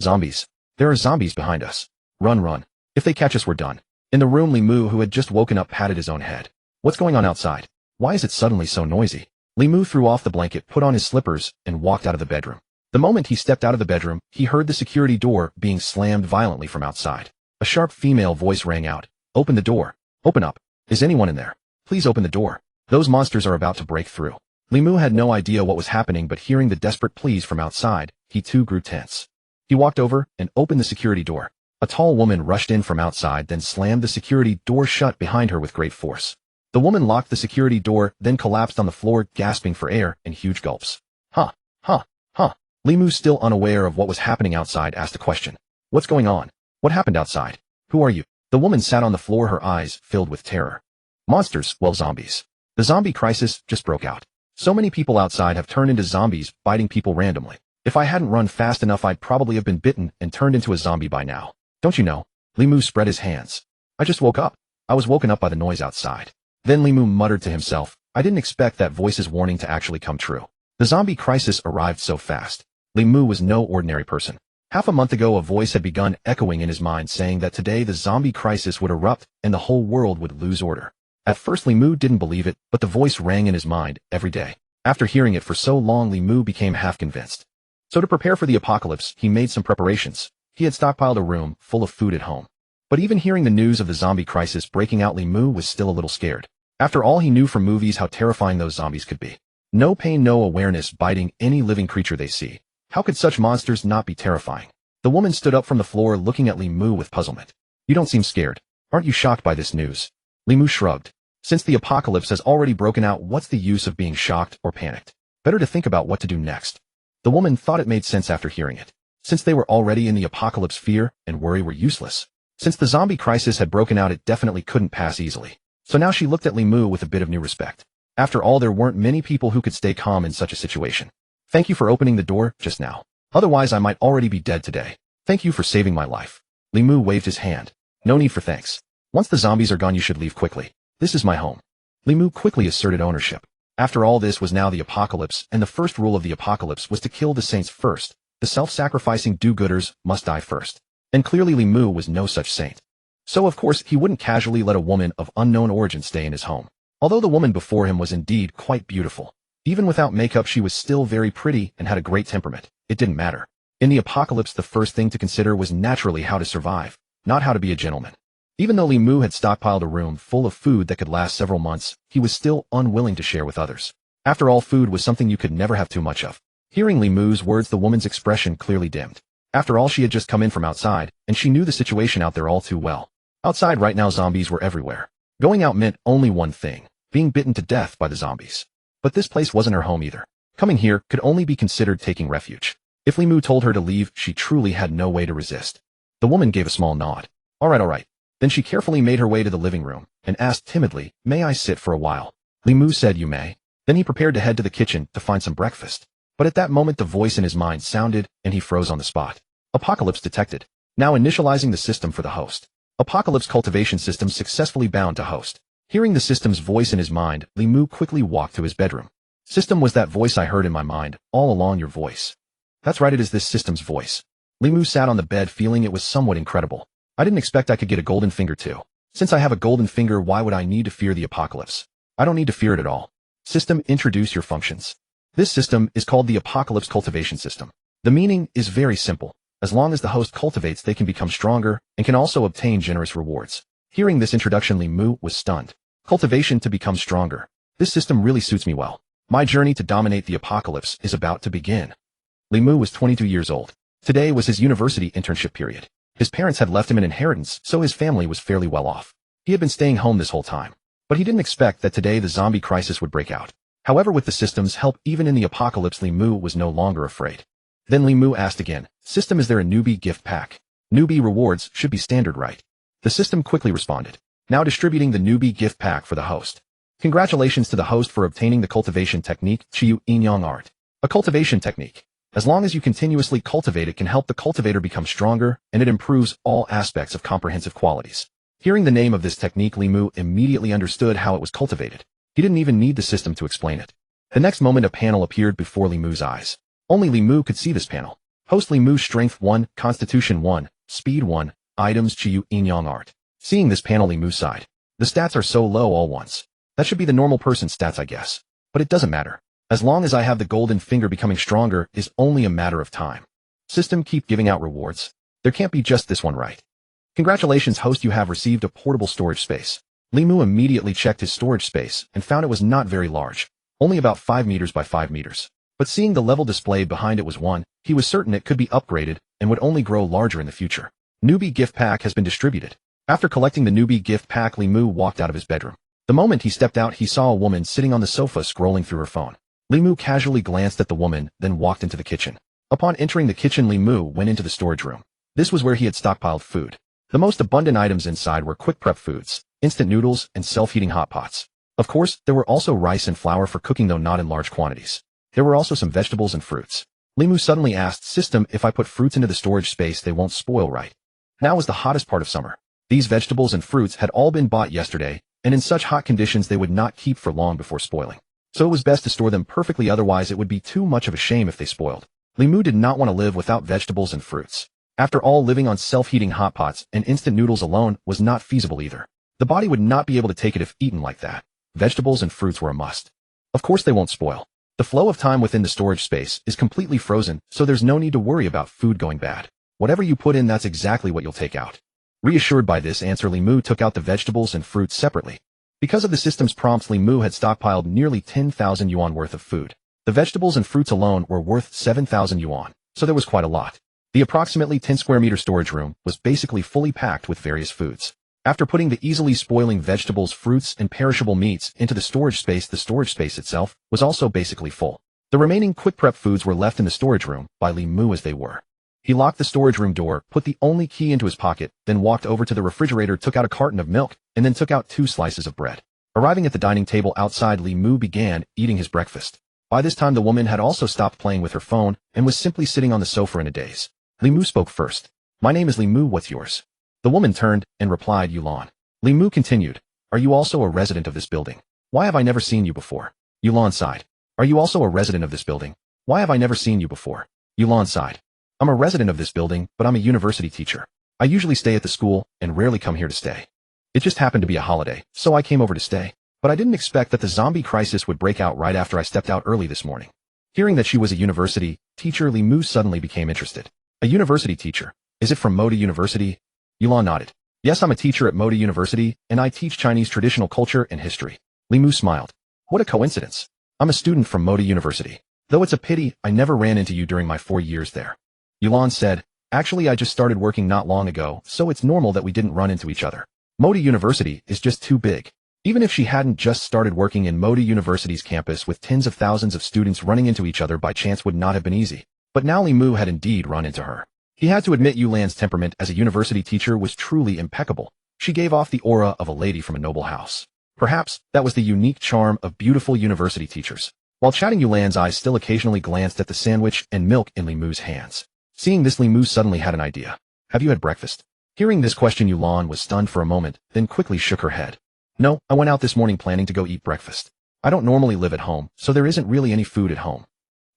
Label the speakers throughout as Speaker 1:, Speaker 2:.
Speaker 1: Zombies. There are zombies behind us. Run, run. If they catch us, we're done. In the room, Li Mu, who had just woken up, patted his own head. What's going on outside? Why is it suddenly so noisy? Li Mu threw off the blanket, put on his slippers, and walked out of the bedroom. The moment he stepped out of the bedroom, he heard the security door being slammed violently from outside. A sharp female voice rang out. Open the door. Open up. Is anyone in there? Please open the door. Those monsters are about to break through. Li Mu had no idea what was happening, but hearing the desperate pleas from outside, he too grew tense. He walked over and opened the security door. A tall woman rushed in from outside, then slammed the security door shut behind her with great force. The woman locked the security door, then collapsed on the floor, gasping for air in huge gulps. Huh. Li Mu, still unaware of what was happening outside, asked a question. What's going on? What happened outside? Who are you? The woman sat on the floor, her eyes filled with terror. Monsters, well, zombies. The zombie crisis just broke out. So many people outside have turned into zombies, biting people randomly. If I hadn't run fast enough, I'd probably have been bitten and turned into a zombie by now. Don't you know? Li Mu spread his hands. I just woke up. I was woken up by the noise outside. Then Li Mu muttered to himself, I didn't expect that voice's warning to actually come true. The zombie crisis arrived so fast. Li Mu was no ordinary person. Half a month ago, a voice had begun echoing in his mind, saying that today the zombie crisis would erupt and the whole world would lose order. At first, Li Mu didn't believe it, but the voice rang in his mind every day. After hearing it for so long, Li Mu became half convinced. So to prepare for the apocalypse, he made some preparations. He had stockpiled a room full of food at home. But even hearing the news of the zombie crisis breaking out, Li Mu was still a little scared. After all, he knew from movies how terrifying those zombies could be. No pain, no awareness, biting any living creature they see. How could such monsters not be terrifying? The woman stood up from the floor, looking at Li Mu with puzzlement. You don't seem scared. Aren't you shocked by this news? Li Mu shrugged. Since the apocalypse has already broken out, what's the use of being shocked or panicked? Better to think about what to do next. The woman thought it made sense after hearing it. Since they were already in the apocalypse, fear and worry were useless. Since the zombie crisis had broken out, it definitely couldn't pass easily. So now she looked at Li Mu with a bit of new respect. After all, there weren't many people who could stay calm in such a situation. Thank you for opening the door just now. Otherwise, I might already be dead today. Thank you for saving my life. Li Mu waved his hand. No need for thanks. Once the zombies are gone, you should leave quickly. This is my home. Li Mu quickly asserted ownership. After all, this was now the apocalypse, and the first rule of the apocalypse was to kill the saints first. The self-sacrificing do-gooders must die first. And clearly Li Mu was no such saint. So of course, he wouldn't casually let a woman of unknown origin stay in his home. Although the woman before him was indeed quite beautiful. Even without makeup, she was still very pretty and had a great temperament. It didn't matter. In the apocalypse, the first thing to consider was naturally how to survive, not how to be a gentleman. Even though Li Mu had stockpiled a room full of food that could last several months, he was still unwilling to share with others. After all, food was something you could never have too much of. Hearing Li Mu's words, the woman's expression clearly dimmed. After all, she had just come in from outside, and she knew the situation out there all too well. Outside right now, zombies were everywhere. Going out meant only one thing: being bitten to death by the zombies. But this place wasn't her home either. Coming here could only be considered taking refuge. If Li Mu told her to leave, she truly had no way to resist. The woman gave a small nod. All right. Then she carefully made her way to the living room and asked timidly, may I sit for a while? Li Mu said, you may. Then he prepared to head to the kitchen to find some breakfast. But at that moment, the voice in his mind sounded, and he froze on the spot. Apocalypse detected. Now initializing the system for the host. Apocalypse Cultivation System successfully bound to host. Hearing the system's voice in his mind, Li Mu quickly walked to his bedroom. System, was that voice I heard in my mind all along your voice? That's right, it is this system's voice. Li Mu sat on the bed, feeling it was somewhat incredible. I didn't expect I could get a golden finger too. Since I have a golden finger, why would I need to fear the apocalypse? I don't need to fear it at all. System, introduce your functions. This system is called the Apocalypse Cultivation System. The meaning is very simple. As long as the host cultivates, they can become stronger and can also obtain generous rewards. Hearing this introduction, Li Mu was stunned. Cultivation to become stronger. This system really suits me well. My journey to dominate the apocalypse is about to begin. Li Mu was 22 years old. Today was his university internship period. His parents had left him an inheritance, so his family was fairly well off. He had been staying home this whole time. But he didn't expect that today the zombie crisis would break out. However, with the system's help, even in the apocalypse, Li Mu was no longer afraid. Then Li Mu asked again, System, is there a newbie gift pack? Newbie rewards should be standard, right? The system quickly responded. Now distributing the newbie gift pack for the host. Congratulations to the host for obtaining the cultivation technique, Yu Yin Yang art. A cultivation technique. As long as you continuously cultivate, it can help the cultivator become stronger, and it improves all aspects of comprehensive qualities. Hearing the name of this technique, Li Mu immediately understood how it was cultivated. He didn't even need the system to explain it. The next moment, a panel appeared before Li Mu's eyes. Only Li Mu could see this panel. Host Li Mu Strength 1, Constitution 1, Speed 1, Items Yu Yin Yang Art. Seeing this panel, Li Mu sighed. The stats are so low all once. That should be the normal person's stats, I guess. But it doesn't matter. As long as I have the golden finger, becoming stronger is only a matter of time. System, keep giving out rewards. There can't be just this one, right? Congratulations, host, you have received a portable storage space. Li Mu immediately checked his storage space and found it was not very large, only about 5 meters by 5 meters. But seeing the level displayed behind it was 1, he was certain it could be upgraded and would only grow larger in the future. Newbie gift pack has been distributed. After collecting the newbie gift pack, Li Mu walked out of his bedroom. The moment he stepped out, he saw a woman sitting on the sofa scrolling through her phone. Li Mu casually glanced at the woman, then walked into the kitchen. Upon entering the kitchen, Li Mu went into the storage room. This was where he had stockpiled food. The most abundant items inside were quick prep foods, instant noodles, and self-heating hot pots. Of course, there were also rice and flour for cooking, though not in large quantities. There were also some vegetables and fruits. Li Mu suddenly asked, System, if I put fruits into the storage space, they won't spoil, right? Now was the hottest part of summer. These vegetables and fruits had all been bought yesterday, and in such hot conditions they would not keep for long before spoiling. So it was best to store them perfectly, otherwise it would be too much of a shame if they spoiled. Li Mu did not want to live without vegetables and fruits. After all, living on self-heating hot pots and instant noodles alone was not feasible either. The body would not be able to take it if eaten like that. Vegetables and fruits were a must. Of course they won't spoil. The flow of time within the storage space is completely frozen, so there's no need to worry about food going bad. Whatever you put in, that's exactly what you'll take out. Reassured by this answer, Li Mu took out the vegetables and fruits separately. Because of the system's prompts, Li Mu had stockpiled nearly 10,000 yuan worth of food. The vegetables and fruits alone were worth 7,000 yuan, so there was quite a lot. The approximately 10 square meter storage room was basically fully packed with various foods. After putting the easily spoiling vegetables, fruits, and perishable meats into the storage space itself was also basically full. The remaining quick prep foods were left in the storage room by Li Mu as they were. He locked the storage room door, put the only key into his pocket, then walked over to the refrigerator, took out a carton of milk, and then took out 2 slices of bread. Arriving at the dining table outside, Li Mu began eating his breakfast. By this time, the woman had also stopped playing with her phone and was simply sitting on the sofa in a daze. Li Mu spoke first. My name is Li Mu, what's yours? The woman turned and replied, Yulan. Li Mu continued, are you also a resident of this building? Why have I never seen you before? Yulan sighed. Are you also a resident of this building? Why have I never seen you before? Yulan sighed. I'm a resident of this building, but I'm a university teacher. I usually stay at the school and rarely come here to stay. It just happened to be a holiday, so I came over to stay. But I didn't expect that the zombie crisis would break out right after I stepped out early this morning. Hearing that she was a university teacher, Li Mu suddenly became interested. A university teacher? Is it from Moda University? Yulan nodded. Yes, I'm a teacher at Moda University, and I teach Chinese traditional culture and history. Li Mu smiled. What a coincidence. I'm a student from Moda University. Though it's a pity I never ran into you during my 4 years there. Yulan said, actually I just started working not long ago, so it's normal that we didn't run into each other. Moda University is just too big. Even if she hadn't just started working in Moda University's campus with tens of thousands of students, running into each other by chance would not have been easy. But now Li Mu had indeed run into her. He had to admit Yulan's temperament as a university teacher was truly impeccable. She gave off the aura of a lady from a noble house. Perhaps that was the unique charm of beautiful university teachers. While chatting, Yulan's eyes still occasionally glanced at the sandwich and milk in Li Mu's hands. Seeing this, Li Mu suddenly had an idea. Have you had breakfast? Hearing this question, Yulan was stunned for a moment, then quickly shook her head. No, I went out this morning planning to go eat breakfast. I don't normally live at home, so there isn't really any food at home.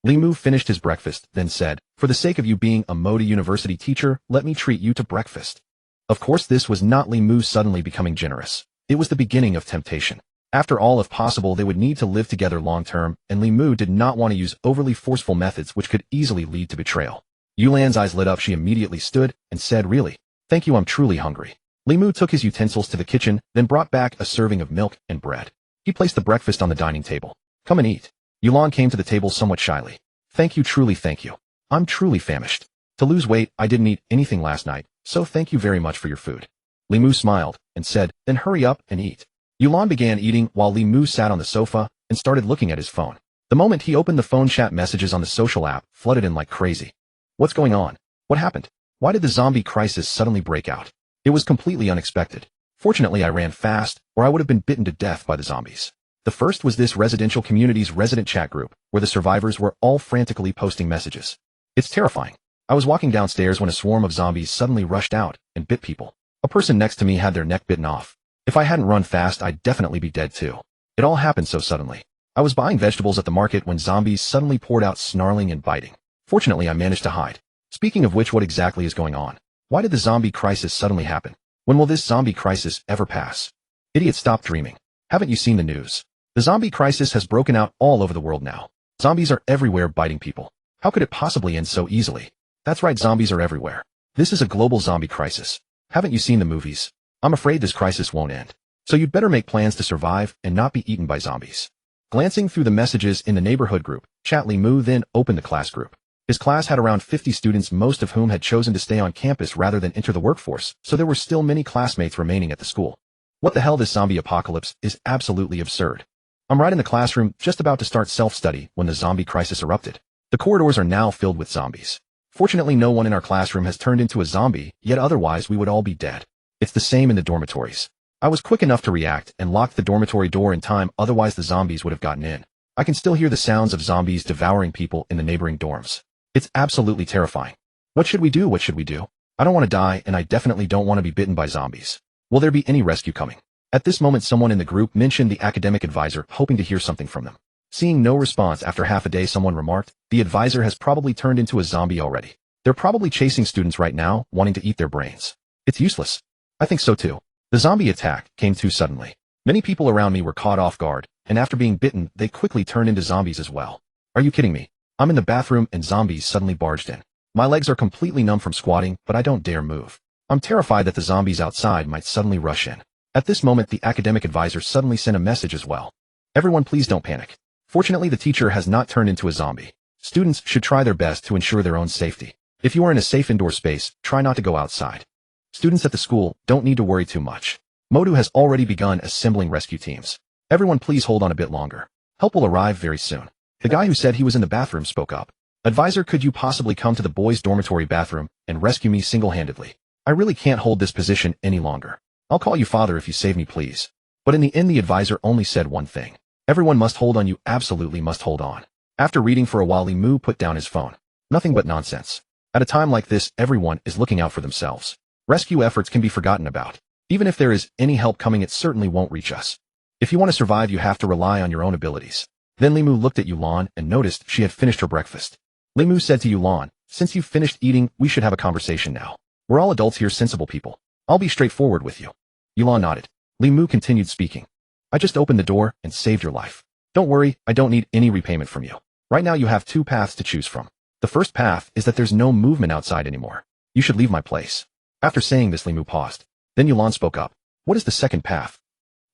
Speaker 1: Li Mu finished his breakfast, then said, for the sake of you being a Moda University teacher, let me treat you to breakfast. Of course, this was not Li Mu suddenly becoming generous. It was the beginning of temptation. After all, if possible, they would need to live together long term, and Li Mu did not want to use overly forceful methods which could easily lead to betrayal. Yulan's eyes lit up. She immediately stood and said, really? Thank you, I'm truly hungry. Li Mu took his utensils to the kitchen, then brought back a serving of milk and bread. He placed the breakfast on the dining table. Come and eat. Yulan came to the table somewhat shyly. Thank you, truly thank you. I'm truly famished. To lose weight, I didn't eat anything last night, so thank you very much for your food. Li Mu smiled and said, then hurry up and eat. Yulan began eating while Li Mu sat on the sofa and started looking at his phone. The moment he opened the phone, chat messages on the social app flooded in like crazy. What's going on? What happened? Why did the zombie crisis suddenly break out? It was completely unexpected. Fortunately, I ran fast, or I would have been bitten to death by the zombies. The first was this residential community's resident chat group, where the survivors were all frantically posting messages. It's terrifying. I was walking downstairs when a swarm of zombies suddenly rushed out and bit people. A person next to me had their neck bitten off. If I hadn't run fast, I'd definitely be dead too. It all happened so suddenly. I was buying vegetables at the market when zombies suddenly poured out, snarling and biting. Fortunately, I managed to hide. Speaking of which, what exactly is going on? Why did the zombie crisis suddenly happen? When will this zombie crisis ever pass? Idiot, stop dreaming. Haven't you seen the news? The zombie crisis has broken out all over the world now. Zombies are everywhere biting people. How could it possibly end so easily? That's right, zombies are everywhere. This is a global zombie crisis. Haven't you seen the movies? I'm afraid this crisis won't end. So you'd better make plans to survive and not be eaten by zombies. Glancing through the messages in the neighborhood group chat, Limu then opened the class group. His class had around 50 students, most of whom had chosen to stay on campus rather than enter the workforce, so there were still many classmates remaining at the school. What the hell, this zombie apocalypse is absolutely absurd. I'm right in the classroom, just about to start self-study when the zombie crisis erupted. The corridors are now filled with zombies. Fortunately, no one in our classroom has turned into a zombie, yet otherwise we would all be dead. It's the same in the dormitories. I was quick enough to react and locked the dormitory door in time, otherwise the zombies would have gotten in. I can still hear the sounds of zombies devouring people in the neighboring dorms. It's absolutely terrifying. What should we do? What should we do? I don't want to die, and I definitely don't want to be bitten by zombies. Will there be any rescue coming? At this moment, someone in the group mentioned the academic advisor, hoping to hear something from them. Seeing no response after half a day, someone remarked, the advisor has probably turned into a zombie already. They're probably chasing students right now, wanting to eat their brains. It's useless. I think so too. The zombie attack came too suddenly. Many people around me were caught off guard, and after being bitten, they quickly turned into zombies as well. Are you kidding me? I'm in the bathroom and zombies suddenly barged in. My legs are completely numb from squatting, but I don't dare move. I'm terrified that the zombies outside might suddenly rush in. At this moment, the academic advisor suddenly sent a message as well. Everyone, please don't panic. Fortunately, the teacher has not turned into a zombie. Students should try their best to ensure their own safety. If you are in a safe indoor space, try not to go outside. Students at the school don't need to worry too much. Modu has already begun assembling rescue teams. Everyone, please hold on a bit longer. Help will arrive very soon. The guy who said he was in the bathroom spoke up. Advisor, could you possibly come to the boys' dormitory bathroom and rescue me single-handedly? I really can't hold this position any longer. I'll call you father if you save me, please. But in the end, the advisor only said one thing. Everyone must hold on. You absolutely must hold on. After reading for a while, Limu put down his phone. Nothing but nonsense. At a time like this, everyone is looking out for themselves. Rescue efforts can be forgotten about. Even if there is any help coming, it certainly won't reach us. If you want to survive, you have to rely on your own abilities. Then Limu looked at Yulan and noticed she had finished her breakfast. Limu said to Yulan, since you've finished eating, we should have a conversation now. We're all adults here, sensible people. I'll be straightforward with you. Yulan nodded. Limu continued speaking. I just opened the door and saved your life. Don't worry, I don't need any repayment from you. Right now you have two paths to choose from. The first path is that there's no movement outside anymore. You should leave my place. After saying this, Limu paused. Then Yulan spoke up. What is the second path?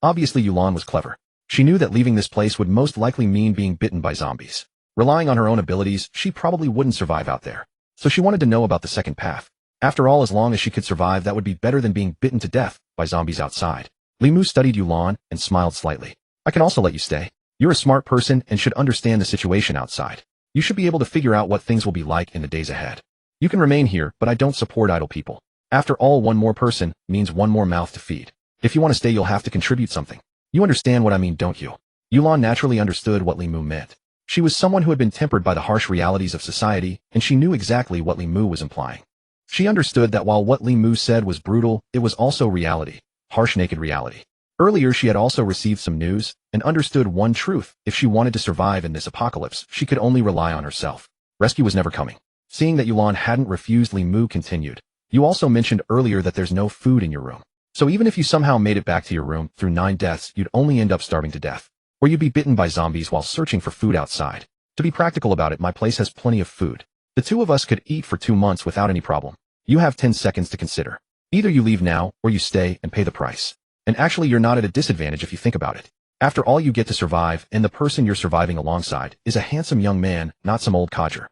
Speaker 1: Obviously, Yulan was clever. She knew that leaving this place would most likely mean being bitten by zombies. Relying on her own abilities, she probably wouldn't survive out there. So she wanted to know about the second path. After all, as long as she could survive, that would be better than being bitten to death by zombies outside. Limu studied Yulan and smiled slightly. I can also let you stay. You're a smart person and should understand the situation outside. You should be able to figure out what things will be like in the days ahead. You can remain here, but I don't support idle people. After all, one more person means one more mouth to feed. If you want to stay, you'll have to contribute something. You understand what I mean, don't you? Yulan naturally understood what Limu meant. She was someone who had been tempered by the harsh realities of society, and she knew exactly what Limu was implying. She understood that while what Limu said was brutal, it was also reality. Harsh, naked reality. Earlier, she had also received some news and understood one truth. If she wanted to survive in this apocalypse, she could only rely on herself. Rescue was never coming. Seeing that Yulan hadn't refused, Limu continued. You also mentioned earlier that there's no food in your room. So even if you somehow made it back to your room through 9 deaths, you'd only end up starving to death. Or you'd be bitten by zombies while searching for food outside. To be practical about it, my place has plenty of food. The two of us could eat for 2 months without any problem. You have 10 seconds to consider. Either you leave now, or you stay and pay the price. And actually, you're not at a disadvantage if you think about it. After all, you get to survive, and the person you're surviving alongside is a handsome young man, not some old codger.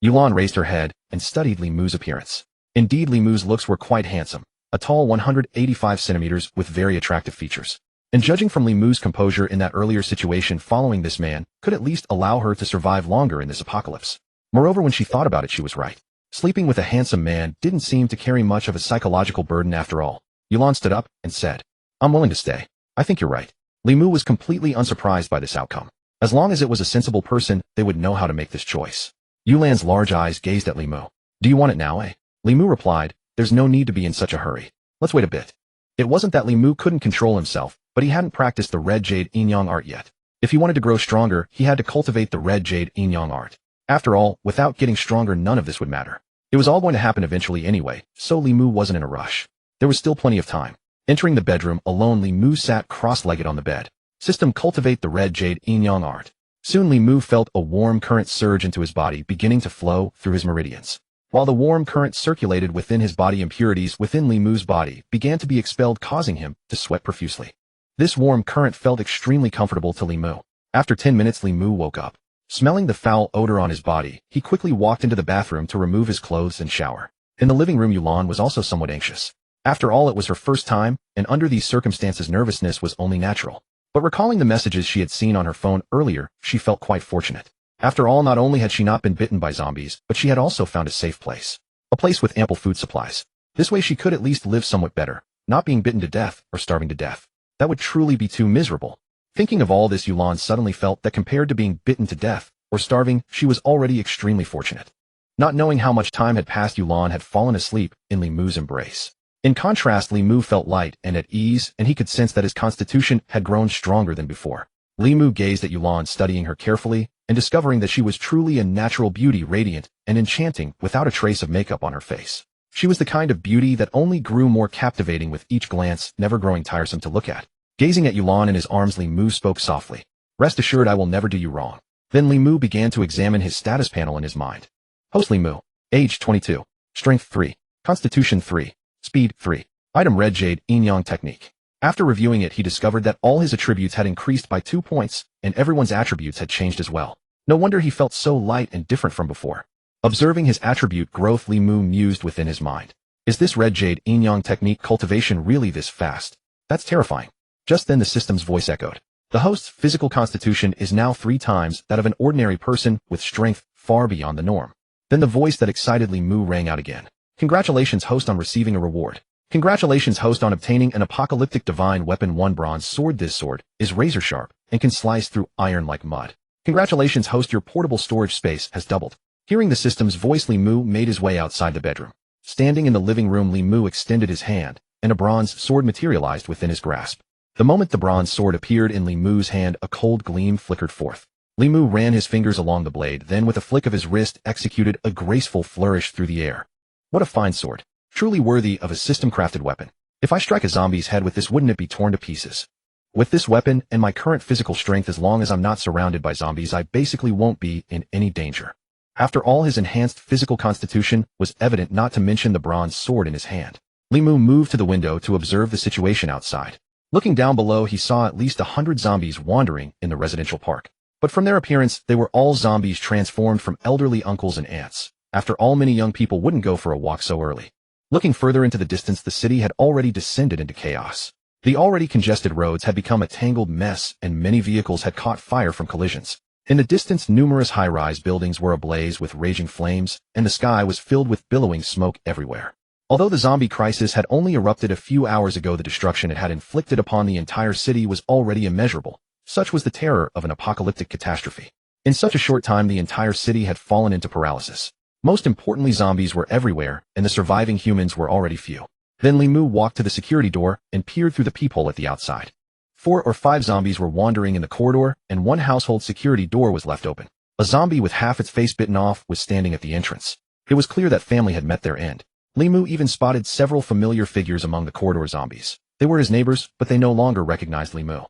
Speaker 1: Yulan raised her head and studied Limu's appearance. Indeed, Limu's looks were quite handsome. A tall 185 centimeters with very attractive features. And judging from Limu's composure in that earlier situation, following this man could at least allow her to survive longer in this apocalypse. Moreover, when she thought about it, she was right. Sleeping with a handsome man didn't seem to carry much of a psychological burden after all. Yulan stood up and said, I'm willing to stay. I think you're right. Limu was completely unsurprised by this outcome. As long as it was a sensible person, they would know how to make this choice. Yulan's large eyes gazed at Limu. Do you want it now, eh? Limu replied, there's no need to be in such a hurry. Let's wait a bit. It wasn't that Limu couldn't control himself, but he hadn't practiced the red jade yin yang art yet. If he wanted to grow stronger, he had to cultivate the red jade yin yang art. After all, without getting stronger, none of this would matter. It was all going to happen eventually anyway, so Li Mu wasn't in a rush. There was still plenty of time. Entering the bedroom alone, Li Mu sat cross-legged on the bed. System cultivate the red jade yin yang art. Soon Li Mu felt a warm current surge into his body, beginning to flow through his meridians. While the warm current circulated within his body, impurities within Li Mu's body began to be expelled, causing him to sweat profusely. This warm current felt extremely comfortable to Li Mu. After 10 minutes, Li Mu woke up. Smelling the foul odor on his body, he quickly walked into the bathroom to remove his clothes and shower. In the living room, Yulan was also somewhat anxious. After all, it was her first time, and under these circumstances nervousness was only natural. But recalling the messages she had seen on her phone earlier, she felt quite fortunate. After all, not only had she not been bitten by zombies, but she had also found a safe place. A place with ample food supplies. This way she could at least live somewhat better, not being bitten to death or starving to death. That would truly be too miserable. Thinking of all this, Yulan suddenly felt that compared to being bitten to death or starving, she was already extremely fortunate. Not knowing how much time had passed, Yulan had fallen asleep in Li Mu's embrace. In contrast, Li Mu felt light and at ease, and he could sense that his constitution had grown stronger than before. Li Mu gazed at Yulan, studying her carefully, and discovering that she was truly a natural beauty, radiant and enchanting without a trace of makeup on her face. She was the kind of beauty that only grew more captivating with each glance, never growing tiresome to look at. Gazing at Yulan in his arms, Li Mu spoke softly. "Rest assured, I will never do you wrong." Then Li Mu began to examine his status panel in his mind. Host Li Mu. Age 22. Strength 3. Constitution 3. Speed 3. Item red jade Yin Yang Technique. After reviewing it, he discovered that all his attributes had increased by 2 points, and everyone's attributes had changed as well. No wonder he felt so light and different from before. Observing his attribute growth, Li Mu mused within his mind. Is this red jade Yin Yang Technique cultivation really this fast? That's terrifying. Just then the system's voice echoed. The host's physical constitution is now 3 times that of an ordinary person, with strength far beyond the norm. Then the voice that excited Li Mu rang out again. Congratulations, host, on receiving a reward. Congratulations, host, on obtaining an apocalyptic divine weapon, 1 bronze sword. This sword is razor sharp and can slice through iron like mud. Congratulations, host, your portable storage space has doubled. Hearing the system's voice, Li Mu made his way outside the bedroom. Standing in the living room, Li Mu extended his hand, and a bronze sword materialized within his grasp. The moment the bronze sword appeared in Li Mu's hand, a cold gleam flickered forth. Li Mu ran his fingers along the blade, then with a flick of his wrist executed a graceful flourish through the air. What a fine sword. Truly worthy of a system-crafted weapon. If I strike a zombie's head with this, wouldn't it be torn to pieces? With this weapon and my current physical strength, as long as I'm not surrounded by zombies, I basically won't be in any danger. After all, his enhanced physical constitution was evident, not to mention the bronze sword in his hand. Li Mu moved to the window to observe the situation outside. Looking down below, he saw at least 100 zombies wandering in the residential park. But from their appearance, they were all zombies transformed from elderly uncles and aunts. After all, many young people wouldn't go for a walk so early. Looking further into the distance, the city had already descended into chaos. The already congested roads had become a tangled mess, and many vehicles had caught fire from collisions. In the distance, numerous high-rise buildings were ablaze with raging flames, and the sky was filled with billowing smoke everywhere. Although the zombie crisis had only erupted a few hours ago, the destruction it had inflicted upon the entire city was already immeasurable. Such was the terror of an apocalyptic catastrophe. In such a short time, the entire city had fallen into paralysis. Most importantly, zombies were everywhere, and the surviving humans were already few. Then Li Mu walked to the security door and peered through the peephole at the outside. 4 or 5 zombies were wandering in the corridor, and one household security door was left open. A zombie with half its face bitten off was standing at the entrance. It was clear that family had met their end. Li Mu even spotted several familiar figures among the corridor zombies. They were his neighbors, but they no longer recognized Li Mu.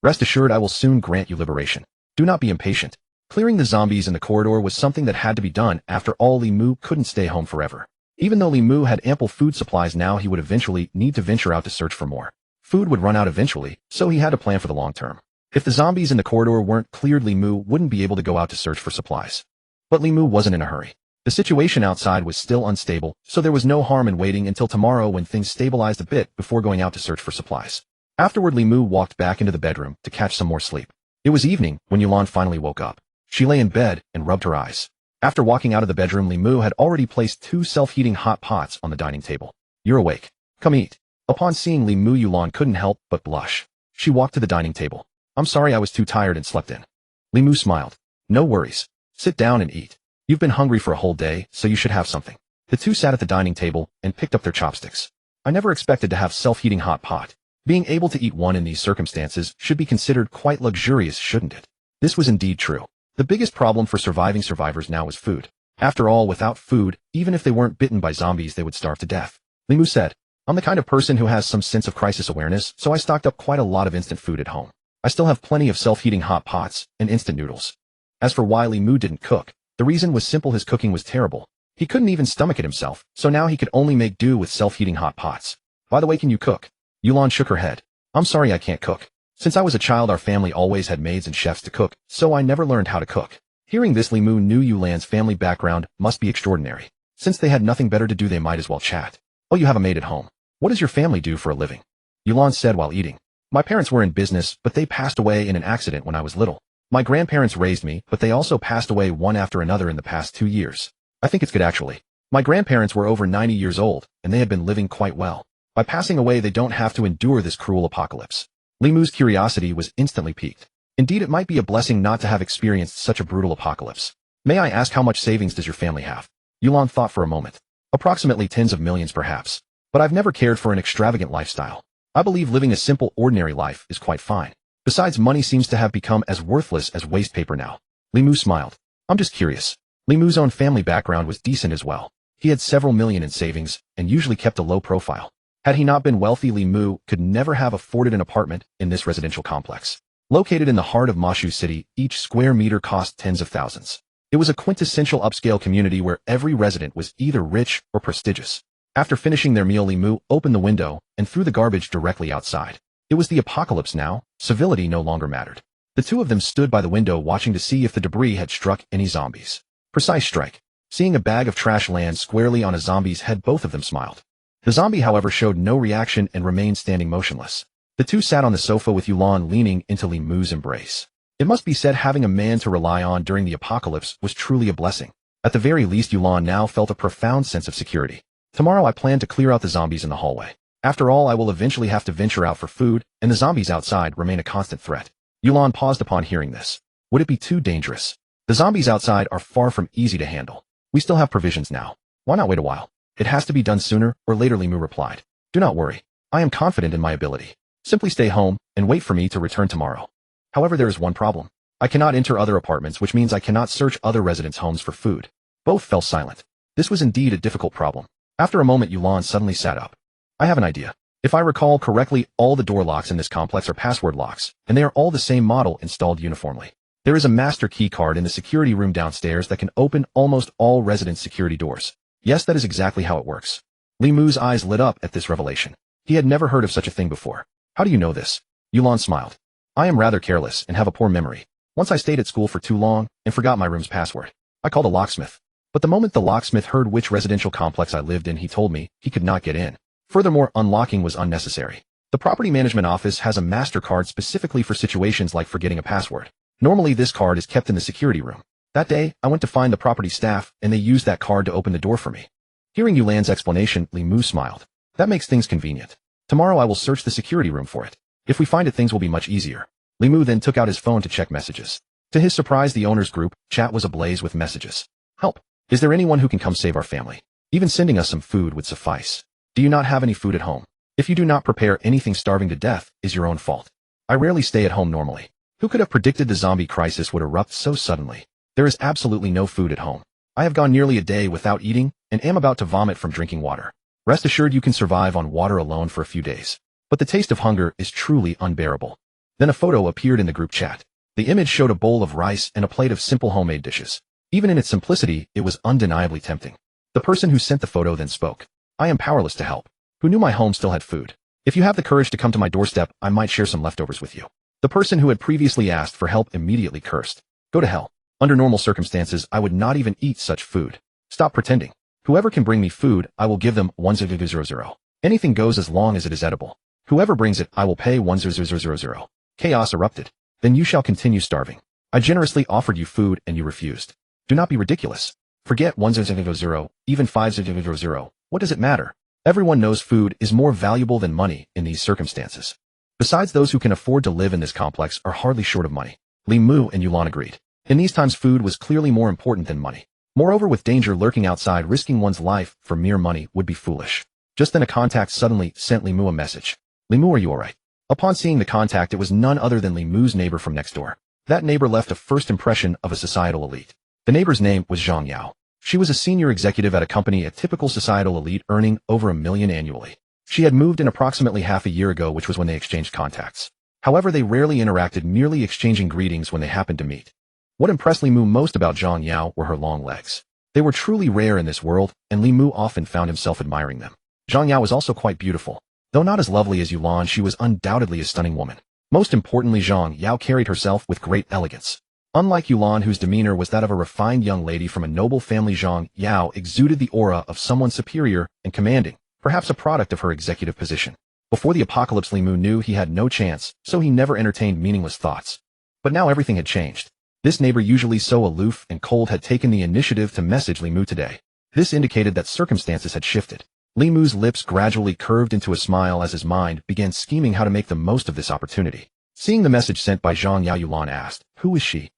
Speaker 1: Rest assured, I will soon grant you liberation. Do not be impatient. Clearing the zombies in the corridor was something that had to be done. After all, Li Mu couldn't stay home forever. Even though Li Mu had ample food supplies now, he would eventually need to venture out to search for more. Food would run out eventually, so he had to plan for the long term. If the zombies in the corridor weren't cleared, Li Mu wouldn't be able to go out to search for supplies. But Li Mu wasn't in a hurry. The situation outside was still unstable, so there was no harm in waiting until tomorrow when things stabilized a bit before going out to search for supplies. Afterward, Li Mu walked back into the bedroom to catch some more sleep. It was evening when Yulan finally woke up. She lay in bed and rubbed her eyes. After walking out of the bedroom, Li Mu had already placed 2 self-heating hot pots on the dining table. You're awake. Come eat. Upon seeing Li Mu, Yulan couldn't help but blush. She walked to the dining table. I'm sorry, I was too tired and slept in. Li Mu smiled. No worries. Sit down and eat. You've been hungry for a whole day, so you should have something. The two sat at the dining table and picked up their chopsticks. I never expected to have self-heating hot pot. Being able to eat one in these circumstances should be considered quite luxurious, shouldn't it? This was indeed true. The biggest problem for surviving survivors now was food. After all, without food, even if they weren't bitten by zombies, they would starve to death. Li Mu said, I'm the kind of person who has some sense of crisis awareness, so I stocked up quite a lot of instant food at home. I still have plenty of self-heating hot pots and instant noodles. As for why Li Mu didn't cook, the reason was simple: his cooking was terrible. He couldn't even stomach it himself, so now he could only make do with self-heating hot pots. By the way, can you cook? Yulan shook her head. I'm sorry, I can't cook. Since I was a child, our family always had maids and chefs to cook, so I never learned how to cook. Hearing this, Li Mu knew Yulan's family background must be extraordinary. Since they had nothing better to do, they might as well chat. Oh, you have a maid at home. What does your family do for a living? Yulan said while eating. My parents were in business, but they passed away in an accident when I was little. My grandparents raised me, but they also passed away one after another in the past 2 years. I think it's good actually. My grandparents were over 90 years old, and they had been living quite well. By passing away, they don't have to endure this cruel apocalypse. Li Mu's curiosity was instantly piqued. Indeed, it might be a blessing not to have experienced such a brutal apocalypse. May I ask, how much savings does your family have? Yulan thought for a moment. Approximately tens of millions perhaps. But I've never cared for an extravagant lifestyle. I believe living a simple, ordinary life is quite fine. Besides, money seems to have become as worthless as waste paper now. Li Mu smiled. I'm just curious. Li Mu's own family background was decent as well. He had several million in savings, and usually kept a low profile. Had he not been wealthy, Li Mu could never have afforded an apartment in this residential complex. Located in the heart of Mashu City, each square meter cost tens of thousands. It was a quintessential upscale community where every resident was either rich or prestigious. After finishing their meal, Li Mu opened the window and threw the garbage directly outside. It was the apocalypse now. Civility no longer mattered. The two of them stood by the window watching to see if the debris had struck any zombies. Precise strike. Seeing a bag of trash land squarely on a zombie's head, both of them smiled. The zombie, however, showed no reaction and remained standing motionless. The two sat on the sofa with Yulan leaning into Li Mu's embrace. It must be said, having a man to rely on during the apocalypse was truly a blessing. At the very least, Yulan now felt a profound sense of security. Tomorrow I plan to clear out the zombies in the hallway. After all, I will eventually have to venture out for food, and the zombies outside remain a constant threat. Yulan paused upon hearing this. Would it be too dangerous? The zombies outside are far from easy to handle. We still have provisions now. Why not wait a while? It has to be done sooner or later, Li Mu replied. Do not worry. I am confident in my ability. Simply stay home and wait for me to return tomorrow. However, there is one problem. I cannot enter other apartments, which means I cannot search other residents' homes for food. Both fell silent. This was indeed a difficult problem. After a moment, Yulan suddenly sat up. I have an idea. If I recall correctly, all the door locks in this complex are password locks, and they are all the same model installed uniformly. There is a master key card in the security room downstairs that can open almost all residents' security doors. Yes, that is exactly how it works. Li Mu's eyes lit up at this revelation. He had never heard of such a thing before. How do you know this? Yulan smiled. I am rather careless and have a poor memory. Once I stayed at school for too long and forgot my room's password. I called a locksmith. But the moment the locksmith heard which residential complex I lived in, he told me he could not get in. Furthermore, unlocking was unnecessary. The property management office has a master card specifically for situations like forgetting a password. Normally, this card is kept in the security room. That day, I went to find the property staff, and they used that card to open the door for me. Hearing Yulan's explanation, Li Mu smiled. That makes things convenient. Tomorrow I will search the security room for it. If we find it, things will be much easier. Li Mu then took out his phone to check messages. To his surprise, the owner's group chat was ablaze with messages. Help! Is there anyone who can come save our family? Even sending us some food would suffice. Do you not have any food at home? If you do not prepare anything, starving to death is your own fault. I rarely stay at home normally. Who could have predicted the zombie crisis would erupt so suddenly? There is absolutely no food at home. I have gone nearly a day without eating and am about to vomit from drinking water. Rest assured you can survive on water alone for a few days. But the taste of hunger is truly unbearable. Then a photo appeared in the group chat. The image showed a bowl of rice and a plate of simple homemade dishes. Even in its simplicity, it was undeniably tempting. The person who sent the photo then spoke. I am powerless to help. Who knew my home still had food? If you have the courage to come to my doorstep, I might share some leftovers with you. The person who had previously asked for help immediately cursed. Go to hell. Under normal circumstances, I would not even eat such food. Stop pretending. Whoever can bring me food, I will give them 1000. Anything goes as long as it is edible. Whoever brings it, I will pay 1000. Chaos erupted. Then you shall continue starving. I generously offered you food and you refused. Do not be ridiculous. Forget 1000, even 500. What does it matter? Everyone knows food is more valuable than money in these circumstances. Besides, those who can afford to live in this complex are hardly short of money. Li Mu and Yulan agreed. In these times, food was clearly more important than money. Moreover, with danger lurking outside, risking one's life for mere money would be foolish. Just then a contact suddenly sent Li Mu a message. Li Mu, are you alright? Upon seeing the contact, it was none other than Li Mu's neighbor from next door. That neighbor left a first impression of a societal elite. The neighbor's name was Zhang Yao. She was a senior executive at a company, a typical societal elite, earning over $1 million annually. She had moved in approximately half a year ago, which was when they exchanged contacts. However, they rarely interacted, merely exchanging greetings when they happened to meet. What impressed Li Mu most about Zhang Yao were her long legs. They were truly rare in this world, and Li Mu often found himself admiring them. Zhang Yao was also quite beautiful. Though not as lovely as Yulan, she was undoubtedly a stunning woman. Most importantly, Zhang Yao carried herself with great elegance. Unlike Yulan, whose demeanor was that of a refined young lady from a noble family, Zhang Yao exuded the aura of someone superior and commanding, perhaps a product of her executive position. Before the apocalypse, Li Mu knew he had no chance, so he never entertained meaningless thoughts. But now everything had changed. This neighbor, usually so aloof and cold, had taken the initiative to message Li Mu today. This indicated that circumstances had shifted. Li Mu's lips gradually curved into a smile as his mind began scheming how to make the most of this opportunity. Seeing the message sent by Zhang Yao, Yulan asked, "Who is she?"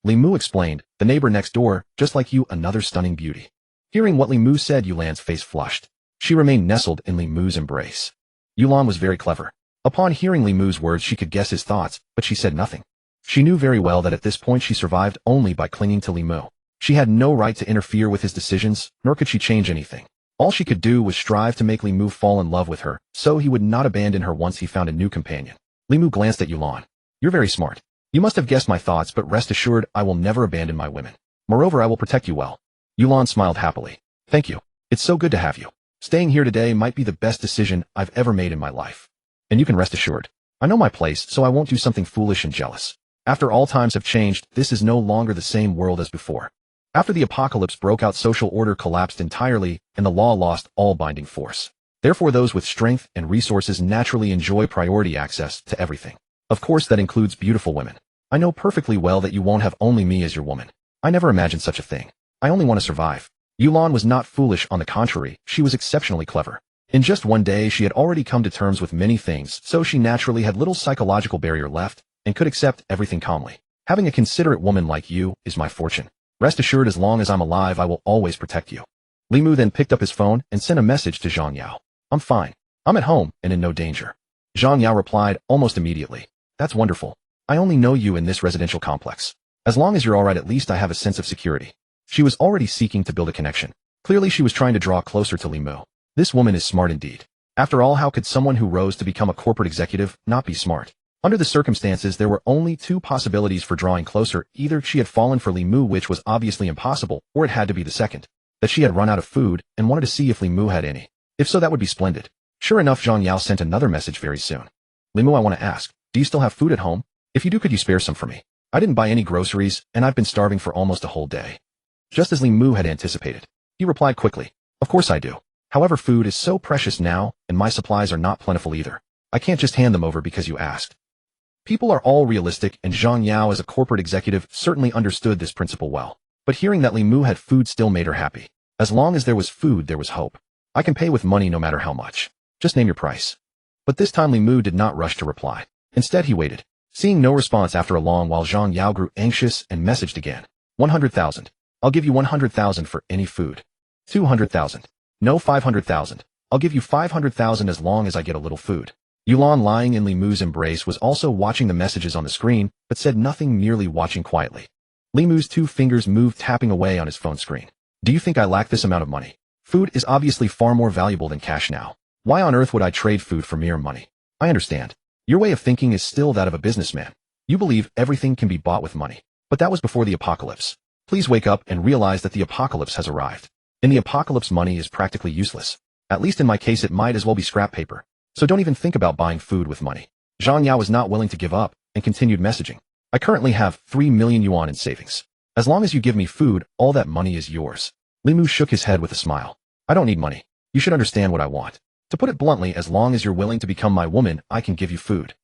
Speaker 1: Li Mu explained, "The neighbor next door, just like you, another stunning beauty." Hearing what Li Mu said, Yulan's face flushed. She remained nestled in Li Mu's embrace. Yulan was very clever. Upon hearing Li Mu's words, she could guess his thoughts, but she said nothing. She knew very well that at this point she survived only by clinging to Li Mu. She had no right to interfere with his decisions, nor could she change anything. All she could do was strive to make Li Mu fall in love with her, so he would not abandon her once he found a new companion. Li Mu glanced at Yulan. "You're very smart. You must have guessed my thoughts, but rest assured I will never abandon my women. Moreover, I will protect you well." Yulan smiled happily. "Thank you. It's so good to have you. Staying here today might be the best decision I've ever made in my life. And you can rest assured. I know my place, so I won't do something foolish and jealous. After all times have changed, this is no longer the same world as before." After the apocalypse broke out, social order collapsed entirely, and the law lost all binding force. Therefore, those with strength and resources naturally enjoy priority access to everything. Of course, that includes beautiful women. I know perfectly well that you won't have only me as your woman. I never imagined such a thing. I only want to survive. Yulan was not foolish, on the contrary, she was exceptionally clever. In just one day, she had already come to terms with many things, so she naturally had little psychological barrier left, and could accept everything calmly. "Having a considerate woman like you is my fortune. Rest assured, as long as I'm alive, I will always protect you." Li Mu then picked up his phone and sent a message to Zhang Yao. "I'm fine. I'm at home and in no danger." Zhang Yao replied almost immediately, "That's wonderful. I only know you in this residential complex. As long as you're alright, at least I have a sense of security." She was already seeking to build a connection. Clearly she was trying to draw closer to Li Mu. This woman is smart indeed. After all, how could someone who rose to become a corporate executive not be smart? Under the circumstances, there were only two possibilities for drawing closer. Either she had fallen for Li Mu, which was obviously impossible, or it had to be the second, that she had run out of food and wanted to see if Li Mu had any. If so, that would be splendid. Sure enough, Zhang Yao sent another message very soon. "Li Mu, I want to ask, do you still have food at home? If you do, could you spare some for me? I didn't buy any groceries, and I've been starving for almost a whole day." Just as Li Mu had anticipated, he replied quickly, "Of course I do. However, food is so precious now, and my supplies are not plentiful either. I can't just hand them over because you asked." People are all realistic, and Zhang Yao, as a corporate executive, certainly understood this principle well. But hearing that Li Mu had food still made her happy. As long as there was food, there was hope. "I can pay with money no matter how much. Just name your price." But this time Li Mu did not rush to reply. Instead, he waited. Seeing no response after a long while, Zhang Yao grew anxious and messaged again. 100,000. I'll give you 100,000 for any food. 200,000. No, 500,000. I'll give you 500,000 as long as I get a little food. Yulan, lying in Li Mu's embrace, was also watching the messages on the screen, but said nothing, merely watching quietly. Li Mu's 2 fingers moved, tapping away on his phone screen. "Do you think I lack this amount of money? Food is obviously far more valuable than cash now. Why on earth would I trade food for mere money? I understand. Your way of thinking is still that of a businessman. You believe everything can be bought with money. But that was before the apocalypse. Please wake up and realize that the apocalypse has arrived. In the apocalypse, money is practically useless. At least in my case, it might as well be scrap paper. So don't even think about buying food with money." Zhang Yao was not willing to give up and continued messaging. "I currently have 3 million yuan in savings. As long as you give me food, all that money is yours." Li Mu shook his head with a smile. "I don't need money. You should understand what I want. To put it bluntly, as long as you're willing to become my woman, I can give you food."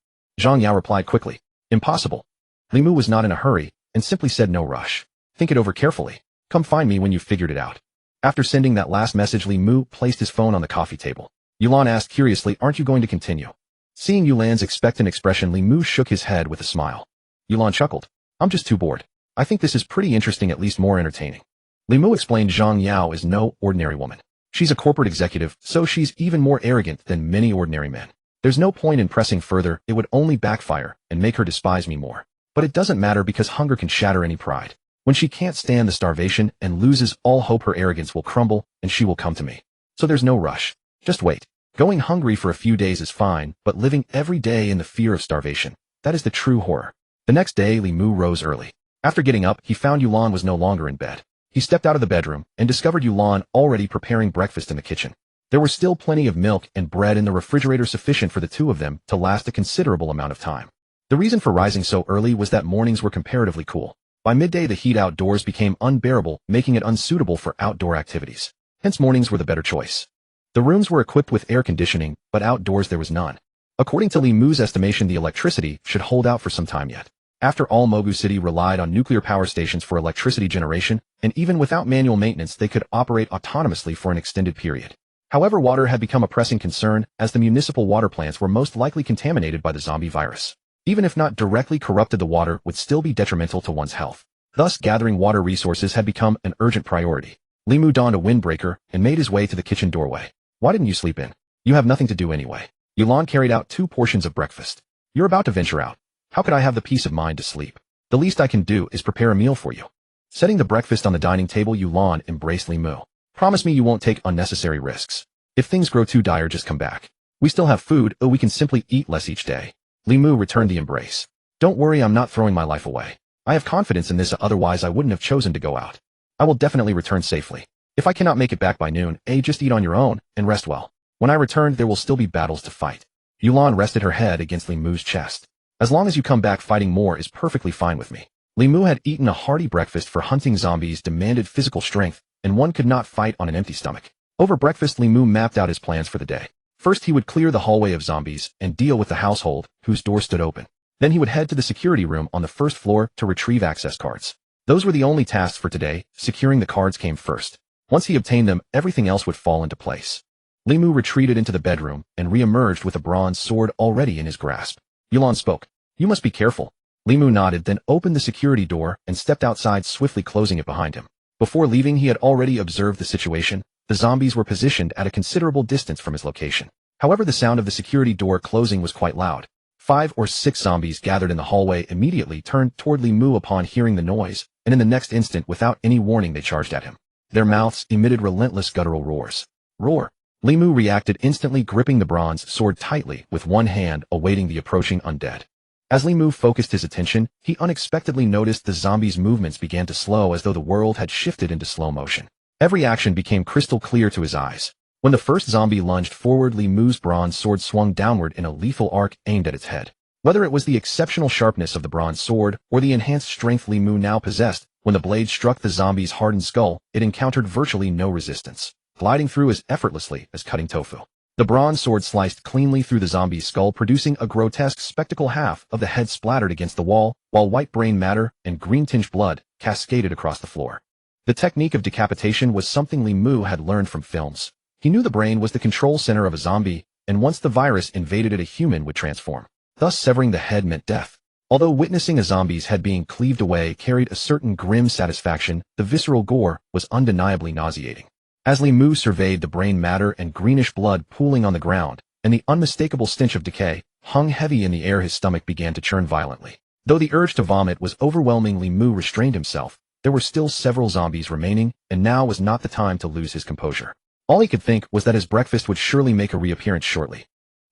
Speaker 1: Zhang Yao replied quickly, "Impossible." Li Mu was not in a hurry and simply said, "No rush. Think it over carefully. Come find me when you've figured it out." After sending that last message, Li Mu placed his phone on the coffee table. Yulan asked curiously, "Aren't you going to continue?" Seeing Yulan's expectant expression, Li Mu shook his head with a smile. Yulan chuckled. "I'm just too bored. I think this is pretty interesting, at least more entertaining." Li Mu explained Zhang Yao is no ordinary woman. She's a corporate executive, so she's even more arrogant than many ordinary men. There's no point in pressing further, it would only backfire and make her despise me more. But it doesn't matter because hunger can shatter any pride. When she can't stand the starvation and loses all hope, her arrogance will crumble and she will come to me. So there's no rush. Just wait. Going hungry for a few days is fine, but living every day in the fear of starvation, that is the true horror. The next day, Li Mu rose early. After getting up, he found Yulan was no longer in bed. He stepped out of the bedroom and discovered Yulan already preparing breakfast in the kitchen. There was still plenty of milk and bread in the refrigerator, sufficient for the two of them to last a considerable amount of time. The reason for rising so early was that mornings were comparatively cool. By midday, the heat outdoors became unbearable, making it unsuitable for outdoor activities. Hence, mornings were the better choice. The rooms were equipped with air conditioning, but outdoors there was none. According to Li Mu's estimation, the electricity should hold out for some time yet. After all, Mogu City relied on nuclear power stations for electricity generation, and even without manual maintenance they could operate autonomously for an extended period. However, water had become a pressing concern, as the municipal water plants were most likely contaminated by the zombie virus. Even if not directly corrupted, the water would still be detrimental to one's health. Thus, gathering water resources had become an urgent priority. Li Mu donned a windbreaker and made his way to the kitchen doorway. Why didn't you sleep in? You have nothing to do anyway. Yulan carried out 2 portions of breakfast. You're about to venture out. How could I have the peace of mind to sleep? The least I can do is prepare a meal for you. Setting the breakfast on the dining table, Yulan embraced Li Mu. Promise me you won't take unnecessary risks. If things grow too dire, just come back. We still have food, or we can simply eat less each day. Li Mu returned the embrace. Don't worry, I'm not throwing my life away. I have confidence in this, otherwise I wouldn't have chosen to go out. I will definitely return safely. If I cannot make it back by noon, just eat on your own and rest well. When I return, there will still be battles to fight. Yulan rested her head against Li Mu's chest. As long as you come back fighting more is perfectly fine with me. Li Mu had eaten a hearty breakfast, for hunting zombies demanded physical strength, and one could not fight on an empty stomach. Over breakfast, Li Mu mapped out his plans for the day. First, he would clear the hallway of zombies and deal with the household, whose door stood open. Then he would head to the security room on the first floor to retrieve access cards. Those were the only tasks for today. Securing the cards came first. Once he obtained them, everything else would fall into place. Li Mu retreated into the bedroom and re-emerged with a bronze sword already in his grasp. Yulan spoke. You must be careful. Li Mu nodded, then opened the security door and stepped outside, swiftly closing it behind him. Before leaving, he had already observed the situation. The zombies were positioned at a considerable distance from his location. However, the sound of the security door closing was quite loud. 5 or 6 zombies gathered in the hallway immediately turned toward Li Mu upon hearing the noise, and in the next instant, without any warning, they charged at him. Their mouths emitted relentless guttural roars. Roar! Li Mu reacted instantly, gripping the bronze sword tightly with one hand, awaiting the approaching undead. As Li Mu focused his attention, he unexpectedly noticed the zombies' movements began to slow, as though the world had shifted into slow motion. Every action became crystal clear to his eyes. When the first zombie lunged forward, Li Mu's bronze sword swung downward in a lethal arc aimed at its head. Whether it was the exceptional sharpness of the bronze sword or the enhanced strength Li Mu now possessed, when the blade struck the zombie's hardened skull, it encountered virtually no resistance, gliding through as effortlessly as cutting tofu. The bronze sword sliced cleanly through the zombie's skull, producing a grotesque spectacle. Half of the head splattered against the wall, while white brain matter and green-tinged blood cascaded across the floor. The technique of decapitation was something Li Mu had learned from films. He knew the brain was the control center of a zombie, and once the virus invaded it, a human would transform. Thus, severing the head meant death. Although witnessing a zombie's head being cleaved away carried a certain grim satisfaction, the visceral gore was undeniably nauseating. As Li Mu surveyed the brain matter and greenish blood pooling on the ground, and the unmistakable stench of decay hung heavy in the air, his stomach began to churn violently. Though the urge to vomit was overwhelming, Li Mu restrained himself. There were still several zombies remaining, and now was not the time to lose his composure. All he could think was that his breakfast would surely make a reappearance shortly.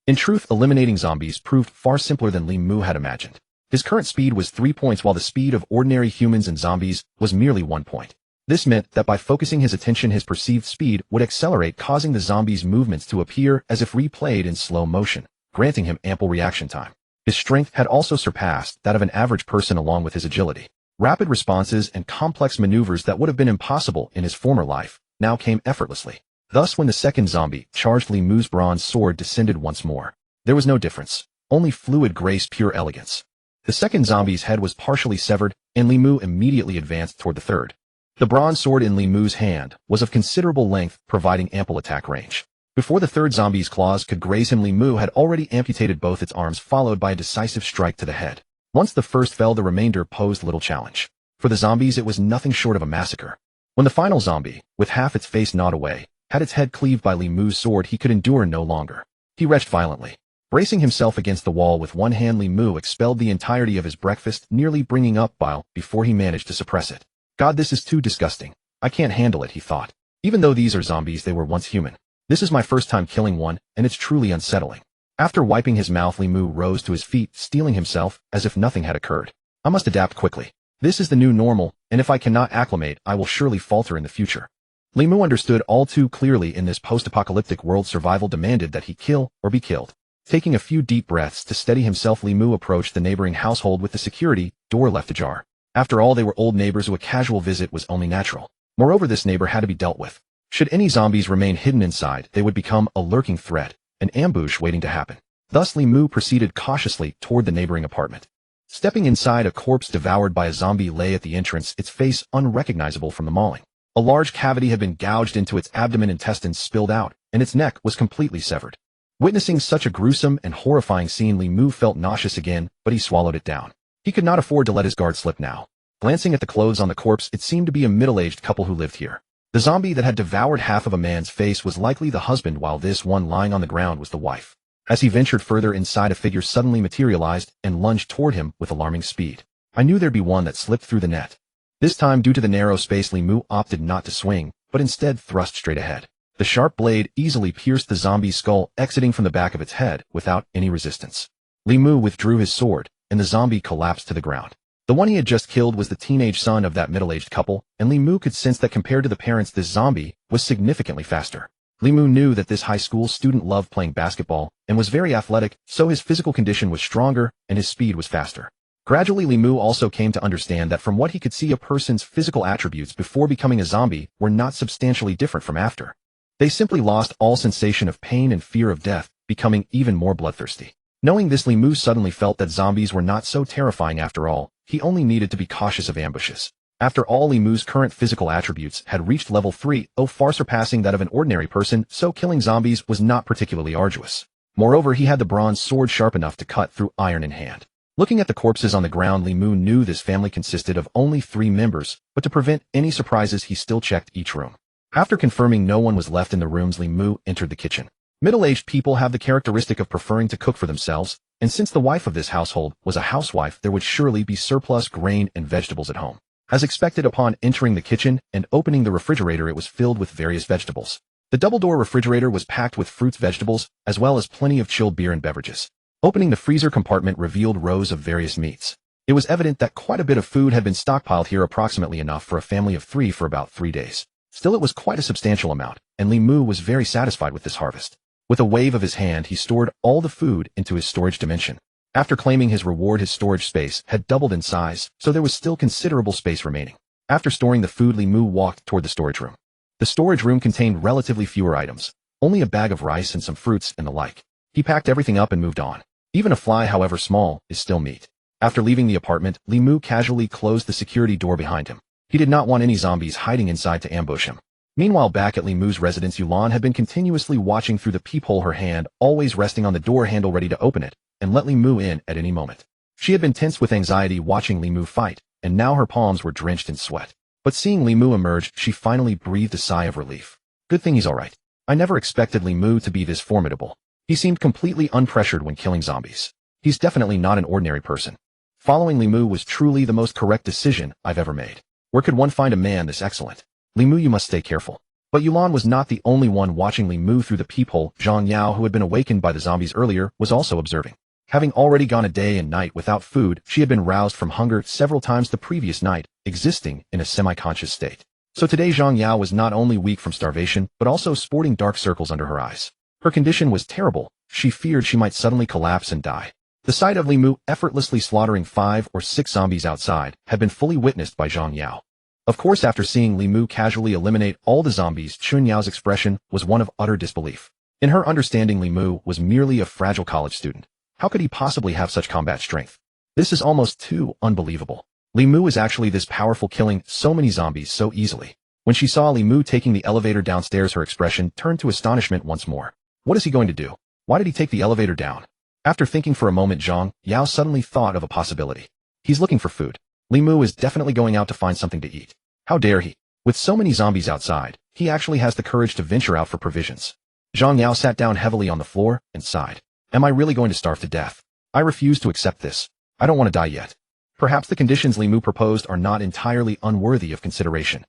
Speaker 1: In truth, eliminating zombies proved far simpler than Li Mu had imagined. His current speed was 3 points, while the speed of ordinary humans and zombies was merely 1 point. This meant that by focusing his attention, his perceived speed would accelerate, causing the zombies' movements to appear as if replayed in slow motion, granting him ample reaction time. His strength had also surpassed that of an average person, along with his agility. Rapid responses and complex maneuvers that would have been impossible in his former life now came effortlessly. Thus, when the second zombie charged, Li Mu's bronze sword descended once more. There was no difference, only fluid grace, pure elegance. The second zombie's head was partially severed, and Li Mu immediately advanced toward the third. The bronze sword in Li Mu's hand was of considerable length, providing ample attack range. Before the third zombie's claws could graze him, Li Mu had already amputated both its arms, followed by a decisive strike to the head. Once the first fell, the remainder posed little challenge. For the zombies, it was nothing short of a massacre. When the final zombie, with half its face gnawed away, had its head cleaved by Li Mu's sword, he could endure no longer. He retched violently. Bracing himself against the wall with one hand, Li Mu expelled the entirety of his breakfast, nearly bringing up bile before he managed to suppress it. God, this is too disgusting. I can't handle it, he thought. Even though these are zombies, they were once human. This is my first time killing one, and it's truly unsettling. After wiping his mouth, Li Mu rose to his feet, steeling himself as if nothing had occurred. I must adapt quickly. This is the new normal, and if I cannot acclimate, I will surely falter in the future. Li Mu understood all too clearly in this post-apocalyptic world survival demanded that he kill or be killed. Taking a few deep breaths to steady himself, Li Mu approached the neighboring household with the security door left ajar. After all, they were old neighbors, so a casual visit was only natural. Moreover, this neighbor had to be dealt with. Should any zombies remain hidden inside, they would become a lurking threat, an ambush waiting to happen. Thus, Li Mu proceeded cautiously toward the neighboring apartment. Stepping inside, a corpse devoured by a zombie lay at the entrance, its face unrecognizable from the mauling. A large cavity had been gouged into its abdomen, intestines spilled out, and its neck was completely severed. Witnessing such a gruesome and horrifying scene, Li Mu felt nauseous again, but he swallowed it down. He could not afford to let his guard slip now. Glancing at the clothes on the corpse, it seemed to be a middle-aged couple who lived here. The zombie that had devoured half of a man's face was likely the husband, while this one lying on the ground was the wife. As he ventured further inside, a figure suddenly materialized and lunged toward him with alarming speed. I knew there'd be one that slipped through the net. This time, due to the narrow space, Li Mu opted not to swing, but instead thrust straight ahead. The sharp blade easily pierced the zombie's skull, exiting from the back of its head without any resistance. Li Mu withdrew his sword, and the zombie collapsed to the ground. The one he had just killed was the teenage son of that middle-aged couple, and Li Mu could sense that compared to the parents, this zombie was significantly faster. Li Mu knew that this high school student loved playing basketball and was very athletic, so his physical condition was stronger and his speed was faster. Gradually, Li Mu also came to understand that from what he could see, a person's physical attributes before becoming a zombie were not substantially different from after. They simply lost all sensation of pain and fear of death, becoming even more bloodthirsty. Knowing this, Li Mu suddenly felt that zombies were not so terrifying after all. He only needed to be cautious of ambushes. After all, Li Mu's current physical attributes had reached level 3, far surpassing that of an ordinary person, so killing zombies was not particularly arduous. Moreover, he had the bronze sword sharp enough to cut through iron in hand. Looking at the corpses on the ground, Li Mu knew this family consisted of only 3 members, but to prevent any surprises, he still checked each room. After confirming no one was left in the rooms, Li Mu entered the kitchen. Middle-aged people have the characteristic of preferring to cook for themselves, and since the wife of this household was a housewife, there would surely be surplus grain and vegetables at home. As expected, upon entering the kitchen and opening the refrigerator, it was filled with various vegetables. The double-door refrigerator was packed with fruits, vegetables, as well as plenty of chilled beer and beverages. Opening the freezer compartment revealed rows of various meats. It was evident that quite a bit of food had been stockpiled here, approximately enough for a family of 3 for about 3 days. Still, it was quite a substantial amount, and Li Mu was very satisfied with this harvest. With a wave of his hand, he stored all the food into his storage dimension. After claiming his reward, his storage space had doubled in size, so there was still considerable space remaining. After storing the food, Li Mu walked toward the storage room. The storage room contained relatively fewer items, only a bag of rice and some fruits and the like. He packed everything up and moved on. Even a fly, however small, is still meat. After leaving the apartment, Li Mu casually closed the security door behind him. He did not want any zombies hiding inside to ambush him. Meanwhile, back at Li Mu's residence, Yulan had been continuously watching through the peephole, her hand always resting on the door handle, ready to open it and let Li Mu in at any moment. She had been tense with anxiety watching Li Mu fight, and now her palms were drenched in sweat. But seeing Li Mu emerge, she finally breathed a sigh of relief. Good thing he's alright. I never expected Li Mu to be this formidable. He seemed completely unpressured when killing zombies. He's definitely not an ordinary person. Following Li Mu was truly the most correct decision I've ever made. Where could one find a man this excellent? Li Mu, you must stay careful. But Yulan was not the only one watching Li Mu through the peephole. Zhang Yao, who had been awakened by the zombies earlier, was also observing. Having already gone a day and night without food, she had been roused from hunger several times the previous night, existing in a semi-conscious state. So today Zhang Yao was not only weak from starvation, but also sporting dark circles under her eyes. Her condition was terrible. She feared she might suddenly collapse and die. The sight of Li Mu effortlessly slaughtering 5 or 6 zombies outside had been fully witnessed by Zhang Yao. Of course, after seeing Li Mu casually eliminate all the zombies, Chun Yao's expression was one of utter disbelief. In her understanding, Li Mu was merely a fragile college student. How could he possibly have such combat strength? This is almost too unbelievable. Li Mu is actually this powerful, killing so many zombies so easily. When she saw Li Mu taking the elevator downstairs, her expression turned to astonishment once more. What is he going to do? Why did he take the elevator down? After thinking for a moment, Zhang Yao suddenly thought of a possibility. He's looking for food. Li Mu is definitely going out to find something to eat. How dare he? With so many zombies outside, he actually has the courage to venture out for provisions. Zhang Yao sat down heavily on the floor and sighed. Am I really going to starve to death? I refuse to accept this. I don't want to die yet. Perhaps the conditions Li Mu proposed are not entirely unworthy of consideration.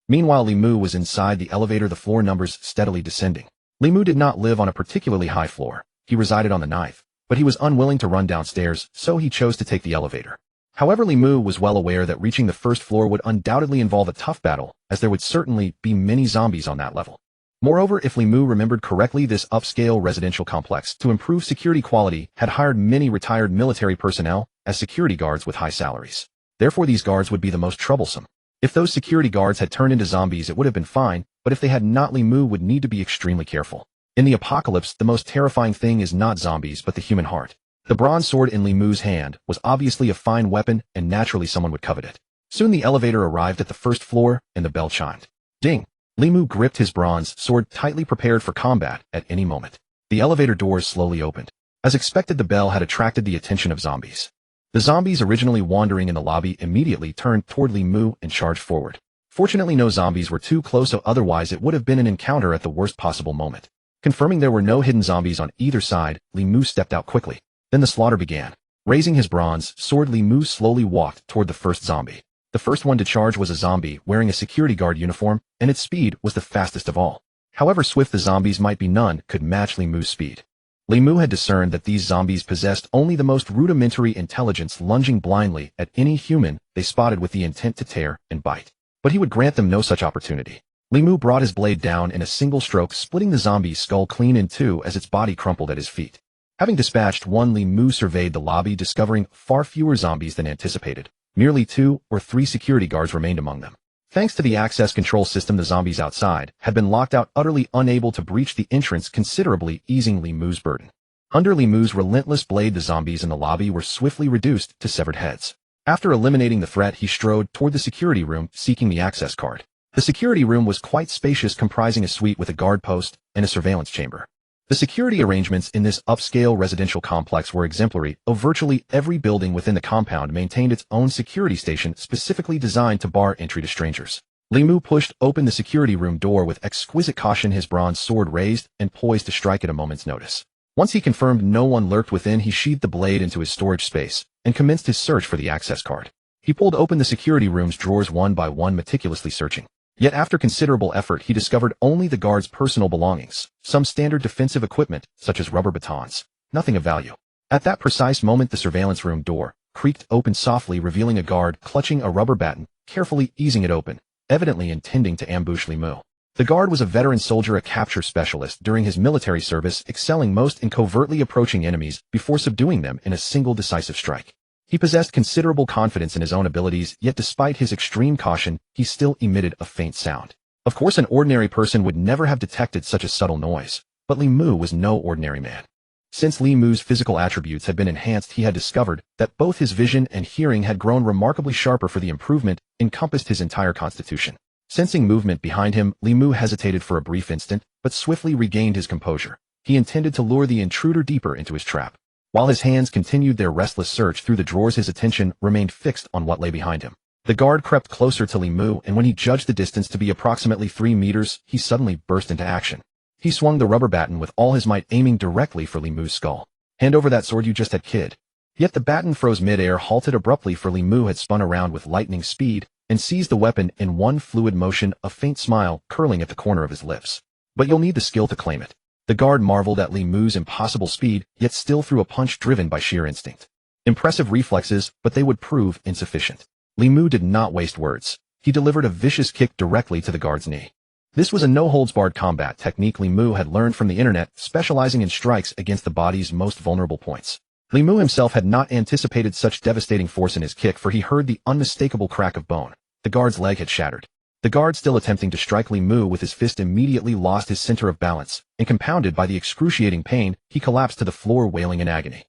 Speaker 1: Meanwhile, Li Mu was inside the elevator, the floor numbers steadily descending. Li Mu did not live on a particularly high floor. He resided on the 9th, but he was unwilling to run downstairs, so he chose to take the elevator. However, Li Mu was well aware that reaching the first floor would undoubtedly involve a tough battle, as there would certainly be many zombies on that level. Moreover, if Li Mu remembered correctly, this upscale residential complex, to improve security quality, had hired many retired military personnel as security guards with high salaries. Therefore, these guards would be the most troublesome. If those security guards had turned into zombies, it would have been fine, but if they had not, Li Mu would need to be extremely careful. In the apocalypse, the most terrifying thing is not zombies but the human heart. The bronze sword in Li Mu's hand was obviously a fine weapon, and naturally someone would covet it. Soon the elevator arrived at the first floor, and the bell chimed. Ding! Li Mu gripped his bronze sword tightly, prepared for combat at any moment. The elevator doors slowly opened. As expected, the bell had attracted the attention of zombies. The zombies originally wandering in the lobby immediately turned toward Li Mu and charged forward. Fortunately, no zombies were too close, so otherwise it would have been an encounter at the worst possible moment. Confirming there were no hidden zombies on either side, Li Mu stepped out quickly. Then the slaughter began. Raising his bronze sword, Li Mu slowly walked toward the first zombie. The first one to charge was a zombie wearing a security guard uniform, and its speed was the fastest of all. However swift the zombies might be, none could match Li Mu's speed. Li Mu had discerned that these zombies possessed only the most rudimentary intelligence, lunging blindly at any human they spotted with the intent to tear and bite. But he would grant them no such opportunity. Li Mu brought his blade down in a single stroke, splitting the zombie's skull clean in two as its body crumpled at his feet. Having dispatched one, Li Mu surveyed the lobby, discovering far fewer zombies than anticipated. Merely 2 or 3 security guards remained among them. Thanks to the access control system, the zombies outside had been locked out, utterly unable to breach the entrance, considerably easing Li Mu's burden. Under Li Mu's relentless blade, the zombies in the lobby were swiftly reduced to severed heads. After eliminating the threat, he strode toward the security room, seeking the access card. The security room was quite spacious, comprising a suite with a guard post and a surveillance chamber. The security arrangements in this upscale residential complex were exemplary, though virtually every building within the compound maintained its own security station specifically designed to bar entry to strangers. Li Mu pushed open the security room door with exquisite caution, his bronze sword raised and poised to strike at a moment's notice. Once he confirmed no one lurked within, he sheathed the blade into his storage space and commenced his search for the access card. He pulled open the security room's drawers one by one, meticulously searching. Yet after considerable effort, he discovered only the guard's personal belongings, some standard defensive equipment, such as rubber batons, nothing of value. At that precise moment, the surveillance room door creaked open softly, revealing a guard clutching a rubber baton, carefully easing it open, evidently intending to ambush Li Mu. The guard was a veteran soldier, a capture specialist during his military service, excelling most in covertly approaching enemies before subduing them in a single decisive strike. He possessed considerable confidence in his own abilities, yet despite his extreme caution, he still emitted a faint sound. Of course, an ordinary person would never have detected such a subtle noise, but Li Mu was no ordinary man. Since Li Mu's physical attributes had been enhanced, he had discovered that both his vision and hearing had grown remarkably sharper, for the improvement encompassed his entire constitution. Sensing movement behind him, Li Mu hesitated for a brief instant, but swiftly regained his composure. He intended to lure the intruder deeper into his trap. While his hands continued their restless search through the drawers, his attention remained fixed on what lay behind him. The guard crept closer to Li Mu, and when he judged the distance to be approximately 3 meters, he suddenly burst into action. He swung the rubber baton with all his might, aiming directly for Li Mu's skull. "Hand over that sword you just had, kid." Yet the baton froze mid-air, halted abruptly, for Li Mu had spun around with lightning speed and seized the weapon in one fluid motion, a faint smile curling at the corner of his lips. "But you'll need the skill to claim it." The guard marveled at Li Mu's impossible speed, yet still threw a punch driven by sheer instinct. Impressive reflexes, but they would prove insufficient. Li Mu did not waste words. He delivered a vicious kick directly to the guard's knee. This was a no-holds-barred combat technique Li Mu had learned from the internet, specializing in strikes against the body's most vulnerable points. Li Mu himself had not anticipated such devastating force in his kick, for he heard the unmistakable crack of bone. The guard's leg had shattered. The guard, still attempting to strike Li Mu with his fist, immediately lost his center of balance, and compounded by the excruciating pain, he collapsed to the floor, wailing in agony.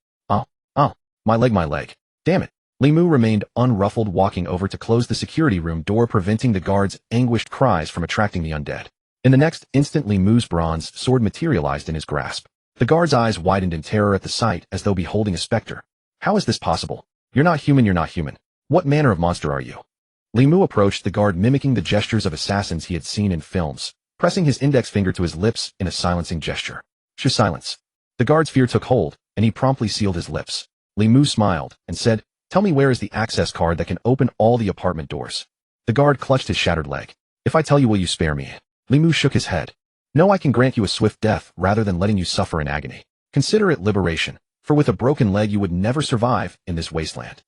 Speaker 1: My leg. Damn it." Li Mu remained unruffled, walking over to close the security room door, preventing the guard's anguished cries from attracting the undead. In the next instant, Li Mu's bronze sword materialized in his grasp. The guard's eyes widened in terror at the sight, as though beholding a specter. "How is this possible? You're not human. What manner of monster are you?" Li Mu approached the guard, mimicking the gestures of assassins he had seen in films, pressing his index finger to his lips in a silencing gesture. Silence. The guard's fear took hold, and he promptly sealed his lips. Li Mu smiled and said, Tell me, where is the access card that can open all the apartment doors? The guard clutched his shattered leg. If I tell you, will you spare me? Li Mu shook his head. No, I can grant you a swift death rather than letting you suffer in agony. Consider it liberation, for with a broken leg you would never survive in this wasteland.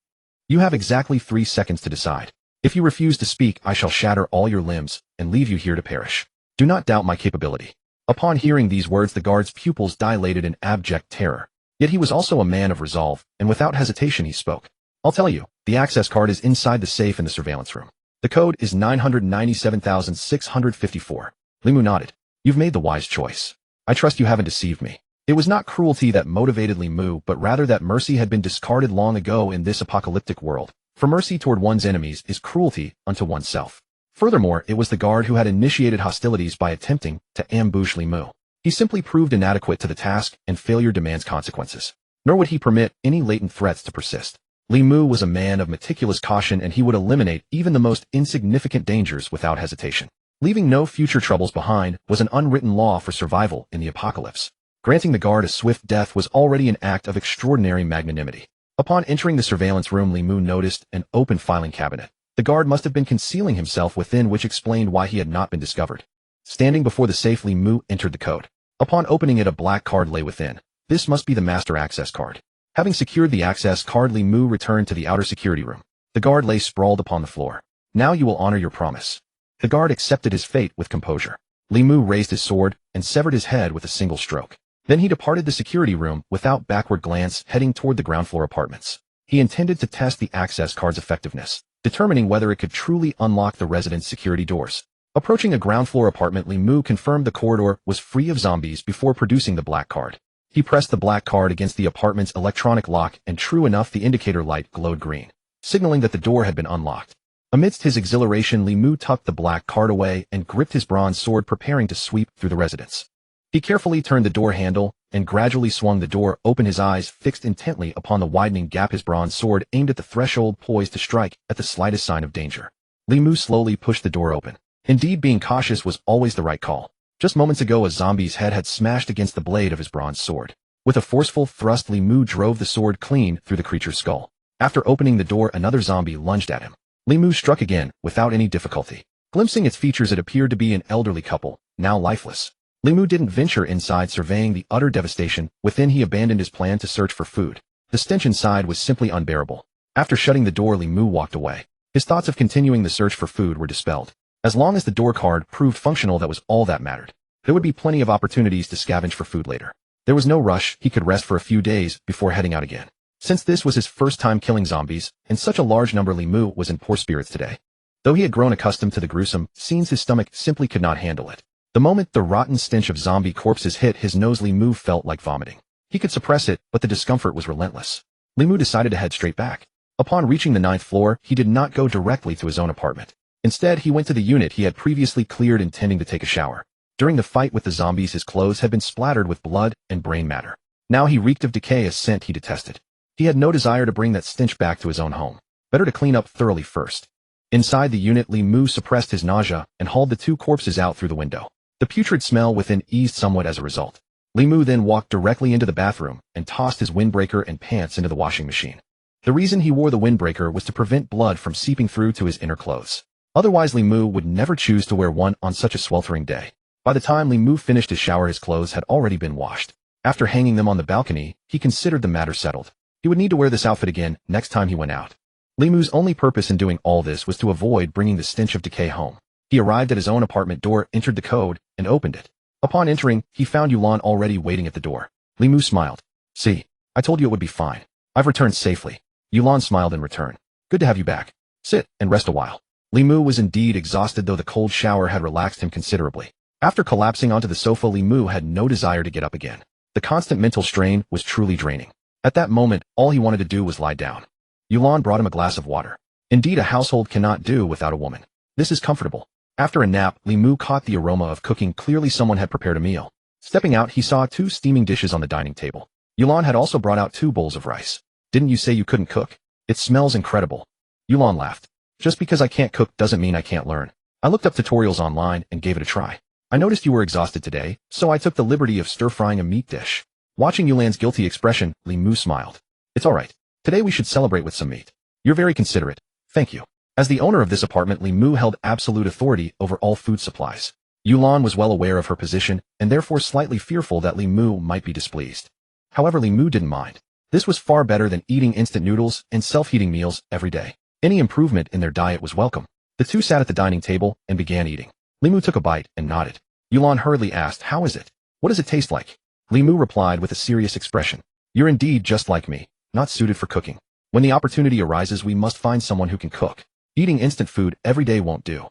Speaker 1: You have exactly 3 seconds to decide. If you refuse to speak, I shall shatter all your limbs and leave you here to perish. Do not doubt my capability. Upon hearing these words, the guard's pupils dilated in abject terror. Yet he was also a man of resolve, and without hesitation he spoke. I'll tell you, the access card is inside the safe in the surveillance room. The code is 997,654. Li Mu nodded. You've made the wise choice. I trust you haven't deceived me. It was not cruelty that motivated Li Mu, but rather that mercy had been discarded long ago in this apocalyptic world. For mercy toward one's enemies is cruelty unto oneself. Furthermore, it was the guard who had initiated hostilities by attempting to ambush Li Mu. He simply proved inadequate to the task, and failure demands consequences. Nor would he permit any latent threats to persist. Li Mu was a man of meticulous caution, and he would eliminate even the most insignificant dangers without hesitation. Leaving no future troubles behind was an unwritten law for survival in the apocalypse. Granting the guard a swift death was already an act of extraordinary magnanimity. Upon entering the surveillance room, Li Mu noticed an open filing cabinet. The guard must have been concealing himself within, which explained why he had not been discovered. Standing before the safe, Li Mu entered the code. Upon opening it, a black card lay within. This must be the master access card. Having secured the access card, Li Mu returned to the outer security room. The guard lay sprawled upon the floor. Now you will honor your promise. The guard accepted his fate with composure. Li Mu raised his sword and severed his head with a single stroke. Then he departed the security room without backward glance, heading toward the ground floor apartments. He intended to test the access card's effectiveness, determining whether it could truly unlock the resident's security doors. Approaching a ground floor apartment, Li Mu confirmed the corridor was free of zombies before producing the black card. He pressed the black card against the apartment's electronic lock, and true enough, the indicator light glowed green, signaling that the door had been unlocked. Amidst his exhilaration, Li Mu tucked the black card away and gripped his bronze sword, preparing to sweep through the residence. He carefully turned the door handle and gradually swung the door open, his eyes fixed intently upon the widening gap, his bronze sword aimed at the threshold, poised to strike at the slightest sign of danger. Li Mu slowly pushed the door open. Indeed, being cautious was always the right call. Just moments ago, a zombie's head had smashed against the blade of his bronze sword. With a forceful thrust, Li Mu drove the sword clean through the creature's skull. After opening the door, another zombie lunged at him. Li Mu struck again, without any difficulty. Glimpsing its features, it appeared to be an elderly couple, now lifeless. Li Mu didn't venture inside, surveying the utter devastation. Within, he abandoned his plan to search for food. The stench inside was simply unbearable. After shutting the door, Li Mu walked away. His thoughts of continuing the search for food were dispelled. As long as the door card proved functional, that was all that mattered. There would be plenty of opportunities to scavenge for food later. There was no rush. He could rest for a few days before heading out again. Since this was his first time killing zombies, in such a large number, Li Mu was in poor spirits today. Though he had grown accustomed to the gruesome scenes, his stomach simply could not handle it. The moment the rotten stench of zombie corpses hit his nose, Li Mu felt like vomiting. He could suppress it, but the discomfort was relentless. Li Mu decided to head straight back. Upon reaching the 9th floor, he did not go directly to his own apartment. Instead, he went to the unit he had previously cleared, intending to take a shower. During the fight with the zombies, his clothes had been splattered with blood and brain matter. Now he reeked of decay, a scent he detested. He had no desire to bring that stench back to his own home. Better to clean up thoroughly first. Inside the unit, Li Mu suppressed his nausea and hauled the 2 corpses out through the window. The putrid smell within eased somewhat as a result. Li Mu then walked directly into the bathroom and tossed his windbreaker and pants into the washing machine. The reason he wore the windbreaker was to prevent blood from seeping through to his inner clothes. Otherwise, Li Mu would never choose to wear one on such a sweltering day. By the time Li Mu finished his shower, his clothes had already been washed. After hanging them on the balcony, he considered the matter settled. He would need to wear this outfit again next time he went out. Li Mu's only purpose in doing all this was to avoid bringing the stench of decay home. He arrived at his own apartment door, entered the code, and opened it. Upon entering, he found Yulan already waiting at the door. Li Mu smiled. See, I told you it would be fine. I've returned safely. Yulan smiled in return. Good to have you back. Sit and rest a while. Li Mu was indeed exhausted, though the cold shower had relaxed him considerably. After collapsing onto the sofa, Li Mu had no desire to get up again. The constant mental strain was truly draining. At that moment, all he wanted to do was lie down. Yulan brought him a glass of water. Indeed, a household cannot do without a woman. This is comfortable. After a nap, Li Mu caught the aroma of cooking. Clearly someone had prepared a meal. Stepping out, he saw 2 steaming dishes on the dining table. Yulan had also brought out 2 bowls of rice. Didn't you say you couldn't cook? It smells incredible. Yulan laughed. Just because I can't cook doesn't mean I can't learn. I looked up tutorials online and gave it a try. I noticed you were exhausted today, so I took the liberty of stir-frying a meat dish. Watching Yulan's guilty expression, Li Mu smiled. It's alright. Today we should celebrate with some meat. You're very considerate. Thank you. As the owner of this apartment, Li Mu held absolute authority over all food supplies. Yulan was well aware of her position, and therefore slightly fearful that Li Mu might be displeased. However, Li Mu didn't mind. This was far better than eating instant noodles and self-heating meals every day. Any improvement in their diet was welcome. The two sat at the dining table and began eating. Li Mu took a bite and nodded. Yulan hurriedly asked, "How is it? What does it taste like?" Li Mu replied with a serious expression. "You're indeed just like me, not suited for cooking. When the opportunity arises, we must find someone who can cook. Eating instant food every day won't do."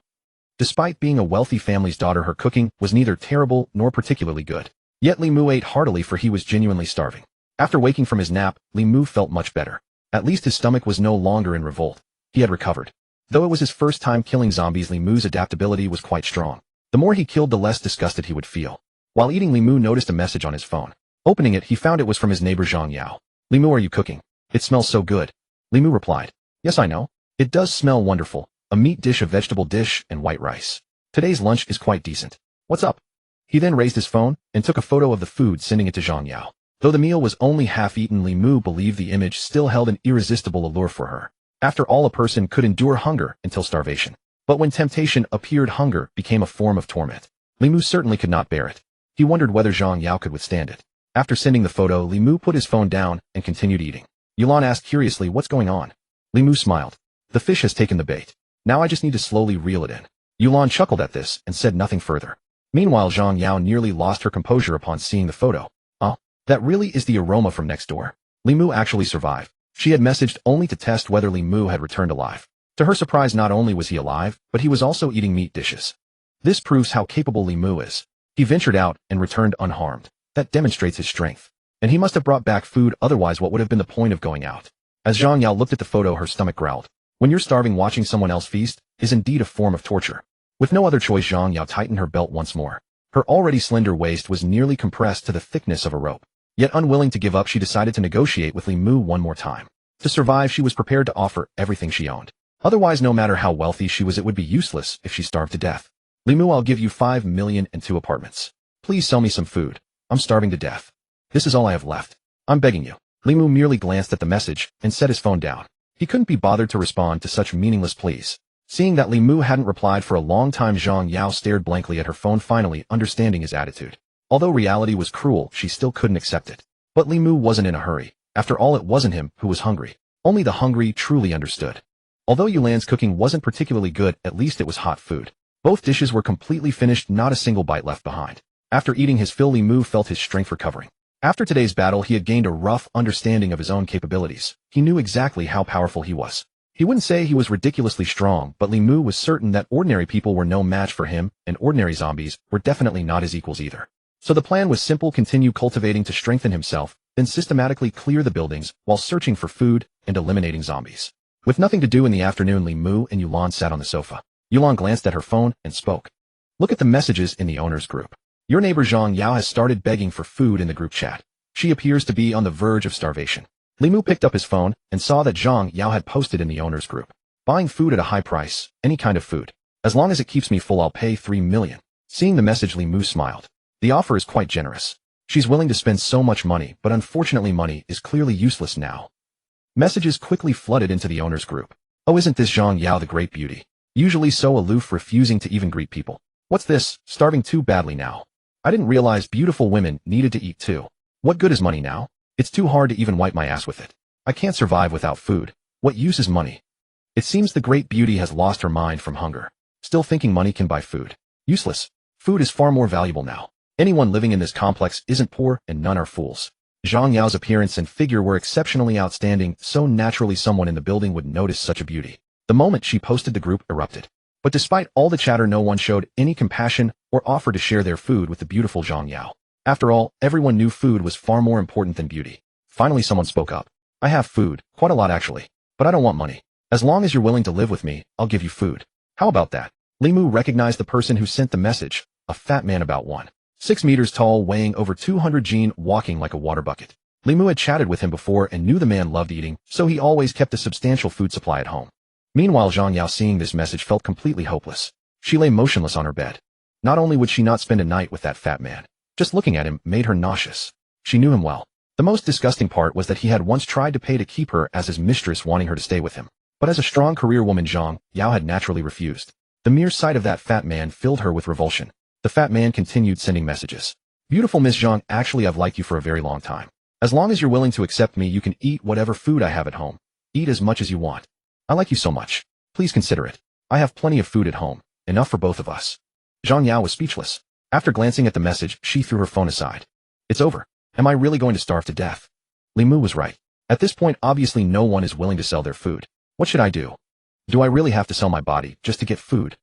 Speaker 1: Despite being a wealthy family's daughter, her cooking was neither terrible nor particularly good. Yet Li Mu ate heartily, for he was genuinely starving. After waking from his nap, Li Mu felt much better. At least his stomach was no longer in revolt. He had recovered. Though it was his first time killing zombies, Li Mu's adaptability was quite strong. The more he killed, the less disgusted he would feel. While eating, Li Mu noticed a message on his phone. Opening it, he found it was from his neighbor Zhang Yao. "Li Mu, are you cooking? It smells so good." Li Mu replied, "Yes, I know. It does smell wonderful. A meat dish, a vegetable dish, and white rice. Today's lunch is quite decent. What's up?" He then raised his phone and took a photo of the food, sending it to Zhang Yao. Though the meal was only half-eaten, Li Mu believed the image still held an irresistible allure for her. After all, a person could endure hunger until starvation. But when temptation appeared, hunger became a form of torment. Li Mu certainly could not bear it. He wondered whether Zhang Yao could withstand it. After sending the photo, Li Mu put his phone down and continued eating. Yulan asked curiously, "What's going on?" Li Mu smiled. "The fish has taken the bait. Now I just need to slowly reel it in." Yulan chuckled at this and said nothing further. Meanwhile, Zhang Yao nearly lost her composure upon seeing the photo. "Oh, that really is the aroma from next door." Li Mu actually survived. She had messaged only to test whether Li Mu had returned alive. To her surprise, not only was he alive, but he was also eating meat dishes. This proves how capable Li Mu is. He ventured out and returned unharmed. That demonstrates his strength. And he must have brought back food, otherwise what would have been the point of going out? As Zhang Yao looked at the photo, her stomach growled. When you're starving, watching someone else feast is indeed a form of torture. With no other choice, Zhang Yao tightened her belt once more. Her already slender waist was nearly compressed to the thickness of a rope. Yet unwilling to give up, she decided to negotiate with Li Mu one more time. To survive, she was prepared to offer everything she owned. Otherwise, no matter how wealthy she was, it would be useless if she starved to death. "Li Mu, I'll give you 5 million and 2 apartments. Please sell me some food. I'm starving to death. This is all I have left. I'm begging you." Li Mu merely glanced at the message and set his phone down. He couldn't be bothered to respond to such meaningless pleas. Seeing that Li Mu hadn't replied for a long time, Zhang Yao stared blankly at her phone, finally understanding his attitude. Although reality was cruel, she still couldn't accept it. But Li Mu wasn't in a hurry. After all, it wasn't him who was hungry. Only the hungry truly understood. Although Yulan's cooking wasn't particularly good, at least it was hot food. Both dishes were completely finished, not a single bite left behind. After eating his fill, Li Mu felt his strength recovering. After today's battle, he had gained a rough understanding of his own capabilities. He knew exactly how powerful he was. He wouldn't say he was ridiculously strong, but Li Mu was certain that ordinary people were no match for him, and ordinary zombies were definitely not his equals either. So the plan was simple: continue cultivating to strengthen himself, then systematically clear the buildings while searching for food and eliminating zombies. With nothing to do in the afternoon, Li Mu and Yulan sat on the sofa. Yulan glanced at her phone and spoke. "Look at the messages in the owner's group. Your neighbor Zhang Yao has started begging for food in the group chat. She appears to be on the verge of starvation." Li Mu picked up his phone and saw that Zhang Yao had posted in the owner's group. "Buying food at a high price, any kind of food. As long as it keeps me full, I'll pay 3 million. Seeing the message, Li Mu smiled. The offer is quite generous. She's willing to spend so much money, but unfortunately money is clearly useless now. Messages quickly flooded into the owner's group. "Oh, isn't this Zhang Yao the great beauty? Usually so aloof, refusing to even greet people. What's this, starving too badly now? I didn't realize beautiful women needed to eat too. What good is money now? It's too hard to even wipe my ass with it. I can't survive without food. What use is money?" It seems the great beauty has lost her mind from hunger. Still thinking money can buy food. Useless. Food is far more valuable now. Anyone living in this complex isn't poor, and none are fools. Zhang Yao's appearance and figure were exceptionally outstanding, so naturally someone in the building would notice such a beauty. The moment she posted, the group erupted. But despite all the chatter, no one showed any compassion or offered to share their food with the beautiful Zhang Yao. After all, everyone knew food was far more important than beauty. Finally, someone spoke up. "I have food, quite a lot actually, but I don't want money. As long as you're willing to live with me, I'll give you food. How about that?" Li Mu recognized the person who sent the message, a fat man about 1.6 meters tall, weighing over 200 kg, walking like a water bucket. Li Mu had chatted with him before and knew the man loved eating, so he always kept a substantial food supply at home. Meanwhile, Zhang Yao, seeing this message, felt completely hopeless. She lay motionless on her bed. Not only would she not spend a night with that fat man, just looking at him made her nauseous. She knew him well. The most disgusting part was that he had once tried to pay to keep her as his mistress, wanting her to stay with him. But as a strong career woman, Zhang Yao had naturally refused. The mere sight of that fat man filled her with revulsion. The fat man continued sending messages. Beautiful Miss Zhang, actually I've liked you for a very long time. As long as you're willing to accept me, you can eat whatever food I have at home. Eat as much as you want. I like you so much. Please consider it. I have plenty of food at home, enough for both of us. Zhang Yao was speechless. After glancing at the message, she threw her phone aside. It's over. Am I really going to starve to death? Li Mu was right. At this point, obviously no one is willing to sell their food. What should I do? Do I really have to sell my body just to get food?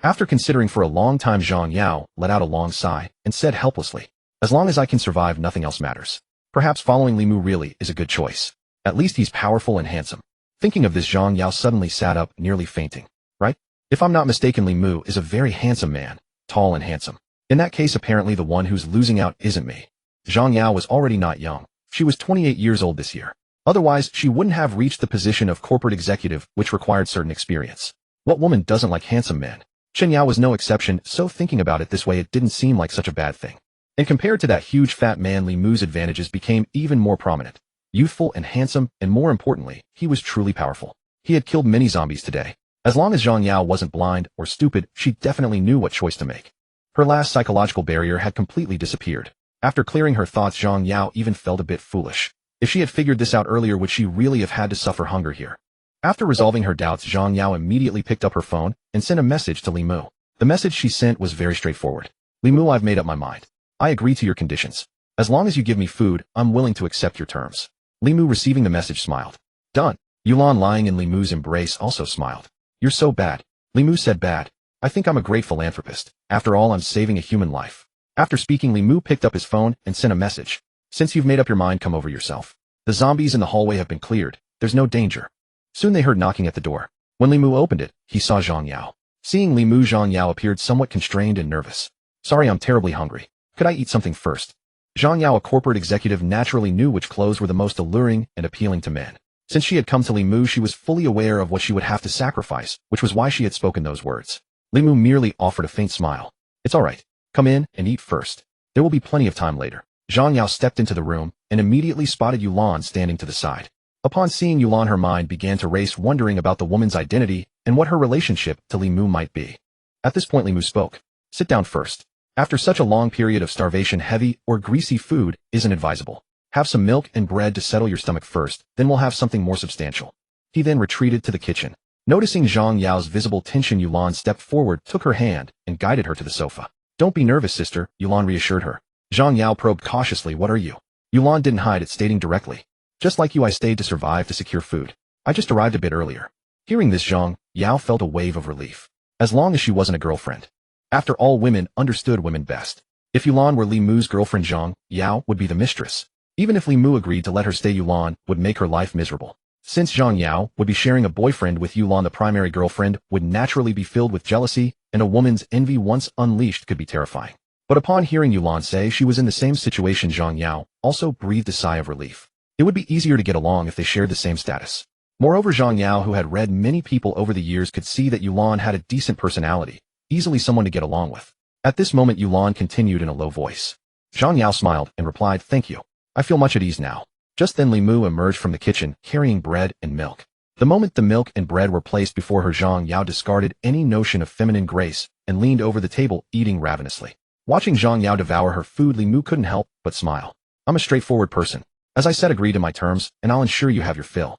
Speaker 1: After considering for a long time, Zhang Yao let out a long sigh and said helplessly, as long as I can survive, nothing else matters. Perhaps following Li Mu really is a good choice. At least he's powerful and handsome. Thinking of this, Zhang Yao suddenly sat up, nearly fainting. Right? If I'm not mistaken, Li Mu is a very handsome man, tall and handsome. In that case, apparently the one who's losing out isn't me. Zhang Yao was already not young. She was 28 years old this year. Otherwise, she wouldn't have reached the position of corporate executive, which required certain experience. What woman doesn't like handsome men? Chen Yao was no exception, so thinking about it this way, it didn't seem like such a bad thing. And compared to that huge fat man, Li Mu's advantages became even more prominent. Youthful and handsome, and more importantly, he was truly powerful. He had killed many zombies today. As long as Zhang Yao wasn't blind or stupid, she definitely knew what choice to make. Her last psychological barrier had completely disappeared. After clearing her thoughts, Zhang Yao even felt a bit foolish. If she had figured this out earlier, would she really have had to suffer hunger here? After resolving her doubts, Zhang Yao immediately picked up her phone and sent a message to Li Mu. The message she sent was very straightforward. Li Mu, I've made up my mind. I agree to your conditions. As long as you give me food, I'm willing to accept your terms. Li Mu, receiving the message, smiled. Done. Yulan, lying in Li Mu's embrace, also smiled. You're so bad. Li Mu said, bad. I think I'm a great philanthropist. After all, I'm saving a human life. After speaking, Li Mu picked up his phone and sent a message. Since you've made up your mind, come over yourself. The zombies in the hallway have been cleared. There's no danger. Soon they heard knocking at the door. When Li Mu opened it, he saw Zhang Yao. Seeing Li Mu, Zhang Yao appeared somewhat constrained and nervous. Sorry, I'm terribly hungry. Could I eat something first? Zhang Yao, a corporate executive, naturally knew which clothes were the most alluring and appealing to men. Since she had come to Li Mu, she was fully aware of what she would have to sacrifice, which was why she had spoken those words. Li Mu merely offered a faint smile. It's all right. Come in and eat first. There will be plenty of time later. Zhang Yao stepped into the room and immediately spotted Yulan standing to the side. Upon seeing Yulan, her mind began to race, wondering about the woman's identity and what her relationship to Li Mu might be. At this point, Li Mu spoke. Sit down first. After such a long period of starvation, heavy or greasy food isn't advisable. Have some milk and bread to settle your stomach first, then we'll have something more substantial. He then retreated to the kitchen. Noticing Zhang Yao's visible tension, Yulan stepped forward, took her hand, and guided her to the sofa. Don't be nervous, sister, Yulan reassured her. Zhang Yao probed cautiously, what are you? Yulan didn't hide it, stating directly. Just like you, I stayed to survive to secure food. I just arrived a bit earlier. Hearing this, Zhang Yao felt a wave of relief. As long as she wasn't a girlfriend. After all, women understood women best. If Yulan were Li Mu's girlfriend, Zhang Yao would be the mistress. Even if Li Mu agreed to let her stay, Yulan would make her life miserable. Since Zhang Yao would be sharing a boyfriend with Yulan, the primary girlfriend would naturally be filled with jealousy, and a woman's envy once unleashed could be terrifying. But upon hearing Yulan say she was in the same situation, Zhang Yao also breathed a sigh of relief. It would be easier to get along if they shared the same status. Moreover, Zhang Yao, who had read many people over the years, could see that Yulan had a decent personality, easily someone to get along with. At this moment, Yulan continued in a low voice. Zhang Yao smiled and replied, thank you. I feel much at ease now. Just then Li Mu emerged from the kitchen, carrying bread and milk. The moment the milk and bread were placed before her, Zhang Yao discarded any notion of feminine grace and leaned over the table, eating ravenously. Watching Zhang Yao devour her food, Li Mu couldn't help but smile. I'm a straightforward person. As I said, agree to my terms, and I'll ensure you have your fill.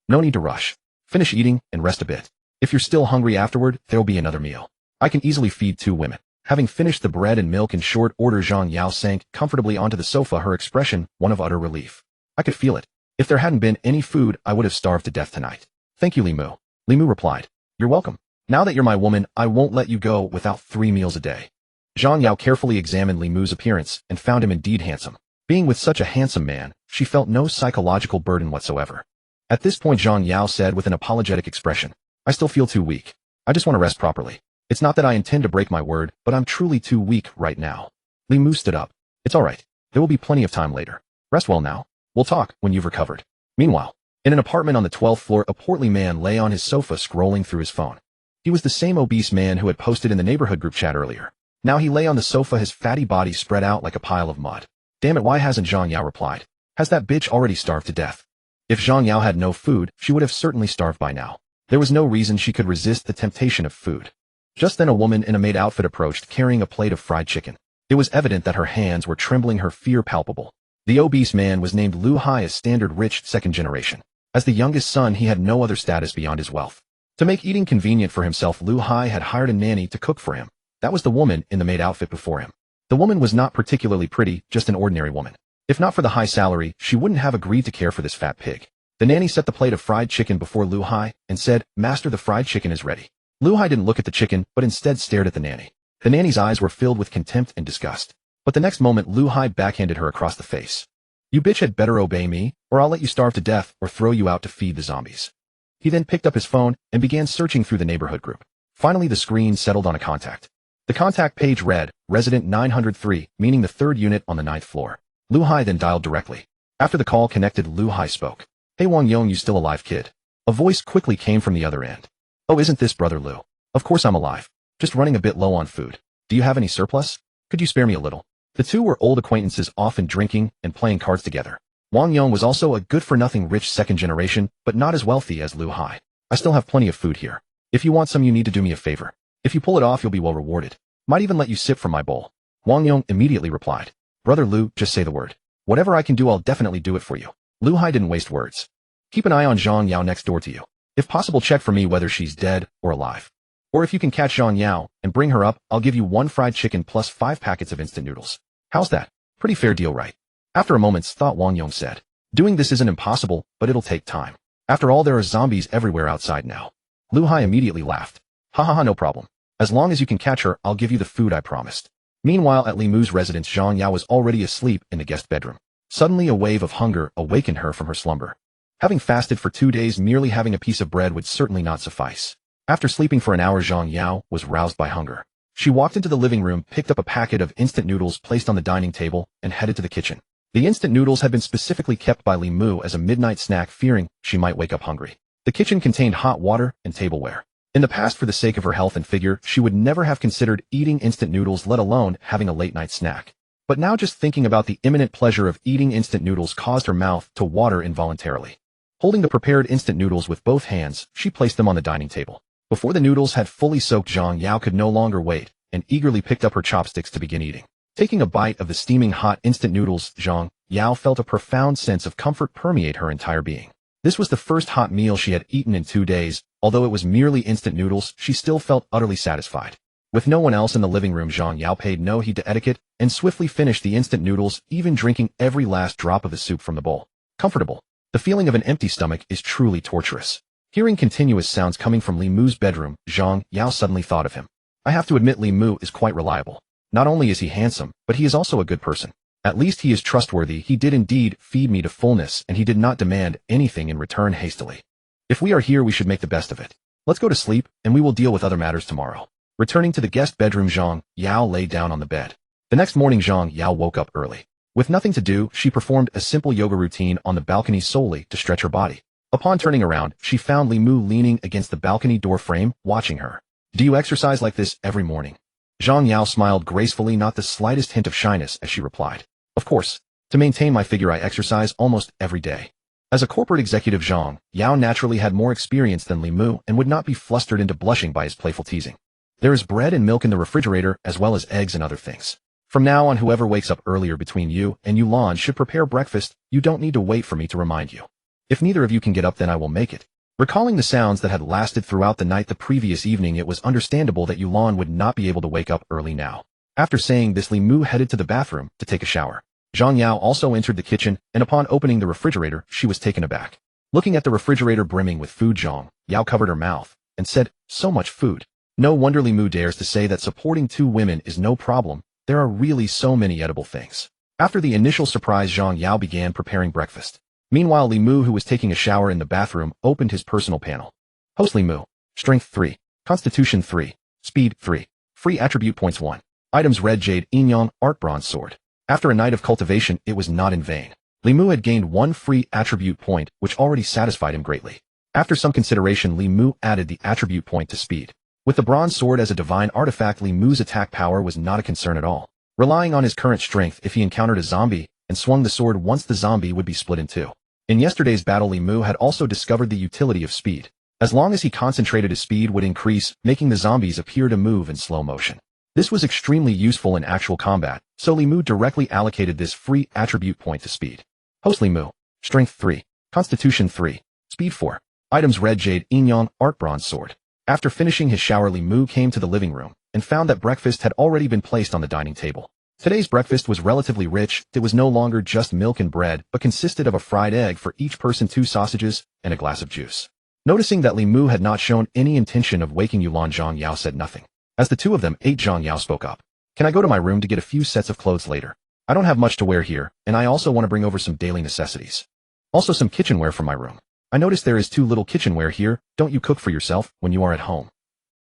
Speaker 1: No need to rush. Finish eating and rest a bit. If you're still hungry afterward, there'll be another meal. I can easily feed 2 women. Having finished the bread and milk in short order, Zhang Yao sank comfortably onto the sofa, her expression one of utter relief. I could feel it. If there hadn't been any food, I would have starved to death tonight. Thank you, Li Mu. Li Mu replied. You're welcome. Now that you're my woman, I won't let you go without 3 meals a day. Zhang Yao carefully examined Li Mu's appearance and found him indeed handsome. Being with such a handsome man, she felt no psychological burden whatsoever. At this point, Zhang Yao said with an apologetic expression, I still feel too weak. I just want to rest properly. It's not that I intend to break my word, but I'm truly too weak right now. Li Mu stood up. It's all right. There will be plenty of time later. Rest well now. We'll talk when you've recovered. Meanwhile, in an apartment on the 12th floor, a portly man lay on his sofa scrolling through his phone. He was the same obese man who had posted in the neighborhood group chat earlier. Now he lay on the sofa, his fatty body spread out like a pile of mud. Damn it, why hasn't Zhang Yao replied? Has that bitch already starved to death? If Zhang Yao had no food, she would have certainly starved by now. There was no reason she could resist the temptation of food. Just then a woman in a maid outfit approached carrying a plate of fried chicken. It was evident that her hands were trembling, her fear palpable. The obese man was named Lu Hai, a standard rich second generation. As the youngest son, he had no other status beyond his wealth. To make eating convenient for himself, Lu Hai had hired a nanny to cook for him. That was the woman in the maid outfit before him. The woman was not particularly pretty, just an ordinary woman. If not for the high salary, she wouldn't have agreed to care for this fat pig. The nanny set the plate of fried chicken before Lu Hai and said, "Master, the fried chicken is ready." Lu Hai didn't look at the chicken, but instead stared at the nanny. The nanny's eyes were filled with contempt and disgust. But the next moment, Lu Hai backhanded her across the face. "You bitch had better obey me, or I'll let you starve to death or throw you out to feed the zombies." He then picked up his phone and began searching through the neighborhood group. Finally, the screen settled on a contact. The contact page read, "Resident 903, meaning the 3rd unit on the 9th floor. Lu Hai then dialed directly. After the call connected, Lu Hai spoke. "Hey Wang Yong, you still alive, kid?" A voice quickly came from the other end. "Oh, isn't this brother Lu? Of course I'm alive. Just running a bit low on food. Do you have any surplus? Could you spare me a little?" The two were old acquaintances, often drinking and playing cards together. Wang Yong was also a good-for-nothing rich second generation, but not as wealthy as Lu Hai. "I still have plenty of food here. If you want some, you need to do me a favor. If you pull it off, you'll be well rewarded. Might even let you sip from my bowl." Wang Yong immediately replied, "Brother Lu, just say the word. Whatever I can do, I'll definitely do it for you." Lu Hai didn't waste words. "Keep an eye on Zhang Yao next door to you. If possible, check for me whether she's dead or alive. Or if you can catch Zhang Yao and bring her up, I'll give you 1 fried chicken plus 5 packets of instant noodles. How's that? Pretty fair deal, right?" After a moment's thought, Wang Yong said, "Doing this isn't impossible, but it'll take time. After all, there are zombies everywhere outside now." Lu Hai immediately laughed. "Ha ha ha, no problem. As long as you can catch her, I'll give you the food I promised." Meanwhile, at Li Mu's residence, Zhang Yao was already asleep in the guest bedroom. Suddenly, a wave of hunger awakened her from her slumber. Having fasted for 2 days, merely having a piece of bread would certainly not suffice. After sleeping for an hour, Zhang Yao was roused by hunger. She walked into the living room, picked up a packet of instant noodles placed on the dining table, and headed to the kitchen. The instant noodles had been specifically kept by Li Mu as a midnight snack, fearing she might wake up hungry. The kitchen contained hot water and tableware. In the past, for the sake of her health and figure, she would never have considered eating instant noodles, let alone having a late-night snack. But now just thinking about the imminent pleasure of eating instant noodles caused her mouth to water involuntarily. Holding the prepared instant noodles with both hands, she placed them on the dining table. Before the noodles had fully soaked, Zhang Yao could no longer wait and eagerly picked up her chopsticks to begin eating. Taking a bite of the steaming hot instant noodles, Zhang Yao felt a profound sense of comfort permeate her entire being. This was the first hot meal she had eaten in 2 days. Although it was merely instant noodles, she still felt utterly satisfied. With no one else in the living room, Zhang Yao paid no heed to etiquette and swiftly finished the instant noodles, even drinking every last drop of the soup from the bowl. Comfortable. The feeling of an empty stomach is truly torturous. Hearing continuous sounds coming from Li Mu's bedroom, Zhang Yao suddenly thought of him. I have to admit, Li Mu is quite reliable. Not only is he handsome, but he is also a good person. At least he is trustworthy. He did indeed feed me to fullness, and he did not demand anything in return hastily. If we are here, we should make the best of it. Let's go to sleep, and we will deal with other matters tomorrow. Returning to the guest bedroom, Zhang Yao lay down on the bed. The next morning, Zhang Yao woke up early. With nothing to do, she performed a simple yoga routine on the balcony solely to stretch her body. Upon turning around, she found Li Mu leaning against the balcony door frame, watching her. "Do you exercise like this every morning?" Zhang Yao smiled gracefully, not the slightest hint of shyness, as she replied, "Of course. To maintain my figure, I exercise almost every day." As a corporate executive, Zhang Yao naturally had more experience than Li Mu and would not be flustered into blushing by his playful teasing. "There is bread and milk in the refrigerator, as well as eggs and other things. From now on, whoever wakes up earlier between you and Yulan should prepare breakfast. You don't need to wait for me to remind you. If neither of you can get up, then I will make it." Recalling the sounds that had lasted throughout the night the previous evening, it was understandable that Yulan would not be able to wake up early now. After saying this, Li Mu headed to the bathroom to take a shower. Zhang Yao also entered the kitchen, and upon opening the refrigerator, she was taken aback. Looking at the refrigerator brimming with food, Zhang Yao covered her mouth and said, "So much food. No wonder Li Mu dares to say that supporting 2 women is no problem. There are really so many edible things." After the initial surprise, Zhang Yao began preparing breakfast. Meanwhile, Li Mu, who was taking a shower in the bathroom, opened his personal panel. Host Li Mu. Strength 3. Constitution 3. Speed 3. Free attribute points 1. Items: red jade, yin yang, art bronze sword. After a night of cultivation, it was not in vain. Li Mu had gained 1 free attribute point, which already satisfied him greatly. After some consideration, Li Mu added the attribute point to speed. With the bronze sword as a divine artifact, Li Mu's attack power was not a concern at all. Relying on his current strength, if he encountered a zombie, and swung the sword once the zombie would be split in two. In yesterday's battle, Li Mu had also discovered the utility of speed. As long as he concentrated, his speed would increase, making the zombies appear to move in slow motion. This was extremely useful in actual combat, so Li Mu directly allocated this free attribute point to speed. Host Li Mu. Strength 3. Constitution 3. Speed 4. Items: Red Jade, Yin Yang, Art Bronze Sword. After finishing his shower, Li Mu came to the living room and found that breakfast had already been placed on the dining table. Today's breakfast was relatively rich. It was no longer just milk and bread, but consisted of a fried egg for each person, 2 sausages, and a glass of juice. Noticing that Li Mu had not shown any intention of waking Yulan, Zhang Yao said nothing. As the two of them ate, Zhang Yao spoke up. Can I go to my room to get a few sets of clothes later? I don't have much to wear here, and I also want to bring over some daily necessities. Also some kitchenware from my room. I noticed there is too little kitchenware here. Don't you cook for yourself when you are at home?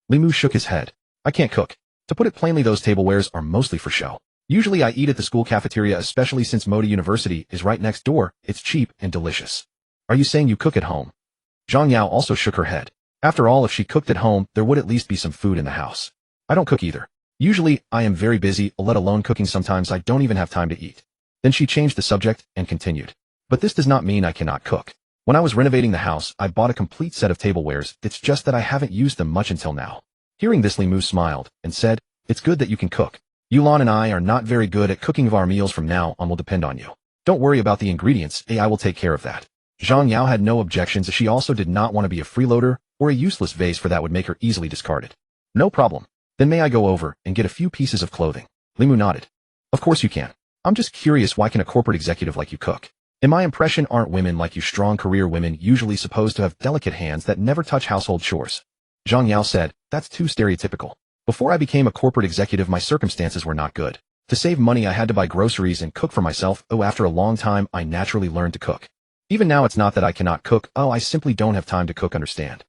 Speaker 1: Li Mu shook his head. I can't cook. To put it plainly, those tablewares are mostly for show. Usually I eat at the school cafeteria, especially since Moda University is right next door. It's cheap and delicious. Are you saying you cook at home? Zhang Yao also shook her head. After all, if she cooked at home, there would at least be some food in the house. I don't cook either. Usually, I am very busy, let alone cooking. Sometimes I don't even have time to eat. Then she changed the subject and continued. But this does not mean I cannot cook. When I was renovating the house, I bought a complete set of tablewares. It's just that I haven't used them much until now. Hearing this, Li Mu smiled and said, it's good that you can cook. Yulan and I are not very good at cooking. Of our meals from now on will depend on you. Don't worry about the ingredients. I will take care of that. Zhang Yao had no objections, as she also did not want to be a freeloader or a useless vase, for that would make her easily discarded. No problem. Then may I go over and get a few pieces of clothing? Li Mu nodded. Of course you can. I'm just curious, why can a corporate executive like you cook? In my impression, aren't women like you, strong career women, usually supposed to have delicate hands that never touch household chores? Zhang Yao said, that's too stereotypical. Before I became a corporate executive, my circumstances were not good. To save money, I had to buy groceries and cook for myself. After a long time, I naturally learned to cook. Even now, it's not that I cannot cook. I simply don't have time to cook, understand?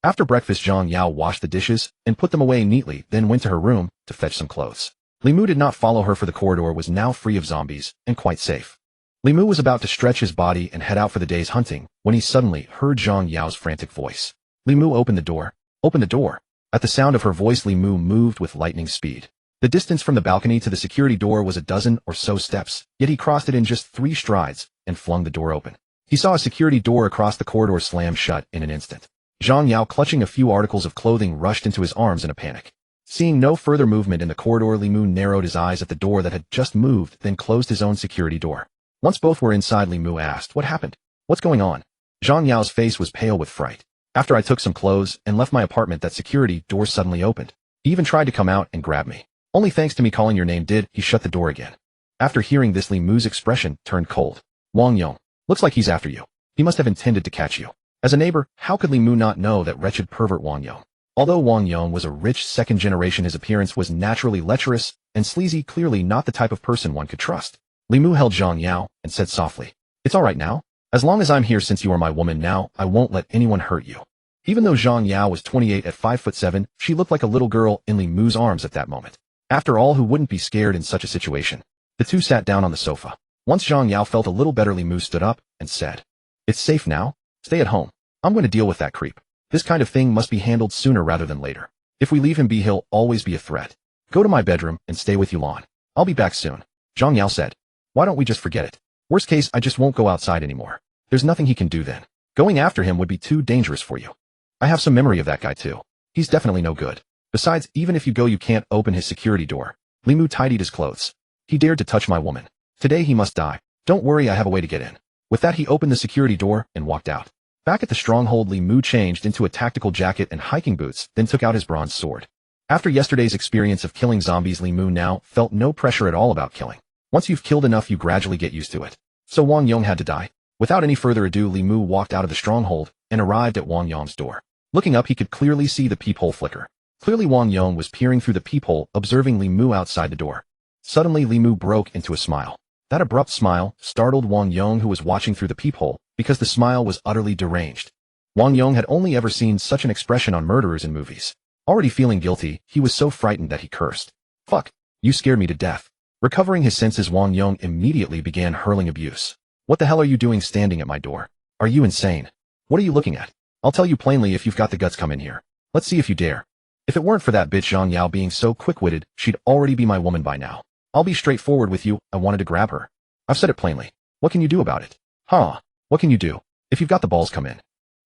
Speaker 1: After breakfast, Zhang Yao washed the dishes and put them away neatly, then went to her room to fetch some clothes. Li Mu did not follow her, for the corridor was now free of zombies and quite safe. Li Mu was about to stretch his body and head out for the day's hunting when he suddenly heard Zhang Yao's frantic voice. Li Mu, open the door. Open the door. At the sound of her voice, Li Mu moved with lightning speed. The distance from the balcony to the security door was a dozen or so steps, yet he crossed it in just 3 strides and flung the door open. He saw a security door across the corridor slam shut in an instant. Zhang Yao, clutching a few articles of clothing, rushed into his arms in a panic. Seeing no further movement in the corridor, Li Mu narrowed his eyes at the door that had just moved, then closed his own security door. Once both were inside, Li Mu asked, what happened? What's going on? Zhang Yao's face was pale with fright. After I took some clothes and left my apartment, that security door suddenly opened. He even tried to come out and grab me. Only thanks to me calling your name did he shut the door again. After hearing this, Li Mu's expression turned cold. Wang Yong. Looks like he's after you. He must have intended to catch you. As a neighbor, how could Li Mu not know that wretched pervert Wang Yong? Although Wang Yong was a rich second generation, his appearance was naturally lecherous and sleazy, clearly not the type of person one could trust. Li Mu held Zhang Yao and said softly, it's all right now. As long as I'm here, since you are my woman now, I won't let anyone hurt you. Even though Zhang Yao was 28 at 5'7", she looked like a little girl in Li Mu's arms at that moment. After all, who wouldn't be scared in such a situation? The two sat down on the sofa. Once Zhang Yao felt a little better, Li Mu stood up and said, it's safe now. Stay at home. I'm going to deal with that creep. This kind of thing must be handled sooner rather than later. If we leave him be, he'll always be a threat. Go to my bedroom and stay with Yulan. I'll be back soon. Zhang Yao said. Why don't we just forget it? Worst case, I just won't go outside anymore. There's nothing he can do then. Going after him would be too dangerous for you. I have some memory of that guy too. He's definitely no good. Besides, even if you go, you can't open his security door. Li Mu tidied his clothes. He dared to touch my woman. Today he must die. Don't worry, I have a way to get in. With that, he opened the security door and walked out. Back at the stronghold, Li Mu changed into a tactical jacket and hiking boots, then took out his bronze sword. After yesterday's experience of killing zombies, Li Mu now felt no pressure at all about killing. Once you've killed enough, you gradually get used to it. So Wang Yong had to die. Without any further ado, Li Mu walked out of the stronghold and arrived at Wang Yong's door. Looking up, he could clearly see the peephole flicker. Clearly Wang Yong was peering through the peephole, observing Li Mu outside the door. Suddenly, Li Mu broke into a smile. That abrupt smile startled Wang Yong, who was watching through the peephole, because the smile was utterly deranged. Wang Yong had only ever seen such an expression on murderers in movies. Already feeling guilty, he was so frightened that he cursed. Fuck, you scared me to death. Recovering his senses, Wang Yong immediately began hurling abuse. What the hell are you doing standing at my door? Are you insane? What are you looking at? I'll tell you plainly, if you've got the guts, come in here. Let's see if you dare. If it weren't for that bitch Zhang Yao being so quick-witted, she'd already be my woman by now. I'll be straightforward with you, I wanted to grab her. I've said it plainly. What can you do about it? Huh? What can you do? If you've got the balls, come in.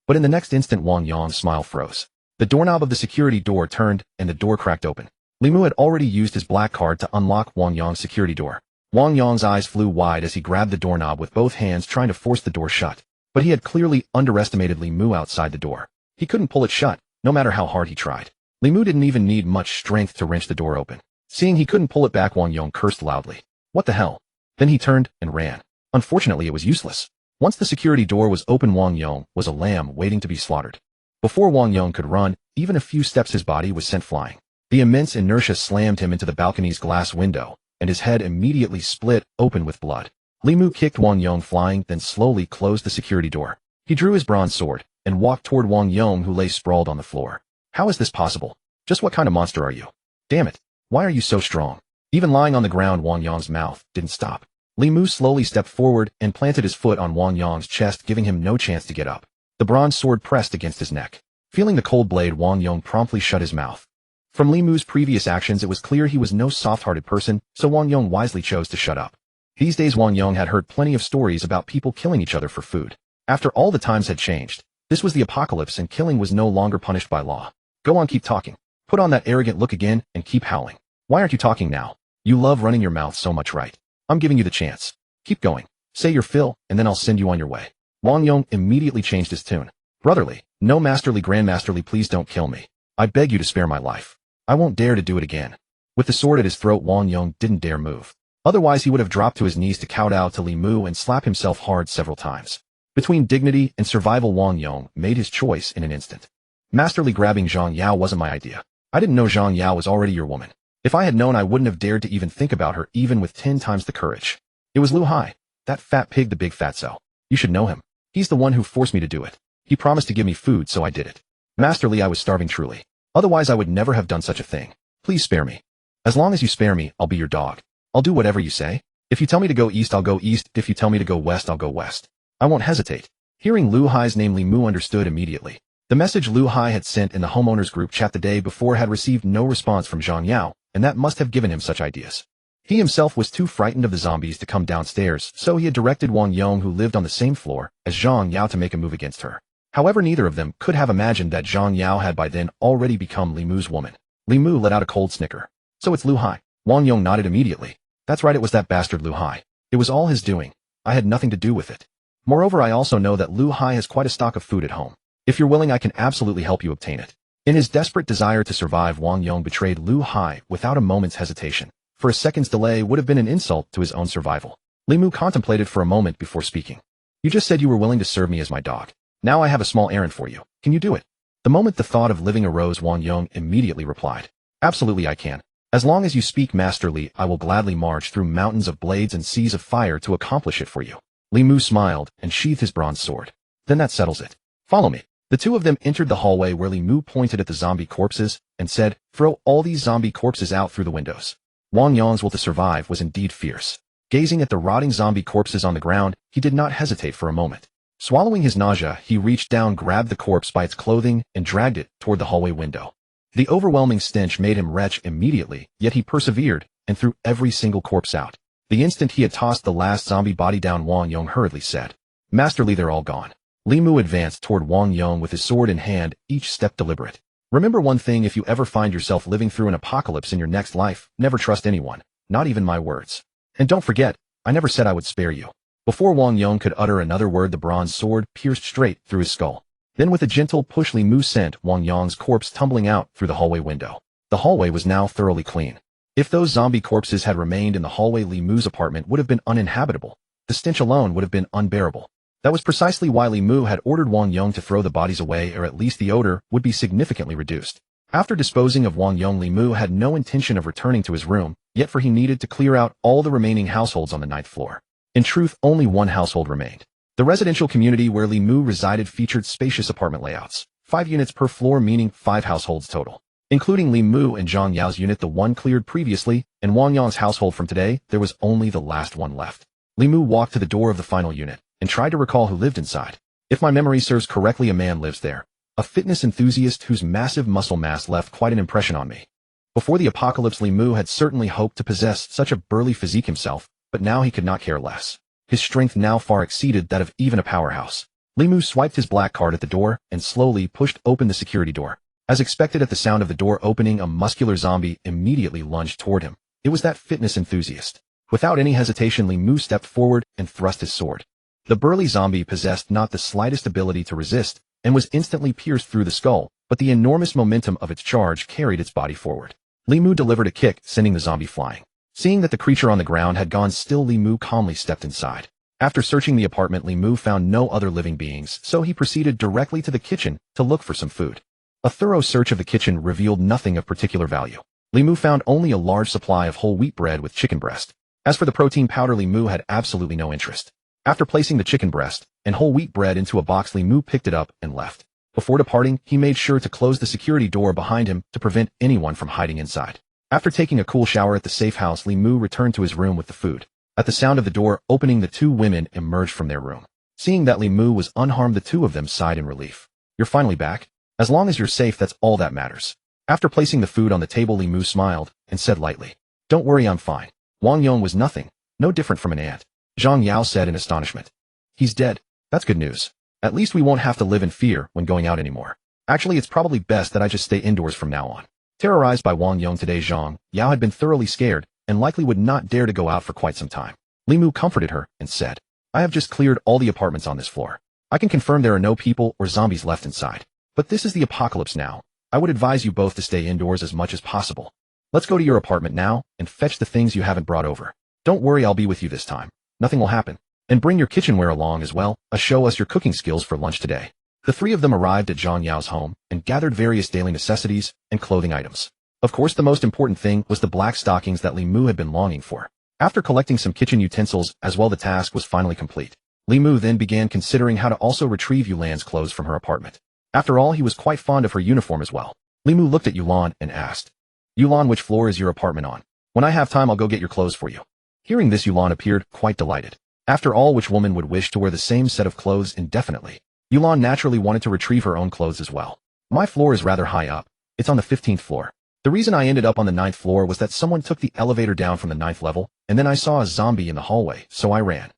Speaker 1: But in the next instant, Wang Yong's smile froze. The doorknob of the security door turned, and the door cracked open. Li Mu had already used his black card to unlock Wang Yong's security door. Wang Yong's eyes flew wide as he grabbed the doorknob with both hands, trying to force the door shut. But he had clearly underestimated Li Mu outside the door. He couldn't pull it shut, no matter how hard he tried. Li Mu didn't even need much strength to wrench the door open. Seeing he couldn't pull it back, Wang Yong cursed loudly. What the hell? Then he turned and ran. Unfortunately, it was useless. Once the security door was open, Wang Yong was a lamb waiting to be slaughtered. Before Wang Yong could run, even a few steps, his body was sent flying. The immense inertia slammed him into the balcony's glass window, and his head immediately split open with blood. Li Mu kicked Wang Yong flying, then slowly closed the security door. He drew his bronze sword and walked toward Wang Yong, who lay sprawled on the floor. How is this possible? Just what kind of monster are you? Damn it. Why are you so strong? Even lying on the ground, Wang Yong's mouth didn't stop. Li Mu slowly stepped forward and planted his foot on Wang Yong's chest, giving him no chance to get up. The bronze sword pressed against his neck. Feeling the cold blade, Wang Yong promptly shut his mouth. From Li Mu's previous actions, it was clear he was no soft-hearted person, so Wang Yong wisely chose to shut up. These days, Wang Yong had heard plenty of stories about people killing each other for food. After all, the times had changed. This was the apocalypse, and killing was no longer punished by law. Go on, keep talking. Put on that arrogant look again and keep howling. Why aren't you talking now? You love running your mouth so much, right? I'm giving you the chance. Keep going. Say your fill, and then I'll send you on your way. Wang Yong immediately changed his tune. Brotherly, no masterly, grandmasterly, please don't kill me. I beg you to spare my life. I won't dare to do it again. With the sword at his throat, Wang Yong didn't dare move. Otherwise, he would have dropped to his knees to kowtow to Li Mu and slap himself hard several times. Between dignity and survival, Wang Yong made his choice in an instant. Masterly, grabbing Zhang Yao wasn't my idea. I didn't know Zhang Yao was already your woman. If I had known, I wouldn't have dared to even think about her, even with 10 times the courage. It was Lu Hai, that fat pig, the big fatso. You should know him. He's the one who forced me to do it. He promised to give me food, so I did it. Masterly, I was starving truly. Otherwise, I would never have done such a thing. Please spare me. As long as you spare me, I'll be your dog. I'll do whatever you say. If you tell me to go east, I'll go east. If you tell me to go west, I'll go west. I won't hesitate. Hearing Lu Hai's name, Li Mu understood immediately. The message Lu Hai had sent in the homeowners group chat the day before had received no response from Zhang Yao, and that must have given him such ideas. He himself was too frightened of the zombies to come downstairs, so he had directed Wang Yong, who lived on the same floor as Zhang Yao, to make a move against her. However, neither of them could have imagined that Zhang Yao had by then already become Li Mu's woman. Li Mu let out a cold snicker. So it's Lu Hai. Wang Yong nodded immediately. That's right, it was that bastard Lu Hai. It was all his doing. I had nothing to do with it. Moreover, I also know that Lu Hai has quite a stock of food at home. If you're willing, I can absolutely help you obtain it. In his desperate desire to survive, Wang Yong betrayed Lu Hai without a moment's hesitation. For a second's delay would have been an insult to his own survival. Li Mu contemplated for a moment before speaking. You just said you were willing to serve me as my dog. Now I have a small errand for you. Can you do it? The moment the thought of living arose, Wang Yong immediately replied. Absolutely, I can. As long as you speak masterly, I will gladly march through mountains of blades and seas of fire to accomplish it for you. Li Mu smiled and sheathed his bronze sword. Then that settles it. Follow me. The two of them entered the hallway, where Li Mu pointed at the zombie corpses and said, throw all these zombie corpses out through the windows. Wang Yong's will to survive was indeed fierce. Gazing at the rotting zombie corpses on the ground, he did not hesitate for a moment. Swallowing his nausea, he reached down, grabbed the corpse by its clothing, and dragged it toward the hallway window. The overwhelming stench made him retch immediately, yet he persevered and threw every single corpse out. The instant he had tossed the last zombie body down, Wang Yong hurriedly said, Masterly, they're all gone. Li Mu advanced toward Wang Yong with his sword in hand, each step deliberate. Remember one thing: if you ever find yourself living through an apocalypse in your next life, never trust anyone, not even my words. And don't forget, I never said I would spare you. Before Wang Yong could utter another word, the bronze sword pierced straight through his skull. Then with a gentle push, Li Mu sent Wang Yong's corpse tumbling out through the hallway window. The hallway was now thoroughly clean. If those zombie corpses had remained in the hallway, Li Mu's apartment would have been uninhabitable. The stench alone would have been unbearable. That was precisely why Li Mu had ordered Wang Yong to throw the bodies away, or at least the odor would be significantly reduced. After disposing of Wang Yong, Li Mu had no intention of returning to his room, yet for he needed to clear out all the remaining households on the 9th floor. In truth, only one household remained. The residential community where Li Mu resided featured spacious apartment layouts, 5 units per floor, meaning 5 households total. Including Li Mu and Zhang Yao's unit, the one cleared previously, and Wang Yong's household from today, there was only the last one left. Li Mu walked to the door of the final unit and tried to recall who lived inside. If my memory serves correctly, a man lives there. A fitness enthusiast whose massive muscle mass left quite an impression on me. Before the apocalypse, Li Mu had certainly hoped to possess such a burly physique himself, but now he could not care less. His strength now far exceeded that of even a powerhouse. Li Mu swiped his black card at the door and slowly pushed open the security door. As expected, at the sound of the door opening, a muscular zombie immediately lunged toward him. It was that fitness enthusiast. Without any hesitation, Li Mu stepped forward and thrust his sword. The burly zombie possessed not the slightest ability to resist and was instantly pierced through the skull, but the enormous momentum of its charge carried its body forward. Li Mu delivered a kick, sending the zombie flying. Seeing that the creature on the ground had gone still, Li Mu calmly stepped inside. After searching the apartment, Li Mu found no other living beings, so he proceeded directly to the kitchen to look for some food. A thorough search of the kitchen revealed nothing of particular value. Li Mu found only a large supply of whole wheat bread with chicken breast. As for the protein powder, Li Mu had absolutely no interest. After placing the chicken breast and whole wheat bread into a box, Li Mu picked it up and left. Before departing, he made sure to close the security door behind him to prevent anyone from hiding inside. After taking a cool shower at the safe house, Li Mu returned to his room with the food. At the sound of the door opening, the two women emerged from their room. Seeing that Li Mu was unharmed, the two of them sighed in relief. "You're finally back? As long as you're safe, that's all that matters." After placing the food on the table, Li Mu smiled and said lightly, "Don't worry, I'm fine." Wang Yong was nothing, no different from an ant. Zhang Yao said in astonishment. "He's dead. That's good news. At least we won't have to live in fear when going out anymore. Actually, it's probably best that I just stay indoors from now on." Terrorized by Wang Yong today, Zhang Yao had been thoroughly scared and likely would not dare to go out for quite some time. Li Mu comforted her and said, "I have just cleared all the apartments on this floor. I can confirm there are no people or zombies left inside. But this is the apocalypse now. I would advise you both to stay indoors as much as possible. Let's go to your apartment now and fetch the things you haven't brought over. Don't worry, I'll be with you this time. Nothing will happen. And bring your kitchenware along as well, show us your cooking skills for lunch today." The three of them arrived at Zhang Yao's home and gathered various daily necessities and clothing items. Of course, the most important thing was the black stockings that Li Mu had been longing for. After collecting some kitchen utensils as well, the task was finally complete. Li Mu then began considering how to also retrieve Yulan's clothes from her apartment. After all, he was quite fond of her uniform as well. Li Mu looked at Yulan and asked, "Yulan, which floor is your apartment on? When I have time, I'll go get your clothes for you." Hearing this, Yulan appeared quite delighted. After all, which woman would wish to wear the same set of clothes indefinitely? Yulan naturally wanted to retrieve her own clothes as well. "My floor is rather high up. It's on the 15th floor. The reason I ended up on the 9th floor was that someone took the elevator down from the 9th level, and then I saw a zombie in the hallway, so I ran."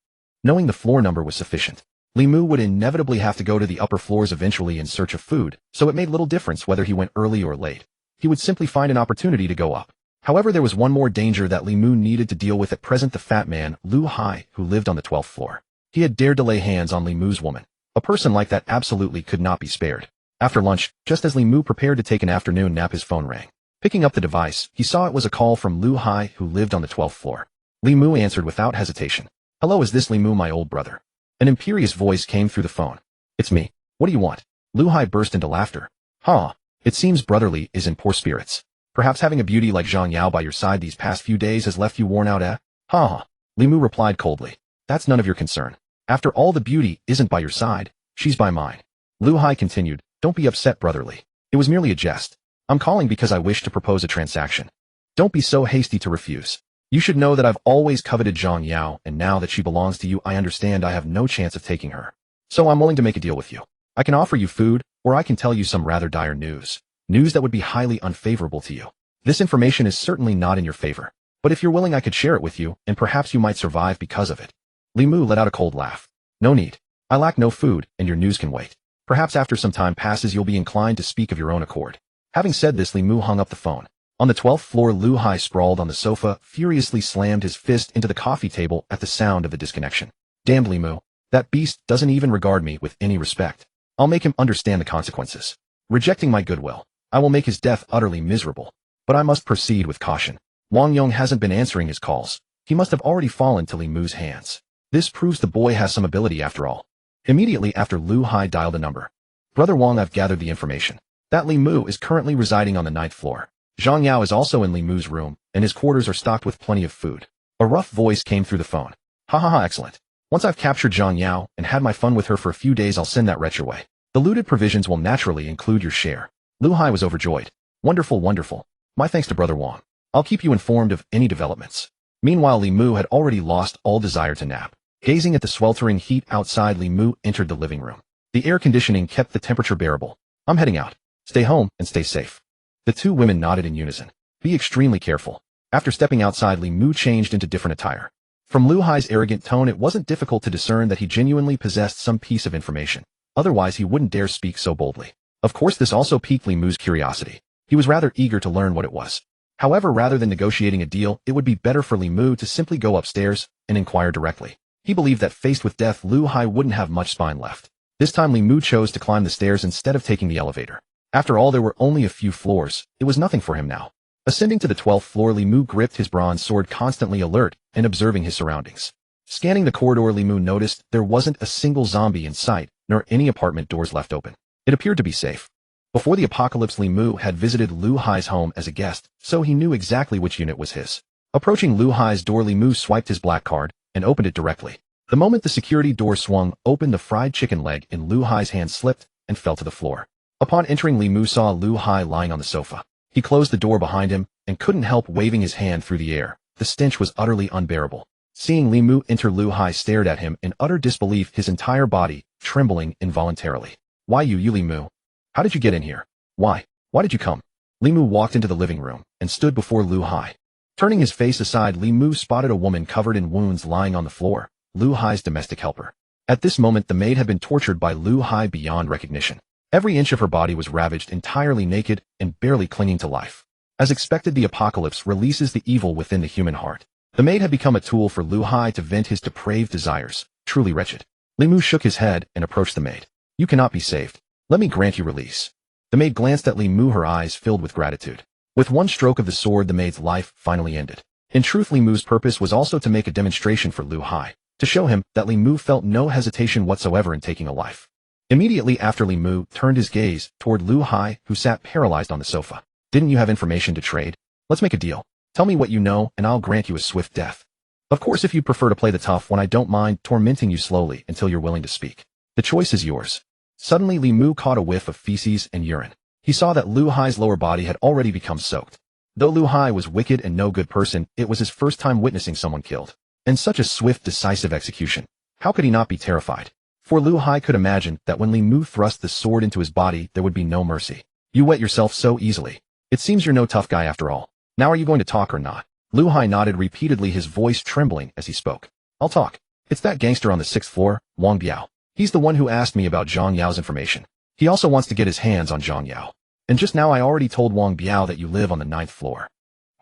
Speaker 1: Knowing the floor number was sufficient, Li Mu would inevitably have to go to the upper floors eventually in search of food, so it made little difference whether he went early or late. He would simply find an opportunity to go up. However, there was one more danger that Li Mu needed to deal with at present: the fat man, Lu Hai, who lived on the 12th floor. He had dared to lay hands on Li Mu's woman. A person like that absolutely could not be spared. After lunch, just as Li Mu prepared to take an afternoon nap, his phone rang. Picking up the device, he saw it was a call from Lu Hai, who lived on the 12th floor. Li Mu answered without hesitation. "Hello, is this Li Mu, my old brother?" An imperious voice came through the phone. "It's me. What do you want?" Lu Hai burst into laughter. "Huh. It seems brotherly is in poor spirits. Perhaps having a beauty like Zhang Yao by your side these past few days has left you worn out, eh?" "Ha." Li Mu replied coldly. "That's none of your concern. After all, the beauty isn't by your side. She's by mine." Lu Hai continued, "Don't be upset, brotherly. It was merely a jest. I'm calling because I wish to propose a transaction. Don't be so hasty to refuse. You should know that I've always coveted Zhang Yao, and now that she belongs to you, I understand I have no chance of taking her. So I'm willing to make a deal with you. I can offer you food, or I can tell you some rather dire news. News that would be highly unfavorable to you. This information is certainly not in your favor. But if you're willing, I could share it with you, and perhaps you might survive because of it." Li Mu let out a cold laugh. "No need. I lack no food, and your news can wait. Perhaps after some time passes, you'll be inclined to speak of your own accord." Having said this, Li Mu hung up the phone. On the 12th floor, Lu Hai sprawled on the sofa, furiously slammed his fist into the coffee table at the sound of the disconnection. "Damn Li Mu. That beast doesn't even regard me with any respect. I'll make him understand the consequences. Rejecting my goodwill, I will make his death utterly miserable. But I must proceed with caution. Wang Yong hasn't been answering his calls. He must have already fallen to Li Mu's hands. This proves the boy has some ability after all." Immediately after, Lu Hai dialed a number. "Brother Wang, I've gathered the information. That Li Mu is currently residing on the 9th floor. Zhang Yao is also in Li Mu's room, and his quarters are stocked with plenty of food." A rough voice came through the phone. "Ha ha ha, excellent. Once I've captured Zhang Yao and had my fun with her for a few days, I'll send that wretch your way. The looted provisions will naturally include your share." Lu Hai was overjoyed. "Wonderful, wonderful. My thanks to Brother Wang. I'll keep you informed of any developments." Meanwhile, Li Mu had already lost all desire to nap. Gazing at the sweltering heat outside, Li Mu entered the living room. The air conditioning kept the temperature bearable. "I'm heading out. Stay home and stay safe." The two women nodded in unison. "Be extremely careful." After stepping outside, Li Mu changed into different attire. From Lu Hai's arrogant tone, it wasn't difficult to discern that he genuinely possessed some piece of information. Otherwise, he wouldn't dare speak so boldly. Of course, this also piqued Li Mu's curiosity. He was rather eager to learn what it was. However, rather than negotiating a deal, it would be better for Li Mu to simply go upstairs and inquire directly. He believed that faced with death, Lu Hai wouldn't have much spine left. This time, Li Mu chose to climb the stairs instead of taking the elevator. After all, there were only a few floors. It was nothing for him now. Ascending to the 12th floor, Li Mu gripped his bronze sword, constantly alert and observing his surroundings. Scanning the corridor, Li Mu noticed there wasn't a single zombie in sight, nor any apartment doors left open. It appeared to be safe. Before the apocalypse, Li Mu had visited Lu Hai's home as a guest, so he knew exactly which unit was his. Approaching Lu Hai's door, Li Mu swiped his black card and opened it directly. The moment the security door swung open, the fried chicken leg in Lu Hai's hand slipped and fell to the floor. Upon entering, Li Mu saw Lu Hai lying on the sofa. He closed the door behind him and couldn't help waving his hand through the air. The stench was utterly unbearable. Seeing Li Mu enter, Lu Hai stared at him in utter disbelief, his entire body trembling involuntarily. Why you Li Mu? How did you get in here? Why did you come? Li Mu walked into the living room and stood before Lu Hai. Turning his face aside, Li Mu spotted a woman covered in wounds lying on the floor, Lu Hai's domestic helper. At this moment, the maid had been tortured by Lu Hai beyond recognition. Every inch of her body was ravaged, entirely naked and barely clinging to life. As expected, the apocalypse releases the evil within the human heart. The maid had become a tool for Lu Hai to vent his depraved desires, truly wretched. Li Mu shook his head and approached the maid. You cannot be saved. Let me grant you release. The maid glanced at Li Mu, her eyes filled with gratitude. With one stroke of the sword, the maid's life finally ended. In truth, Li Mu's purpose was also to make a demonstration for Lu Hai, to show him that Li Mu felt no hesitation whatsoever in taking a life. Immediately after, Li Mu turned his gaze toward Lu Hai, who sat paralyzed on the sofa. Didn't you have information to trade? Let's make a deal. Tell me what you know, and I'll grant you a swift death. Of course, if you prefer to play the tough one, I don't mind tormenting you slowly until you're willing to speak. The choice is yours. Suddenly, Li Mu caught a whiff of feces and urine. He saw that Lu Hai's lower body had already become soaked. Though Lu Hai was wicked and no good person, it was his first time witnessing someone killed. And such a swift, decisive execution. How could he not be terrified? For Lu Hai could imagine that when Li Mu thrust the sword into his body, there would be no mercy. You wet yourself so easily. It seems you're no tough guy after all. Now are you going to talk or not? Lu Hai nodded repeatedly, his voice trembling as he spoke. I'll talk. It's that gangster on the 6th floor, Wang Biao. He's the one who asked me about Zhang Yao's information. He also wants to get his hands on Zhang Yao. And just now I already told Wang Biao that you live on the 9th floor.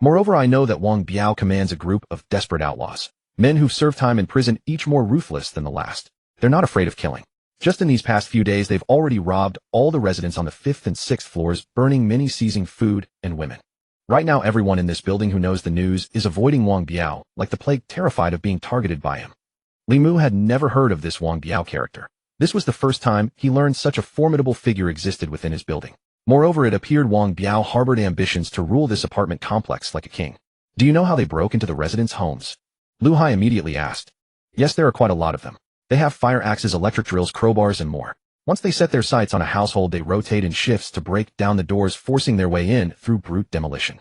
Speaker 1: Moreover, I know that Wang Biao commands a group of desperate outlaws. Men who've served time in prison, each more ruthless than the last. They're not afraid of killing. Just in these past few days, they've already robbed all the residents on the 5th and 6th floors, burning many, seizing food and women. Right now, everyone in this building who knows the news is avoiding Wang Biao, like the plague, terrified of being targeted by him. Li Mu had never heard of this Wang Biao character. This was the first time he learned such a formidable figure existed within his building. Moreover, it appeared Wang Biao harbored ambitions to rule this apartment complex like a king. Do you know how they broke into the residents' homes? Lu Hai immediately asked. Yes, there are quite a lot of them. They have fire axes, electric drills, crowbars, and more. Once they set their sights on a household, they rotate in shifts to break down the doors, forcing their way in through brute demolition.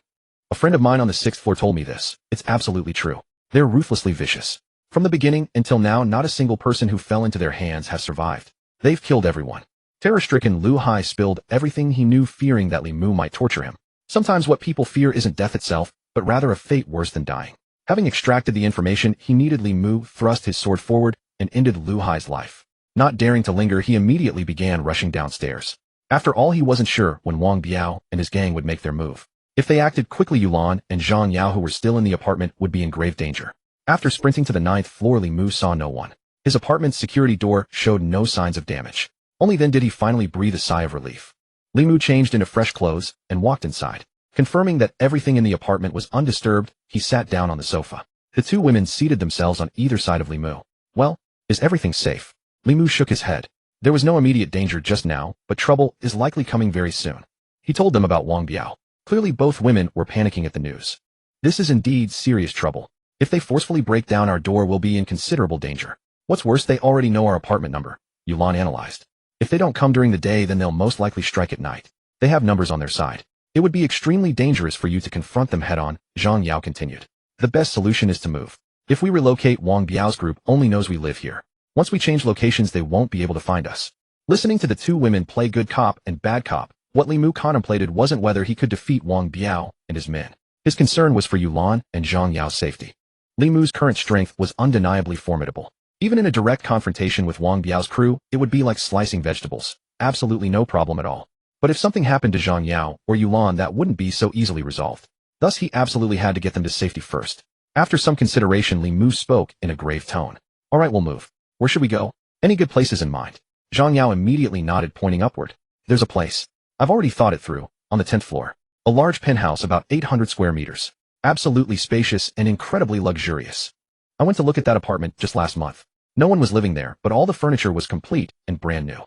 Speaker 1: A friend of mine on the 6th floor told me this. It's absolutely true. They're ruthlessly vicious. From the beginning until now, not a single person who fell into their hands has survived. They've killed everyone. Terror-stricken, Lu Hai spilled everything he knew, fearing that Li Mu might torture him. Sometimes what people fear isn't death itself, but rather a fate worse than dying. Having extracted the information he needed, Li Mu thrust his sword forward and ended Lu Hai's life. Not daring to linger, he immediately began rushing downstairs. After all, he wasn't sure when Wang Biao and his gang would make their move. If they acted quickly, Yulan and Zhang Yao, who were still in the apartment, would be in grave danger. After sprinting to the 9th floor, Li Mu saw no one. His apartment's security door showed no signs of damage. Only then did he finally breathe a sigh of relief. Li Mu changed into fresh clothes and walked inside. Confirming that everything in the apartment was undisturbed, he sat down on the sofa. The two women seated themselves on either side of Li Mu. Well, is everything safe? Li Mu shook his head. There was no immediate danger just now, but trouble is likely coming very soon. He told them about Wang Biao. Clearly both women were panicking at the news. This is indeed serious trouble. If they forcefully break down our door, we'll be in considerable danger. What's worse, they already know our apartment number, Yulan analyzed. If they don't come during the day, then they'll most likely strike at night. They have numbers on their side. It would be extremely dangerous for you to confront them head-on, Zhang Yao continued. The best solution is to move. If we relocate, Wang Biao's group only knows we live here. Once we change locations, they won't be able to find us. Listening to the two women play good cop and bad cop, what Li Mu contemplated wasn't whether he could defeat Wang Biao and his men. His concern was for Yulan and Zhang Yao's safety. Li Mu's current strength was undeniably formidable. Even in a direct confrontation with Wang Biao's crew, it would be like slicing vegetables. Absolutely no problem at all. But if something happened to Zhang Yao or Yulan, that wouldn't be so easily resolved. Thus he absolutely had to get them to safety first. After some consideration, Li Mu spoke in a grave tone. Alright, we'll move. Where should we go? Any good places in mind? Zhang Yao immediately nodded, pointing upward. There's a place. I've already thought it through, on the 10th floor. A large penthouse about 800 square meters. Absolutely spacious and incredibly luxurious. I went to look at that apartment just last month. No one was living there, but all the furniture was complete and brand new.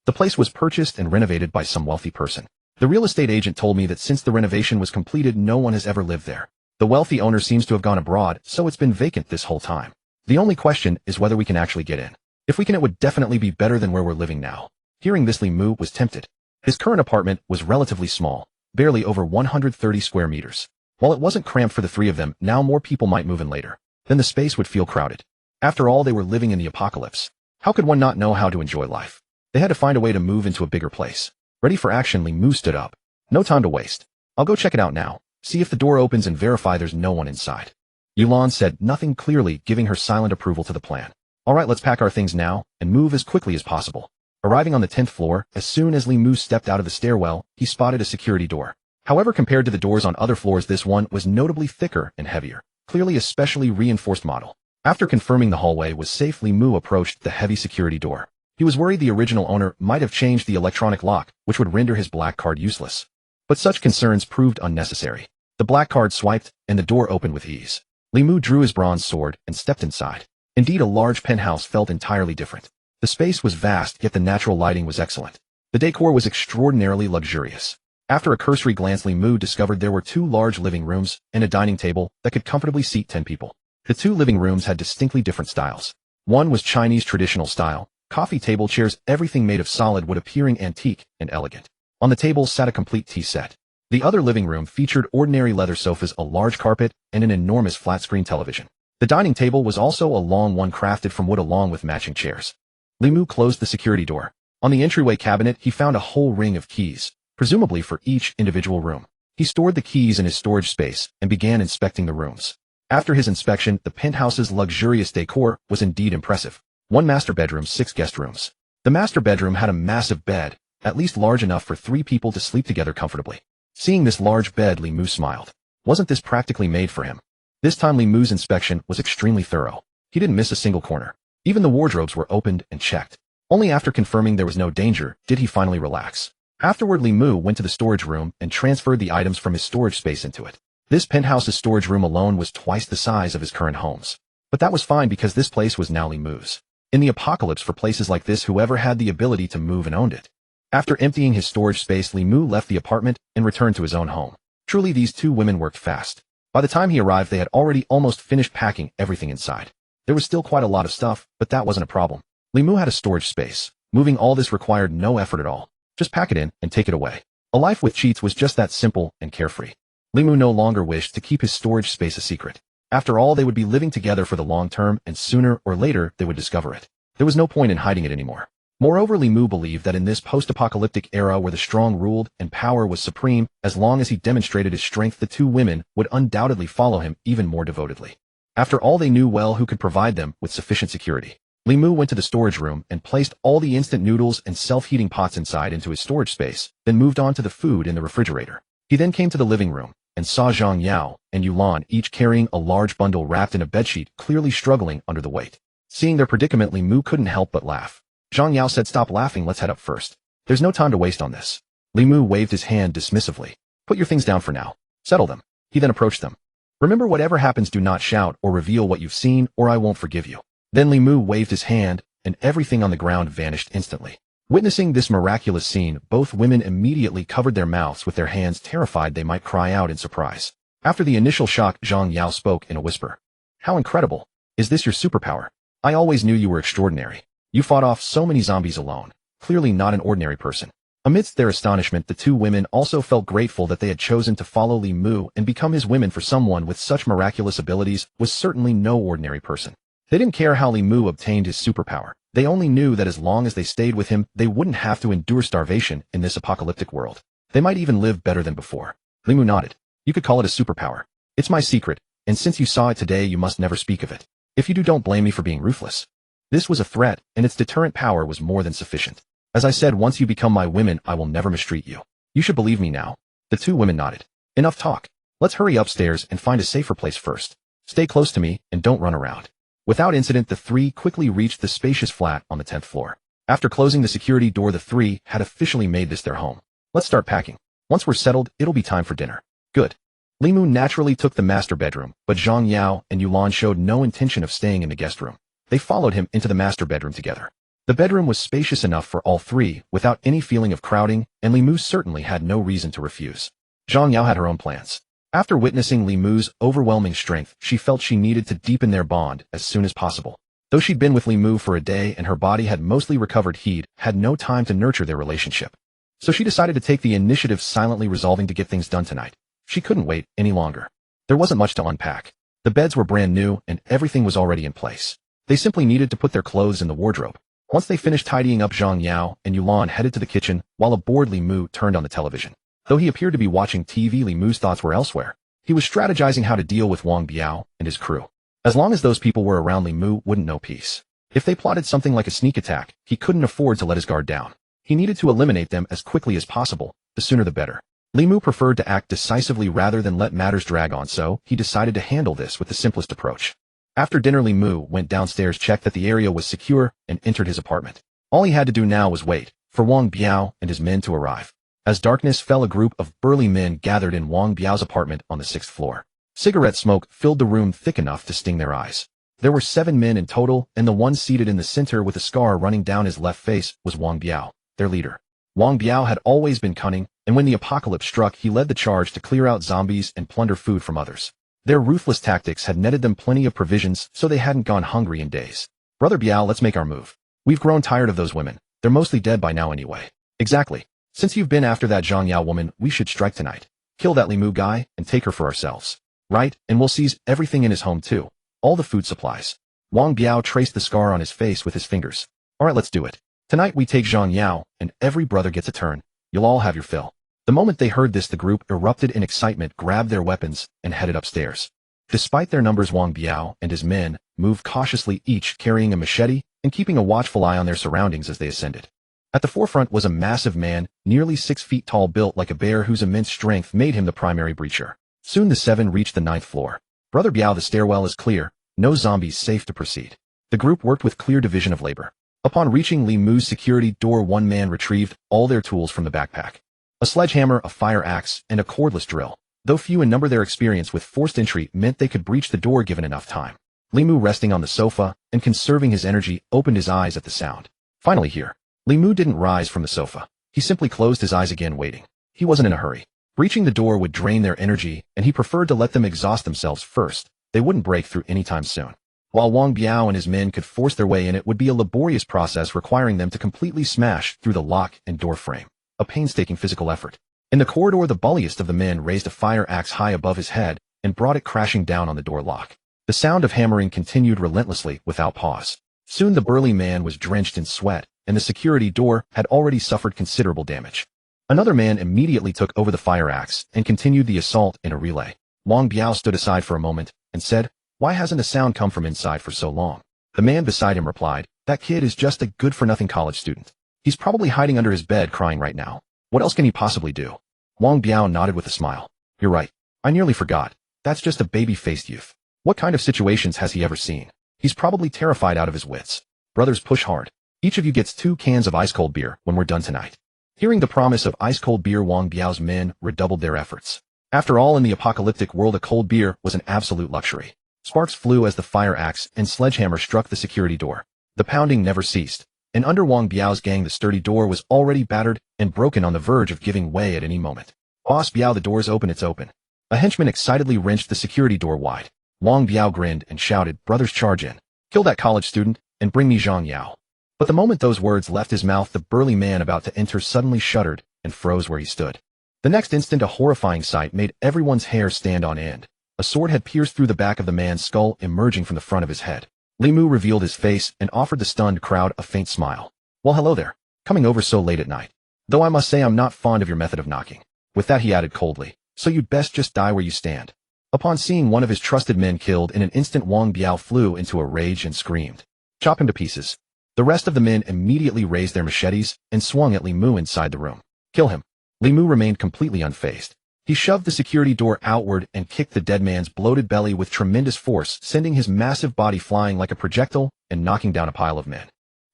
Speaker 1: The place was purchased and renovated by some wealthy person. The real estate agent told me that since the renovation was completed, no one has ever lived there. The wealthy owner seems to have gone abroad, so it's been vacant this whole time. The only question is whether we can actually get in. If we can, it would definitely be better than where we're living now. Hearing this, Li Mu was tempted. His current apartment was relatively small, barely over 130 square meters. While it wasn't cramped for the three of them, now more people might move in later. Then the space would feel crowded. After all, they were living in the apocalypse. How could one not know how to enjoy life? They had to find a way to move into a bigger place. Ready for action, Li Mu stood up. No time to waste. I'll go check it out now. See if the door opens and verify there's no one inside. Yulan said nothing, clearly giving her silent approval to the plan. Alright, let's pack our things now and move as quickly as possible. Arriving on the 10th floor, as soon as Li Mu stepped out of the stairwell, he spotted a security door. However, compared to the doors on other floors, this one was notably thicker and heavier, clearly a specially reinforced model. After confirming the hallway was safe, Li Mu approached the heavy security door. He was worried the original owner might have changed the electronic lock, which would render his black card useless. But such concerns proved unnecessary. The black card swiped, and the door opened with ease. Li Mu drew his bronze sword and stepped inside. Indeed, a large penthouse felt entirely different. The space was vast, yet the natural lighting was excellent. The decor was extraordinarily luxurious. After a cursory glance, Li Mu discovered there were 2 large living rooms and a dining table that could comfortably seat 10 people. The 2 living rooms had distinctly different styles. One was Chinese traditional style, coffee table chairs, everything made of solid wood, appearing antique and elegant. On the table sat a complete tea set. The other living room featured ordinary leather sofas, a large carpet, and an enormous flat-screen television. The dining table was also a long one crafted from wood along with matching chairs. Li Mu closed the security door. On the entryway cabinet, he found a whole ring of keys, presumably for each individual room. He stored the keys in his storage space and began inspecting the rooms. After his inspection, the penthouse's luxurious decor was indeed impressive. 1 master bedroom, 6 guest rooms. The master bedroom had a massive bed, at least large enough for 3 people to sleep together comfortably. Seeing this large bed, Li Mu smiled. Wasn't this practically made for him? This time Li Mu's inspection was extremely thorough. He didn't miss a single corner. Even the wardrobes were opened and checked. Only after confirming there was no danger did he finally relax. Afterward, Li Mu went to the storage room and transferred the items from his storage space into it. This penthouse's storage room alone was twice the size of his current homes. But that was fine because this place was now Li Mu's. In the apocalypse, for places like this, whoever had the ability to move and owned it. After emptying his storage space, Li Mu left the apartment and returned to his own home. Truly, these 2 women worked fast. By the time he arrived, they had already almost finished packing everything inside. There was still quite a lot of stuff, but that wasn't a problem. Li Mu had a storage space. Moving all this required no effort at all. Just pack it in and take it away. A life with cheats was just that simple and carefree. Li Mu no longer wished to keep his storage space a secret. After all, they would be living together for the long term, and sooner or later they would discover it. There was no point in hiding it anymore. Moreover, Li Mu believed that in this post-apocalyptic era where the strong ruled and power was supreme, as long as he demonstrated his strength, the 2 women would undoubtedly follow him even more devotedly. After all, they knew well who could provide them with sufficient security. Li Mu went to the storage room and placed all the instant noodles and self-heating pots inside into his storage space, then moved on to the food in the refrigerator. He then came to the living room and saw Zhang Yao and Yulan each carrying a large bundle wrapped in a bedsheet, clearly struggling under the weight. Seeing their predicament, Li Mu couldn't help but laugh. Zhang Yao said, "Stop laughing, let's head up first. There's no time to waste on this." Li Mu waved his hand dismissively. "Put your things down for now. Settle them." He then approached them. "Remember, whatever happens, do not shout or reveal what you've seen, or I won't forgive you." Then Li Mu waved his hand, and everything on the ground vanished instantly. Witnessing this miraculous scene, both women immediately covered their mouths with their hands, terrified they might cry out in surprise. After the initial shock, Zhang Yao spoke in a whisper. "How incredible! Is this your superpower? I always knew you were extraordinary. You fought off so many zombies alone. Clearly not an ordinary person." Amidst their astonishment, the 2 women also felt grateful that they had chosen to follow Li Mu and become his women, for someone with such miraculous abilities was certainly no ordinary person. They didn't care how Li Mu obtained his superpower. They only knew that as long as they stayed with him, they wouldn't have to endure starvation in this apocalyptic world. They might even live better than before. Li Mu nodded. "You could call it a superpower. It's my secret, and since you saw it today you must never speak of it. If you do, don't blame me for being ruthless. This was a threat, and its deterrent power was more than sufficient. As I said, once you become my women, I will never mistreat you. You should believe me now. The two women nodded. Enough talk. Let's hurry upstairs and find a safer place first. Stay close to me, and don't run around. Without incident, the three quickly reached the spacious flat on the 10th floor. After closing the security door, the three had officially made this their home. Let's start packing. Once we're settled, it'll be time for dinner. Good. Li Mu naturally took the master bedroom, but Zhang Yao and Yulan showed no intention of staying in the guest room. They followed him into the master bedroom together. The bedroom was spacious enough for all three, without any feeling of crowding, and Li Mu certainly had no reason to refuse. Zhang Yao had her own plans. After witnessing Li Mu's overwhelming strength, she felt she needed to deepen their bond as soon as possible. Though she'd been with Li Mu for a day and her body had mostly recovered, he had no time to nurture their relationship. So she decided to take the initiative, silently resolving to get things done tonight. She couldn't wait any longer. There wasn't much to unpack. The beds were brand new and everything was already in place. They simply needed to put their clothes in the wardrobe. Once they finished tidying up, Zhang Yao and Yulan headed to the kitchen, while a bored Li Mu turned on the television. Though he appeared to be watching TV, Li Mu's thoughts were elsewhere. He was strategizing how to deal with Wang Biao and his crew. As long as those people were around, Li Mu wouldn't know peace. If they plotted something like a sneak attack, he couldn't afford to let his guard down. He needed to eliminate them as quickly as possible, the sooner the better. Li Mu preferred to act decisively rather than let matters drag on, so he decided to handle this with the simplest approach. After dinner, Li Mu went downstairs, checked that the area was secure, and entered his apartment. All he had to do now was wait for Wang Biao and his men to arrive. As darkness fell, a group of burly men gathered in Wang Biao's apartment on the 6th floor. Cigarette smoke filled the room thick enough to sting their eyes. There were 7 men in total, and the one seated in the center with a scar running down his left face was Wang Biao, their leader. Wang Biao had always been cunning, and when the apocalypse struck, he led the charge to clear out zombies and plunder food from others. Their ruthless tactics had netted them plenty of provisions, so they hadn't gone hungry in days. Brother Biao, let's make our move. We've grown tired of those women. They're mostly dead by now anyway. Exactly. Since you've been after that Zhang Yao woman, we should strike tonight. Kill that Li Mu guy and take her for ourselves. Right? And we'll seize everything in his home too. All the food supplies. Wang Biao traced the scar on his face with his fingers. Alright, let's do it. Tonight we take Zhang Yao, and every brother gets a turn. You'll all have your fill. The moment they heard this, the group erupted in excitement, grabbed their weapons, and headed upstairs. Despite their numbers, Wang Biao and his men moved cautiously, each carrying a machete and keeping a watchful eye on their surroundings as they ascended. At the forefront was a massive man, nearly 6 feet tall, built like a bear, whose immense strength made him the primary breacher. Soon the 7 reached the 9th floor. Brother Biao, the stairwell is clear. No zombies, safe to proceed. The group worked with clear division of labor. Upon reaching Li Mu's security door, one man retrieved all their tools from the backpack. A sledgehammer, a fire axe, and a cordless drill. Though few in number, their experience with forced entry meant they could breach the door given enough time. Li Mu, resting on the sofa and conserving his energy, opened his eyes at the sound. Finally here. Li Mu didn't rise from the sofa. He simply closed his eyes again, waiting. He wasn't in a hurry. Breaching the door would drain their energy, and he preferred to let them exhaust themselves first. They wouldn't break through anytime soon. While Wang Biao and his men could force their way in, it would be a laborious process, requiring them to completely smash through the lock and door frame. A painstaking physical effort. In the corridor, the bulliest of the men raised a fire axe high above his head and brought it crashing down on the door lock. The sound of hammering continued relentlessly without pause. Soon the burly man was drenched in sweat, and the security door had already suffered considerable damage. Another man immediately took over the fire axe and continued the assault in a relay. Wang Biao stood aside for a moment and said, "Why hasn't a sound come from inside for so long?" The man beside him replied, "That kid is just a good-for-nothing college student. He's probably hiding under his bed crying right now. What else can he possibly do?" Wang Biao nodded with a smile. "You're right. I nearly forgot. That's just a baby-faced youth. What kind of situations has he ever seen? He's probably terrified out of his wits. Brothers, push hard. Each of you gets 2 cans of ice-cold beer when we're done tonight." Hearing the promise of ice-cold beer, Wang Biao's men redoubled their efforts. After all, in the apocalyptic world, a cold beer was an absolute luxury. Sparks flew as the fire axe and sledgehammer struck the security door. The pounding never ceased, and under Wang Biao's gang, the sturdy door was already battered and broken, on the verge of giving way at any moment. "Boss Biao, the door's open, it's open." A henchman excitedly wrenched the security door wide. Wang Biao grinned and shouted, "Brothers, charge in. Kill that college student, and bring me Zhang Yao." But the moment those words left his mouth, the burly man about to enter suddenly shuddered and froze where he stood. The next instant, a horrifying sight made everyone's hair stand on end. A sword had pierced through the back of the man's skull, emerging from the front of his head. Li Mu revealed his face and offered the stunned crowd a faint smile. "Well, hello there. Coming over so late at night. Though I must say I'm not fond of your method of knocking." With that, he added coldly, "So you'd best just die where you stand." Upon seeing one of his trusted men killed in an instant, Wang Biao flew into a rage and screamed, "Chop him to pieces." The rest of the men immediately raised their machetes and swung at Li Mu inside the room. "Kill him." Li Mu remained completely unfazed. He shoved the security door outward and kicked the dead man's bloated belly with tremendous force, sending his massive body flying like a projectile and knocking down a pile of men.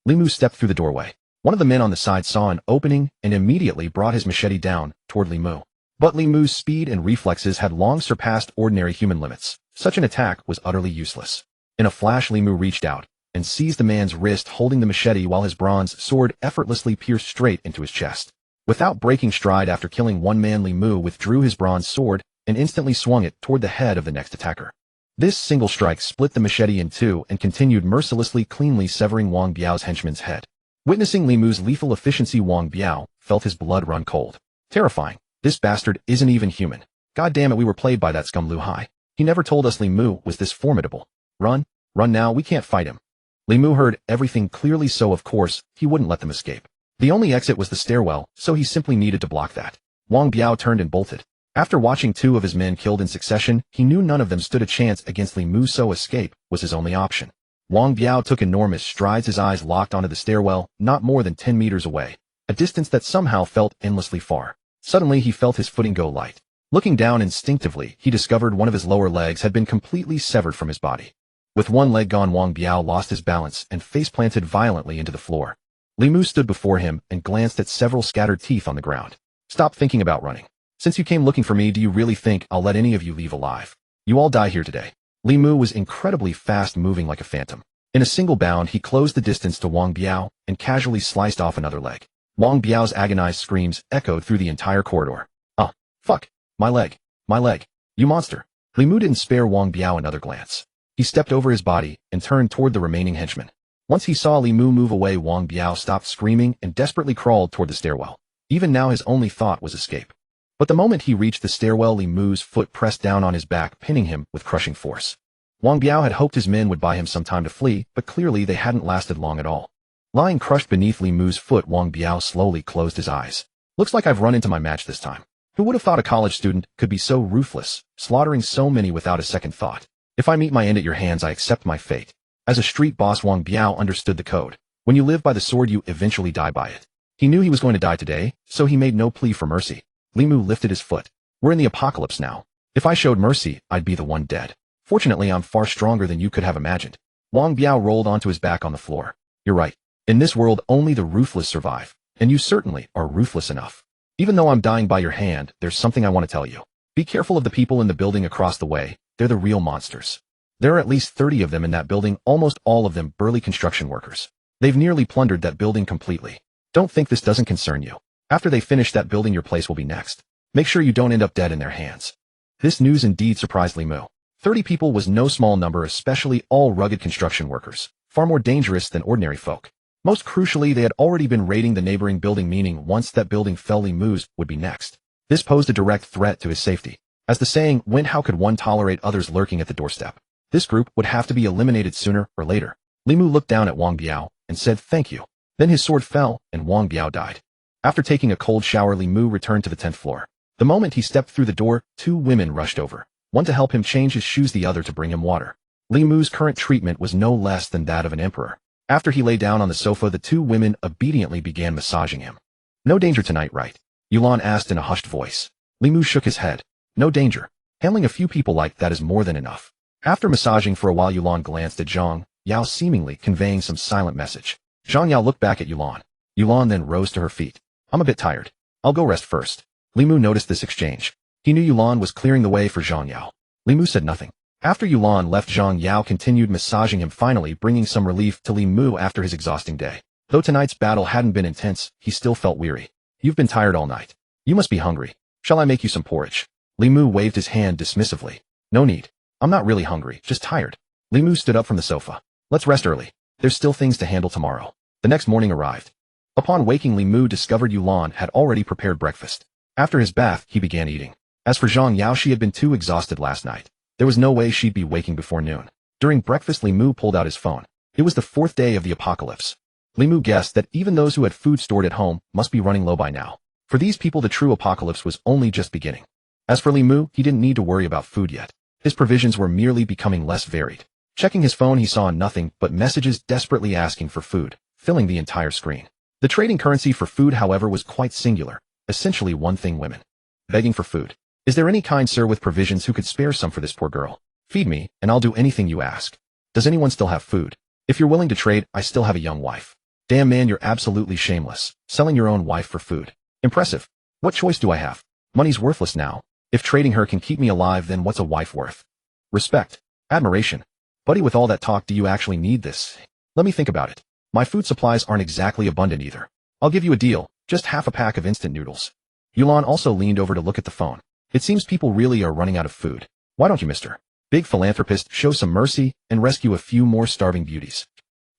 Speaker 1: Li Mu stepped through the doorway. One of the men on the side saw an opening and immediately brought his machete down toward Li Mu. But Li Mu's speed and reflexes had long surpassed ordinary human limits. Such an attack was utterly useless. In a flash, Li Mu reached out and seized the man's wrist, holding the machete while his bronze sword effortlessly pierced straight into his chest. Without breaking stride, after killing one man, Li Mu withdrew his bronze sword and instantly swung it toward the head of the next attacker. This single strike split the machete in two and continued mercilessly, cleanly severing Wang Biao's henchman's head. Witnessing Li Mu's lethal efficiency, Wang Biao felt his blood run cold. Terrifying. This bastard isn't even human. God damn it, we were played by that scum Lu Hai. He never told us Li Mu was this formidable. Run now, we can't fight him. Li Mu heard everything clearly, so of course, he wouldn't let them escape. The only exit was the stairwell, so he simply needed to block that. Wang Biao turned and bolted. After watching two of his men killed in succession, he knew none of them stood a chance against Li Mu, so escape was his only option. Wang Biao took enormous strides, his eyes locked onto the stairwell, not more than 10 meters away, a distance that somehow felt endlessly far. Suddenly he felt his footing go light. Looking down instinctively, he discovered one of his lower legs had been completely severed from his body. With one leg gone, Wang Biao lost his balance and face-planted violently into the floor. Li Mu stood before him and glanced at several scattered teeth on the ground. "Stop thinking about running. Since you came looking for me, do you really think I'll let any of you leave alive? You all die here today." Li Mu was incredibly fast, moving like a phantom. In a single bound, he closed the distance to Wang Biao and casually sliced off another leg. Wang Biao's agonized screams echoed through the entire corridor. "Ah, fuck. My leg. My leg. You monster." Li Mu didn't spare Wang Biao another glance. He stepped over his body and turned toward the remaining henchmen. Once he saw Li Mu move away, Wang Biao stopped screaming and desperately crawled toward the stairwell. Even now, his only thought was escape. But the moment he reached the stairwell, Li Mu's foot pressed down on his back, pinning him with crushing force. Wang Biao had hoped his men would buy him some time to flee, but clearly they hadn't lasted long at all. Lying crushed beneath Li Mu's foot, Wang Biao slowly closed his eyes. "Looks like I've run into my match this time. Who would have thought a college student could be so ruthless, slaughtering so many without a second thought? If I meet my end at your hands, I accept my fate." As a street boss, Wang Biao understood the code. When you live by the sword, you eventually die by it. He knew he was going to die today, so he made no plea for mercy. Li Mu lifted his foot. "We're in the apocalypse now. If I showed mercy, I'd be the one dead. Fortunately, I'm far stronger than you could have imagined." Wang Biao rolled onto his back on the floor. "You're right. In this world, only the ruthless survive, and you certainly are ruthless enough. Even though I'm dying by your hand, there's something I want to tell you. Be careful of the people in the building across the way. They're the real monsters. There are at least 30 of them in that building, almost all of them burly construction workers. They've nearly plundered that building completely. Don't think this doesn't concern you. After they finish that building, your place will be next. Make sure you don't end up dead in their hands." This news indeed surprised Li Mu. 30 people was no small number, especially all rugged construction workers, far more dangerous than ordinary folk. Most crucially, they had already been raiding the neighboring building, meaning once that building fell, Li Mu's would be next. This posed a direct threat to his safety. As the saying went, how could one tolerate others lurking at the doorstep? This group would have to be eliminated sooner or later. Li Mu looked down at Wang Biao and said, "Thank you." Then his sword fell and Wang Biao died. After taking a cold shower, Li Mu returned to the 10th floor. The moment he stepped through the door, two women rushed over, one to help him change his shoes, the other to bring him water. Li Mu's current treatment was no less than that of an emperor. After he lay down on the sofa, the two women obediently began massaging him. "No danger tonight, right?" Yulan asked in a hushed voice. Li Mu shook his head. "No danger. Handling a few people like that is more than enough." After massaging for a while, Yulan glanced at Zhang Yao, seemingly conveying some silent message. Zhang Yao looked back at Yulan. Yulan then rose to her feet. "I'm a bit tired. I'll go rest first." Li Mu noticed this exchange. He knew Yulan was clearing the way for Zhang Yao. Li Mu said nothing. After Yulan left, Zhang Yao continued massaging him, finally bringing some relief to Li Mu after his exhausting day. Though tonight's battle hadn't been intense, he still felt weary. "You've been tired all night. You must be hungry. Shall I make you some porridge?" Li Mu waved his hand dismissively. "No need. I'm not really hungry, just tired." Li Mu stood up from the sofa. "Let's rest early. There's still things to handle tomorrow." The next morning arrived. Upon waking, Li Mu discovered Yulan had already prepared breakfast. After his bath, he began eating. As for Zhang Yao, she had been too exhausted last night. There was no way she'd be waking before noon. During breakfast, Li Mu pulled out his phone. It was the 4th day of the apocalypse. Li Mu guessed that even those who had food stored at home must be running low by now. For these people, the true apocalypse was only just beginning. As for Li Mu, he didn't need to worry about food yet. His provisions were merely becoming less varied. Checking his phone, he saw nothing but messages desperately asking for food, filling the entire screen. The trading currency for food, however, was quite singular, essentially one thing: women. Begging for food. Is there any kind sir with provisions who could spare some for this poor girl? Feed me, and I'll do anything you ask. Does anyone still have food? If you're willing to trade, I still have a young wife. Damn man, you're absolutely shameless, selling your own wife for food. Impressive. What choice do I have? Money's worthless now. If trading her can keep me alive, then what's a wife worth? Respect. Admiration. Buddy, with all that talk, do you actually need this? Let me think about it. My food supplies aren't exactly abundant either. I'll give you a deal, just half a pack of instant noodles. Yulan also leaned over to look at the phone. It seems people really are running out of food. Why don't you, Mr. Big Philanthropist, show some mercy and rescue a few more starving beauties?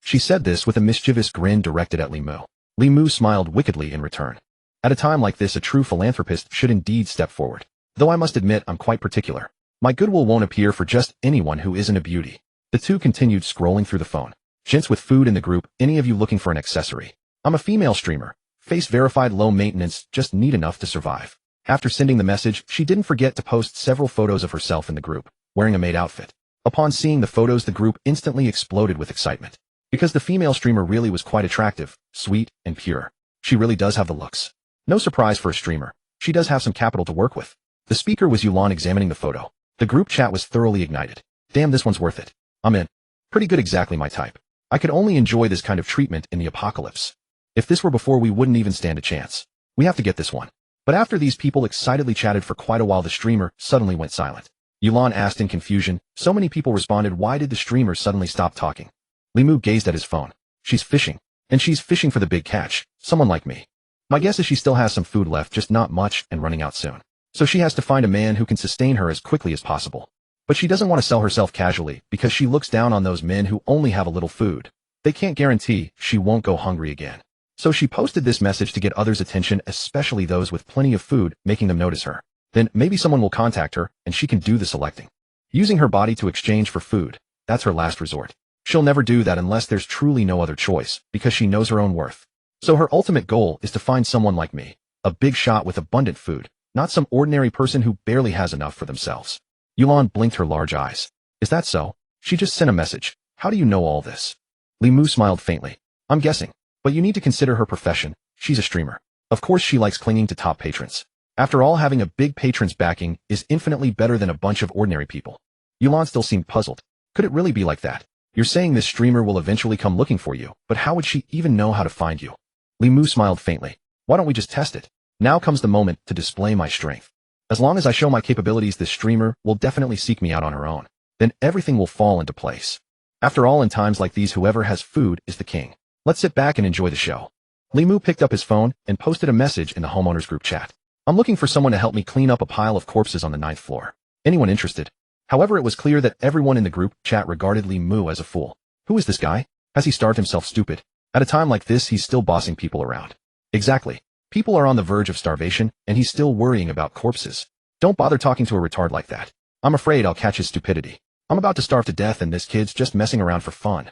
Speaker 1: She said this with a mischievous grin directed at Li Mu. Li Mu smiled wickedly in return. At a time like this, a true philanthropist should indeed step forward. Though I must admit I'm quite particular. My goodwill won't appear for just anyone who isn't a beauty. The two continued scrolling through the phone. Gents with food in the group, any of you looking for an accessory? I'm a female streamer. Face verified, low maintenance, just need enough to survive. After sending the message, she didn't forget to post several photos of herself in the group, wearing a maid outfit. Upon seeing the photos, the group instantly exploded with excitement. Because the female streamer really was quite attractive, sweet, and pure. She really does have the looks. No surprise for a streamer. She does have some capital to work with. The speaker was Yulan examining the photo. The group chat was thoroughly ignited. Damn, this one's worth it. I'm in. Pretty good, exactly my type. I could only enjoy this kind of treatment in the apocalypse. If this were before, we wouldn't even stand a chance. We have to get this one. But after these people excitedly chatted for quite a while, the streamer suddenly went silent. Yulan asked in confusion. So many people responded. Why did the streamer suddenly stop talking? Li Mu gazed at his phone. She's fishing. And she's fishing for the big catch. Someone like me. My guess is she still has some food left, just not much, and running out soon. So she has to find a man who can sustain her as quickly as possible. But she doesn't want to sell herself casually because she looks down on those men who only have a little food. They can't guarantee she won't go hungry again. So she posted this message to get others' attention, especially those with plenty of food, making them notice her. Then maybe someone will contact her and she can do the selecting. Using her body to exchange for food, that's her last resort. She'll never do that unless there's truly no other choice, because she knows her own worth. So her ultimate goal is to find someone like me, a big shot with abundant food, not some ordinary person who barely has enough for themselves. Yulan blinked her large eyes. Is that so? She just sent a message. How do you know all this? Li Mu smiled faintly. I'm guessing. But you need to consider her profession. She's a streamer. Of course she likes clinging to top patrons. After all, having a big patron's backing is infinitely better than a bunch of ordinary people. Yulan still seemed puzzled. Could it really be like that? You're saying this streamer will eventually come looking for you, but how would she even know how to find you? Li Mu smiled faintly. Why don't we just test it? Now comes the moment to display my strength. As long as I show my capabilities, this streamer will definitely seek me out on her own. Then everything will fall into place. After all, in times like these, whoever has food is the king. Let's sit back and enjoy the show. Li Mu picked up his phone and posted a message in the homeowners group chat. I'm looking for someone to help me clean up a pile of corpses on the 9th floor. Anyone interested? However, it was clear that everyone in the group chat regarded Li Mu as a fool. Who is this guy? Has he starved himself stupid? At a time like this, he's still bossing people around. Exactly. People are on the verge of starvation, and he's still worrying about corpses. Don't bother talking to a retard like that. I'm afraid I'll catch his stupidity. I'm about to starve to death and this kid's just messing around for fun.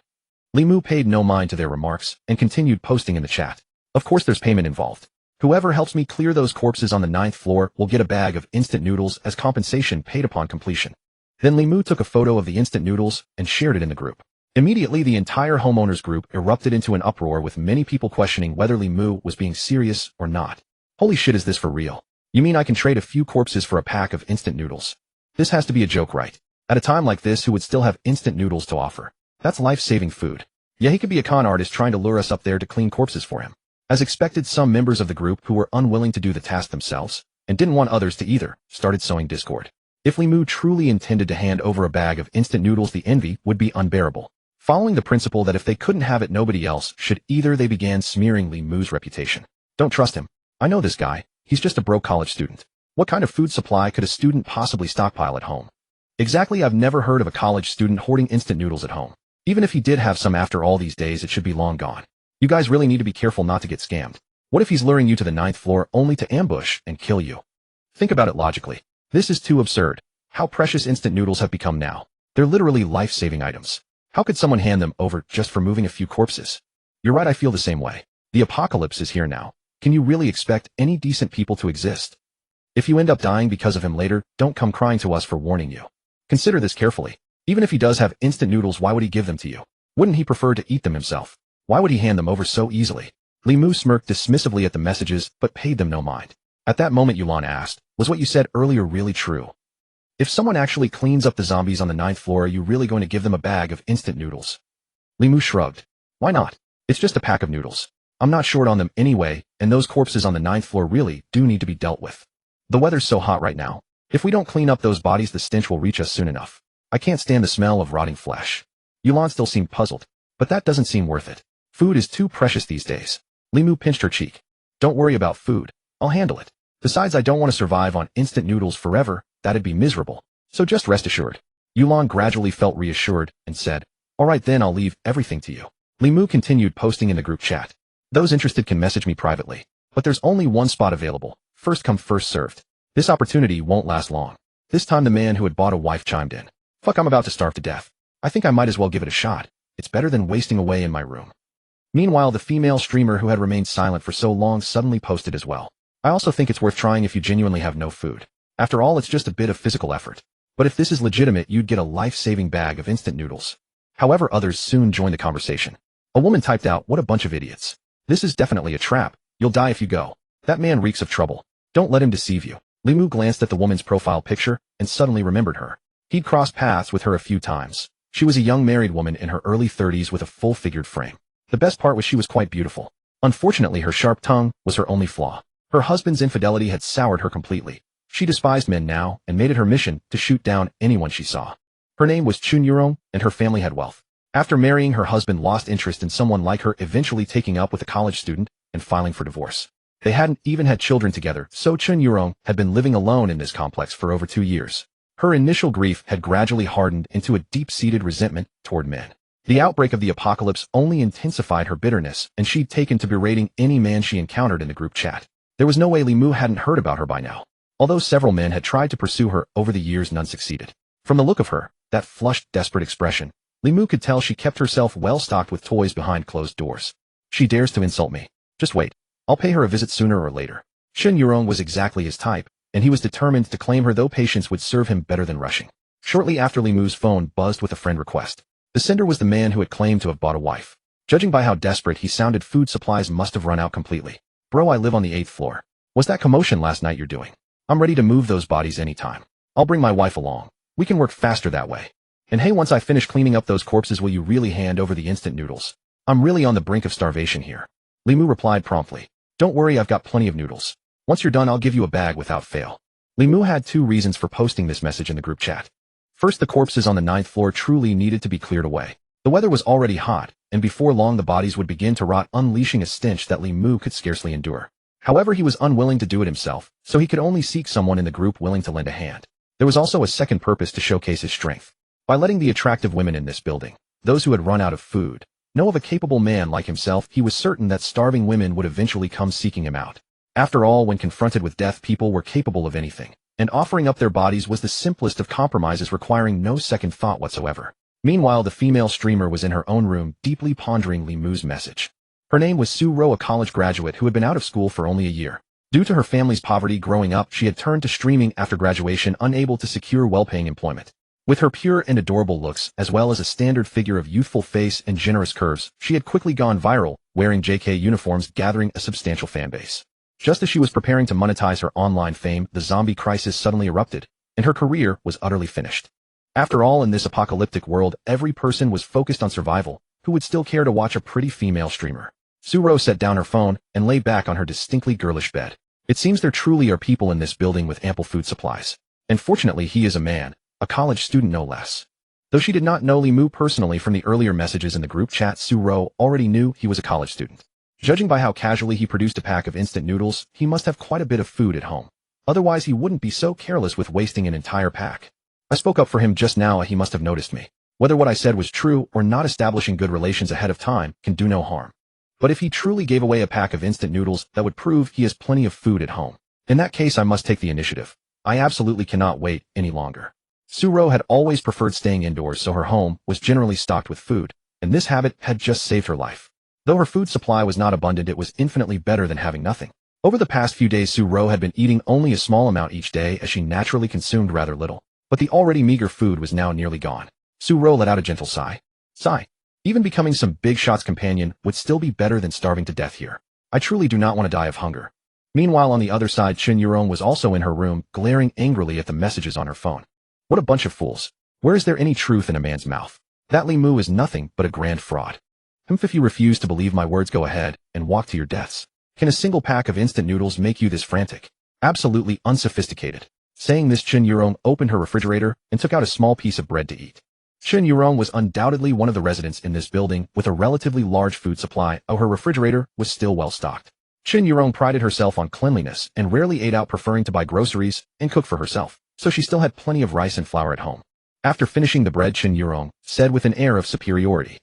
Speaker 1: Li Mu paid no mind to their remarks and continued posting in the chat. Of course there's payment involved. Whoever helps me clear those corpses on the 9th floor will get a bag of instant noodles as compensation paid upon completion. Then Li Mu took a photo of the instant noodles and shared it in the group. Immediately, the entire homeowners group erupted into an uproar, with many people questioning whether Li Mu was being serious or not. Holy shit, is this for real? You mean I can trade a few corpses for a pack of instant noodles? This has to be a joke, right? At a time like this, who would still have instant noodles to offer? That's life-saving food. Yeah, he could be a con artist trying to lure us up there to clean corpses for him. As expected, some members of the group who were unwilling to do the task themselves, and didn't want others to either, started sowing discord. If Li Mu truly intended to hand over a bag of instant noodles, the envy would be unbearable. Following the principle that if they couldn't have it, nobody else should either, they began smearing Li Mu's reputation. Don't trust him. I know this guy. He's just a broke college student. What kind of food supply could a student possibly stockpile at home? Exactly, I've never heard of a college student hoarding instant noodles at home. Even if he did have some after all these days, it should be long gone. You guys really need to be careful not to get scammed. What if he's luring you to the 9th floor only to ambush and kill you? Think about it logically. This is too absurd. How precious instant noodles have become now. They're literally life-saving items. How could someone hand them over just for moving a few corpses? You're right, I feel the same way. The apocalypse is here now. Can you really expect any decent people to exist? If you end up dying because of him later, don't come crying to us for warning you. Consider this carefully. Even if he does have instant noodles, why would he give them to you? Wouldn't he prefer to eat them himself? Why would he hand them over so easily? Li Mu smirked dismissively at the messages, but paid them no mind. At that moment Yulan asked, was what you said earlier really true? If someone actually cleans up the zombies on the 9th floor, are you really going to give them a bag of instant noodles? Li Mu shrugged. Why not? It's just a pack of noodles. I'm not short on them anyway, and those corpses on the 9th floor really do need to be dealt with. The weather's so hot right now. If we don't clean up those bodies, the stench will reach us soon enough. I can't stand the smell of rotting flesh. Yulan still seemed puzzled, but that doesn't seem worth it. Food is too precious these days. Li Mu pinched her cheek. Don't worry about food. I'll handle it. Besides, I don't want to survive on instant noodles forever. That'd be miserable. So just rest assured. Yulan gradually felt reassured and said, all right then, I'll leave everything to you. Li Mu continued posting in the group chat. Those interested can message me privately. But there's only one spot available. First come, first served. This opportunity won't last long. This time the man who had bought a wife chimed in. Fuck, I'm about to starve to death. I think I might as well give it a shot. It's better than wasting away in my room. Meanwhile, the female streamer who had remained silent for so long suddenly posted as well. I also think it's worth trying if you genuinely have no food. After all, it's just a bit of physical effort. But if this is legitimate, you'd get a life-saving bag of instant noodles. However, others soon joined the conversation. A woman typed out, what a bunch of idiots. This is definitely a trap. You'll die if you go. That man reeks of trouble. Don't let him deceive you. Li Mu glanced at the woman's profile picture and suddenly remembered her. He'd crossed paths with her a few times. She was a young married woman in her early 30s with a full-figured frame. The best part was she was quite beautiful. Unfortunately, her sharp tongue was her only flaw. Her husband's infidelity had soured her completely. She despised men now and made it her mission to shoot down anyone she saw. Her name was Chun Yurong, and her family had wealth. After marrying, her husband lost interest in someone like her, eventually taking up with a college student and filing for divorce. They hadn't even had children together, so Chun Yurong had been living alone in this complex for over 2 years. Her initial grief had gradually hardened into a deep-seated resentment toward men. The outbreak of the apocalypse only intensified her bitterness, and she'd taken to berating any man she encountered in the group chat. There was no way Li Mu hadn't heard about her by now. Although several men had tried to pursue her over the years, none succeeded. From the look of her, that flushed, desperate expression, Li Mu could tell she kept herself well stocked with toys behind closed doors. She dares to insult me. Just wait. I'll pay her a visit sooner or later. Chun Yurong was exactly his type, and he was determined to claim her, though patience would serve him better than rushing. Shortly after, Li Mu's phone buzzed with a friend request. The sender was the man who had claimed to have bought a wife. Judging by how desperate he sounded, food supplies must have run out completely. Bro, I live on the 8th floor. Was that commotion last night you're doing? I'm ready to move those bodies anytime. I'll bring my wife along. We can work faster that way. And hey, once I finish cleaning up those corpses, will you really hand over the instant noodles? I'm really on the brink of starvation here. Li Mu replied promptly. Don't worry, I've got plenty of noodles. Once you're done, I'll give you a bag without fail. Li Mu had 2 reasons for posting this message in the group chat. First, the corpses on the 9th floor truly needed to be cleared away. The weather was already hot, and before long the bodies would begin to rot, unleashing a stench that Li Mu could scarcely endure. However, he was unwilling to do it himself, so he could only seek someone in the group willing to lend a hand. There was also a second purpose: to showcase his strength. By letting the attractive women in this building, those who had run out of food, know of a capable man like himself, he was certain that starving women would eventually come seeking him out. After all, when confronted with death, people were capable of anything, and offering up their bodies was the simplest of compromises, requiring no second thought whatsoever. Meanwhile, the female streamer was in her own room, deeply pondering Li Mu's message. Her name was Su Ro, a college graduate who had been out of school for only a year. Due to her family's poverty growing up, she had turned to streaming after graduation, unable to secure well-paying employment. With her pure and adorable looks, as well as a standard figure of youthful face and generous curves, she had quickly gone viral, wearing JK uniforms, gathering a substantial fanbase. Just as she was preparing to monetize her online fame, the zombie crisis suddenly erupted, and her career was utterly finished. After all, in this apocalyptic world, every person was focused on survival. Who would still care to watch a pretty female streamer? Su-Ro set down her phone and lay back on her distinctly girlish bed. It seems there truly are people in this building with ample food supplies. And fortunately, he is a man, a college student no less. Though she did not know Li Mu personally, from the earlier messages in the group chat, Su-Ro already knew he was a college student. Judging by how casually he produced a pack of instant noodles, he must have quite a bit of food at home. Otherwise, he wouldn't be so careless with wasting an entire pack. I spoke up for him just now, he must have noticed me. Whether what I said was true or not, establishing good relations ahead of time can do no harm. But if he truly gave away a pack of instant noodles, that would prove he has plenty of food at home. In that case, I must take the initiative. I absolutely cannot wait any longer. Su-Ro had always preferred staying indoors, so her home was generally stocked with food, and this habit had just saved her life. Though her food supply was not abundant, it was infinitely better than having nothing. Over the past few days, Su-Ro had been eating only a small amount each day, as she naturally consumed rather little. But the already meager food was now nearly gone. Su-ro let out a gentle sigh. Sigh. Even becoming some big shot's companion would still be better than starving to death here. I truly do not want to die of hunger. Meanwhile, on the other side, Chen Yurong was also in her room, glaring angrily at the messages on her phone. What a bunch of fools. Where is there any truth in a man's mouth? That Li Mu is nothing but a grand fraud. If you refuse to believe my words, go ahead and walk to your deaths. Can a single pack of instant noodles make you this frantic? Absolutely unsophisticated. Saying this, Chen Yurong opened her refrigerator and took out a small piece of bread to eat. Chen Yurong was undoubtedly one of the residents in this building with a relatively large food supply, though her refrigerator was still well stocked. Chen Yurong prided herself on cleanliness and rarely ate out, preferring to buy groceries and cook for herself, so she still had plenty of rice and flour at home. After finishing the bread, Chen Yurong said with an air of superiority,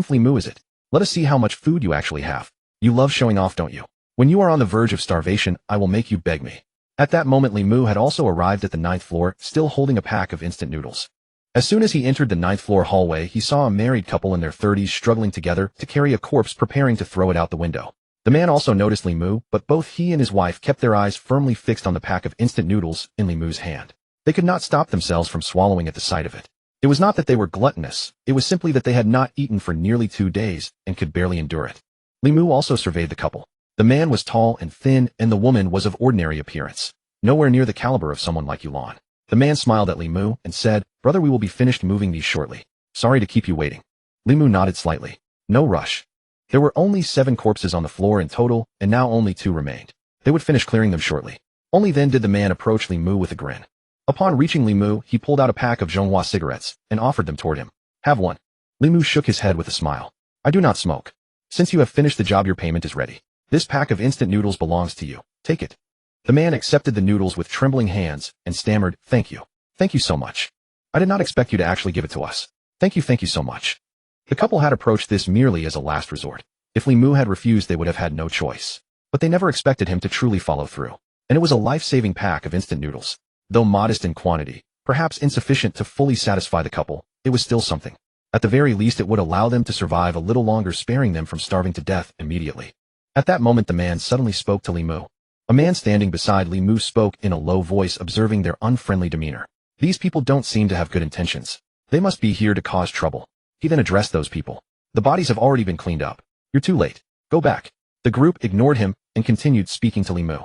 Speaker 1: Li Mu, is it? Let us see how much food you actually have. You love showing off, don't you? When you are on the verge of starvation, I will make you beg me. At that moment, Li Mu had also arrived at the 9th floor, still holding a pack of instant noodles. As soon as he entered the 9th floor hallway, he saw a married couple in their 30s struggling together to carry a corpse, preparing to throw it out the window. The man also noticed Li Mu, but both he and his wife kept their eyes firmly fixed on the pack of instant noodles in Li Mu's hand. They could not stop themselves from swallowing at the sight of it. It was not that they were gluttonous, it was simply that they had not eaten for nearly 2 days and could barely endure it. Li Mu also surveyed the couple. The man was tall and thin, and the woman was of ordinary appearance, nowhere near the caliber of someone like Yulan. The man smiled at Li Mu and said, Brother, we will be finished moving these shortly. Sorry to keep you waiting. Li Mu nodded slightly. No rush. There were only 7 corpses on the floor in total, and now only 2 remained. They would finish clearing them shortly. Only then did the man approach Li Mu with a grin. Upon reaching Li Mu, he pulled out a pack of Zhonghua cigarettes and offered them toward him. Have one. Li Mu shook his head with a smile. I do not smoke. Since you have finished the job, your payment is ready. This pack of instant noodles belongs to you. Take it. The man accepted the noodles with trembling hands and stammered, Thank you. Thank you so much. I did not expect you to actually give it to us. Thank you so much. The couple had approached this merely as a last resort. If Li Mu had refused, they would have had no choice. But they never expected him to truly follow through. And it was a life-saving pack of instant noodles. Though modest in quantity, perhaps insufficient to fully satisfy the couple, it was still something. At the very least, it would allow them to survive a little longer, sparing them from starving to death immediately. At that moment, the man suddenly spoke to Li Mu. A man standing beside Li Mu spoke in a low voice, observing their unfriendly demeanor. These people don't seem to have good intentions. They must be here to cause trouble. He then addressed those people. The bodies have already been cleaned up. You're too late. Go back. The group ignored him and continued speaking to Li Mu.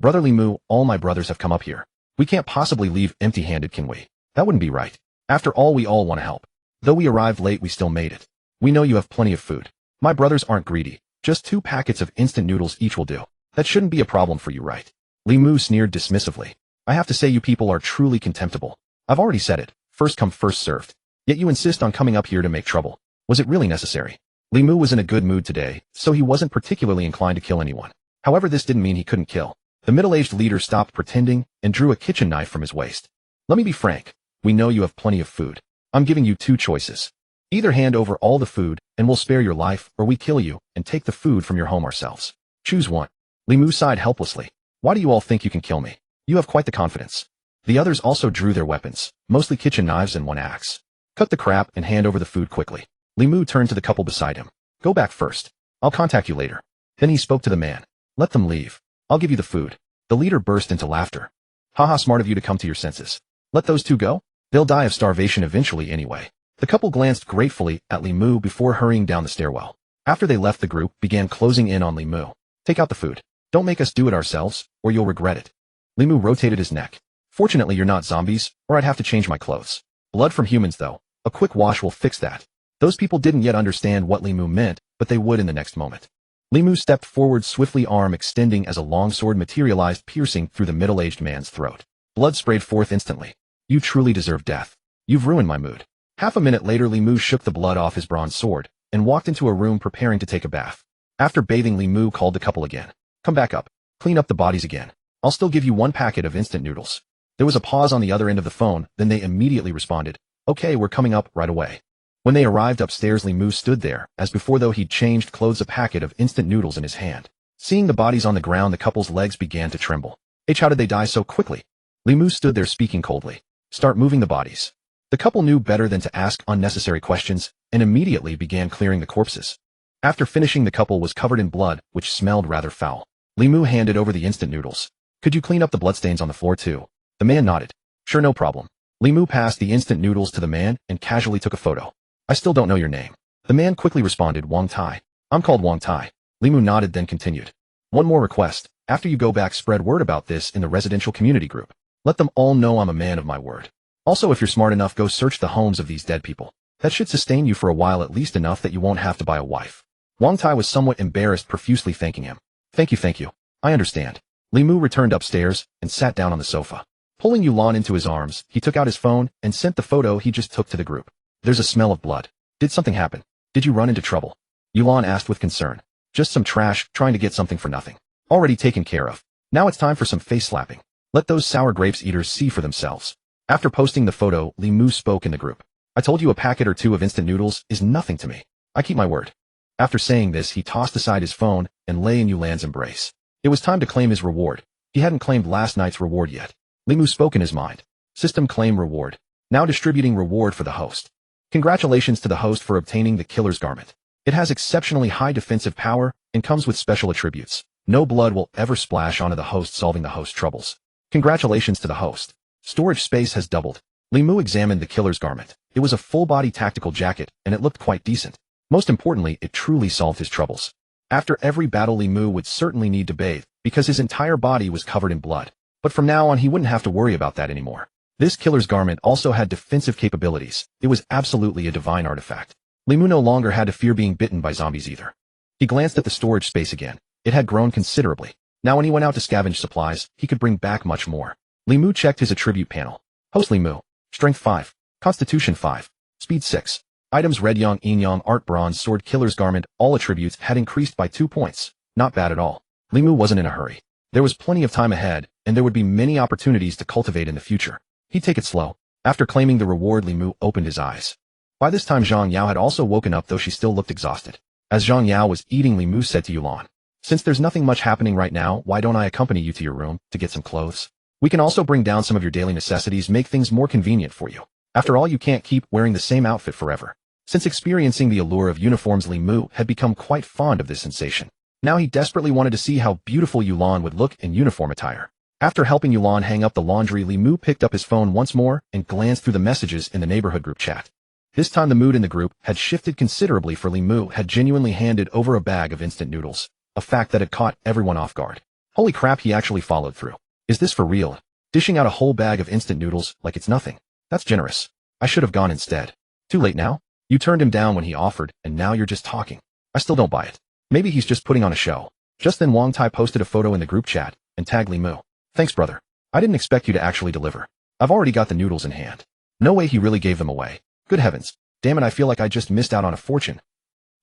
Speaker 1: Brother Li Mu, all my brothers have come up here. We can't possibly leave empty-handed, can we? That wouldn't be right. After all, we all want to help. Though we arrived late, we still made it. We know you have plenty of food. My brothers aren't greedy. Just 2 packets of instant noodles each will do. That shouldn't be a problem for you, right? Li Mu sneered dismissively. I have to say, you people are truly contemptible. I've already said it. First come, first served. Yet you insist on coming up here to make trouble. Was it really necessary? Li Mu was in a good mood today, so he wasn't particularly inclined to kill anyone. However, this didn't mean he couldn't kill. The middle-aged leader stopped pretending and drew a kitchen knife from his waist. Let me be frank. We know you have plenty of food. I'm giving you 2 choices. Either hand over all the food and we'll spare your life, or we kill you and take the food from your home ourselves. Choose one. Li Mu sighed helplessly. Why do you all think you can kill me? You have quite the confidence. The others also drew their weapons, mostly kitchen knives and 1 axe. Cut the crap and hand over the food quickly. Li Mu turned to the couple beside him. Go back first. I'll contact you later. Then he spoke to the man. Let them leave. I'll give you the food. The leader burst into laughter. Haha, smart of you to come to your senses. Let those 2 go? They'll die of starvation eventually anyway. The couple glanced gratefully at Li Mu before hurrying down the stairwell. After they left, the group began closing in on Li Mu. Take out the food. Don't make us do it ourselves, or you'll regret it. Li Mu rotated his neck. Fortunately, you're not zombies, or I'd have to change my clothes. Blood from humans, though. A quick wash will fix that. Those people didn't yet understand what Li Mu meant, but they would in the next moment. Li Mu stepped forward swiftly, arm extending as a long sword materialized, piercing through the middle-aged man's throat. Blood sprayed forth instantly. You truly deserve death. You've ruined my mood. Half a minute later, Li Mu shook the blood off his bronze sword and walked into a room preparing to take a bath. After bathing, Li Mu called the couple again. Come back up. Clean up the bodies again. I'll still give you 1 packet of instant noodles. There was a pause on the other end of the phone, then they immediately responded. Okay, we're coming up right away. When they arrived upstairs, Li Mu stood there, as before, though he'd changed clothes, a packet of instant noodles in his hand. Seeing the bodies on the ground, the couple's legs began to tremble. How did they die so quickly? Li Mu stood there speaking coldly. Start moving the bodies. The couple knew better than to ask unnecessary questions, and immediately began clearing the corpses. After finishing, the couple was covered in blood, which smelled rather foul. Li Mu handed over the instant noodles. Could you clean up the bloodstains on the floor too? The man nodded. Sure, no problem. Li Mu passed the instant noodles to the man and casually took a photo. I still don't know your name. The man quickly responded, Wang Tai. I'm called Wang Tai. Li Mu nodded, then continued. One more request. After you go back, spread word about this in the residential community group. Let them all know I'm a man of my word. Also, if you're smart enough, go search the homes of these dead people. That should sustain you for a while, at least enough that you won't have to buy a wife. Wang Tai was somewhat embarrassed, profusely thanking him. Thank you. I understand. Li Mu returned upstairs and sat down on the sofa. Pulling Yulan into his arms, he took out his phone and sent the photo he just took to the group. There's a smell of blood. Did something happen? Did you run into trouble? Yulan asked with concern. Just some trash, trying to get something for nothing. Already taken care of. Now it's time for some face slapping. Let those sour grapes eaters see for themselves. After posting the photo, Li Mu spoke in the group. I told you a packet or two of instant noodles is nothing to me. I keep my word. After saying this, he tossed aside his phone and lay in Yulan's embrace. It was time to claim his reward. He hadn't claimed last night's reward yet. Li Mu spoke in his mind. System claim reward. Now distributing reward for the host. Congratulations to the host for obtaining the killer's garment. It has exceptionally high defensive power and comes with special attributes. No blood will ever splash onto the host, solving the host troubles. Congratulations to the host. Storage space has doubled. Li Mu examined the killer's garment. It was a full-body tactical jacket, and it looked quite decent. Most importantly, it truly solved his troubles. After every battle, Li Mu would certainly need to bathe, because his entire body was covered in blood. But from now on, he wouldn't have to worry about that anymore. This killer's garment also had defensive capabilities. It was absolutely a divine artifact. Li Mu no longer had to fear being bitten by zombies either. He glanced at the storage space again. It had grown considerably. Now when he went out to scavenge supplies, he could bring back much more. Li Mu checked his attribute panel. Host Li Mu. Strength 5. Constitution 5. Speed 6. Items Red Yang Yin Yang Art Bronze Sword Killer's Garment. All attributes had increased by 2 points. Not bad at all. Li Mu wasn't in a hurry. There was plenty of time ahead, and there would be many opportunities to cultivate in the future. He'd take it slow. After claiming the reward, Li Mu opened his eyes. By this time, Zhang Yao had also woken up, though she still looked exhausted. As Zhang Yao was eating, Li Mu said to Yulan, since there's nothing much happening right now, why don't I accompany you to your room to get some clothes? We can also bring down some of your daily necessities, make things more convenient for you. After all, you can't keep wearing the same outfit forever. Since experiencing the allure of uniforms, Li Mu had become quite fond of this sensation. Now he desperately wanted to see how beautiful Yulan would look in uniform attire. After helping Yulan hang up the laundry, Li Mu picked up his phone once more and glanced through the messages in the neighborhood group chat. This time the mood in the group had shifted considerably, for Li Mu had genuinely handed over a bag of instant noodles, a fact that had caught everyone off guard. Holy crap, he actually followed through. Is this for real? Dishing out a whole bag of instant noodles like it's nothing. That's generous. I should have gone instead. Too late now? You turned him down when he offered, and now you're just talking. I still don't buy it. Maybe he's just putting on a show. Just then Wang Tai posted a photo in the group chat and tagged Li Mu. Thanks, brother. I didn't expect you to actually deliver. I've already got the noodles in hand. No way he really gave them away. Good heavens. Damn it, I feel like I just missed out on a fortune.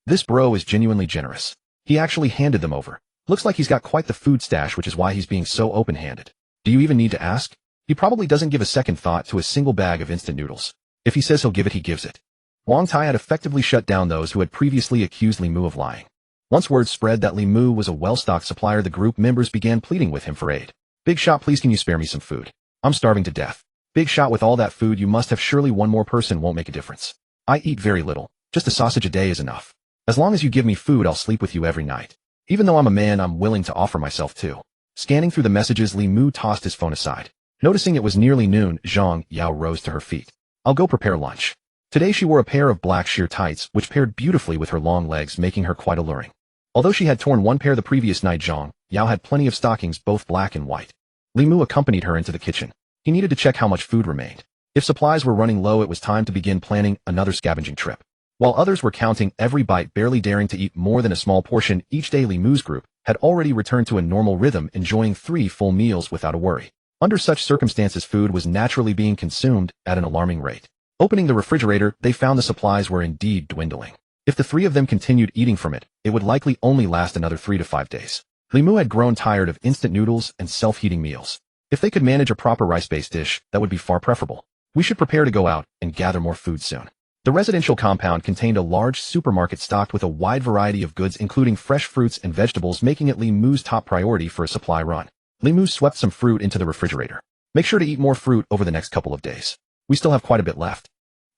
Speaker 1: This bro is genuinely generous. He actually handed them over. Looks like he's got quite the food stash, which is why he's being so open-handed. Do you even need to ask? He probably doesn't give a second thought to a single bag of instant noodles. If he says he'll give it, he gives it. Wang Tai had effectively shut down those who had previously accused Li Mu of lying. Once word spread that Li Mu was a well-stocked supplier, the group members began pleading with him for aid. Big shot, please can you spare me some food? I'm starving to death. Big shot, with all that food you must have, surely one more person won't make a difference. I eat very little. Just a sausage a day is enough. As long as you give me food, I'll sleep with you every night. Even though I'm a man, I'm willing to offer myself too. Scanning through the messages, Li Mu tossed his phone aside. Noticing it was nearly noon, Zhang Yao rose to her feet. I'll go prepare lunch. Today she wore a pair of black sheer tights, which paired beautifully with her long legs, making her quite alluring. Although she had torn one pair the previous night, Zhang Yao had plenty of stockings, both black and white. Li Mu accompanied her into the kitchen. He needed to check how much food remained. If supplies were running low, it was time to begin planning another scavenging trip. While others were counting every bite, barely daring to eat more than a small portion each day, Li Mu's group had already returned to a normal rhythm, enjoying 3 full meals without a worry. Under such circumstances, food was naturally being consumed at an alarming rate. Opening the refrigerator, they found the supplies were indeed dwindling. If the 3 of them continued eating from it, it would likely only last another 3 to 5 days. Li Mu had grown tired of instant noodles and self-heating meals. If they could manage a proper rice-based dish, that would be far preferable. We should prepare to go out and gather more food soon. The residential compound contained a large supermarket stocked with a wide variety of goods, including fresh fruits and vegetables, making it Li Mu's top priority for a supply run. Li Mu swept some fruit into the refrigerator. Make sure to eat more fruit over the next couple of days. We still have quite a bit left.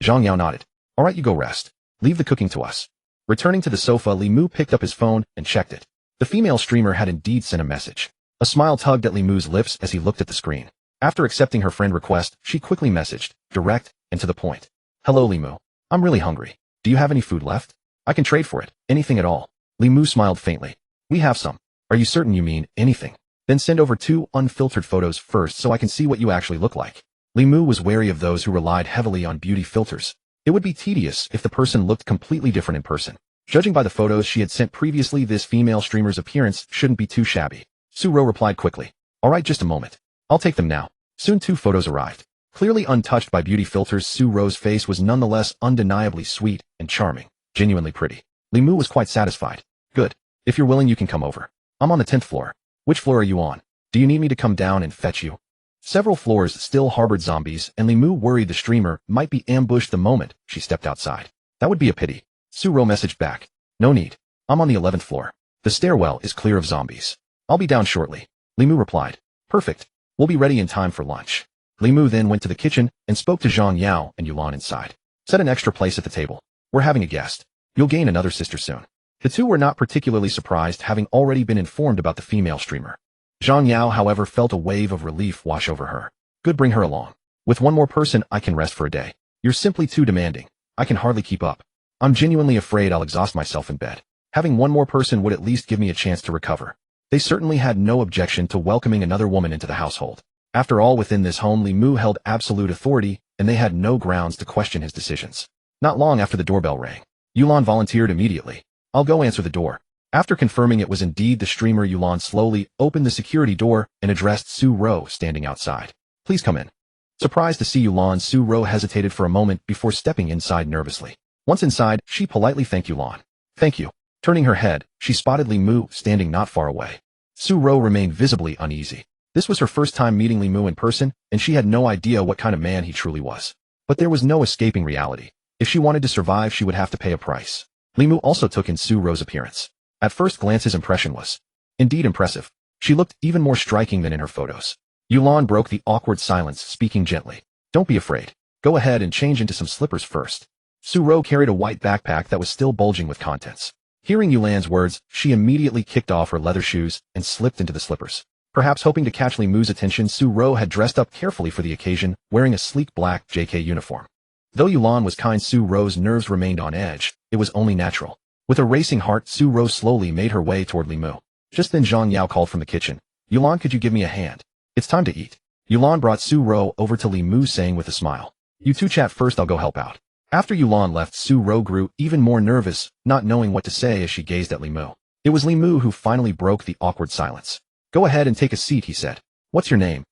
Speaker 1: Zhang Yao nodded. All right, you go rest. Leave the cooking to us. Returning to the sofa, Li Mu picked up his phone and checked it. The female streamer had indeed sent a message. A smile tugged at Li Mu's lips as he looked at the screen. After accepting her friend request, she quickly messaged, direct and to the point. Hello Li Mu. I'm really hungry. Do you have any food left? I can trade for it, anything at all. Li Mu smiled faintly. We have some. Are you certain you mean anything? Then send over 2 unfiltered photos first so I can see what you actually look like. Li Mu was wary of those who relied heavily on beauty filters. It would be tedious if the person looked completely different in person. Judging by the photos she had sent previously, this female streamer's appearance shouldn't be too shabby. Su-ro replied quickly. Alright, just a moment. I'll take them now. Soon 2 photos arrived. Clearly untouched by beauty filters, Su-ro's face was nonetheless undeniably sweet and charming, genuinely pretty. Li Mu was quite satisfied. Good. If you're willing, you can come over. I'm on the 10th floor. Which floor are you on? Do you need me to come down and fetch you? Several floors still harbored zombies, and Li Mu worried the streamer might be ambushed the moment she stepped outside. That would be a pity. Su-ro messaged back. No need. I'm on the 11th floor. The stairwell is clear of zombies. I'll be down shortly. Li Mu replied. Perfect. We'll be ready in time for lunch. Li Mu then went to the kitchen and spoke to Zhang Yao and Yulan inside. Set an extra place at the table. We're having a guest. You'll gain another sister soon. The two were not particularly surprised, having already been informed about the female streamer. Zhang Yao, however, felt a wave of relief wash over her. Good, bring her along. With one more person, I can rest for a day. You're simply too demanding. I can hardly keep up. I'm genuinely afraid I'll exhaust myself in bed. Having one more person would at least give me a chance to recover. They certainly had no objection to welcoming another woman into the household. After all, within this home, Li Mu held absolute authority, and they had no grounds to question his decisions. Not long after the doorbell rang, Yulan volunteered immediately. I'll go answer the door. After confirming it was indeed the streamer, Yulan slowly opened the security door and addressed Su-ro standing outside. Please come in. Surprised to see Yulan, Su-ro hesitated for a moment before stepping inside nervously. Once inside, she politely thanked Yulan. Thank you. Turning her head, she spotted Li Mu standing not far away. Su-ro remained visibly uneasy. This was her first time meeting Li Mu in person, and she had no idea what kind of man he truly was. But there was no escaping reality. If she wanted to survive, she would have to pay a price. Li Mu also took in Su-ro's appearance. At first glance, his impression was indeed impressive. She looked even more striking than in her photos. Yulan broke the awkward silence, speaking gently. Don't be afraid. Go ahead and change into some slippers first. Su-ro carried a white backpack that was still bulging with contents. Hearing Yulan's words, she immediately kicked off her leather shoes and slipped into the slippers. Perhaps hoping to catch Li Mu's attention, Su-ro had dressed up carefully for the occasion, wearing a sleek black JK uniform. Though Yulan was kind, Su-ro's nerves remained on edge. It was only natural. With a racing heart, Su-ro slowly made her way toward Li Mu. Just then Zhang Yao called from the kitchen. Yulan, could you give me a hand? It's time to eat. Yulan brought Su-ro over to Li Mu, saying with a smile. You two chat first, I'll go help out. After Yulan left, Su-ro grew even more nervous, not knowing what to say as she gazed at Li Mu. It was Li Mu who finally broke the awkward silence. Go ahead and take a seat, he said. What's your name?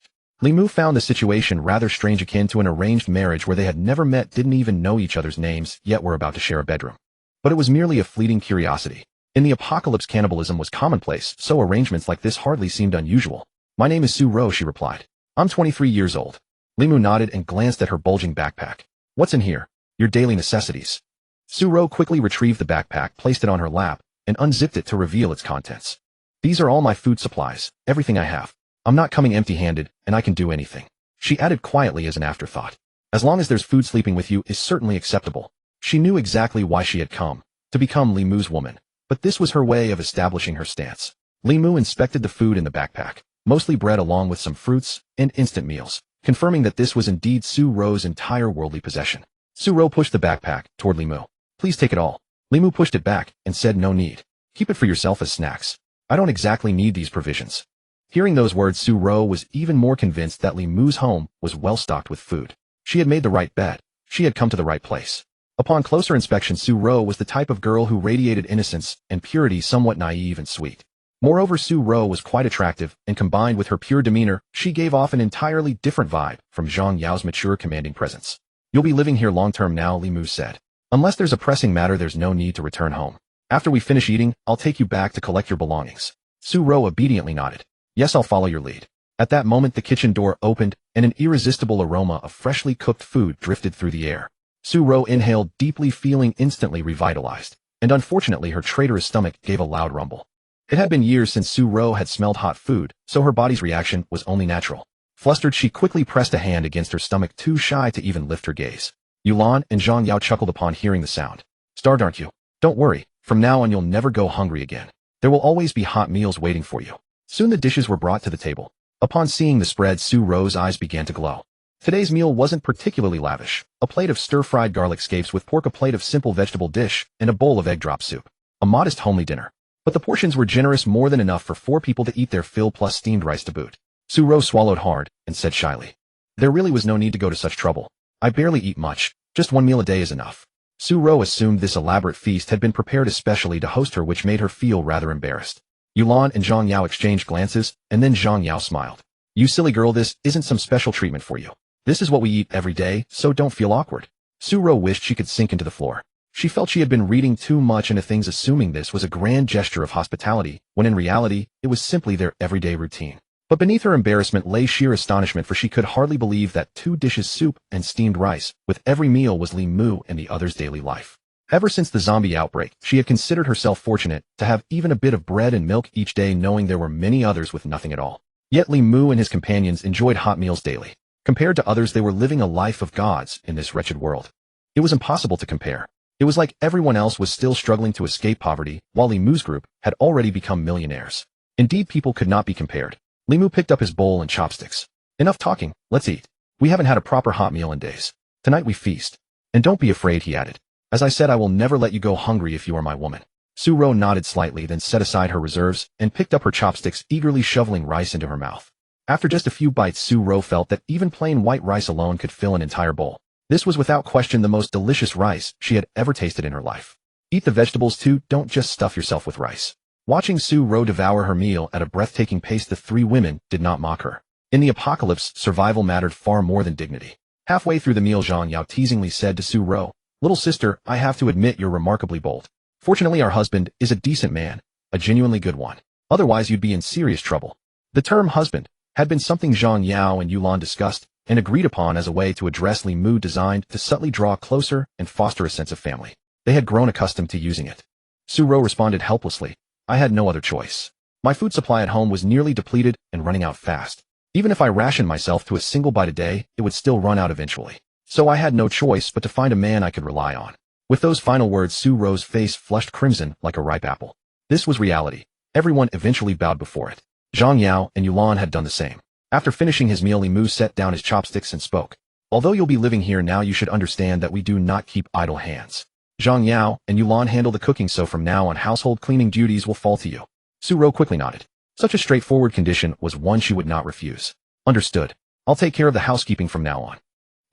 Speaker 1: Li Mu found the situation rather strange, akin to an arranged marriage where they had never met, didn't even know each other's names, yet were about to share a bedroom. But it was merely a fleeting curiosity. In the apocalypse, cannibalism was commonplace, so arrangements like this hardly seemed unusual. My name is Su-ro, she replied. I'm 23 years old. Li Mu nodded and glanced at her bulging backpack. What's in here? Your daily necessities. Su-ro quickly retrieved the backpack, placed it on her lap, and unzipped it to reveal its contents. These are all my food supplies, everything I have. I'm not coming empty-handed, and I can do anything. She added quietly as an afterthought. As long as there's food, sleeping with you is certainly acceptable. She knew exactly why she had come, to become Li Mu's woman. But this was her way of establishing her stance. Li Mu inspected the food in the backpack, mostly bread along with some fruits and instant meals, confirming that this was indeed Su-ro's entire worldly possession. Su-ro pushed the backpack toward Li Mu. Please take it all. Li Mu pushed it back and said, no need. Keep it for yourself as snacks. I don't exactly need these provisions. Hearing those words, Su-ro was even more convinced that Li Mu's home was well stocked with food. She had made the right bet. She had come to the right place. Upon closer inspection, Su-ro was the type of girl who radiated innocence and purity, somewhat naive and sweet. Moreover, Su-ro was quite attractive, and combined with her pure demeanor, she gave off an entirely different vibe from Zhang Yao's mature, commanding presence. You'll be living here long-term now, Li Mu said. Unless there's a pressing matter, there's no need to return home. After we finish eating, I'll take you back to collect your belongings. Su-ro obediently nodded. Yes, I'll follow your lead. At that moment, the kitchen door opened, and an irresistible aroma of freshly cooked food drifted through the air. Su-ro inhaled deeply, feeling instantly revitalized, and unfortunately her traitorous stomach gave a loud rumble. It had been years since Su-ro had smelled hot food, so her body's reaction was only natural. Flustered, she quickly pressed a hand against her stomach, too shy to even lift her gaze. Yulan and Zhang Yao chuckled upon hearing the sound. Starved, aren't you? Don't worry, from now on you'll never go hungry again. There will always be hot meals waiting for you. Soon the dishes were brought to the table. Upon seeing the spread, Su Ro's eyes began to glow. Today's meal wasn't particularly lavish. A plate of stir-fried garlic scapes with pork, a plate of simple vegetable dish, and a bowl of egg drop soup. A modest homely dinner. But the portions were generous, more than enough for 4 people to eat their fill plus steamed rice to boot. Su Ro swallowed hard and said shyly, "There really was no need to go to such trouble. I barely eat much. Just 1 meal a day is enough." Su Ro assumed this elaborate feast had been prepared especially to host her, which made her feel rather embarrassed. Yulan and Zhang Yao exchanged glances, and then Zhang Yao smiled. "You silly girl, this isn't some special treatment for you. This is what we eat every day, so don't feel awkward." Su Ro wished she could sink into the floor. She felt she had been reading too much into things, assuming this was a grand gesture of hospitality, when in reality, it was simply their everyday routine. But beneath her embarrassment lay sheer astonishment, for she could hardly believe that 2 dishes soup and steamed rice with every meal was Li Mu and the others' daily life. Ever since the zombie outbreak, she had considered herself fortunate to have even a bit of bread and milk each day, knowing there were many others with nothing at all. Yet Li Mu and his companions enjoyed hot meals daily. Compared to others, they were living a life of gods in this wretched world. It was impossible to compare. It was like everyone else was still struggling to escape poverty, while Li Mu's group had already become millionaires. Indeed, people could not be compared. Li Mu picked up his bowl and chopsticks. "Enough talking, let's eat. We haven't had a proper hot meal in days. Tonight we feast. And don't be afraid," he added. "As I said, I will never let you go hungry if you are my woman." Su Ro nodded slightly, then set aside her reserves and picked up her chopsticks, eagerly shoveling rice into her mouth. After just a few bites, Su Ro felt that even plain white rice alone could fill an entire bowl. This was without question the most delicious rice she had ever tasted in her life. Eat the vegetables too, don't just stuff yourself with rice. Watching Su Ro devour her meal at a breathtaking pace, the 3 women did not mock her. In the apocalypse, survival mattered far more than dignity. Halfway through the meal, Zhang Yao teasingly said to Su Ro, "Little sister, I have to admit you're remarkably bold. Fortunately, our husband is a decent man, a genuinely good one. Otherwise, you'd be in serious trouble." The term husband had been something Zhang Yao and Yulan discussed and agreed upon as a way to address Li Mu, designed to subtly draw closer and foster a sense of family. They had grown accustomed to using it. Su Ro responded helplessly, "I had no other choice. My food supply at home was nearly depleted and running out fast. Even if I rationed myself to a single bite a day, it would still run out eventually. So I had no choice but to find a man I could rely on." With those final words, Su Ro's face flushed crimson like a ripe apple. This was reality. Everyone eventually bowed before it. Zhang Yao and Yulan had done the same. After finishing his meal, Li Mu set down his chopsticks and spoke. "Although you'll be living here now, you should understand that we do not keep idle hands. Zhang Yao and Yulan handle the cooking, so from now on household cleaning duties will fall to you." Su Ro quickly nodded. Such a straightforward condition was one she would not refuse. "Understood. I'll take care of the housekeeping from now on."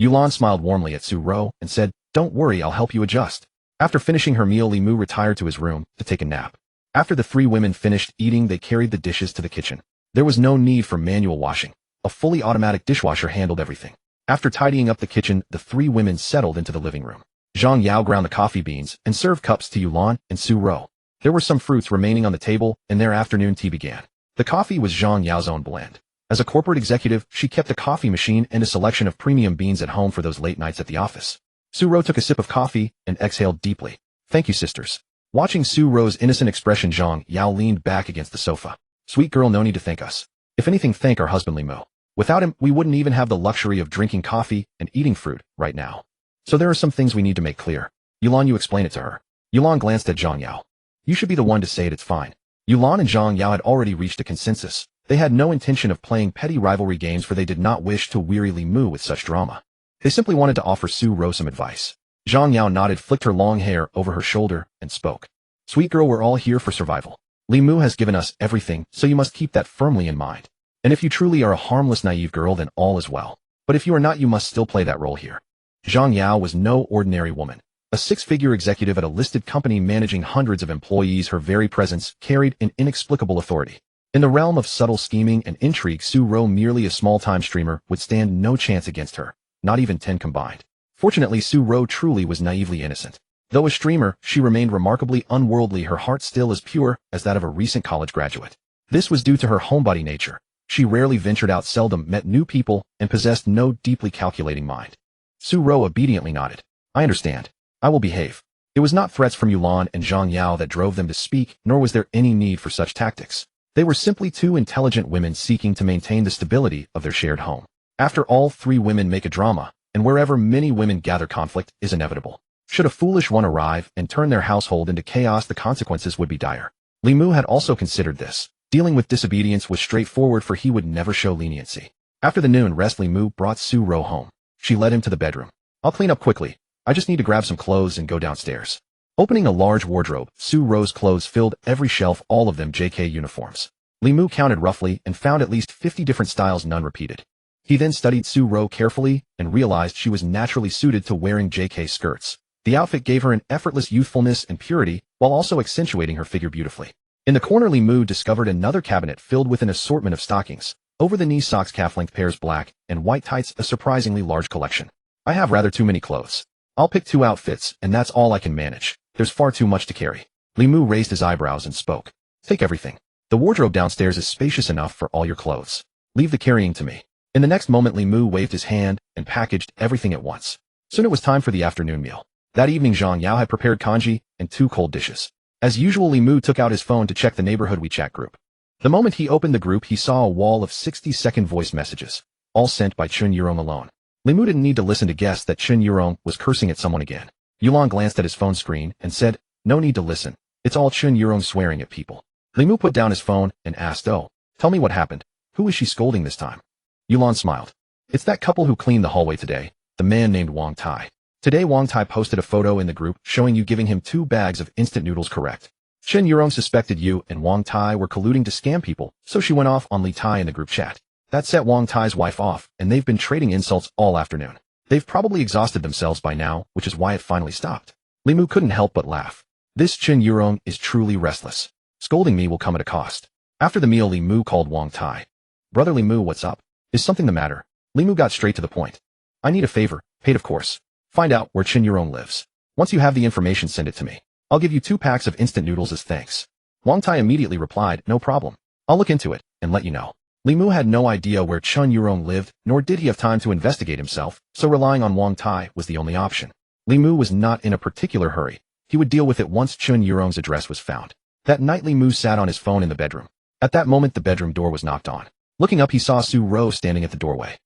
Speaker 1: Yulan smiled warmly at Su Ro and said, "Don't worry, I'll help you adjust." After finishing her meal, Li Mu retired to his room to take a nap. After the 3 women finished eating, they carried the dishes to the kitchen. There was no need for manual washing. A fully automatic dishwasher handled everything. After tidying up the kitchen, the 3 women settled into the living room. Zhang Yao ground the coffee beans and served cups to Yulan and Su Ro. There were some fruits remaining on the table, and their afternoon tea began. The coffee was Zhang Yao's own blend. As a corporate executive, she kept a coffee machine and a selection of premium beans at home for those late nights at the office. Su Ro took a sip of coffee and exhaled deeply. "Thank you, sisters." Watching Su Ro's innocent expression, Zhang Yao leaned back against the sofa. "Sweet girl, no need to thank us. If anything, thank our husband Li Mu. Without him, we wouldn't even have the luxury of drinking coffee and eating fruit right now. So there are some things we need to make clear. Yulan, you explain it to her." Yulan glanced at Zhang Yao. "You should be the one to say it, it's fine." Yulan and Zhang Yao had already reached a consensus. They had no intention of playing petty rivalry games, for they did not wish to weary Li Mu with such drama. They simply wanted to offer Su Ro some advice. Zhang Yao nodded, flicked her long hair over her shoulder, and spoke. "Sweet girl, we're all here for survival. Li Mu has given us everything, so you must keep that firmly in mind. And if you truly are a harmless, naive girl, then all is well. But if you are not, you must still play that role here." Zhang Yao was no ordinary woman. A 6-figure executive at a listed company managing hundreds of employees, her very presence carried an inexplicable authority. In the realm of subtle scheming and intrigue, Su Ro, merely a small-time streamer, would stand no chance against her, not even 10 combined. Fortunately, Su Ro truly was naively innocent. Though a streamer, she remained remarkably unworldly, her heart still as pure as that of a recent college graduate. This was due to her homebody nature. She rarely ventured out, seldom met new people, and possessed no deeply calculating mind. Su Ro obediently nodded. "I understand. I will behave." It was not threats from Yulan and Zhang Yao that drove them to speak, nor was there any need for such tactics. They were simply 2 intelligent women seeking to maintain the stability of their shared home. After all, 3 women make a drama, and wherever many women gather, conflict is inevitable. Should a foolish one arrive and turn their household into chaos, the consequences would be dire. Li Mu had also considered this. Dealing with disobedience was straightforward, for he would never show leniency. After the noon rest, Li Mu brought Su Ro home. She led him to the bedroom. I'll clean up quickly. I just need to grab some clothes and go downstairs. Opening a large wardrobe, Su Ro's clothes filled every shelf, all of them JK uniforms. Li Mu counted roughly and found at least 50 different styles, none repeated. He then studied Su Ro carefully and realized she was naturally suited to wearing JK skirts. The outfit gave her an effortless youthfulness and purity, while also accentuating her figure beautifully. In the corner, Li Mu discovered another cabinet filled with an assortment of stockings, over-the-knee socks, calf-length pairs, black and white tights, a surprisingly large collection. I have rather too many clothes. I'll pick 2 outfits, and that's all I can manage. There's far too much to carry. Li Mu raised his eyebrows and spoke. Take everything. The wardrobe downstairs is spacious enough for all your clothes. Leave the carrying to me. In the next moment, Li Mu waved his hand and packaged everything at once. Soon it was time for the afternoon meal. That evening, Zhang Yao had prepared congee and 2 cold dishes. As usual, Li Mu took out his phone to check the neighborhood WeChat group. The moment he opened the group, he saw a wall of 60-second voice messages, all sent by Chun Yurong alone. Li Mu didn't need to listen to guess that Chun Yurong was cursing at someone again. Yulong glanced at his phone screen and said, no need to listen. It's all Chun Yurong swearing at people. Li Mu put down his phone and asked, oh, tell me what happened. Who is she scolding this time? Yulong smiled. It's that couple who cleaned the hallway today, the man named Wang Tai. Today Wang Tai posted a photo in the group showing you giving him 2 bags of instant noodles, correct? Chun Yurong suspected you and Wang Tai were colluding to scam people, so she went off on Li Tai in the group chat. That set Wang Tai's wife off, and they've been trading insults all afternoon. They've probably exhausted themselves by now, which is why it finally stopped. Li Mu couldn't help but laugh. This Chun Yurong is truly restless. Scolding me will come at a cost. After the meal, Li Mu called Wang Tai. Brother Li Mu, what's up? Is something the matter? Li Mu got straight to the point. I need a favor, paid of course. Find out where Chun Yurong lives. Once you have the information, send it to me. I'll give you 2 packs of instant noodles as thanks. Wang Tai immediately replied, no problem. I'll look into it and let you know. Li Mu had no idea where Chun Yurong lived, nor did he have time to investigate himself, so relying on Wang Tai was the only option. Li Mu was not in a particular hurry. He would deal with it once Chun Yurong's address was found. That night, Li Mu sat on his phone in the bedroom. At that moment, the bedroom door was knocked on. Looking up, he saw Su Ro standing at the doorway.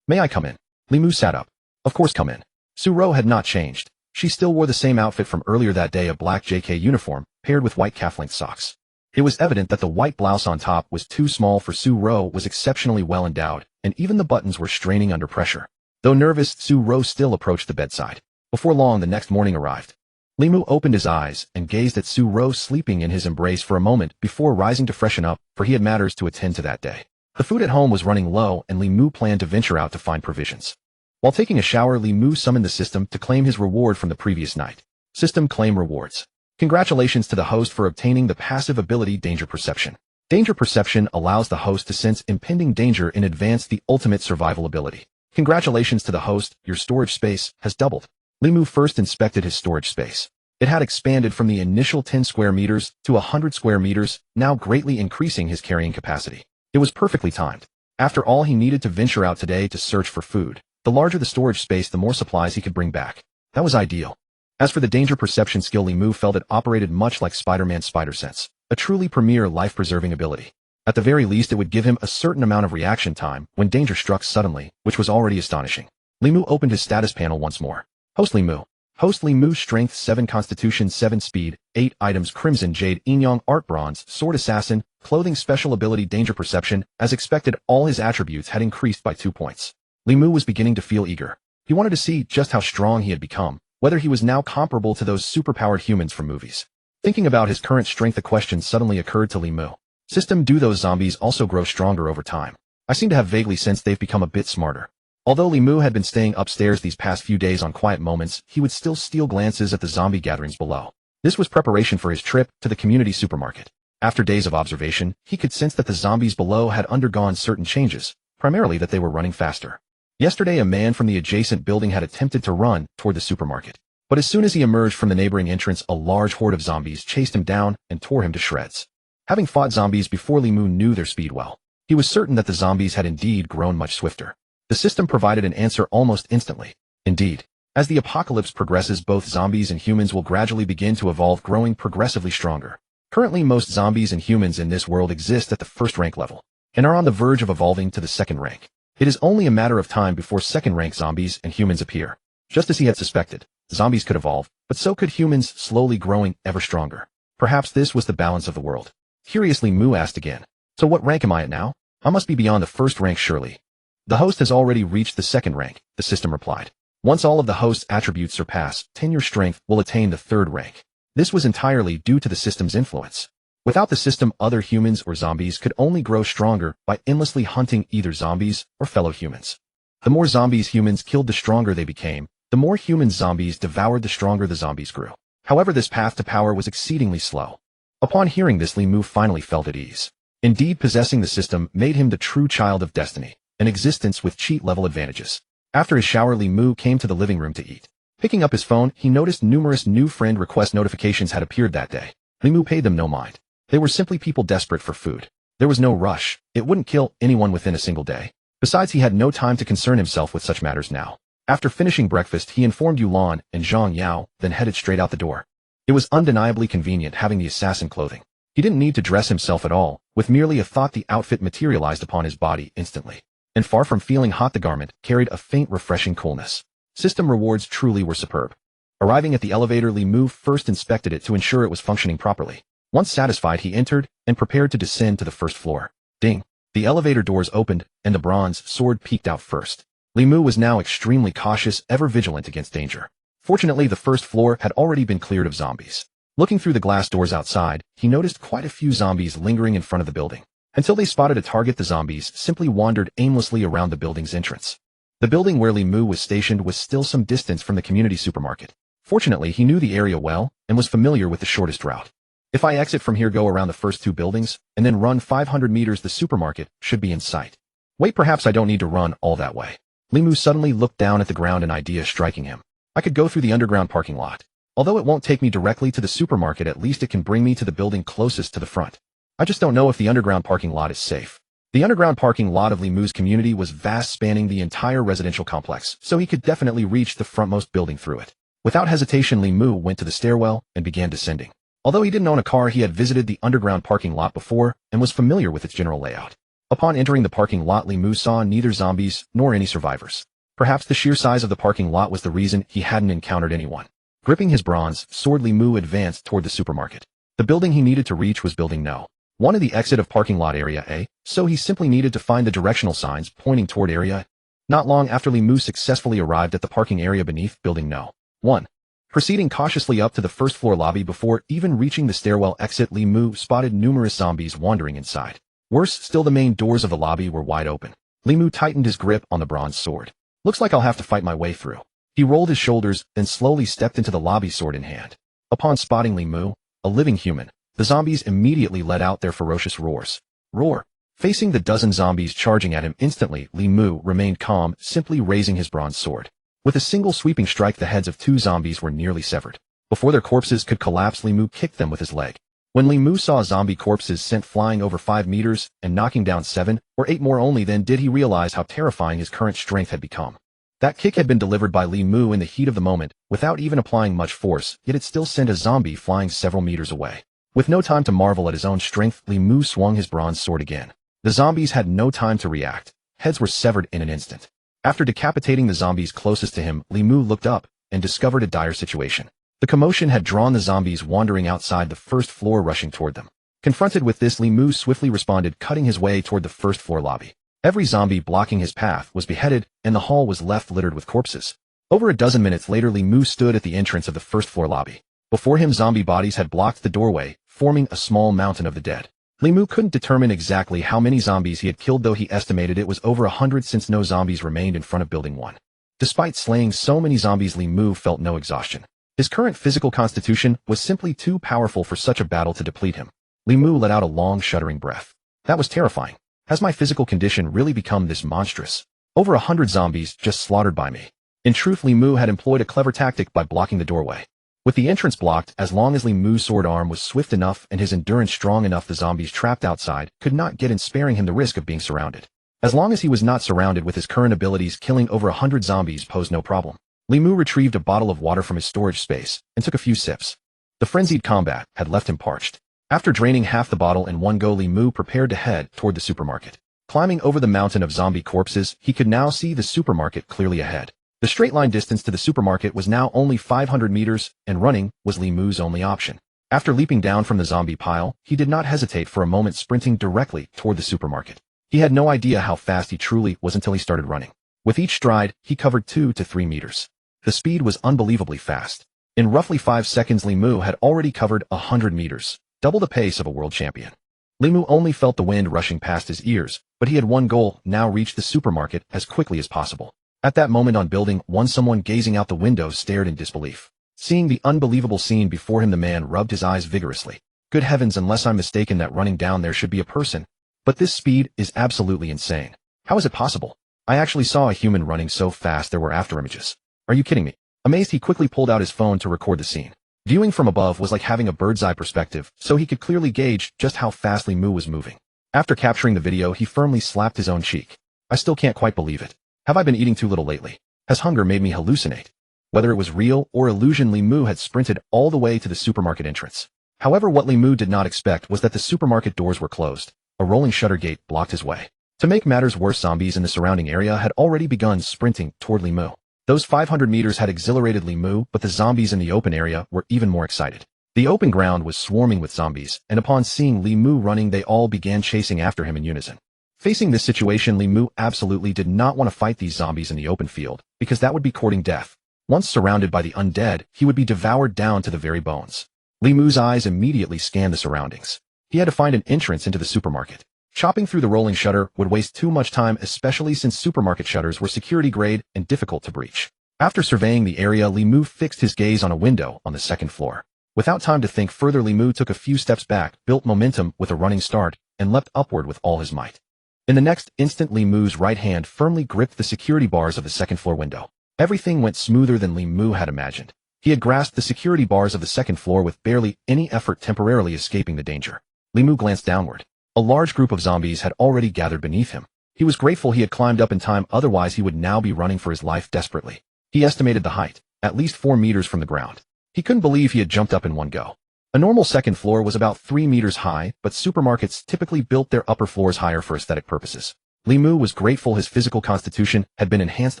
Speaker 1: May I come in? Li Mu sat up. Of course, come in. Su Ro had not changed. She still wore the same outfit from earlier that day, a black JK uniform, paired with white calf-length socks. It was evident that the white blouse on top was too small for Su Ro was exceptionally well endowed, and even the buttons were straining under pressure. Though nervous, Su Ro still approached the bedside. Before long, the next morning arrived. Li Mu opened his eyes and gazed at Su Ro sleeping in his embrace for a moment before rising to freshen up, for he had matters to attend to that day. The food at home was running low, and Li Mu planned to venture out to find provisions. While taking a shower, Li Mu summoned the system to claim his reward from the previous night. System claim rewards. Congratulations to the host for obtaining the passive ability Danger Perception. Danger Perception allows the host to sense impending danger in advance, the ultimate survival ability. Congratulations to the host, your storage space has doubled. Li Mu first inspected his storage space. It had expanded from the initial 10 square meters to 100 square meters, now greatly increasing his carrying capacity. It was perfectly timed. After all, he needed to venture out today to search for food. The larger the storage space, the more supplies he could bring back. That was ideal. As for the Danger Perception skill, Li Mu felt it operated much like Spider-Man's Spider Sense, a truly premier life-preserving ability. At the very least, it would give him a certain amount of reaction time when danger struck suddenly, which was already astonishing. Li Mu opened his status panel once more. Host Li Mu. Host Li Mu, Strength 7, Constitution 7, Speed 8, Items Crimson Jade, Yin Yang Art Bronze, Sword Assassin, Clothing Special Ability Danger Perception. As expected, all his attributes had increased by 2 points. Li Mu was beginning to feel eager. He wanted to see just how strong he had become, whether he was now comparable to those superpowered humans from movies. Thinking about his current strength, a question suddenly occurred to Li Mu. System, do those zombies also grow stronger over time? I seem to have vaguely sensed they've become a bit smarter. Although Li Mu had been staying upstairs these past few days on quiet moments, he would still steal glances at the zombie gatherings below. This was preparation for his trip to the community supermarket. After days of observation, he could sense that the zombies below had undergone certain changes, primarily that they were running faster. Yesterday, a man from the adjacent building had attempted to run toward the supermarket. But as soon as he emerged from the neighboring entrance, a large horde of zombies chased him down and tore him to shreds. Having fought zombies before, Li Mu knew their speed well. He was certain that the zombies had indeed grown much swifter. The system provided an answer almost instantly. Indeed, as the apocalypse progresses, both zombies and humans will gradually begin to evolve, growing progressively stronger. Currently, most zombies and humans in this world exist at the first rank level, and are on the verge of evolving to the second rank. It is only a matter of time before second-rank zombies and humans appear. Just as he had suspected, zombies could evolve, but so could humans, slowly growing ever stronger. Perhaps this was the balance of the world. Curiously, Mu asked again. So what rank am I at now? I must be beyond the first rank surely. The host has already reached the second rank, the system replied. Once all of the host's attributes surpass 10, your strength will attain the third rank. This was entirely due to the system's influence. Without the system, other humans or zombies could only grow stronger by endlessly hunting either zombies or fellow humans. The more zombies humans killed, the stronger they became. The more humans zombies devoured, the stronger the zombies grew. However, this path to power was exceedingly slow. Upon hearing this, Li Mu finally felt at ease. Indeed, possessing the system made him the true child of destiny, an existence with cheat-level advantages. After his shower, Li Mu came to the living room to eat. Picking up his phone, he noticed numerous new friend request notifications had appeared that day. Li Mu paid them no mind. They were simply people desperate for food. There was no rush. It wouldn't kill anyone within a single day. Besides, he had no time to concern himself with such matters now. After finishing breakfast, he informed Yulan and Zhang Yao, then headed straight out the door. It was undeniably convenient having the assassin clothing. He didn't need to dress himself at all. With merely a thought, the outfit materialized upon his body instantly. And far from feeling hot, the garment carried a faint, refreshing coolness. System rewards truly were superb. Arriving at the elevator, Li Mu first inspected it to ensure it was functioning properly. Once satisfied, he entered and prepared to descend to the first floor. Ding! The elevator doors opened, and the bronze sword peeked out first. Li Mu was now extremely cautious, ever vigilant against danger. Fortunately, the first floor had already been cleared of zombies. Looking through the glass doors outside, he noticed quite a few zombies lingering in front of the building. Until they spotted a target, the zombies simply wandered aimlessly around the building's entrance. The building where Li Mu was stationed was still some distance from the community supermarket. Fortunately, he knew the area well and was familiar with the shortest route. If I exit from here, go around the first two buildings, and then run 500 meters, the supermarket should be in sight. Wait, perhaps I don't need to run all that way. Li Mu suddenly looked down at the ground, an idea striking him. I could go through the underground parking lot. Although it won't take me directly to the supermarket, at least it can bring me to the building closest to the front. I just don't know if the underground parking lot is safe. The underground parking lot of Li Mu's community was vast, spanning the entire residential complex, so he could definitely reach the frontmost building through it. Without hesitation, Li Mu went to the stairwell and began descending. Although he didn't own a car, he had visited the underground parking lot before and was familiar with its general layout. Upon entering the parking lot, Li Mu saw neither zombies nor any survivors. Perhaps the sheer size of the parking lot was the reason he hadn't encountered anyone. Gripping his bronze sword, Li Mu advanced toward the supermarket. The building he needed to reach was Building No. 1 of the exit of parking lot Area A, so he simply needed to find the directional signs pointing toward Area A. Not long after, Li Mu successfully arrived at the parking area beneath Building No. 1. Proceeding cautiously up to the first floor lobby, before even reaching the stairwell exit, Li Mu spotted numerous zombies wandering inside. Worse still, the main doors of the lobby were wide open. Li Mu tightened his grip on the bronze sword. Looks like I'll have to fight my way through. He rolled his shoulders, then slowly stepped into the lobby, sword in hand. Upon spotting Li Mu, a living human, the zombies immediately let out their ferocious roars. Roar! Facing the dozen zombies charging at him instantly, Li Mu remained calm, simply raising his bronze sword. With a single sweeping strike, the heads of 2 zombies were nearly severed. Before their corpses could collapse, Li Mu kicked them with his leg. When Li Mu saw zombie corpses sent flying over 5 meters and knocking down 7 or 8 more, only then did he realize how terrifying his current strength had become. That kick had been delivered by Li Mu in the heat of the moment, without even applying much force, yet it still sent a zombie flying several meters away. With no time to marvel at his own strength, Li Mu swung his bronze sword again. The zombies had no time to react. Heads were severed in an instant. After decapitating the zombies closest to him, Li Mu looked up and discovered a dire situation. The commotion had drawn the zombies wandering outside the first floor, rushing toward them. Confronted with this, Li Mu swiftly responded, cutting his way toward the first floor lobby. Every zombie blocking his path was beheaded, and the hall was left littered with corpses. Over a dozen minutes later, Li Mu stood at the entrance of the first floor lobby. Before him, zombie bodies had blocked the doorway, forming a small mountain of the dead. Li Mu couldn't determine exactly how many zombies he had killed, though he estimated it was over 100, since no zombies remained in front of Building 1. Despite slaying so many zombies, Li Mu felt no exhaustion. His current physical constitution was simply too powerful for such a battle to deplete him. Li Mu let out a long, shuddering breath. That was terrifying. Has my physical condition really become this monstrous? Over 100 zombies just slaughtered by me. In truth, Li Mu had employed a clever tactic by blocking the doorway. With the entrance blocked, as long as Li Mu's sword arm was swift enough and his endurance strong enough, the zombies trapped outside could not get in, sparing him the risk of being surrounded. As long as he was not surrounded, with his current abilities, killing over 100 zombies posed no problem. Li Mu retrieved a bottle of water from his storage space and took a few sips. The frenzied combat had left him parched. After draining half the bottle in one go, Li Mu prepared to head toward the supermarket. Climbing over the mountain of zombie corpses, he could now see the supermarket clearly ahead. The straight line distance to the supermarket was now only 500 meters, and running was Li Mu's only option. After leaping down from the zombie pile, he did not hesitate for a moment, sprinting directly toward the supermarket. He had no idea how fast he truly was until he started running. With each stride, he covered 2 to 3 meters. The speed was unbelievably fast. In roughly 5 seconds, Li Mu had already covered 100 meters, double the pace of a world champion. Li Mu only felt the wind rushing past his ears, but he had one goal: now reach the supermarket as quickly as possible. At that moment on building 1, someone gazing out the window stared in disbelief. Seeing the unbelievable scene before him, the man rubbed his eyes vigorously. Good heavens, unless I'm mistaken, that running down there should be a person. But this speed is absolutely insane. How is it possible? I actually saw a human running so fast there were afterimages. Are you kidding me? Amazed, he quickly pulled out his phone to record the scene. Viewing from above was like having a bird's-eye perspective, so he could clearly gauge just how fast Li Mu was moving. After capturing the video, he firmly slapped his own cheek. I still can't quite believe it. Have I been eating too little lately? Has hunger made me hallucinate? Whether it was real or illusion, Li Mu had sprinted all the way to the supermarket entrance. However, what Li Mu did not expect was that the supermarket doors were closed. A rolling shutter gate blocked his way. To make matters worse, zombies in the surrounding area had already begun sprinting toward Li Mu. Those 500 meters had exhilarated Li Mu, but the zombies in the open area were even more excited. The open ground was swarming with zombies, and upon seeing Li Mu running, they all began chasing after him in unison. Facing this situation, Li Mu absolutely did not want to fight these zombies in the open field, because that would be courting death. Once surrounded by the undead, he would be devoured down to the very bones. Li Mu's eyes immediately scanned the surroundings. He had to find an entrance into the supermarket. Chopping through the rolling shutter would waste too much time, especially since supermarket shutters were security grade and difficult to breach. After surveying the area, Li Mu fixed his gaze on a window on the second floor. Without time to think further, Li Mu took a few steps back, built momentum with a running start, and leapt upward with all his might. In the next instant, Li Mu's right hand firmly gripped the security bars of the second floor window. Everything went smoother than Li Mu had imagined. He had grasped the security bars of the second floor with barely any effort, temporarily escaping the danger. Li Mu glanced downward. A large group of zombies had already gathered beneath him. He was grateful he had climbed up in time, otherwise he would now be running for his life desperately. He estimated the height, at least 4 meters from the ground. He couldn't believe he had jumped up in one go. A normal second floor was about 3 meters high, but supermarkets typically built their upper floors higher for aesthetic purposes. Li Mu was grateful his physical constitution had been enhanced,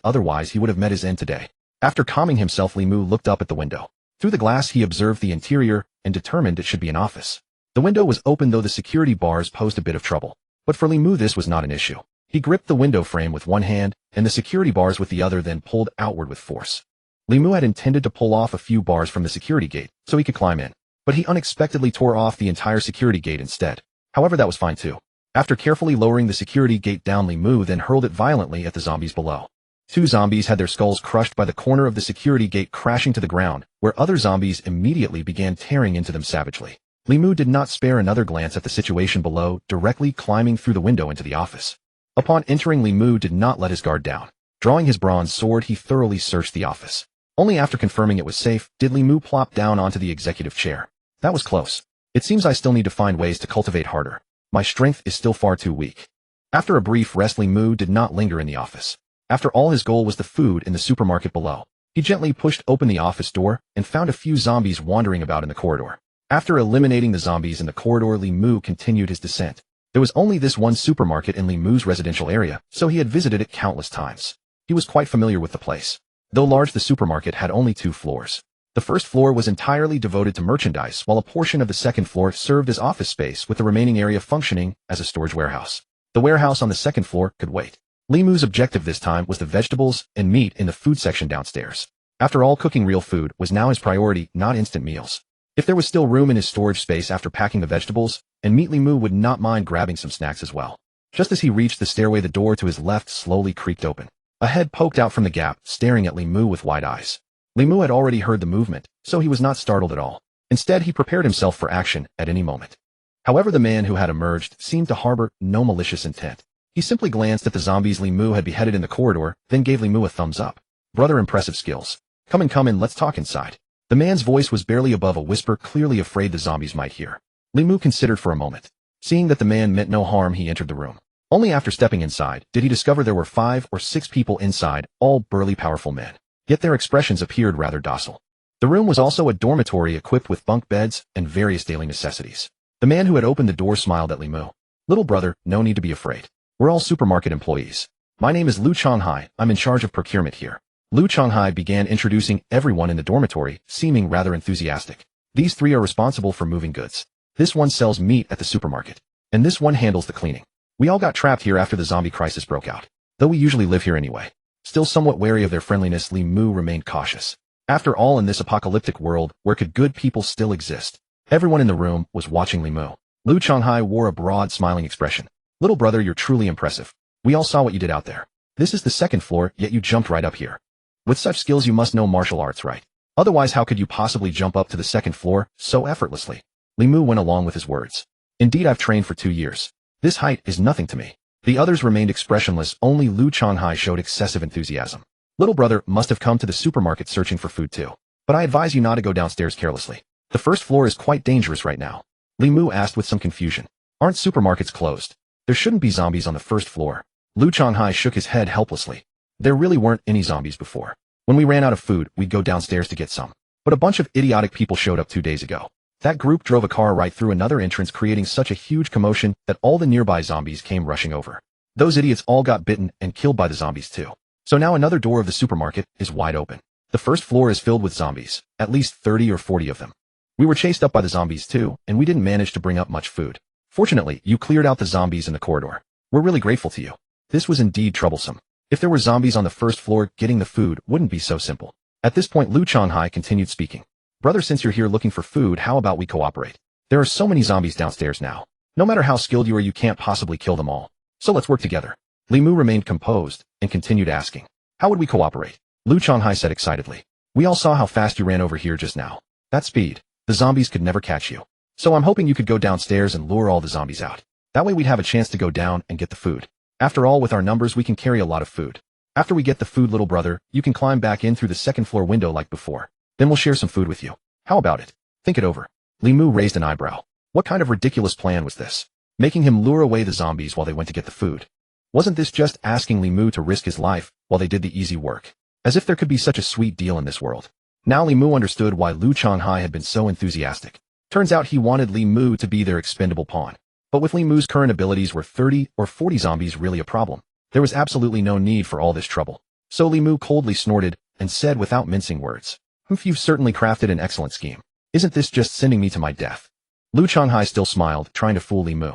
Speaker 1: otherwise he would have met his end today. After calming himself, Li Mu looked up at the window. Through the glass he observed the interior and determined it should be an office. The window was open, though the security bars posed a bit of trouble. But for Li Mu this was not an issue. He gripped the window frame with one hand and the security bars with the other, then pulled outward with force. Li Mu had intended to pull off a few bars from the security gate so he could climb in, but he unexpectedly tore off the entire security gate instead. However, that was fine too. After carefully lowering the security gate down, Li Mu then hurled it violently at the zombies below. 2 zombies had their skulls crushed by the corner of the security gate, crashing to the ground, where other zombies immediately began tearing into them savagely. Li Mu did not spare another glance at the situation below, directly climbing through the window into the office. Upon entering, Li Mu did not let his guard down. Drawing his bronze sword, he thoroughly searched the office. Only after confirming it was safe did Li Mu plop down onto the executive chair. That was close. It seems I still need to find ways to cultivate harder. My strength is still far too weak. After a brief rest, Li Mu did not linger in the office. After all, his goal was the food in the supermarket below. He gently pushed open the office door and found a few zombies wandering about in the corridor. After eliminating the zombies in the corridor, Li Mu continued his descent. There was only this one supermarket in Li Mu's residential area, so he had visited it countless times. He was quite familiar with the place. Though large, the supermarket had only 2 floors. The first floor was entirely devoted to merchandise, while a portion of the second floor served as office space, with the remaining area functioning as a storage warehouse. The warehouse on the second floor could wait. Li Mu's objective this time was the vegetables and meat in the food section downstairs. After all, cooking real food was now his priority, not instant meals. If there was still room in his storage space after packing the vegetables and meat, Li Mu would not mind grabbing some snacks as well. Just as he reached the stairway, the door to his left slowly creaked open. A head poked out from the gap, staring at Li Mu with wide eyes. Li Mu had already heard the movement, so he was not startled at all. Instead, he prepared himself for action at any moment. However, the man who had emerged seemed to harbor no malicious intent. He simply glanced at the zombies Li Mu had beheaded in the corridor, then gave Li Mu a thumbs up. Brother, impressive skills. Come in, let's talk inside. The man's voice was barely above a whisper, clearly afraid the zombies might hear. Li Mu considered for a moment. Seeing that the man meant no harm, he entered the room. Only after stepping inside did he discover there were 5 or 6 people inside, all burly, powerful men. Yet their expressions appeared rather docile. The room was also a dormitory equipped with bunk beds and various daily necessities. The man who had opened the door smiled at Li Mu. Little brother, no need to be afraid. We're all supermarket employees. My name is Lu Chonghai. I'm in charge of procurement here. Lu Chonghai began introducing everyone in the dormitory, seeming rather enthusiastic. These three are responsible for moving goods. This one sells meat at the supermarket. And this one handles the cleaning. We all got trapped here after the zombie crisis broke out. Though we usually live here anyway. Still somewhat wary of their friendliness, Li Mu remained cautious. After all, in this apocalyptic world, where could good people still exist? Everyone in the room was watching Li Mu. Lu Changhai wore a broad, smiling expression. Little brother, you're truly impressive. We all saw what you did out there. This is the second floor, yet you jumped right up here. With such skills you must know martial arts, right? Otherwise how could you possibly jump up to the second floor so effortlessly? Li Mu went along with his words. Indeed, I've trained for 2 years. This height is nothing to me. The others remained expressionless, only Lu Changhai showed excessive enthusiasm. Little brother must have come to the supermarket searching for food too. But I advise you not to go downstairs carelessly. The first floor is quite dangerous right now. Li Mu asked with some confusion. Aren't supermarkets closed? There shouldn't be zombies on the first floor. Lu Changhai shook his head helplessly. There really weren't any zombies before. When we ran out of food, we'd go downstairs to get some. But a bunch of idiotic people showed up 2 days ago. That group drove a car right through another entrance, creating such a huge commotion that all the nearby zombies came rushing over. Those idiots all got bitten and killed by the zombies too. So now another door of the supermarket is wide open. The first floor is filled with zombies, at least 30 or 40 of them. We were chased up by the zombies too, and we didn't manage to bring up much food. Fortunately, you cleared out the zombies in the corridor. We're really grateful to you. This was indeed troublesome. If there were zombies on the first floor, getting the food wouldn't be so simple. At this point, Lu Changhai continued speaking. Brother, since you're here looking for food, how about we cooperate? There are so many zombies downstairs now. No matter how skilled you are, you can't possibly kill them all. So let's work together. Li Mu remained composed and continued asking. How would we cooperate? Lu Changhai said excitedly. We all saw how fast you ran over here just now. That speed. The zombies could never catch you. So I'm hoping you could go downstairs and lure all the zombies out. That way we'd have a chance to go down and get the food. After all, with our numbers we can carry a lot of food. After we get the food, little brother, you can climb back in through the second floor window like before. Then we'll share some food with you. How about it? Think it over. Li Mu raised an eyebrow. What kind of ridiculous plan was this? Making him lure away the zombies while they went to get the food. Wasn't this just asking Li Mu to risk his life while they did the easy work? As if there could be such a sweet deal in this world. Now Li Mu understood why Lu Changhai had been so enthusiastic. Turns out he wanted Li Mu to be their expendable pawn. But with Li Mu's current abilities, were 30 or 40 zombies really a problem? There was absolutely no need for all this trouble. So Li Mu coldly snorted and said without mincing words, You've certainly crafted an excellent scheme. Isn't this just sending me to my death? Lu Changhai still smiled, trying to fool Li Mu.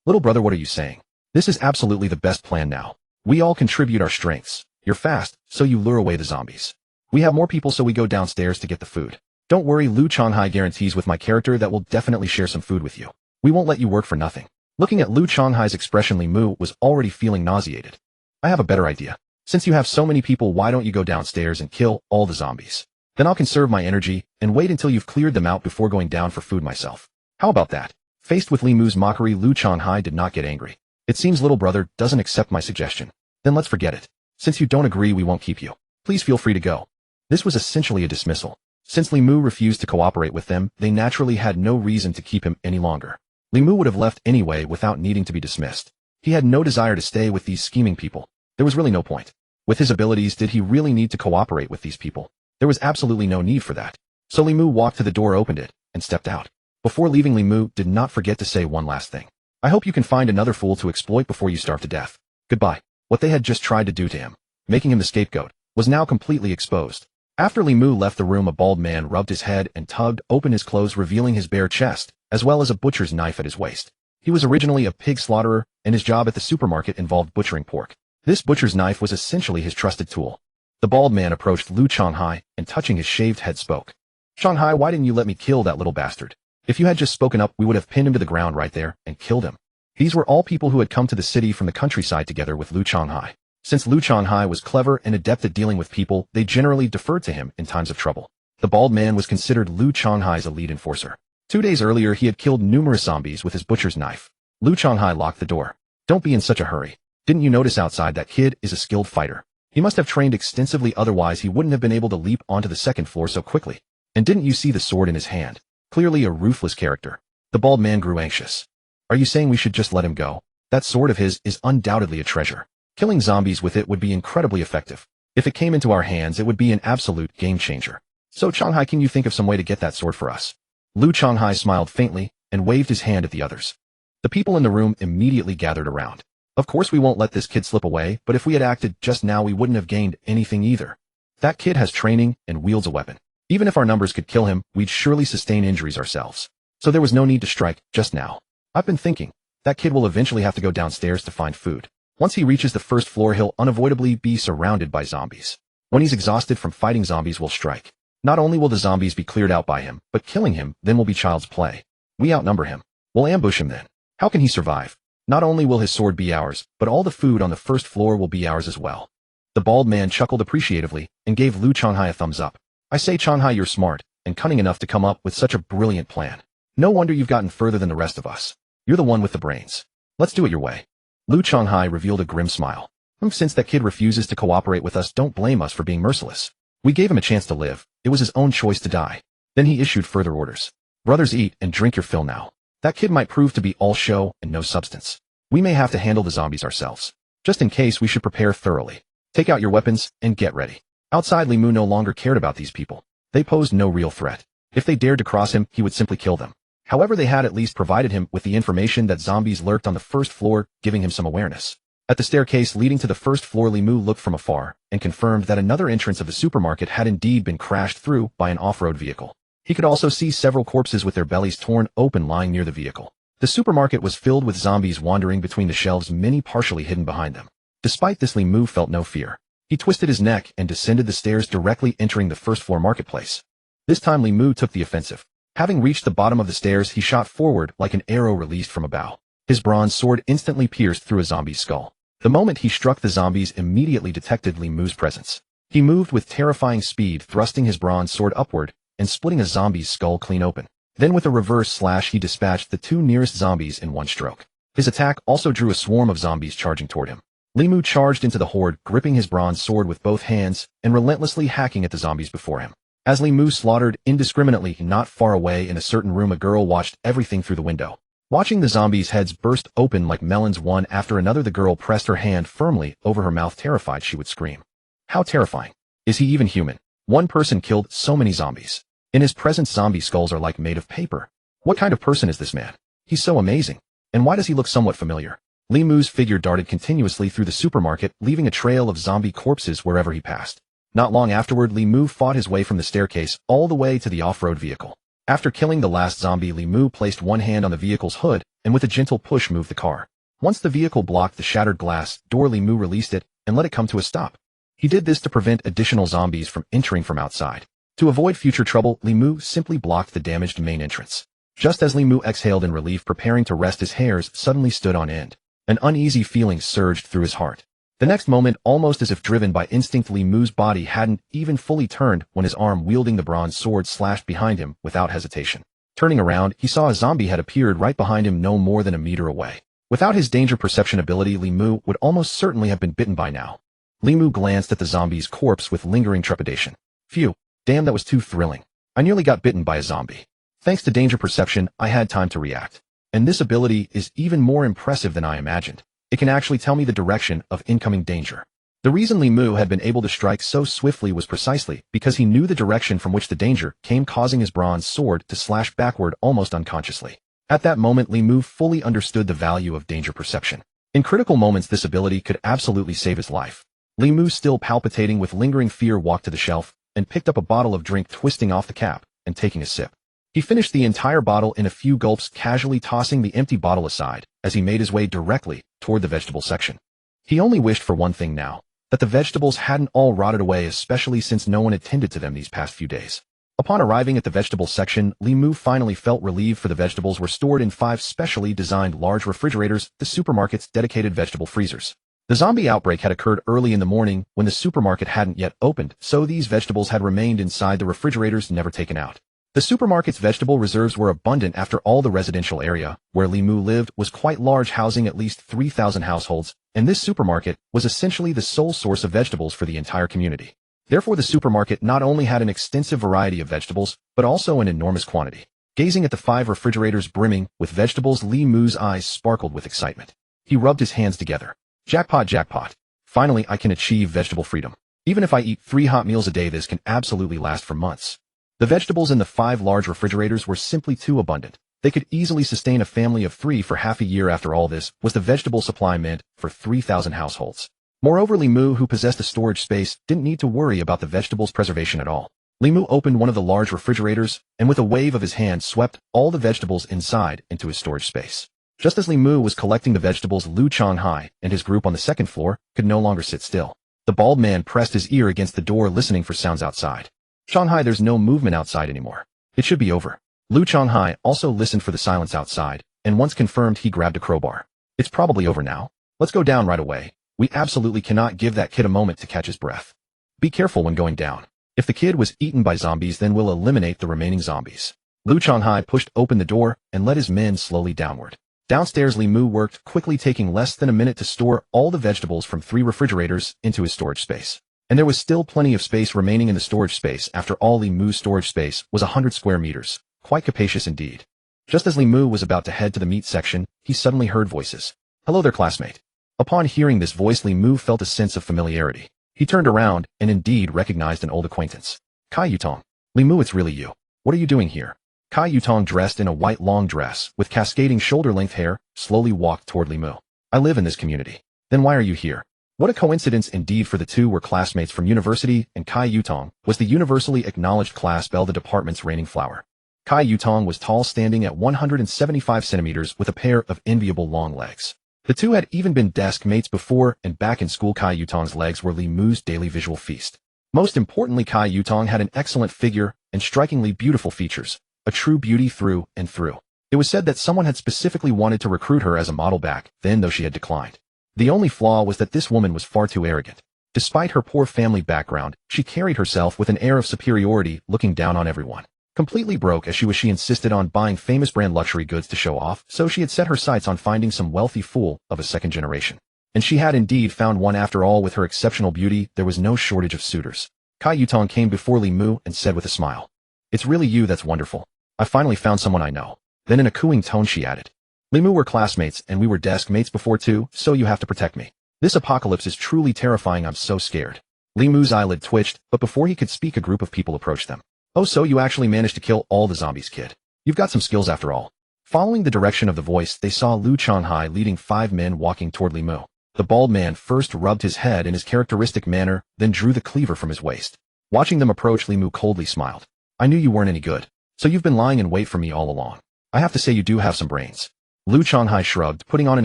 Speaker 1: Little brother, what are you saying? This is absolutely the best plan now. We all contribute our strengths. You're fast, so you lure away the zombies. We have more people, so we go downstairs to get the food. Don't worry, Lu Changhai guarantees with my character that we'll definitely share some food with you. We won't let you work for nothing. Looking at Lu Changhai's expression, Li Mu was already feeling nauseated. I have a better idea. Since you have so many people, why don't you go downstairs and kill all the zombies? Then I'll conserve my energy and wait until you've cleared them out before going down for food myself. How about that? Faced with Li Mu's mockery, Lu Changhai did not get angry. It seems little brother doesn't accept my suggestion. Then let's forget it. Since you don't agree, we won't keep you. Please feel free to go. This was essentially a dismissal. Since Li Mu refused to cooperate with them, they naturally had no reason to keep him any longer. Li Mu would have left anyway without needing to be dismissed. He had no desire to stay with these scheming people. There was really no point. With his abilities, did he really need to cooperate with these people? There was absolutely no need for that. So Li Mu walked to the door, opened it, and stepped out. Before leaving, Li Mu did not forget to say one last thing. I hope you can find another fool to exploit before you starve to death. Goodbye. What they had just tried to do to him, making him the scapegoat, was now completely exposed. After Li Mu left the room, a bald man rubbed his head and tugged open his clothes, revealing his bare chest, as well as a butcher's knife at his waist. He was originally a pig slaughterer, and his job at the supermarket involved butchering pork. This butcher's knife was essentially his trusted tool. The bald man approached Lu Changhai and, touching his shaved head, spoke. Changhai, why didn't you let me kill that little bastard? If you had just spoken up, we would have pinned him to the ground right there and killed him. These were all people who had come to the city from the countryside together with Lu Changhai. Since Lu Changhai was clever and adept at dealing with people, they generally deferred to him in times of trouble. The bald man was considered Lu Changhai's elite enforcer. 2 days earlier, he had killed numerous zombies with his butcher's knife. Lu Changhai locked the door. Don't be in such a hurry. Didn't you notice outside that kid is a skilled fighter? He must have trained extensively, otherwise he wouldn't have been able to leap onto the second floor so quickly. And didn't you see the sword in his hand? Clearly a ruthless character. The bald man grew anxious. Are you saying we should just let him go? That sword of his is undoubtedly a treasure. Killing zombies with it would be incredibly effective. If it came into our hands, it would be an absolute game changer. So Changhai, can you think of some way to get that sword for us? Lu Changhai smiled faintly and waved his hand at the others. The people in the room immediately gathered around. Of course we won't let this kid slip away, but if we had acted just now, we wouldn't have gained anything either. That kid has training and wields a weapon. Even if our numbers could kill him, we'd surely sustain injuries ourselves. So there was no need to strike just now. I've been thinking, that kid will eventually have to go downstairs to find food. Once he reaches the first floor, he'll unavoidably be surrounded by zombies. When he's exhausted from fighting zombies, we'll strike. Not only will the zombies be cleared out by him, but killing him then will be child's play. We outnumber him. We'll ambush him then. How can he survive? Not only will his sword be ours, but all the food on the first floor will be ours as well. The bald man chuckled appreciatively and gave Lu Changhai a thumbs up. I say, Changhai, you're smart and cunning enough to come up with such a brilliant plan. No wonder you've gotten further than the rest of us. You're the one with the brains. Let's do it your way. Lu Changhai revealed a grim smile. Since that kid refuses to cooperate with us, don't blame us for being merciless. We gave him a chance to live. It was his own choice to die. Then he issued further orders. Brothers, eat and drink your fill now. That kid might prove to be all show and no substance. We may have to handle the zombies ourselves. Just in case, we should prepare thoroughly. Take out your weapons and get ready. Outside, Li Mu no longer cared about these people. They posed no real threat. If they dared to cross him, he would simply kill them. However, they had at least provided him with the information that zombies lurked on the first floor, giving him some awareness. At the staircase leading to the first floor, Li Mu looked from afar and confirmed that another entrance of the supermarket had indeed been crashed through by an off-road vehicle. He could also see several corpses with their bellies torn open lying near the vehicle. The supermarket was filled with zombies wandering between the shelves, many partially hidden behind them. Despite this, Li Mu felt no fear. He twisted his neck and descended the stairs, directly entering the first floor marketplace. This time Li Mu took the offensive. Having reached the bottom of the stairs, he shot forward like an arrow released from a bow. His bronze sword instantly pierced through a zombie's skull. The moment he struck, the zombies immediately detected Li Mu's presence. He moved with terrifying speed, thrusting his bronze sword upward and splitting a zombie's skull clean open. Then with a reverse slash, he dispatched the two nearest zombies in one stroke. His attack also drew a swarm of zombies charging toward him. Li Mu charged into the horde, gripping his bronze sword with both hands and relentlessly hacking at the zombies before him. As Li Mu slaughtered indiscriminately, not far away in a certain room, a girl watched everything through the window. Watching the zombies' heads burst open like melons one after another, the girl pressed her hand firmly over her mouth, terrified she would scream. How terrifying. Is he even human? One person killed so many zombies. In his presence, zombie skulls are like made of paper. What kind of person is this man? He's so amazing. And why does he look somewhat familiar? Li Mu's figure darted continuously through the supermarket, leaving a trail of zombie corpses wherever he passed. Not long afterward, Li Mu fought his way from the staircase all the way to the off-road vehicle. After killing the last zombie, Li Mu placed one hand on the vehicle's hood and with a gentle push moved the car. Once the vehicle blocked the shattered glass door, Li Mu released it and let it come to a stop. He did this to prevent additional zombies from entering from outside. To avoid future trouble, Li Mu simply blocked the damaged main entrance. Just as Li Mu exhaled in relief, preparing to rest, his hairs suddenly stood on end. An uneasy feeling surged through his heart. The next moment, almost as if driven by instinct, Li Mu's body hadn't even fully turned when his arm wielding the bronze sword slashed behind him without hesitation. Turning around, he saw a zombie had appeared right behind him, no more than a meter away. Without his danger perception ability, Li Mu would almost certainly have been bitten by now. Li Mu glanced at the zombie's corpse with lingering trepidation. Phew, damn, that was too thrilling. I nearly got bitten by a zombie. Thanks to danger perception, I had time to react. And this ability is even more impressive than I imagined. It can actually tell me the direction of incoming danger. The reason Li Mu had been able to strike so swiftly was precisely because he knew the direction from which the danger came, causing his bronze sword to slash backward almost unconsciously. At that moment, Li Mu fully understood the value of danger perception. In critical moments, this ability could absolutely save his life. Li Mu, still palpitating with lingering fear, walked to the shelf and picked up a bottle of drink, twisting off the cap and taking a sip. He finished the entire bottle in a few gulps, casually tossing the empty bottle aside as he made his way directly toward the vegetable section. He only wished for one thing now, that the vegetables hadn't all rotted away, especially since no one had tended to them these past few days. Upon arriving at the vegetable section, Li Mu finally felt relieved, for the vegetables were stored in 5 specially designed large refrigerators, the supermarket's dedicated vegetable freezers. The zombie outbreak had occurred early in the morning when the supermarket hadn't yet opened, so these vegetables had remained inside the refrigerators, never taken out. The supermarket's vegetable reserves were abundant. After all, the residential area where Li Mu lived was quite large, housing at least 3,000 households, and this supermarket was essentially the sole source of vegetables for the entire community. Therefore, the supermarket not only had an extensive variety of vegetables, but also an enormous quantity. Gazing at the 5 refrigerators brimming with vegetables, Li Mu's eyes sparkled with excitement. He rubbed his hands together. Jackpot, jackpot. Finally, I can achieve vegetable freedom. Even if I eat 3 hot meals a day, this can absolutely last for months. The vegetables in the 5 large refrigerators were simply too abundant. They could easily sustain a family of 3 for half a year. After all, this was the vegetable supply meant for 3,000 households. Moreover, Li Mu, who possessed a storage space, didn't need to worry about the vegetables' preservation at all. Li Mu opened one of the large refrigerators, and with a wave of his hand swept all the vegetables inside into his storage space. Just as Li Mu was collecting the vegetables, Lu Changhai and his group on the second floor could no longer sit still. The bald man pressed his ear against the door, listening for sounds outside. Changhai, there's no movement outside anymore. It should be over. Lu Changhai also listened for the silence outside, and once confirmed, he grabbed a crowbar. It's probably over now. Let's go down right away. We absolutely cannot give that kid a moment to catch his breath. Be careful when going down. If the kid was eaten by zombies, then we'll eliminate the remaining zombies. Lu Changhai pushed open the door and led his men slowly downward. Downstairs, Li Mu worked quickly, taking less than a minute to store all the vegetables from 3 refrigerators into his storage space. And there was still plenty of space remaining in the storage space. After all, Li Mu's storage space was 100 square meters. Quite capacious indeed. Just as Li Mu was about to head to the meat section, he suddenly heard voices. Hello there, classmate. Upon hearing this voice, Li Mu felt a sense of familiarity. He turned around and indeed recognized an old acquaintance. Kai Yutong. Li Mu, it's really you. What are you doing here? Kai Yutong, dressed in a white long dress with cascading shoulder-length hair, slowly walked toward Li Mu. I live in this community. Then why are you here? What a coincidence indeed, for the two were classmates from university, and Kai Yutong was the universally acknowledged class belle, the department's reigning flower. Kai Yutong was tall, standing at 175 centimeters with a pair of enviable long legs. The two had even been desk mates before, and back in school, Kai Yutong's legs were Li Mu's daily visual feast. Most importantly, Kai Yutong had an excellent figure and strikingly beautiful features, a true beauty through and through. It was said that someone had specifically wanted to recruit her as a model back then, though she had declined. The only flaw was that this woman was far too arrogant. Despite her poor family background, she carried herself with an air of superiority, looking down on everyone. Completely broke as she insisted on buying famous brand luxury goods to show off, so she had set her sights on finding some wealthy fool of a second generation. And she had indeed found one after all. With her exceptional beauty, there was no shortage of suitors. Kai Yutong came before Li Mu and said with a smile, "It's really you, that's wonderful. I finally found someone I know." Then in a cooing tone she added, "Li Mu, were classmates and we were desk mates before too, so you have to protect me. This apocalypse is truly terrifying, I'm so scared." Li Mu's eyelid twitched, but before he could speak, a group of people approached them. "Oh, so you actually managed to kill all the zombies, kid. You've got some skills after all." Following the direction of the voice, they saw Lu Changhai leading 5 men walking toward Li Mu. The bald man first rubbed his head in his characteristic manner, then drew the cleaver from his waist. Watching them approach, Li Mu coldly smiled. "I knew you weren't any good. So you've been lying in wait for me all along. I have to say you do have some brains." Lu Changhai shrugged, putting on an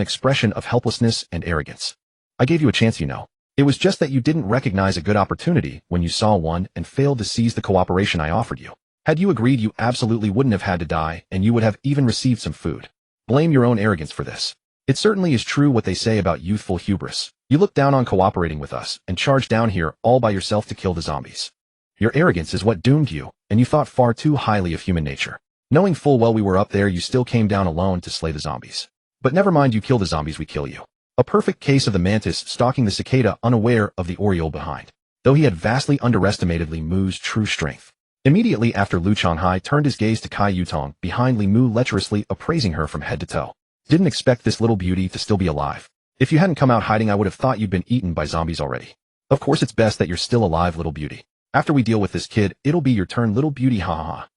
Speaker 1: expression of helplessness and arrogance. "I gave you a chance, you know. It was just that you didn't recognize a good opportunity when you saw one and failed to seize the cooperation I offered you. Had you agreed, you absolutely wouldn't have had to die, and you would have even received some food. Blame your own arrogance for this. It certainly is true what they say about youthful hubris. You looked down on cooperating with us and charged down here all by yourself to kill the zombies. Your arrogance is what doomed you, and you thought far too highly of human nature. Knowing full well we were up there, you still came down alone to slay the zombies. But never mind, you kill the zombies, we kill you. A perfect case of the mantis stalking the cicada, unaware of the oriole behind. Though he had vastly underestimated Li Mu's true strength. Immediately after, Lu Changhai turned his gaze to Kai Yutong, behind Li Mu, lecherously appraising her from head to toe. "Didn't expect this little beauty to still be alive. If you hadn't come out hiding, I would have thought you'd been eaten by zombies already. Of course it's best that you're still alive, little beauty. After we deal with this kid, it'll be your turn, little beauty, ha ha ha."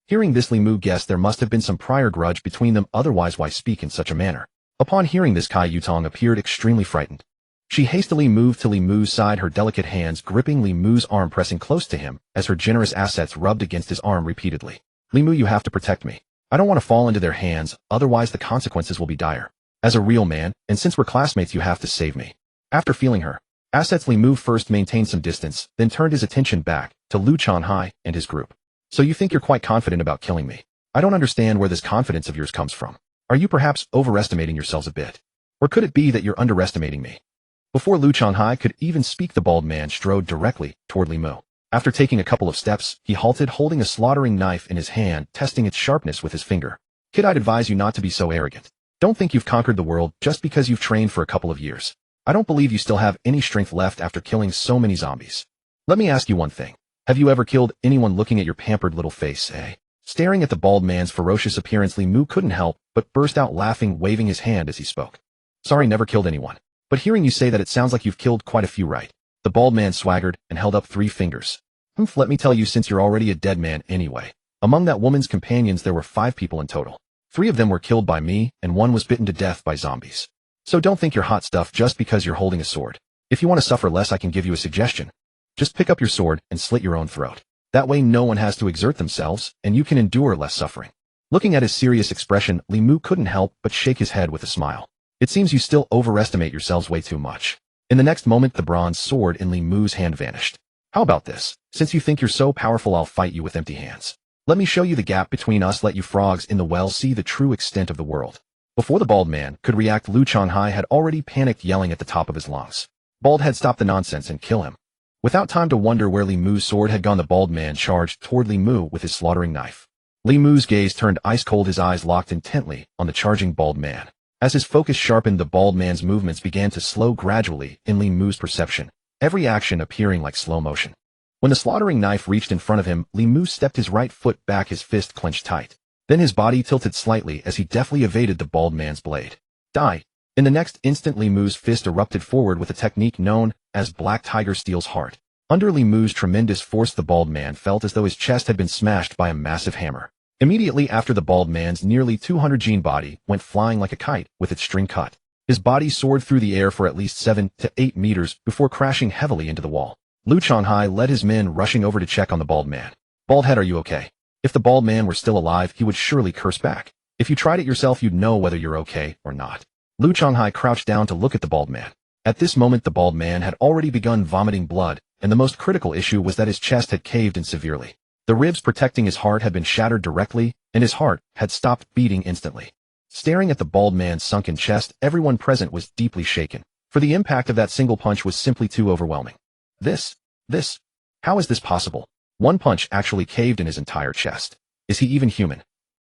Speaker 1: Hearing this, Li Mu guessed there must have been some prior grudge between them, otherwise why speak in such a manner? Upon hearing this, Kai Yutong appeared extremely frightened. She hastily moved to Li Mu's side, her delicate hands gripping Li Mu's arm, pressing close to him as her generous assets rubbed against his arm repeatedly. "Li Mu, you have to protect me. I don't want to fall into their hands, otherwise the consequences will be dire. As a real man, and since we're classmates, you have to save me." After feeling her assets, Li Mu first maintained some distance, then turned his attention back to Lu Changhai and his group. "So you think you're quite confident about killing me? I don't understand where this confidence of yours comes from. Are you perhaps overestimating yourselves a bit? Or could it be that you're underestimating me?" Before Lu Changhai could even speak, the bald man strode directly toward Li Mu. After taking a couple of steps, he halted, holding a slaughtering knife in his hand, testing its sharpness with his finger. "Kid, I'd advise you not to be so arrogant. Don't think you've conquered the world just because you've trained for a couple of years. I don't believe you still have any strength left after killing so many zombies. Let me ask you one thing. Have you ever killed anyone? Looking at your pampered little face, eh?" Staring at the bald man's ferocious appearance, Li Mu couldn't help but burst out laughing, waving his hand as he spoke. "Sorry, never killed anyone. But hearing you say that, it sounds like you've killed quite a few, right?" The bald man swaggered and held up 3 fingers. Let me tell you, since you're already a dead man anyway. Among that woman's companions there were 5 people in total. 3 of them were killed by me, and 1 was bitten to death by zombies. So don't think you're hot stuff just because you're holding a sword. If you want to suffer less, I can give you a suggestion. Just pick up your sword and slit your own throat. That way no one has to exert themselves, and you can endure less suffering. Looking at his serious expression, Li Mu couldn't help but shake his head with a smile. It seems you still overestimate yourselves way too much. In the next moment, the bronze sword in Li Mu's hand vanished. How about this? Since you think you're so powerful, I'll fight you with empty hands. Let me show you the gap between us. Let you frogs in the well see the true extent of the world. Before the bald man could react, Lu Changhai had already panicked, yelling at the top of his lungs. Bald Head, stop the nonsense and kill him. Without time to wonder where Li Mu's sword had gone, the bald man charged toward Li Mu with his slaughtering knife. Li Mu's gaze turned ice cold, his eyes locked intently on the charging bald man. As his focus sharpened, the bald man's movements began to slow gradually in Li Mu's perception, every action appearing like slow motion. When the slaughtering knife reached in front of him, Li Mu stepped his right foot back, his fist clenched tight. Then his body tilted slightly as he deftly evaded the bald man's blade. Die! In the next instant, Li Mu's fist erupted forward with a technique known as Black Tiger Steel's Heart. Under Li Mu's tremendous force, the bald man felt as though his chest had been smashed by a massive hammer. Immediately after, the bald man's nearly 200 gene body went flying like a kite with its string cut. His body soared through the air for at least 7 to 8 meters before crashing heavily into the wall. Lu Changhai led his men rushing over to check on the bald man. Bald Head, are you okay? If the bald man were still alive, he would surely curse back. If you tried it yourself, you'd know whether you're okay or not. Lu Changhai crouched down to look at the bald man. At this moment, the bald man had already begun vomiting blood, and the most critical issue was that his chest had caved in severely. The ribs protecting his heart had been shattered directly, and his heart had stopped beating instantly. Staring at the bald man's sunken chest, everyone present was deeply shaken, for the impact of that single punch was simply too overwhelming. How is this possible? One punch actually caved in his entire chest. Is he even human?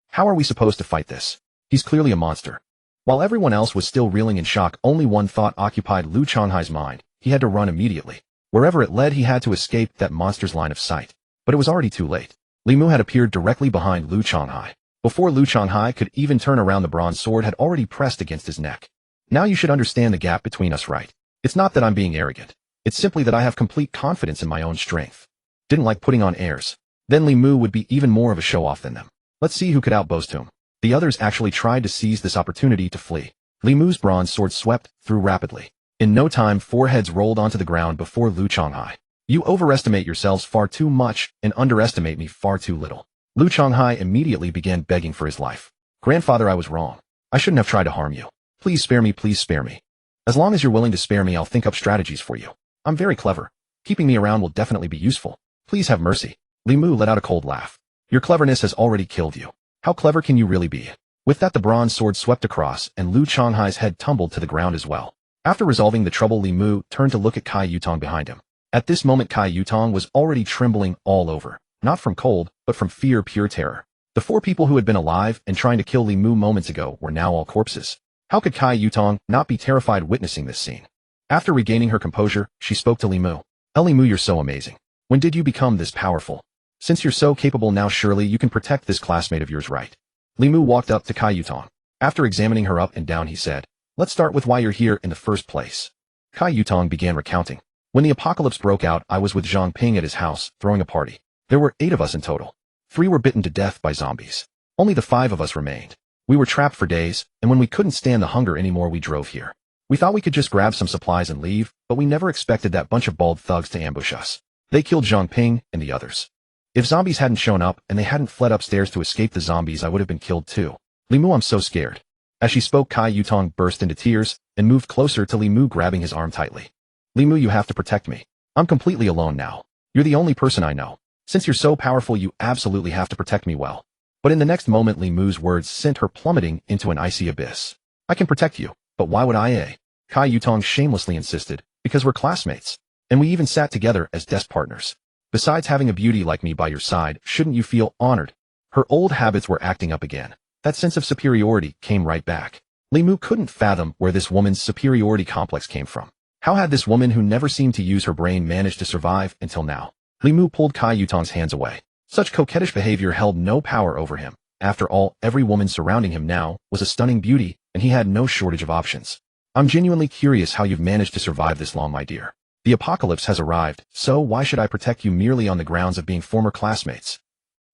Speaker 1: How are we supposed to fight this? He's clearly a monster. While everyone else was still reeling in shock, only one thought occupied Lu Changhai's mind. He had to run immediately. Wherever it led, he had to escape that monster's line of sight. But it was already too late. Li Mu had appeared directly behind Lu Changhai. Before Lu Changhai could even turn around, the bronze sword had already pressed against his neck. Now you should understand the gap between us, right? It's not that I'm being arrogant. It's simply that I have complete confidence in my own strength. Didn't like putting on airs. Then Li Mu would be even more of a show-off than them. Let's see who could outboast whom. The others actually tried to seize this opportunity to flee. Li Mu's bronze sword swept through rapidly. In no time, 4 heads rolled onto the ground before Lu Changhai. You overestimate yourselves far too much and underestimate me far too little. Lu Changhai immediately began begging for his life. Grandfather, I was wrong. I shouldn't have tried to harm you. Please spare me, please spare me. As long as you're willing to spare me, I'll think up strategies for you. I'm very clever. Keeping me around will definitely be useful. Please have mercy. Li Mu let out a cold laugh. Your cleverness has already killed you. How clever can you really be? With that, the bronze sword swept across, and Lu Changhai's head tumbled to the ground as well. After resolving the trouble, Li Mu turned to look at Kai Yutong behind him. At this moment, Kai Yutong was already trembling all over, not from cold, but from fear, pure terror. The 4 people who had been alive and trying to kill Li Mu moments ago were now all corpses. How could Kai Yutong not be terrified witnessing this scene? After regaining her composure, she spoke to Li Mu. Li Mu, you're so amazing. When did you become this powerful? Since you're so capable now, surely you can protect this classmate of yours, right? Li Mu walked up to Kai Yutong. After examining her up and down, he said, let's start with why you're here in the first place. Kai Yutong began recounting. When the apocalypse broke out, I was with Zhang Ping at his house, throwing a party. There were 8 of us in total. 3 were bitten to death by zombies. Only the 5 of us remained. We were trapped for days, and when we couldn't stand the hunger anymore, we drove here. We thought we could just grab some supplies and leave, but we never expected that bunch of bald thugs to ambush us. They killed Zhang Ping and the others. If zombies hadn't shown up and they hadn't fled upstairs to escape the zombies, I would have been killed too. Li Mu, I'm so scared. As she spoke, Kai Yutong burst into tears and moved closer to Li Mu, grabbing his arm tightly. Li Mu, you have to protect me. I'm completely alone now. You're the only person I know. Since you're so powerful, you absolutely have to protect me well. But in the next moment, Li Mu's words sent her plummeting into an icy abyss. I can protect you, but why would I? Kai Yutong shamelessly insisted, because we're classmates. And we even sat together as desk partners. Besides, having a beauty like me by your side, shouldn't you feel honored? Her old habits were acting up again. That sense of superiority came right back. Li Mu couldn't fathom where this woman's superiority complex came from. How had this woman who never seemed to use her brain managed to survive until now? Li Mu pulled Kai Yutong's hands away. Such coquettish behavior held no power over him. After all, every woman surrounding him now was a stunning beauty, and he had no shortage of options. I'm genuinely curious how you've managed to survive this long, my dear. The apocalypse has arrived, so why should I protect you merely on the grounds of being former classmates?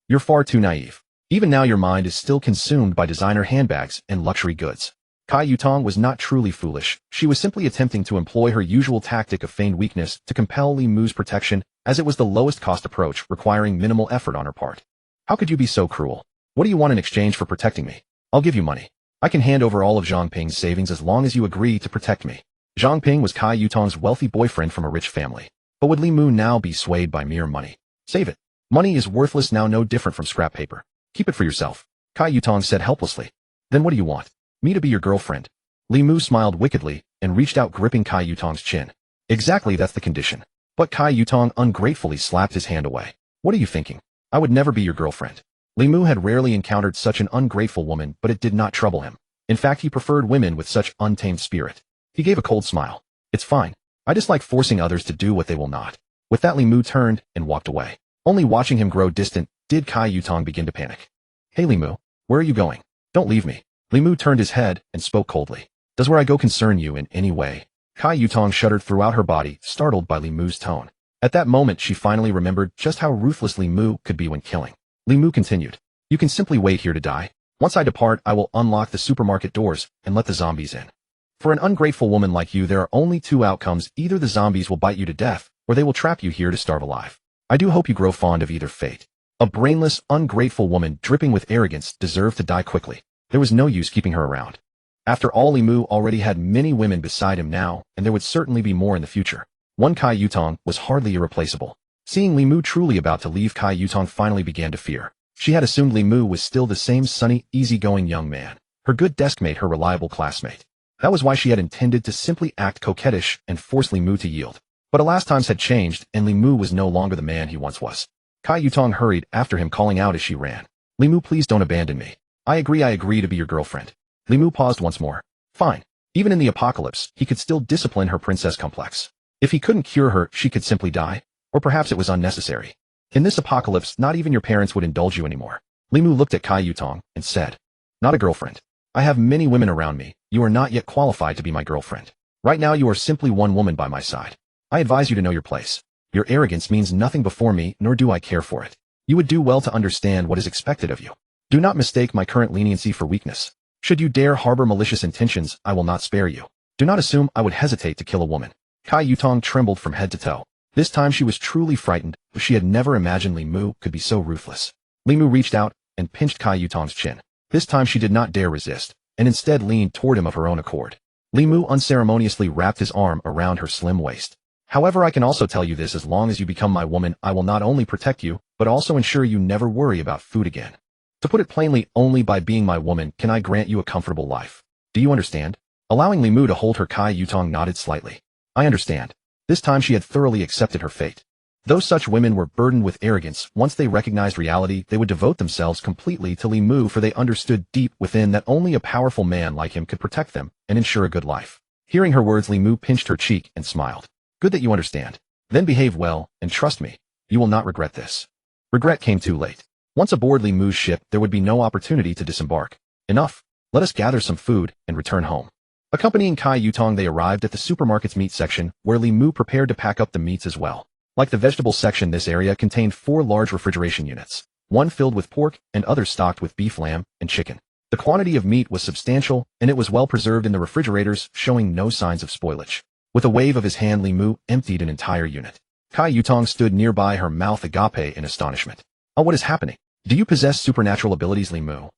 Speaker 1: You're far too naive. Even now your mind is still consumed by designer handbags and luxury goods. Kai Yutong was not truly foolish. She was simply attempting to employ her usual tactic of feigned weakness to compel Li Mu's protection, as it was the lowest cost approach, requiring minimal effort on her part. How could you be so cruel? What do you want in exchange for protecting me? I'll give you money. I can hand over all of Zhang Ping's savings as long as you agree to protect me. Zhang Ping was Kai Yutong's wealthy boyfriend from a rich family. But would Li Mu now be swayed by mere money? Save it. Money is worthless now, no different from scrap paper. Keep it for yourself, Kai Yutong said helplessly. Then what do you want? Me to be your girlfriend? Li Mu smiled wickedly and reached out, gripping Kai Yutong's chin. Exactly, that's the condition. But Kai Yutong ungratefully slapped his hand away. What are you thinking? I would never be your girlfriend. Li Mu had rarely encountered such an ungrateful woman, but it did not trouble him. In fact, he preferred women with such untamed spirit. He gave a cold smile. It's fine. I dislike forcing others to do what they will not. With that, Li Mu turned and walked away. Only watching him grow distant did Kai Yutong begin to panic. Hey Li Mu, where are you going? Don't leave me. Li Mu turned his head and spoke coldly. Does where I go concern you in any way? Kai Yutong shuddered throughout her body, startled by Li Mu's tone. At that moment, she finally remembered just how ruthless Li Mu could be when killing. Li Mu continued. You can simply wait here to die. Once I depart, I will unlock the supermarket doors and let the zombies in. For an ungrateful woman like you, there are only two outcomes. Either the zombies will bite you to death, or they will trap you here to starve alive. I do hope you grow fond of either fate. A brainless, ungrateful woman dripping with arrogance deserved to die quickly. There was no use keeping her around. After all, Li Mu already had many women beside him now, and there would certainly be more in the future. One Kai Yutong was hardly irreplaceable. Seeing Li Mu truly about to leave, Kai Yutong finally began to fear. She had assumed Li Mu was still the same sunny, easygoing young man, her good deskmate, her reliable classmate. That was why she had intended to simply act coquettish and force Li Mu to yield. But alas, times had changed, and Li Mu was no longer the man he once was. Kai Yutong hurried after him, calling out as she ran. Li Mu, please don't abandon me. I agree to be your girlfriend. Li Mu paused once more. Fine. Even in the apocalypse, he could still discipline her princess complex. If he couldn't cure her, she could simply die. Or perhaps it was unnecessary. In this apocalypse, not even your parents would indulge you anymore. Li Mu looked at Kai Yutong and said, not a girlfriend. I have many women around me. You are not yet qualified to be my girlfriend. Right now you are simply one woman by my side. I advise you to know your place. Your arrogance means nothing before me, nor do I care for it. You would do well to understand what is expected of you. Do not mistake my current leniency for weakness. Should you dare harbor malicious intentions, I will not spare you. Do not assume I would hesitate to kill a woman. Kai Yutong trembled from head to toe. This time she was truly frightened, but she had never imagined Li Mu could be so ruthless. Li Mu reached out and pinched Kai Yutong's chin. This time she did not dare resist, and instead leaned toward him of her own accord. Li Mu unceremoniously wrapped his arm around her slim waist. However, I can also tell you this: as long as you become my woman, I will not only protect you, but also ensure you never worry about food again. To put it plainly, only by being my woman can I grant you a comfortable life. Do you understand? Allowing Li Mu to hold her, Kai Yutong nodded slightly. I understand. This time she had thoroughly accepted her fate. Though such women were burdened with arrogance, once they recognized reality, they would devote themselves completely to Li Mu, for they understood deep within that only a powerful man like him could protect them and ensure a good life. Hearing her words, Li Mu pinched her cheek and smiled. Good that you understand. Then behave well, and trust me, you will not regret this. Regret came too late. Once aboard Li Mu's ship, there would be no opportunity to disembark. Enough. Let us gather some food and return home. Accompanying Kai Yutong, they arrived at the supermarket's meat section, where Li Mu prepared to pack up the meats as well. Like the vegetable section, this area contained 4 large refrigeration units, one filled with pork and others stocked with beef, lamb, and chicken. The quantity of meat was substantial, and it was well preserved in the refrigerators, showing no signs of spoilage. With a wave of his hand, Li Mu emptied an entire unit. Kai Yutong stood nearby, her mouth agape in astonishment. Oh, what is happening? Do you possess supernatural abilities, Li Mu?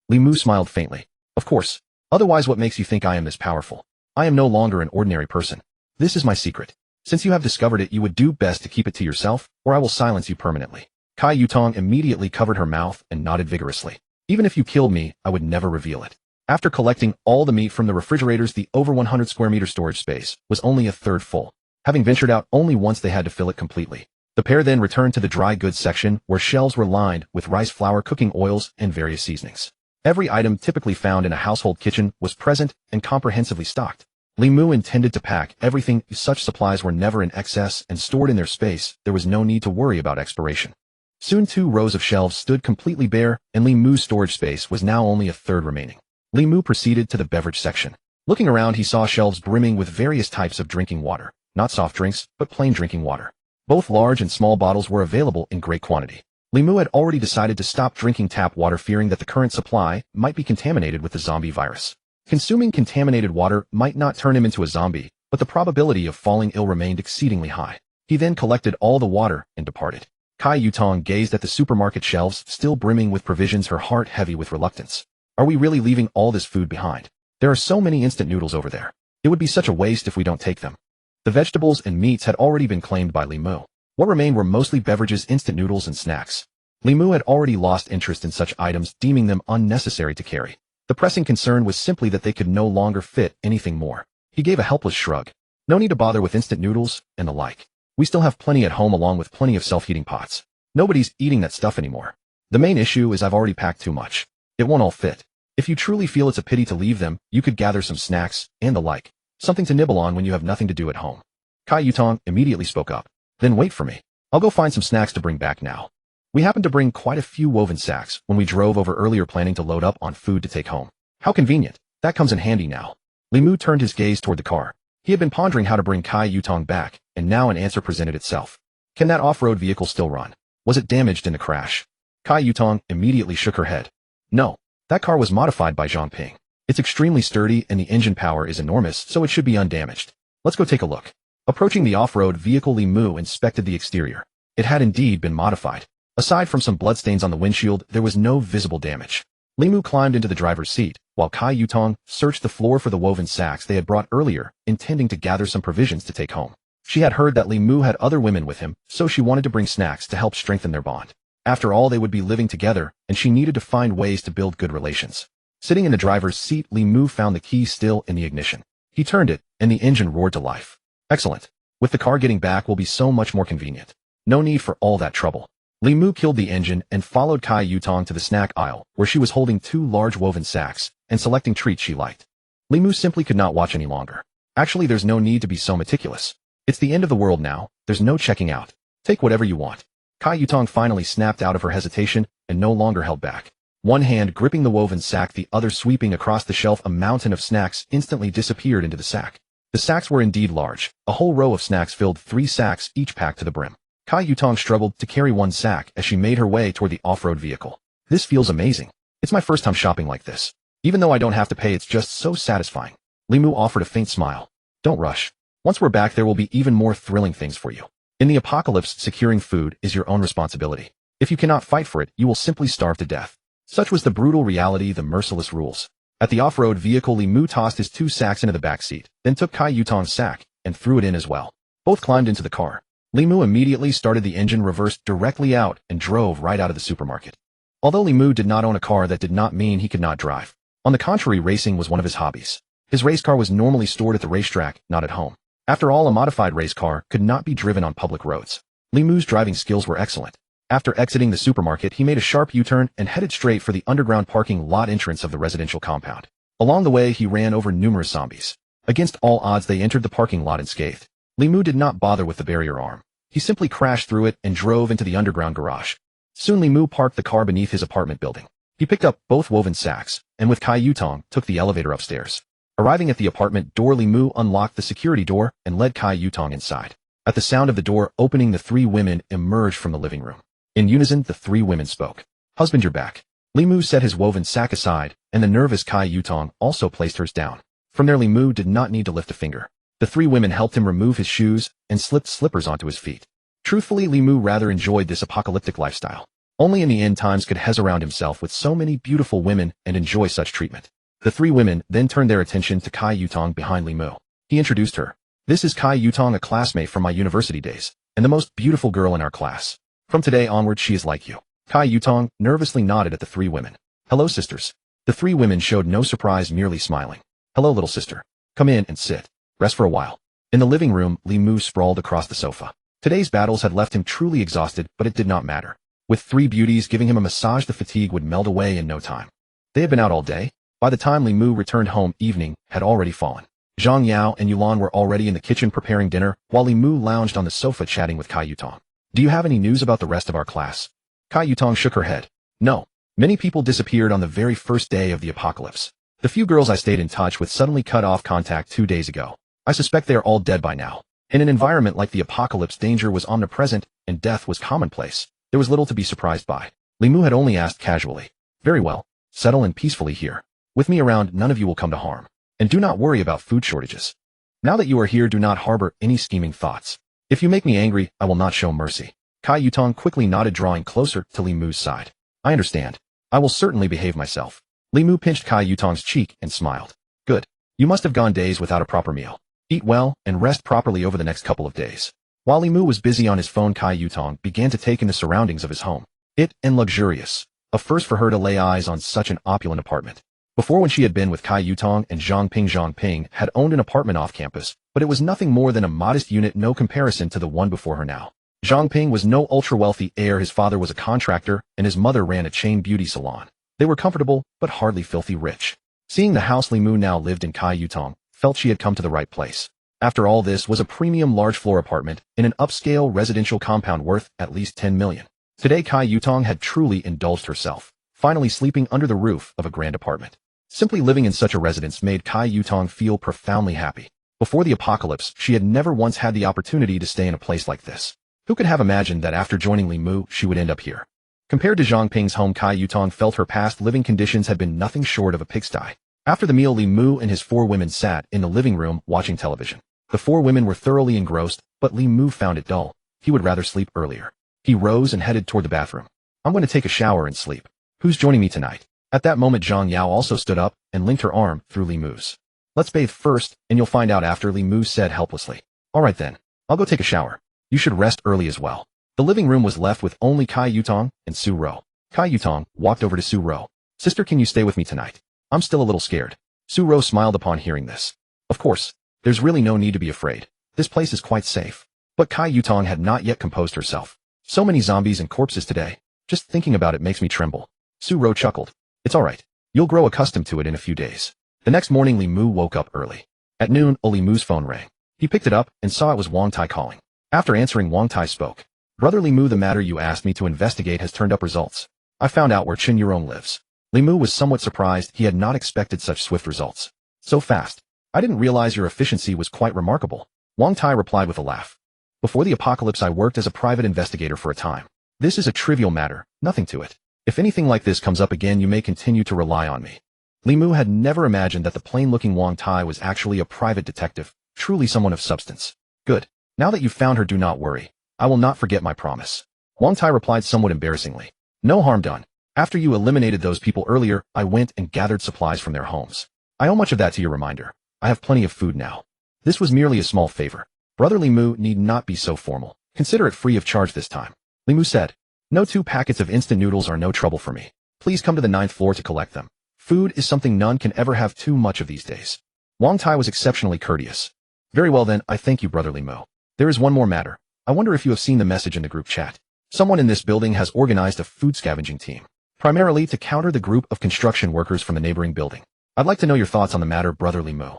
Speaker 1: Li Mu smiled faintly. Of course. Otherwise, what makes you think I am this powerful? I am no longer an ordinary person. This is my secret. Since you have discovered it, you would do best to keep it to yourself, or I will silence you permanently. Kai Yutong immediately covered her mouth and nodded vigorously. Even if you killed me, I would never reveal it. After collecting all the meat from the refrigerators, the over 100 square meter storage space was only a third full. Having ventured out only once, they had to fill it completely. The pair then returned to the dry goods section, where shelves were lined with rice flour, cooking oils, and various seasonings. Every item typically found in a household kitchen was present and comprehensively stocked. Li Mu intended to pack everything. Such supplies were never in excess and stored in their space. There was no need to worry about expiration. Soon 2 rows of shelves stood completely bare, and Li Mu's storage space was now only a third remaining. Li Mu proceeded to the beverage section. Looking around, he saw shelves brimming with various types of drinking water. Not soft drinks, but plain drinking water. Both large and small bottles were available in great quantity. Li Mu had already decided to stop drinking tap water, fearing that the current supply might be contaminated with the zombie virus. Consuming contaminated water might not turn him into a zombie, but the probability of falling ill remained exceedingly high. He then collected all the water and departed. Kai Yutong gazed at the supermarket shelves, still brimming with provisions, her heart heavy with reluctance. Are we really leaving all this food behind? There are so many instant noodles over there. It would be such a waste if we don't take them. The vegetables and meats had already been claimed by Li Mu. What remained were mostly beverages, instant noodles, and snacks. Li Mu had already lost interest in such items, deeming them unnecessary to carry. The pressing concern was simply that they could no longer fit anything more. He gave a helpless shrug. No need to bother with instant noodles and the like. We still have plenty at home, along with plenty of self-heating pots. Nobody's eating that stuff anymore. The main issue is I've already packed too much. It won't all fit. If you truly feel it's a pity to leave them, you could gather some snacks and the like. Something to nibble on when you have nothing to do at home. Kai Yutong immediately spoke up. Then wait for me. I'll go find some snacks to bring back now. We happened to bring quite a few woven sacks when we drove over earlier, planning to load up on food to take home. How convenient. That comes in handy now. Li Mu turned his gaze toward the car. He had been pondering how to bring Kai Yutong back, and now an answer presented itself. Can that off-road vehicle still run? Was it damaged in the crash? Kai Yutong immediately shook her head. No. That car was modified by Zhongping. It's extremely sturdy and the engine power is enormous, so it should be undamaged. Let's go take a look. Approaching the off-road vehicle, Li Mu inspected the exterior. It had indeed been modified. Aside from some bloodstains on the windshield, there was no visible damage. Li Mu climbed into the driver's seat, while Kai Yutong searched the floor for the woven sacks they had brought earlier, intending to gather some provisions to take home. She had heard that Li Mu had other women with him, so she wanted to bring snacks to help strengthen their bond. After all, they would be living together, and she needed to find ways to build good relations. Sitting in the driver's seat, Li Mu found the key still in the ignition. He turned it, and the engine roared to life. Excellent. With the car, getting back will be so much more convenient. No need for all that trouble. Li Mu killed the engine and followed Kai Yutong to the snack aisle, where she was holding 2 large woven sacks and selecting treats she liked. Li Mu simply could not watch any longer. Actually, there's no need to be so meticulous. It's the end of the world now. There's no checking out. Take whatever you want. Kai Yutong finally snapped out of her hesitation and no longer held back. One hand gripping the woven sack, the other sweeping across the shelf, a mountain of snacks instantly disappeared into the sack. The sacks were indeed large. A whole row of snacks filled 3 sacks, each packed to the brim. Kai Yutong struggled to carry one sack as she made her way toward the off-road vehicle. This feels amazing. It's my first time shopping like this. Even though I don't have to pay, it's just so satisfying. Li Mu offered a faint smile. Don't rush. Once we're back, there will be even more thrilling things for you. In the apocalypse, securing food is your own responsibility. If you cannot fight for it, you will simply starve to death. Such was the brutal reality, the merciless rules. At the off-road vehicle, Li Mu tossed his 2 sacks into the back seat, then took Kai Yutong's sack and threw it in as well. Both climbed into the car. Li Mu immediately started the engine, reversed directly out, and drove right out of the supermarket. Although Li Mu did not own a car, that did not mean he could not drive. On the contrary, racing was one of his hobbies. His race car was normally stored at the racetrack, not at home. After all, a modified race car could not be driven on public roads. Li Mu's driving skills were excellent. After exiting the supermarket, he made a sharp U-turn and headed straight for the underground parking lot entrance of the residential compound. Along the way, he ran over numerous zombies. Against all odds, they entered the parking lot unscathed. Li Mu did not bother with the barrier arm. He simply crashed through it and drove into the underground garage. Soon Li Mu parked the car beneath his apartment building. He picked up both woven sacks, and with Kai Yutong, took the elevator upstairs. Arriving at the apartment door, Li Mu unlocked the security door and led Kai Yutong inside. At the sound of the door opening, the 3 women emerged from the living room. In unison, the 3 women spoke. Husband, you're back. Li Mu set his woven sack aside, and the nervous Kai Yutong also placed hers down. From there, Li Mu did not need to lift a finger. The 3 women helped him remove his shoes and slipped slippers onto his feet. Truthfully, Li Mu rather enjoyed this apocalyptic lifestyle. Only in the end times could he surround himself with so many beautiful women and enjoy such treatment. The 3 women then turned their attention to Kai Yutong behind Li Mu. He introduced her. This is Kai Yutong, a classmate from my university days, and the most beautiful girl in our class. From today onward, she is like you. Kai Yutong nervously nodded at the 3 women. Hello, sisters. The 3 women showed no surprise, merely smiling. Hello, little sister. Come in and sit. Rest for a while. In the living room, Li Mu sprawled across the sofa. Today's battles had left him truly exhausted, but it did not matter. With 3 beauties giving him a massage, the fatigue would melt away in no time. They had been out all day. By the time Li Mu returned home, evening had already fallen. Zhang Yao and Yulan were already in the kitchen preparing dinner, while Li Mu lounged on the sofa chatting with Kai Yutong. Do you have any news about the rest of our class? Kai Yutong shook her head. No. Many people disappeared on the very first day of the apocalypse. The few girls I stayed in touch with suddenly cut off contact 2 days ago. I suspect they are all dead by now. In an environment like the apocalypse, danger was omnipresent and death was commonplace. There was little to be surprised by. Li Mu had only asked casually. Very well. Settle in peacefully here. With me around, none of you will come to harm. And do not worry about food shortages. Now that you are here, do not harbor any scheming thoughts. If you make me angry, I will not show mercy. Kai Yutong quickly nodded, drawing closer to Li Mu's side. I understand. I will certainly behave myself. Li Mu pinched Kai Yutong's cheek and smiled. Good. You must have gone days without a proper meal. Eat well and rest properly over the next couple of days. While Li Mu was busy on his phone, Kai Yutong began to take in the surroundings of his home. It and luxurious. A first for her to lay eyes on such an opulent apartment. Before, when she had been with Kai Yutong and Zhang Ping had owned an apartment off campus, but it was nothing more than a modest unit, no comparison to the one before her now. Zhang Ping was no ultra-wealthy heir. His father was a contractor and his mother ran a chain beauty salon. They were comfortable, but hardly filthy rich. Seeing the house Li Mu now lived in, Kai Yutong felt she had come to the right place. After all, this was a premium large-floor apartment in an upscale residential compound worth at least 10 million. Today, Kai Yutong had truly indulged herself, finally sleeping under the roof of a grand apartment. Simply living in such a residence made Kai Yutong feel profoundly happy. Before the apocalypse, she had never once had the opportunity to stay in a place like this. Who could have imagined that after joining Li Mu, she would end up here? Compared to Zhang Ping's home, Kai Yutong felt her past living conditions had been nothing short of a pigsty. After the meal, Li Mu and his 4 women sat in the living room watching television. The 4 women were thoroughly engrossed, but Li Mu found it dull. He would rather sleep earlier. He rose and headed toward the bathroom. I'm going to take a shower and sleep. Who's joining me tonight? At that moment, Zhang Yao also stood up and linked her arm through Li Mu's. Let's bathe first, and you'll find out after, Li Mu said helplessly. All right then. I'll go take a shower. You should rest early as well. The living room was left with only Kai Yutong and Su Ro. Kai Yutong walked over to Su Ro. Sister, can you stay with me tonight? I'm still a little scared. Su Ro smiled upon hearing this. Of course. There's really no need to be afraid. This place is quite safe. But Kai Yutong had not yet composed herself. So many zombies and corpses today. Just thinking about it makes me tremble. Su Ro chuckled. It's all right. You'll grow accustomed to it in a few days. The next morning, Li Mu woke up early. At noon, Li Mu's phone rang. He picked it up and saw it was Wang Tai calling. After answering, Wang Tai spoke. Brother Li Mu, the matter you asked me to investigate has turned up results. I found out where Chen Yurong lives. Li Mu was somewhat surprised. He had not expected such swift results. So fast. I didn't realize your efficiency was quite remarkable. Wang Tai replied with a laugh. Before the apocalypse, I worked as a private investigator for a time. This is a trivial matter, nothing to it. If anything like this comes up again, you may continue to rely on me. Li Mu had never imagined that the plain-looking Wang Tai was actually a private detective, truly someone of substance. Good. Now that you've found her, do not worry. I will not forget my promise. Wang Tai replied somewhat embarrassingly. No harm done. After you eliminated those people earlier, I went and gathered supplies from their homes. I owe much of that to your reminder. I have plenty of food now. This was merely a small favor. Brother Li Mu need not be so formal. Consider it free of charge this time. Li Mu said. No 2 packets of instant noodles are no trouble for me. Please come to the 9th floor to collect them. Food is something none can ever have too much of these days. Wang Tai was exceptionally courteous. Very well then, I thank you, Brother Li Mu. There is one more matter. I wonder if you have seen the message in the group chat. Someone in this building has organized a food scavenging team, primarily to counter the group of construction workers from the neighboring building. I'd like to know your thoughts on the matter, Brother Li Mu.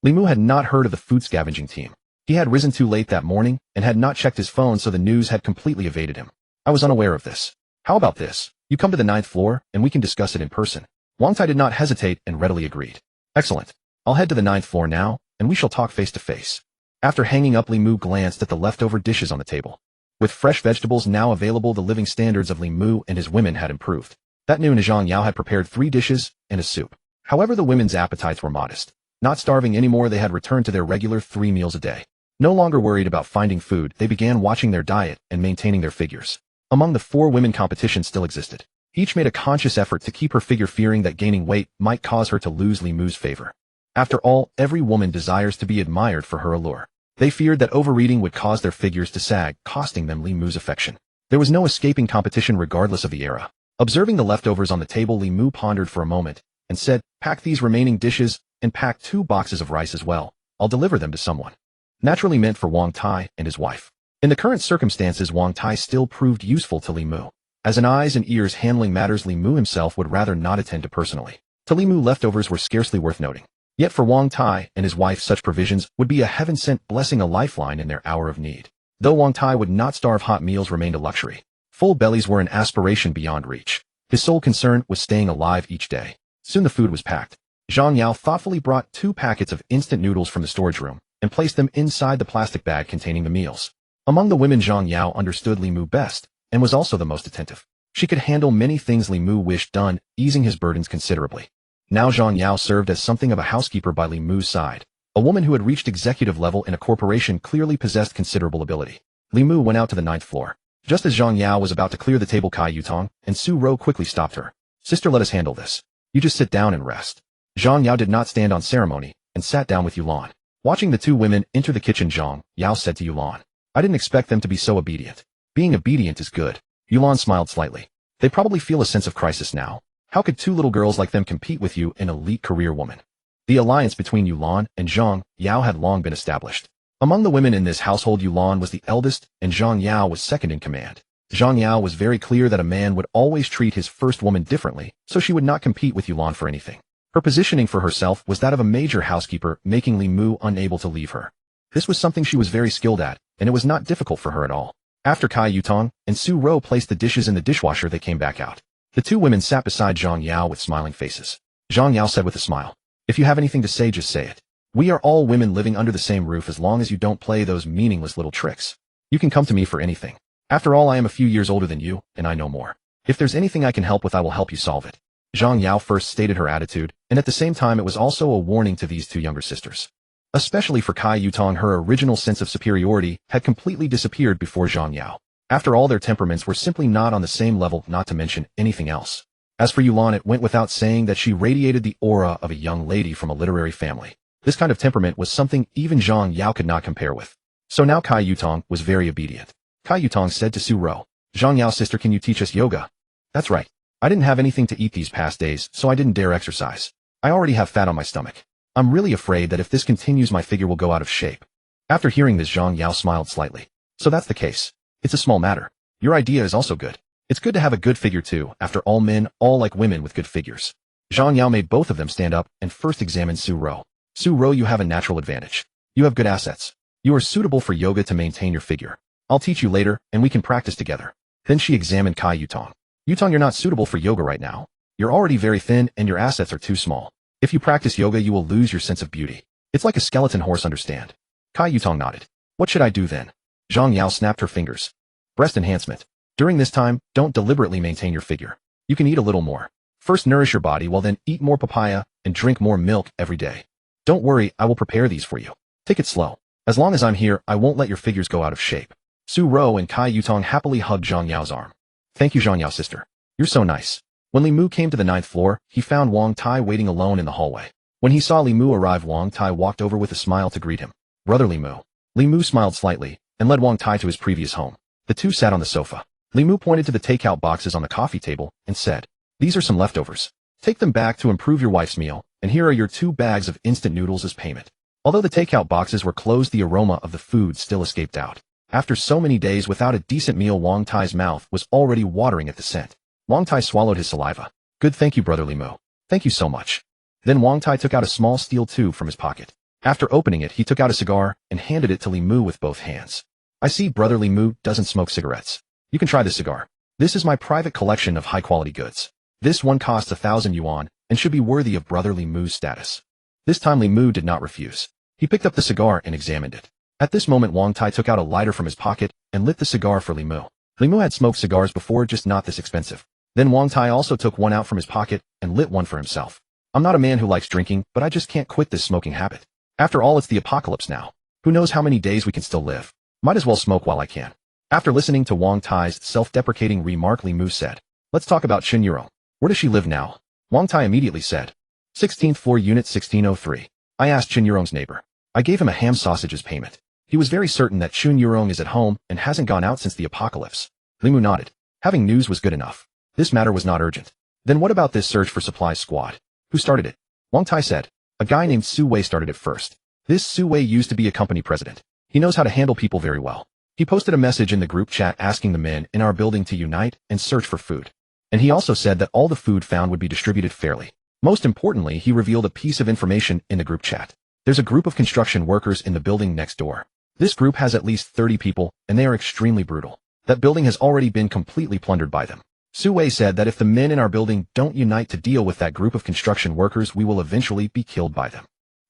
Speaker 1: Li Mu had not heard of the food scavenging team. He had risen too late that morning and had not checked his phone, so the news had completely evaded him. I was unaware of this. How about this? You come to the 9th floor and we can discuss it in person. Wang Tai did not hesitate and readily agreed. Excellent. I'll head to the 9th floor now, and we shall talk face to face. After hanging up, Li Mu glanced at the leftover dishes on the table. With fresh vegetables now available, the living standards of Li Mu and his women had improved. That noon, Zhang Yao had prepared 3 dishes and a soup. However, the women's appetites were modest. Not starving anymore, they had returned to their regular 3 meals a day. No longer worried about finding food, they began watching their diet and maintaining their figures. Among the 4 women, competition still existed. Each made a conscious effort to keep her figure, fearing that gaining weight might cause her to lose Li Mu's favor. After all, every woman desires to be admired for her allure. They feared that overeating would cause their figures to sag, costing them Li Mu's affection. There was no escaping competition regardless of the era. Observing the leftovers on the table, Li Mu pondered for a moment and said, pack these remaining dishes and pack 2 boxes of rice as well. I'll deliver them to someone. Naturally meant for Wang Tai and his wife. In the current circumstances, Wang Tai still proved useful to Li Mu. As an eyes and ears handling matters, Li Mu himself would rather not attend to personally. To Li Mu, leftovers were scarcely worth noting. Yet for Wang Tai and his wife, such provisions would be a heaven-sent blessing, a lifeline in their hour of need. Though Wang Tai would not starve, hot meals remained a luxury. Full bellies were an aspiration beyond reach. His sole concern was staying alive each day. Soon the food was packed. Zhang Yao thoughtfully brought 2 packets of instant noodles from the storage room and placed them inside the plastic bag containing the meals. Among the women, Zhang Yao understood Li Mu best and was also the most attentive. She could handle many things Li Mu wished done, easing his burdens considerably. Now Zhang Yao served as something of a housekeeper by Li Mu's side. A woman who had reached executive level in a corporation clearly possessed considerable ability. Li Mu went out to the 9th floor. Just as Zhang Yao was about to clear the table, Kai Yutong and Su Ro quickly stopped her. Sister, let us handle this. You just sit down and rest. Zhang Yao did not stand on ceremony and sat down with Yulan. Watching the two women enter the kitchen, Zhang Yao said to Yulan, I didn't expect them to be so obedient. Being obedient is good. Yulan smiled slightly. They probably feel a sense of crisis now. How could two little girls like them compete with you, an elite career woman? The alliance between Yulan and Zhang Yao had long been established. Among the women in this household, Yulan was the eldest and Zhang Yao was second in command. Zhang Yao was very clear that a man would always treat his first woman differently, so she would not compete with Yulan for anything. Her positioning for herself was that of a major housekeeper, making Li Mu unable to leave her. This was something she was very skilled at, and it was not difficult for her at all. After Kai Yutong and Su Ro placed the dishes in the dishwasher, they came back out. The two women sat beside Zhang Yao with smiling faces. Zhang Yao said with a smile, if you have anything to say, just say it. We are all women living under the same roof as long as you don't play those meaningless little tricks. You can come to me for anything. After all, I am a few years older than you, and I know more. If there's anything I can help with, I will help you solve it. Zhang Yao first stated her attitude, and at the same time it was also a warning to these two younger sisters. Especially for Kai Yutong, her original sense of superiority had completely disappeared before Zhang Yao. After all, their temperaments were simply not on the same level, not to mention anything else. As for Yulan, it went without saying that she radiated the aura of a young lady from a literary family. This kind of temperament was something even Zhang Yao could not compare with. So now Kai Yutong was very obedient. Kai Yutong said to Su Ro, Zhang Yao, sister, can you teach us yoga? That's right. I didn't have anything to eat these past days, so I didn't dare exercise. I already have fat on my stomach. I'm really afraid that if this continues, my figure will go out of shape. After hearing this, Zhang Yao smiled slightly. So that's the case. It's a small matter. Your idea is also good. It's good to have a good figure too. After all, men all like women with good figures. Zhang Yao made both of them stand up and first examined Su Ro. Su Ro, you have a natural advantage. You have good assets. You are suitable for yoga to maintain your figure. I'll teach you later, and we can practice together. Then she examined Kai Yutong. Yutong, you're not suitable for yoga right now. You're already very thin, and your assets are too small. If you practice yoga, you will lose your sense of beauty. It's like a skeleton horse, understand? Kai Yutong nodded. What should I do then? Zhang Yao snapped her fingers. Breast enhancement. During this time, don't deliberately maintain your figure. You can eat a little more. First nourish your body, while then eat more papaya and drink more milk every day. Don't worry, I will prepare these for you. Take it slow. As long as I'm here, I won't let your figures go out of shape. Su Ro and Kai Yutong happily hugged Zhang Yao's arm. Thank you, Zhang Yao, sister. You're so nice. When Li Mu came to the 9th floor, he found Wang Tai waiting alone in the hallway. When he saw Li Mu arrive, Wang Tai walked over with a smile to greet him. Brother Li Mu. Li Mu smiled slightly and led Wang Tai to his previous home. The two sat on the sofa. Li Mu pointed to the takeout boxes on the coffee table and said, these are some leftovers. Take them back to improve your wife's meal, and here are your 2 bags of instant noodles as payment. Although the takeout boxes were closed, the aroma of the food still escaped out. After so many days without a decent meal, Wang Tai's mouth was already watering at the scent. Wang Tai swallowed his saliva. Good, thank you, Brother Li Mu. Thank you so much. Then Wang Tai took out a small steel tube from his pocket. After opening it, he took out a cigar and handed it to Li Mu with both hands. I see Brother Li Mu doesn't smoke cigarettes. You can try this cigar. This is my private collection of high-quality goods. This one costs 1,000 yuan and should be worthy of Brother Li Mu's status. This time Li Mu did not refuse. He picked up the cigar and examined it. At this moment, Wang Tai took out a lighter from his pocket and lit the cigar for Li Mu. Li Mu had smoked cigars before, just not this expensive. Then Wang Tai also took one out from his pocket and lit one for himself. I'm not a man who likes drinking, but I just can't quit this smoking habit. After all, it's the apocalypse now. Who knows how many days we can still live? Might as well smoke while I can. After listening to Wang Tai's self-deprecating remark, Li Mu said, let's talk about Chen Yurong. Where does she live now? Wang Tai immediately said, 16th floor, unit 1603. I asked Chen Yurong's neighbor. I gave him a ham sausage as payment. He was very certain that Chen Yurong is at home and hasn't gone out since the apocalypse. Li Mu nodded. Having news was good enough. This matter was not urgent. Then what about this search for supplies squad? Who started it? Wang Tai said. A guy named Su Wei started it first. This Su Wei used to be a company president. He knows how to handle people very well. He posted a message in the group chat asking the men in our building to unite and search for food. And he also said that all the food found would be distributed fairly. Most importantly, he revealed a piece of information in the group chat. There's a group of construction workers in the building next door. This group has at least 30 people, and they are extremely brutal. That building has already been completely plundered by them. Su Wei said that if the men in our building don't unite to deal with that group of construction workers, we will eventually be killed by them.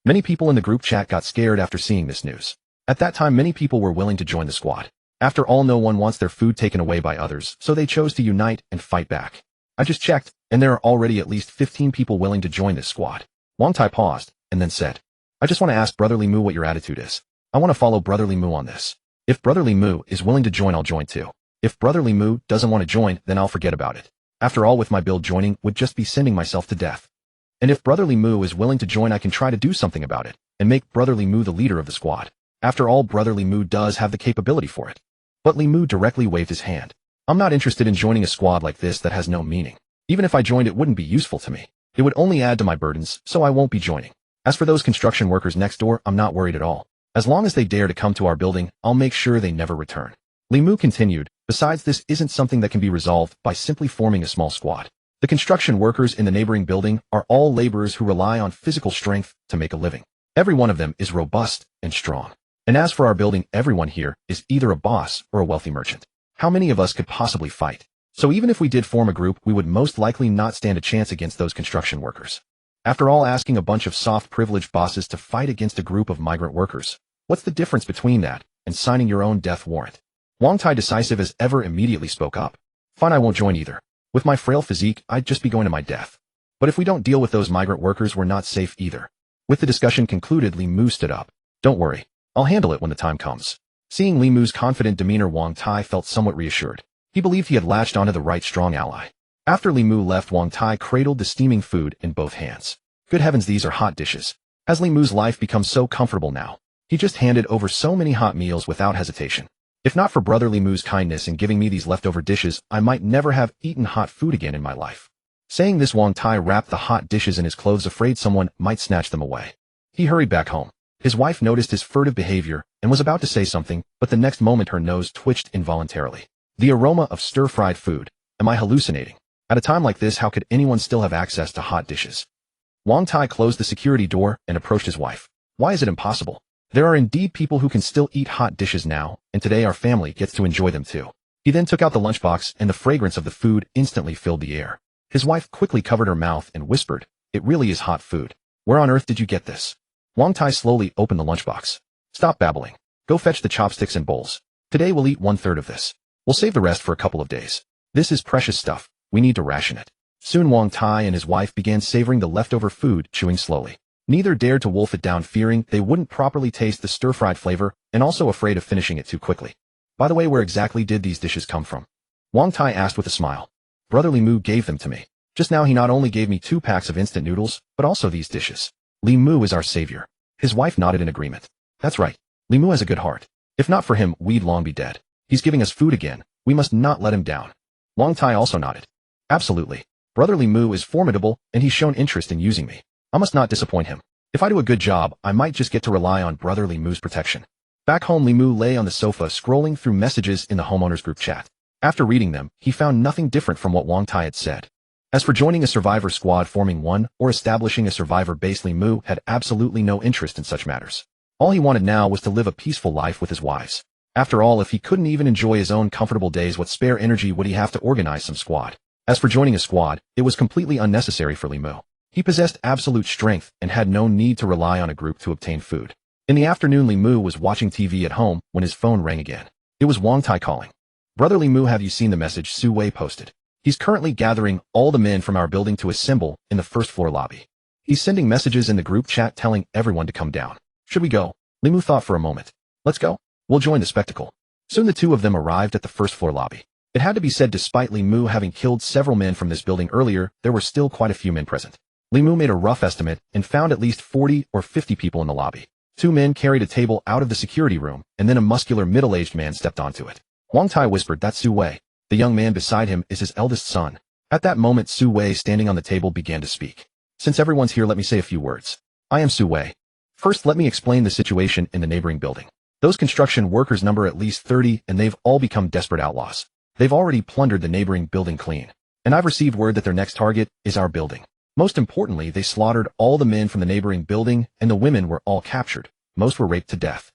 Speaker 1: Many people in the group chat got scared after seeing this news. At that time, many people were willing to join the squad. After all, no one wants their food taken away by others, so they chose to unite and fight back. I just checked. and there are already at least 15 people willing to join this squad. Wang Tai paused, and then said, I just want to ask Brotherly Mu what your attitude is. I want to follow Brotherly Mu on this. If Brotherly Mu is willing to join, I'll join too. If Brotherly Mu doesn't want to join, then I'll forget about it. After all, with my build, joining would just be sending myself to death. And if Brotherly Mu is willing to join, I can try to do something about it, and make Brotherly Mu the leader of the squad. After all, Brotherly Mu does have the capability for it. But Li Mu directly waved his hand. I'm not interested in joining a squad like this that has no meaning. Even if I joined, it wouldn't be useful to me. It would only add to my burdens, so I won't be joining. As for those construction workers next door, I'm not worried at all. As long as they dare to come to our building, I'll make sure they never return. Li Mu continued, besides, this isn't something that can be resolved by simply forming a small squad. The construction workers in the neighboring building are all laborers who rely on physical strength to make a living. Every one of them is robust and strong. And as for our building, everyone here is either a boss or a wealthy merchant. How many of us could possibly fight? So even if we did form a group, we would most likely not stand a chance against those construction workers. After all, asking a bunch of soft privileged bosses to fight against a group of migrant workers, what's the difference between that and signing your own death warrant? Wang Tai, decisive as ever, immediately spoke up. Fine, I won't join either. With my frail physique, I'd just be going to my death. But if we don't deal with those migrant workers, we're not safe either. With the discussion concluded, Li Mu stood up. Don't worry. I'll handle it when the time comes. Seeing Li Mu's confident demeanor, Wang Tai felt somewhat reassured. He believed he had latched onto the right strong ally. After Li Mu left, Wang Tai cradled the steaming food in both hands. Good heavens, these are hot dishes. Has Li Mu's life become so comfortable now? He just handed over so many hot meals without hesitation. If not for Brother Li Mu's kindness in giving me these leftover dishes, I might never have eaten hot food again in my life. Saying this, Wang Tai wrapped the hot dishes in his clothes, afraid someone might snatch them away. He hurried back home. His wife noticed his furtive behavior and was about to say something, but the next moment her nose twitched involuntarily. The aroma of stir-fried food. Am I hallucinating? At a time like this, how could anyone still have access to hot dishes? Wang Tai closed the security door and approached his wife. Why is it impossible? There are indeed people who can still eat hot dishes now, and today our family gets to enjoy them too. He then took out the lunchbox, and the fragrance of the food instantly filled the air. His wife quickly covered her mouth and whispered, It really is hot food. Where on earth did you get this? Wang Tai slowly opened the lunchbox. Stop babbling. Go fetch the chopsticks and bowls. Today we'll eat 1/3 of this. We'll save the rest for a couple of days. This is precious stuff. We need to ration it. Soon Wang Tai and his wife began savoring the leftover food, chewing slowly. Neither dared to wolf it down, fearing they wouldn't properly taste the stir-fried flavor, and also afraid of finishing it too quickly. By the way, where exactly did these dishes come from? Wang Tai asked with a smile. Brother Li Mu gave them to me. Just now he not only gave me 2 packs of instant noodles, but also these dishes. Li Mu is our savior. His wife nodded in agreement. That's right. Li Mu has a good heart. If not for him, we'd long be dead. He's giving us food again. We must not let him down. Wang Tai also nodded. Absolutely. Brother Li Mu is formidable, and he's shown interest in using me. I must not disappoint him. If I do a good job, I might just get to rely on Brother Li Mu's protection. Back home, Li Mu lay on the sofa scrolling through messages in the homeowners group chat. After reading them, he found nothing different from what Wang Tai had said. As for joining a survivor squad, forming one, or establishing a survivor base, Li Mu had absolutely no interest in such matters. All he wanted now was to live a peaceful life with his wives. After all, if he couldn't even enjoy his own comfortable days, what spare energy would he have to organize some squad? As for joining a squad, it was completely unnecessary for Li Mu. He possessed absolute strength and had no need to rely on a group to obtain food. In the afternoon, Li Mu was watching TV at home when his phone rang again. It was Wang Tai calling. Brother Li Mu, have you seen the message Su Wei posted? He's currently gathering all the men from our building to assemble in the first floor lobby. He's sending messages in the group chat telling everyone to come down. Should we go? Li Mu thought for a moment. Let's go. We'll join the spectacle. Soon the two of them arrived at the first floor lobby. It had to be said, despite Li Mu having killed several men from this building earlier, there were still quite a few men present. Li Mu made a rough estimate and found at least 40 or 50 people in the lobby. 2 men carried a table out of the security room, and then a muscular middle-aged man stepped onto it. Wang Tai whispered, That's Su Wei. The young man beside him is his eldest son. At that moment, Su Wei, standing on the table, began to speak. Since everyone's here, let me say a few words. I am Su Wei. First, let me explain the situation in the neighboring building. Those construction workers number at least 30, and they've all become desperate outlaws. They've already plundered the neighboring building clean. And I've received word that their next target is our building. Most importantly, they slaughtered all the men from the neighboring building, and the women were all captured. Most were raped to death.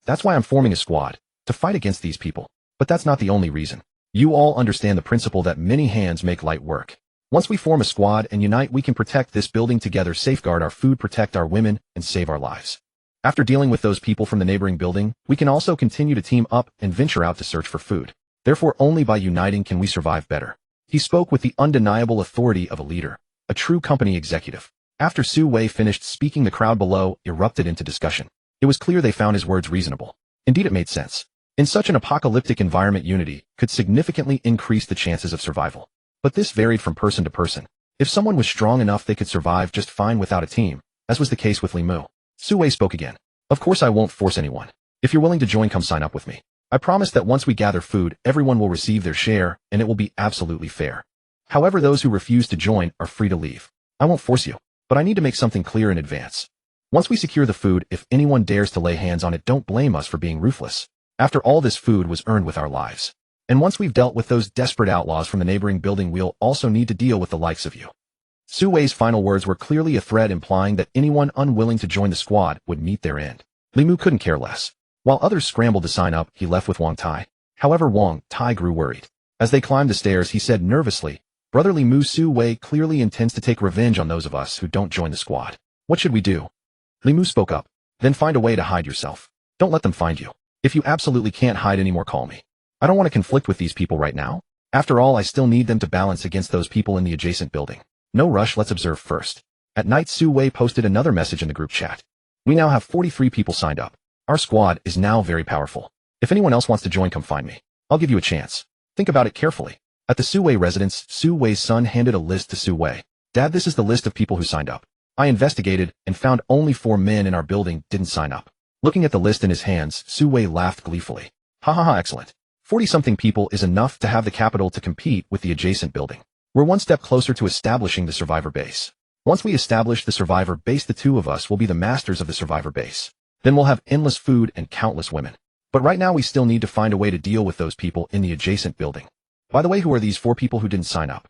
Speaker 1: That's why I'm forming a squad, to fight against these people. But that's not the only reason. You all understand the principle that many hands make light work. Once we form a squad and unite, we can protect this building together, safeguard our food, protect our women, and save our lives. After dealing with those people from the neighboring building, we can also continue to team up and venture out to search for food. Therefore, only by uniting can we survive better. He spoke with the undeniable authority of a leader, a true company executive. After Su Wei finished speaking, the crowd below erupted into discussion. It was clear they found his words reasonable. Indeed, it made sense. In such an apocalyptic environment, unity could significantly increase the chances of survival. But this varied from person to person. If someone was strong enough, they could survive just fine without a team, as was the case with Li Mu. Su Wei spoke again. Of course I won't force anyone. If you're willing to join, come sign up with me. I promise that once we gather food, everyone will receive their share, and it will be absolutely fair. However, those who refuse to join are free to leave. I won't force you, but I need to make something clear in advance. Once we secure the food, if anyone dares to lay hands on it, don't blame us for being ruthless. After all, this food was earned with our lives. And once we've dealt with those desperate outlaws from the neighboring building, we'll also need to deal with the likes of you. Su Wei's final words were clearly a threat, implying that anyone unwilling to join the squad would meet their end. Li Mu couldn't care less. While others scrambled to sign up, he left with Wang Tai. However, Wang Tai grew worried. As they climbed the stairs, he said nervously, "Brother Li Mu, Su Wei clearly intends to take revenge on those of us who don't join the squad. What should we do?" Li Mu spoke up. "Then find a way to hide yourself. Don't let them find you. If you absolutely can't hide anymore, call me. I don't want to conflict with these people right now. After all, I still need them to balance against those people in the adjacent building. No rush, let's observe first." At night, Su Wei posted another message in the group chat. "We now have 43 people signed up. Our squad is now very powerful. If anyone else wants to join, come find me. I'll give you a chance. Think about it carefully." At the Su Wei residence, Su Wei's son handed a list to Su Wei. "Dad, this is the list of people who signed up. I investigated and found only 4 men in our building didn't sign up." Looking at the list in his hands, Su Wei laughed gleefully. "Ha ha ha, excellent. 40-something people is enough to have the capital to compete with the adjacent building. We're one step closer to establishing the survivor base. Once we establish the survivor base, the two of us will be the masters of the survivor base. Then we'll have endless food and countless women. But right now we still need to find a way to deal with those people in the adjacent building. By the way, who are these 4 people who didn't sign up?"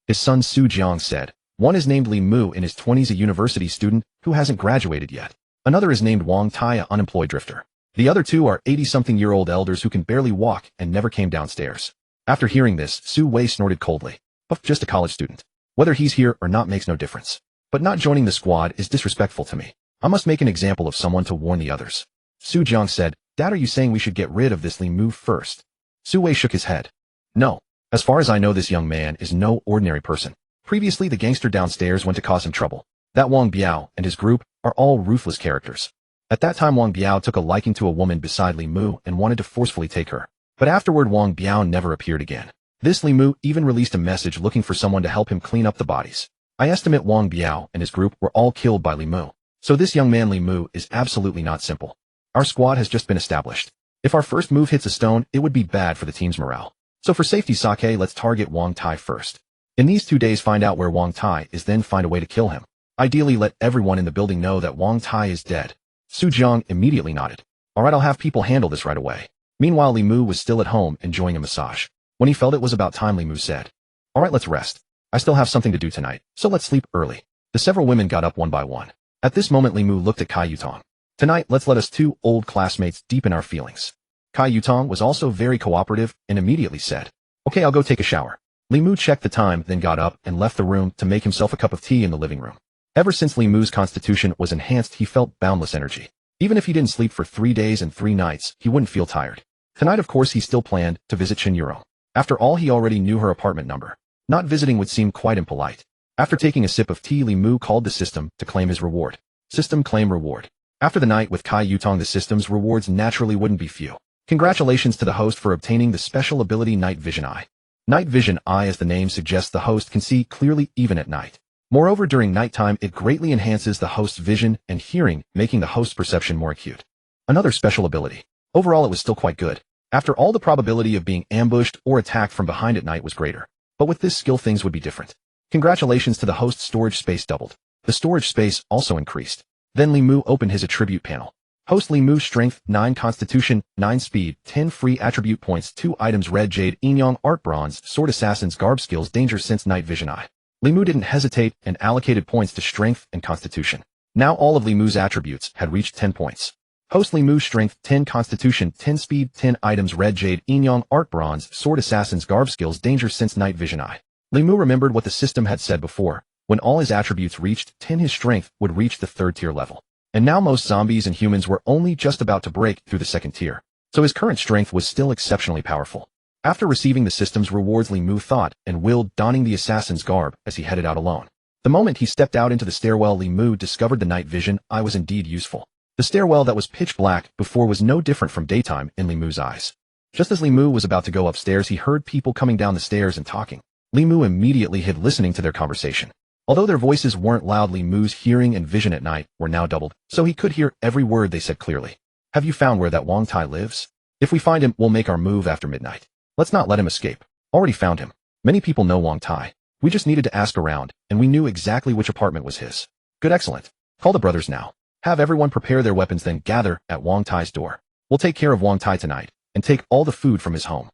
Speaker 1: His son Su Jiang said. "One is named Li Mu, in his 20s, a university student who hasn't graduated yet. Another is named Wang Tai, an unemployed drifter. The other 2 are 80-something-year-old elders who can barely walk and never came downstairs." After hearing this, Su Wei snorted coldly. "Just a college student. Whether he's here or not makes no difference. But not joining the squad is disrespectful to me. I must make an example of someone to warn the others." Su Jiang said, "Dad, are you saying we should get rid of this Li Mu first?" Su Wei shook his head. "No. As far as I know, this young man is no ordinary person. Previously, the gangster downstairs went to cause him trouble. That Wang Biao and his group are all ruthless characters. At that time, Wang Biao took a liking to a woman beside Li Mu and wanted to forcefully take her. But afterward, Wang Biao never appeared again. This Li Mu even released a message looking for someone to help him clean up the bodies. I estimate Wang Biao and his group were all killed by Li Mu. So this young man Li Mu is absolutely not simple. Our squad has just been established. If our first move hits a stone, it would be bad for the team's morale. So for safety, Sake, let's target Wang Tai first. In these 2 days, find out where Wang Tai is, then find a way to kill him. Ideally, let everyone in the building know that Wang Tai is dead." Su Jiang immediately nodded. "Alright, I'll have people handle this right away." Meanwhile, Li Mu was still at home enjoying a massage. When he felt it was about time, Li Mu said, "Alright, let's rest. I still have something to do tonight, so let's sleep early." The several women got up one by one. At this moment, Li Mu looked at Kai Yutong. "Tonight, let's let us 2 old classmates deepen our feelings." Kai Yutong was also very cooperative and immediately said, "Okay, I'll go take a shower." Li Mu checked the time, then got up and left the room to make himself a cup of tea in the living room. Ever since Li Mu's constitution was enhanced, he felt boundless energy. Even if he didn't sleep for 3 days and 3 nights, he wouldn't feel tired. Tonight, of course, he still planned to visit Chinyuro. After all, he already knew her apartment number. Not visiting would seem quite impolite. After taking a sip of tea, Li Mu called the system to claim his reward. System claim reward. After the night with Kai Yutong, the system's rewards naturally wouldn't be few. Congratulations to the host for obtaining the special ability Night Vision Eye. Night Vision Eye, as the name suggests, the host can see clearly even at night. Moreover, during nighttime, it greatly enhances the host's vision and hearing, making the host's perception more acute. Another special ability. Overall, it was still quite good. After all, the probability of being ambushed or attacked from behind at night was greater. But with this skill, things would be different. Congratulations to the host's storage space doubled. The storage space also increased. Then Li Mu opened his attribute panel. Host Li Mu, Strength 9, Constitution 9, Speed 10, Free Attribute Points 2 items, Red Jade, Yin Yang, Art Bronze, Sword Assassin's Garb Skills, Danger Sense, Night Vision Eye. Li Mu didn't hesitate and allocated points to Strength and Constitution. Now all of Li Mu's attributes had reached 10 points. Host Li Mu, Strength 10, Constitution 10, Speed 10 items, Red Jade, Yin Yang, Art Bronze, Sword Assassin's Garb Skills, Danger Sense, Night Vision Eye. Li Mu remembered what the system had said before. When all his attributes reached 10, his strength would reach the 3rd tier level. And now most zombies and humans were only just about to break through the 2nd tier. So his current strength was still exceptionally powerful. After receiving the system's rewards, Li Mu thought and willed, donning the assassin's garb as he headed out alone. The moment he stepped out into the stairwell, Li Mu discovered the night vision eye was indeed useful. The stairwell that was pitch black before was no different from daytime in Li Mu's eyes. Just as Li Mu was about to go upstairs, he heard people coming down the stairs and talking. Li Mu immediately hid, listening to their conversation. Although their voices weren't loud, Li Mu's hearing and vision at night were now doubled, so he could hear every word they said clearly. Have you found where that Wang Tai lives? If we find him, we'll make our move after midnight. Let's not let him escape. Already found him. Many people know Wang Tai. We just needed to ask around, and we knew exactly which apartment was his. Good, excellent. Call the brothers now. Have everyone prepare their weapons, then gather at Wang Tai's door. We'll take care of Wang Tai tonight, and take all the food from his home.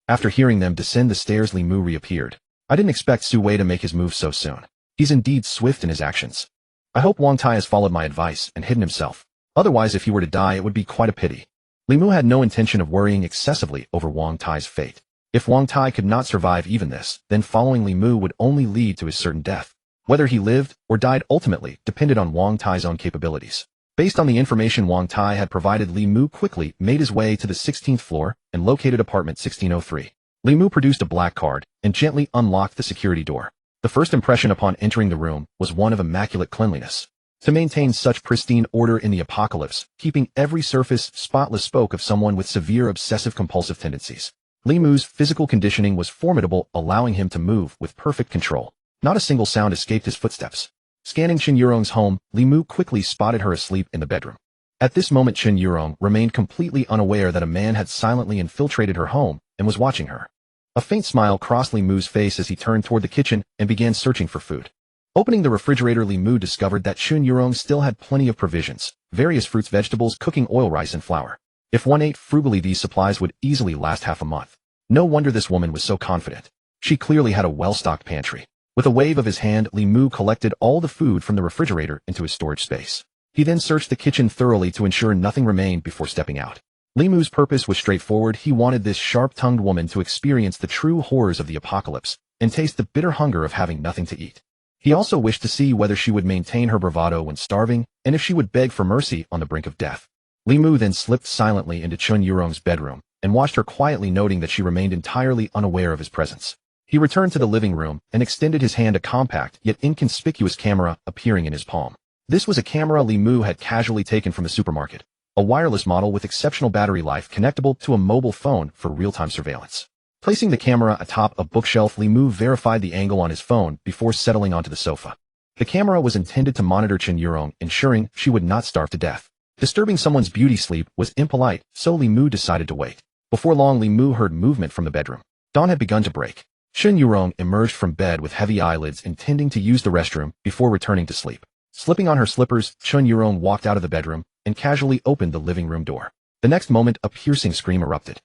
Speaker 1: After hearing them descend the stairs, Li Mu reappeared. I didn't expect Su Wei to make his move so soon. He's indeed swift in his actions. I hope Wang Tai has followed my advice and hidden himself. Otherwise, if he were to die, it would be quite a pity. Li Mu had no intention of worrying excessively over Wang Tai's fate. If Wang Tai could not survive even this, then following Li Mu would only lead to his certain death. Whether he lived or died ultimately depended on Wang Tai's own capabilities. Based on the information Wang Tai had provided, Li Mu quickly made his way to the 16th floor and located apartment 1603. Li Mu produced a black card and gently unlocked the security door. The first impression upon entering the room was one of immaculate cleanliness. To maintain such pristine order in the apocalypse, keeping every surface spotless, spoke of someone with severe obsessive-compulsive tendencies. Li Mu's physical conditioning was formidable, allowing him to move with perfect control. Not a single sound escaped his footsteps. Scanning Chen Yurong's home, Li Mu quickly spotted her asleep in the bedroom. At this moment, Chen Yurong remained completely unaware that a man had silently infiltrated her home and was watching her. A faint smile crossed Li Mu's face as he turned toward the kitchen and began searching for food. Opening the refrigerator, Li Mu discovered that Chen Yurong still had plenty of provisions, various fruits, vegetables, cooking oil, rice, and flour. If one ate frugally, these supplies would easily last half a month. No wonder this woman was so confident. She clearly had a well-stocked pantry. With a wave of his hand, Li Mu collected all the food from the refrigerator into his storage space. He then searched the kitchen thoroughly to ensure nothing remained before stepping out. Li Mu's purpose was straightforward. He wanted this sharp-tongued woman to experience the true horrors of the apocalypse and taste the bitter hunger of having nothing to eat. He also wished to see whether she would maintain her bravado when starving and if she would beg for mercy on the brink of death. Li Mu then slipped silently into Chen Yurong's bedroom and watched her quietly, noting that she remained entirely unaware of his presence. He returned to the living room and extended his hand, a compact yet inconspicuous camera appearing in his palm. This was a camera Li Mu had casually taken from the supermarket, a wireless model with exceptional battery life connectable to a mobile phone for real-time surveillance. Placing the camera atop a bookshelf, Li Mu verified the angle on his phone before settling onto the sofa. The camera was intended to monitor Chen Yurong, ensuring she would not starve to death. Disturbing someone's beauty sleep was impolite, so Li Mu decided to wait. Before long, Li Mu heard movement from the bedroom. Dawn had begun to break. Chen Yurong emerged from bed with heavy eyelids, intending to use the restroom before returning to sleep. Slipping on her slippers, Chen Yurong walked out of the bedroom and casually opened the living room door. The next moment, a piercing scream erupted.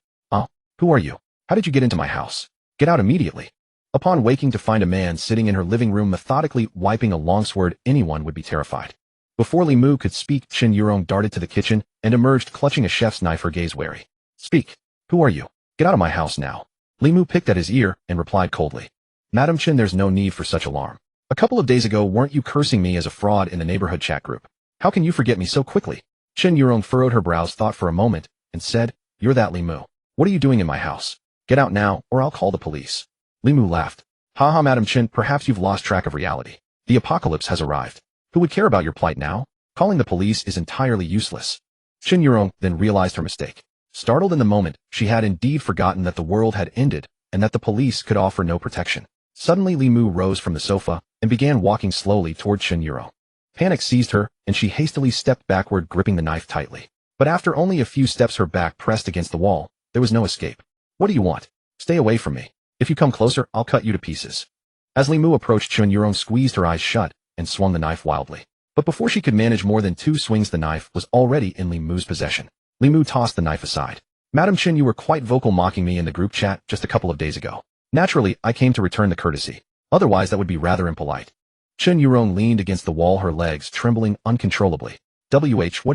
Speaker 1: Who are you? How did you get into my house? Get out immediately. Upon waking to find a man sitting in her living room methodically wiping a long sword, anyone would be terrified. Before Li Mu could speak, Chen Yurong darted to the kitchen and emerged clutching a chef's knife, her gaze wary. Speak. Who are you? Get out of my house now. Li Mu picked at his ear and replied coldly. Madam Chen, there's no need for such alarm. A couple of days ago, weren't you cursing me as a fraud in the neighborhood chat group? How can you forget me so quickly? Chen Yurong furrowed her brows, thought for a moment, and said, You're that Li Mu. What are you doing in my house? Get out now, or I'll call the police. Li Mu laughed. Haha, Madam Chen, perhaps you've lost track of reality. The apocalypse has arrived. Who would care about your plight now? Calling the police is entirely useless. Chen Yurong then realized her mistake. Startled in the moment, she had indeed forgotten that the world had ended and that the police could offer no protection. Suddenly, Li Mu rose from the sofa and began walking slowly toward Chen Yurong. Panic seized her, and she hastily stepped backward, gripping the knife tightly. But after only a few steps, her back pressed against the wall. There was no escape. What do you want? Stay away from me. If you come closer, I'll cut you to pieces. As Li Mu approached, Chen Yurong squeezed her eyes shut and swung the knife wildly. But before she could manage more than 2 swings, the knife was already in Li Mu's possession. Li Mu tossed the knife aside. Madam Chen, you were quite vocal mocking me in the group chat just a couple of days ago. Naturally, I came to return the courtesy. Otherwise, that would be rather impolite. Chen Yurong leaned against the wall, her legs trembling uncontrollably. What do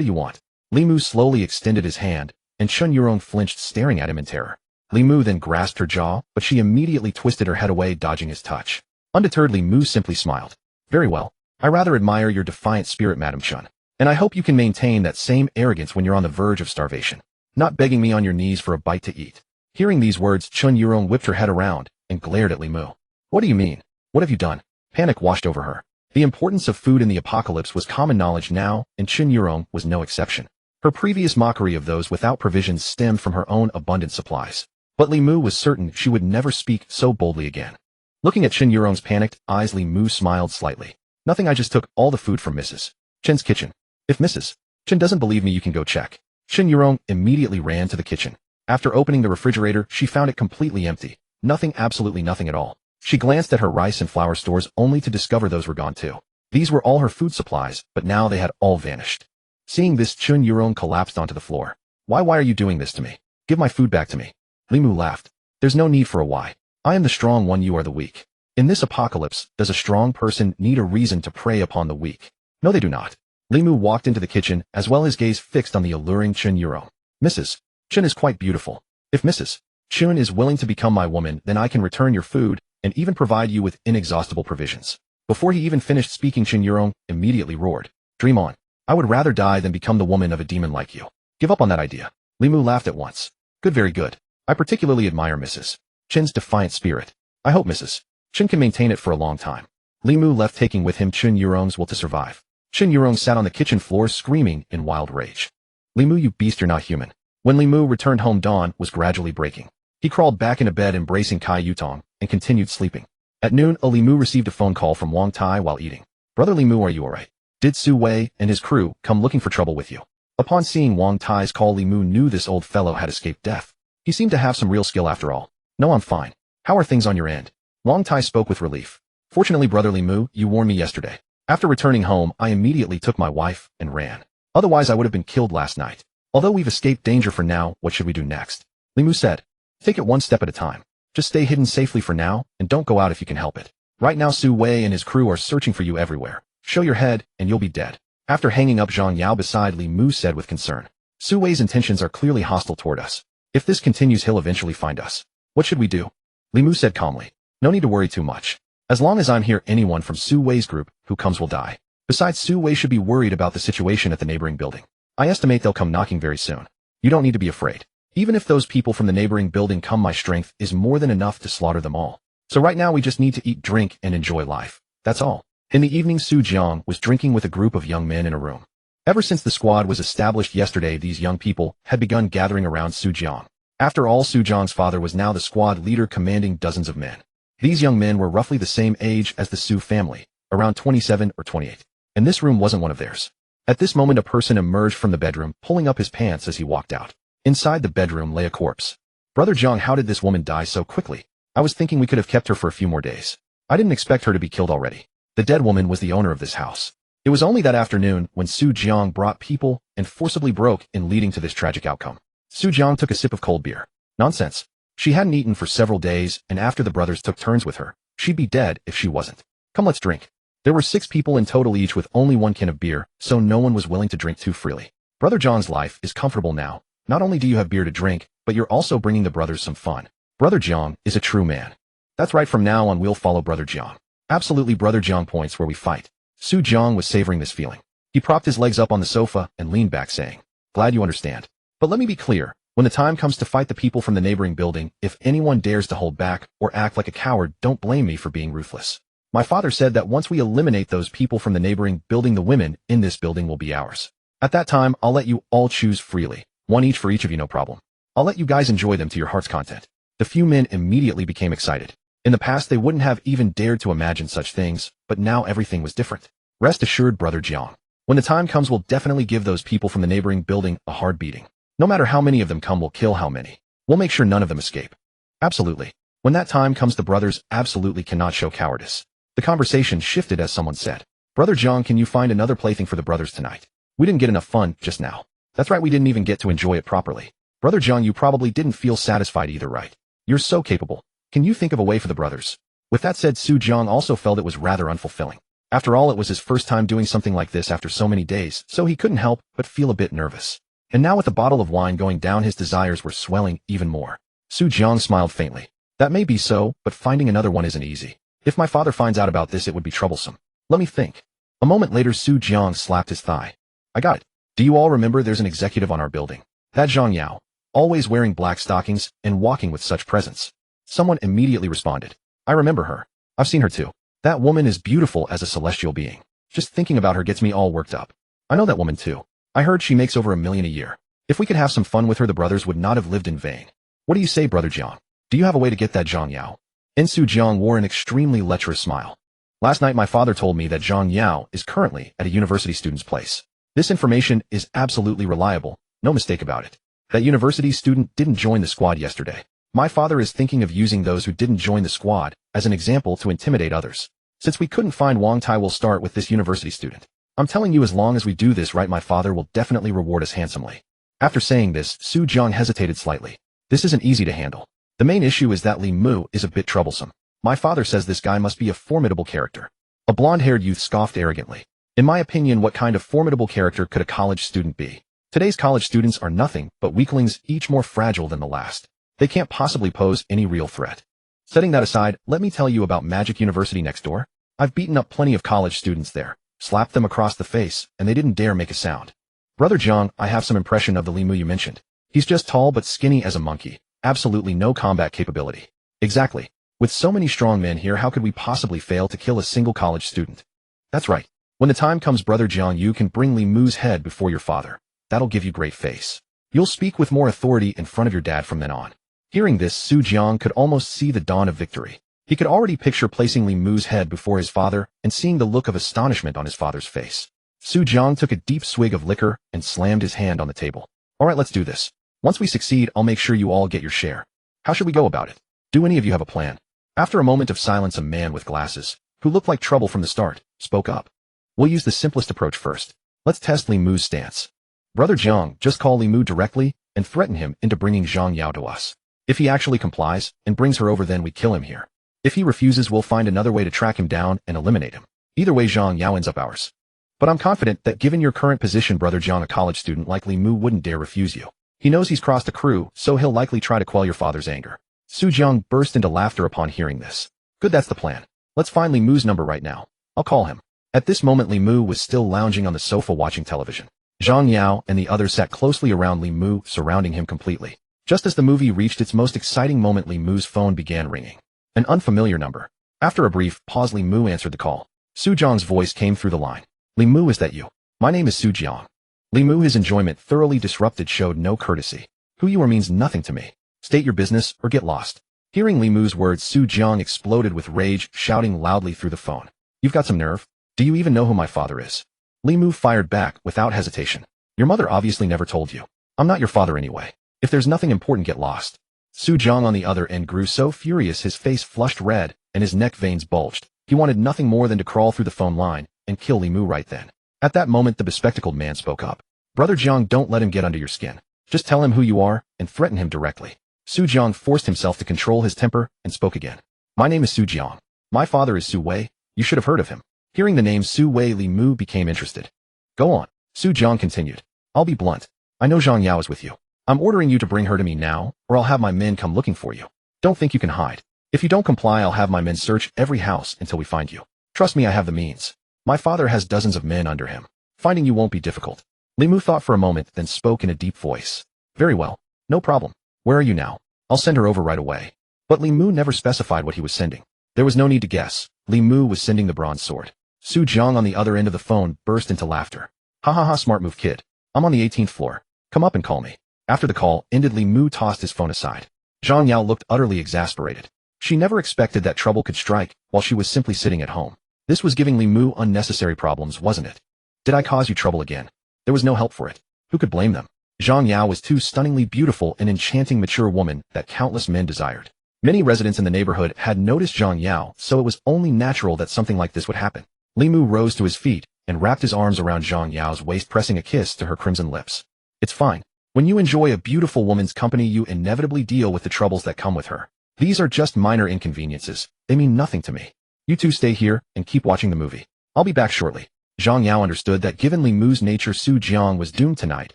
Speaker 1: you want? Li Mu slowly extended his hand, and Chen Yurong flinched, staring at him in terror. Li Mu then grasped her jaw, but she immediately twisted her head away, dodging his touch. Undeterred, Li Mu simply smiled. Very well. I rather admire your defiant spirit, Madam Chen. And I hope you can maintain that same arrogance when you're on the verge of starvation. Not begging me on your knees for a bite to eat. Hearing these words, Chun Yurong whipped her head around and glared at Li Mu. What do you mean? What have you done? Panic washed over her. The importance of food in the apocalypse was common knowledge now, and Chun Yurong was no exception. Her previous mockery of those without provisions stemmed from her own abundant supplies. But Li Mu was certain she would never speak so boldly again. Looking at Chun Yurong's panicked eyes, Li Mu smiled slightly. Nothing, I just took all the food from Mrs. Chen's kitchen. If Mrs. Chen doesn't believe me, you can go check. Chun Yurong immediately ran to the kitchen. After opening the refrigerator, she found it completely empty. Nothing, absolutely nothing at all. She glanced at her rice and flour stores only to discover those were gone too. These were all her food supplies, but now they had all vanished. Seeing this, Chun Yurong collapsed onto the floor. Why are you doing this to me? Give my food back to me. Li Mu laughed. There's no need for a why. I am the strong one, you are the weak. In this apocalypse, does a strong person need a reason to prey upon the weak? No, they do not. Li Mu walked into the kitchen, as well his gaze fixed on the alluring Chun Yurong. Mrs. Chen is quite beautiful. If Mrs. Chen is willing to become my woman, then I can return your food, and even provide you with inexhaustible provisions. Before he even finished speaking, Chun Yurong immediately roared. Dream on. I would rather die than become the woman of a demon like you. Give up on that idea. Li Mu laughed at once. Good, very good. I particularly admire Mrs. Chen's defiant spirit. I hope Mrs. Chen can maintain it for a long time. Li Mu left, taking with him Chun Yurong's will to survive. Chun Yurong sat on the kitchen floor screaming in wild rage. Li Mu, you beast, you're not human. When Li Mu returned home, dawn was gradually breaking. He crawled back into bed, embracing Kai Yutong, and continued sleeping. At noon, Li Mu received a phone call from Wang Tai while eating. Brother Li Mu, are you alright? Did Su Wei and his crew come looking for trouble with you? Upon seeing Wang Tai's call, Li Mu knew this old fellow had escaped death. He seemed to have some real skill after all. No, I'm fine. How are things on your end? Wang Tai spoke with relief. Fortunately, Brother Li Mu, you warned me yesterday. After returning home, I immediately took my wife and ran. Otherwise, I would have been killed last night. Although we've escaped danger for now, what should we do next? Li Mu said. Take it one step at a time. Just stay hidden safely for now, and don't go out if you can help it. Right now, Su Wei and his crew are searching for you everywhere. Show your head, and you'll be dead. After hanging up, Zhang Yao beside Li Mu said with concern. Su Wei's intentions are clearly hostile toward us. If this continues, he'll eventually find us. What should we do? Li Mu said calmly. No need to worry too much. As long as I'm here, anyone from Su Wei's group who comes will die. Besides, Su Wei should be worried about the situation at the neighboring building. I estimate they'll come knocking very soon. You don't need to be afraid. Even if those people from the neighboring building come, my strength is more than enough to slaughter them all. So right now we just need to eat, drink, and enjoy life. That's all. In the evening, Su Jiang was drinking with a group of young men in a room. Ever since the squad was established yesterday, these young people had begun gathering around Su Jiang. After all, Su Jiang's father was now the squad leader, commanding dozens of men. These young men were roughly the same age as the Su family, around 27 or 28. And this room wasn't one of theirs. At this moment, a person emerged from the bedroom, pulling up his pants as he walked out. Inside the bedroom lay a corpse. Brother Jiang, how did this woman die so quickly? I was thinking we could have kept her for a few more days. I didn't expect her to be killed already. The dead woman was the owner of this house. It was only that afternoon when Su Jiang brought people and forcibly broke in, leading to this tragic outcome. Su Jiang took a sip of cold beer. Nonsense. She hadn't eaten for several days, and after the brothers took turns with her, she'd be dead if she wasn't. Come, let's drink. There were 6 people in total, each with only 1 can of beer, so no one was willing to drink too freely. Brother Jiang's life is comfortable now. Not only do you have beer to drink, but you're also bringing the brothers some fun. Brother Jiang is a true man. That's right, from now on we'll follow Brother Jiang. Absolutely, Brother Jiang points where we fight. Su Jiang was savoring this feeling. He propped his legs up on the sofa and leaned back, saying, Glad you understand. But let me be clear. When the time comes to fight the people from the neighboring building, if anyone dares to hold back or act like a coward, don't blame me for being ruthless. My father said that once we eliminate those people from the neighboring building, the women in this building will be ours. At that time, I'll let you all choose freely. 1 each for each of you, no problem. I'll let you guys enjoy them to your heart's content. The few men immediately became excited. In the past, they wouldn't have even dared to imagine such things, but now everything was different. Rest assured, Brother Jiang. When the time comes, we'll definitely give those people from the neighboring building a hard beating. No matter how many of them come, we'll kill how many. We'll make sure none of them escape. Absolutely. When that time comes, the brothers absolutely cannot show cowardice. The conversation shifted as someone said, Brother Jiang, can you find another plaything for the brothers tonight? We didn't get enough fun just now. That's right, we didn't even get to enjoy it properly. Brother Jiang, you probably didn't feel satisfied either, right? You're so capable. Can you think of a way for the brothers? With that said, Su Jiang also felt it was rather unfulfilling. After all, it was his first time doing something like this after so many days, so he couldn't help but feel a bit nervous. And now with the bottle of wine going down, his desires were swelling even more. Su Jiang smiled faintly. That may be so, but finding another one isn't easy. If my father finds out about this, it would be troublesome. Let me think. A moment later, Su Jiang slapped his thigh. I got it. Do you all remember there's an executive on our building? That Zhang Yao. always wearing black stockings and walking with such presence. Someone immediately responded. I remember her. I've seen her too. That woman is beautiful as a celestial being. Just thinking about her gets me all worked up. I know that woman too. I heard she makes over $1 million a year. If we could have some fun with her, the brothers would not have lived in vain. What do you say, Brother Jiang? Do you have a way to get that Zhang Yao? Ensu Jiang wore an extremely lecherous smile. Last night my father told me that Zhang Yao is currently at a university student's place. This information is absolutely reliable, no mistake about it. That university student didn't join the squad yesterday. My father is thinking of using those who didn't join the squad as an example to intimidate others. Since we couldn't find Wang Tai, we'll start with this university student. I'm telling you, as long as we do this right, my father will definitely reward us handsomely. After saying this, Su Jiang hesitated slightly. This isn't easy to handle. The main issue is that Li Mu is a bit troublesome. My father says this guy must be a formidable character. A blonde-haired youth scoffed arrogantly. In my opinion, what kind of formidable character could a college student be? Today's college students are nothing but weaklings, each more fragile than the last. They can't possibly pose any real threat. Setting that aside, let me tell you about Magic University next door. I've beaten up plenty of college students there, slapped them across the face, and they didn't dare make a sound. Brother Jiang, I have some impression of the Li Mu you mentioned. He's just tall but skinny as a monkey. Absolutely no combat capability. Exactly. With so many strong men here, how could we possibly fail to kill a single college student? That's right. When the time comes, Brother Jiang, you can bring Li Mu's head before your father. That'll give you great face. You'll speak with more authority in front of your dad from then on. Hearing this, Su Jiang could almost see the dawn of victory. He could already picture placing Li Mu's head before his father and seeing the look of astonishment on his father's face. Su Jiang took a deep swig of liquor and slammed his hand on the table. All right, let's do this. Once we succeed, I'll make sure you all get your share. How should we go about it? Do any of you have a plan? After a moment of silence, a man with glasses, who looked like trouble from the start, spoke up. We'll use the simplest approach first. Let's test Li Mu's stance. Brother Jiang, just call Li Mu directly and threaten him into bringing Zhang Yao to us. If he actually complies and brings her over, then we kill him here. If he refuses, we'll find another way to track him down and eliminate him. Either way, Zhang Yao ends up ours. But I'm confident that given your current position, Brother Jiang, a college student like Li Mu wouldn't dare refuse you. He knows he's crossed a crew, so he'll likely try to quell your father's anger. Su Jiang burst into laughter upon hearing this. Good, that's the plan. Let's find Li Mu's number right now. I'll call him. At this moment, Li Mu was still lounging on the sofa watching television. Zhang Yao and the others sat closely around Li Mu, surrounding him completely. Just as the movie reached its most exciting moment, Li Mu's phone began ringing. An unfamiliar number. After a brief pause, Li Mu answered the call. Su Jiang's voice came through the line. Li Mu, is that you? My name is Su Jiang. Li Mu, his enjoyment thoroughly disrupted, showed no courtesy. Who you are means nothing to me. State your business or get lost. Hearing Li Mu's words, Su Jiang exploded with rage, shouting loudly through the phone. You've got some nerve? Do you even know who my father is? Li Mu fired back without hesitation. Your mother obviously never told you. I'm not your father anyway. If there's nothing important, get lost. Su Jiang on the other end grew so furious his face flushed red and his neck veins bulged. He wanted nothing more than to crawl through the phone line and kill Li Mu right then. At that moment, the bespectacled man spoke up. Brother Jiang, don't let him get under your skin. Just tell him who you are and threaten him directly. Su Jiang forced himself to control his temper and spoke again. My name is Su Jiang. My father is Su Wei. You should have heard of him. Hearing the name Su Wei, Li Mu became interested. Go on. Su Jiang continued. I'll be blunt. I know Zhang Yao is with you. I'm ordering you to bring her to me now, or I'll have my men come looking for you. Don't think you can hide. If you don't comply, I'll have my men search every house until we find you. Trust me, I have the means. My father has dozens of men under him. Finding you won't be difficult. Li Mu thought for a moment, then spoke in a deep voice. Very well. No problem. Where are you now? I'll send her over right away. But Li Mu never specified what he was sending. There was no need to guess. Li Mu was sending the bronze sword. Su Jiang on the other end of the phone burst into laughter. Ha ha ha, smart move, kid. I'm on the 18th floor. Come up and call me. After the call ended, Li Mu tossed his phone aside. Zhang Yao looked utterly exasperated. She never expected that trouble could strike while she was simply sitting at home. This was giving Li Mu unnecessary problems, wasn't it? Did I cause you trouble again? There was no help for it. Who could blame them? Zhang Yao was too stunningly beautiful and enchanting mature woman that countless men desired. Many residents in the neighborhood had noticed Zhang Yao, so it was only natural that something like this would happen. Li Mu rose to his feet and wrapped his arms around Zhang Yao's waist, pressing a kiss to her crimson lips. It's fine. When you enjoy a beautiful woman's company, you inevitably deal with the troubles that come with her. These are just minor inconveniences. They mean nothing to me. You two stay here and keep watching the movie. I'll be back shortly. Zhang Yao understood that given Li Mu's nature, Su Jiang was doomed tonight,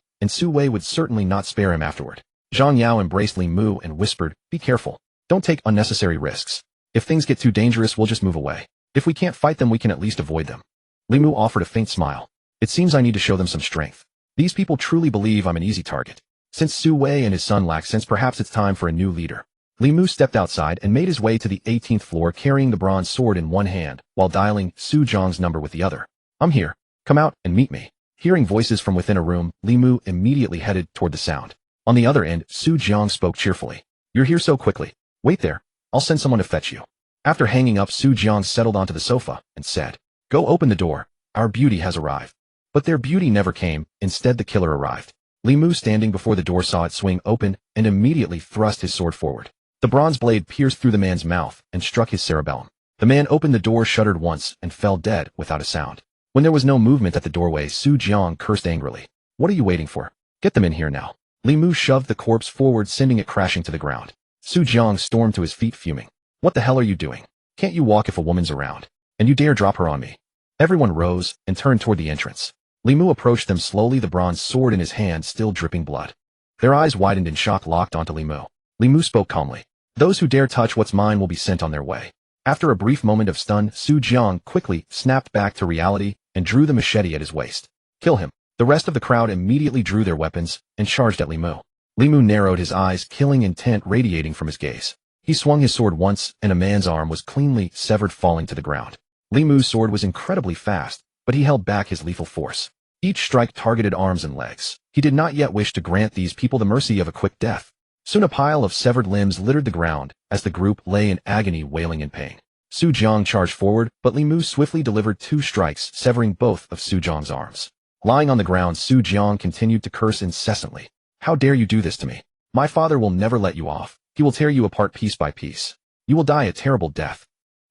Speaker 1: and Su Wei would certainly not spare him afterward. Zhang Yao embraced Li Mu and whispered, be careful. Don't take unnecessary risks. If things get too dangerous, we'll just move away. If we can't fight them, we can at least avoid them. Li Mu offered a faint smile. It seems I need to show them some strength. These people truly believe I'm an easy target. Since Su Wei and his son lack sense, perhaps it's time for a new leader. Li Mu stepped outside and made his way to the 18th floor carrying the bronze sword in one hand while dialing Su Jiang's number with the other. I'm here. Come out and meet me. Hearing voices from within a room, Li Mu immediately headed toward the sound. On the other end, Su Jiang spoke cheerfully. You're here so quickly. Wait there. I'll send someone to fetch you. After hanging up, Su Jiang settled onto the sofa and said, Go open the door. Our beauty has arrived. But their beauty never came. Instead, the killer arrived. Li Mu, standing before the door, saw it swing open and immediately thrust his sword forward. The bronze blade pierced through the man's mouth and struck his cerebellum. The man opened the door, shuddered once, and fell dead without a sound. When there was no movement at the doorway, Su Jiang cursed angrily. What are you waiting for? Get them in here now. Li Mu shoved the corpse forward, sending it crashing to the ground. Su Jiang stormed to his feet, fuming. What the hell are you doing? Can't you walk if a woman's around? And you dare drop her on me? Everyone rose and turned toward the entrance. Li Mu approached them slowly, the bronze sword in his hand still dripping blood. Their eyes widened in shock, locked onto Li Mu. Li Mu spoke calmly. Those who dare touch what's mine will be sent on their way. After a brief moment of stun, Su Jiang quickly snapped back to reality and drew the machete at his waist. Kill him. The rest of the crowd immediately drew their weapons and charged at Li Mu. Li Mu narrowed his eyes, killing intent radiating from his gaze. He swung his sword once, and a man's arm was cleanly severed, falling to the ground. Li Mu's sword was incredibly fast, but he held back his lethal force. Each strike targeted arms and legs. He did not yet wish to grant these people the mercy of a quick death. Soon a pile of severed limbs littered the ground as the group lay in agony, wailing in pain. Su Jiang charged forward, but Li Mu swiftly delivered 2 strikes, severing both of Su Jiang's arms. Lying on the ground, Su Jiang continued to curse incessantly. How dare you do this to me? My father will never let you off. He will tear you apart piece by piece. You will die a terrible death.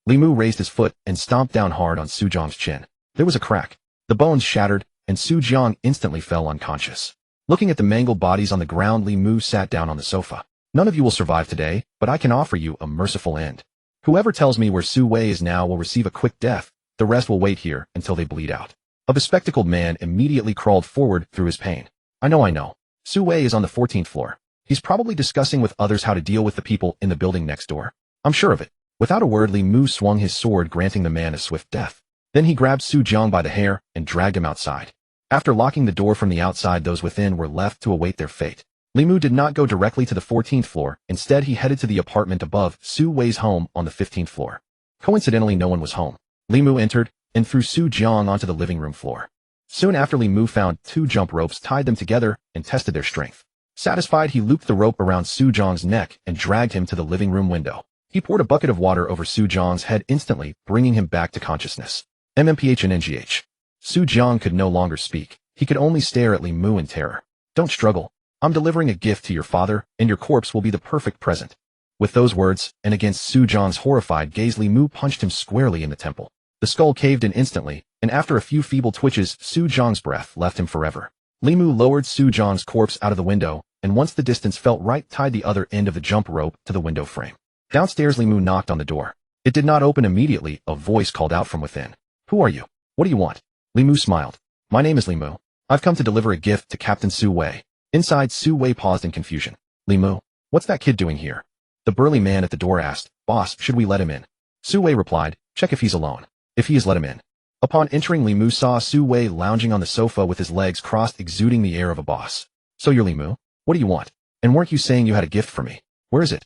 Speaker 1: Li Mu raised his foot and stomped down hard on Su Jiang's chin. There was a crack. The bones shattered, and Su Jiang instantly fell unconscious. Looking at the mangled bodies on the ground, Li Mu sat down on the sofa. None of you will survive today, but I can offer you a merciful end. Whoever tells me where Su Wei is now will receive a quick death. The rest will wait here until they bleed out. A bespectacled man immediately crawled forward through his pain. I know. Su Wei is on the 14th floor. He's probably discussing with others how to deal with the people in the building next door. I'm sure of it. Without a word, Li Mu swung his sword, granting the man a swift death. Then he grabbed Su Jiang by the hair and dragged him outside. After locking the door from the outside, those within were left to await their fate. Li Mu did not go directly to the 14th floor. Instead, he headed to the apartment above Su Wei's home on the 15th floor. Coincidentally, no one was home. Li Mu entered and threw Su Jiang onto the living room floor. Soon after, Li Mu found 2 jump ropes, tied them together, and tested their strength. Satisfied, he looped the rope around Su Jiang's neck and dragged him to the living room window. He poured a bucket of water over Su Jiang's head, instantly bringing him back to consciousness. MMPH and NGH. Su Jiang could no longer speak. He could only stare at Li Mu in terror. Don't struggle. I'm delivering a gift to your father, and your corpse will be the perfect present. With those words, and against Su Jiang's horrified gaze, Li Mu punched him squarely in the temple. The skull caved in instantly, and after a few feeble twitches, Su Jiang's breath left him forever. Li Mu lowered Su Jiang's corpse out of the window, and once the distance felt right, tied the other end of the jump rope to the window frame. Downstairs, Li Mu knocked on the door. It did not open immediately. A voice called out from within. Who are you? What do you want? Li Mu smiled. My name is Li Mu. I've come to deliver a gift to Captain Su Wei. Inside, Su Wei paused in confusion. Li Mu, what's that kid doing here? The burly man at the door asked. Boss, should we let him in? Su Wei replied, check if he's alone. If he is, let him in. Upon entering, Li Mu saw Su Wei lounging on the sofa with his legs crossed, exuding the air of a boss. So you're Li Mu? What do you want? And weren't you saying you had a gift for me? Where is it?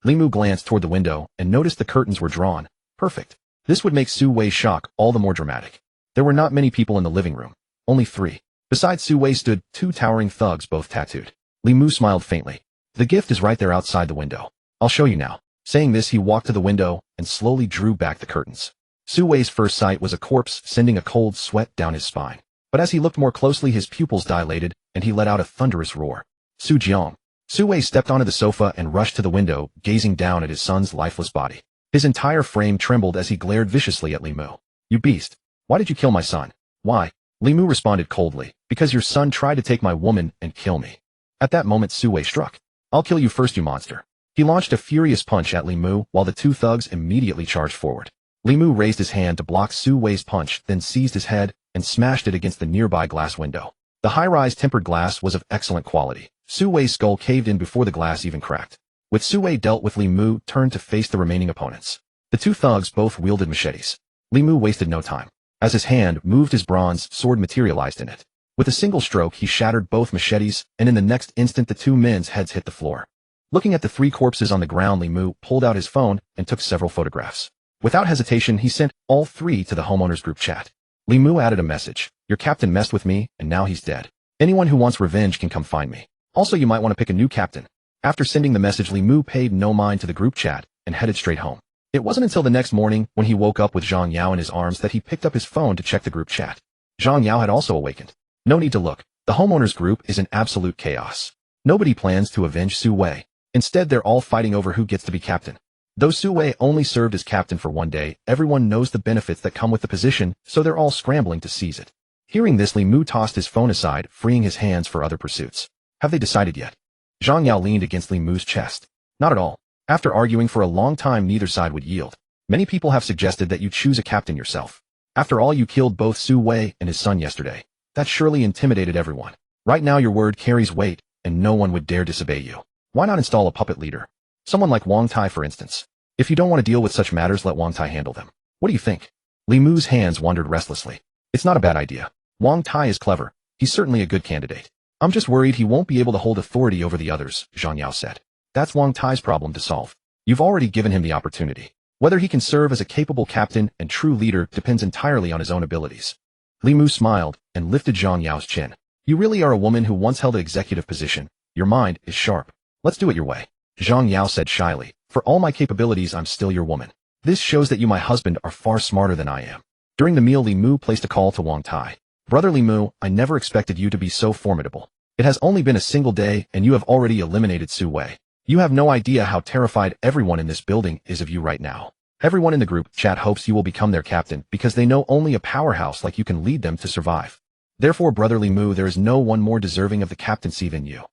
Speaker 1: Li Mu glanced toward the window and noticed the curtains were drawn. Perfect. This would make Su Wei's shock all the more dramatic. There were not many people in the living room. Only 3. Beside Su Wei stood 2 towering thugs, both tattooed. Li Mu smiled faintly. The gift is right there outside the window. I'll show you now. Saying this, he walked to the window and slowly drew back the curtains. Su Wei's first sight was a corpse, sending a cold sweat down his spine. But as he looked more closely, his pupils dilated, and he let out a thunderous roar. Su Jiang. Su Wei stepped onto the sofa and rushed to the window, gazing down at his son's lifeless body. His entire frame trembled as he glared viciously at Li Mu. You beast. Why did you kill my son? Why? Li Mu responded coldly. Because your son tried to take my woman and kill me. At that moment, Su Wei struck. I'll kill you first, you monster. He launched a furious punch at Li Mu, while the 2 thugs immediately charged forward. Li Mu raised his hand to block Su Wei's punch, then seized his head and smashed it against the nearby glass window. The high-rise tempered glass was of excellent quality. Su Wei's skull caved in before the glass even cracked. With Su Wei dealt with, Li Mu turned to face the remaining opponents. The 2 thugs both wielded machetes. Li Mu wasted no time. As his hand moved, his bronze sword materialized in it. With a single stroke, he shattered both machetes, and in the next instant the two men's heads hit the floor. Looking at the three corpses on the ground, Li Mu pulled out his phone and took several photographs. Without hesitation, he sent all three to the homeowners group chat. Li Mu added a message. Your captain messed with me, and now he's dead. Anyone who wants revenge can come find me. Also, you might want to pick a new captain. After sending the message, Li Mu paid no mind to the group chat and headed straight home. It wasn't until the next morning, when he woke up with Zhang Yao in his arms, that he picked up his phone to check the group chat. Zhang Yao had also awakened. No need to look. The homeowners group is in absolute chaos. Nobody plans to avenge Su Wei. Instead, they're all fighting over who gets to be captain. Though Su Wei only served as captain for one day, everyone knows the benefits that come with the position, so they're all scrambling to seize it. Hearing this, Li Mu tossed his phone aside, freeing his hands for other pursuits. Have they decided yet? Zhang Yao leaned against Li Mu's chest. Not at all. After arguing for a long time, neither side would yield. Many people have suggested that you choose a captain yourself. After all, you killed both Su Wei and his son yesterday. That surely intimidated everyone. Right now your word carries weight, and no one would dare disobey you. Why not install a puppet leader? Someone like Wang Tai, for instance. If you don't want to deal with such matters, let Wang Tai handle them. What do you think? Li Mu's hands wandered restlessly. It's not a bad idea. Wang Tai is clever. He's certainly a good candidate. I'm just worried he won't be able to hold authority over the others, Zhang Yao said. That's Wang Tai's problem to solve. You've already given him the opportunity. Whether he can serve as a capable captain and true leader depends entirely on his own abilities. Li Mu smiled and lifted Zhang Yao's chin. You really are a woman who once held an executive position. Your mind is sharp. Let's do it your way. Zhang Yao said shyly. For all my capabilities, I'm still your woman. This shows that you, my husband, are far smarter than I am. During the meal, Li Mu placed a call to Wang Tai. Brother Li Mu, I never expected you to be so formidable. It has only been a single day, and you have already eliminated Su Wei. You have no idea how terrified everyone in this building is of you right now. Everyone in the group chat hopes you will become their captain because they know only a powerhouse like you can lead them to survive. Therefore, Brother Li Mu, there is no one more deserving of the captaincy than you.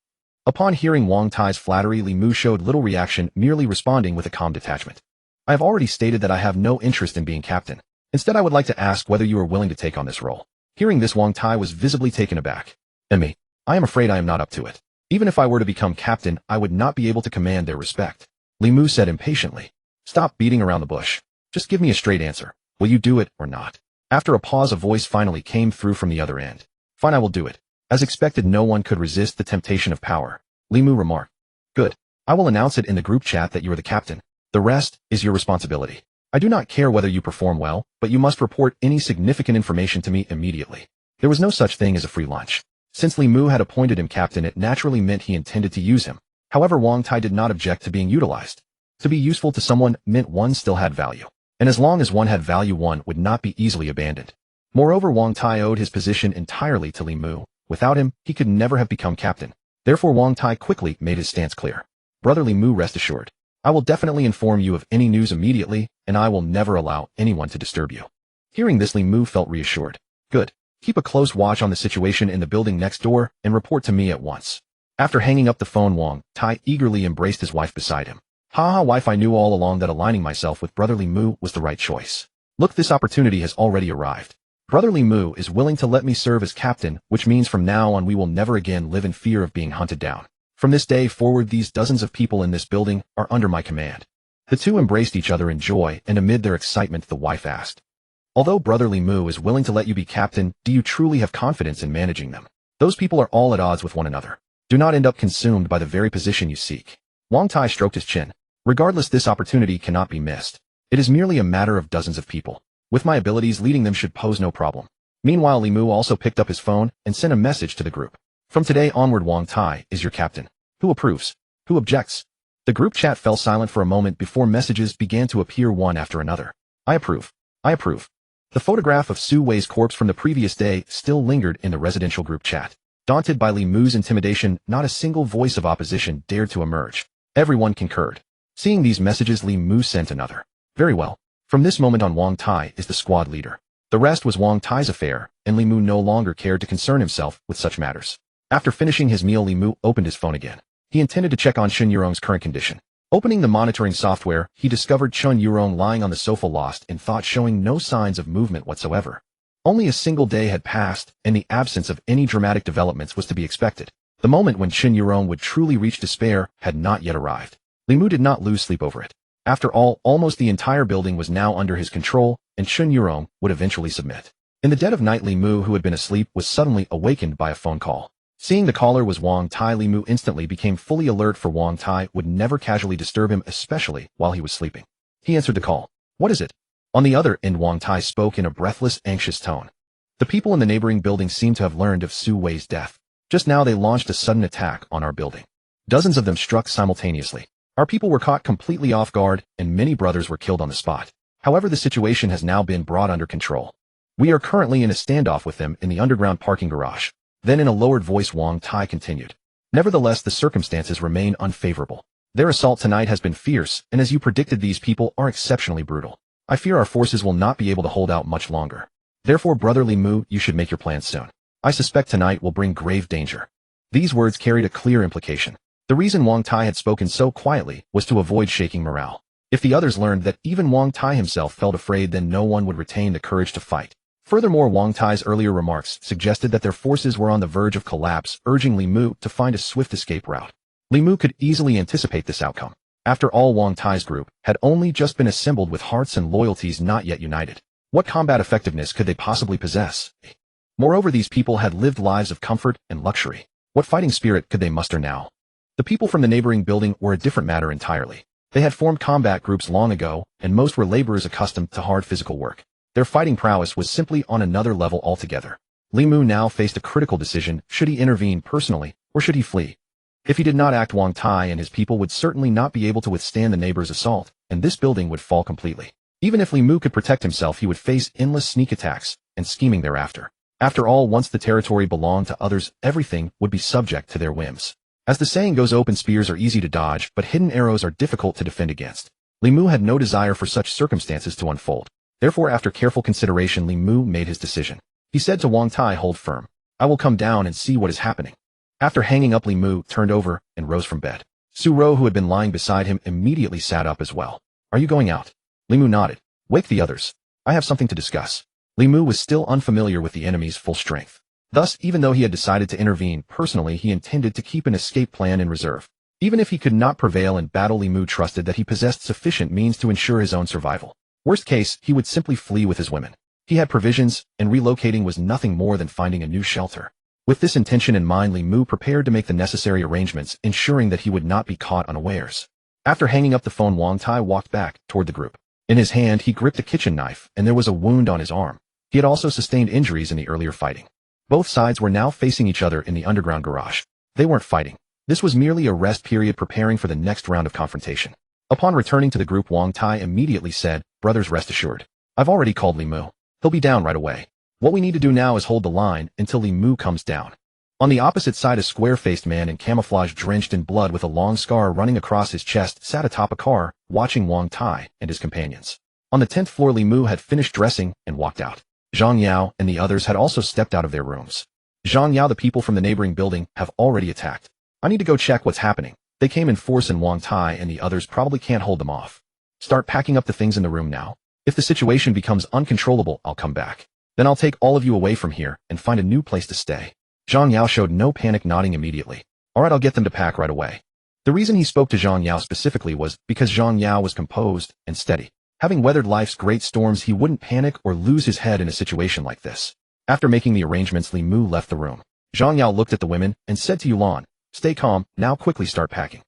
Speaker 1: Upon hearing Wang Tai's flattery, Li Mu showed little reaction, merely responding with a calm detachment. I have already stated that I have no interest in being captain. Instead, I would like to ask whether you are willing to take on this role. Hearing this, Wang Tai was visibly taken aback. Me, I am afraid I am not up to it. Even if I were to become captain, I would not be able to command their respect. Li Mu said impatiently. Stop beating around the bush. Just give me a straight answer. Will you do it or not? After a pause, a voice finally came through from the other end. Fine, I will do it. As expected, no one could resist the temptation of power. Li Mu remarked. Good. I will announce it in the group chat that you are the captain. The rest is your responsibility. I do not care whether you perform well, but you must report any significant information to me immediately. There was no such thing as a free lunch. Since Li Mu had appointed him captain, it naturally meant he intended to use him. However, Wang Tai did not object to being utilized. To be useful to someone meant one still had value. And as long as one had value, one would not be easily abandoned. Moreover, Wang Tai owed his position entirely to Li Mu. Without him, he could never have become captain. Therefore, Wang Tai quickly made his stance clear. Brother Li Mu, rest assured. I will definitely inform you of any news immediately, and I will never allow anyone to disturb you. Hearing this, Li Mu felt reassured. Good. Keep a close watch on the situation in the building next door, and report to me at once. After hanging up the phone, Wang Tai eagerly embraced his wife beside him. Ha, wife, I knew all along that aligning myself with Brother Li Mu was the right choice. Look, this opportunity has already arrived. Brother Li Mu is willing to let me serve as captain, which means from now on we will never again live in fear of being hunted down. From this day forward, these dozens of people in this building are under my command. The two embraced each other in joy, and amid their excitement, the wife asked, although Brother Li Mu is willing to let you be captain, do you truly have confidence in managing them? Those people are all at odds with one another. Do not end up consumed by the very position you seek. Wang Tai stroked his chin. Regardless, this opportunity cannot be missed. It is merely a matter of dozens of people. With my abilities, leading them should pose no problem. Meanwhile, Li Mu also picked up his phone and sent a message to the group. From today onward, Wang Tai is your captain. Who approves? Who objects? The group chat fell silent for a moment before messages began to appear one after another. I approve. I approve. The photograph of Su Wei's corpse from the previous day still lingered in the residential group chat. Daunted by Li Mu's intimidation, not a single voice of opposition dared to emerge. Everyone concurred. Seeing these messages, Li Mu sent another. Very well. From this moment on, Wang Tai is the squad leader. The rest was Wang Tai's affair, and Li Mu no longer cared to concern himself with such matters. After finishing his meal, Li Mu opened his phone again. He intended to check on Chun Yurong's current condition. Opening the monitoring software, he discovered Chun Yurong lying on the sofa, lost in thought, showing no signs of movement whatsoever. Only a single day had passed, and the absence of any dramatic developments was to be expected. The moment when Chun Yurong would truly reach despair had not yet arrived. Li Mu did not lose sleep over it. After all, almost the entire building was now under his control, and Chun Yurong would eventually submit. In the dead of night, Li Mu, who had been asleep, was suddenly awakened by a phone call. Seeing the caller was Wang Tai, Li Mu instantly became fully alert, for Wang Tai would never casually disturb him, especially while he was sleeping. He answered the call. "What is it?" On the other end, Wang Tai spoke in a breathless, anxious tone. "The people in the neighboring building seem to have learned of Su Wei's death. Just now they launched a sudden attack on our building. Dozens of them struck simultaneously. Our people were caught completely off guard, and many brothers were killed on the spot. However, the situation has now been brought under control. We are currently in a standoff with them in the underground parking garage." Then in a lowered voice, Wang Tai continued. "Nevertheless, the circumstances remain unfavorable. Their assault tonight has been fierce, and as you predicted, these people are exceptionally brutal. I fear our forces will not be able to hold out much longer. Therefore, Brother Li Mu, you should make your plans soon. I suspect tonight will bring grave danger." These words carried a clear implication. The reason Wang Tai had spoken so quietly was to avoid shaking morale. If the others learned that even Wang Tai himself felt afraid, then no one would retain the courage to fight. Furthermore, Wang Tai's earlier remarks suggested that their forces were on the verge of collapse, urging Li Mu to find a swift escape route. Li Mu could easily anticipate this outcome. After all, Wang Tai's group had only just been assembled with hearts and loyalties not yet united. What combat effectiveness could they possibly possess? Moreover, these people had lived lives of comfort and luxury. What fighting spirit could they muster now? The people from the neighboring building were a different matter entirely. They had formed combat groups long ago, and most were laborers accustomed to hard physical work. Their fighting prowess was simply on another level altogether. Li Mu now faced a critical decision: should he intervene personally, or should he flee? If he did not act, Wang Tai and his people would certainly not be able to withstand the neighbors' assault, and this building would fall completely. Even if Li Mu could protect himself, he would face endless sneak attacks and scheming thereafter. After all, once the territory belonged to others, everything would be subject to their whims. As the saying goes, open spears are easy to dodge, but hidden arrows are difficult to defend against. Li Mu had no desire for such circumstances to unfold. Therefore, after careful consideration, Li Mu made his decision. He said to Wang Tai, "Hold firm. I will come down and see what is happening." After hanging up, Li Mu turned over and rose from bed. Su Ro, who had been lying beside him, immediately sat up as well. "Are you going out?" Li Mu nodded. "Wake the others. I have something to discuss." Li Mu was still unfamiliar with the enemy's full strength. Thus, even though he had decided to intervene personally, he intended to keep an escape plan in reserve. Even if he could not prevail in battle, Li Mu trusted that he possessed sufficient means to ensure his own survival. Worst case, he would simply flee with his women. He had provisions, and relocating was nothing more than finding a new shelter. With this intention in mind, Li Mu prepared to make the necessary arrangements, ensuring that he would not be caught unawares. After hanging up the phone, Wang Tai walked back toward the group. In his hand, he gripped a kitchen knife, and there was a wound on his arm. He had also sustained injuries in the earlier fighting. Both sides were now facing each other in the underground garage. They weren't fighting. This was merely a rest period, preparing for the next round of confrontation. Upon returning to the group, Wang Tai immediately said, "Brothers, rest assured. I've already called Li Mu. He'll be down right away. What we need to do now is hold the line until Li Mu comes down." On the opposite side, a square-faced man in camouflage, drenched in blood with a long scar running across his chest, sat atop a car, watching Wang Tai and his companions. On the 10th floor, Li Mu had finished dressing and walked out. Zhang Yao and the others had also stepped out of their rooms. "Zhang Yao, the people from the neighboring building have already attacked. I need to go check what's happening. They came in force, and Wang Tai and the others probably can't hold them off. Start packing up the things in the room now. If the situation becomes uncontrollable, I'll come back. Then I'll take all of you away from here and find a new place to stay." Zhang Yao showed no panic, nodding immediately. "All right, I'll get them to pack right away." The reason he spoke to Zhang Yao specifically was because Zhang Yao was composed and steady. Having weathered life's great storms, he wouldn't panic or lose his head in a situation like this. After making the arrangements, Li Mu left the room. Zhang Yao looked at the women and said to Yulan, "Stay calm, now quickly start packing."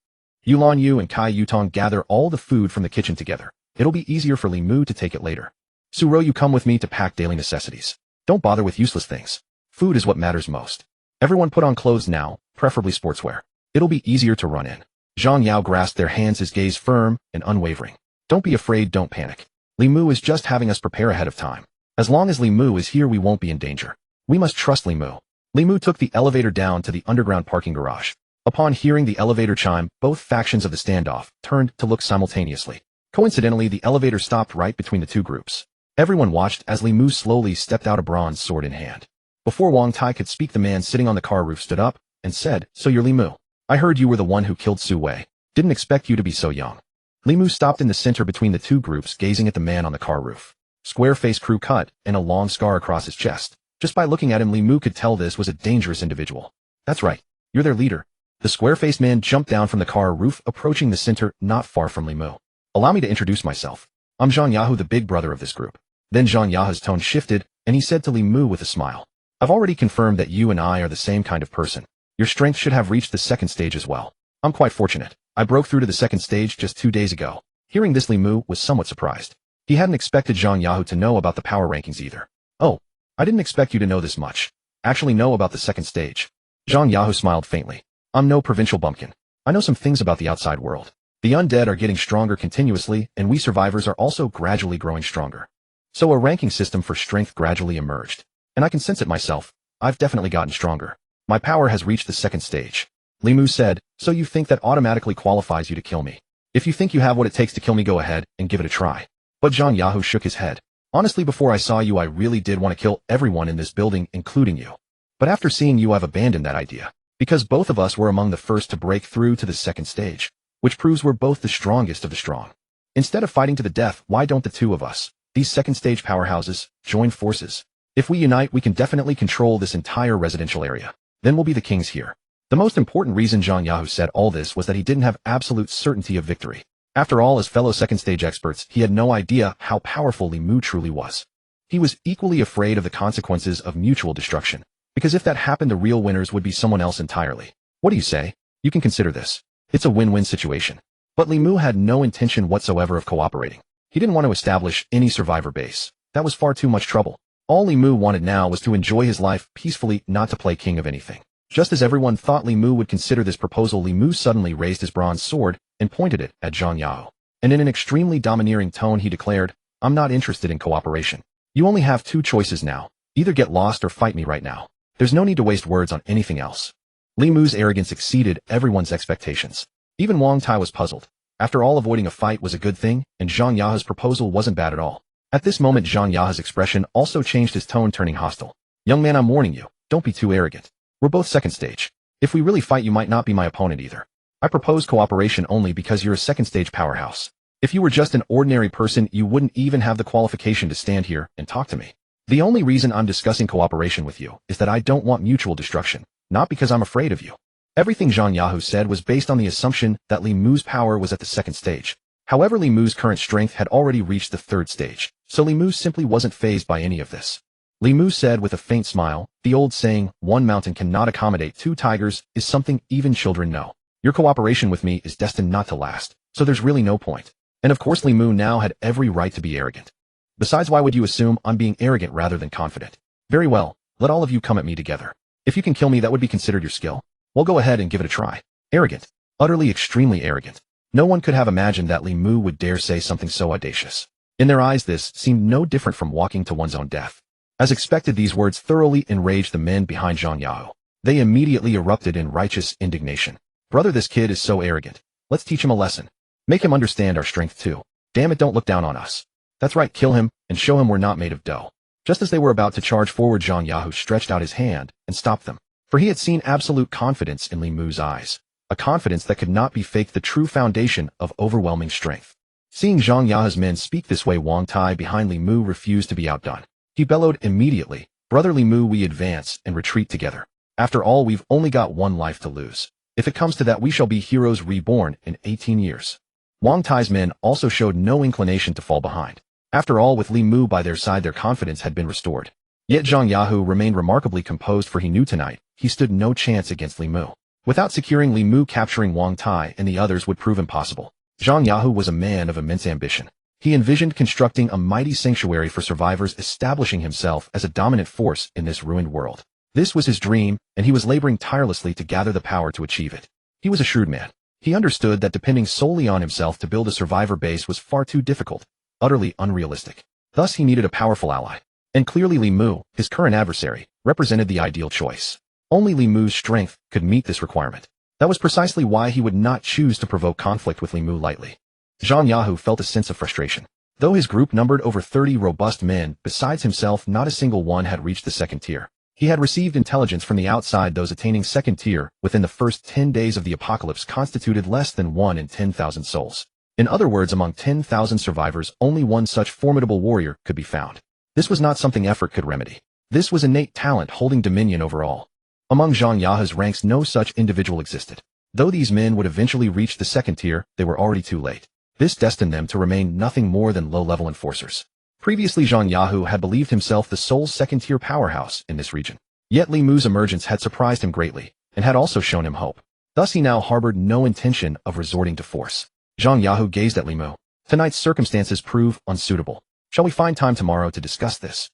Speaker 1: Yulan Yu and Kai Yutong gather all the food from the kitchen together. It'll be easier for Li Mu to take it later. Su Ro, you come with me to pack daily necessities. Don't bother with useless things. Food is what matters most. Everyone put on clothes now, preferably sportswear. It'll be easier to run in. Zhang Yao grasped their hands, his gaze firm and unwavering. "Don't be afraid, don't panic. Li Mu is just having us prepare ahead of time. As long as Li Mu is here, we won't be in danger. We must trust Li Mu." Li Mu took the elevator down to the underground parking garage. Upon hearing the elevator chime, both factions of the standoff turned to look simultaneously. Coincidentally, the elevator stopped right between the two groups. Everyone watched as Li Mu slowly stepped out, a bronze sword in hand. Before Wang Tai could speak, the man sitting on the car roof stood up and said, "So you're Li Mu. I heard you were the one who killed Su Wei. Didn't expect you to be so young." Li Mu stopped in the center between the two groups, gazing at the man on the car roof. Square-faced, crew cut, and a long scar across his chest. Just by looking at him, Li Mu could tell this was a dangerous individual. "That's right. You're their leader." The square-faced man jumped down from the car roof, approaching the center not far from Li Mu. "Allow me to introduce myself. I'm Zhang Yahu, the big brother of this group." Then Zhang Yahu's tone shifted, and he said to Li Mu with a smile, "I've already confirmed that you and I are the same kind of person. Your strength should have reached the second stage as well. I'm quite fortunate. I broke through to the second stage just 2 days ago." Hearing this, Li Mu was somewhat surprised. He hadn't expected Zhang Yahu to know about the power rankings either. "Oh, I didn't expect you to know this much. Actually know about the second stage." Zhang Yahu smiled faintly. "I'm no provincial bumpkin. I know some things about the outside world. The undead are getting stronger continuously, and we survivors are also gradually growing stronger. So a ranking system for strength gradually emerged. And I can sense it myself. I've definitely gotten stronger. My power has reached the second stage." Li Mu said, "So you think that automatically qualifies you to kill me? If you think you have what it takes to kill me, go ahead and give it a try." But Zhang Yahu shook his head. "Honestly, before I saw you, I really did want to kill everyone in this building, including you. But after seeing you, I've abandoned that idea. Because both of us were among the first to break through to the second stage, which proves we're both the strongest of the strong. Instead of fighting to the death, why don't the two of us, these second stage powerhouses, join forces? If we unite, we can definitely control this entire residential area. Then we'll be the kings here." The most important reason Zhang Yahu said all this was that he didn't have absolute certainty of victory. After all, as fellow second stage experts, he had no idea how powerful Li Mu truly was. He was equally afraid of the consequences of mutual destruction, because if that happened, the real winners would be someone else entirely. "What do you say? You can consider this. It's a win-win situation." But Li Mu had no intention whatsoever of cooperating. He didn't want to establish any survivor base. That was far too much trouble. All Li Mu wanted now was to enjoy his life peacefully, not to play king of anything. Just as everyone thought Li Mu would consider this proposal, Li Mu suddenly raised his bronze sword and pointed it at Zhang Yahu. And in an extremely domineering tone, he declared, "I'm not interested in cooperation. You only have 2 choices now. Either get lost or fight me right now. There's no need to waste words on anything else." Li Mu's arrogance exceeded everyone's expectations. Even Wang Tai was puzzled. After all, avoiding a fight was a good thing, and Zhang Yahu's proposal wasn't bad at all. At this moment, Zhang Yahu's expression also changed, his tone turning hostile. "Young man, I'm warning you, don't be too arrogant. We're both second stage. If we really fight, you might not be my opponent either. I propose cooperation only because you're a second stage powerhouse. If you were just an ordinary person, you wouldn't even have the qualification to stand here and talk to me. The only reason I'm discussing cooperation with you is that I don't want mutual destruction, not because I'm afraid of you." Everything Zhang Yahu said was based on the assumption that Li Mu's power was at the second stage. However, Li Mu's current strength had already reached the third stage, so Li Mu simply wasn't fazed by any of this. Li Mu said with a faint smile, "The old saying, 1 mountain cannot accommodate 2 tigers, is something even children know. Your cooperation with me is destined not to last, so there's really no point." And of course, Li Mu now had every right to be arrogant. "Besides, why would you assume I'm being arrogant rather than confident? Very well, let all of you come at me together. If you can kill me, that would be considered your skill. Well, go ahead and give it a try." Arrogant. Utterly, extremely arrogant. No one could have imagined that Li Mu would dare say something so audacious. In their eyes, this seemed no different from walking to one's own death. As expected, these words thoroughly enraged the men behind Zhang Yahu. They immediately erupted in righteous indignation. "Brother, this kid is so arrogant. Let's teach him a lesson. Make him understand our strength too. Damn it, don't look down on us. That's right, kill him and show him we're not made of dough." Just as they were about to charge forward, Zhang Yahu stretched out his hand and stopped them. For he had seen absolute confidence in Li Mu's eyes. A confidence that could not be faked, the true foundation of overwhelming strength. Seeing Zhang Yahu's men speak this way, Wang Tai behind Li Mu refused to be outdone. He bellowed immediately, "Brother Li Mu, we advance and retreat together. After all, we've only got 1 life to lose. If it comes to that, we shall be heroes reborn in 18 years. Wang Tai's men also showed no inclination to fall behind. After all, with Li Mu by their side, their confidence had been restored. Yet Zhang Yahu remained remarkably composed, for he knew tonight he stood no chance against Li Mu. Without securing Li Mu, capturing Wang Tai and the others would prove impossible. Zhang Yahu was a man of immense ambition. He envisioned constructing a mighty sanctuary for survivors, establishing himself as a dominant force in this ruined world. This was his dream, and he was laboring tirelessly to gather the power to achieve it. He was a shrewd man. He understood that depending solely on himself to build a survivor base was far too difficult, utterly unrealistic. Thus he needed a powerful ally. And clearly Li Mu, his current adversary, represented the ideal choice. Only Li Mu's strength could meet this requirement. That was precisely why he would not choose to provoke conflict with Li Mu lightly. Zhang Yahu felt a sense of frustration. Though his group numbered over 30 robust men, besides himself, not a single one had reached the second tier. He had received intelligence from the outside. Those attaining second tier within the first 10 days of the apocalypse constituted less than 1 in 10,000 souls. In other words, among 10,000 survivors, only one such formidable warrior could be found. This was not something effort could remedy. This was innate talent holding dominion over all. Among Zhang Yahu's ranks, no such individual existed. Though these men would eventually reach the second tier, they were already too late. This destined them to remain nothing more than low-level enforcers. Previously Zhang Yahu had believed himself the sole second-tier powerhouse in this region. Yet Li Mu's emergence had surprised him greatly, and had also shown him hope. Thus he now harbored no intention of resorting to force. Zhang Yahu gazed at Li Mu. Tonight's circumstances prove unsuitable. Shall we find time tomorrow to discuss this?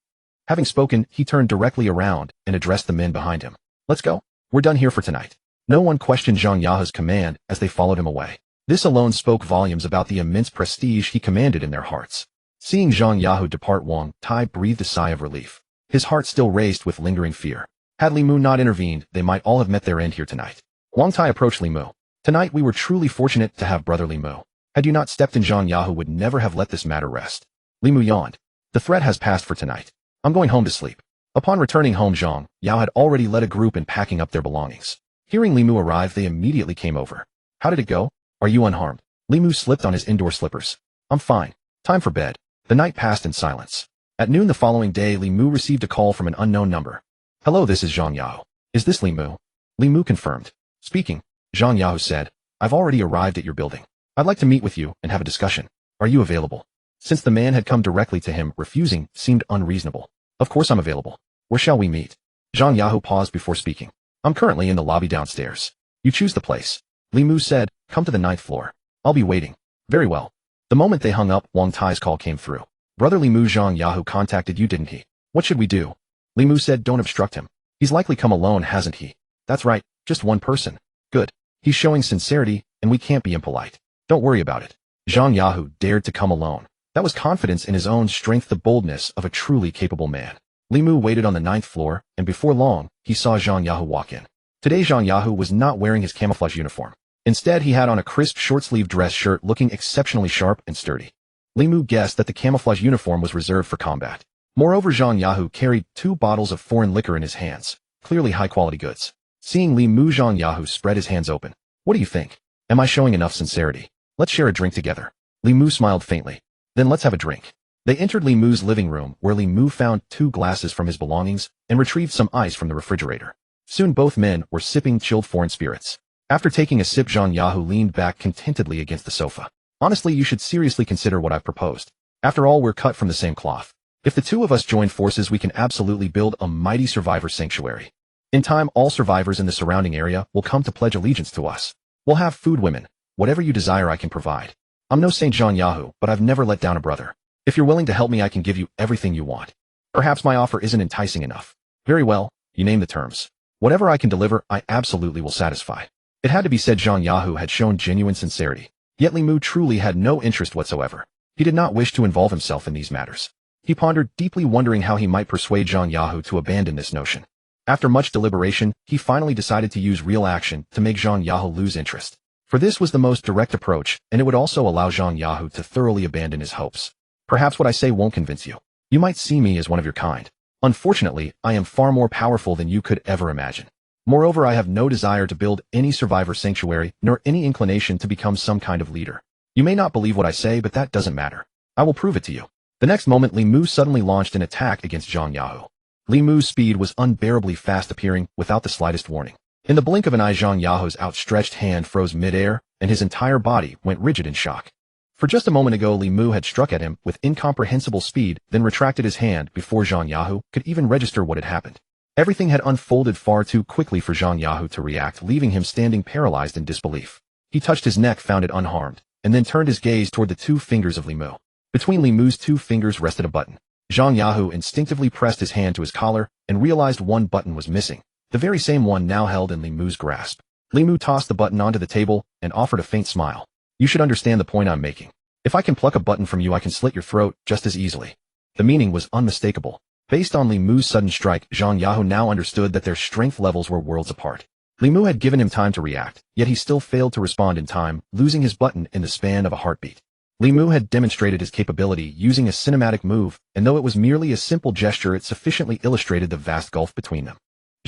Speaker 1: Having spoken, he turned directly around and addressed the men behind him. Let's go. We're done here for tonight. No one questioned Zhang Yahu's command as they followed him away. This alone spoke volumes about the immense prestige he commanded in their hearts. Seeing Zhang Yahu depart, Wang Tai breathed a sigh of relief. His heart still raced with lingering fear. Had Li Mu not intervened, they might all have met their end here tonight. Wang Tai approached Li Mu. Tonight we were truly fortunate to have brother Li Mu. Had you not stepped in, Zhang Yahu would never have let this matter rest. Li Mu yawned. The threat has passed for tonight. I'm going home to sleep. Upon returning home, Zhang Yao had already led a group in packing up their belongings. Hearing Li Mu arrive, they immediately came over. How did it go? Are you unharmed? Li Mu slipped on his indoor slippers. I'm fine. Time for bed. The night passed in silence. At noon the following day, Li Mu received a call from an unknown number. Hello, this is Zhang Yao. Is this Li Mu? Li Mu confirmed. Speaking. Zhang Yao said, I've already arrived at your building. I'd like to meet with you and have a discussion. Are you available? Since the man had come directly to him, refusing seemed unreasonable. Of course I'm available. Where shall we meet? Zhang Yao paused before speaking. I'm currently in the lobby downstairs. You choose the place. Li Mu said, come to the 9th floor. I'll be waiting. Very well. The moment they hung up, Wang Tai's call came through. Brother Li Mu, Zhang Yao contacted you, didn't he? What should we do? Li Mu said, don't obstruct him. He's likely come alone, hasn't he? That's right, just one person. Good. He's showing sincerity, and we can't be impolite. Don't worry about it. Zhang Yao dared to come alone. That was confidence in his own strength, the boldness of a truly capable man. Li Mu waited on the 9th floor, and before long, he saw Zhang Yao walk in. Today Zhang Yao was not wearing his camouflage uniform. Instead, he had on a crisp short-sleeved dress shirt looking exceptionally sharp and sturdy. Li Mu guessed that the camouflage uniform was reserved for combat. Moreover, Zhang Yao carried 2 bottles of foreign liquor in his hands, clearly high-quality goods. Seeing Li Mu, Zhang Yao spread his hands open. What do you think? Am I showing enough sincerity? Let's share a drink together. Li Mu smiled faintly. Then let's have a drink. They entered Li Mu's living room, where Li Mu found 2 glasses from his belongings and retrieved some ice from the refrigerator. Soon both men were sipping chilled foreign spirits. After taking a sip, Zhang Yao leaned back contentedly against the sofa. Honestly, you should seriously consider what I've proposed. After all, we're cut from the same cloth. If the 2 of us join forces, we can absolutely build a mighty survivor sanctuary. In time, all survivors in the surrounding area will come to pledge allegiance to us. We'll have food, women. Whatever you desire, I can provide. I'm no Saint Zhang Yao, but I've never let down a brother. If you're willing to help me, I can give you everything you want. Perhaps my offer isn't enticing enough. Very well, you name the terms. Whatever I can deliver, I absolutely will satisfy. It had to be said, Zhang Yao had shown genuine sincerity. Yet Li Mu truly had no interest whatsoever. He did not wish to involve himself in these matters. He pondered deeply, wondering how he might persuade Zhang Yao to abandon this notion. After much deliberation, he finally decided to use real action to make Zhang Yao lose interest. For this was the most direct approach, and it would also allow Zhang Yao to thoroughly abandon his hopes. Perhaps what I say won't convince you. You might see me as one of your kind. Unfortunately, I am far more powerful than you could ever imagine. Moreover, I have no desire to build any survivor sanctuary, nor any inclination to become some kind of leader. You may not believe what I say, but that doesn't matter. I will prove it to you. The next moment, Li Mu suddenly launched an attack against Zhang Yao. Li Mu's speed was unbearably fast, appearing without the slightest warning. In the blink of an eye, Zhang Yao's outstretched hand froze mid-air, and his entire body went rigid in shock. For just a moment ago, Li Mu had struck at him with incomprehensible speed, then retracted his hand before Zhang Yao could even register what had happened. Everything had unfolded far too quickly for Zhang Yao to react, leaving him standing paralyzed in disbelief. He touched his neck, found it unharmed, and then turned his gaze toward the 2 fingers of Li Mu. Between Li Mu's 2 fingers rested a button. Zhang Yao instinctively pressed his hand to his collar and realized one button was missing, the very same one now held in Li Mu's grasp. Li Mu tossed the button onto the table and offered a faint smile. You should understand the point I'm making. If I can pluck a button from you, I can slit your throat just as easily. The meaning was unmistakable. Based on Li Mu's sudden strike, Zhang Yao now understood that their strength levels were worlds apart. Li Mu had given him time to react, yet he still failed to respond in time, losing his button in the span of a heartbeat. Li Mu had demonstrated his capability using a cinematic move, and though it was merely a simple gesture, it sufficiently illustrated the vast gulf between them.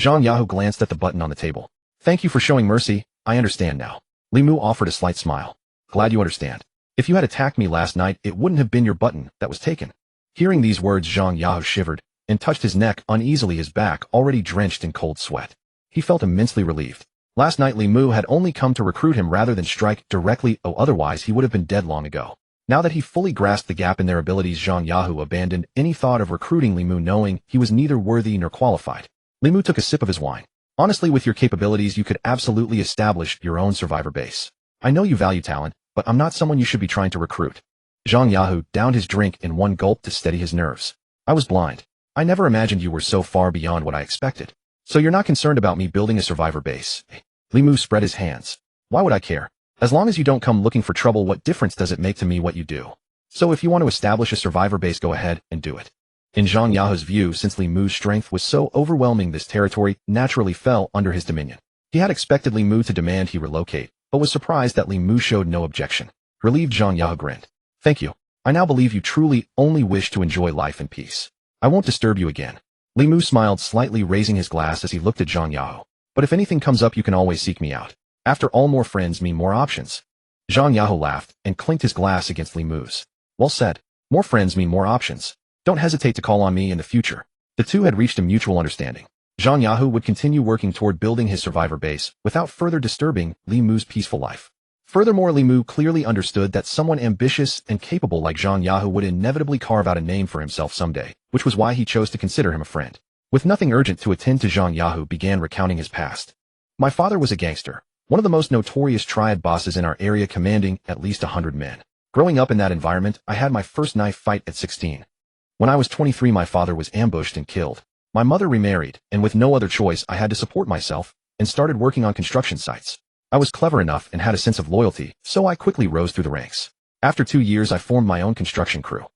Speaker 1: Zhang Yao glanced at the button on the table. Thank you for showing mercy, I understand now. Li Mu offered a slight smile. Glad you understand. If you had attacked me last night, it wouldn't have been your button that was taken. Hearing these words, Zhang Yao shivered and touched his neck uneasily, his back already drenched in cold sweat. He felt immensely relieved. Last night Li Mu had only come to recruit him rather than strike directly, otherwise he would have been dead long ago. Now that he fully grasped the gap in their abilities, Zhang Yahu abandoned any thought of recruiting Li Mu, knowing he was neither worthy nor qualified. Li Mu took a sip of his wine. Honestly, with your capabilities, you could absolutely establish your own survivor base. I know you value talent, but I'm not someone you should be trying to recruit. Zhang Yahu downed his drink in one gulp to steady his nerves. I was blind. I never imagined you were so far beyond what I expected. So you're not concerned about me building a survivor base? Li Mu spread his hands. Why would I care? As long as you don't come looking for trouble, what difference does it make to me what you do? So if you want to establish a survivor base, go ahead and do it. In Zhang Yahu's view, since Li Mu's strength was so overwhelming, this territory naturally fell under his dominion. He had expected Li Mu to demand he relocate, but was surprised that Li Mu showed no objection. Relieved, Zhang Yahu grinned. Thank you. I now believe you truly only wish to enjoy life in peace. I won't disturb you again. Li Mu smiled slightly, raising his glass as he looked at Zhang Yahu. But if anything comes up, you can always seek me out. After all, more friends mean more options. Zhang Yahu laughed and clinked his glass against Li Mu's. Well said. More friends mean more options. Don't hesitate to call on me in the future. The two had reached a mutual understanding. Zhang Yahu would continue working toward building his survivor base without further disturbing Li Mu's peaceful life. Furthermore, Li Mu clearly understood that someone ambitious and capable like Zhang Yahu would inevitably carve out a name for himself someday, which was why he chose to consider him a friend. With nothing urgent to attend to, Zhang Yahu began recounting his past. My father was a gangster, one of the most notorious triad bosses in our area, commanding at least 100 men. Growing up in that environment, I had my first knife fight at 16. When I was 23, my father was ambushed and killed. My mother remarried, and with no other choice, I had to support myself and started working on construction sites. I was clever enough and had a sense of loyalty, so I quickly rose through the ranks. After 2 years, I formed my own construction crew.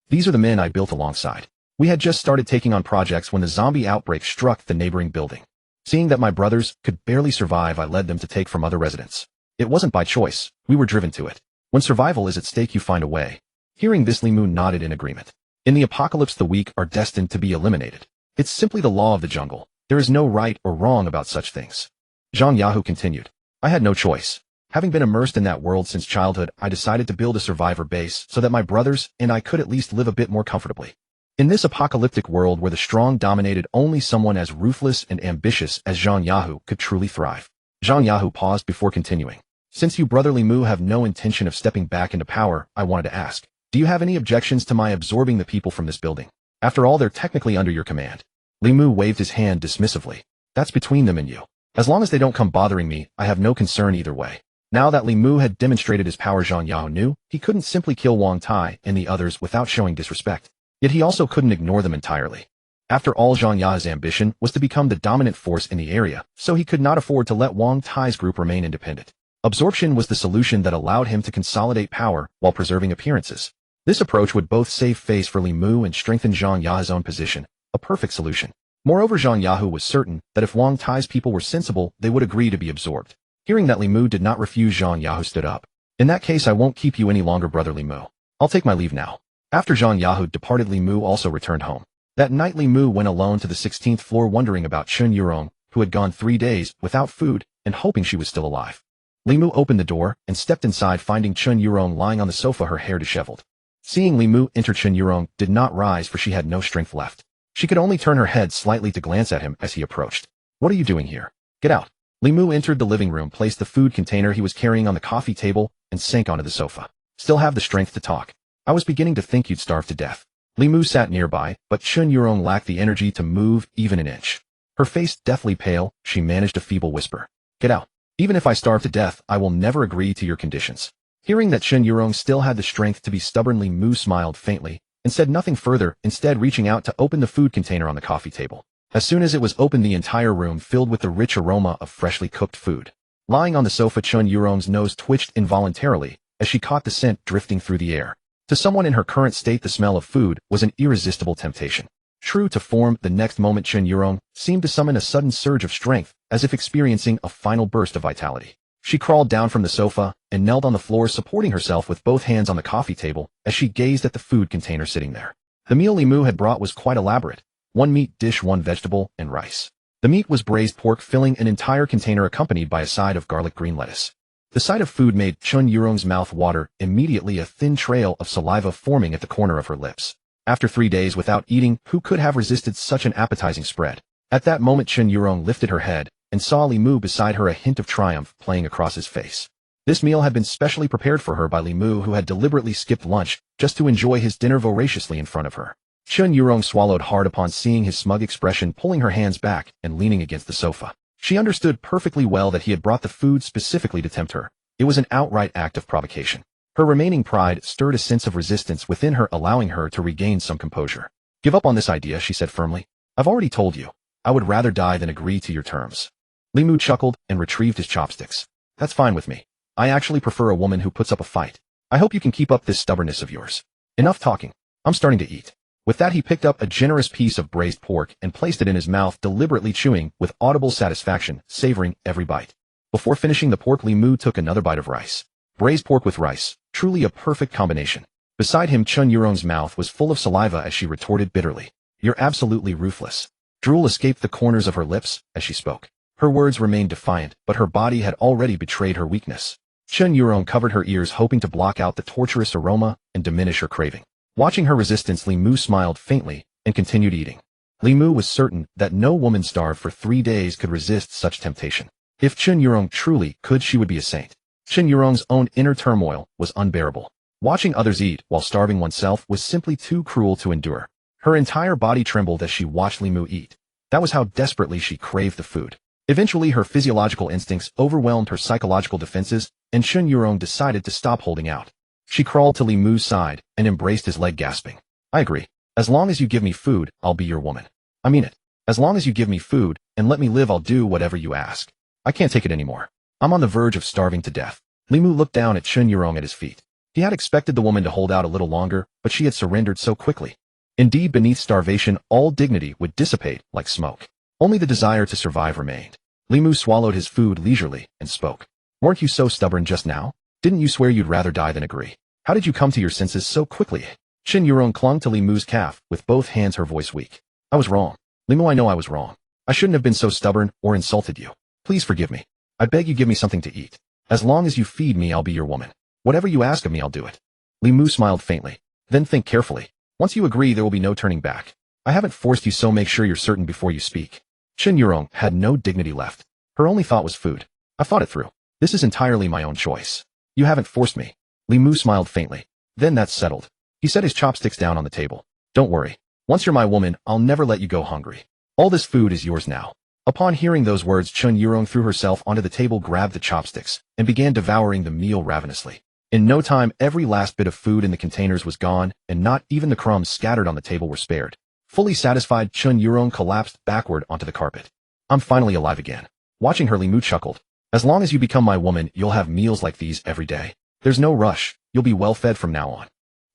Speaker 1: These are the men I built alongside. We had just started taking on projects when the zombie outbreak struck the neighboring building. Seeing that my brothers could barely survive, I led them to take from other residents. It wasn't by choice, we were driven to it. When survival is at stake, you find a way. Hearing this, Li Mu nodded in agreement. In the apocalypse, the weak are destined to be eliminated. It's simply the law of the jungle. There is no right or wrong about such things. Zhang Yahu continued. I had no choice. Having been immersed in that world since childhood, I decided to build a survivor base so that my brothers and I could at least live a bit more comfortably. In this apocalyptic world where the strong dominated, only someone as ruthless and ambitious as Zhang Yahu could truly thrive. Zhang Yahu paused before continuing. Since you, Brother Li Mu, have no intention of stepping back into power, I wanted to ask, do you have any objections to my absorbing the people from this building? After all, they're technically under your command. Li Mu waved his hand dismissively. That's between them and you. As long as they don't come bothering me, I have no concern either way. Now that Li Mu had demonstrated his power, Zhang Yahu knew he couldn't simply kill Wang Tai and the others without showing disrespect. Yet he also couldn't ignore them entirely. After all, Zhang Yahu's ambition was to become the dominant force in the area, so he could not afford to let Wang Tai's group remain independent. Absorption was the solution that allowed him to consolidate power while preserving appearances. This approach would both save face for Li Mu and strengthen Zhang Yahu's own position, a perfect solution. Moreover, Zhang Yahu was certain that if Wang Tai's people were sensible, they would agree to be absorbed. Hearing that Li Mu did not refuse, Zhang Yahu stood up. In that case, I won't keep you any longer, Brother Li Mu. I'll take my leave now. After Zhang Yahu departed, Li Mu also returned home. That night, Li Mu went alone to the 16th floor, wondering about Chun Yurong, who had gone 3 days without food and hoping she was still alive. Li Mu opened the door and stepped inside, finding Chun Yurong lying on the sofa, her hair disheveled. Seeing Li Mu enter, Chun Yurong did not rise, for she had no strength left. She could only turn her head slightly to glance at him as he approached. What are you doing here? Get out. Li Mu entered the living room, placed the food container he was carrying on the coffee table, and sank onto the sofa. Still have the strength to talk? I was beginning to think you'd starve to death. Li Mu sat nearby, but Chun Yurong lacked the energy to move even an inch. Her face deathly pale, she managed a feeble whisper. Get out. Even if I starve to death, I will never agree to your conditions. Hearing that Chun Yurong still had the strength to be stubborn, Li Mu smiled faintly and said nothing further, instead reaching out to open the food container on the coffee table. As soon as it was opened, the entire room filled with the rich aroma of freshly cooked food. Lying on the sofa, Chun Yurong's nose twitched involuntarily as she caught the scent drifting through the air. To someone in her current state, the smell of food was an irresistible temptation. True to form, the next moment Chun Yurong seemed to summon a sudden surge of strength, as if experiencing a final burst of vitality. She crawled down from the sofa and knelt on the floor, supporting herself with both hands on the coffee table as she gazed at the food container sitting there. The meal Li Mu had brought was quite elaborate. 1 meat dish, 1 vegetable, and rice. The meat was braised pork, filling an entire container, accompanied by a side of garlic green lettuce. The sight of food made Chun Yurong's mouth water, immediately a thin trail of saliva forming at the corner of her lips. After 3 days without eating, who could have resisted such an appetizing spread? At that moment, Chun Yurong lifted her head and saw Li Mu beside her, a hint of triumph playing across his face. This meal had been specially prepared for her by Li Mu, who had deliberately skipped lunch just to enjoy his dinner voraciously in front of her. Chun Yurong swallowed hard upon seeing his smug expression, pulling her hands back and leaning against the sofa. She understood perfectly well that he had brought the food specifically to tempt her. It was an outright act of provocation. Her remaining pride stirred a sense of resistance within her, allowing her to regain some composure. Give up on this idea, she said firmly. I've already told you. I would rather die than agree to your terms. Li Mu chuckled and retrieved his chopsticks. That's fine with me. I actually prefer a woman who puts up a fight. I hope you can keep up this stubbornness of yours. Enough talking. I'm starting to eat. With that, he picked up a generous piece of braised pork and placed it in his mouth, deliberately chewing with audible satisfaction, savoring every bite. Before finishing the pork, Li Mu took another bite of rice. Braised pork with rice, truly a perfect combination. Beside him, Chun Yurong's mouth was full of saliva as she retorted bitterly. You're absolutely ruthless. Drool escaped the corners of her lips as she spoke. Her words remained defiant, but her body had already betrayed her weakness. Chun Yurong covered her ears, hoping to block out the torturous aroma and diminish her craving. Watching her resistance, Li Mu smiled faintly and continued eating. Li Mu was certain that no woman starved for 3 days could resist such temptation. If Chun Yurong truly could, she would be a saint. Chun Yurong's own inner turmoil was unbearable. Watching others eat while starving oneself was simply too cruel to endure. Her entire body trembled as she watched Li Mu eat. That was how desperately she craved the food. Eventually, her physiological instincts overwhelmed her psychological defenses, and Chun Yurong decided to stop holding out. She crawled to Li Mu's side and embraced his leg, gasping. I agree. As long as you give me food, I'll be your woman. I mean it. As long as you give me food and let me live, I'll do whatever you ask. I can't take it anymore. I'm on the verge of starving to death. Li Mu looked down at Chun Yurong at his feet. He had expected the woman to hold out a little longer, but she had surrendered so quickly. Indeed, beneath starvation, all dignity would dissipate like smoke. Only the desire to survive remained. Li Mu swallowed his food leisurely and spoke. Weren't you so stubborn just now? Didn't you swear you'd rather die than agree? How did you come to your senses so quickly? Chun Yurong clung to Li Mu's calf, with both hands, her voice weak. I was wrong. Li Mu, I know I was wrong. I shouldn't have been so stubborn or insulted you. Please forgive me. I beg you, give me something to eat. As long as you feed me, I'll be your woman. Whatever you ask of me, I'll do it. Li Mu smiled faintly. Then think carefully. Once you agree, there will be no turning back. I haven't forced you, so make sure you're certain before you speak. Chun Yurong had no dignity left. Her only thought was food. I've thought it through. This is entirely my own choice. You haven't forced me. Li Mu smiled faintly. Then that's settled. He set his chopsticks down on the table. Don't worry. Once you're my woman, I'll never let you go hungry. All this food is yours now. Upon hearing those words, Chun Yurong threw herself onto the table, grabbed the chopsticks, and began devouring the meal ravenously. In no time, every last bit of food in the containers was gone, and not even the crumbs scattered on the table were spared. Fully satisfied, Chun Yurong collapsed backward onto the carpet. I'm finally alive again. Watching her, Li Mu chuckled. As long as you become my woman, you'll have meals like these every day. There's no rush. You'll be well fed from now on.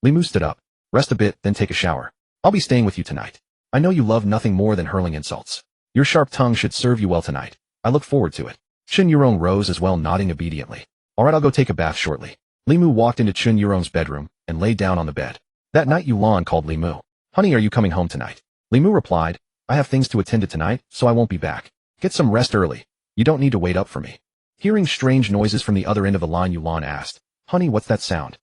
Speaker 1: Li Mu stood up. Rest a bit, then take a shower. I'll be staying with you tonight. I know you love nothing more than hurling insults. Your sharp tongue should serve you well tonight. I look forward to it. Chun Yurong rose as well, nodding obediently. Alright, I'll go take a bath shortly. Li Mu walked into Chun Yurong's bedroom and lay down on the bed. That night, Yulan called Li Mu. Honey, are you coming home tonight? Li Mu replied, I have things to attend to tonight, so I won't be back. Get some rest early. You don't need to wait up for me. Hearing strange noises from the other end of the line, Yulan asked, Honey, what's that sound?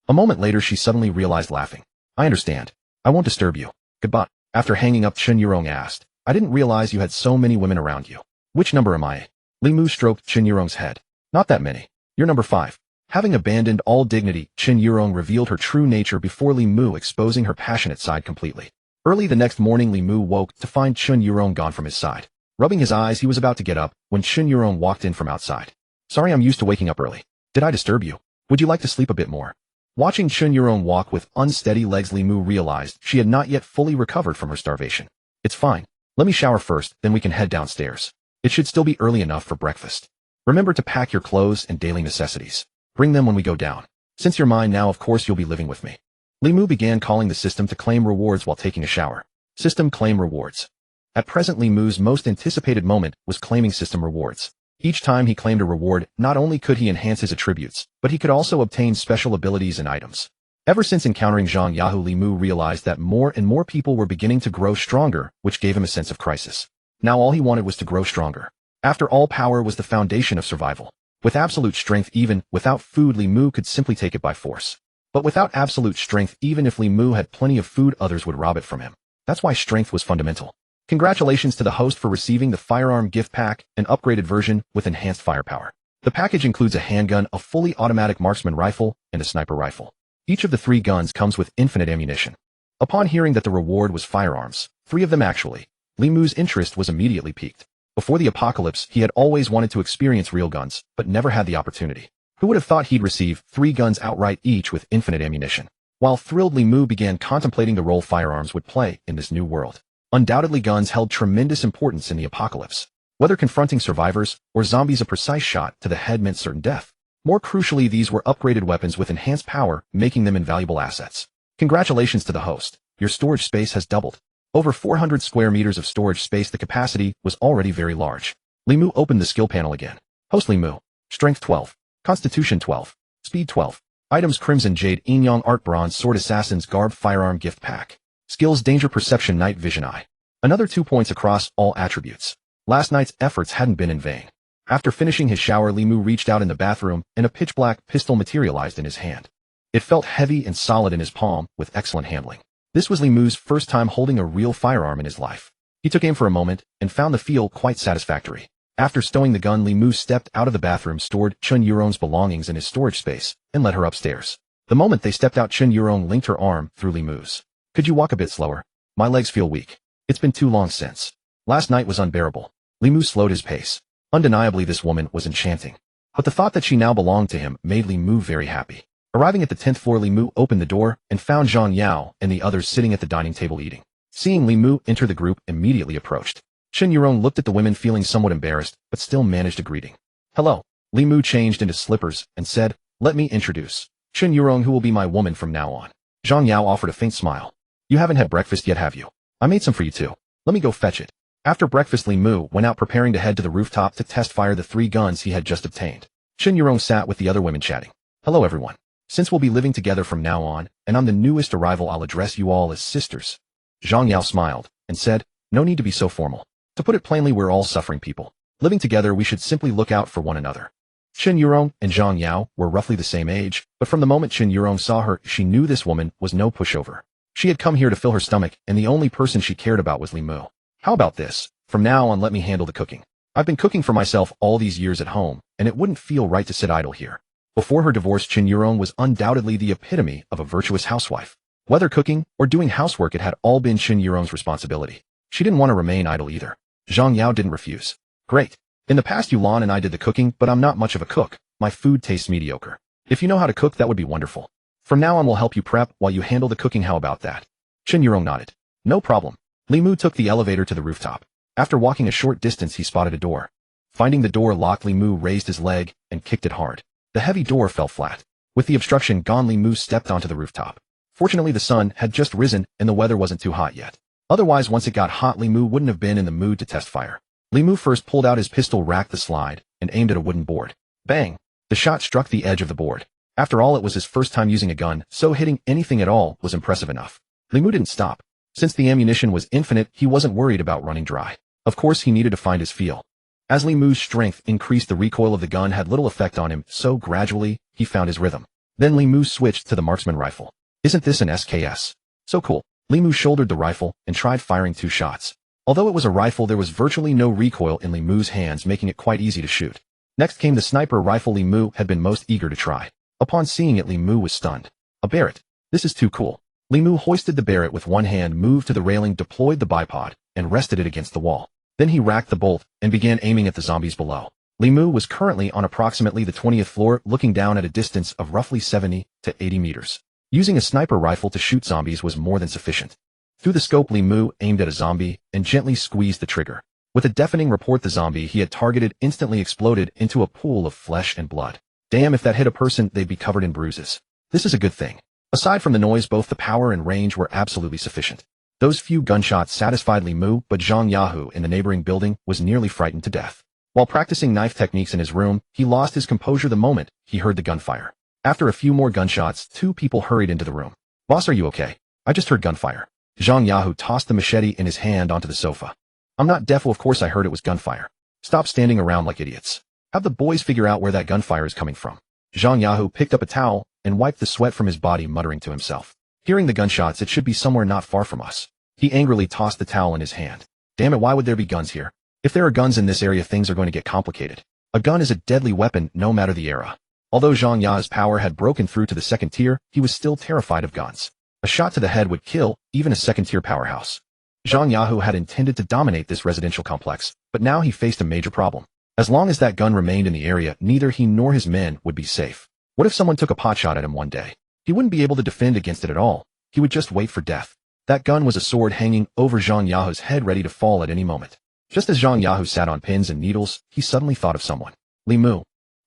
Speaker 1: A moment later, she suddenly realized, laughing. I understand. I won't disturb you. Goodbye. After hanging up, Chun Yurong asked, I didn't realize you had so many women around you. Which number am I? Li Mu stroked Chun Yurong's head. Not that many. You're number 5. Having abandoned all dignity, Chun Yurong revealed her true nature before Li Mu, exposing her passionate side completely. Early the next morning, Li Mu woke to find Chun Yurong gone from his side. Rubbing his eyes, he was about to get up when Chun Yurong walked in from outside. Sorry, I'm used to waking up early. Did I disturb you? Would you like to sleep a bit more? Watching Chun Yurong walk with unsteady legs, Li Mu realized she had not yet fully recovered from her starvation. It's fine. Let me shower first, then we can head downstairs. It should still be early enough for breakfast. Remember to pack your clothes and daily necessities. Bring them when we go down. Since you're mine now, of course you'll be living with me. Li Mu began calling the system to claim rewards while taking a shower. System claim rewards. At present, Li Mu's most anticipated moment was claiming system rewards. Each time he claimed a reward, not only could he enhance his attributes, but he could also obtain special abilities and items. Ever since encountering Zhang Yahu, Li Mu realized that more and more people were beginning to grow stronger, which gave him a sense of crisis. Now all he wanted was to grow stronger. After all, power was the foundation of survival. With absolute strength, even without food, Li Mu could simply take it by force. But without absolute strength, even if Li Mu had plenty of food, others would rob it from him. That's why strength was fundamental. Congratulations to the host for receiving the firearm gift pack, an upgraded version with enhanced firepower. The package includes a handgun, a fully automatic marksman rifle, and a sniper rifle. Each of the 3 guns comes with infinite ammunition. Upon hearing that the reward was firearms, 3 of them actually, Li Mu's interest was immediately piqued. Before the apocalypse, he had always wanted to experience real guns, but never had the opportunity. Who would have thought he'd receive 3 guns outright, each with infinite ammunition? While thrilled, Li Mu began contemplating the role firearms would play in this new world. Undoubtedly, guns held tremendous importance in the apocalypse. Whether confronting survivors or zombies, a precise shot to the head meant certain death. More crucially, these were upgraded weapons with enhanced power, making them invaluable assets. Congratulations to the host. Your storage space has doubled. Over 400 square meters of storage space. The capacity was already very large. Li Mu opened the skill panel again. Host Li Mu. Strength 12. Constitution 12. Speed 12. Items: Crimson Jade, Yin Yang Art, Bronze Sword, Assassin's Garb, Firearm Gift Pack. Skills: Danger Perception, Night Vision, Eye. Another 2 points across all attributes. Last night's efforts hadn't been in vain. After finishing his shower, Li Mu reached out in the bathroom, and a pitch-black pistol materialized in his hand. It felt heavy and solid in his palm, with excellent handling. This was Li Mu's first time holding a real firearm in his life. He took aim for a moment, and found the feel quite satisfactory. After stowing the gun, Li Mu stepped out of the bathroom, stored Chun Yuron's belongings in his storage space, and led her upstairs. The moment they stepped out, Chun Yuron linked her arm through Li Mu's. Could you walk a bit slower? My legs feel weak. It's been too long since. Last night was unbearable. Li Mu slowed his pace. Undeniably, this woman was enchanting. But the thought that she now belonged to him made Li Mu very happy. Arriving at the 10th floor, Li Mu opened the door and found Zhang Yao and the others sitting at the dining table eating. Seeing Li Mu enter, the group immediately approached. Chun Yuron looked at the women, feeling somewhat embarrassed, but still managed a greeting. Hello. Li Mu changed into slippers and said, let me introduce Chun Yuron, who will be my woman from now on. Zhang Yao offered a faint smile. You haven't had breakfast yet, have you? I made some for you too. Let me go fetch it. After breakfast, Li Mu went out, preparing to head to the rooftop to test fire the 3 guns he had just obtained. Chun Yuron sat with the other women chatting. Hello everyone. Since we'll be living together from now on, and I'm the newest arrival, I'll address you all as sisters. Zhang Yao smiled and said, no need to be so formal. To put it plainly, we're all suffering people. Living together, we should simply look out for one another. Chun Yuron and Zhang Yao were roughly the same age, but from the moment Chun Yuron saw her, she knew this woman was no pushover. She had come here to fill her stomach, and the only person she cared about was Li Mu. How about this? From now on, let me handle the cooking. I've been cooking for myself all these years at home, and it wouldn't feel right to sit idle here. Before her divorce, Chun Yuron was undoubtedly the epitome of a virtuous housewife. Whether cooking or doing housework, it had all been Chun Yuron's responsibility. She didn't want to remain idle either. Zhang Yao didn't refuse. Great. In the past, Yulan and I did the cooking, but I'm not much of a cook. My food tastes mediocre. If you know how to cook, that would be wonderful. From now on, we'll help you prep while you handle the cooking. How about that? Chun Yuron nodded. No problem. Li Mu took the elevator to the rooftop. After walking a short distance, he spotted a door. Finding the door locked, Li Mu raised his leg and kicked it hard. The heavy door fell flat. With the obstruction gone, Li Mu stepped onto the rooftop. Fortunately, the sun had just risen and the weather wasn't too hot yet. Otherwise, once it got hot, Li Mu wouldn't have been in the mood to test fire. Li Mu first pulled out his pistol, racked the slide, and aimed at a wooden board. Bang! The shot struck the edge of the board. After all, it was his first time using a gun, so hitting anything at all was impressive enough. Li Mu didn't stop. Since the ammunition was infinite, he wasn't worried about running dry. Of course, he needed to find his feel. As Li Mu's strength increased, the recoil of the gun had little effect on him, so gradually, he found his rhythm. Then Li Mu switched to the marksman rifle. Isn't this an SKS? So cool. Li Mu shouldered the rifle and tried firing 2 shots. Although it was a rifle, there was virtually no recoil in Li Mu's hands, making it quite easy to shoot. Next came the sniper rifle Li Mu had been most eager to try. Upon seeing it, Li Mu was stunned. A Barrett. This is too cool. Li Mu hoisted the Barrett with one hand, moved to the railing, deployed the bipod, and rested it against the wall. Then he racked the bolt and began aiming at the zombies below. Li Mu was currently on approximately the 20th floor, looking down at a distance of roughly 70 to 80 meters. Using a sniper rifle to shoot zombies was more than sufficient. Through the scope, Li Mu aimed at a zombie and gently squeezed the trigger. With a deafening report, the zombie he had targeted instantly exploded into a pool of flesh and blood. Damn, if that hit a person, they'd be covered in bruises. This is a good thing. Aside from the noise, both the power and range were absolutely sufficient. Those few gunshots satisfied Li Mu, but Zhang Yao in the neighboring building was nearly frightened to death. While practicing knife techniques in his room, he lost his composure the moment he heard the gunfire. After a few more gunshots, 2 people hurried into the room. Boss, are you okay? I just heard gunfire. Zhang Yao tossed the machete in his hand onto the sofa. I'm not deaf, of course I heard it was gunfire. Stop standing around like idiots. Have the boys figure out where that gunfire is coming from. Zhang Yao picked up a towel and wiped the sweat from his body, muttering to himself. Hearing the gunshots, it should be somewhere not far from us. He angrily tossed the towel in his hand. Damn it, why would there be guns here? If there are guns in this area, things are going to get complicated. A gun is a deadly weapon no matter the era. Although Zhang Ya's power had broken through to the second tier, he was still terrified of guns. A shot to the head would kill even a second-tier powerhouse. Zhang Yahu had intended to dominate this residential complex, but now he faced a major problem. As long as that gun remained in the area, neither he nor his men would be safe. What if someone took a potshot at him one day? He wouldn't be able to defend against it at all. He would just wait for death. That gun was a sword hanging over Zhang Yahu's head, ready to fall at any moment. Just as Zhang Yahu sat on pins and needles, he suddenly thought of someone. Li Mu.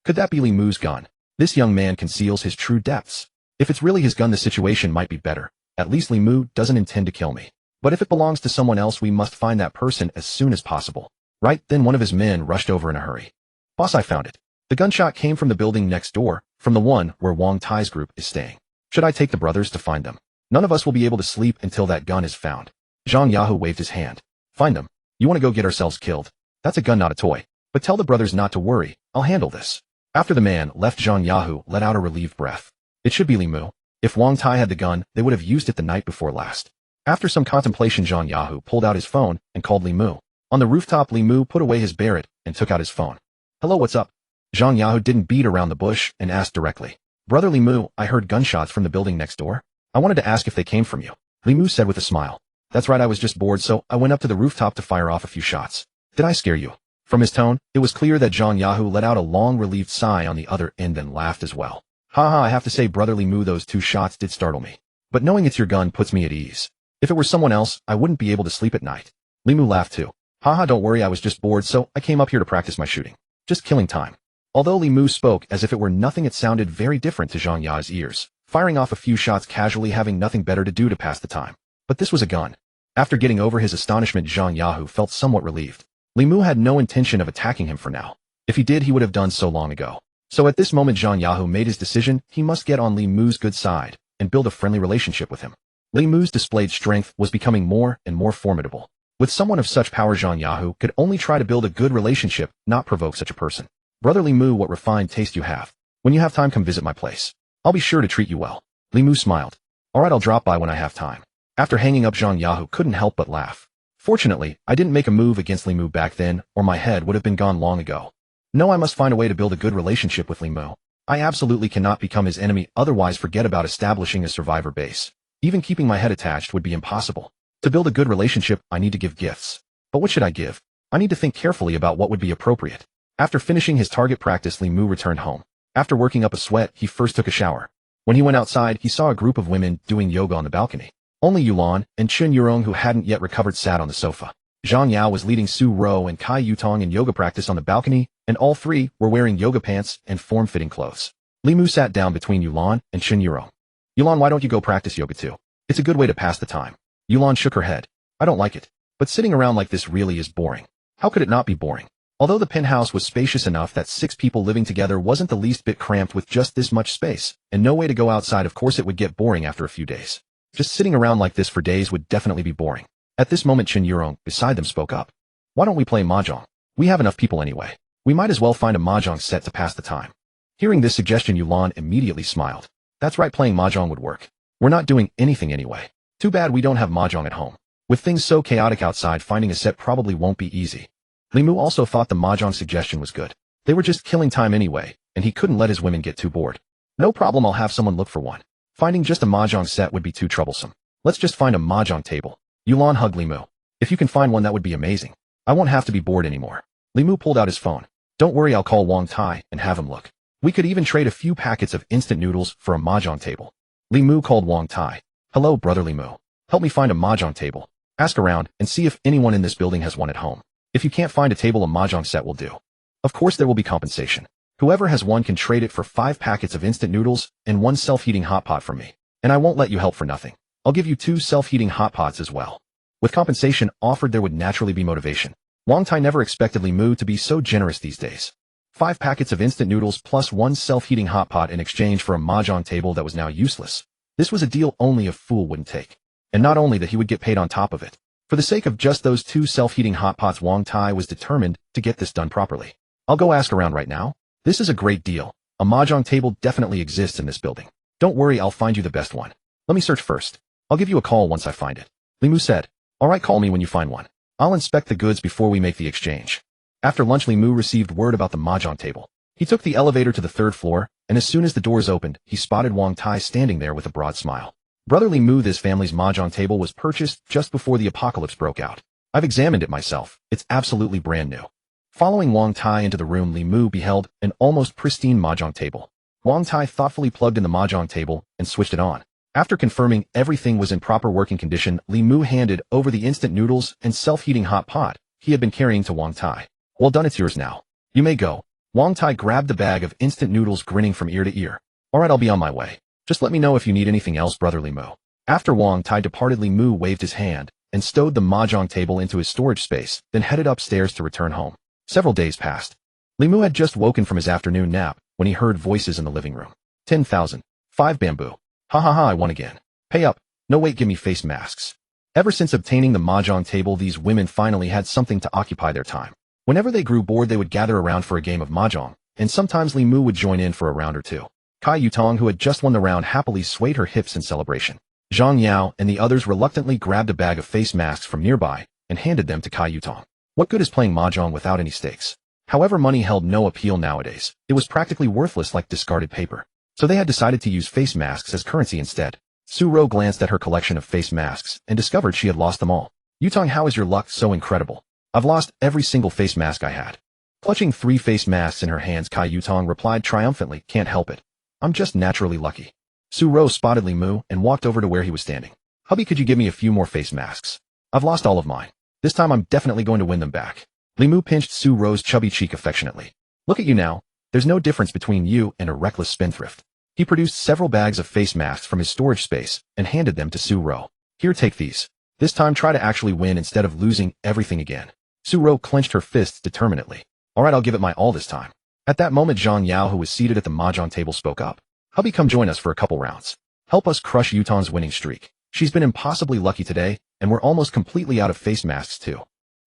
Speaker 1: Could that be Li Mu's gun? This young man conceals his true depths. If it's really his gun, the situation might be better. At least Li Mu doesn't intend to kill me. But if it belongs to someone else, we must find that person as soon as possible. Right then one of his men rushed over in a hurry. Boss, I found it. The gunshot came from the building next door, from the one where Wang Tai's group is staying. Should I take the brothers to find them? None of us will be able to sleep until that gun is found. Zhang Yahu waved his hand. Find them. You want to go get ourselves killed? That's a gun, not a toy. But tell the brothers not to worry. I'll handle this. After the man left, Zhang Yahu let out a relieved breath. It should be Li Mu. If Wang Tai had the gun, they would have used it the night before last. After some contemplation, Zhang Yahu pulled out his phone and called Li Mu. On the rooftop, Li Mu put away his Barrett and took out his phone. Hello, what's up? Zhang Yahu didn't beat around the bush and asked directly. Brother Li Mu, I heard gunshots from the building next door. I wanted to ask if they came from you. Li Mu said with a smile. That's right, I was just bored, so I went up to the rooftop to fire off a few shots. Did I scare you? From his tone, it was clear that Zhang Yahu let out a long relieved sigh on the other end, then laughed as well. Haha, I have to say, Brother Li Mu, those 2 shots did startle me. But knowing it's your gun puts me at ease. If it were someone else, I wouldn't be able to sleep at night. Li Mu laughed too. Haha, don't worry, I was just bored, so I came up here to practice my shooting. Just killing time. Although Li Mu spoke as if it were nothing, it sounded very different to Zhang Ya's ears, firing off a few shots casually, having nothing better to do to pass the time. But this was a gun. After getting over his astonishment, Zhang Yahu felt somewhat relieved. Li Mu had no intention of attacking him for now. If he did, he would have done so long ago. So at this moment, Zhang Yahu made his decision. He must get on Li Mu's good side and build a friendly relationship with him. Li Mu's displayed strength was becoming more and more formidable. With someone of such power, Zhang Yahu could only try to build a good relationship, not provoke such a person. Brother Li Mu, what refined taste you have. When you have time, come visit my place. I'll be sure to treat you well. Li Mu smiled. Alright, I'll drop by when I have time. After hanging up, Zhang Yahu couldn't help but laugh. Fortunately, I didn't make a move against Li Mu back then, or my head would have been gone long ago. No, I must find a way to build a good relationship with Li Mu. I absolutely cannot become his enemy, otherwise forget about establishing a survivor base. Even keeping my head attached would be impossible. To build a good relationship, I need to give gifts. But what should I give? I need to think carefully about what would be appropriate. After finishing his target practice, Li Mu returned home. After working up a sweat, he first took a shower. When he went outside, he saw a group of women doing yoga on the balcony. Only Yulan and Chun Yurong, who hadn't yet recovered, sat on the sofa. Zhang Yao was leading Su Ro and Kai Yutong in yoga practice on the balcony, and all 3 were wearing yoga pants and form-fitting clothes. Li Mu sat down between Yulan and Chun Yurong. Yulan, why don't you go practice yoga too? It's a good way to pass the time. Yulan shook her head. I don't like it. But sitting around like this really is boring. How could it not be boring? Although the penthouse was spacious enough that 6 people living together wasn't the least bit cramped with just this much space, and no way to go outside, of course it would get boring after a few days. Just sitting around like this for days would definitely be boring. At this moment, Chun Yurong, beside them, spoke up. Why don't we play mahjong? We have enough people anyway. We might as well find a mahjong set to pass the time. Hearing this suggestion, Yulan immediately smiled. That's right, playing mahjong would work. We're not doing anything anyway. Too bad we don't have mahjong at home. With things so chaotic outside, finding a set probably won't be easy. Li Mu also thought the mahjong suggestion was good. They were just killing time anyway, and he couldn't let his women get too bored. No problem, I'll have someone look for one. Finding just a mahjong set would be too troublesome. Let's just find a mahjong table. Yulan hugged Li Mu. If you can find one, that would be amazing. I won't have to be bored anymore. Li Mu pulled out his phone. Don't worry, I'll call Wang Tai and have him look. We could even trade a few packets of instant noodles for a mahjong table. Li Mu called Wang Tai. Hello, Brother Li Mu. Help me find a mahjong table. Ask around and see if anyone in this building has one at home. If you can't find a table, a mahjong set will do. Of course there will be compensation. Whoever has one can trade it for 5 packets of instant noodles and 1 self-heating hot pot from me. And I won't let you help for nothing. I'll give you 2 self-heating hot pots as well. With compensation offered, there would naturally be motivation. Wang Tai never expected Li Mu to be so generous these days. 5 packets of instant noodles plus 1 self-heating hot pot in exchange for a mahjong table that was now useless. This was a deal only a fool wouldn't take. And not only that, he would get paid on top of it. For the sake of just those 2 self-heating hot pots, Wang Tai was determined to get this done properly. I'll go ask around right now. This is a great deal. A mahjong table definitely exists in this building. Don't worry, I'll find you the best one. Let me search first. I'll give you a call once I find it. Li Mu said. Alright, call me when you find one. I'll inspect the goods before we make the exchange. After lunch, Li Mu received word about the mahjong table. He took the elevator to the 3rd floor, and as soon as the doors opened, he spotted Wang Tai standing there with a broad smile. Brother Li Mu, this family's mahjong table was purchased just before the apocalypse broke out. I've examined it myself. It's absolutely brand new. Following Wang Tai into the room, Li Mu beheld an almost pristine mahjong table. Wang Tai thoughtfully plugged in the mahjong table and switched it on. After confirming everything was in proper working condition, Li Mu handed over the instant noodles and self-heating hot pot he had been carrying to Wang Tai. Well done, it's yours now. You may go. Wang Tai grabbed the bag of instant noodles, grinning from ear to ear. Alright, I'll be on my way. Just let me know if you need anything else, Brother Li Mu. After Wang Tai departed, Li Mu waved his hand and stowed the mahjong table into his storage space, then headed upstairs to return home. Several days passed. Li Mu had just woken from his afternoon nap when he heard voices in the living room. 10,000. 5 bamboo. Ha ha ha, I won again. Pay up. No wait, give me face masks. Ever since obtaining the mahjong table, these women finally had something to occupy their time. Whenever they grew bored, they would gather around for a game of mahjong, and sometimes Li Mu would join in for a round or two. Kai Yutong, who had just won the round, happily swayed her hips in celebration. Zhang Yao and the others reluctantly grabbed a bag of face masks from nearby and handed them to Kai Yutong. What good is playing mahjong without any stakes? However, money held no appeal nowadays. It was practically worthless, like discarded paper. So they had decided to use face masks as currency instead. Su Ro glanced at her collection of face masks and discovered she had lost them all. Yutong, how is your luck so incredible? I've lost every single face mask I had. Clutching 3 face masks in her hands, Kai Yutong replied triumphantly, can't help it. I'm just naturally lucky. Su Ro spotted Li Mu and walked over to where he was standing. Hubby, could you give me a few more face masks? I've lost all of mine. This time I'm definitely going to win them back. Li Mu pinched Su Ro's chubby cheek affectionately. Look at you now. There's no difference between you and a reckless spendthrift. He produced several bags of face masks from his storage space and handed them to Su Ro. Here, take these. This time try to actually win instead of losing everything again. Su Ro clenched her fists determinedly. Alright, I'll give it my all this time. At that moment, Zhang Yao, who was seated at the mahjong table, spoke up. Hubby, come join us for a couple rounds. Help us crush Yutong's winning streak. She's been impossibly lucky today, and we're almost completely out of face masks too.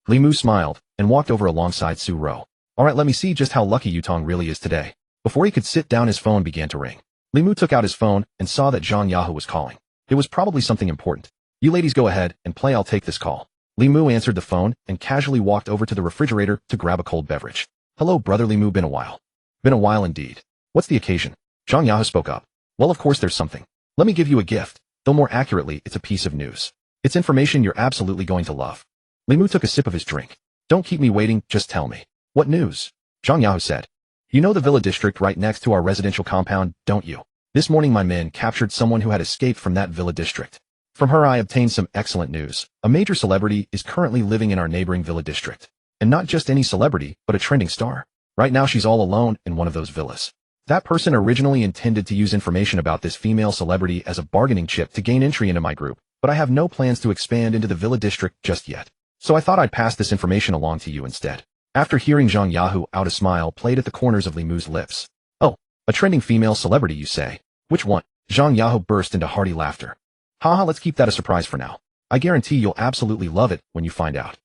Speaker 1: Li Mu smiled and walked over alongside Su Ro. Alright, let me see just how lucky Yutong really is today. Before he could sit down, his phone began to ring. Li Mu took out his phone and saw that Zhang Yao was calling. It was probably something important. You ladies go ahead and play, I'll take this call. Li Mu answered the phone and casually walked over to the refrigerator to grab a cold beverage. Hello, Brother Li Mu, been a while. Been a while indeed. What's the occasion? Zhang Yao spoke up. Well, of course there's something. Let me give you a gift, though more accurately, it's a piece of news. It's information you're absolutely going to love. Li Mu took a sip of his drink. Don't keep me waiting, just tell me. What news? Zhang Yao said. You know the villa district right next to our residential compound, don't you? This morning my men captured someone who had escaped from that villa district. From her I obtained some excellent news. A major celebrity is currently living in our neighboring villa district. And not just any celebrity, but a trending star. Right now she's all alone in one of those villas. That person originally intended to use information about this female celebrity as a bargaining chip to gain entry into my group, but I have no plans to expand into the villa district just yet. So I thought I'd pass this information along to you instead. After hearing Zhang Yao out, a smile played at the corners of Li Mu's lips. Oh, a trending female celebrity, you say? Which one? Zhang Yao burst into hearty laughter. Haha, let's keep that a surprise for now. I guarantee you'll absolutely love it when you find out.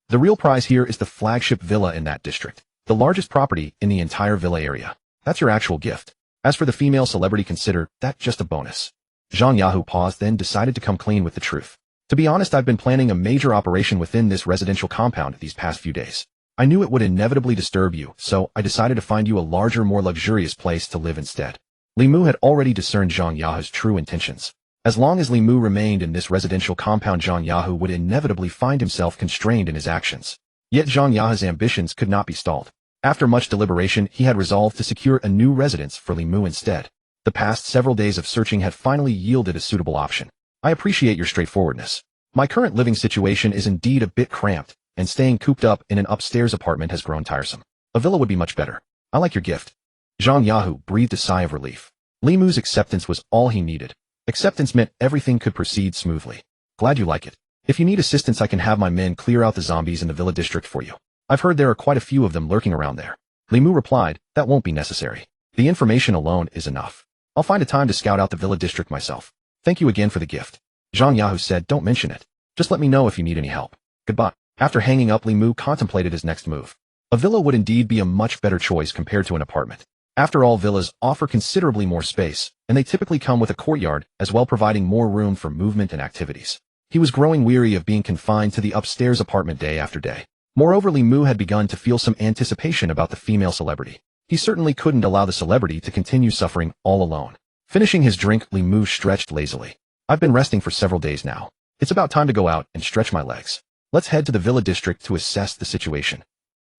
Speaker 1: The real prize here is the flagship villa in that district, the largest property in the entire villa area. That's your actual gift. As for the female celebrity, consider that just a bonus. Zhang Yao paused, then decided to come clean with the truth. To be honest, I've been planning a major operation within this residential compound these past few days. I knew it would inevitably disturb you, so I decided to find you a larger, more luxurious place to live instead. Li Mu had already discerned Zhang Yao's true intentions. As long as Li Mu remained in this residential compound, Zhang Yao would inevitably find himself constrained in his actions. Yet Zhang Yao's ambitions could not be stalled. After much deliberation, he had resolved to secure a new residence for Li Mu instead. The past several days of searching had finally yielded a suitable option. I appreciate your straightforwardness. My current living situation is indeed a bit cramped, and staying cooped up in an upstairs apartment has grown tiresome. A villa would be much better. I like your gift. Zhang Yao breathed a sigh of relief. Li Mu's acceptance was all he needed. Acceptance meant everything could proceed smoothly. Glad you like it. If you need assistance, I can have my men clear out the zombies in the villa district for you. I've heard there are quite a few of them lurking around there. Li Mu replied, that won't be necessary. The information alone is enough. I'll find a time to scout out the villa district myself. Thank you again for the gift. Zhang Yao said, don't mention it. Just let me know if you need any help. Goodbye. After hanging up, Li Mu contemplated his next move. A villa would indeed be a much better choice compared to an apartment. After all, villas offer considerably more space, and they typically come with a courtyard as well, providing more room for movement and activities. He was growing weary of being confined to the upstairs apartment day after day. Moreover, Li Mu had begun to feel some anticipation about the female celebrity. He certainly couldn't allow the celebrity to continue suffering all alone. Finishing his drink, Li Mu stretched lazily. I've been resting for several days now. It's about time to go out and stretch my legs. Let's head to the villa district to assess the situation.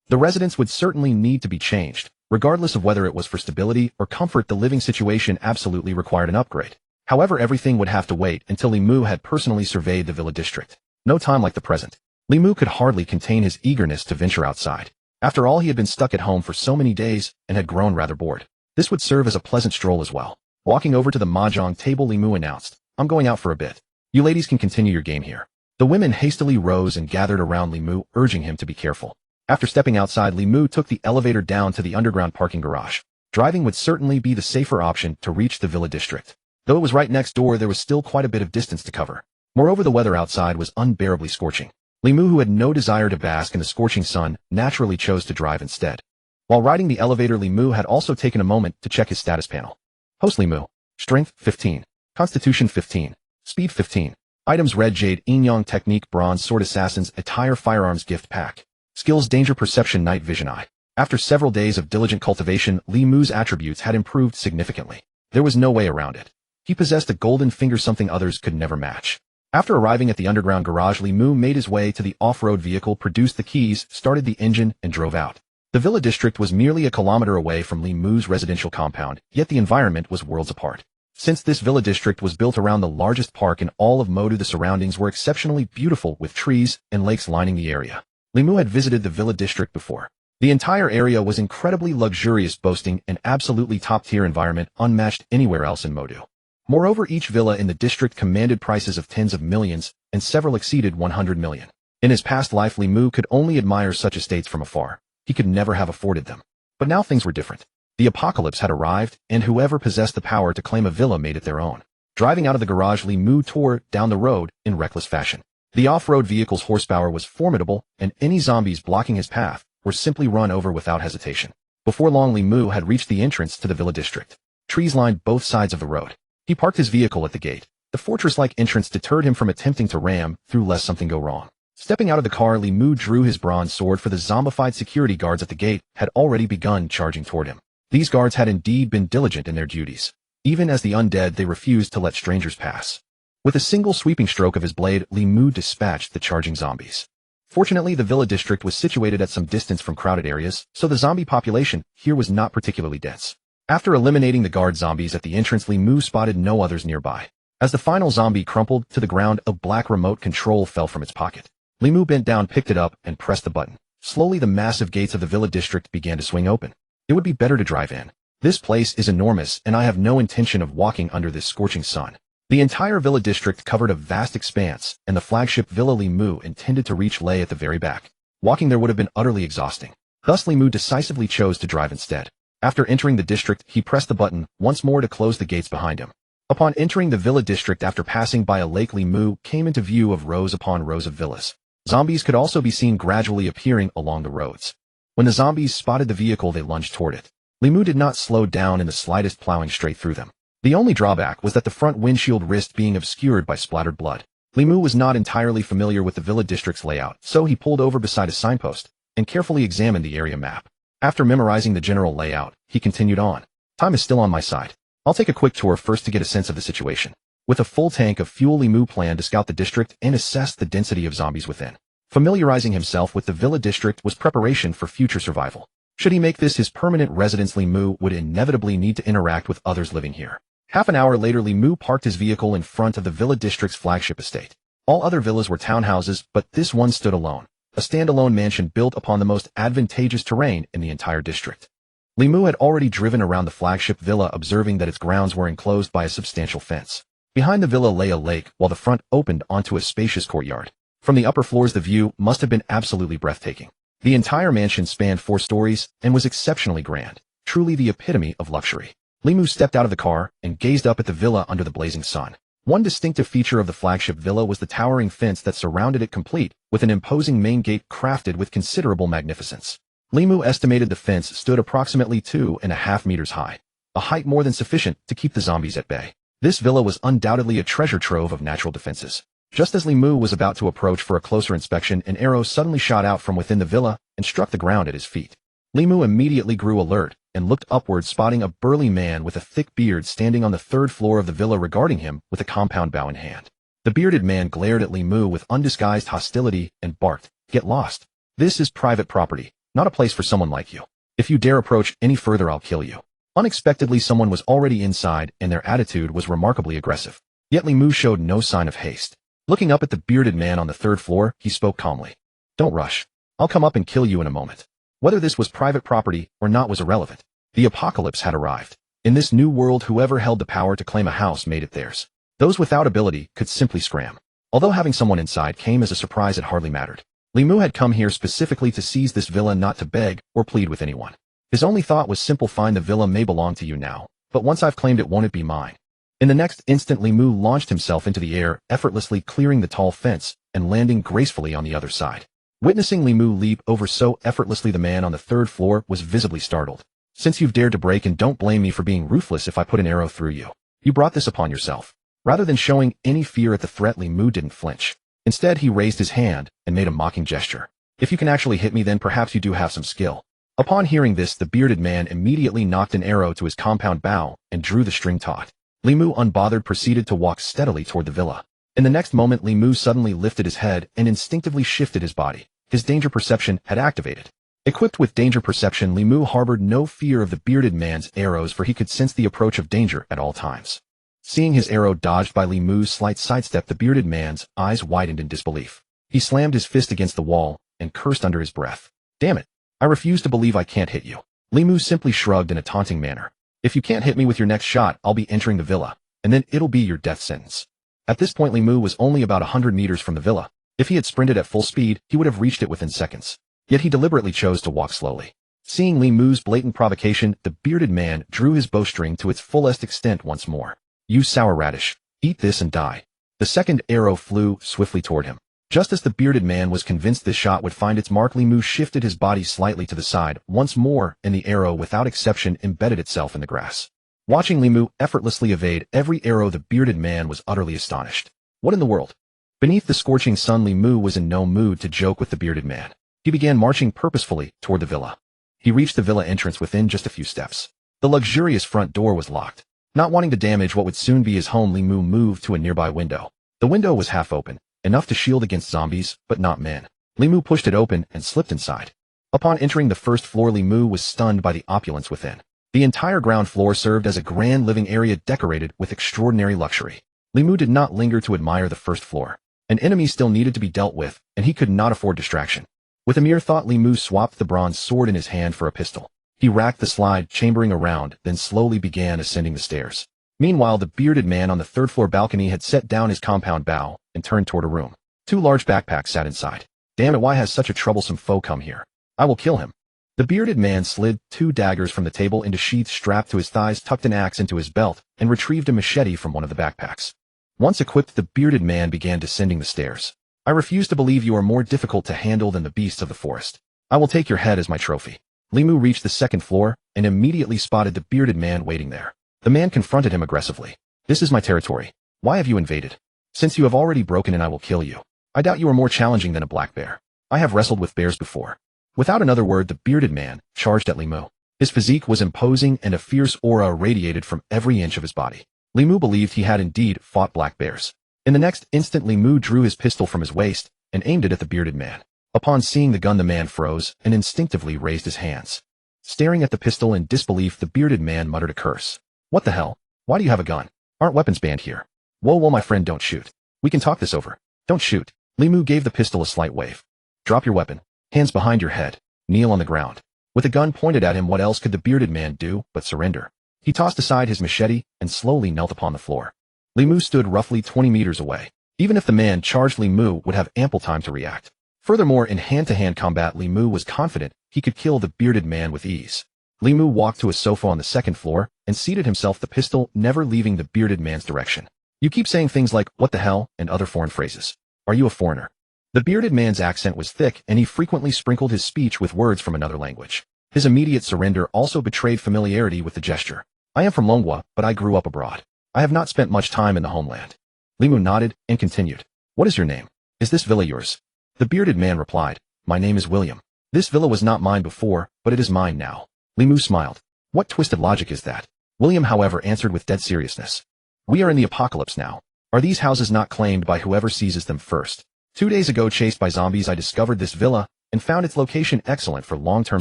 Speaker 1: The residence would certainly need to be changed. Regardless of whether it was for stability or comfort, the living situation absolutely required an upgrade. However, everything would have to wait until Li Mu had personally surveyed the villa district. No time like the present. Li Mu could hardly contain his eagerness to venture outside. After all, he had been stuck at home for so many days and had grown rather bored. This would serve as a pleasant stroll as well. Walking over to the mahjong table, Li Mu announced, I'm going out for a bit. You ladies can continue your game here. The women hastily rose and gathered around Li Mu, urging him to be careful. After stepping outside, Li Mu took the elevator down to the underground parking garage. Driving would certainly be the safer option to reach the villa district. Though it was right next door, there was still quite a bit of distance to cover. Moreover, the weather outside was unbearably scorching. Li Mu, who had no desire to bask in the scorching sun, naturally chose to drive instead. While riding the elevator, Li Mu had also taken a moment to check his status panel. Host Li Mu. Strength 15. Constitution 15. Speed 15. Items: Red Jade, Yin Yang Technique, Bronze Sword, Assassin's Attire, Firearms Gift Pack. Skills: Danger Perception, Night Vision, Eye. After several days of diligent cultivation, Li Mu's attributes had improved significantly. There was no way around it. He possessed a golden finger, something others could never match. After arriving at the underground garage, Li Mu made his way to the off-road vehicle, produced the keys, started the engine, and drove out. The villa district was merely a kilometer away from Li Mu's residential compound, yet the environment was worlds apart. Since this villa district was built around the largest park in all of Modu, the surroundings were exceptionally beautiful with trees and lakes lining the area. Li Mu had visited the villa district before. The entire area was incredibly luxurious, boasting an absolutely top-tier environment unmatched anywhere else in Modu. Moreover, each villa in the district commanded prices of tens of millions, and several exceeded 100 million. In his past life, Li Mu could only admire such estates from afar. He could never have afforded them. But now things were different. The apocalypse had arrived, and whoever possessed the power to claim a villa made it their own. Driving out of the garage, Li Mu tore down the road in reckless fashion. The off-road vehicle's horsepower was formidable, and any zombies blocking his path were simply run over without hesitation. Before long, Li Mu had reached the entrance to the villa district. Trees lined both sides of the road. He parked his vehicle at the gate. The fortress-like entrance deterred him from attempting to ram through lest something go wrong. Stepping out of the car, Li Mu drew his bronze sword, for the zombified security guards at the gate had already begun charging toward him. These guards had indeed been diligent in their duties. Even as the undead, they refused to let strangers pass. With a single sweeping stroke of his blade, Li Mu dispatched the charging zombies. Fortunately, the villa district was situated at some distance from crowded areas, so the zombie population here was not particularly dense. After eliminating the guard zombies at the entrance, Li Mu spotted no others nearby. As the final zombie crumpled to the ground, a black remote control fell from its pocket. Li Mu bent down, picked it up, and pressed the button. Slowly, the massive gates of the villa district began to swing open. It would be better to drive in. This place is enormous, and I have no intention of walking under this scorching sun. The entire villa district covered a vast expanse, and the flagship villa Li Mu intended to reach lay at the very back. Walking there would have been utterly exhausting. Thus, Li Mu decisively chose to drive instead. After entering the district, he pressed the button once more to close the gates behind him. Upon entering the villa district after passing by a lake, Li Mu came into view of rows upon rows of villas. Zombies could also be seen gradually appearing along the roads. When the zombies spotted the vehicle, they lunged toward it. Li Mu did not slow down in the slightest, plowing straight through them. The only drawback was that the front windshield risked being obscured by splattered blood. Li Mu was not entirely familiar with the villa district's layout, so he pulled over beside a signpost and carefully examined the area map. After memorizing the general layout, he continued on. Time is still on my side. I'll take a quick tour first to get a sense of the situation. With a full tank of fuel, Li Mu planned to scout the district and assess the density of zombies within. Familiarizing himself with the villa district was preparation for future survival. Should he make this his permanent residence, Li Mu would inevitably need to interact with others living here. Half an hour later, Li Mu parked his vehicle in front of the villa district's flagship estate. All other villas were townhouses, but this one stood alone, a standalone mansion built upon the most advantageous terrain in the entire district. Li Mu had already driven around the flagship villa, observing that its grounds were enclosed by a substantial fence. Behind the villa lay a lake, while the front opened onto a spacious courtyard. From the upper floors, the view must have been absolutely breathtaking. The entire mansion spanned 4 stories and was exceptionally grand, truly the epitome of luxury. Li Mu stepped out of the car and gazed up at the villa under the blazing sun. One distinctive feature of the flagship villa was the towering fence that surrounded it, complete with an imposing main gate crafted with considerable magnificence. Li Mu estimated the fence stood approximately 2.5 meters high, a height more than sufficient to keep the zombies at bay. This villa was undoubtedly a treasure trove of natural defenses. Just as Li Mu was about to approach for a closer inspection, an arrow suddenly shot out from within the villa and struck the ground at his feet. Li Mu immediately grew alert and looked upward, spotting a burly man with a thick beard standing on the third floor of the villa regarding him with a compound bow in hand. The bearded man glared at Li Mu with undisguised hostility and barked, "Get lost. This is private property, not a place for someone like you. If you dare approach any further, I'll kill you." Unexpectedly, someone was already inside and their attitude was remarkably aggressive. Yet Li Mu showed no sign of haste. Looking up at the bearded man on the third floor, he spoke calmly. "Don't rush. I'll come up and kill you in a moment." Whether this was private property or not was irrelevant. The apocalypse had arrived. In this new world, whoever held the power to claim a house made it theirs. Those without ability could simply scram. Although having someone inside came as a surprise, it hardly mattered. Li Mu had come here specifically to seize this villa, not to beg or plead with anyone. His only thought was simple: fine, the villa may belong to you now, but once I've claimed it, won't it be mine? In the next instant, Li Mu launched himself into the air, effortlessly clearing the tall fence and landing gracefully on the other side. Witnessing Li Mu leap over so effortlessly, the man on the third floor was visibly startled. "Since you've dared to break in, don't blame me for being ruthless if I put an arrow through you. You brought this upon yourself." Rather than showing any fear at the threat, Li Mu didn't flinch. Instead, he raised his hand and made a mocking gesture. "If you can actually hit me, then perhaps you do have some skill." Upon hearing this, the bearded man immediately knocked an arrow to his compound bow and drew the string taut. Li Mu, unbothered, proceeded to walk steadily toward the villa. In the next moment, Li Mu suddenly lifted his head and instinctively shifted his body. His danger perception had activated. Equipped with danger perception, Li Mu harbored no fear of the bearded man's arrows, for he could sense the approach of danger at all times. Seeing his arrow dodged by Li Mu's slight sidestep, the bearded man's eyes widened in disbelief. He slammed his fist against the wall and cursed under his breath. "Damn it. I refuse to believe I can't hit you." Li Mu simply shrugged in a taunting manner. "If you can't hit me with your next shot, I'll be entering the villa, and then it'll be your death sentence." At this point, Li Mu was only about 100 meters from the villa. If he had sprinted at full speed, he would have reached it within seconds. Yet he deliberately chose to walk slowly. Seeing Li Mu's blatant provocation, the bearded man drew his bowstring to its fullest extent once more. "You sour radish. Eat this and die." The second arrow flew swiftly toward him. Just as the bearded man was convinced this shot would find its mark, Li Mu shifted his body slightly to the side once more, and the arrow, without exception, embedded itself in the grass. Watching Li Mu effortlessly evade every arrow, the bearded man was utterly astonished. What in the world? Beneath the scorching sun, Li Mu was in no mood to joke with the bearded man. He began marching purposefully toward the villa. He reached the villa entrance within just a few steps. The luxurious front door was locked. Not wanting to damage what would soon be his home, Li Mu moved to a nearby window. The window was half open, enough to shield against zombies, but not men. Li Mu pushed it open and slipped inside. Upon entering the first floor, Li Mu was stunned by the opulence within. The entire ground floor served as a grand living area decorated with extraordinary luxury. Li Mu did not linger to admire the first floor. An enemy still needed to be dealt with, and he could not afford distraction. With a mere thought, Li Mu swapped the bronze sword in his hand for a pistol. He racked the slide, chambering around, then slowly began ascending the stairs. Meanwhile, the bearded man on the third floor balcony had set down his compound bow and turned toward a room. Two large backpacks sat inside. "Damn it, why has such a troublesome foe come here? I will kill him." The bearded man slid two daggers from the table into sheaths strapped to his thighs, tucked an axe into his belt, and retrieved a machete from one of the backpacks. Once equipped, the bearded man began descending the stairs. "I refuse to believe you are more difficult to handle than the beasts of the forest. I will take your head as my trophy." Li Mu reached the second floor and immediately spotted the bearded man waiting there. The man confronted him aggressively. "This is my territory. Why have you invaded? Since you have already broken in, I will kill you. I doubt you are more challenging than a black bear. I have wrestled with bears before." Without another word, the bearded man charged at Li Mu. His physique was imposing and a fierce aura radiated from every inch of his body. Li Mu believed he had indeed fought black bears. In the next instant, Li Mu drew his pistol from his waist and aimed it at the bearded man. Upon seeing the gun, the man froze and instinctively raised his hands. Staring at the pistol in disbelief, the bearded man muttered a curse. "What the hell? Why do you have a gun? Aren't weapons banned here?" Whoa, my friend, don't shoot. We can talk this over. Don't shoot." Li Mu gave the pistol a slight wave. "Drop your weapon. Hands behind your head. Kneel on the ground." With a gun pointed at him, what else could the bearded man do but surrender? He tossed aside his machete and slowly knelt upon the floor. Li Mu stood roughly 20 meters away. Even if the man charged, Li Mu would have ample time to react. Furthermore, in hand-to-hand combat, Li Mu was confident he could kill the bearded man with ease. Li Mu walked to a sofa on the second floor and seated himself, the pistol never leaving the bearded man's direction. "You keep saying things like, 'what the hell,' and other foreign phrases. Are you a foreigner?" The bearded man's accent was thick, and he frequently sprinkled his speech with words from another language. His immediate surrender also betrayed familiarity with the gesture. "I am from Longwa, but I grew up abroad. I have not spent much time in the homeland." Li Mu nodded and continued. What is your name? Is this villa yours? The bearded man replied, my name is William. This villa was not mine before, but it is mine now. Li Mu smiled. What twisted logic is that? William, however, answered with dead seriousness. We are in the apocalypse now. Are these houses not claimed by whoever seizes them first? 2 days ago, chased by zombies, I discovered this villa and found its location excellent for long-term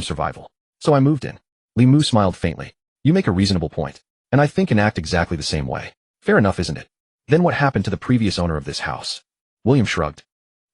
Speaker 1: survival. So I moved in. Li Mu smiled faintly. You make a reasonable point, and I think and act exactly the same way. Fair enough, isn't it? Then what happened to the previous owner of this house? William shrugged.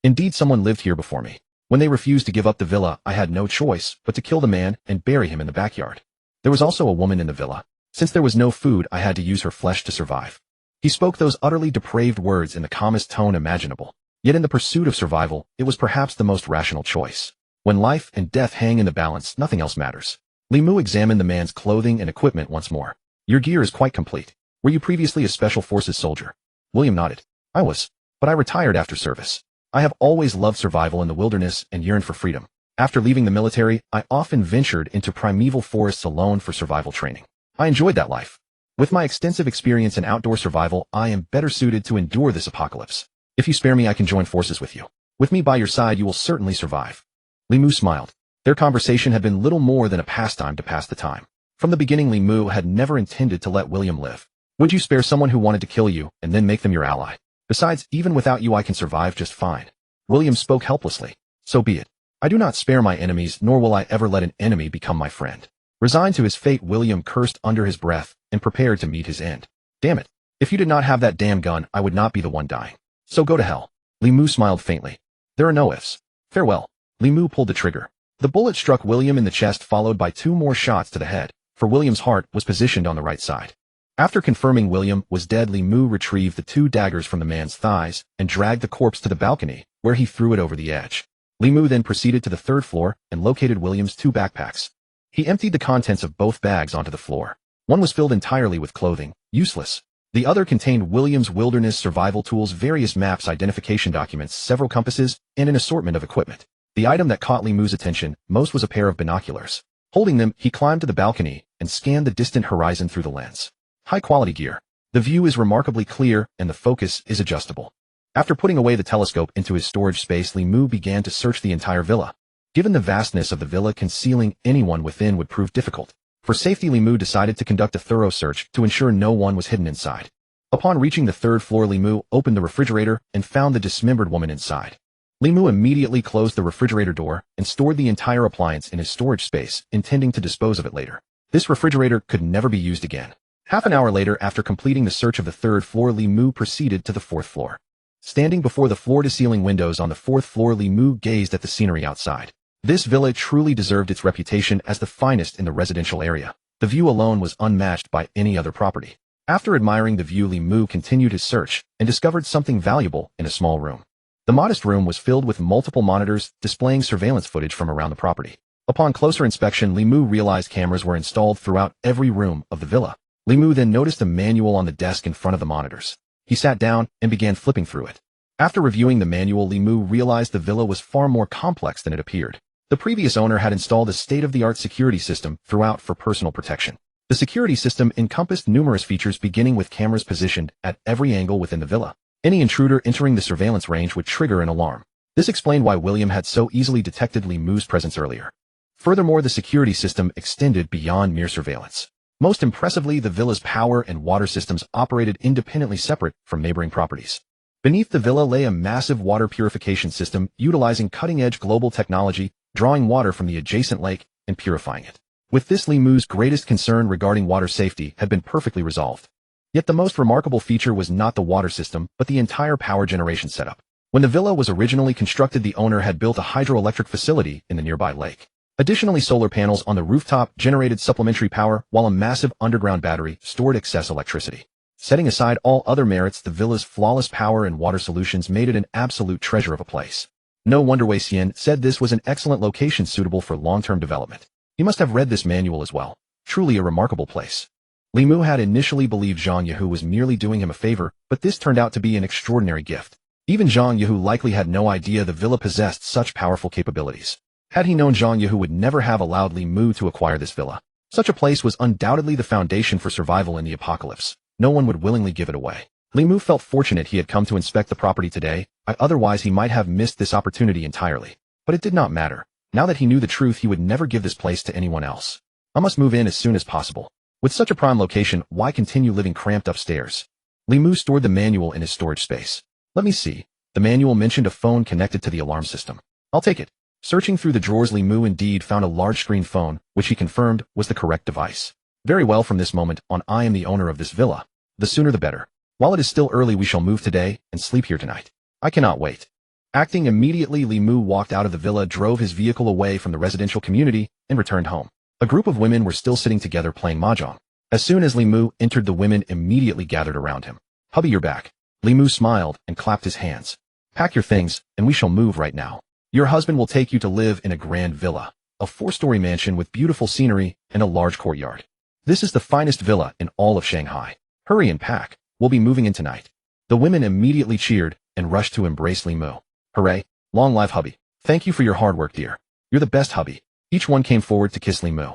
Speaker 1: Indeed, someone lived here before me. When they refused to give up the villa, I had no choice but to kill the man and bury him in the backyard. There was also a woman in the villa. Since there was no food, I had to use her flesh to survive. He spoke those utterly depraved words in the calmest tone imaginable. Yet in the pursuit of survival, it was perhaps the most rational choice. When life and death hang in the balance, nothing else matters. Li Mu examined the man's clothing and equipment once more. Your gear is quite complete. Were you previously a special forces soldier? William nodded. I was, but I retired after service. I have always loved survival in the wilderness and yearned for freedom. After leaving the military, I often ventured into primeval forests alone for survival training. I enjoyed that life. With my extensive experience in outdoor survival, I am better suited to endure this apocalypse. If you spare me, I can join forces with you. With me by your side, you will certainly survive. Li Mu smiled. Their conversation had been little more than a pastime to pass the time. From the beginning, Li Mu had never intended to let William live. Would you spare someone who wanted to kill you and then make them your ally? Besides, even without you, I can survive just fine. William spoke helplessly. So be it. I do not spare my enemies, nor will I ever let an enemy become my friend. Resigned to his fate, William cursed under his breath and prepared to meet his end. Damn it. If you did not have that damn gun, I would not be the one dying. So go to hell. Li Mu smiled faintly. There are no ifs. Farewell. Li Mu pulled the trigger. The bullet struck William in the chest, followed by 2 more shots to the head, for William's heart was positioned on the right side. After confirming William was dead, Li Mu retrieved the 2 daggers from the man's thighs and dragged the corpse to the balcony, where he threw it over the edge. Li Mu then proceeded to the 3rd floor and located William's 2 backpacks. He emptied the contents of both bags onto the floor. One was filled entirely with clothing, useless. The other contained William's wilderness survival tools, various maps, identification documents, several compasses, and an assortment of equipment. The item that caught Li Mu's attention most was a pair of binoculars. Holding them, he climbed to the balcony and scanned the distant horizon through the lens. High-quality gear. The view is remarkably clear, and the focus is adjustable. After putting away the telescope into his storage space, Li Mu began to search the entire villa. Given the vastness of the villa, concealing anyone within would prove difficult. For safety, Li Mu decided to conduct a thorough search to ensure no one was hidden inside. Upon reaching the 3rd floor, Li Mu opened the refrigerator and found the dismembered woman inside. Li Mu immediately closed the refrigerator door and stored the entire appliance in his storage space, intending to dispose of it later. This refrigerator could never be used again. Half an hour later, after completing the search of the 3rd floor, Li Mu proceeded to the 4th floor. Standing before the floor-to-ceiling windows on the 4th floor, Li Mu gazed at the scenery outside. This villa truly deserved its reputation as the finest in the residential area. The view alone was unmatched by any other property. After admiring the view, Li Mu continued his search and discovered something valuable in a small room. The modest room was filled with multiple monitors displaying surveillance footage from around the property. Upon closer inspection, Li Mu realized cameras were installed throughout every room of the villa. Li Mu then noticed a manual on the desk in front of the monitors. He sat down and began flipping through it. After reviewing the manual, Li Mu realized the villa was far more complex than it appeared. The previous owner had installed a state-of-the-art security system throughout for personal protection. The security system encompassed numerous features, beginning with cameras positioned at every angle within the villa. Any intruder entering the surveillance range would trigger an alarm. This explained why William had so easily detected Li Mu's presence earlier. Furthermore, the security system extended beyond mere surveillance. Most impressively, the villa's power and water systems operated independently, separate from neighboring properties. Beneath the villa lay a massive water purification system utilizing cutting-edge global technology, drawing water from the adjacent lake and purifying it. With this, Li Mu's greatest concern regarding water safety had been perfectly resolved. Yet the most remarkable feature was not the water system, but the entire power generation setup. When the villa was originally constructed, the owner had built a hydroelectric facility in the nearby lake. Additionally, solar panels on the rooftop generated supplementary power, while a massive underground battery stored excess electricity. Setting aside all other merits, the villa's flawless power and water solutions made it an absolute treasure of a place. No wonder Wei Xian said this was an excellent location suitable for long-term development. He must have read this manual as well. Truly a remarkable place. Li Mu had initially believed Zhang Yahu was merely doing him a favor, but this turned out to be an extraordinary gift. Even Zhang Yahu likely had no idea the villa possessed such powerful capabilities. Had he known, Zhang Yahu would never have allowed Li Mu to acquire this villa. Such a place was undoubtedly the foundation for survival in the apocalypse. No one would willingly give it away. Li Mu felt fortunate he had come to inspect the property today, otherwise he might have missed this opportunity entirely. But it did not matter. Now that he knew the truth, he would never give this place to anyone else. I must move in as soon as possible. With such a prime location, why continue living cramped upstairs? Li Mu stored the manual in his storage space. Let me see. The manual mentioned a phone connected to the alarm system. I'll take it. Searching through the drawers, Li Mu indeed found a large-screen phone, which he confirmed was the correct device. Very well, from this moment on I am the owner of this villa. The sooner the better. While it is still early, we shall move today and sleep here tonight. I cannot wait. Acting immediately, Li Mu walked out of the villa, drove his vehicle away from the residential community, and returned home. A group of women were still sitting together playing mahjong. As soon as Li Mu entered, the women immediately gathered around him. Hubby, you're back. Li Mu smiled and clapped his hands. Pack your things, and we shall move right now. Your husband will take you to live in a grand villa, a 4-story mansion with beautiful scenery and a large courtyard. This is the finest villa in all of Shanghai. Hurry and pack. We'll be moving in tonight. The women immediately cheered and rushed to embrace Li Mu. Hooray! Long life, hubby. Thank you for your hard work, dear. You're the best, hubby. Each one came forward to kiss Li Mu.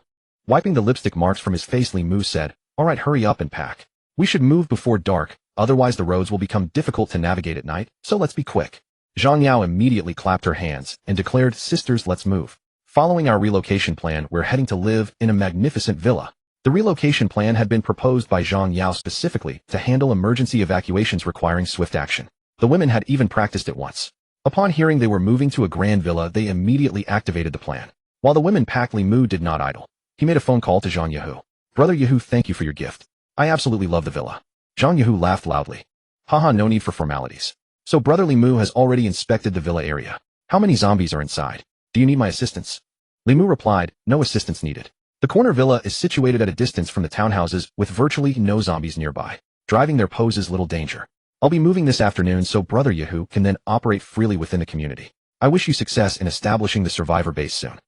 Speaker 1: Wiping the lipstick marks from his face, Li Mu said, All right, hurry up and pack. We should move before dark, otherwise the roads will become difficult to navigate at night, so let's be quick. Zhang Yao immediately clapped her hands and declared, Sisters, let's move. Following our relocation plan, we're heading to live in a magnificent villa. The relocation plan had been proposed by Zhang Yao specifically to handle emergency evacuations requiring swift action. The women had even practiced it once. Upon hearing they were moving to a grand villa, they immediately activated the plan. While the women packed, Li Mu did not idle. He made a phone call to Zhang Yahu. Brother Yahu, thank you for your gift. I absolutely love the villa. Zhang Yahu laughed loudly. Haha, no need for formalities. So brother Li Mu has already inspected the villa area. How many zombies are inside? Do you need my assistance? Li Mu replied, no assistance needed. The corner villa is situated at a distance from the townhouses with virtually no zombies nearby. Driving there poses little danger. I'll be moving this afternoon so brother Yahu can then operate freely within the community. I wish you success in establishing the survivor base soon.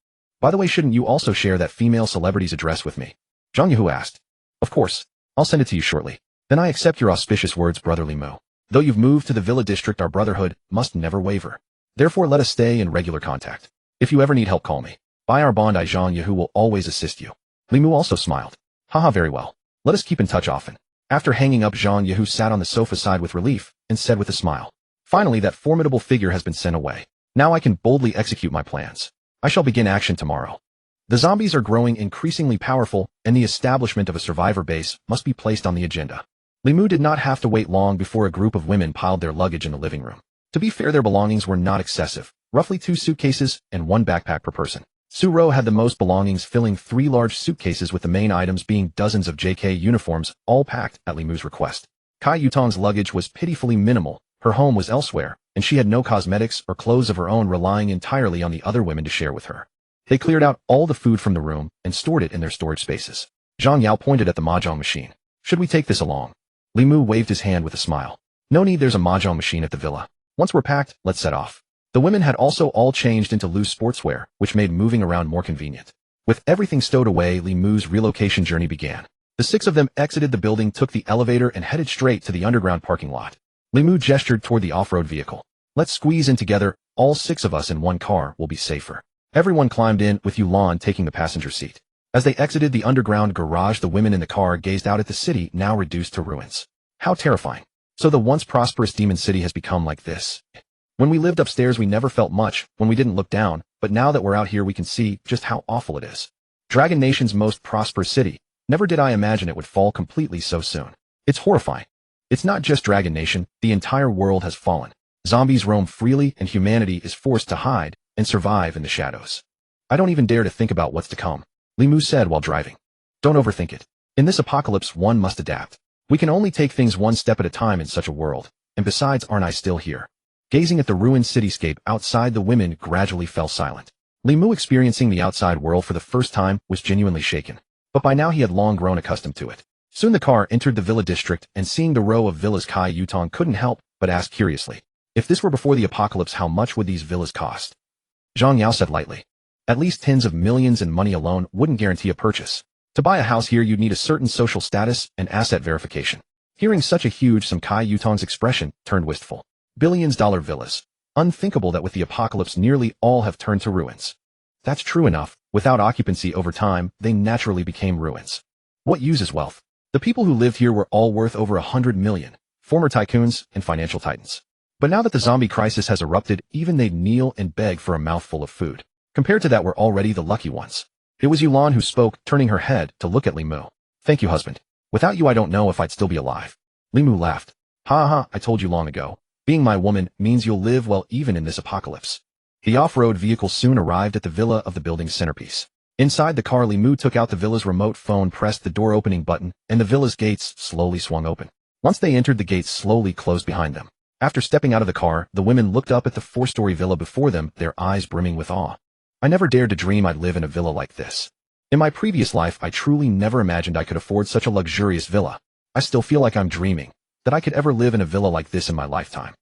Speaker 1: By the way, shouldn't you also share that female celebrity's address with me? Zhang Yahu asked. Of course. I'll send it to you shortly. Then I accept your auspicious words, brother Li Mu. Though you've moved to the villa district, our brotherhood must never waver. Therefore, let us stay in regular contact. If you ever need help, call me. By our bond, Zhang Yahu will always assist you. Li Mu also smiled. Haha, very well. Let us keep in touch often. After hanging up, Zhang Yahu sat on the sofa side with relief and said with a smile, Finally, that formidable figure has been sent away. Now I can boldly execute my plans. I shall begin action tomorrow. The zombies are growing increasingly powerful, and the establishment of a survivor base must be placed on the agenda. Li Mu did not have to wait long before a group of women piled their luggage in the living room. To be fair, their belongings were not excessive, roughly 2 suitcases and 1 backpack per person. Su Ro had the most belongings, filling 3 large suitcases with the main items being dozens of JK uniforms, all packed at Li Mu's request. Kai Yutong's luggage was pitifully minimal, her home was elsewhere, and she had no cosmetics or clothes of her own, relying entirely on the other women to share with her. They cleared out all the food from the room and stored it in their storage spaces. Zhang Yao pointed at the mahjong machine. Should we take this along? Li Mu waved his hand with a smile. No need, there's a mahjong machine at the villa. Once we're packed, let's set off. The women had also all changed into loose sportswear, which made moving around more convenient. With everything stowed away, Li Mu's relocation journey began. The 6 of them exited the building, took the elevator, and headed straight to the underground parking lot. Li Mu gestured toward the off-road vehicle. Let's squeeze in together, all 6 of us in one car will be safer. Everyone climbed in, with Yulan taking the passenger seat. As they exited the underground garage, the women in the car gazed out at the city, now reduced to ruins. How terrifying. So the once prosperous demon city has become like this. When we lived upstairs, we never felt much when we didn't look down, but now that we're out here, we can see just how awful it is. Dragon Nation's most prosperous city. Never did I imagine it would fall completely so soon. It's horrifying. It's not just Dragon Nation, the entire world has fallen. Zombies roam freely and humanity is forced to hide and survive in the shadows. I don't even dare to think about what's to come, Li Mu said while driving. Don't overthink it. In this apocalypse, one must adapt. We can only take things one step at a time in such a world, and besides, aren't I still here? Gazing at the ruined cityscape outside, the women gradually fell silent. Li Mu, experiencing the outside world for the first time, was genuinely shaken. But by now he had long grown accustomed to it. Soon the car entered the villa district, and seeing the row of villas, Kai Yutong couldn't help but ask curiously, if this were before the apocalypse, how much would these villas cost? Zhang Yao said lightly, at least tens of millions, and money alone wouldn't guarantee a purchase. To buy a house here, you'd need a certain social status and asset verification. Hearing such a huge sum, Kai Yutong's expression turned wistful. Billions-dollar villas. Unthinkable that with the apocalypse nearly all have turned to ruins. That's true enough. Without occupancy over time, they naturally became ruins. What use is wealth? The people who lived here were all worth over 100 million. former tycoons, and financial titans. But now that the zombie crisis has erupted, even they'd kneel and beg for a mouthful of food. Compared to that, we're already the lucky ones. It was Yulan who spoke, turning her head to look at Li Mu. Thank you, husband. Without you, I don't know if I'd still be alive. Li Mu laughed. Ha ha, I told you long ago. Being my woman means you'll live well even in this apocalypse. The off-road vehicle soon arrived at the villa of the building's centerpiece. Inside the car, Li Mu took out the villa's remote phone, pressed the door opening button, and the villa's gates slowly swung open. Once they entered, the gates slowly closed behind them. After stepping out of the car, the women looked up at the 4-story villa before them, their eyes brimming with awe. I never dared to dream I'd live in a villa like this. In my previous life, I truly never imagined I could afford such a luxurious villa. I still feel like I'm dreaming that I could ever live in a villa like this in my lifetime.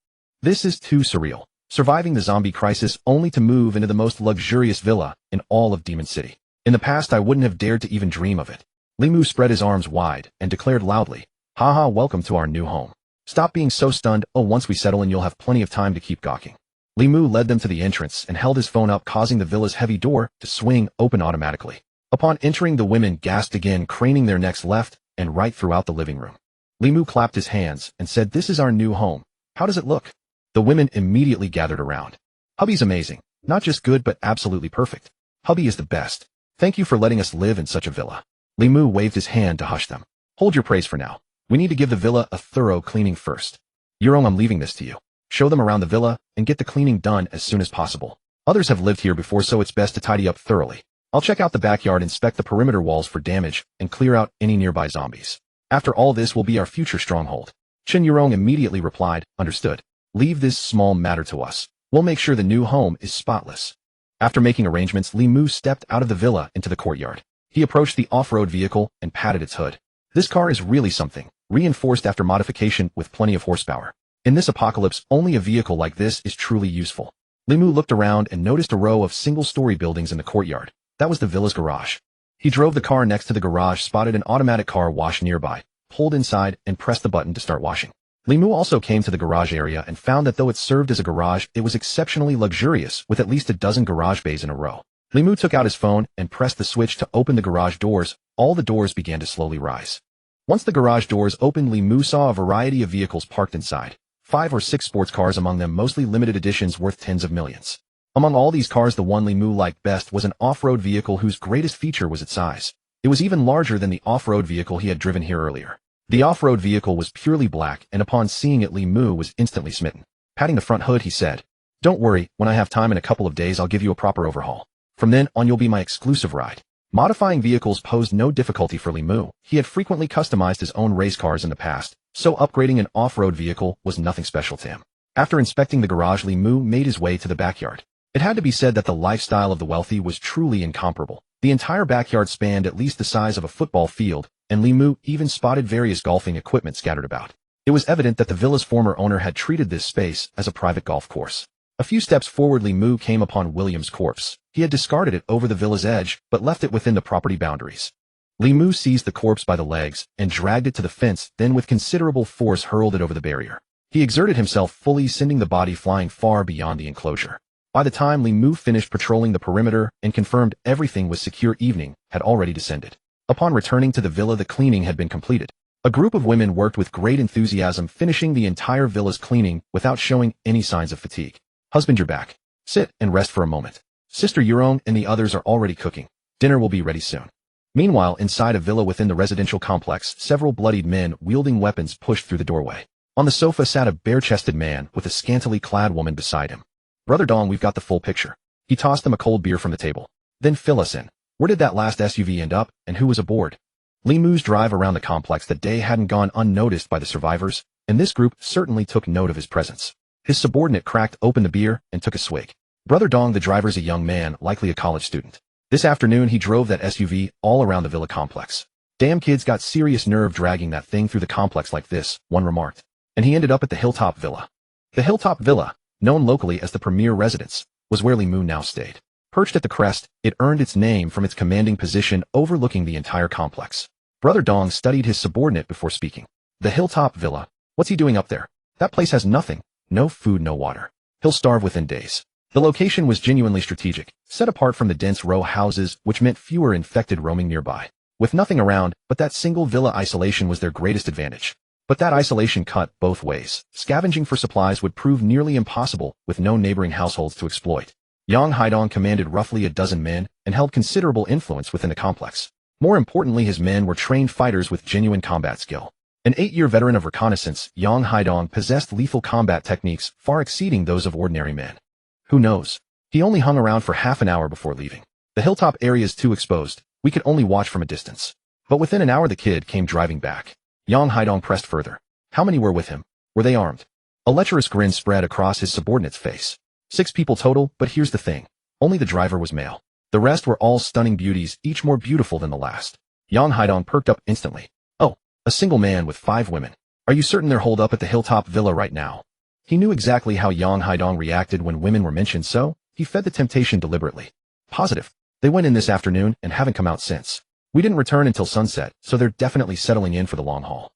Speaker 1: This is too surreal. Surviving the zombie crisis only to move into the most luxurious villa in all of Demon City. In the past, I wouldn't have dared to even dream of it. Li Mu spread his arms wide and declared loudly, Haha, welcome to our new home. Stop being so stunned. Oh, once we settle in, you'll have plenty of time to keep gawking. Li Mu led them to the entrance and held his phone up, causing the villa's heavy door to swing open automatically. Upon entering, the women gasped again, craning their necks left and right throughout the living room. Li Mu clapped his hands and said, This is our new home. How does it look? The women immediately gathered around. Hubby's amazing. Not just good, but absolutely perfect. Hubby is the best. Thank you for letting us live in such a villa. Li Mu waved his hand to hush them. Hold your praise for now. We need to give the villa a thorough cleaning first. Yurong, I'm leaving this to you. Show them around the villa and get the cleaning done as soon as possible. Others have lived here before, so it's best to tidy up thoroughly. I'll check out the backyard, inspect the perimeter walls for damage, and clear out any nearby zombies. After all, this will be our future stronghold. Chen Yurong immediately replied, Understood. Leave this small matter to us. We'll make sure the new home is spotless. After making arrangements, Li Mu stepped out of the villa into the courtyard. He approached the off-road vehicle and patted its hood. This car is really something, reinforced after modification with plenty of horsepower. In this apocalypse, only a vehicle like this is truly useful. Li Mu looked around and noticed a row of single-story buildings in the courtyard. That was the villa's garage. He drove the car next to the garage, spotted an automatic car wash nearby, pulled inside, and pressed the button to start washing. Li Mu also came to the garage area and found that though it served as a garage, it was exceptionally luxurious, with at least a dozen garage bays in a row. Li Mu took out his phone and pressed the switch to open the garage doors. All the doors began to slowly rise. Once the garage doors opened, Li Mu saw a variety of vehicles parked inside. 5 or 6 sports cars among them, mostly limited editions worth tens of millions. Among all these cars, the one Li Mu liked best was an off-road vehicle whose greatest feature was its size. It was even larger than the off-road vehicle he had driven here earlier. The off-road vehicle was purely black, and upon seeing it, Li Mu was instantly smitten. Patting the front hood, he said, Don't worry, when I have time in a couple of days, I'll give you a proper overhaul. From then on, you'll be my exclusive ride. Modifying vehicles posed no difficulty for Li Mu. He had frequently customized his own race cars in the past, so upgrading an off-road vehicle was nothing special to him. After inspecting the garage, Li Mu made his way to the backyard. It had to be said that the lifestyle of the wealthy was truly incomparable. The entire backyard spanned at least the size of a football field, and Li Mu even spotted various golfing equipment scattered about. It was evident that the villa's former owner had treated this space as a private golf course. A few steps forward, Li Mu came upon William's corpse. He had discarded it over the villa's edge, but left it within the property boundaries. Li Mu seized the corpse by the legs and dragged it to the fence, then with considerable force hurled it over the barrier. He exerted himself fully, sending the body flying far beyond the enclosure. By the time Li Mu finished patrolling the perimeter and confirmed everything was secure, evening had already descended. Upon returning to the villa, the cleaning had been completed. A group of women worked with great enthusiasm, finishing the entire villa's cleaning without showing any signs of fatigue. Husband, you're back. Sit and rest for a moment. Sister Yurong and the others are already cooking. Dinner will be ready soon. Meanwhile, inside a villa within the residential complex, several bloodied men wielding weapons pushed through the doorway. On the sofa sat a bare-chested man with a scantily clad woman beside him. Brother Dong, we've got the full picture. He tossed them a cold beer from the table. Then fill us in. Where did that last SUV end up, and who was aboard? Li Mu's drive around the complex that day hadn't gone unnoticed by the survivors, and this group certainly took note of his presence. His subordinate cracked open the beer and took a swig. Brother Dong, the driver's a young man, likely a college student. This afternoon he drove that SUV all around the villa complex. Damn, kids got serious nerve dragging that thing through the complex like this, one remarked. And he ended up at the Hilltop Villa. The Hilltop Villa, known locally as the premier residence, was where Li Mu now stayed. Perched at the crest, it earned its name from its commanding position overlooking the entire complex. Brother Dong studied his subordinate before speaking. The Hilltop Villa? What's he doing up there? That place has nothing. No food, no water. He'll starve within days. The location was genuinely strategic, set apart from the dense row houses, which meant fewer infected roaming nearby. With nothing around, but that single villa, isolation was their greatest advantage. But that isolation cut both ways. Scavenging for supplies would prove nearly impossible with no neighboring households to exploit. Yang Haidong commanded roughly a dozen men and held considerable influence within the complex. More importantly, his men were trained fighters with genuine combat skill. An 8-year veteran of reconnaissance, Yang Haidong possessed lethal combat techniques far exceeding those of ordinary men. Who knows? He only hung around for half an hour before leaving. The hilltop area is too exposed. We could only watch from a distance. But within an hour the kid came driving back. Yang Haidong pressed further. How many were with him? Were they armed? A lecherous grin spread across his subordinate's face. 6 people total, but here's the thing. Only the driver was male. The rest were all stunning beauties, each more beautiful than the last. Yang Haidong perked up instantly. Oh, a single man with 5 women. Are you certain they're holed up at the hilltop villa right now? He knew exactly how Yang Haidong reacted when women were mentioned, so he fed the temptation deliberately. Positive. They went in this afternoon and haven't come out since. We didn't return until sunset, so they're definitely settling in for the long haul.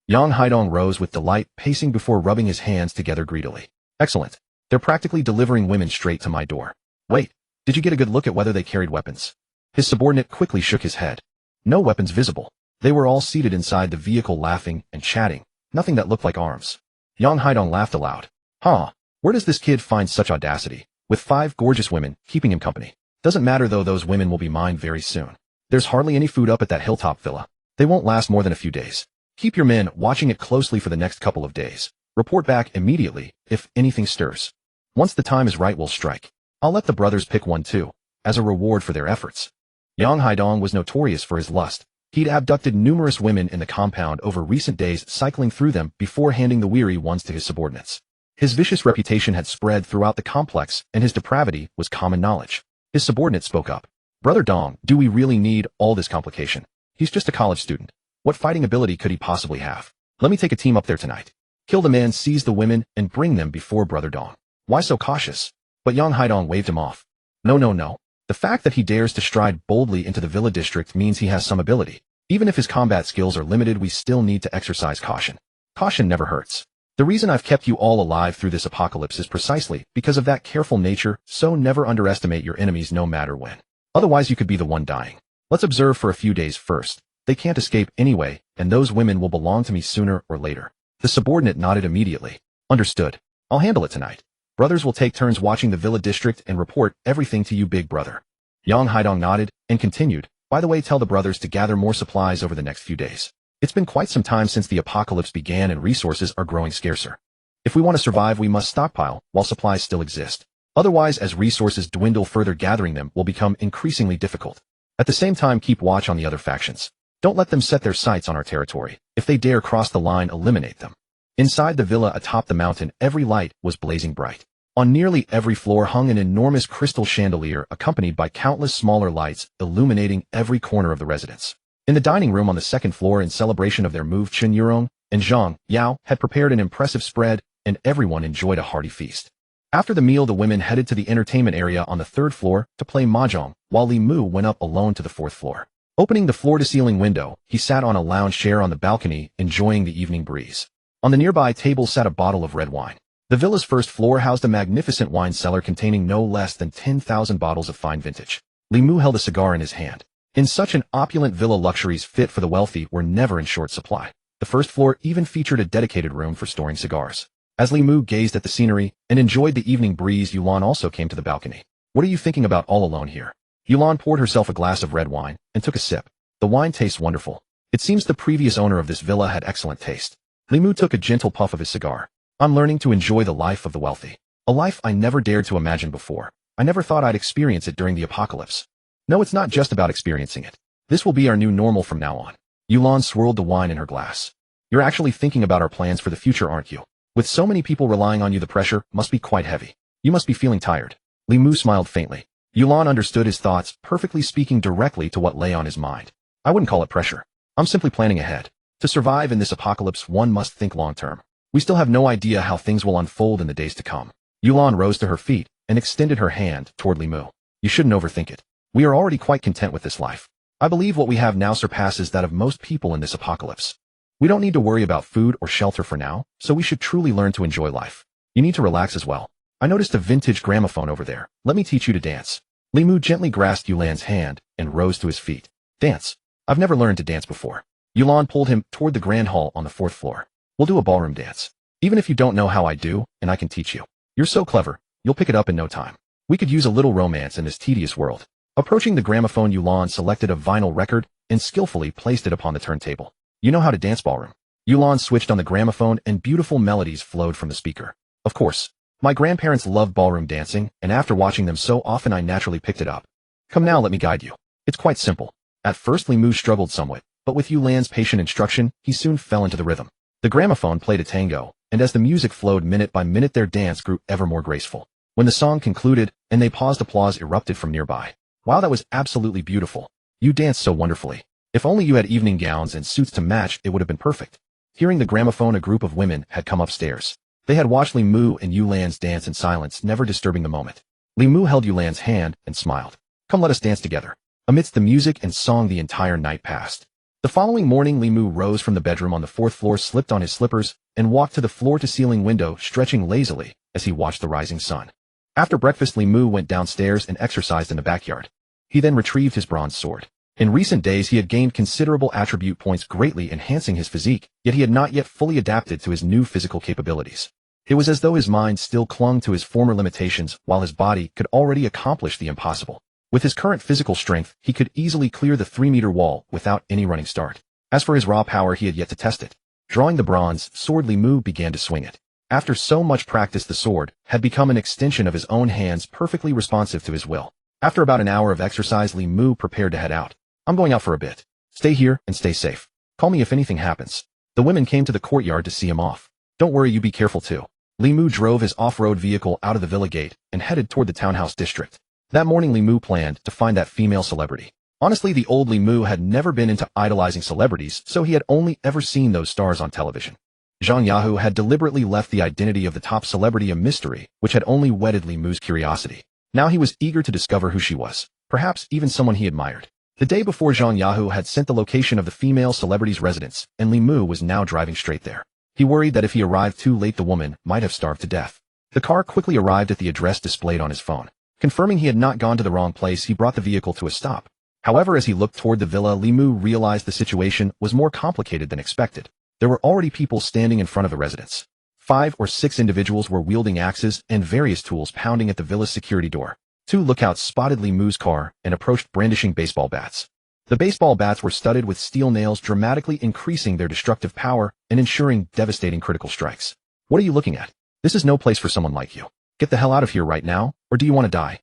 Speaker 1: Yang Haidong rose with delight, pacing before rubbing his hands together greedily. Excellent. They're practically delivering women straight to my door. Wait, did you get a good look at whether they carried weapons? His subordinate quickly shook his head. No weapons visible. They were all seated inside the vehicle laughing and chatting, nothing that looked like arms. Yang Haidong laughed aloud. Huh, where does this kid find such audacity? With 5 gorgeous women keeping him company. Doesn't matter though, those women will be mine very soon. There's hardly any food up at that hilltop villa. They won't last more than a few days. Keep your men watching it closely for the next couple of days. Report back immediately if anything stirs. Once the time is right, we'll strike. I'll let the brothers pick one too, as a reward for their efforts. Yang Haidong was notorious for his lust. He'd abducted numerous women in the compound over recent days, cycling through them before handing the weary ones to his subordinates. His vicious reputation had spread throughout the complex, and his depravity was common knowledge. His subordinate spoke up. Brother Dong, do we really need all this complication? He's just a college student. What fighting ability could he possibly have? Let me take a team up there tonight. Kill the man, seize the women, and bring them before Brother Dong. Why so cautious? But Yang Haidong waved him off. No. The fact that he dares to stride boldly into the villa district means he has some ability. Even if his combat skills are limited, we still need to exercise caution. Caution never hurts. The reason I've kept you all alive through this apocalypse is precisely because of that careful nature, so never underestimate your enemies no matter when. Otherwise you could be the one dying. Let's observe for a few days first. They can't escape anyway, and those women will belong to me sooner or later. The subordinate nodded immediately. Understood. I'll handle it tonight. Brothers will take turns watching the villa district and report everything to you, big brother. Yang Haidong nodded and continued. By the way, tell the brothers to gather more supplies over the next few days. It's been quite some time since the apocalypse began and resources are growing scarcer. If we want to survive, we must stockpile while supplies still exist. Otherwise, as resources dwindle further, gathering them will become increasingly difficult. At the same time, keep watch on the other factions. Don't let them set their sights on our territory. If they dare cross the line, eliminate them. Inside the villa atop the mountain, every light was blazing bright. On nearly every floor hung an enormous crystal chandelier accompanied by countless smaller lights illuminating every corner of the residence. In the dining room on the 2nd floor, in celebration of their move, Chen Yurong and Zhang Yao had prepared an impressive spread, and everyone enjoyed a hearty feast. After the meal, the women headed to the entertainment area on the 3rd floor to play mahjong, while Li Mu went up alone to the 4th floor. Opening the floor-to-ceiling window, he sat on a lounge chair on the balcony, enjoying the evening breeze. On the nearby table sat a bottle of red wine. The villa's 1st floor housed a magnificent wine cellar containing no less than 10,000 bottles of fine vintage. Li Mu held a cigar in his hand. In such an opulent villa, luxuries fit for the wealthy were never in short supply. The 1st floor even featured a dedicated room for storing cigars. As Li Mu gazed at the scenery and enjoyed the evening breeze, Yulan also came to the balcony. What are you thinking about all alone here? Yulan poured herself a glass of red wine and took a sip. The wine tastes wonderful. It seems the previous owner of this villa had excellent taste. Li Mu took a gentle puff of his cigar. I'm learning to enjoy the life of the wealthy. A life I never dared to imagine before. I never thought I'd experience it during the apocalypse. No, it's not just about experiencing it. This will be our new normal from now on. Yulan swirled the wine in her glass. You're actually thinking about our plans for the future, aren't you? With so many people relying on you, the pressure must be quite heavy. You must be feeling tired. Li Mu smiled faintly. Yulan understood his thoughts, perfectly speaking directly to what lay on his mind. I wouldn't call it pressure. I'm simply planning ahead. To survive in this apocalypse, one must think long-term. We still have no idea how things will unfold in the days to come. Yulan rose to her feet and extended her hand toward Li Mu. You shouldn't overthink it. We are already quite content with this life. I believe what we have now surpasses that of most people in this apocalypse. We don't need to worry about food or shelter for now, so we should truly learn to enjoy life. You need to relax as well. I noticed a vintage gramophone over there. Let me teach you to dance. Li Mu gently grasped Yulan's hand and rose to his feet. Dance. I've never learned to dance before. Yulan pulled him toward the grand hall on the 4th floor. We'll do a ballroom dance. Even if you don't know how I do, and I can teach you. You're so clever, you'll pick it up in no time. We could use a little romance in this tedious world. Approaching the gramophone, Yulan selected a vinyl record and skillfully placed it upon the turntable. You know how to dance ballroom. Yulan switched on the gramophone and beautiful melodies flowed from the speaker. Of course. My grandparents loved ballroom dancing, and after watching them so often I naturally picked it up. Come now, let me guide you. It's quite simple. At first Li Mu struggled somewhat, but with Yulan's patient instruction, he soon fell into the rhythm. The gramophone played a tango, and as the music flowed minute by minute their dance grew ever more graceful. When the song concluded, and they paused, applause erupted from nearby. Wow, that was absolutely beautiful. You danced so wonderfully. If only you had evening gowns and suits to match, it would have been perfect. Hearing the gramophone, a group of women had come upstairs. They had watched Li Mu and Yulan's dance in silence, never disturbing the moment. Li Mu held Yulan's hand and smiled. Come, let us dance together. Amidst the music and song the entire night passed. The following morning Li Mu rose from the bedroom on the 4th floor, slipped on his slippers, and walked to the floor-to-ceiling window, stretching lazily as he watched the rising sun. After breakfast Li Mu went downstairs and exercised in the backyard. He then retrieved his bronze sword. In recent days he had gained considerable attribute points, greatly enhancing his physique, yet he had not yet fully adapted to his new physical capabilities. It was as though his mind still clung to his former limitations, while his body could already accomplish the impossible. With his current physical strength, he could easily clear the 3-meter wall without any running start. As for his raw power, he had yet to test it. Drawing the bronze sword, Li Mu began to swing it. After so much practice, the sword had become an extension of his own hands, perfectly responsive to his will. After about an hour of exercise, Li Mu prepared to head out. I'm going out for a bit. Stay here and stay safe. Call me if anything happens. The women came to the courtyard to see him off. Don't worry, you be careful too. Li Mu drove his off-road vehicle out of the villa gate and headed toward the townhouse district. That morning Li Mu planned to find that female celebrity. Honestly, the old Li Mu had never been into idolizing celebrities, so he had only ever seen those stars on television. Zhang Yahu had deliberately left the identity of the top celebrity a mystery, which had only whetted Li Mu's curiosity. Now he was eager to discover who she was, perhaps even someone he admired. The day before, Zhang Yahu had sent the location of the female celebrity's residence, and Li Mu was now driving straight there. He worried that if he arrived too late the woman might have starved to death. The car quickly arrived at the address displayed on his phone. Confirming he had not gone to the wrong place, he brought the vehicle to a stop. However, as he looked toward the villa, Li Mu realized the situation was more complicated than expected. There were already people standing in front of the residence. 5 or 6 individuals were wielding axes and various tools, pounding at the villa's security door. 2 lookouts spotted Li Mu's car and approached brandishing baseball bats. The baseball bats were studded with steel nails, dramatically increasing their destructive power and ensuring devastating critical strikes. What are you looking at? This is no place for someone like you. Get the hell out of here right now, or do you want to die?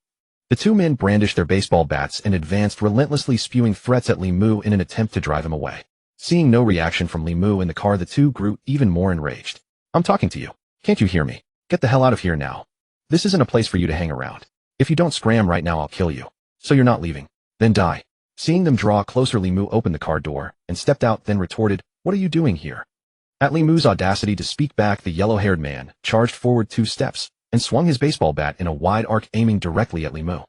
Speaker 1: The 2 men brandished their baseball bats and advanced, relentlessly spewing threats at Li Mu in an attempt to drive him away. Seeing no reaction from Li Mu in the car, the 2 grew even more enraged. I'm talking to you. Can't you hear me? Get the hell out of here now. This isn't a place for you to hang around. If you don't scram right now, I'll kill you. So you're not leaving. Then die. Seeing them draw closer, Li Mu opened the car door and stepped out, then retorted, "What are you doing here?" At Li Mu's audacity to speak back, the yellow-haired man charged forward 2 steps and swung his baseball bat in a wide arc, aiming directly at Li Mu.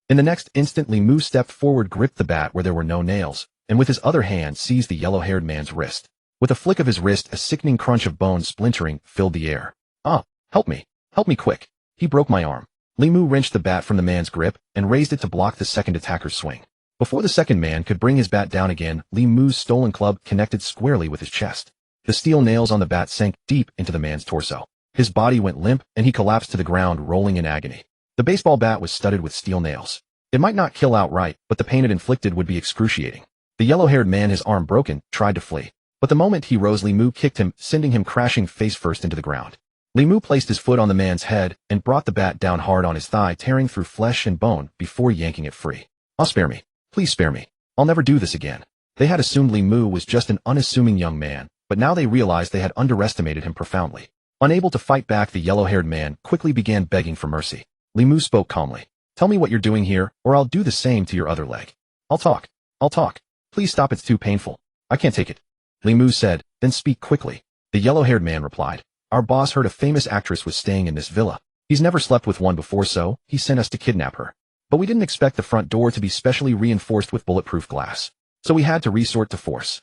Speaker 1: In the next instant, Li Mu stepped forward, gripped the bat where there were no nails, and with his other hand seized the yellow-haired man's wrist. With a flick of his wrist, a sickening crunch of bone splintering filled the air. "Ah, help me. Help me quick. He broke my arm." Li Mu wrenched the bat from the man's grip and raised it to block the second attacker's swing. Before the second man could bring his bat down again, Li Mu's stolen club connected squarely with his chest. The steel nails on the bat sank deep into the man's torso. His body went limp, and he collapsed to the ground, rolling in agony. The baseball bat was studded with steel nails. It might not kill outright, but the pain it inflicted would be excruciating. The yellow-haired man, his arm broken, tried to flee. But the moment he rose, Li Mu kicked him, sending him crashing face first into the ground. Li Mu placed his foot on the man's head and brought the bat down hard on his thigh, tearing through flesh and bone before yanking it free. "Oh, spare me. Please spare me. I'll never do this again." They had assumed Li Mu was just an unassuming young man, but now they realized they had underestimated him profoundly. Unable to fight back, the yellow-haired man quickly began begging for mercy. Li Mu spoke calmly. "Tell me what you're doing here, or I'll do the same to your other leg." I'll talk. Please stop, it's too painful. I can't take it." Li Mu said, "Then speak quickly." The yellow-haired man replied, "Our boss heard a famous actress was staying in this villa. He's never slept with one before, so he sent us to kidnap her. But we didn't expect the front door to be specially reinforced with bulletproof glass. So we had to resort to force.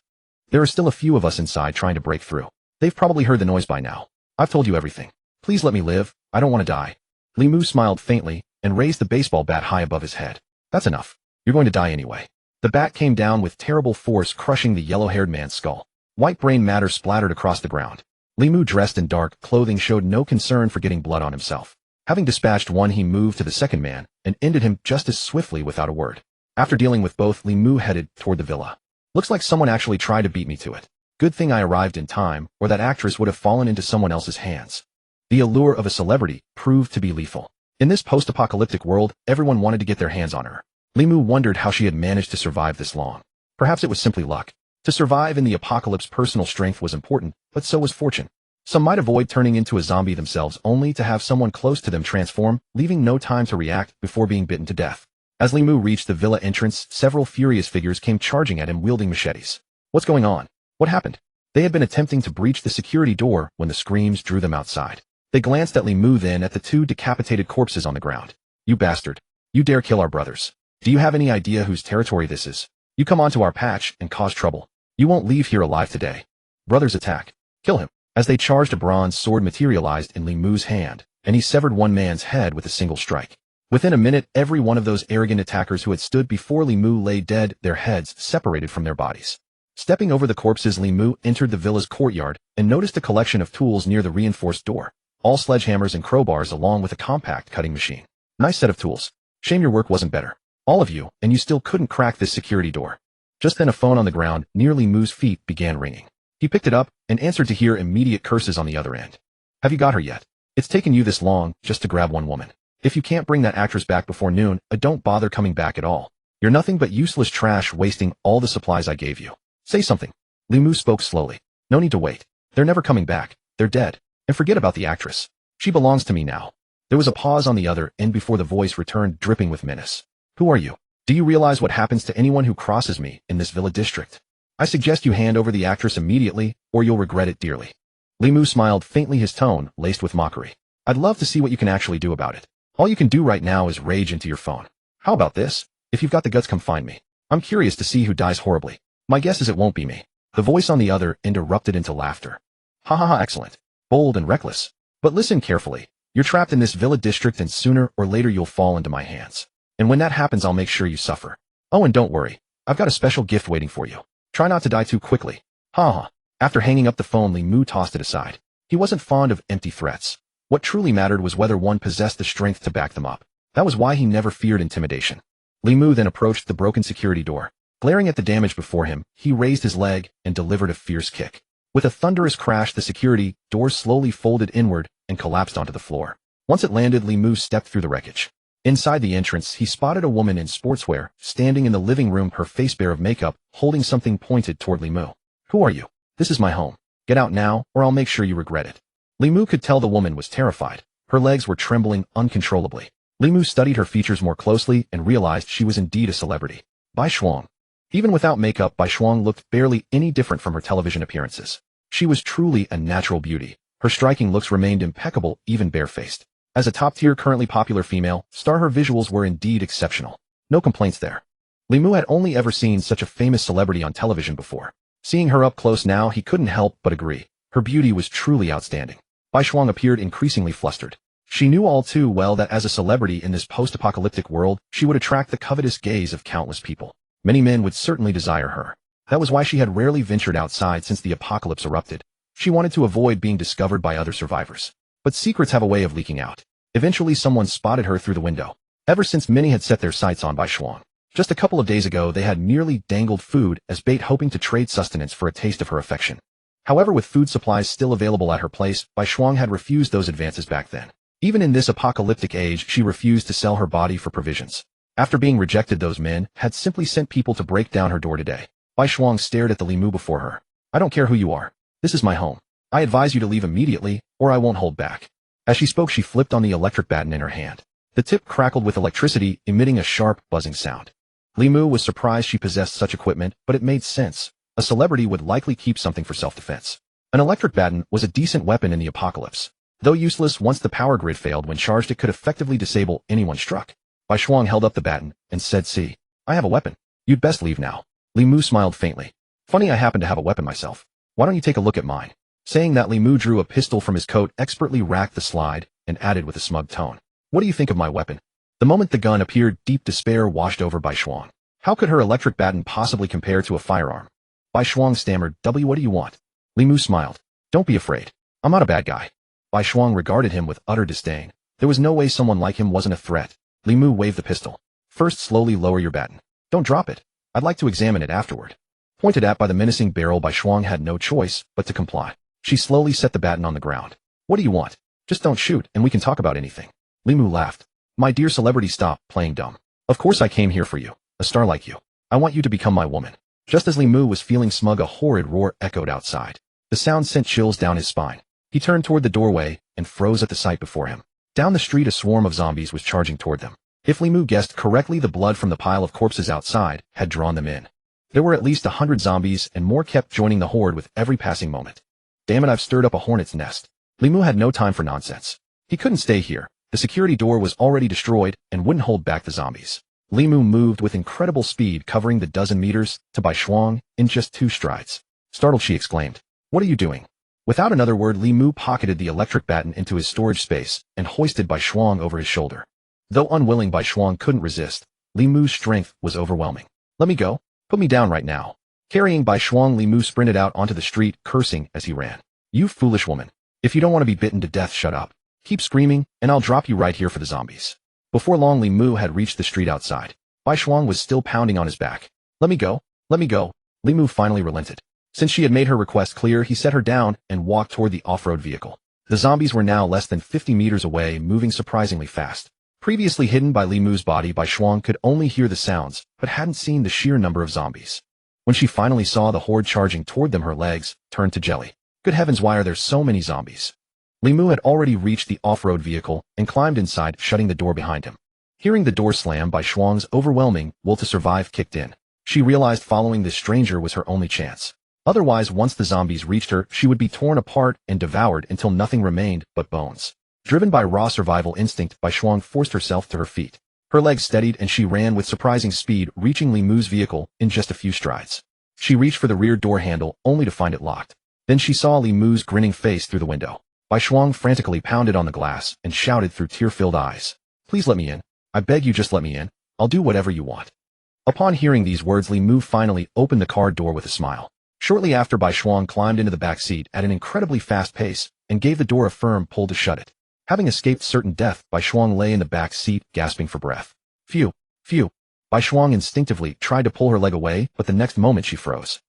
Speaker 1: There are still a few of us inside trying to break through. They've probably heard the noise by now. I've told you everything. Please let me live. I don't want to die." Li Mu smiled faintly and raised the baseball bat high above his head. "That's enough. You're going to die anyway." The bat came down with terrible force, crushing the yellow-haired man's skull. White brain matter splattered across the ground. Li Mu, dressed in dark clothing, showed no concern for getting blood on himself. Having dispatched one, he moved to the second man and ended him just as swiftly without a word. After dealing with both, Li Mu headed toward the villa. Looks like someone actually tried to beat me to it. Good thing I arrived in time, or that actress would have fallen into someone else's hands. The allure of a celebrity proved to be lethal. In this post-apocalyptic world, everyone wanted to get their hands on her. Li Mu wondered how she had managed to survive this long. Perhaps it was simply luck. To survive in the apocalypse, personal strength was important, but so was fortune. Some might avoid turning into a zombie themselves only to have someone close to them transform, leaving no time to react before being bitten to death. As Li Mu reached the villa entrance, several furious figures came charging at him wielding machetes. What's going on? What happened? They had been attempting to breach the security door when the screams drew them outside. They glanced at Li Mu, then at the two decapitated corpses on the ground. You bastard. You dare kill our brothers. Do you have any idea whose territory this is? You come onto our patch and cause trouble. You won't leave here alive today. Brothers, attack. Kill him. As they charged, a bronze sword materialized in Li Mu's hand, and he severed one man's head with a single strike. Within a minute, every one of those arrogant attackers who had stood before Li Mu lay dead, their heads separated from their bodies. Stepping over the corpses, Li Mu entered the villa's courtyard and noticed a collection of tools near the reinforced door. All sledgehammers and crowbars along with a compact cutting machine. Nice set of tools. Shame your work wasn't better. All of you, and you still couldn't crack this security door. Just then a phone on the ground near Li Mu's feet began ringing. He picked it up and answered to hear immediate curses on the other end. Have you got her yet? It's taken you this long just to grab one woman. If you can't bring that actress back before noon, don't bother coming back at all. You're nothing but useless trash, wasting all the supplies I gave you. Say something. Li Mu spoke slowly. No need to wait. They're never coming back. They're dead. And forget about the actress. She belongs to me now. There was a pause on the other end before the voice returned, dripping with menace. Who are you? Do you realize what happens to anyone who crosses me in this villa district? I suggest you hand over the actress immediately, or you'll regret it dearly. Li Mu smiled faintly, his tone laced with mockery. I'd love to see what you can actually do about it. All you can do right now is rage into your phone. How about this? If you've got the guts, come find me. I'm curious to see who dies horribly. My guess is it won't be me. The voice on the other end erupted into laughter. Ha ha ha, excellent. Bold and reckless. But listen carefully. You're trapped in this villa district, and sooner or later you'll fall into my hands. And when that happens, I'll make sure you suffer. Oh, and don't worry. I've got a special gift waiting for you. Try not to die too quickly. Ha ha. After hanging up the phone, Li Mu tossed it aside. He wasn't fond of empty threats. What truly mattered was whether one possessed the strength to back them up. That was why he never feared intimidation. Li Mu then approached the broken security door. Glaring at the damage before him, he raised his leg and delivered a fierce kick. With a thunderous crash, the security door slowly folded inward and collapsed onto the floor. Once it landed, Li Mu stepped through the wreckage. Inside the entrance, he spotted a woman in sportswear, standing in the living room, her face bare of makeup, holding something pointed toward Li Mu. Who are you? This is my home. Get out now, or I'll make sure you regret it. Li Mu could tell the woman was terrified. Her legs were trembling uncontrollably. Li Mu studied her features more closely and realized she was indeed a celebrity. Bai Shuang. Even without makeup, Bai Shuang looked barely any different from her television appearances. She was truly a natural beauty. Her striking looks remained impeccable, even barefaced. As a top-tier, currently popular female star, her visuals were indeed exceptional. No complaints there. Li Mu had only ever seen such a famous celebrity on television before. Seeing her up close now, he couldn't help but agree. Her beauty was truly outstanding. Bai Shuang appeared increasingly flustered. She knew all too well that as a celebrity in this post-apocalyptic world, she would attract the covetous gaze of countless people. Many men would certainly desire her. That was why she had rarely ventured outside since the apocalypse erupted. She wanted to avoid being discovered by other survivors. But secrets have a way of leaking out. Eventually someone spotted her through the window. Ever since, many had set their sights on Bai Shuang. Just a couple of days ago, they had merely dangled food as bait, hoping to trade sustenance for a taste of her affection. However, with food supplies still available at her place, Bai Shuang had refused those advances back then. Even in this apocalyptic age, she refused to sell her body for provisions. After being rejected, those men had simply sent people to break down her door today. Bai Shuang stared at the Li Mu before her. I don't care who you are. This is my home. I advise you to leave immediately, or I won't hold back. As she spoke, she flipped on the electric baton in her hand. The tip crackled with electricity, emitting a sharp, buzzing sound. Li Mu was surprised she possessed such equipment, but it made sense. A celebrity would likely keep something for self-defense. An electric baton was a decent weapon in the apocalypse. Though useless once the power grid failed, when charged it could effectively disable anyone struck. Bai Shuang held up the baton and said, "See, I have a weapon. You'd best leave now." Li Mu smiled faintly. Funny, I happen to have a weapon myself. Why don't you take a look at mine? Saying that, Li Mu drew a pistol from his coat, expertly racked the slide, and added with a smug tone, "What do you think of my weapon?" The moment the gun appeared, deep despair washed over Bai Shuang. How could her electric baton possibly compare to a firearm? Bai Shuang stammered, "What do you want?" Li Mu smiled. "Don't be afraid. I'm not a bad guy. Bai Shuang regarded him with utter disdain. There was no way someone like him wasn't a threat. Li Mu waved the pistol. First, slowly lower your baton. Don't drop it. I'd like to examine it afterward. Pointed at by the menacing barrel, Bai Shuang had no choice but to comply. She slowly set the baton on the ground. What do you want? Just don't shoot, and we can talk about anything. Li Mu laughed. My dear celebrity, stop playing dumb. Of course I came here for you, a star like you. I want you to become my woman. Just as Li Mu was feeling smug, a horrid roar echoed outside. The sound sent chills down his spine. He turned toward the doorway and froze at the sight before him. Down the street, a swarm of zombies was charging toward them. If Li Mu guessed correctly, the blood from the pile of corpses outside had drawn them in. There were at least 100 zombies, and more kept joining the horde with every passing moment. Damn it, I've stirred up a hornet's nest. Li Mu had no time for nonsense. He couldn't stay here. The security door was already destroyed and wouldn't hold back the zombies. Li Mu moved with incredible speed, covering the dozen meters to Bai Shuang in just 2 strides. Startled, she exclaimed, "What are you doing?" Without another word, Li Mu pocketed the electric baton into his storage space and hoisted Bai Shuang over his shoulder. Though unwilling, Bai Shuang couldn't resist. Li Mu's strength was overwhelming. "Let me go. Put me down right now." Carrying Bai Shuang, Li Mu sprinted out onto the street, cursing as he ran. "You foolish woman. If you don't want to be bitten to death, shut up. Keep screaming, and I'll drop you right here for the zombies." Before long, Li Mu had reached the street outside. Bai Shuang was still pounding on his back. "Let me go. Let me go." Li Mu finally relented. Since she had made her request clear, he set her down and walked toward the off-road vehicle. The zombies were now less than 50 meters away, moving surprisingly fast. Previously hidden by Li Mu's body, Bai Shuang could only hear the sounds, but hadn't seen the sheer number of zombies. When she finally saw the horde charging toward them, her legs turned to jelly. Good heavens, why are there so many zombies? Li Mu had already reached the off-road vehicle and climbed inside, shutting the door behind him. Hearing the door slam, Bai Shuang's overwhelming will to survive kicked in. She realized following this stranger was her only chance. Otherwise, once the zombies reached her, she would be torn apart and devoured until nothing remained but bones. Driven by raw survival instinct, Bai Shuang forced herself to her feet. Her legs steadied and she ran with surprising speed, reaching Li Mu's vehicle in just a few strides. She reached for the rear door handle, only to find it locked. Then she saw Li Mu's grinning face through the window. Bai Shuang frantically pounded on the glass and shouted through tear-filled eyes, "Please let me in. I beg you, just let me in. I'll do whatever you want." Upon hearing these words, Li Mu finally opened the car door with a smile. Shortly after, Bai Shuang climbed into the back seat at an incredibly fast pace and gave the door a firm pull to shut it. Having escaped certain death, Bai Shuang lay in the back seat, gasping for breath. Phew, phew. Bai Shuang instinctively tried to pull her leg away, but the next moment she froze.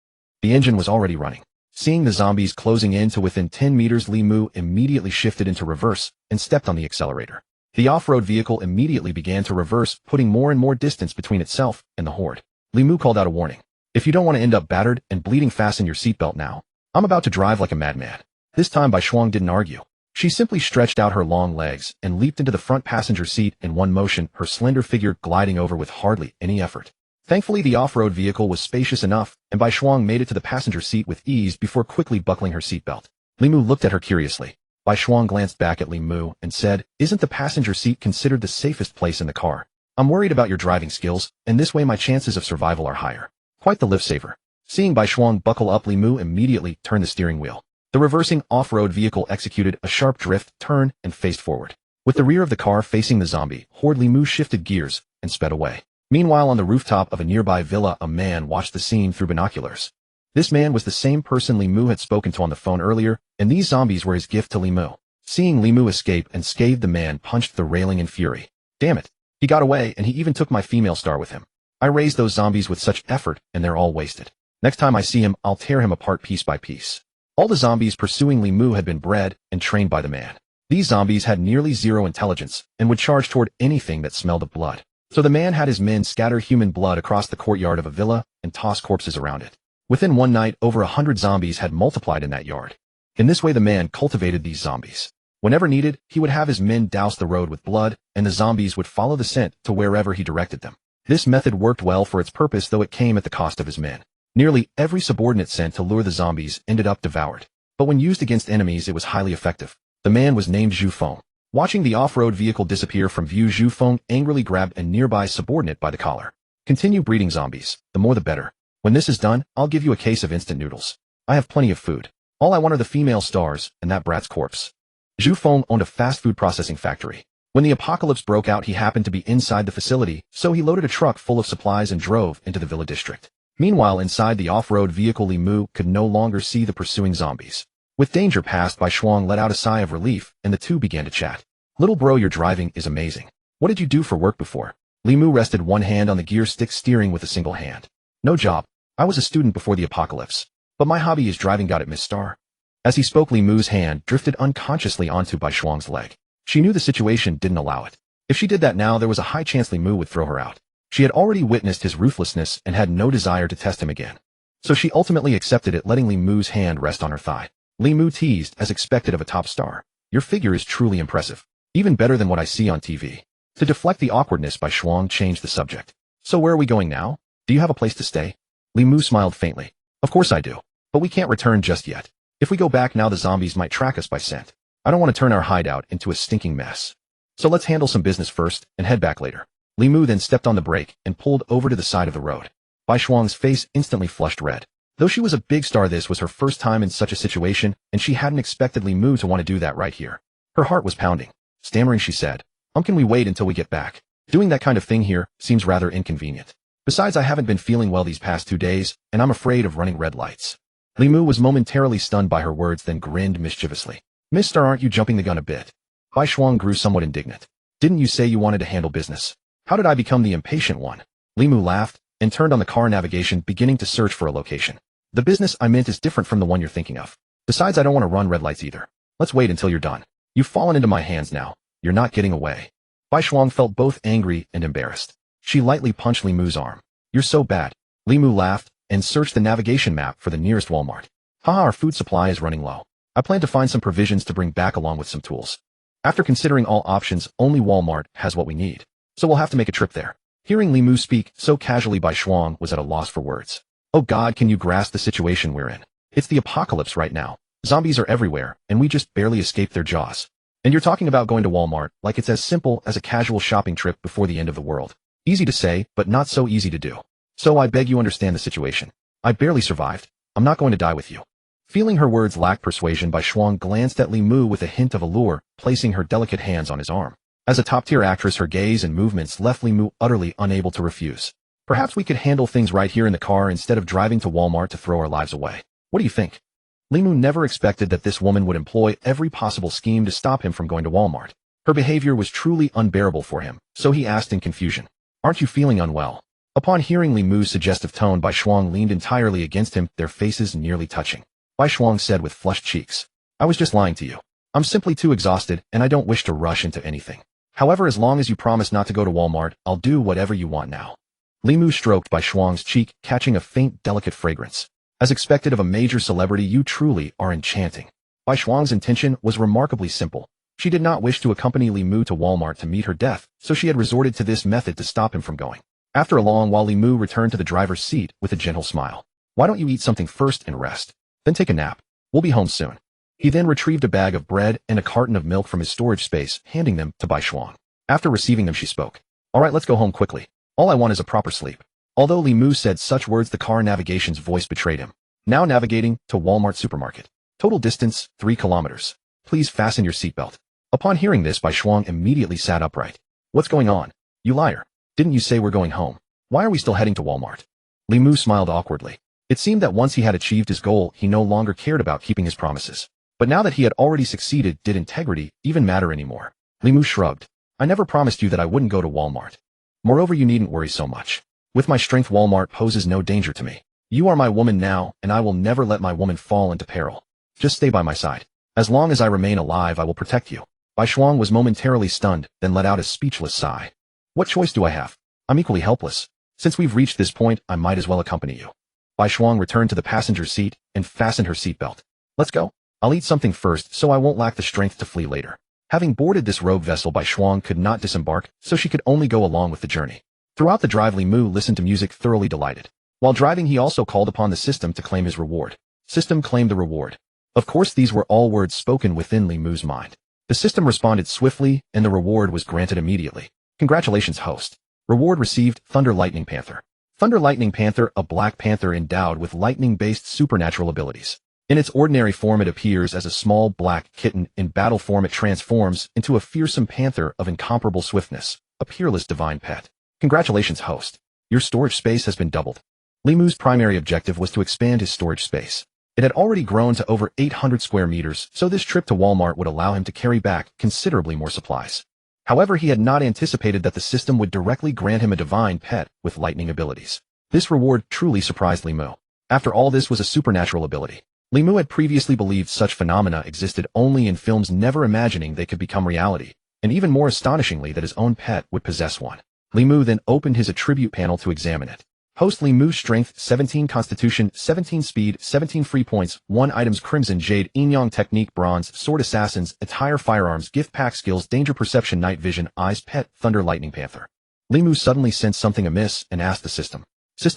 Speaker 1: The engine was already running. Seeing the zombies closing in to within 10 meters, Li Mu immediately shifted into reverse and stepped on the accelerator. The off-road vehicle immediately began to reverse, putting more and more distance between itself and the horde. Li Mu called out a warning. "If you don't want to end up battered and bleeding, fasten your seatbelt now. I'm about to drive like a madman." This time, Bai Shuang didn't argue. She simply stretched out her long legs and leaped into the front passenger seat in one motion, her slender figure gliding over with hardly any effort. Thankfully, the off-road vehicle was spacious enough, and Bai Shuang made it to the passenger seat with ease before quickly buckling her seatbelt. Li Mu looked at her curiously. Bai Shuang glanced back at Li Mu and said, "Isn't the passenger seat considered the safest place in the car? I'm worried about your driving skills, and this way my chances of survival are higher." Quite the lifesaver. Seeing Bai Shuang buckle up, Li Mu immediately turned the steering wheel. The reversing off-road vehicle executed a sharp drift, turn, and faced forward. With the rear of the car facing the zombie horde, Li Mu shifted gears and sped away. Meanwhile, on the rooftop of a nearby villa, a man watched the scene through binoculars. This man was the same person Li Mu had spoken to on the phone earlier, and these zombies were his gift to Li Mu. Seeing Li Mu escape unscathed, the man punched the railing in fury. "Damn it. He got away, and he even took my female star with him. I raised those zombies with such effort, and they're all wasted. Next time I see him, I'll tear him apart piece by piece." All the zombies pursuing Li Mu had been bred and trained by the man. These zombies had nearly zero intelligence and would charge toward anything that smelled of blood. So the man had his men scatter human blood across the courtyard of a villa and toss corpses around it. Within one night, over 100 zombies had multiplied in that yard. In this way, the man cultivated these zombies. Whenever needed, he would have his men douse the road with blood, and the zombies would follow the scent to wherever he directed them. This method worked well for its purpose, though it came at the cost of his men. Nearly every subordinate sent to lure the zombies ended up devoured. But when used against enemies, it was highly effective. The man was named Zhu Feng. Watching the off-road vehicle disappear from view, Zhu Feng angrily grabbed a nearby subordinate by the collar. "Continue breeding zombies. The more the better. When this is done, I'll give you a case of instant noodles. I have plenty of food. All I want are the female stars and that brat's corpse." Zhu Feng owned a fast food processing factory. When the apocalypse broke out, he happened to be inside the facility, so he loaded a truck full of supplies and drove into the villa district. Meanwhile, inside the off-road vehicle, Li Mu could no longer see the pursuing zombies. With danger past, Bai Shuang let out a sigh of relief, and the two began to chat. Little bro, your driving is amazing. What did you do for work before? Li Mu rested one hand on the gear stick, steering with a single hand. No job. I was a student before the apocalypse. But my hobby is driving. Got it, Miss Star? As he spoke, Li Mu's hand drifted unconsciously onto Bai Shuang's leg. She knew the situation didn't allow it. If she did that now, there was a high chance Li Mu would throw her out. She had already witnessed his ruthlessness and had no desire to test him again. So she ultimately accepted it, letting Li Mu's hand rest on her thigh. Li Mu teased, as expected of a top star. Your figure is truly impressive. Even better than what I see on TV. To deflect the awkwardness, Bai Shuang changed the subject. So where are we going now? Do you have a place to stay? Li Mu smiled faintly. Of course I do. But we can't return just yet. If we go back now, the zombies might track us by scent. I don't want to turn our hideout into a stinking mess. So let's handle some business first and head back later. Li Mu then stepped on the brake and pulled over to the side of the road. Bai Shuang's face instantly flushed red. Though she was a big star, this was her first time in such a situation, and she hadn't expected Li Mu to want to do that right here. Her heart was pounding. Stammering, she said, Can we wait until we get back? Doing that kind of thing here seems rather inconvenient. Besides, I haven't been feeling well these past 2 days, and I'm afraid of running red lights. Li Mu was momentarily stunned by her words, then grinned mischievously. Mister, aren't you jumping the gun a bit? Bai Shuang grew somewhat indignant. Didn't you say you wanted to handle business? How did I become the impatient one? Li Mu laughed and turned on the car navigation, beginning to search for a location. The business I meant is different from the one you're thinking of. Besides, I don't want to run red lights either. Let's wait until you're done. You've fallen into my hands now. You're not getting away. Bai Shuang felt both angry and embarrassed. She lightly punched Li Mu's arm. You're so bad. Li Mu laughed and searched the navigation map for the nearest Walmart. Haha, our food supply is running low. I plan to find some provisions to bring back along with some tools. After considering all options, only Walmart has what we need. So we'll have to make a trip there. Hearing Li Mu speak so casually, Bai Shuang was at a loss for words. Oh God, can you grasp the situation we're in? It's the apocalypse right now. Zombies are everywhere, and we just barely escaped their jaws. And you're talking about going to Walmart like it's as simple as a casual shopping trip before the end of the world. Easy to say, but not so easy to do. So I beg you understand the situation. I barely survived. I'm not going to die with you. Feeling her words lack persuasion, Bai Shuang glanced at Li Mu with a hint of allure, placing her delicate hands on his arm. As a top-tier actress, her gaze and movements left Li Mu utterly unable to refuse. Perhaps we could handle things right here in the car instead of driving to Walmart to throw our lives away. What do you think? Li Mu never expected that this woman would employ every possible scheme to stop him from going to Walmart. Her behavior was truly unbearable for him, so he asked in confusion. Aren't you feeling unwell? Upon hearing Li Mu's suggestive tone, Bai Shuang leaned entirely against him, their faces nearly touching. Bai Shuang said with flushed cheeks. I was just lying to you. I'm simply too exhausted, and I don't wish to rush into anything. However, as long as you promise not to go to Walmart, I'll do whatever you want now. Li Mu stroked Bai Shuang's cheek, catching a faint, delicate fragrance. As expected of a major celebrity, you truly are enchanting. Bai Shuang's intention was remarkably simple. She did not wish to accompany Li Mu to Walmart to meet her death, so she had resorted to this method to stop him from going. After a long while, Li Mu returned to the driver's seat with a gentle smile. Why don't you eat something first and rest? Then take a nap. We'll be home soon. He then retrieved a bag of bread and a carton of milk from his storage space, handing them to Bai Shuang. After receiving them, she spoke. All right, let's go home quickly. All I want is a proper sleep. Although Li Mu said such words, the car navigation's voice betrayed him. Now navigating to Walmart supermarket. Total distance, 3 kilometers. Please fasten your seatbelt. Upon hearing this, Bai Shuang immediately sat upright. What's going on? You liar. Didn't you say we're going home? Why are we still heading to Walmart? Li Mu smiled awkwardly. It seemed that once he had achieved his goal, he no longer cared about keeping his promises. But now that he had already succeeded, did integrity even matter anymore? Li Mu shrugged. I never promised you that I wouldn't go to Walmart. Moreover, you needn't worry so much. With my strength, Walmart poses no danger to me. You are my woman now, and I will never let my woman fall into peril. Just stay by my side. As long as I remain alive, I will protect you. Bai Shuang was momentarily stunned, then let out a speechless sigh. What choice do I have? I'm equally helpless. Since we've reached this point, I might as well accompany you. Bai Shuang returned to the passenger seat and fastened her seatbelt. Let's go. I'll eat something first, so I won't lack the strength to flee later. Having boarded this rogue vessel, Bai Shuang could not disembark, so she could only go along with the journey. Throughout the drive, Li Mu listened to music, thoroughly delighted. While driving, he also called upon the system to claim his reward. System claimed the reward. Of course, these were all words spoken within Li Mu's mind. The system responded swiftly, and the reward was granted immediately. Congratulations, host. Reward received, Thunder Lightning Panther. Thunder Lightning Panther, a black panther endowed with lightning-based supernatural abilities. In its ordinary form, it appears as a small black kitten. In battle form, it transforms into a fearsome panther of incomparable swiftness, a peerless divine pet. Congratulations, host. Your storage space has been doubled. Li Mu's primary objective was to expand his storage space. It had already grown to over 800 square meters, so this trip to Walmart would allow him to carry back considerably more supplies. However, he had not anticipated that the system would directly grant him a divine pet with lightning abilities. This reward truly surprised Li Mu. After all, this was a supernatural ability. Li Mu had previously believed such phenomena existed only in films, never imagining they could become reality, and even more astonishingly that his own pet would possess one. Li Mu then opened his attribute panel to examine it. Host Li Mu: Strength 17, Constitution 17, Speed 17, Free Points 1 Items: Crimson Jade, Yin Yang Technique, Bronze Sword, Assassins, Attire, Firearms, Gift Pack, Skills, Danger Perception, Night Vision, Eyes, Pet, Thunder, Lightning, Panther. Li Mu suddenly sensed something amiss and asked the system,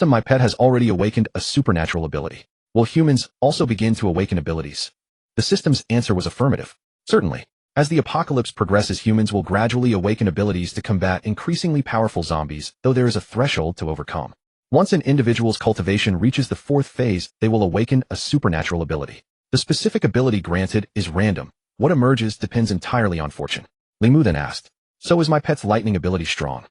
Speaker 1: my pet has already awakened a supernatural ability. Will humans also begin to awaken abilities? The system's answer was affirmative. Certainly. As the apocalypse progresses, humans will gradually awaken abilities to combat increasingly powerful zombies, though there is a threshold to overcome. Once an individual's cultivation reaches the 4th phase, they will awaken a supernatural ability. The specific ability granted is random. What emerges depends entirely on fortune. Li Mu then asked, so is my pet's lightning ability strong?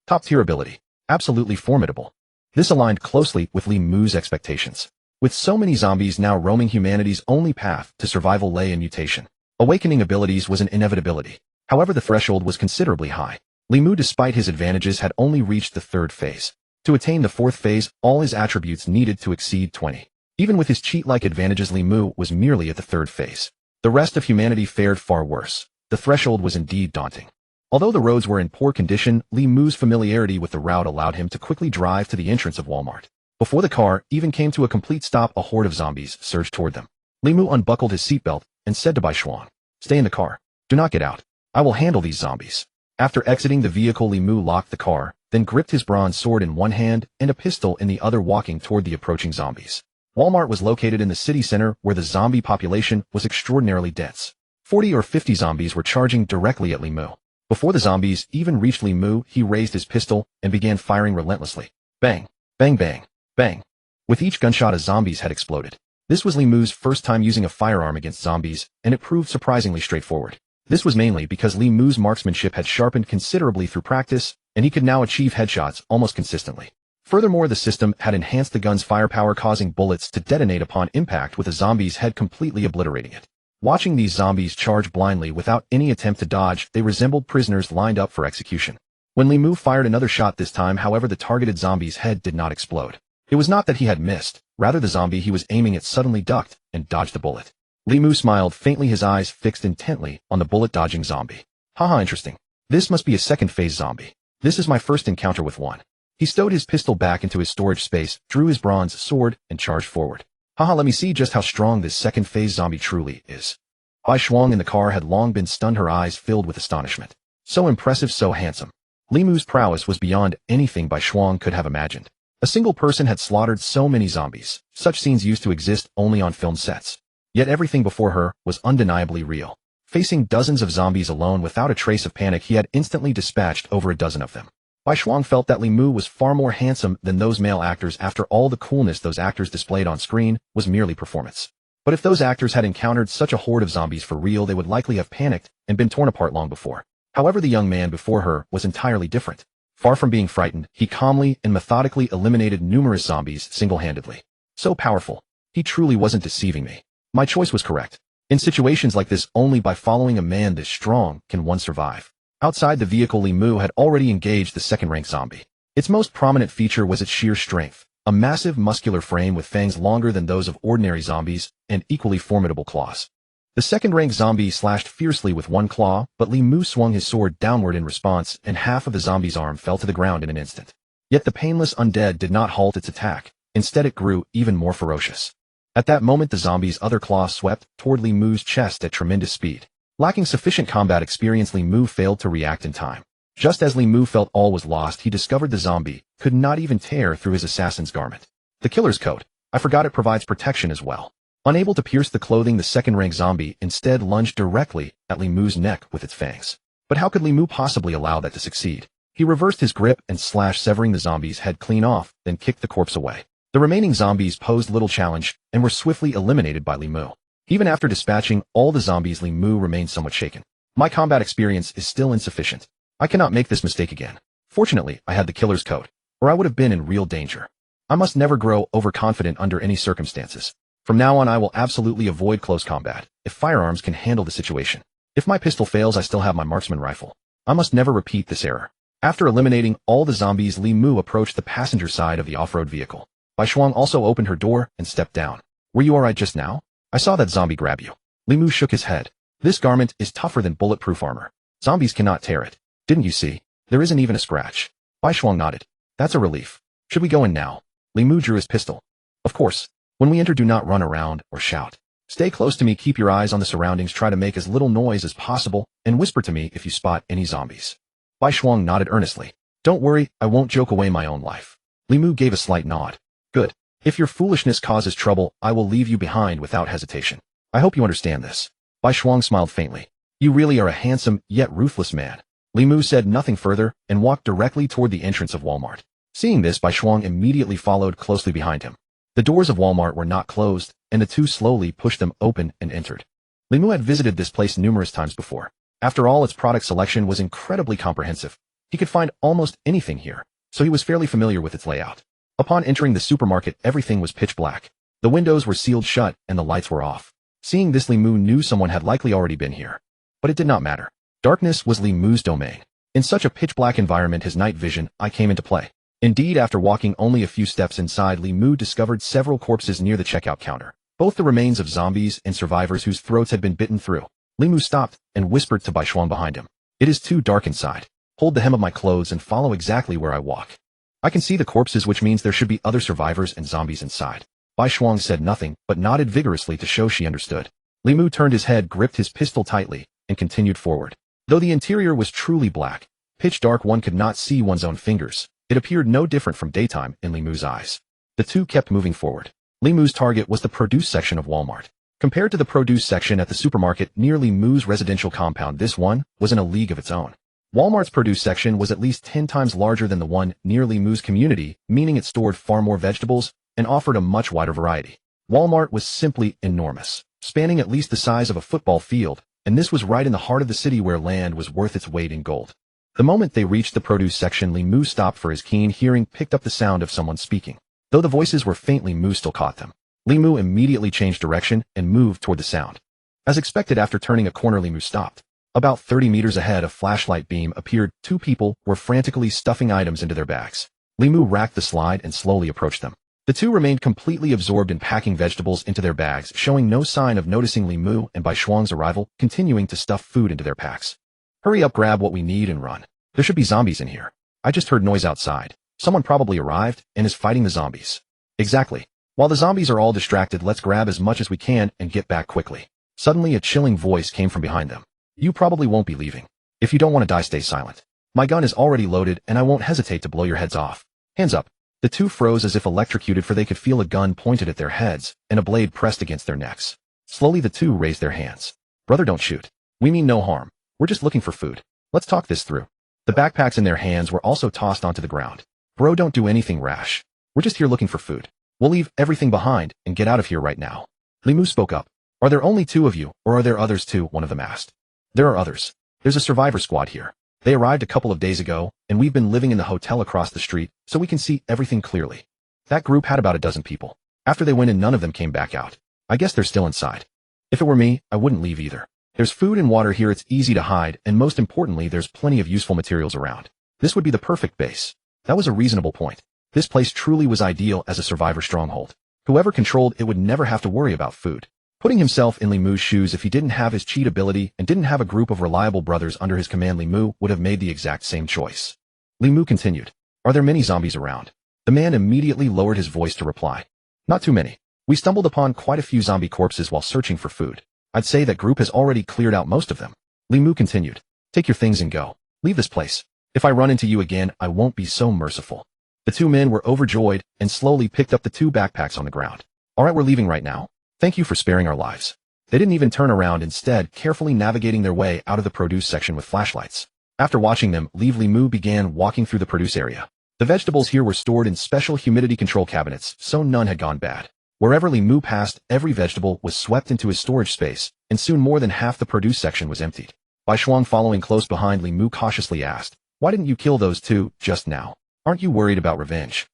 Speaker 1: Top-tier ability. Absolutely formidable. This aligned closely with Li Mu's expectations. With so many zombies now roaming, humanity's only path to survival lay in mutation. Awakening abilities was an inevitability. However, the threshold was considerably high. Li Mu, despite his advantages, had only reached the 3rd phase. To attain the 4th phase, all his attributes needed to exceed 20. Even with his cheat-like advantages, Li Mu was merely at the 3rd phase. The rest of humanity fared far worse. The threshold was indeed daunting. Although the roads were in poor condition, Li Mu's familiarity with the route allowed him to quickly drive to the entrance of Walmart. Before the car even came to a complete stop, a horde of zombies surged toward them. Li Mu unbuckled his seatbelt and said to Bai Shuang, stay in the car. Do not get out. I will handle these zombies. After exiting the vehicle, Li Mu locked the car, then gripped his bronze sword in one hand and a pistol in the other, walking toward the approaching zombies. Walmart was located in the city center, where the zombie population was extraordinarily dense. 40 or 50 zombies were charging directly at Li Mu. Before the zombies even reached Li Mu, he raised his pistol and began firing relentlessly. Bang, bang, bang, bang. With each gunshot, a zombie's head exploded. This was Li Mu's first time using a firearm against zombies, and it proved surprisingly straightforward. This was mainly because Li Mu's marksmanship had sharpened considerably through practice, and he could now achieve headshots almost consistently. Furthermore, the system had enhanced the gun's firepower, causing bullets to detonate upon impact, with a zombie's head completely obliterating it. Watching these zombies charge blindly without any attempt to dodge, they resembled prisoners lined up for execution. When Li Mu fired another shot this time, however, the targeted zombie's head did not explode. It was not that he had missed, rather the zombie he was aiming at suddenly ducked and dodged the bullet. Li Mu smiled faintly, his eyes fixed intently on the bullet-dodging zombie. Haha, interesting. This must be a 2nd phase zombie. This is my first encounter with one. He stowed his pistol back into his storage space, drew his bronze sword, and charged forward. Haha, let me see just how strong this 2nd phase zombie truly is. Bai Shuang in the car had long been stunned, her eyes filled with astonishment. So impressive, so handsome. Li Mu's prowess was beyond anything Bai Shuang could have imagined. A single person had slaughtered so many zombies. Such scenes used to exist only on film sets. Yet everything before her was undeniably real. Facing dozens of zombies alone without a trace of panic, he had instantly dispatched over a dozen of them. Bai Shuang felt that Li Mu was far more handsome than those male actors. After all, the coolness those actors displayed on screen was merely performance. But if those actors had encountered such a horde of zombies for real, they would likely have panicked and been torn apart long before. However, the young man before her was entirely different. Far from being frightened, he calmly and methodically eliminated numerous zombies single-handedly. So powerful. He truly wasn't deceiving me. My choice was correct. In situations like this, only by following a man this strong can one survive. Outside the vehicle, Li Mu had already engaged the 2nd-rank zombie. Its most prominent feature was its sheer strength. A massive muscular frame with fangs longer than those of ordinary zombies and equally formidable claws. The 2nd-rank zombie slashed fiercely with one claw, but Li Mu swung his sword downward in response, and half of the zombie's arm fell to the ground in an instant. Yet the painless undead did not halt its attack. Instead, it grew even more ferocious. At that moment, the zombie's other claw swept toward Li Mu's chest at tremendous speed. Lacking sufficient combat experience, Li Mu failed to react in time. Just as Li Mu felt all was lost, he discovered the zombie could not even tear through his assassin's garment. The killer's coat. I forgot it provides protection as well. Unable to pierce the clothing, the 2nd-rank zombie instead lunged directly at Li Mu's neck with its fangs. But how could Li Mu possibly allow that to succeed? He reversed his grip and slashed, severing the zombie's head clean off, then kicked the corpse away. The remaining zombies posed little challenge and were swiftly eliminated by Li Mu. Even after dispatching all the zombies, Li Mu remained somewhat shaken. My combat experience is still insufficient. I cannot make this mistake again. Fortunately, I had the killer's coat, or I would have been in real danger. I must never grow overconfident under any circumstances. From now on I will absolutely avoid close combat, if firearms can handle the situation. If my pistol fails I still have my marksman rifle. I must never repeat this error. After eliminating all the zombies, Li Mu approached the passenger side of the off-road vehicle. Bai Shuang also opened her door and stepped down. Were you alright just now? I saw that zombie grab you. Li Mu shook his head. This garment is tougher than bulletproof armor. Zombies cannot tear it. Didn't you see? There isn't even a scratch. Bai Shuang nodded. That's a relief. Should we go in now? Li Mu drew his pistol. Of course. When we enter, do not run around or shout. Stay close to me, keep your eyes on the surroundings, try to make as little noise as possible, and whisper to me if you spot any zombies. Bai Shuang nodded earnestly. Don't worry, I won't joke away my own life. Li Mu gave a slight nod. Good. If your foolishness causes trouble, I will leave you behind without hesitation. I hope you understand this. Bai Shuang smiled faintly. You really are a handsome, yet ruthless man. Li Mu said nothing further and walked directly toward the entrance of Walmart. Seeing this, Bai Shuang immediately followed closely behind him. The doors of Walmart were not closed, and the two slowly pushed them open and entered. Li Mu had visited this place numerous times before. After all, its product selection was incredibly comprehensive. He could find almost anything here, so he was fairly familiar with its layout. Upon entering the supermarket, everything was pitch black. The windows were sealed shut and the lights were off. Seeing this, Li Mu knew someone had likely already been here. But it did not matter. Darkness was Li Mu's domain. In such a pitch-black environment, his night vision eye came into play. Indeed, after walking only a few steps inside, Li Mu discovered several corpses near the checkout counter, both the remains of zombies and survivors whose throats had been bitten through. Li Mu stopped and whispered to Bai Shuang behind him. It is too dark inside. Hold the hem of my clothes and follow exactly where I walk. I can see the corpses, which means there should be other survivors and zombies inside. Bai Shuang said nothing, but nodded vigorously to show she understood. Li Mu turned his head, gripped his pistol tightly, and continued forward. Though the interior was truly black, pitch dark, one could not see one's own fingers. It appeared no different from daytime in Li Mu's eyes. The two kept moving forward. Li Mu's target was the produce section of Walmart. Compared to the produce section at the supermarket near Li Mu's residential compound, this one was in a league of its own. Walmart's produce section was at least 10 times larger than the one near Li Mu's community, meaning it stored far more vegetables and offered a much wider variety. Walmart was simply enormous, spanning at least the size of a football field, and this was right in the heart of the city where land was worth its weight in gold. The moment they reached the produce section, Li Mu stopped, for his keen hearing picked up the sound of someone speaking. Though the voices were faintly, Mu still caught them. Li Mu immediately changed direction and moved toward the sound. As expected, after turning a corner, Li Mu stopped. About 30 meters ahead, a flashlight beam appeared. Two people were frantically stuffing items into their bags. Li Mu racked the slide and slowly approached them. The two remained completely absorbed in packing vegetables into their bags, showing no sign of noticing Li Mu and Bai Shuang's arrival, continuing to stuff food into their packs. Hurry up, grab what we need and run. There should be zombies in here. I just heard noise outside. Someone probably arrived and is fighting the zombies. Exactly. While the zombies are all distracted, let's grab as much as we can and get back quickly. Suddenly, a chilling voice came from behind them. You probably won't be leaving. If you don't want to die, stay silent. My gun is already loaded and I won't hesitate to blow your heads off. Hands up. The two froze as if electrocuted, for they could feel a gun pointed at their heads and a blade pressed against their necks. Slowly, the two raised their hands. Brother, don't shoot. We mean no harm. We're just looking for food. Let's talk this through. The backpacks in their hands were also tossed onto the ground. Bro, don't do anything rash. We're just here looking for food. We'll leave everything behind and get out of here right now. Li Mu spoke up. Are there only two of you, or are there others too? One of them asked. There are others. There's a survivor squad here. They arrived a couple of days ago, and we've been living in the hotel across the street, so we can see everything clearly. That group had about a dozen people. After they went in, none of them came back out. I guess they're still inside. If it were me, I wouldn't leave either. There's food and water here, it's easy to hide, and most importantly, there's plenty of useful materials around. This would be the perfect base. That was a reasonable point. This place truly was ideal as a survivor stronghold. Whoever controlled it would never have to worry about food. Putting himself in Li Mu's shoes, if he didn't have his cheat ability and didn't have a group of reliable brothers under his command, Li Mu would have made the exact same choice. Li Mu continued. Are there many zombies around? The man immediately lowered his voice to reply. Not too many. We stumbled upon quite a few zombie corpses while searching for food. I'd say that group has already cleared out most of them. Li Mu continued. Take your things and go. Leave this place. If I run into you again, I won't be so merciful. The two men were overjoyed and slowly picked up the two backpacks on the ground. All right, we're leaving right now. Thank you for sparing our lives. They didn't even turn around, instead carefully navigating their way out of the produce section with flashlights. After watching them leave, Li Mu began walking through the produce area. The vegetables here were stored in special humidity control cabinets, so none had gone bad. Wherever Li Mu passed, every vegetable was swept into his storage space, and soon more than half the produce section was emptied. Bai Shuang, following close behind, Li Mu cautiously asked, why didn't you kill those two just now? Aren't you worried about revenge?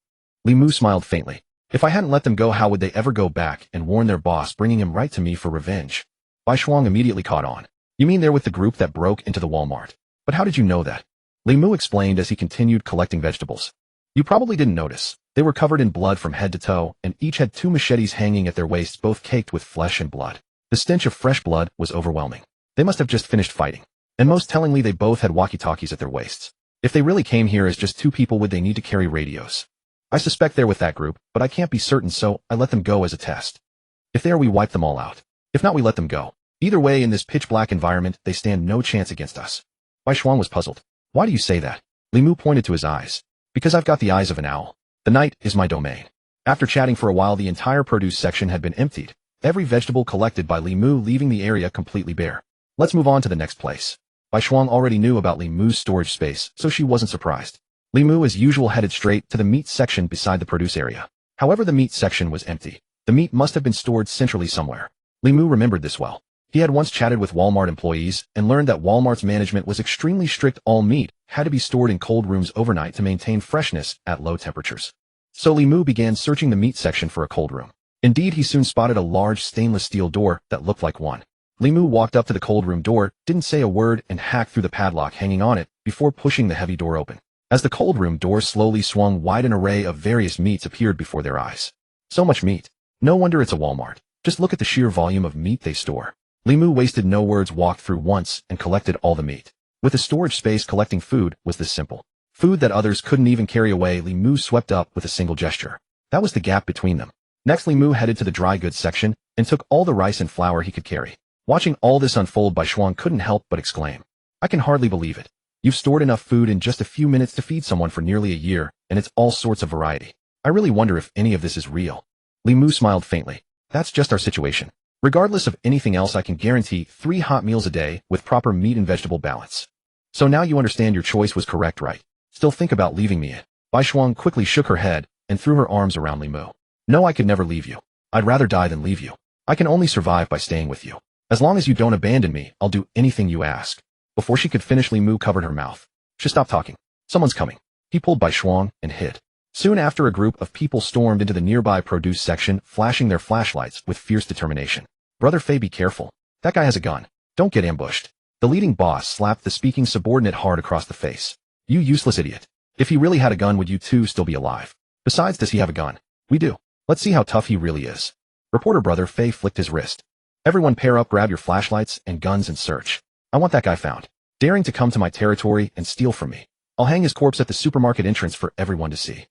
Speaker 1: Li Mu smiled faintly. If I hadn't let them go, how would they ever go back and warn their boss, bringing him right to me for revenge? Bai Shuang immediately caught on. You mean they're with the group that broke into the Walmart? But how did you know that? Li Mu explained as he continued collecting vegetables. You probably didn't notice. They were covered in blood from head to toe, and each had 2 machetes hanging at their waists, both caked with flesh and blood. The stench of fresh blood was overwhelming. They must have just finished fighting. And most tellingly, they both had walkie-talkies at their waists. If they really came here as just 2 people, would they need to carry radios? I suspect they're with that group, but I can't be certain, so I let them go as a test. If they are, we wipe them all out. If not, we let them go. Either way, in this pitch-black environment, they stand no chance against us. Bai Shuang was puzzled. Why do you say that? Li Mu pointed to his eyes. Because I've got the eyes of an owl. The night is my domain. After chatting for a while, the entire produce section had been emptied, every vegetable collected by Li Mu, leaving the area completely bare. Let's move on to the next place. Bai Shuang already knew about Li Mu's storage space, so she wasn't surprised. Li Mu, as usual, headed straight to the meat section beside the produce area. However, the meat section was empty. The meat must have been stored centrally somewhere. Li Mu remembered this well. He had once chatted with Walmart employees and learned that Walmart's management was extremely strict. All meat had to be stored in cold rooms overnight to maintain freshness at low temperatures. So Li Mu began searching the meat section for a cold room. Indeed, he soon spotted a large stainless steel door that looked like one. Li Mu walked up to the cold room door, didn't say a word, and hacked through the padlock hanging on it before pushing the heavy door open. As the cold room door slowly swung wide, an array of various meats appeared before their eyes. So much meat. No wonder it's a Walmart. Just look at the sheer volume of meat they store. Li Mu wasted no words, walked through once, and collected all the meat. With the storage space, collecting food was this simple. Food that others couldn't even carry away, Li Mu swept up with a single gesture. That was the gap between them. Next, Li Mu headed to the dry goods section and took all the rice and flour he could carry. Watching all this unfold, Bai Shuang couldn't help but exclaim. I can hardly believe it. You've stored enough food in just a few minutes to feed someone for nearly a year, and it's all sorts of variety. I really wonder if any of this is real. Li Mu smiled faintly. That's just our situation. Regardless of anything else, I can guarantee 3 hot meals a day with proper meat and vegetable balance. So now you understand your choice was correct, right? Still think about leaving me? Bai Shuang quickly shook her head and threw her arms around Li Mu. No, I could never leave you. I'd rather die than leave you. I can only survive by staying with you. As long as you don't abandon me, I'll do anything you ask. Before she could finish, Li Mu covered her mouth. She stopped talking. Someone's coming. He pulled Bai Shuang and hid. Soon after, a group of people stormed into the nearby produce section, flashing their flashlights with fierce determination. Brother Fei, be careful. That guy has a gun. Don't get ambushed. The leading boss slapped the speaking subordinate hard across the face. You useless idiot. If he really had a gun, would you two still be alive? Besides, does he have a gun? We do. Let's see how tough he really is. Reporter Brother Fei flicked his wrist. Everyone pair up, grab your flashlights and guns and search. I want that guy found. Daring to come to my territory and steal from me. I'll hang his corpse at the supermarket entrance for everyone to see.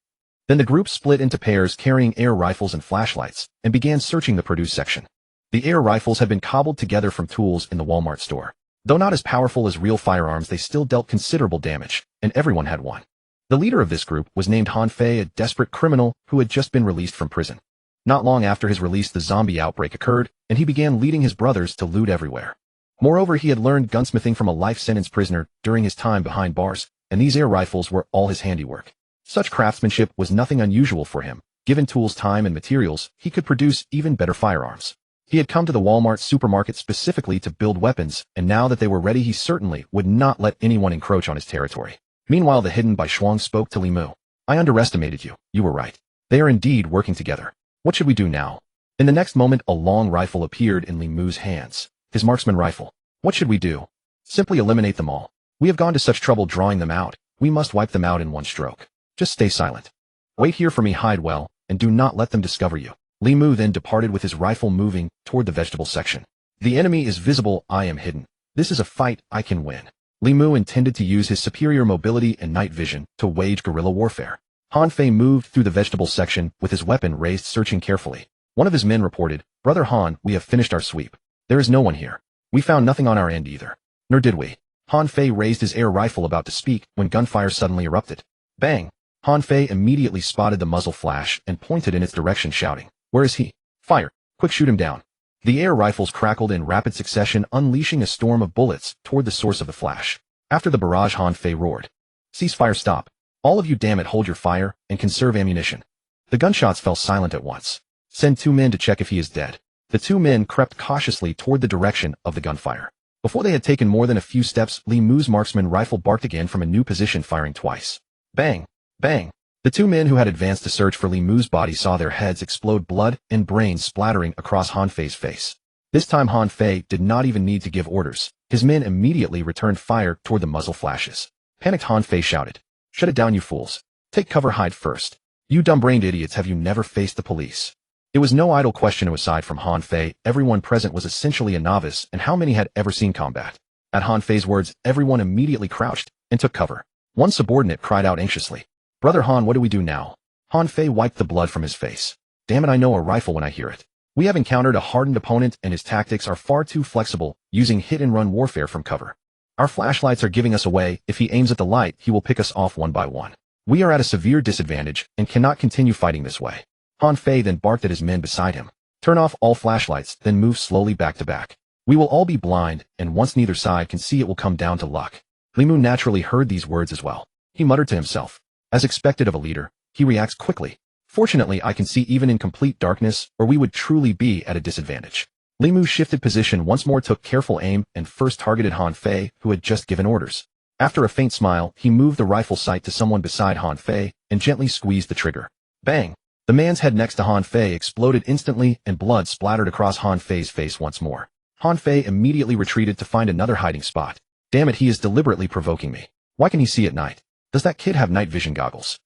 Speaker 1: Then the group split into pairs, carrying air rifles and flashlights, and began searching the produce section. The air rifles had been cobbled together from tools in the Walmart store. Though not as powerful as real firearms, they still dealt considerable damage, and everyone had one. The leader of this group was named Han Fei, a desperate criminal who had just been released from prison. Not long after his release, the zombie outbreak occurred, and he began leading his brothers to loot everywhere. Moreover, he had learned gunsmithing from a life-sentence prisoner during his time behind bars, and these air rifles were all his handiwork. Such craftsmanship was nothing unusual for him. Given tools, time, and materials, he could produce even better firearms. He had come to the Walmart supermarket specifically to build weapons, and now that they were ready, he certainly would not let anyone encroach on his territory. Meanwhile, the hidden Bai Shuang spoke to Li Mu. I underestimated you. You were right. They are indeed working together. What should we do now? In the next moment, a long rifle appeared in Li Mu's hands. His marksman rifle. What should we do? Simply eliminate them all. We have gone to such trouble drawing them out. We must wipe them out in one stroke. Just stay silent. Wait here for me, hide well, and do not let them discover you. Li Mu then departed with his rifle, moving toward the vegetable section. The enemy is visible, I am hidden. This is a fight I can win. Li Mu intended to use his superior mobility and night vision to wage guerrilla warfare. Han Fei moved through the vegetable section with his weapon raised, searching carefully. One of his men reported, Brother Han, we have finished our sweep. There is no one here. We found nothing on our end either. Nor did we. Han Fei raised his air rifle, about to speak when gunfire suddenly erupted. Bang! Han Fei immediately spotted the muzzle flash and pointed in its direction, shouting, Where is he? Fire! Quick, shoot him down. The air rifles crackled in rapid succession, unleashing a storm of bullets toward the source of the flash. After the barrage, Han Fei roared, Cease fire, stop. All of you, damn it, hold your fire and conserve ammunition. The gunshots fell silent at once. Send 2 men to check if he is dead. The 2 men crept cautiously toward the direction of the gunfire. Before they had taken more than a few steps, Li Mu's marksman rifle barked again from a new position, firing twice. Bang! Bang! The two men who had advanced to search for Li Mu's body saw their heads explode, blood and brains splattering across Han Fei's face. This time Han Fei did not even need to give orders. His men immediately returned fire toward the muzzle flashes. Panicked Han Fei shouted, "Shut it down, you fools. Take cover, hide first. You dumb-brained idiots, have you never faced the police?" It was no idle question. Aside from Han Fei, everyone present was essentially a novice, and how many had ever seen combat? At Han Fei's words, everyone immediately crouched and took cover. One subordinate cried out anxiously, "Brother Han, what do we do now?" Han Fei wiped the blood from his face. "Damn it, I know a rifle when I hear it. We have encountered a hardened opponent and his tactics are far too flexible, using hit-and-run warfare from cover. Our flashlights are giving us away. If he aims at the light, he will pick us off one by one. We are at a severe disadvantage and cannot continue fighting this way." Han Fei then barked at his men beside him. "Turn off all flashlights, then move slowly back to back. We will all be blind, and once neither side can see, it will come down to luck." Li Mu naturally heard these words as well. He muttered to himself. As expected of a leader, he reacts quickly. "Fortunately, I can see even in complete darkness, or we would truly be at a disadvantage." Li Mu shifted position once more, took careful aim, and first targeted Han Fei, who had just given orders. After a faint smile, he moved the rifle sight to someone beside Han Fei and gently squeezed the trigger. Bang! The man's head next to Han Fei exploded instantly, and blood splattered across Han Fei's face once more. Han Fei immediately retreated to find another hiding spot. "Damn it, he is deliberately provoking me. Why can he see at night? Does that kid have night vision goggles?"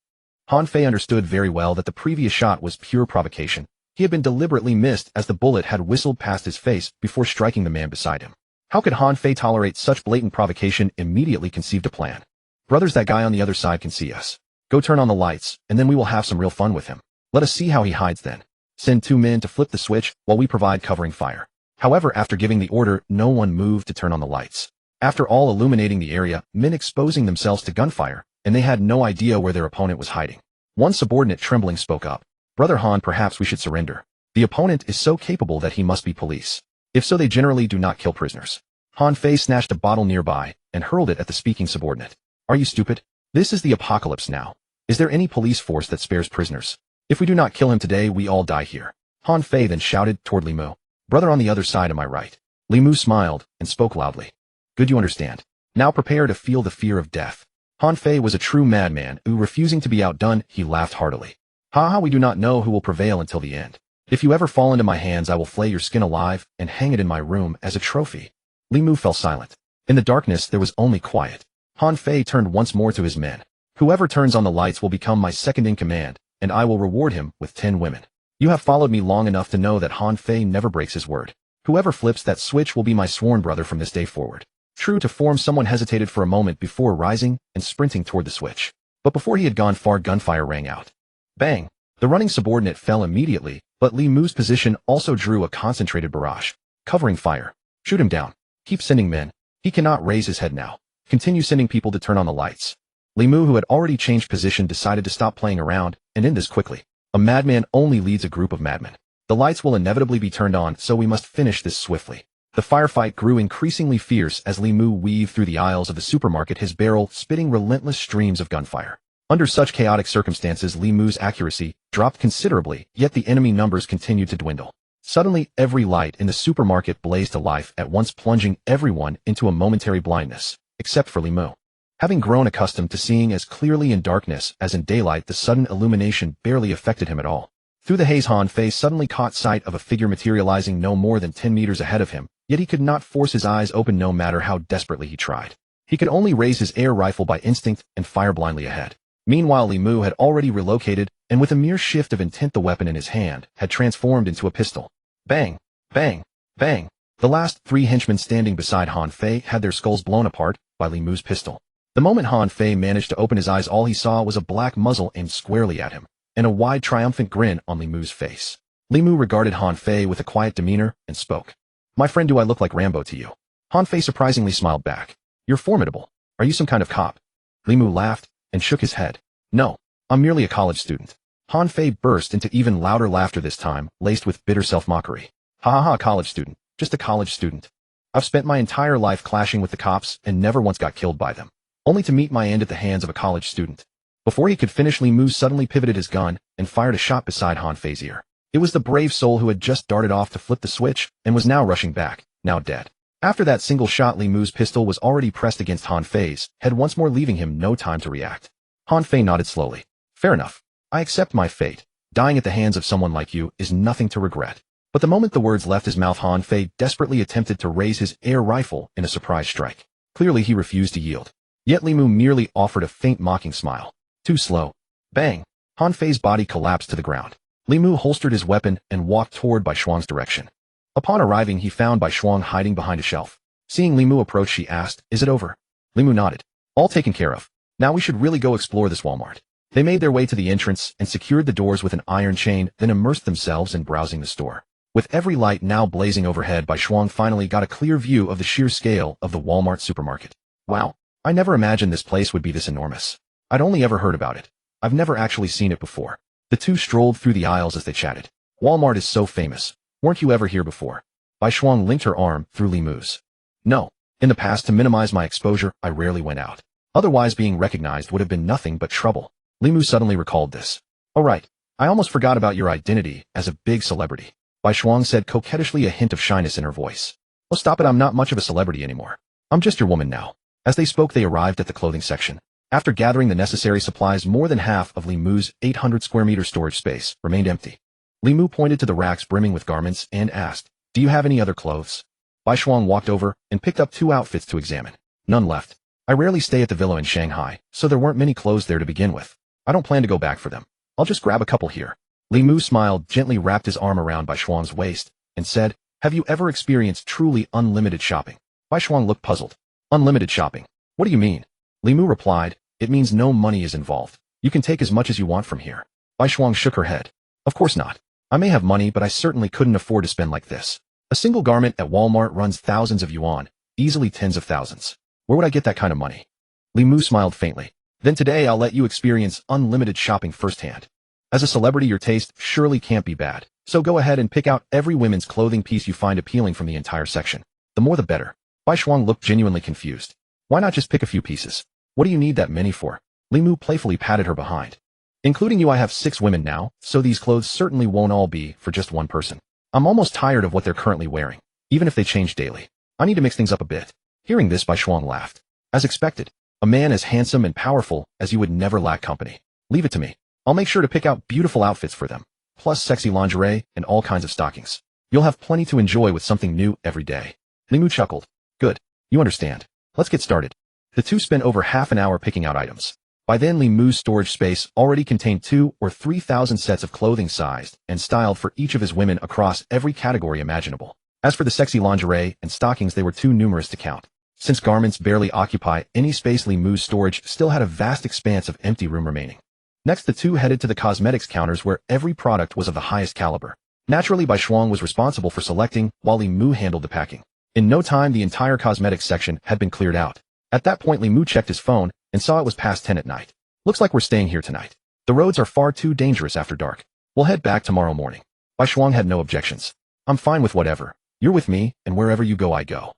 Speaker 1: Han Fei understood very well that the previous shot was pure provocation. He had been deliberately missed, as the bullet had whistled past his face before striking the man beside him. How could Han Fei tolerate such blatant provocation? Immediately conceived a plan. "Brothers, that guy on the other side can see us. Go turn on the lights, and then we will have some real fun with him. Let us see how he hides then. Send 2 men to flip the switch while we provide covering fire." However, after giving the order, no one moved to turn on the lights. After all illuminating the area, men exposing themselves to gunfire, and they had no idea where their opponent was hiding. One subordinate trembling spoke up. "Brother Han, perhaps we should surrender. The opponent is so capable that he must be police. If so, they generally do not kill prisoners." Han Fei snatched a bottle nearby and hurled it at the speaking subordinate. "Are you stupid? This is the apocalypse now. Is there any police force that spares prisoners? If we do not kill him today, we all die here." Han Fei then shouted toward Li Mu, "Brother on the other side, am I right?" Li Mu smiled and spoke loudly. "Good, you understand. Now prepare to feel the fear of death." Han Fei was a true madman who, refusing to be outdone, he laughed heartily. "Ha ha, we do not know who will prevail until the end. If you ever fall into my hands, I will flay your skin alive and hang it in my room as a trophy." Li Mu fell silent. In the darkness, there was only quiet. Han Fei turned once more to his men. "Whoever turns on the lights will become my second in command, and I will reward him with 10 women. You have followed me long enough to know that Han Fei never breaks his word. Whoever flips that switch will be my sworn brother from this day forward." True to form, someone hesitated for a moment before rising and sprinting toward the switch. But before he had gone far, gunfire rang out. Bang! The running subordinate fell immediately, but Li Mu's position also drew a concentrated barrage. Covering fire. "Shoot him down. Keep sending men. He cannot raise his head now. Continue sending people to turn on the lights." Li Mu, who had already changed position, decided to stop playing around and end this quickly. "A madman only leads a group of madmen. The lights will inevitably be turned on, so we must finish this swiftly." The firefight grew increasingly fierce as Li Mu weaved through the aisles of the supermarket, his barrel spitting relentless streams of gunfire. Under such chaotic circumstances, Li Mu's accuracy dropped considerably, yet the enemy numbers continued to dwindle. Suddenly, every light in the supermarket blazed to life at once, plunging everyone into a momentary blindness, except for Li Mu. Having grown accustomed to seeing as clearly in darkness as in daylight, the sudden illumination barely affected him at all. Through the haze, Han Fei suddenly caught sight of a figure materializing no more than 10 meters ahead of him, yet he could not force his eyes open no matter how desperately he tried. He could only raise his air rifle by instinct and fire blindly ahead. Meanwhile, Li Mu had already relocated, and with a mere shift of intent, the weapon in his hand had transformed into a pistol. Bang! Bang! Bang! The last 3 henchmen standing beside Han Fei had their skulls blown apart by Li Mu's pistol. The moment Han Fei managed to open his eyes, all he saw was a black muzzle aimed squarely at him, and a wide triumphant grin on Li Mu's face. Li Mu regarded Han Fei with a quiet demeanor and spoke. "My friend, do I look like Rambo to you?" Han Fei surprisingly smiled back. "You're formidable. Are you some kind of cop?" Li Mu laughed and shook his head. "No, I'm merely a college student." Han Fei burst into even louder laughter, this time laced with bitter self-mockery. "Ha ha ha, college student. Just a college student. I've spent my entire life clashing with the cops and never once got killed by them, only to meet my end at the hands of a college student." Before he could finish, Li Mu suddenly pivoted his gun and fired a shot beside Han Fei's ear. It was the brave soul who had just darted off to flip the switch and was now rushing back, now dead. After that single shot, Li Mu's pistol was already pressed against Han Fei's head once more, leaving him no time to react. Han Fei nodded slowly. Fair enough. I accept my fate. Dying at the hands of someone like you is nothing to regret. But the moment the words left his mouth, Han Fei desperately attempted to raise his air rifle in a surprise strike. Clearly he refused to yield. Yet Li Mu merely offered a faint mocking smile. Too slow. Bang! Han Fei's body collapsed to the ground. Li Mu holstered his weapon and walked toward Bai Shuang's direction. Upon arriving, he found Bai Shuang hiding behind a shelf. Seeing Li Mu approach, she asked, "Is it over?" Li Mu nodded. "All taken care of. Now we should really go explore this Walmart." They made their way to the entrance and secured the doors with an iron chain, then immersed themselves in browsing the store. With every light now blazing overhead, Bai Shuang finally got a clear view of the sheer scale of the Walmart supermarket. Wow. I never imagined this place would be this enormous. I'd only ever heard about it. I've never actually seen it before. The two strolled through the aisles as they chatted. Walmart is so famous. Weren't you ever here before? Bai Shuang linked her arm through Li Mu's. No. In the past, to minimize my exposure, I rarely went out. Otherwise, being recognized would have been nothing but trouble. Li Mu suddenly recalled this. Oh right. I almost forgot about your identity as a big celebrity. Bai Shuang said, coquettishly, a hint of shyness in her voice. Oh, stop it, I'm not much of a celebrity anymore. I'm just your woman now. As they spoke, they arrived at the clothing section. After gathering the necessary supplies, more than half of Li Mu's 800 square meter storage space remained empty. Li Mu pointed to the racks brimming with garments and asked, "Do you have any other clothes?" Bai Shuang walked over and picked up 2 outfits to examine. None left. I rarely stay at the villa in Shanghai, so there weren't many clothes there to begin with. I don't plan to go back for them. I'll just grab a couple here. Li Mu smiled, gently wrapped his arm around Bai Shuang's waist, and said, "Have you ever experienced truly unlimited shopping?" Bai Shuang looked puzzled. Unlimited shopping? What do you mean? Li Mu replied, "It means no money is involved. You can take as much as you want from here." Bai Shuang shook her head. Of course not. I may have money, but I certainly couldn't afford to spend like this. A single garment at Walmart runs thousands of yuan, easily tens of thousands. Where would I get that kind of money? Li Mu smiled faintly. Then today I'll let you experience unlimited shopping firsthand. As a celebrity, your taste surely can't be bad. So go ahead and pick out every women's clothing piece you find appealing from the entire section. The more the better. Bai Shuang looked genuinely confused. Why not just pick a few pieces? What do you need that many for? Li Mu playfully patted her behind. Including you, I have 6 women now, so these clothes certainly won't all be for just one person. I'm almost tired of what they're currently wearing, even if they change daily. I need to mix things up a bit. Hearing this, Bai Shuang laughed. As expected, a man as handsome and powerful as you would never lack company. Leave it to me. I'll make sure to pick out beautiful outfits for them, plus sexy lingerie and all kinds of stockings. You'll have plenty to enjoy with something new every day. Li Mu chuckled. Good. You understand. Let's get started. The two spent over half an hour picking out items. By then, Li Mu's storage space already contained 2,000 or 3,000 sets of clothing sized and styled for each of his women across every category imaginable. As for the sexy lingerie and stockings, they were too numerous to count. Since garments barely occupy any space, Li Mu's storage still had a vast expanse of empty room remaining. Next, the two headed to the cosmetics counters where every product was of the highest caliber. Naturally, Bai Shuang was responsible for selecting, while Li Mu handled the packing. In no time, the entire cosmetics section had been cleared out. At that point, Li Mu checked his phone and saw it was past 10 at night. Looks like we're staying here tonight. The roads are far too dangerous after dark. We'll head back tomorrow morning. Bai Shuang had no objections. I'm fine with whatever. You're with me, and wherever you go, I go.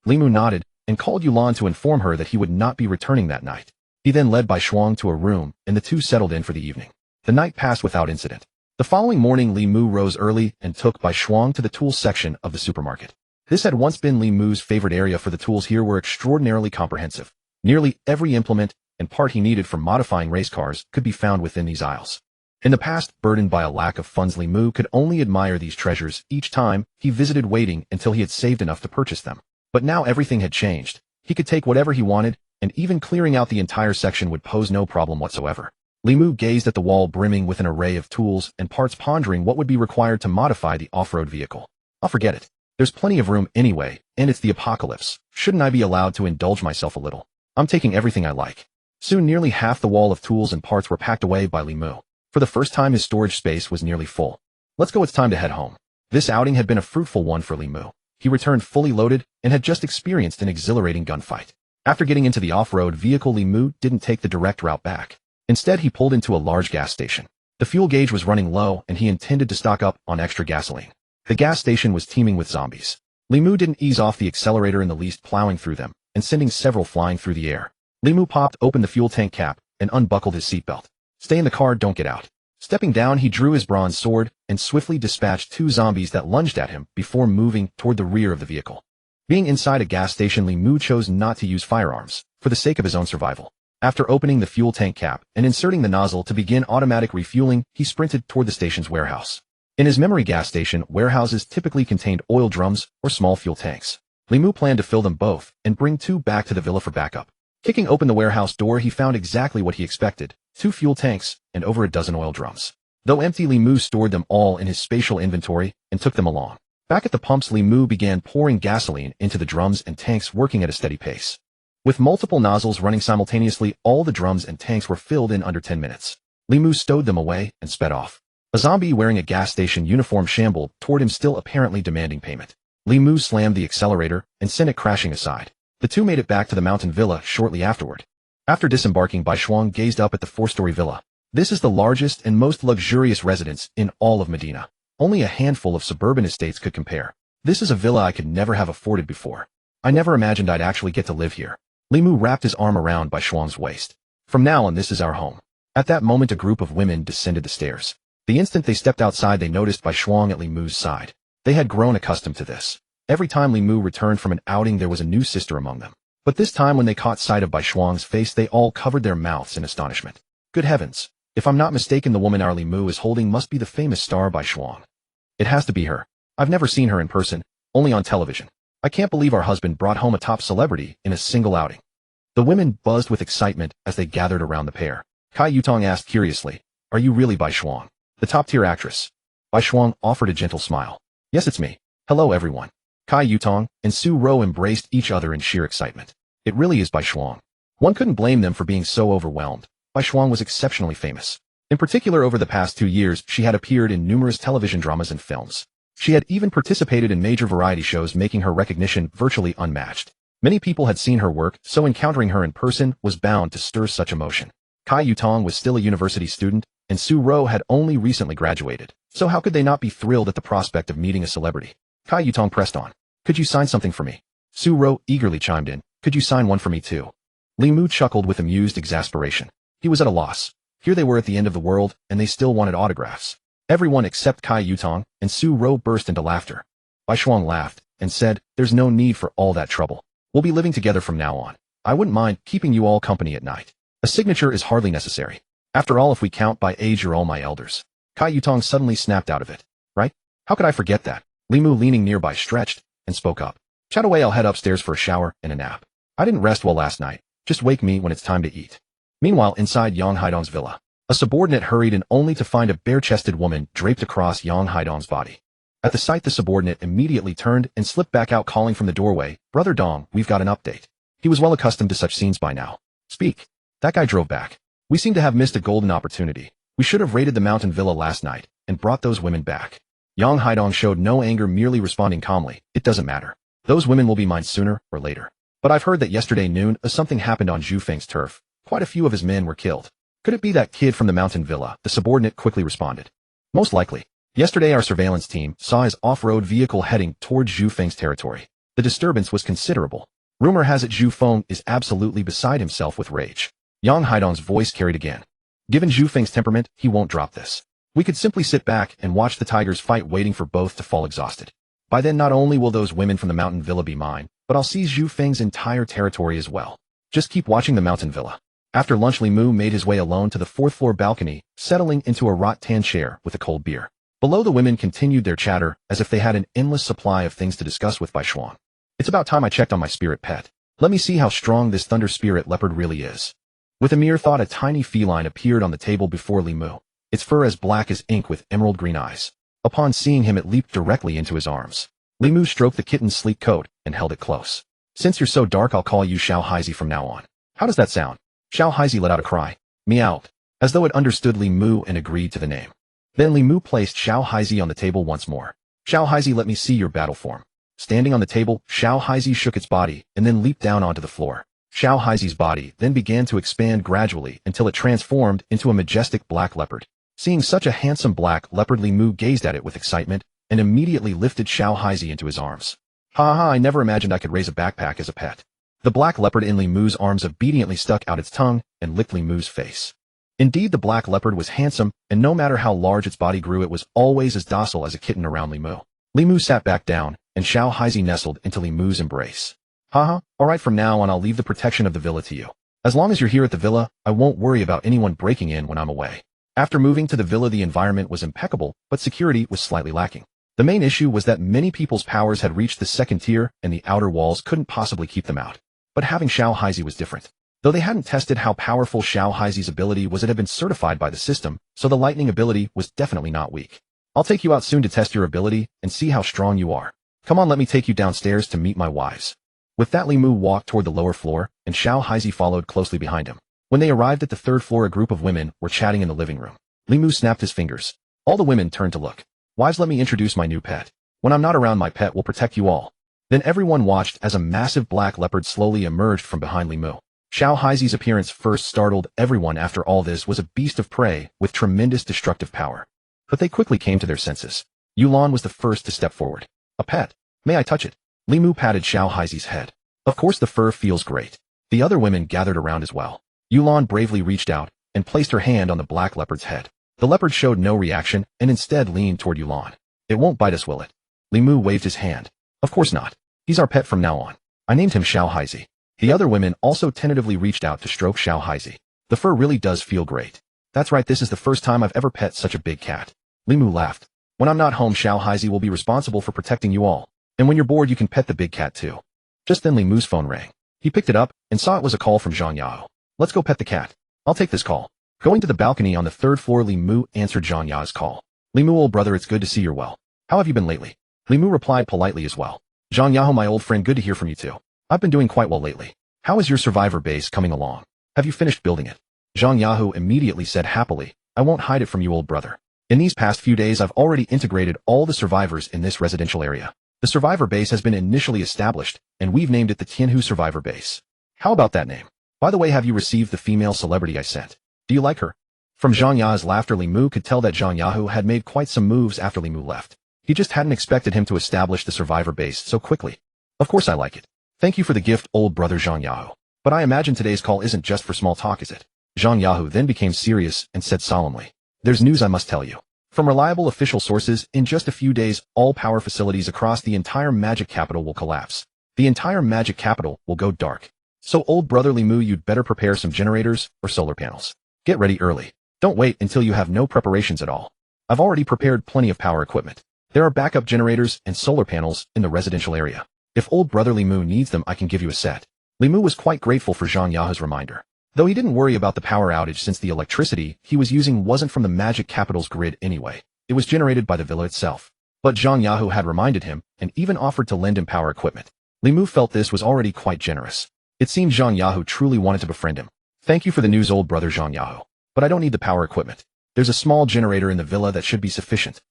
Speaker 1: Li Mu nodded and called Yulan to inform her that he would not be returning that night. He then led Bai Shuang to a room, and the two settled in for the evening. The night passed without incident. The following morning, Li Mu rose early and took Bai Shuang to the tools section of the supermarket. This had once been Li Mu's favorite area, for the tools here were extraordinarily comprehensive. Nearly every implement and part he needed for modifying race cars could be found within these aisles. In the past, burdened by a lack of funds, Li Mu could only admire these treasures each time he visited, waiting until he had saved enough to purchase them. But now everything had changed. He could take whatever he wanted, and even clearing out the entire section would pose no problem whatsoever. Li Mu gazed at the wall brimming with an array of tools and parts, pondering what would be required to modify the off-road vehicle. I'll forget it. There's plenty of room anyway, and it's the apocalypse. Shouldn't I be allowed to indulge myself a little? I'm taking everything I like. Soon, nearly half the wall of tools and parts were packed away by Li Mu. For the first time, his storage space was nearly full. Let's go, it's time to head home. This outing had been a fruitful one for Li Mu. He returned fully loaded and had just experienced an exhilarating gunfight. After getting into the off-road vehicle, Li Mu didn't take the direct route back. Instead, he pulled into a large gas station. The fuel gauge was running low, and he intended to stock up on extra gasoline. The gas station was teeming with zombies. Li Mu didn't ease off the accelerator in the least, plowing through them and sending several flying through the air. Li Mu popped open the fuel tank cap and unbuckled his seatbelt. Stay in the car, don't get out. Stepping down, he drew his bronze sword and swiftly dispatched 2 zombies that lunged at him before moving toward the rear of the vehicle. Being inside a gas station, Li Mu chose not to use firearms for the sake of his own survival. After opening the fuel tank cap and inserting the nozzle to begin automatic refueling, he sprinted toward the station's warehouse. In his memory gas station, warehouses typically contained oil drums or small fuel tanks. Li Mu planned to fill them both and bring 2 back to the villa for backup. Kicking open the warehouse door, he found exactly what he expected: 2 fuel tanks and over a dozen oil drums. Though empty, Li Mu stored them all in his spatial inventory and took them along. Back at the pumps, Li Mu began pouring gasoline into the drums and tanks, working at a steady pace. With multiple nozzles running simultaneously, all the drums and tanks were filled in under 10 minutes. Li Mu stowed them away and sped off. A zombie wearing a gas station uniform shambled toward him, still apparently demanding payment. Li Mu slammed the accelerator and sent it crashing aside. The two made it back to the mountain villa shortly afterward. After disembarking, Bai Shuang gazed up at the 4-story villa. This is the largest and most luxurious residence in all of Medina. Only a handful of suburban estates could compare. This is a villa I could never have afforded before. I never imagined I'd actually get to live here. Li Mu wrapped his arm around Bai Shuang's waist. From now on, this is our home. At that moment, a group of women descended the stairs. The instant they stepped outside, they noticed Bai Shuang at Li Mu's side. They had grown accustomed to this. Every time Li Mu returned from an outing, there was a new sister among them. But this time, when they caught sight of Bai Shuang's face, they all covered their mouths in astonishment. Good heavens! If I'm not mistaken, the woman our Li Mu is holding must be the famous star Bai Shuang. It has to be her. I've never seen her in person, only on television. I can't believe our husband brought home a top celebrity in a single outing. The women buzzed with excitement as they gathered around the pair. Kai Yutong asked curiously, "Are you really Bai Shuang, the top-tier actress?" Bai Shuang offered a gentle smile. "Yes, it's me. Hello, everyone." Kai Yutong and Su Ro embraced each other in sheer excitement. It really is Bai Shuang. One couldn't blame them for being so overwhelmed. Bai Shuang was exceptionally famous. In particular, over the past 2 years, she had appeared in numerous television dramas and films. She had even participated in major variety shows, making her recognition virtually unmatched. Many people had seen her work, so encountering her in person was bound to stir such emotion. Kai Yutong was still a university student, and Su Ro had only recently graduated. So how could they not be thrilled at the prospect of meeting a celebrity? Kai Yutong pressed on. "Could you sign something for me?" Su Ro eagerly chimed in. "Could you sign one for me too?" Li Mu chuckled with amused exasperation. He was at a loss. Here they were at the end of the world, and they still wanted autographs. Everyone except Kai Yutong and Su Ro burst into laughter. Bai Shuang laughed and said, "There's no need for all that trouble. We'll be living together from now on. I wouldn't mind keeping you all company at night. A signature is hardly necessary. After all, if we count by age, you're all my elders." Kai Yutong suddenly snapped out of it. "Right? How could I forget that?" Li Mu, leaning nearby, stretched and spoke up. "Chat away, I'll head upstairs for a shower and a nap. I didn't rest well last night. Just wake me when it's time to eat." Meanwhile, inside Yang Haidong's villa, a subordinate hurried in only to find a bare-chested woman draped across Yang Haidong's body. At the sight, the subordinate immediately turned and slipped back out, calling from the doorway, "Brother Dong, we've got an update." He was well accustomed to such scenes by now. "Speak." That guy drove back. "We seem to have missed a golden opportunity. We should have raided the mountain villa last night and brought those women back." Yang Haidong showed no anger, merely responding calmly, "It doesn't matter. Those women will be mine sooner or later. But I've heard that yesterday noon something happened on Zhu Feng's turf. Quite a few of his men were killed." "Could it be that kid from the mountain villa?" the subordinate quickly responded. "Most likely. Yesterday our surveillance team saw his off-road vehicle heading toward Zhu Feng's territory. The disturbance was considerable. Rumor has it Zhu Feng is absolutely beside himself with rage." Yang Haidong's voice carried again. "Given Zhu Feng's temperament, he won't drop this. We could simply sit back and watch the tigers fight, waiting for both to fall exhausted. By then, not only will those women from the mountain villa be mine, but I'll seize Zhu Feng's entire territory as well. Just keep watching the mountain villa." After lunch, Li Mu made his way alone to the 4th-floor balcony, settling into a rattan chair with a cold beer. Below, the women continued their chatter as if they had an endless supply of things to discuss with Bai Shuang. "It's about time I checked on my spirit pet. Let me see how strong this thunder spirit leopard really is." With a mere thought, a tiny feline appeared on the table before Li Mu, its fur as black as ink with emerald green eyes. Upon seeing him, it leaped directly into his arms. Li Mu stroked the kitten's sleek coat and held it close. "Since you're so dark, I'll call you Xiao Haizi from now on. How does that sound?" Xiao Haizi let out a cry, meowed, as though it understood Li Mu and agreed to the name. Then Li Mu placed Xiao Haizi on the table once more. "Xiao Haizi, let me see your battle form." Standing on the table, Xiao Haizi shook its body and then leaped down onto the floor. Xiao Haizi's body then began to expand gradually until it transformed into a majestic black leopard. Seeing such a handsome black leopard, Li Mu gazed at it with excitement and immediately lifted Xiao Haizi into his arms. "Ha ha, I never imagined I could raise a backpack as a pet." The black leopard in Li Mu's arms obediently stuck out its tongue and licked Li Mu's face. Indeed, the black leopard was handsome, and no matter how large its body grew, it was always as docile as a kitten around Li Mu. Li Mu sat back down, and Xiao Haizi nestled into Li Mu's embrace. "Haha, alright, from now on I'll leave the protection of the villa to you. As long as you're here at the villa, I won't worry about anyone breaking in when I'm away. After moving to the villa, the environment was impeccable, but security was slightly lacking. The main issue was that many people's powers had reached the second tier, and the outer walls couldn't possibly keep them out. But having Xiao Haizi was different. Though they hadn't tested how powerful Xiao Haizi's ability was, it had been certified by the system, so the lightning ability was definitely not weak. I'll take you out soon to test your ability and see how strong you are. Come on, let me take you downstairs to meet my wives. With that, Li Mu walked toward the lower floor, and Xiao Haizi followed closely behind him. When they arrived at the third floor, a group of women were chatting in the living room. Li Mu snapped his fingers. All the women turned to look. Wives, let me introduce my new pet. When I'm not around, my pet will protect you all. Then everyone watched as a massive black leopard slowly emerged from behind Li Mu. Xiao Haizi's appearance first startled everyone. After all, this was a beast of prey with tremendous destructive power. But they quickly came to their senses. Yulan was the first to step forward. A pet. May I touch it? Li Mu patted Xiao Haizi's head. Of course, the fur feels great. The other women gathered around as well. Yulan bravely reached out and placed her hand on the black leopard's head. The leopard showed no reaction and instead leaned toward Yulan. It won't bite us, will it? Li Mu waved his hand. Of course not. He's our pet from now on. I named him Xiao Haizi. The other women also tentatively reached out to stroke Xiao Haizi. The fur really does feel great. That's right, this is the first time I've ever pet such a big cat. Li Mu laughed. When I'm not home, Xiao Haizi will be responsible for protecting you all. And when you're bored, you can pet the big cat too. Just then Li Mu's phone rang. He picked it up and saw it was a call from Zhang Yao. Let's go pet the cat. I'll take this call. Going to the balcony on the third floor, Li Mu answered Zhang Yao's call. Li Mu, old brother, it's good to see you're well. How have you been lately? Li Mu replied politely as well. Zhang Yao, my old friend, good to hear from you too. I've been doing quite well lately. How is your survivor base coming along? Have you finished building it? Zhang Yao immediately said happily, I won't hide it from you, old brother. In these past few days, I've already integrated all the survivors in this residential area. The survivor base has been initially established, and we've named it the Tianhu Survivor Base. How about that name? By the way, have you received the female celebrity I sent? Do you like her? From Zhang Yao's laughter, Li Mu could tell that Zhang Yao had made quite some moves after Li Mu left. He just hadn't expected him to establish the survivor base so quickly. Of course I like it. Thank you for the gift, old brother Zhang Yao. But I imagine today's call isn't just for small talk, is it? Zhang Yao then became serious and said solemnly. There's news I must tell you. From reliable official sources, in just a few days, all power facilities across the entire magic capital will collapse. The entire magic capital will go dark. So old brother Li Mu, you'd better prepare some generators or solar panels. Get ready early. Don't wait until you have no preparations at all. I've already prepared plenty of power equipment. There are backup generators and solar panels in the residential area. If old brother Li Mu needs them, I can give you a set. Li Mu was quite grateful for Zhang Yao's reminder. Though he didn't worry about the power outage since the electricity he was using wasn't from the magic capital's grid anyway. It was generated by the villa itself. But Zhang Yao had reminded him and even offered to lend him power equipment. Li Mu felt this was already quite generous. It seemed Zhang Yao truly wanted to befriend him. Thank you for the news, old brother Zhang Yao. But I don't need the power equipment. There's a small generator in the villa that should be sufficient.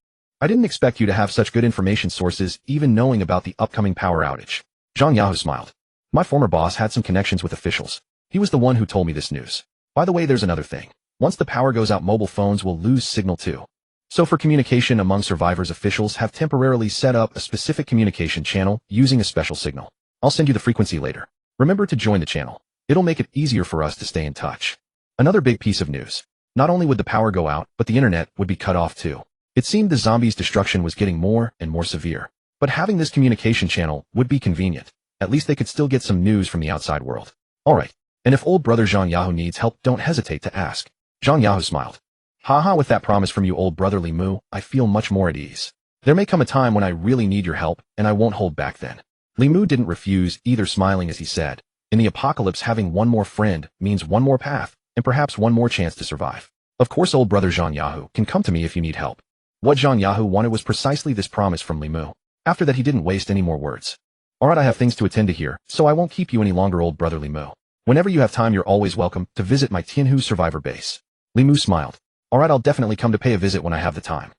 Speaker 1: I didn't expect you to have such good information sources, even knowing about the upcoming power outage. Zhang Yao smiled. My former boss had some connections with officials. He was the one who told me this news. By the way, there's another thing. Once the power goes out, mobile phones will lose signal too. So for communication among survivors, officials have temporarily set up a specific communication channel using a special signal. I'll send you the frequency later. Remember to join the channel. It'll make it easier for us to stay in touch. Another big piece of news. Not only would the power go out, but the internet would be cut off too. It seemed the zombies' destruction was getting more and more severe. But having this communication channel would be convenient. At least they could still get some news from the outside world. Alright. And if old brother Zhang Yao needs help, don't hesitate to ask. Zhang Yao smiled. Haha, with that promise from you, old brother Li Mu, I feel much more at ease. There may come a time when I really need your help, and I won't hold back then. Li Mu didn't refuse, either, smiling as he said, in the apocalypse, having one more friend means one more path, and perhaps one more chance to survive. Of course, old brother Zhang Yao can come to me if you need help. What Zhang Yao wanted was precisely this promise from Li Mu. After that, he didn't waste any more words. Alright, I have things to attend to here, so I won't keep you any longer, old brother Li Mu. Whenever you have time, you're always welcome to visit my Tianhu Survivor Base. Li Mu smiled. Alright, I'll definitely come to pay a visit when I have the time.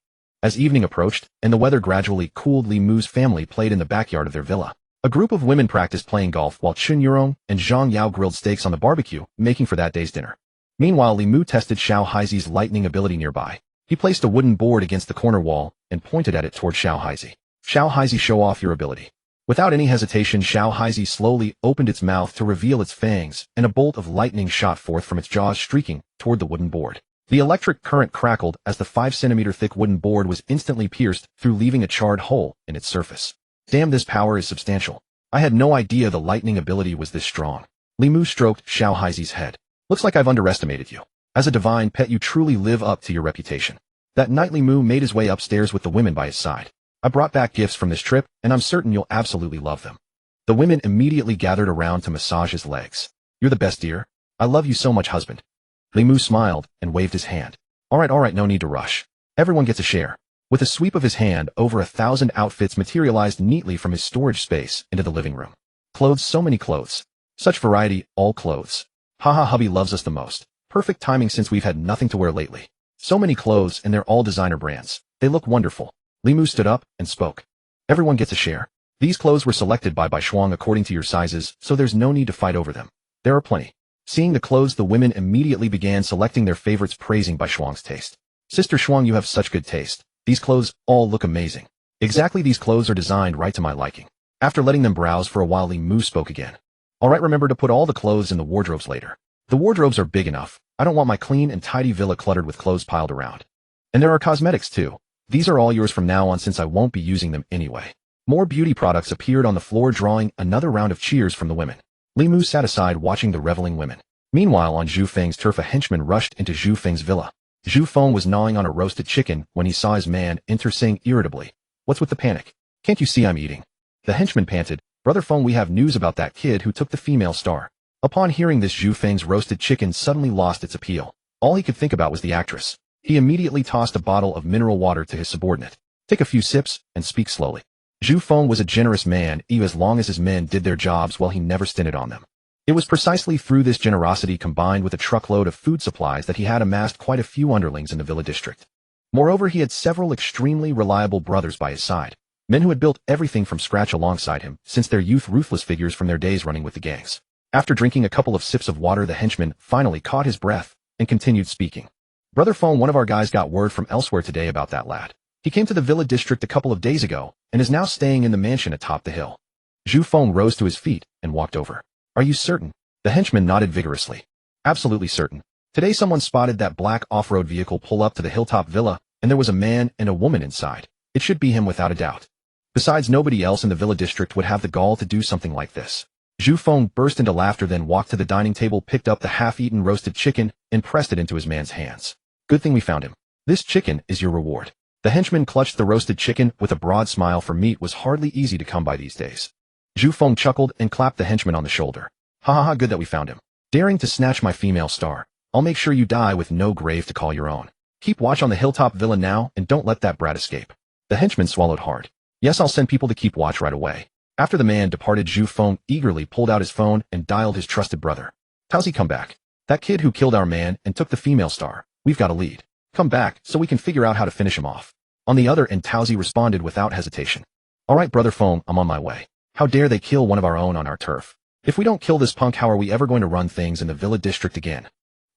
Speaker 1: As evening approached, and the weather gradually cooled, Li Mu's family played in the backyard of their villa. A group of women practiced playing golf while Chun Yurong and Zhang Yao grilled steaks on the barbecue, making for that day's dinner. Meanwhile, Li Mu tested Xiao Haizi's lightning ability nearby. He placed a wooden board against the corner wall and pointed at it toward Xiao Haizi. Xiao Haizi, show off your ability. Without any hesitation, Xiao Haizi slowly opened its mouth to reveal its fangs, and a bolt of lightning shot forth from its jaws, streaking toward the wooden board. The electric current crackled as the 5-centimeter thick wooden board was instantly pierced through, leaving a charred hole in its surface. Damn, this power is substantial. I had no idea the lightning ability was this strong. Li Mu stroked Xiao Haizi's head. Looks like I've underestimated you. As a divine pet you truly live up to your reputation. That night Li Mu made his way upstairs with the women by his side. I brought back gifts from this trip, and I'm certain you'll absolutely love them. The women immediately gathered around to massage his legs. You're the best, dear. I love you so much, husband. Li Mu smiled and waved his hand. All right, no need to rush. Everyone gets a share. With a sweep of his hand, over 1,000 outfits materialized neatly from his storage space into the living room. Clothes, so many clothes. Such variety, all clothes. Haha, hubby loves us the most. Perfect timing since we've had nothing to wear lately. So many clothes, and they're all designer brands. They look wonderful. Li Mu stood up and spoke. Everyone gets a share. These clothes were selected by Shuang according to your sizes, so there's no need to fight over them. There are plenty. Seeing the clothes, the women immediately began selecting their favorites, praising Shuang's taste. Sister Shuang, you have such good taste. These clothes all look amazing. Exactly, these clothes are designed right to my liking. After letting them browse for a while, Li Mu spoke again. Alright, remember to put all the clothes in the wardrobes later. The wardrobes are big enough. I don't want my clean and tidy villa cluttered with clothes piled around. And there are cosmetics too. These are all yours from now on since I won't be using them anyway. More beauty products appeared on the floor, drawing another round of cheers from the women. Li Mu sat aside watching the reveling women. Meanwhile, on Zhu Feng's turf, a henchman rushed into Zhu Feng's villa. Zhu Feng was gnawing on a roasted chicken when he saw his man enter, saying irritably, "What's with the panic? Can't you see I'm eating?" The henchman panted, "Brother Feng, we have news about that kid who took the female star." Upon hearing this, Zhu Feng's roasted chicken suddenly lost its appeal. All he could think about was the actress. He immediately tossed a bottle of mineral water to his subordinate. "Take a few sips and speak slowly." Zhu Feng was a generous man, even as long as his men did their jobs well, he never stinted on them. It was precisely through this generosity combined with a truckload of food supplies that he had amassed quite a few underlings in the villa district. Moreover, he had several extremely reliable brothers by his side, men who had built everything from scratch alongside him since their youth, ruthless figures from their days running with the gangs. After drinking a couple of sips of water, the henchman finally caught his breath and continued speaking. "Brother Feng, one of our guys got word from elsewhere today about that lad. He came to the villa district a couple of days ago and is now staying in the mansion atop the hill." Zhu Feng rose to his feet and walked over. "Are you certain?" The henchman nodded vigorously. "Absolutely certain. Today someone spotted that black off-road vehicle pull up to the hilltop villa, and there was a man and a woman inside. It should be him without a doubt. Besides, nobody else in the villa district would have the gall to do something like this." Zhu Feng burst into laughter, then walked to the dining table, picked up the half-eaten roasted chicken, and pressed it into his man's hands. "Good thing we found him. This chicken is your reward." The henchman clutched the roasted chicken with a broad smile, for meat was hardly easy to come by these days. Zhu Feng chuckled and clapped the henchman on the shoulder. "Ha ha ha, good that we found him. Daring to snatch my female star. I'll make sure you die with no grave to call your own. Keep watch on the hilltop villa now, and don't let that brat escape." The henchman swallowed hard. "Yes, I'll send people to keep watch right away." After the man departed, Zhu Feng eagerly pulled out his phone and dialed his trusted brother. "How's he come back? That kid who killed our man and took the female star. We've got a lead. Come back so we can figure out how to finish him off." On the other end, Taozi responded without hesitation. "All right, Brother Feng, I'm on my way. How dare they kill one of our own on our turf? If we don't kill this punk, how are we ever going to run things in the villa district again?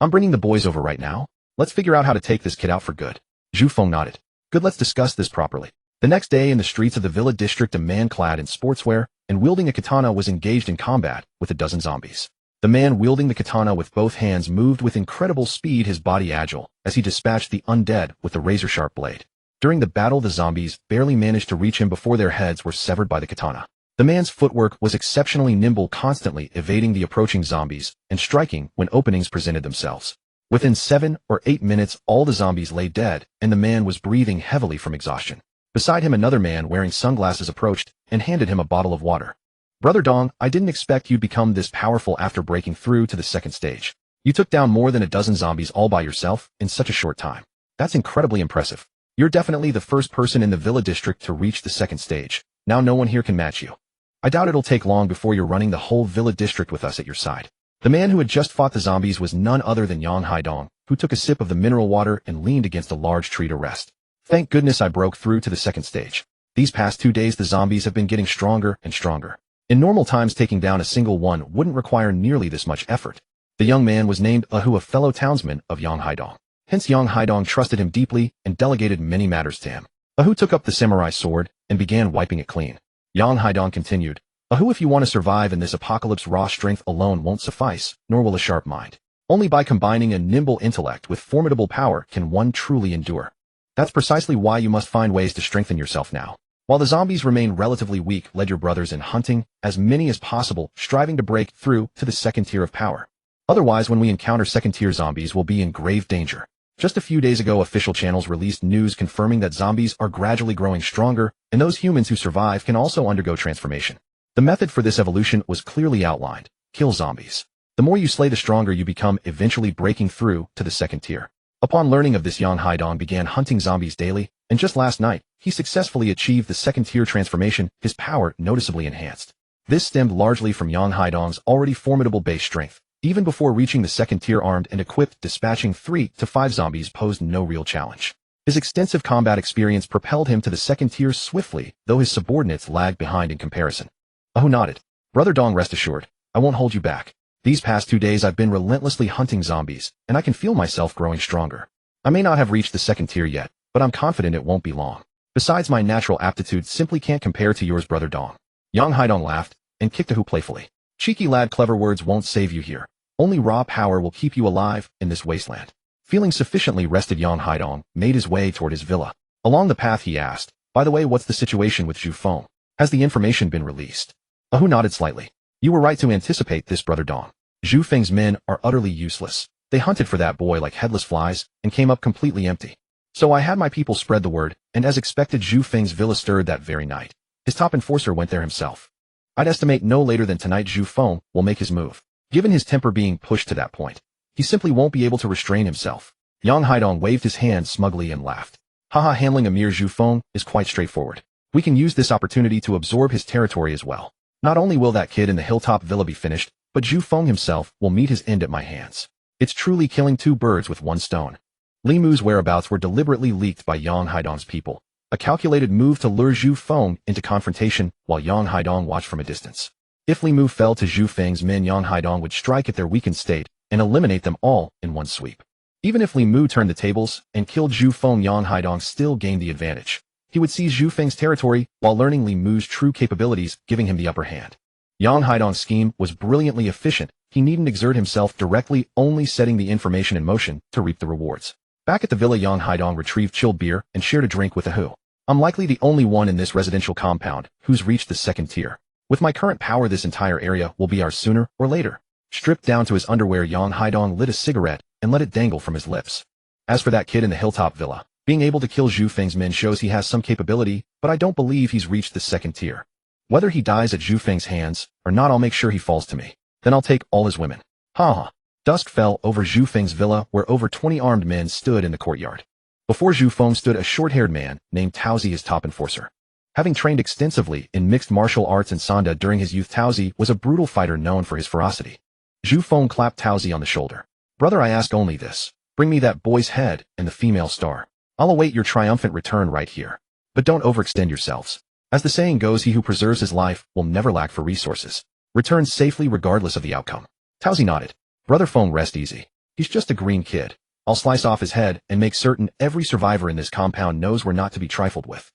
Speaker 1: I'm bringing the boys over right now. Let's figure out how to take this kid out for good." Zhu Feng nodded. "Good, let's discuss this properly." The next day, in the streets of the villa district, a man clad in sportswear and wielding a katana was engaged in combat with a dozen zombies. The man wielding the katana with both hands moved with incredible speed, his body agile, as he dispatched the undead with the razor-sharp blade. During the battle, the zombies barely managed to reach him before their heads were severed by the katana. The man's footwork was exceptionally nimble, constantly evading the approaching zombies and striking when openings presented themselves. Within 7 or 8 minutes, all the zombies lay dead, and the man was breathing heavily from exhaustion. Beside him, another man wearing sunglasses approached and handed him a bottle of water. "Brother Dong, I didn't expect you'd become this powerful after breaking through to the second stage. You took down more than a dozen zombies all by yourself in such a short time. That's incredibly impressive. You're definitely the first person in the villa district to reach the second stage. Now no one here can match you. I doubt it'll take long before you're running the whole villa district with us at your side." The man who had just fought the zombies was none other than Yang Haidong, who took a sip of the mineral water and leaned against a large tree to rest. "Thank goodness I broke through to the second stage. These past 2 days the zombies have been getting stronger and stronger. In normal times, taking down a single one wouldn't require nearly this much effort." The young man was named Ahu, a fellow townsman of Yang Haidong. Hence Yang Haidong trusted him deeply and delegated many matters to him. Ahu took up the samurai sword and began wiping it clean. Yang Haidong continued, "Ahu, if you want to survive in this apocalypse, raw strength alone won't suffice, nor will a sharp mind. Only by combining a nimble intellect with formidable power can one truly endure. That's precisely why you must find ways to strengthen yourself now. While the zombies remain relatively weak, lead your brothers in hunting as many as possible, striving to break through to the second tier of power. Otherwise, when we encounter second-tier zombies, we'll be in grave danger. Just a few days ago, official channels released news confirming that zombies are gradually growing stronger, and those humans who survive can also undergo transformation. The method for this evolution was clearly outlined. Kill zombies. The more you slay, the stronger you become, eventually breaking through to the second tier. Upon learning of this, Yang Haidong began hunting zombies daily, and just last night, he successfully achieved the second-tier transformation, his power noticeably enhanced. This stemmed largely from Yang Haidong's already formidable base strength. Even before reaching the second tier, armed and equipped, dispatching 3 to 5 zombies posed no real challenge. His extensive combat experience propelled him to the second tier swiftly, though his subordinates lagged behind in comparison. Ahu nodded. Brother Dong, rest assured, I won't hold you back. These past 2 days I've been relentlessly hunting zombies, and I can feel myself growing stronger. I may not have reached the second tier yet, but I'm confident it won't be long. Besides, my natural aptitude simply can't compare to yours, Brother Dong. Yang Haidong laughed and kicked Ahu playfully. Cheeky lad, clever words won't save you here. Only raw power will keep you alive in this wasteland. Feeling sufficiently rested, Yang Haidong made his way toward his villa. Along the path he asked, by the way, what's the situation with Zhu Feng? Has the information been released? Ahu nodded slightly. You were right to anticipate this, Brother Dong. Zhu Feng's men are utterly useless. They hunted for that boy like headless flies and came up completely empty. So I had my people spread the word, and as expected, Zhu Feng's villa stirred that very night. His top enforcer went there himself. I'd estimate no later than tonight Zhu Feng will make his move. Given his temper being pushed to that point, he simply won't be able to restrain himself. Yang Haidong waved his hand smugly and laughed. Haha, handling a mere Zhu Feng is quite straightforward. We can use this opportunity to absorb his territory as well. Not only will that kid in the hilltop villa be finished, but Zhu Feng himself will meet his end at my hands. It's truly killing 2 birds with 1 stone. Li Mu's whereabouts were deliberately leaked by Yang Haidong's people, a calculated move to lure Zhu Feng into confrontation while Yang Haidong watched from a distance. If Li Mu fell to Zhu Feng's men, Yang Haidong would strike at their weakened state and eliminate them all in one sweep. Even if Li Mu turned the tables and killed Zhu Feng, Yang Haidong still gained the advantage. He would seize Zhu Feng's territory while learning Li Mu's true capabilities, giving him the upper hand. Yang Haidong's scheme was brilliantly efficient. He needn't exert himself directly, only setting the information in motion to reap the rewards. Back at the villa, Yang Haidong retrieved chilled beer and shared a drink with Ahu. I'm likely the only one in this residential compound who's reached the second tier. With my current power, this entire area will be ours sooner or later. Stripped down to his underwear, Yang Haidong lit a cigarette and let it dangle from his lips. As for that kid in the hilltop villa, being able to kill Zhu Feng's men shows he has some capability, but I don't believe he's reached the second tier. Whether he dies at Zhu Feng's hands or not, I'll make sure he falls to me. Then I'll take all his women. Ha. Dusk fell over Zhu Feng's villa, where over 20 armed men stood in the courtyard. Before Zhu Feng stood a short-haired man named Taozi, his top enforcer. Having trained extensively in mixed martial arts and Sanda during his youth, Taozi was a brutal fighter known for his ferocity. Zhu Feng clapped Taozi on the shoulder. Brother, I ask only this. Bring me that boy's head and the female star. I'll await your triumphant return right here. But don't overextend yourselves. As the saying goes, he who preserves his life will never lack for resources. Return safely regardless of the outcome. Taozi nodded. Brother Feng, rest easy. He's just a green kid. I'll slice off his head and make certain every survivor in this compound knows we're not to be trifled with.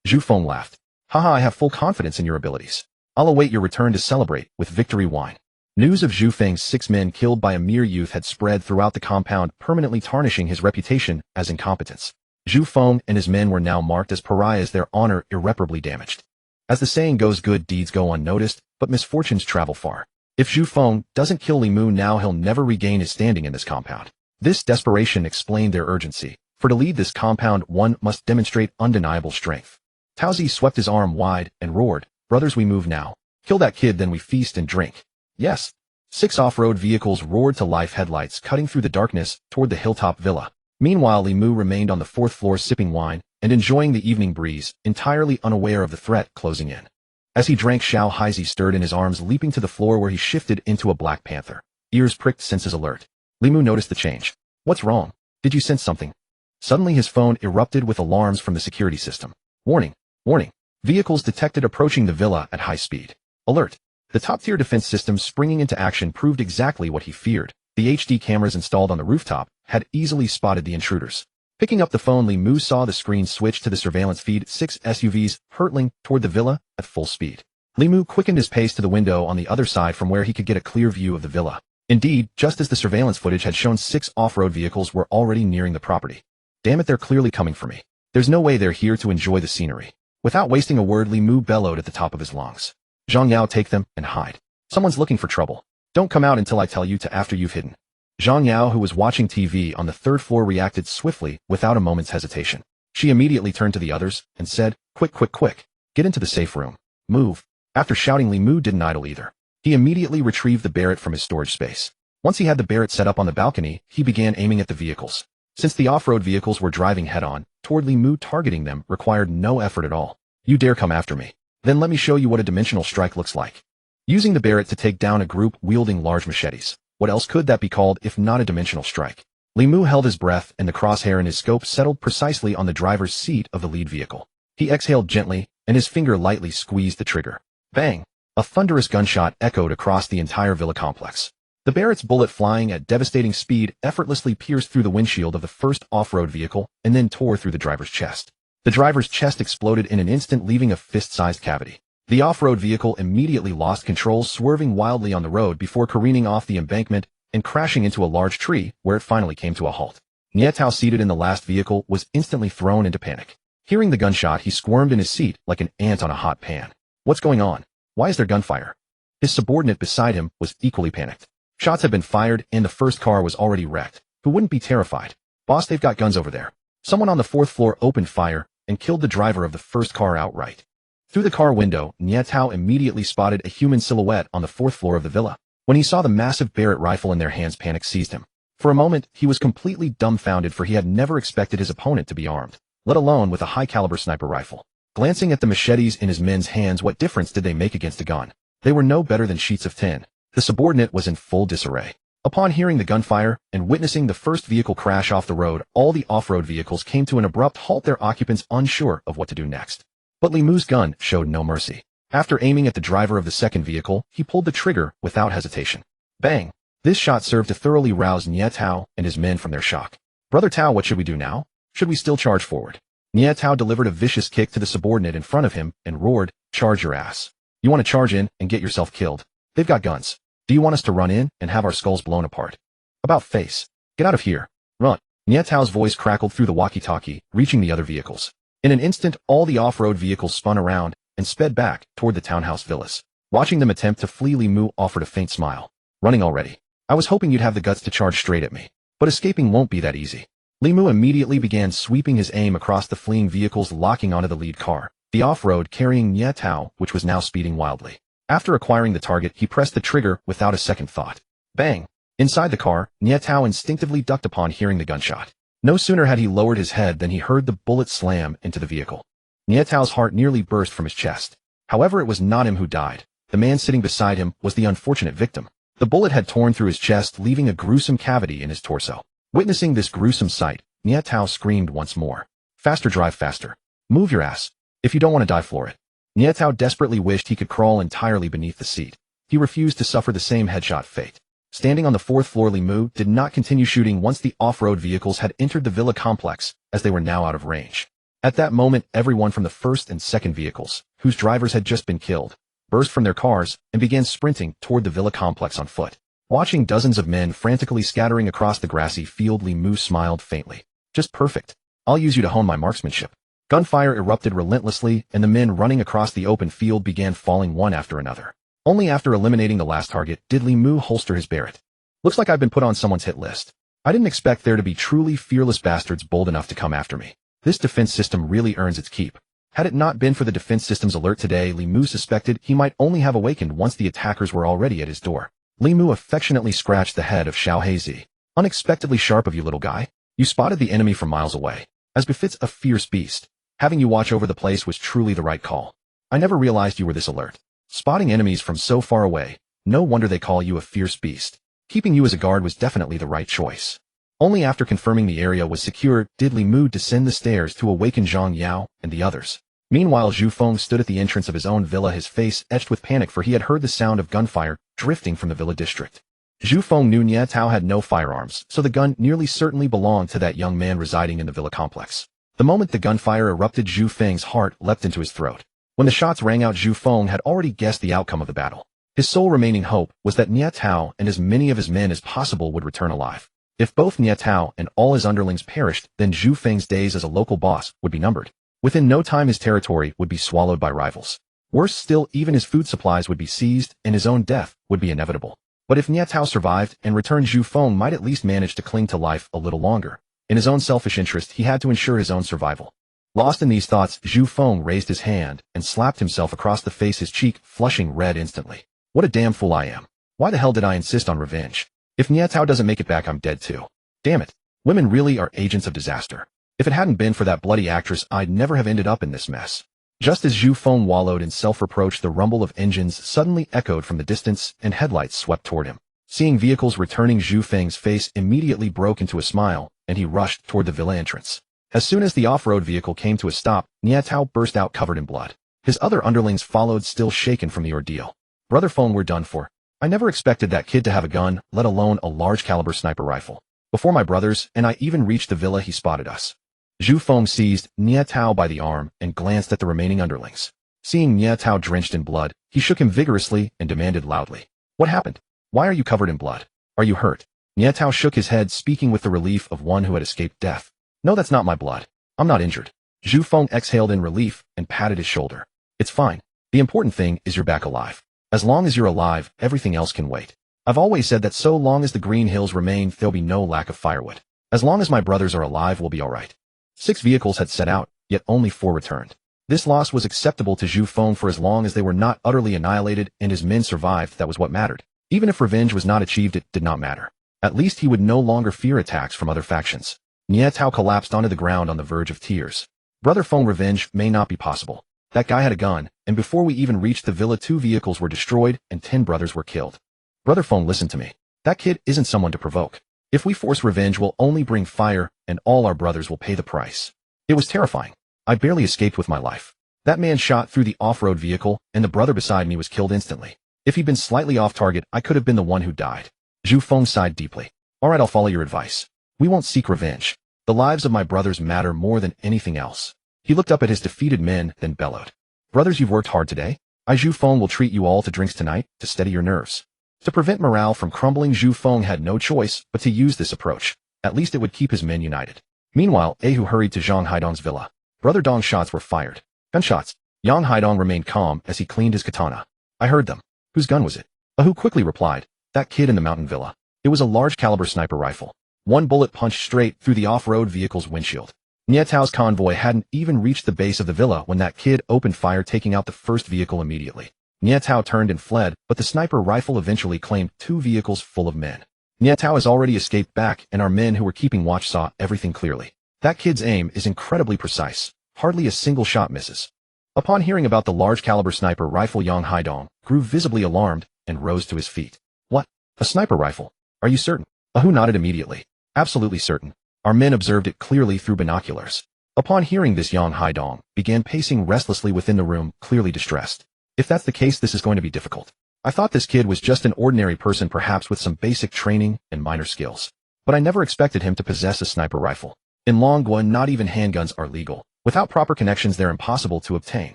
Speaker 1: Zhu Feng laughed. Haha, I have full confidence in your abilities. I'll await your return to celebrate with victory wine. News of Zhu Feng's 6 men killed by a mere youth had spread throughout the compound, permanently tarnishing his reputation as incompetence. Zhu Feng and his men were now marked as pariahs, their honor irreparably damaged. As the saying goes, good deeds go unnoticed, but misfortunes travel far. If Zhu Feng doesn't kill Li Mu now, he'll never regain his standing in this compound. This desperation explained their urgency, for to lead this compound one must demonstrate undeniable strength. Taozi swept his arm wide and roared, brothers, we move now. Kill that kid, then we feast and drink. Yes. 6 off-road vehicles roared to life, headlights cutting through the darkness toward the hilltop villa. Meanwhile, Li Mu remained on the 4th floor sipping wine and enjoying the evening breeze, entirely unaware of the threat closing in. As he drank, Xiao Haizi stirred in his arms, leaping to the floor where he shifted into a black panther. Ears pricked, senses alert. Li Mu noticed the change. What's wrong? Did you sense something? Suddenly his phone erupted with alarms from the security system. Warning. Warning. Vehicles detected approaching the villa at high speed. Alert. The top-tier defense system springing into action proved exactly what he feared. The HD cameras installed on the rooftop had easily spotted the intruders. Picking up the phone, Li Mu saw the screen switch to the surveillance feed, 6 SUVs hurtling toward the villa at full speed. Li Mu quickened his pace to the window on the other side from where he could get a clear view of the villa. Indeed, just as the surveillance footage had shown, 6 off-road vehicles were already nearing the property. Damn it, they're clearly coming for me. There's no way they're here to enjoy the scenery. Without wasting a word, Li Mu bellowed at the top of his lungs. Zhang Yao, take them and hide. Someone's looking for trouble. Don't come out until I tell you to after you've hidden. Zhang Yao, who was watching TV on the third floor, reacted swiftly without a moment's hesitation. She immediately turned to the others and said, quick, quick, quick. Get into the safe room. Move. After shouting, Li Mu didn't idle either. He immediately retrieved the Barrett from his storage space. Once he had the Barrett set up on the balcony, he began aiming at the vehicles. Since the off-road vehicles were driving head-on toward Li Mu, targeting them required no effort at all. You dare come after me? Then let me show you what a dimensional strike looks like. Using the Barrett to take down a group wielding large machetes. What else could that be called if not a dimensional strike? Li Mu held his breath and the crosshair in his scope settled precisely on the driver's seat of the lead vehicle. He exhaled gently, and his finger lightly squeezed the trigger. Bang! A thunderous gunshot echoed across the entire villa complex. The Barrett's bullet, flying at devastating speed, effortlessly pierced through the windshield of the first off-road vehicle and then tore through the driver's chest. The driver's chest exploded in an instant, leaving a fist-sized cavity. The off-road vehicle immediately lost control, swerving wildly on the road before careening off the embankment and crashing into a large tree, where it finally came to a halt. Nietao, seated in the last vehicle, was instantly thrown into panic. Hearing the gunshot, he squirmed in his seat like an ant on a hot pan. What's going on? Why is there gunfire? His subordinate beside him was equally panicked. Shots had been fired and the first car was already wrecked. Who wouldn't be terrified? Boss, they've got guns over there. Someone on the fourth floor opened fire and killed the driver of the first car outright. Through the car window, Nietao immediately spotted a human silhouette on the fourth floor of the villa. When he saw the massive Barrett rifle in their hands, panic seized him. For a moment, he was completely dumbfounded, for he had never expected his opponent to be armed, let alone with a high-caliber sniper rifle. Glancing at the machetes in his men's hands, what difference did they make against a gun? They were no better than sheets of tin. The subordinate was in full disarray. Upon hearing the gunfire and witnessing the first vehicle crash off the road, all the off-road vehicles came to an abrupt halt, their occupants unsure of what to do next. But Li Mu's gun showed no mercy. After aiming at the driver of the second vehicle, he pulled the trigger without hesitation. Bang! This shot served to thoroughly rouse Nietao and his men from their shock. Brother Tao, what should we do now? Should we still charge forward? Nietao delivered a vicious kick to the subordinate in front of him and roared, charge your ass. You want to charge in and get yourself killed? They've got guns. Do you want us to run in and have our skulls blown apart? About face. Get out of here. Run. Nietao's voice crackled through the walkie-talkie, reaching the other vehicles. In an instant, all the off-road vehicles spun around and sped back toward the townhouse villas. Watching them attempt to flee, Li Mu offered a faint smile. Running already? I was hoping you'd have the guts to charge straight at me. But escaping won't be that easy. Li Mu immediately began sweeping his aim across the fleeing vehicles, locking onto the lead car, the off-road carrying Nietao, which was now speeding wildly. After acquiring the target, he pressed the trigger without a second thought. Bang! Inside the car, Nietao instinctively ducked upon hearing the gunshot. No sooner had he lowered his head than he heard the bullet slam into the vehicle. Nietao's heart nearly burst from his chest. However, it was not him who died. The man sitting beside him was the unfortunate victim. The bullet had torn through his chest, leaving a gruesome cavity in his torso. Witnessing this gruesome sight, Nietao screamed once more. Faster, drive faster. Move your ass. If you don't want to die, floor it. Nietao desperately wished he could crawl entirely beneath the seat. He refused to suffer the same headshot fate. Standing on the fourth floor, Li Mu did not continue shooting once the off-road vehicles had entered the villa complex, as they were now out of range. At that moment, everyone from the first and second vehicles, whose drivers had just been killed, burst from their cars and began sprinting toward the villa complex on foot. Watching dozens of men frantically scattering across the grassy field, Li Mu smiled faintly. Just perfect. I'll use you to hone my marksmanship. Gunfire erupted relentlessly, and the men running across the open field began falling one after another. Only after eliminating the last target did Li Mu holster his Barrett. Looks like I've been put on someone's hit list. I didn't expect there to be truly fearless bastards bold enough to come after me. This defense system really earns its keep. Had it not been for the defense system's alert today, Li Mu suspected he might only have awakened once the attackers were already at his door. Li Mu affectionately scratched the head of Xiao Heizi. Unexpectedly sharp of you, little guy. You spotted the enemy from miles away. As befits a fierce beast. Having you watch over the place was truly the right call. I never realized you were this alert. Spotting enemies from so far away, no wonder they call you a fierce beast. Keeping you as a guard was definitely the right choice. Only after confirming the area was secure did Li Mu descend the stairs to awaken Zhang Yao and the others. Meanwhile, Zhu Feng stood at the entrance of his own villa, his face etched with panic, for he had heard the sound of gunfire drifting from the villa district. Zhu Feng knew Nietao had no firearms, so the gun nearly certainly belonged to that young man residing in the villa complex. The moment the gunfire erupted, Zhu Feng's heart leapt into his throat. When the shots rang out, Zhu Feng had already guessed the outcome of the battle. His sole remaining hope was that Nietao and as many of his men as possible would return alive. If both Nietao and all his underlings perished, then Zhu Feng's days as a local boss would be numbered. Within no time his territory would be swallowed by rivals. Worse still, even his food supplies would be seized, and his own death would be inevitable. But if Niatao survived and returned, Zhu Feng might at least manage to cling to life a little longer. In his own selfish interest, he had to ensure his own survival. Lost in these thoughts, Zhu Feng raised his hand and slapped himself across the face, his cheek flushing red instantly. What a damn fool I am. Why the hell did I insist on revenge? If Niatao doesn't make it back, I'm dead too. Damn it. Women really are agents of disaster. If it hadn't been for that bloody actress, I'd never have ended up in this mess. Just as Zhu Feng wallowed in self-reproach, the rumble of engines suddenly echoed from the distance and headlights swept toward him. Seeing vehicles returning, Zhu Feng's face immediately broke into a smile, and he rushed toward the villa entrance. As soon as the off-road vehicle came to a stop, Niatao burst out covered in blood. His other underlings followed, still shaken from the ordeal. Brother Feng, we're done for. I never expected that kid to have a gun, let alone a large-caliber sniper rifle. Before my brothers and I even reached the villa, he spotted us. Zhu Feng seized Niatao by the arm and glanced at the remaining underlings. Seeing Niatao drenched in blood, he shook him vigorously and demanded loudly, "What happened? Why are you covered in blood? Are you hurt?" Niatao shook his head, speaking with the relief of one who had escaped death. "No, that's not my blood. I'm not injured." Zhu Feng exhaled in relief and patted his shoulder. "It's fine. The important thing is you're back alive. As long as you're alive, everything else can wait. I've always said that so long as the Green Hills remain, there'll be no lack of firewood. As long as my brothers are alive, we'll be all right." 6 vehicles had set out, yet only 4 returned. This loss was acceptable to Zhu Feng for as long as they were not utterly annihilated and his men survived. That was what mattered. Even if revenge was not achieved, it did not matter. At least he would no longer fear attacks from other factions. Niatao collapsed onto the ground on the verge of tears. Brother Feng, revenge may not be possible. That guy had a gun, and before we even reached the villa, 2 vehicles were destroyed and 10 brothers were killed. Brother Feng, listen to me. That kid isn't someone to provoke. If we force revenge, we'll only bring fire, and all our brothers will pay the price. It was terrifying. I barely escaped with my life. That man shot through the off-road vehicle, and the brother beside me was killed instantly. If he'd been slightly off target, I could have been the one who died. Zhu Feng sighed deeply. All right, I'll follow your advice. We won't seek revenge. The lives of my brothers matter more than anything else. He looked up at his defeated men, then bellowed. Brothers, you've worked hard today. Zhu Feng will treat you all to drinks tonight, to steady your nerves. To prevent morale from crumbling, Zhu Feng had no choice but to use this approach. At least it would keep his men united. Meanwhile, Ahu hurried to Zhang Haidong's villa. Brother Dong's shots were fired. Gunshots. Yang Haidong remained calm as he cleaned his katana. I heard them. Whose gun was it? Ahu quickly replied. That kid in the mountain villa. It was a large-caliber sniper rifle. One bullet punched straight through the off-road vehicle's windshield. Niatao's convoy hadn't even reached the base of the villa when that kid opened fire, taking out the first vehicle immediately. Niatao turned and fled, but the sniper rifle eventually claimed 2 vehicles full of men. Niatao has already escaped back, and our men who were keeping watch saw everything clearly. That kid's aim is incredibly precise. Hardly a single shot misses. Upon hearing about the large-caliber sniper rifle, Yang Haidong grew visibly alarmed and rose to his feet. What? A sniper rifle? Are you certain? Ahu nodded immediately. Absolutely certain. Our men observed it clearly through binoculars. Upon hearing this, Yang Haidong began pacing restlessly within the room, clearly distressed. If that's the case, this is going to be difficult. I thought this kid was just an ordinary person, perhaps with some basic training and minor skills. But I never expected him to possess a sniper rifle. In Longguan, not even handguns are legal. Without proper connections, they're impossible to obtain.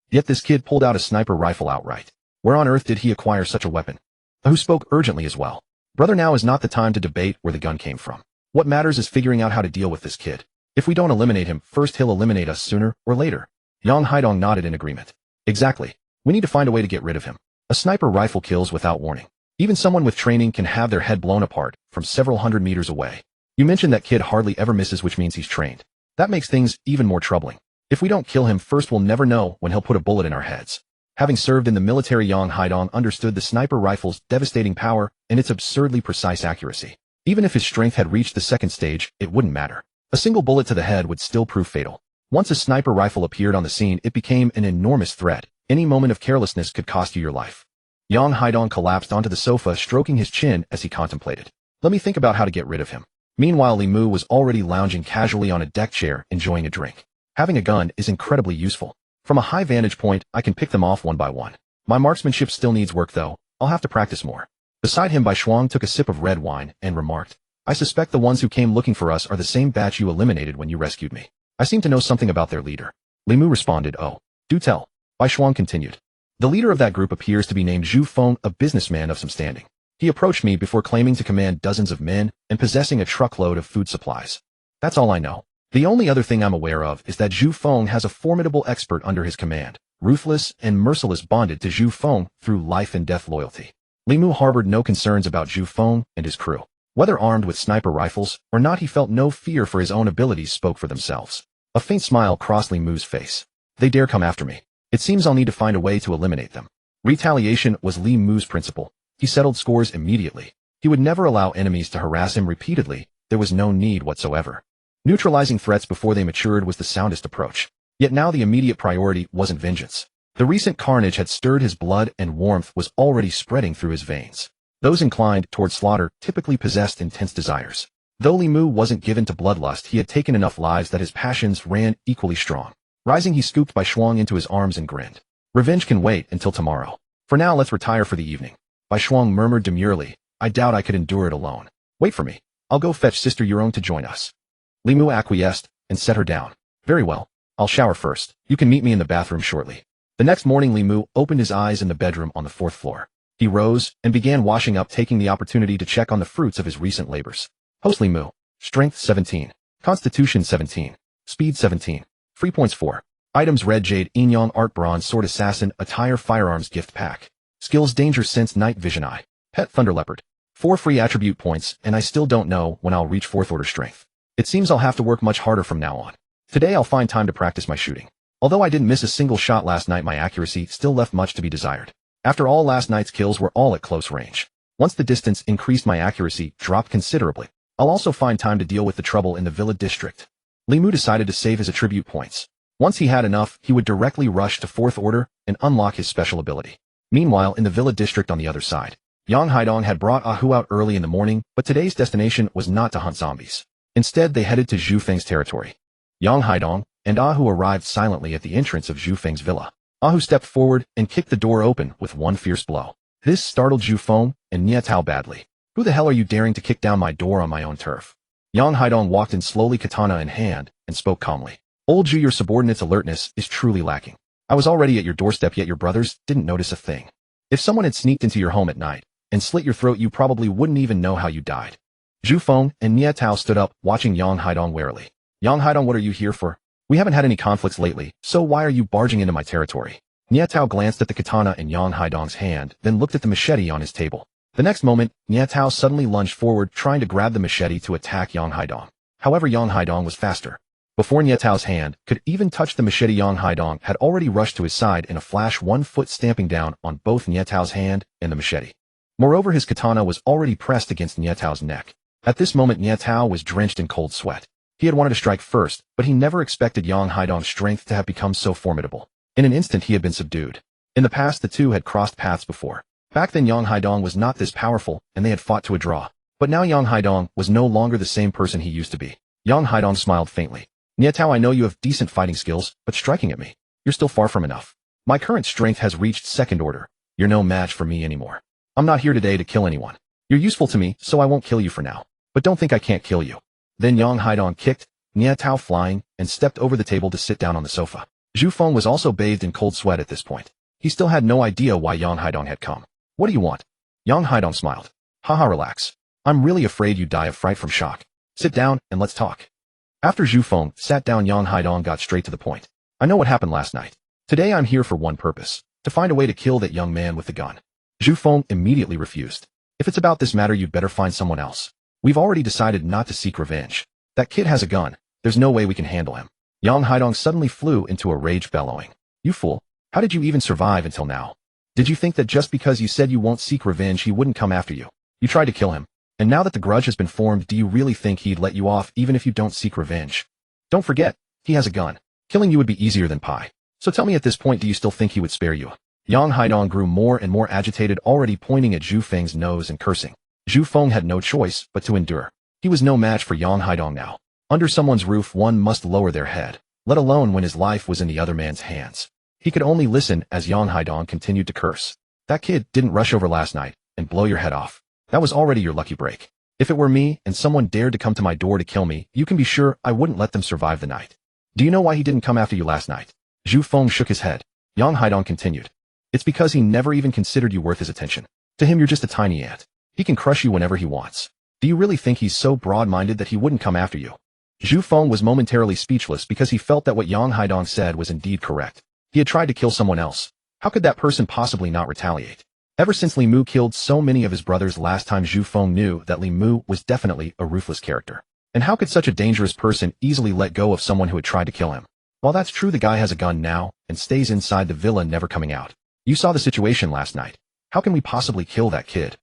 Speaker 1: Yet this kid pulled out a sniper rifle outright. Where on earth did he acquire such a weapon? Ahu spoke urgently as well. Brother, now is not the time to debate where the gun came from. What matters is figuring out how to deal with this kid. If we don't eliminate him, first he'll eliminate us sooner or later. Yang Haidong nodded in agreement. Exactly. We need to find a way to get rid of him. A sniper rifle kills without warning. Even someone with training can have their head blown apart from several hundred meters away. You mentioned that kid hardly ever misses, which means he's trained. That makes things even more troubling. If we don't kill him first, we'll never know when he'll put a bullet in our heads. Having served in the military, Yang Haidong understood the sniper rifle's devastating power and its absurdly precise accuracy. Even if his strength had reached the 2nd stage, it wouldn't matter. A single bullet to the head would still prove fatal. Once a sniper rifle appeared on the scene, it became an enormous threat. Any moment of carelessness could cost you your life. Yang Haidong collapsed onto the sofa, stroking his chin as he contemplated. Let me think about how to get rid of him. Meanwhile, Li Mu was already lounging casually on a deck chair, enjoying a drink. Having a gun is incredibly useful. From a high vantage point, I can pick them off one by one. My marksmanship still needs work though. I'll have to practice more. Beside him, Bai Shuang took a sip of red wine and remarked, I suspect the ones who came looking for us are the same batch you eliminated when you rescued me. I seem to know something about their leader. Li Mu responded, Oh, do tell. Bai Shuang continued. The leader of that group appears to be named Zhu Feng, a businessman of some standing. He approached me before claiming to command dozens of men and possessing a truckload of food supplies. That's all I know. The only other thing I'm aware of is that Zhu Feng has a formidable expert under his command, ruthless and merciless, bonded to Zhu Feng through life and death loyalty. Li Mu harbored no concerns about Zhu Feng and his crew. Whether armed with sniper rifles or not, he felt no fear, for his own abilities spoke for themselves. A faint smile crossed Li Mu's face. They dare come after me. It seems I'll need to find a way to eliminate them. Retaliation was Li Mu's principle. He settled scores immediately. He would never allow enemies to harass him repeatedly. There was no need whatsoever. Neutralizing threats before they matured was the soundest approach. Yet now the immediate priority wasn't vengeance. The recent carnage had stirred his blood, and warmth was already spreading through his veins. Those inclined toward slaughter typically possessed intense desires. Though Li Mu wasn't given to bloodlust, he had taken enough lives that his passions ran equally strong. Rising, he scooped Bai Shuang into his arms and grinned. Revenge can wait until tomorrow. For now, let's retire for the evening. Bai Shuang murmured demurely. I doubt I could endure it alone. Wait for me. I'll go fetch Sister Yuron to join us. Li Mu acquiesced and set her down. Very well. I'll shower first. You can meet me in the bathroom shortly. The next morning, Li Mu opened his eyes in the bedroom on the 4th floor. He rose and began washing up, taking the opportunity to check on the fruits of his recent labors. Host Li Mu. Strength 17. Constitution 17. Speed 17. Free points 4. Items: Red Jade, Yin Yang Art, Bronze Sword, Assassin, Attire, Firearms Gift Pack. Skills: Danger Sense, Night Vision Eye. Pet: Thunder Leopard. 4 free attribute points, and I still don't know when I'll reach 4th order strength. It seems I'll have to work much harder from now on. Today I'll find time to practice my shooting. Although I didn't miss a single shot last night, my accuracy still left much to be desired. After all, last night's kills were all at close range. Once the distance increased, my accuracy dropped considerably. I'll also find time to deal with the trouble in the Villa district. Li Mu decided to save his attribute points. Once he had enough, he would directly rush to 4th order and unlock his special ability. Meanwhile, in the Villa district on the other side, Yang Haidong had brought Ahu out early in the morning, but today's destination was not to hunt zombies. Instead, they headed to Zhu Feng's territory. Yang Haidong and Ahu arrived silently at the entrance of Zhu Feng's villa. Ahu stepped forward and kicked the door open with one fierce blow. This startled Zhu Feng and Niatao badly. Who the hell are you, daring to kick down my door on my own turf? Yang Haidong walked in slowly, katana in hand, and spoke calmly. Old Zhu, your subordinate's alertness is truly lacking. I was already at your doorstep, yet your brothers didn't notice a thing. If someone had sneaked into your home at night and slit your throat, you probably wouldn't even know how you died. Zhu Feng and Niatao stood up, watching Yang Haidong warily. Yang Haidong, what are you here for? We haven't had any conflicts lately, so why are you barging into my territory? Niatao glanced at the katana in Yang Haidong's hand, then looked at the machete on his table. The next moment, Niatao suddenly lunged forward, trying to grab the machete to attack Yang Haidong. However, Yang Haidong was faster. Before Niatao's hand could even touch the machete, Yang Haidong had already rushed to his side in a flash, 1 foot stamping down on both Niatao's hand and the machete. Moreover, his katana was already pressed against Niatao's neck. At this moment, Niatao was drenched in cold sweat. He had wanted to strike first, but he never expected Yang Haidong's strength to have become so formidable. In an instant, he had been subdued. In the past, the two had crossed paths before. Back then, Yang Haidong was not this powerful, and they had fought to a draw. But now Yang Haidong was no longer the same person he used to be. Yang Haidong smiled faintly. Niatao, I know you have decent fighting skills, but striking at me, you're still far from enough. My current strength has reached 2nd order. You're no match for me anymore. I'm not here today to kill anyone. You're useful to me, so I won't kill you for now. But don't think I can't kill you. Then Yang Haidong kicked Niatao flying and stepped over the table to sit down on the sofa. Zhu Feng was also bathed in cold sweat at this point. He still had no idea why Yang Haidong had come. What do you want? Yang Haidong smiled. Haha, relax. I'm really afraid you die of fright from shock. Sit down and let's talk. After Zhu Feng sat down, Yang Haidong got straight to the point. I know what happened last night. Today I'm here for one purpose, to find a way to kill that young man with the gun. Zhu Feng immediately refused. If it's about this matter, you'd better find someone else. We've already decided not to seek revenge. That kid has a gun. There's no way we can handle him. Yang Haidong suddenly flew into a rage, bellowing. You fool. How did you even survive until now? Did you think that just because you said you won't seek revenge, he wouldn't come after you? You tried to kill him. And now that the grudge has been formed, do you really think he'd let you off even if you don't seek revenge? Don't forget, he has a gun. Killing you would be easier than pie. So tell me, at this point, do you still think he would spare you? Yang Haidong grew more and more agitated, already pointing at Zhu Feng's nose and cursing. Zhu Feng had no choice but to endure. He was no match for Yang Haidong now. Under someone's roof, one must lower their head, let alone when his life was in the other man's hands. He could only listen as Yang Haidong continued to curse. That kid didn't rush over last night and blow your head off. That was already your lucky break. If it were me and someone dared to come to my door to kill me, you can be sure I wouldn't let them survive the night. Do you know why he didn't come after you last night? Zhu Feng shook his head. Yang Haidong continued. It's because he never even considered you worth his attention. To him, you're just a tiny ant. He can crush you whenever he wants. Do you really think he's so broad-minded that he wouldn't come after you? Zhu Feng was momentarily speechless because he felt that what Yang Haidong said was indeed correct. He had tried to kill someone else. How could that person possibly not retaliate? Ever since Li Mu killed so many of his brothers last time, Zhu Feng knew that Li Mu was definitely a ruthless character. And how could such a dangerous person easily let go of someone who had tried to kill him? While that's true, the guy has a gun now and stays inside the villa, never coming out. You saw the situation last night. How can we possibly kill that kid?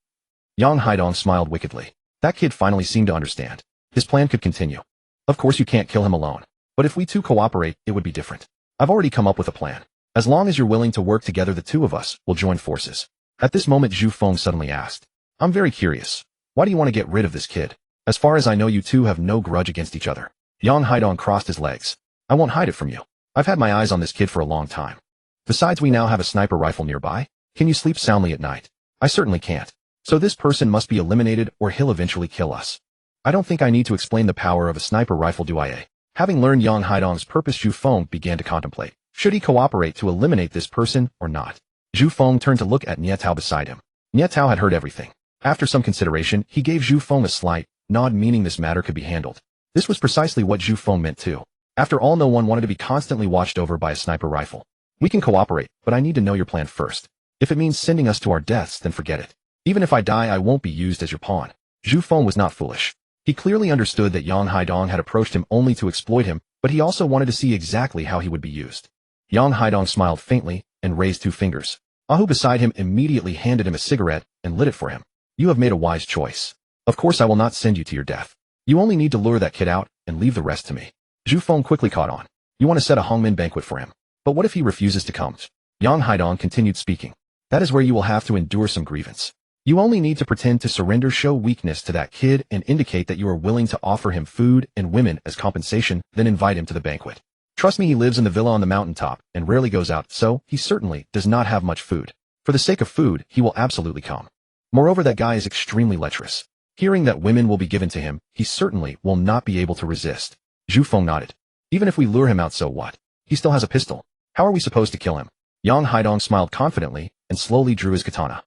Speaker 1: Yang Haidong smiled wickedly. That kid finally seemed to understand. His plan could continue. Of course you can't kill him alone. But if we two cooperate, it would be different. I've already come up with a plan. As long as you're willing to work together, the two of us will join forces. At this moment, Zhu Feng suddenly asked. I'm very curious. Why do you want to get rid of this kid? As far as I know, you two have no grudge against each other. Yang Haidong crossed his legs. I won't hide it from you. I've had my eyes on this kid for a long time. Besides, we now have a sniper rifle nearby. Can you sleep soundly at night? I certainly can't. So this person must be eliminated or he'll eventually kill us. I don't think I need to explain the power of a sniper rifle, do I? Having learned Yang Haidong's purpose, Zhu Feng began to contemplate. Should he cooperate to eliminate this person or not? Zhu Feng turned to look at Nie Tao beside him. Nie Tao had heard everything. After some consideration, he gave Zhu Feng a slight nod, meaning this matter could be handled. This was precisely what Zhu Feng meant too. After all, no one wanted to be constantly watched over by a sniper rifle. We can cooperate, but I need to know your plan first. If it means sending us to our deaths, then forget it. Even if I die, I won't be used as your pawn. Zhu Feng was not foolish. He clearly understood that Yang Haidong had approached him only to exploit him, but he also wanted to see exactly how he would be used. Yang Haidong smiled faintly and raised 2 fingers. Ahu beside him immediately handed him a cigarette and lit it for him. You have made a wise choice. Of course I will not send you to your death. You only need to lure that kid out and leave the rest to me. Zhu Feng quickly caught on. You want to set a Hongmen banquet for him. But what if he refuses to come? Yang Haidong continued speaking. That is where you will have to endure some grievance. You only need to pretend to surrender, show weakness to that kid, and indicate that you are willing to offer him food and women as compensation, then invite him to the banquet. Trust me, he lives in the villa on the mountaintop and rarely goes out, so he certainly does not have much food. For the sake of food, he will absolutely come. Moreover, that guy is extremely lecherous. Hearing that women will be given to him, he certainly will not be able to resist. Zhu Feng nodded. Even if we lure him out, so what? He still has a pistol. How are we supposed to kill him? Yang Haidong smiled confidently and slowly drew his katana.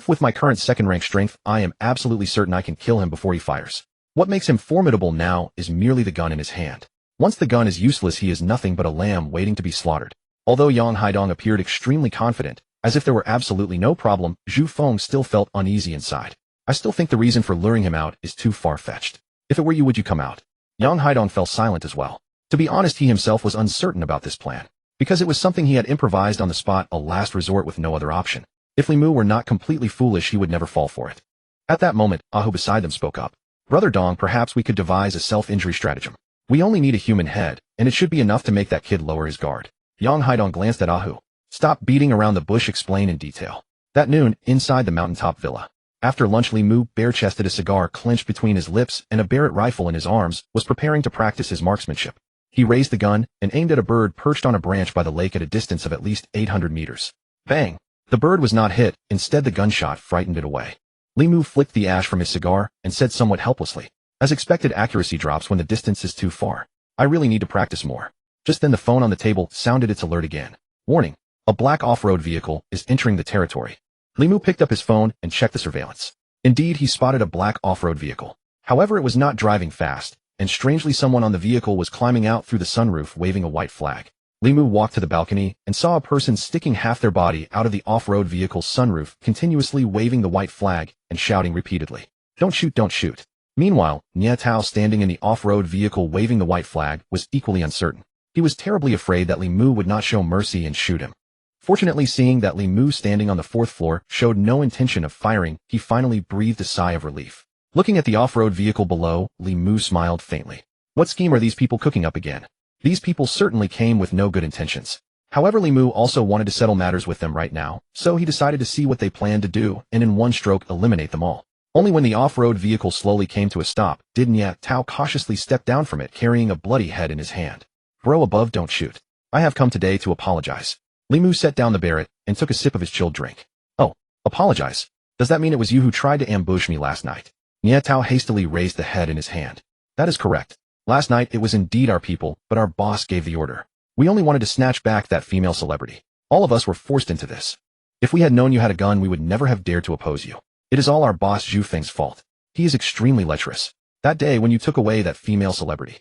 Speaker 1: With my current second-rank strength, I am absolutely certain I can kill him before he fires. What makes him formidable now is merely the gun in his hand. Once the gun is useless, he is nothing but a lamb waiting to be slaughtered. Although Yang Haidong appeared extremely confident, as if there were absolutely no problem, Zhu Feng still felt uneasy inside. I still think the reason for luring him out is too far-fetched. If it were you, would you come out? Yang Haidong fell silent as well. To be honest, he himself was uncertain about this plan, because it was something he had improvised on the spot, a last resort with no other option. If Li Mu were not completely foolish, he would never fall for it. At that moment, Ahu beside them spoke up. Brother Dong, perhaps we could devise a self-injury stratagem. We only need a human head, and it should be enough to make that kid lower his guard. Yang Haidong glanced at Ahu. Stop beating around the bush, explain in detail. That noon, inside the mountaintop villa. After lunch, Li Mu, bare-chested, a cigar clenched between his lips and a Barrett rifle in his arms, was preparing to practice his marksmanship. He raised the gun and aimed at a bird perched on a branch by the lake at a distance of at least 800 meters. Bang! The bird was not hit, instead the gunshot frightened it away. Li Mu flicked the ash from his cigar and said somewhat helplessly, as expected, accuracy drops when the distance is too far. I really need to practice more. Just then the phone on the table sounded its alert again. Warning, a black off-road vehicle is entering the territory. Li Mu picked up his phone and checked the surveillance. Indeed, he spotted a black off-road vehicle. However, it was not driving fast, and strangely someone on the vehicle was climbing out through the sunroof waving a white flag. Li Mu walked to the balcony and saw a person sticking half their body out of the off-road vehicle's sunroof, continuously waving the white flag and shouting repeatedly, "Don't shoot, don't shoot." Meanwhile, Nie Tao, standing in the off-road vehicle waving the white flag, was equally uncertain. He was terribly afraid that Li Mu would not show mercy and shoot him. Fortunately, seeing that Li Mu standing on the 4th floor showed no intention of firing, he finally breathed a sigh of relief. Looking at the off-road vehicle below, Li Mu smiled faintly. What scheme are these people cooking up again? These people certainly came with no good intentions. However, Li Mu also wanted to settle matters with them right now, so he decided to see what they planned to do and in one stroke eliminate them all. Only when the off-road vehicle slowly came to a stop did Nie Tao cautiously step down from it, carrying a bloody head in his hand. Bro above, don't shoot. I have come today to apologize. Li Mu set down the Barrett and took a sip of his chilled drink. Oh, apologize? Does that mean it was you who tried to ambush me last night? Nie Tao hastily raised the head in his hand. That is correct. Last night it was indeed our people, but our boss gave the order. We only wanted to snatch back that female celebrity. All of us were forced into this. If we had known you had a gun, we would never have dared to oppose you. It is all our boss Zhu Feng's fault. He is extremely lecherous. That day when you took away that female celebrity.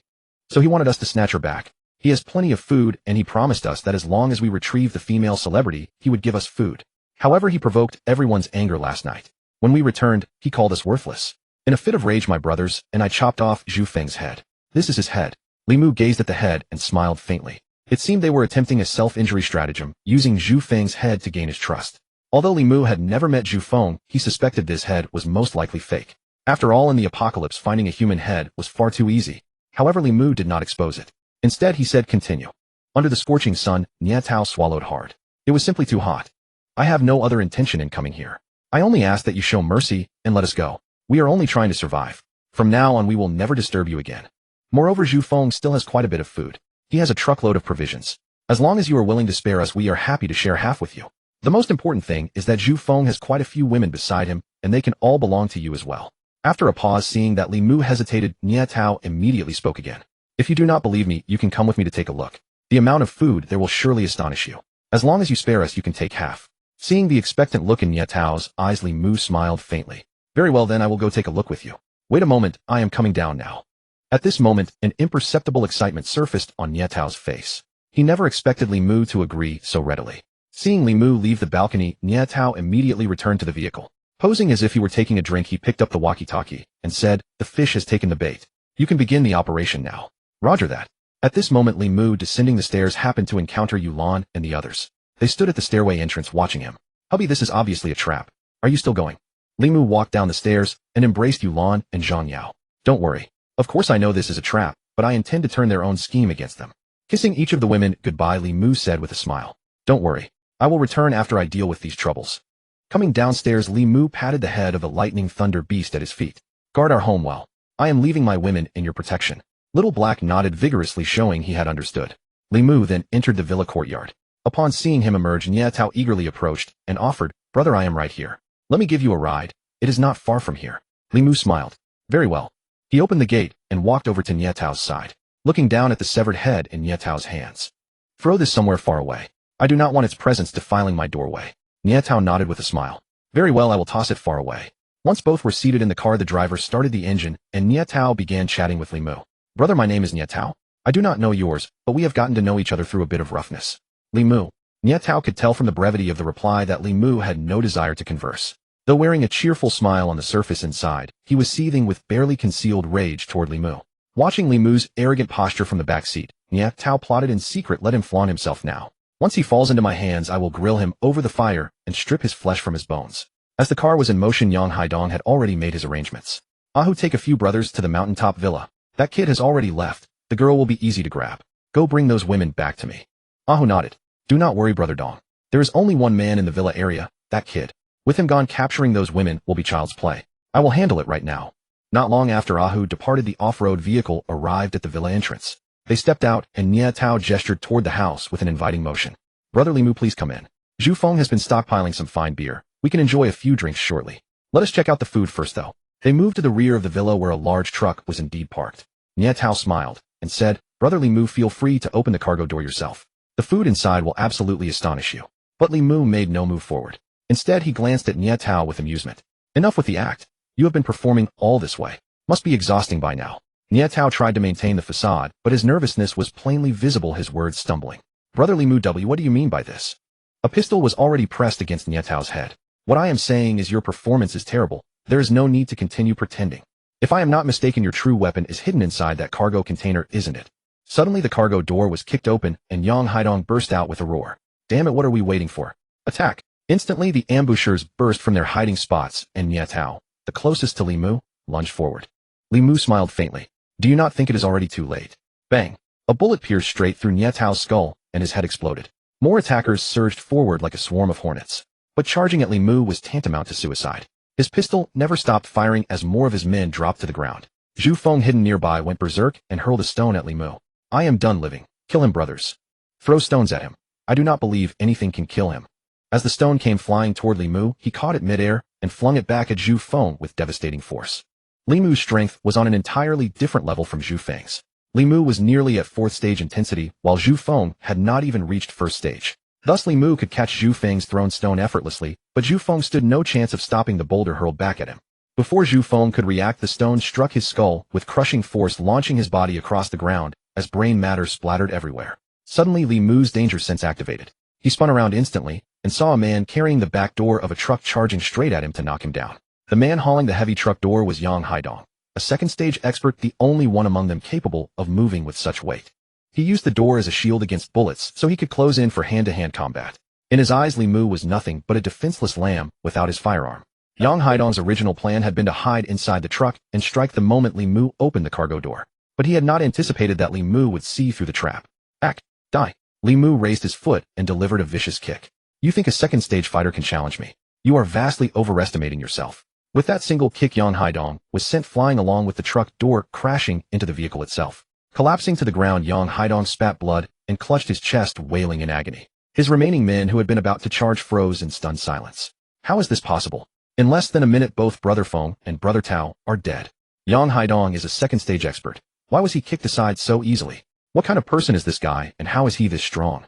Speaker 1: So he wanted us to snatch her back. He has plenty of food, and he promised us that as long as we retrieve the female celebrity, he would give us food. However, he provoked everyone's anger last night. When we returned, he called us worthless. In a fit of rage, my brothers and I chopped off Zhu Feng's head. This is his head. Li Mu gazed at the head and smiled faintly. It seemed they were attempting a self-injury stratagem, using Zhu Feng's head to gain his trust. Although Li Mu had never met Zhu Feng, he suspected this head was most likely fake. After all, in the apocalypse, finding a human head was far too easy. However, Li Mu did not expose it. Instead, he said, continue. Under the scorching sun, Niatao swallowed hard. It was simply too hot. I have no other intention in coming here. I only ask that you show mercy and let us go. We are only trying to survive. From now on, we will never disturb you again. Moreover, Zhu Feng still has quite a bit of food. He has a truckload of provisions. As long as you are willing to spare us, we are happy to share half with you. The most important thing is that Zhu Feng has quite a few women beside him, and they can all belong to you as well. After a pause, seeing that Li Mu hesitated, Niatao immediately spoke again. If you do not believe me, you can come with me to take a look. The amount of food there will surely astonish you. As long as you spare us, you can take half. Seeing the expectant look in Niatao's eyes, Li Mu smiled faintly. Very well then, I will go take a look with you. Wait a moment, I am coming down now. At this moment, an imperceptible excitement surfaced on Niatao's face. He never expected Li Mu to agree so readily. Seeing Li Mu leave the balcony, Niatao immediately returned to the vehicle. Posing as if he were taking a drink, he picked up the walkie-talkie and said, "The fish has taken the bait. You can begin the operation now." Roger that. At this moment, Li Mu, descending the stairs, happened to encounter Yulan and the others. They stood at the stairway entrance watching him. "Hubby, this is obviously a trap. Are you still going?" Li Mu walked down the stairs and embraced Yulan and Zhang Yao. "Don't worry. Of course I know this is a trap, but I intend to turn their own scheme against them." Kissing each of the women goodbye, Li Mu said with a smile, "Don't worry. I will return after I deal with these troubles." Coming downstairs, Li Mu patted the head of the lightning thunder beast at his feet. "Guard our home well. I am leaving my women in your protection." Little Black nodded vigorously, showing he had understood. Li Mu then entered the villa courtyard. Upon seeing him emerge, Niatao eagerly approached and offered, "Brother, I am right here. Let me give you a ride. It is not far from here." Li Mu smiled. "Very well." He opened the gate and walked over to Niatao's side, looking down at the severed head in Niatao's hands. "Throw this somewhere far away. I do not want its presence defiling my doorway." Niatao nodded with a smile. "Very well, I will toss it far away." Once both were seated in the car, the driver started the engine, and Niatao began chatting with Li Mu. "Brother, my name is Niatao. I do not know yours, but we have gotten to know each other through a bit of roughness." Li Mu. Niatao could tell from the brevity of the reply that Li Mu had no desire to converse. Though wearing a cheerful smile on the surface, inside, he was seething with barely concealed rage toward Li Mu. Watching Li Mu's arrogant posture from the back seat, Niatao plotted in secret, "Let him flaunt himself now. Once he falls into my hands, I will grill him over the fire and strip his flesh from his bones." As the car was in motion, Yang Haidong had already made his arrangements. "Ahu, take a few brothers to the mountaintop villa. That kid has already left. The girl will be easy to grab. Go bring those women back to me." Ahu nodded. "Do not worry, Brother Dong. There is only one man in the villa area, that kid. With him gone, capturing those women will be child's play. I will handle it right now." Not long after Ahu departed, the off-road vehicle arrived at the villa entrance. They stepped out, and Niatao gestured toward the house with an inviting motion. "Brother Li Mu, please come in. Zhu Feng has been stockpiling some fine beer. We can enjoy a few drinks shortly. Let us check out the food first, though." They moved to the rear of the villa, where a large truck was indeed parked. Niatao smiled and said, "Brother Li Mu, feel free to open the cargo door yourself. The food inside will absolutely astonish you." But Li Mu made no move forward. Instead, he glanced at Niatao with amusement. "Enough with the act. You have been performing all this way. Must be exhausting by now." Niatao tried to maintain the facade, but his nervousness was plainly visible, his words stumbling. "Brother Li Mu, what do you mean by this?" A pistol was already pressed against Niatao's head. "What I am saying is your performance is terrible. There is no need to continue pretending. If I am not mistaken, your true weapon is hidden inside that cargo container, isn't it?" Suddenly, the cargo door was kicked open, and Yang Haidong burst out with a roar. "Damn it, what are we waiting for? Attack!" Instantly, the ambushers burst from their hiding spots, and Niatao, the closest to Li Mu, lunged forward. Li Mu smiled faintly. "Do you not think it is already too late?" Bang! A bullet pierced straight through Niatao's skull, and his head exploded. More attackers surged forward like a swarm of hornets. But charging at Li Mu was tantamount to suicide. His pistol never stopped firing as more of his men dropped to the ground. Zhu Feng, hidden nearby, went berserk and hurled a stone at Li Mu. "I am done living. Kill him, brothers. Throw stones at him. I do not believe anything can kill him." As the stone came flying toward Li Mu, he caught it midair and flung it back at Zhu Feng with devastating force. Li Mu's strength was on an entirely different level from Zhu Feng's. Li Mu was nearly at 4th stage intensity, while Zhu Feng had not even reached 1st stage. Thus Li Mu could catch Zhu Feng's thrown stone effortlessly, but Zhu Feng stood no chance of stopping the boulder hurled back at him. Before Zhu Feng could react, the stone struck his skull with crushing force, launching his body across the ground as brain matter splattered everywhere. Suddenly, Li Mu's danger sense activated. He spun around instantly and saw a man carrying the back door of a truck charging straight at him to knock him down. The man hauling the heavy truck door was Yang Haidong, a second-stage expert, the only one among them capable of moving with such weight. He used the door as a shield against bullets so he could close in for hand-to-hand combat. In his eyes, Li Mu was nothing but a defenseless lamb without his firearm. Yang Haidong's original plan had been to hide inside the truck and strike the moment Li Mu opened the cargo door. But he had not anticipated that Li Mu would see through the trap. Act. Die. Li Mu raised his foot and delivered a vicious kick. You think a second-stage fighter can challenge me? You are vastly overestimating yourself. With that single kick, Yang Haidong was sent flying along with the truck door, crashing into the vehicle itself. Collapsing to the ground, Yang Haidong spat blood and clutched his chest, wailing in agony. His remaining men who had been about to charge froze in stunned silence. How is this possible? In less than a minute, both Brother Feng and Brother Tao are dead. Yang Haidong is a second-stage expert. Why was he kicked aside so easily? What kind of person is this guy, and how is he this strong?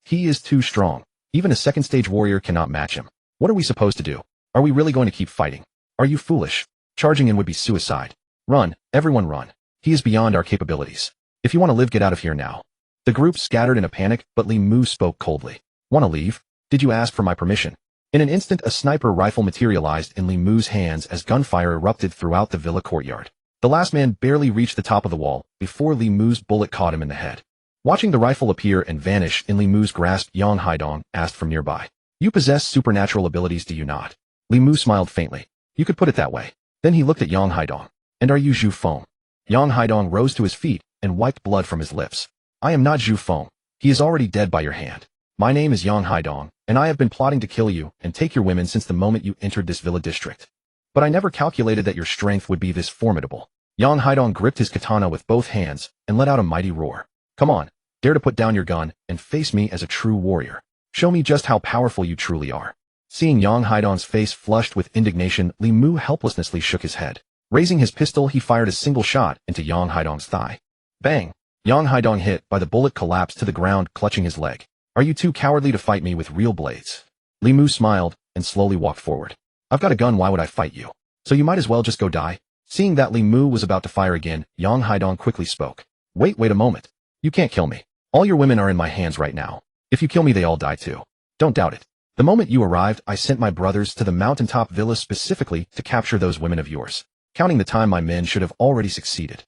Speaker 1: He is too strong. Even a second-stage warrior cannot match him. What are we supposed to do? Are we really going to keep fighting? Are you foolish? Charging in would be suicide. Run, everyone run. He is beyond our capabilities. If you want to live, get out of here now. The group scattered in a panic, but Li Mu spoke coldly. Want to leave? Did you ask for my permission? In an instant, a sniper rifle materialized in Li Mu's hands as gunfire erupted throughout the villa courtyard. The last man barely reached the top of the wall before Li Mu's bullet caught him in the head. Watching the rifle appear and vanish in Li Mu's grasp, Yang Haidong asked from nearby. You possess supernatural abilities, do you not? Li Mu smiled faintly. You could put it that way. Then he looked at Yang Haidong. And are you Zhu Feng? Yang Haidong rose to his feet and wiped blood from his lips. I am not Zhu Feng. He is already dead by your hand. My name is Yang Haidong, and I have been plotting to kill you and take your women since the moment you entered this villa district. But I never calculated that your strength would be this formidable. Yang Haidong gripped his katana with both hands and let out a mighty roar. Come on, dare to put down your gun and face me as a true warrior. Show me just how powerful you truly are. Seeing Yang Haidong's face flushed with indignation, Li Mu helplessly shook his head. Raising his pistol, he fired a single shot into Yang Haidong's thigh. Bang! Yang Haidong, hit by the bullet, collapsed to the ground, clutching his leg. Are you too cowardly to fight me with real blades? Li Mu smiled and slowly walked forward. I've got a gun, why would I fight you? So you might as well just go die. Seeing that Li Mu was about to fire again, Yang Haidong quickly spoke. Wait a moment. You can't kill me. All your women are in my hands right now. If you kill me, they all die too. Don't doubt it. The moment you arrived, I sent my brothers to the mountaintop villa specifically to capture those women of yours. Counting the time, my men should have already succeeded.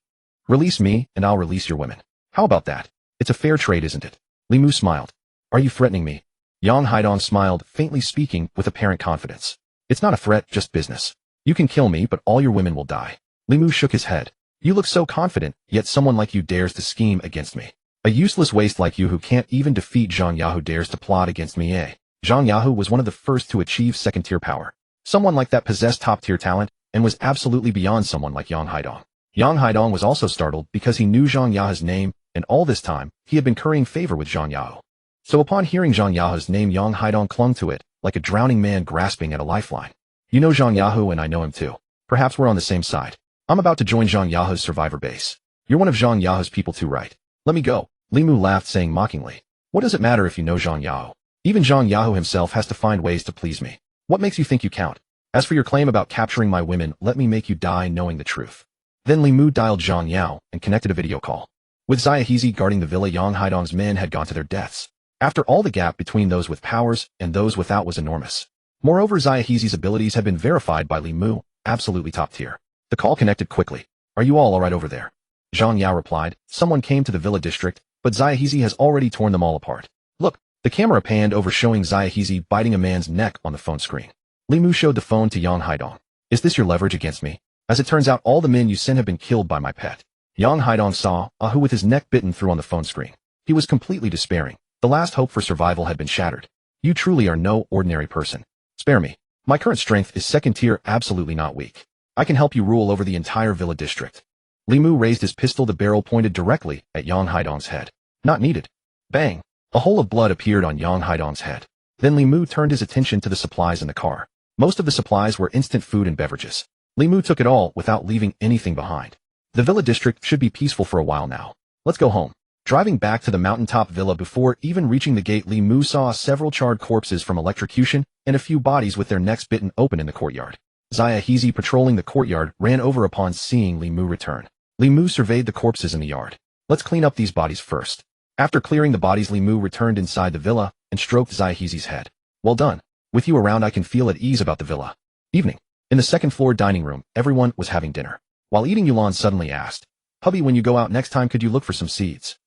Speaker 1: Release me, and I'll release your women. How about that? It's a fair trade, isn't it? Li Mu smiled. Are you threatening me? Yang Haidong smiled, faintly, speaking with apparent confidence. It's not a threat, just business. You can kill me, but all your women will die. Li Mu shook his head. You look so confident, yet someone like you dares to scheme against me. A useless waste like you who can't even defeat Zhang Yahu dares to plot against me, eh? Zhang Yahu was one of the first to achieve second-tier power. Someone like that possessed top-tier talent and was absolutely beyond someone like Yang Haidong. Yang Haidong was also startled because he knew Zhang Yahu's name, and all this time, he had been currying favor with Zhang Yahu. So upon hearing Zhang Yahu's name, Yang Haidong clung to it, like a drowning man grasping at a lifeline. You know Zhang Yahu and I know him too. Perhaps we're on the same side. I'm about to join Zhang Yahu's survivor base. You're one of Zhang Yahu's people too, right? Let me go. Li Mu laughed, saying mockingly. What does it matter if you know Zhang Yahu? Even Zhang Yahu himself has to find ways to please me. What makes you think you count? As for your claim about capturing my women, let me make you die knowing the truth. Then Li Mu dialed Zhang Yao and connected a video call. With Xiahizi guarding the villa, Yang Haidong's men had gone to their deaths. After all, the gap between those with powers and those without was enormous. Moreover, Xiahizi's abilities had been verified by Li Mu, absolutely top tier. The call connected quickly. Are you all alright over there? Zhang Yao replied. Someone came to the villa district, but Xiahizi has already torn them all apart. Look, the camera panned over, showing Xiahizi biting a man's neck on the phone screen. Li Mu showed the phone to Yang Haidong. Is this your leverage against me? As it turns out, all the men you sent have been killed by my pet. Yang Haidong saw Ahu with his neck bitten through on the phone screen. He was completely despairing. The last hope for survival had been shattered. You truly are no ordinary person. Spare me. My current strength is second tier, absolutely not weak. I can help you rule over the entire villa district. Li Mu raised his pistol, the barrel pointed directly at Yang Haidong's head. Not needed. Bang! A hole of blood appeared on Yang Haidong's head. Then Li Mu turned his attention to the supplies in the car. Most of the supplies were instant food and beverages. Li Mu took it all without leaving anything behind. The villa district should be peaceful for a while now. Let's go home. Driving back to the mountaintop villa, before even reaching the gate, Li Mu saw several charred corpses from electrocution and a few bodies with their necks bitten open in the courtyard. Xia Heezy, patrolling the courtyard, ran over upon seeing Li Mu return. Li Mu surveyed the corpses in the yard. Let's clean up these bodies first. After clearing the bodies, Li Mu returned inside the villa and stroked Xia Heezy's head. Well done. With you around, I can feel at ease about the villa. Evening. In the second-floor dining room, everyone was having dinner. While eating, Yulan suddenly asked, "Hubby, when you go out next time, could you look for some seeds?"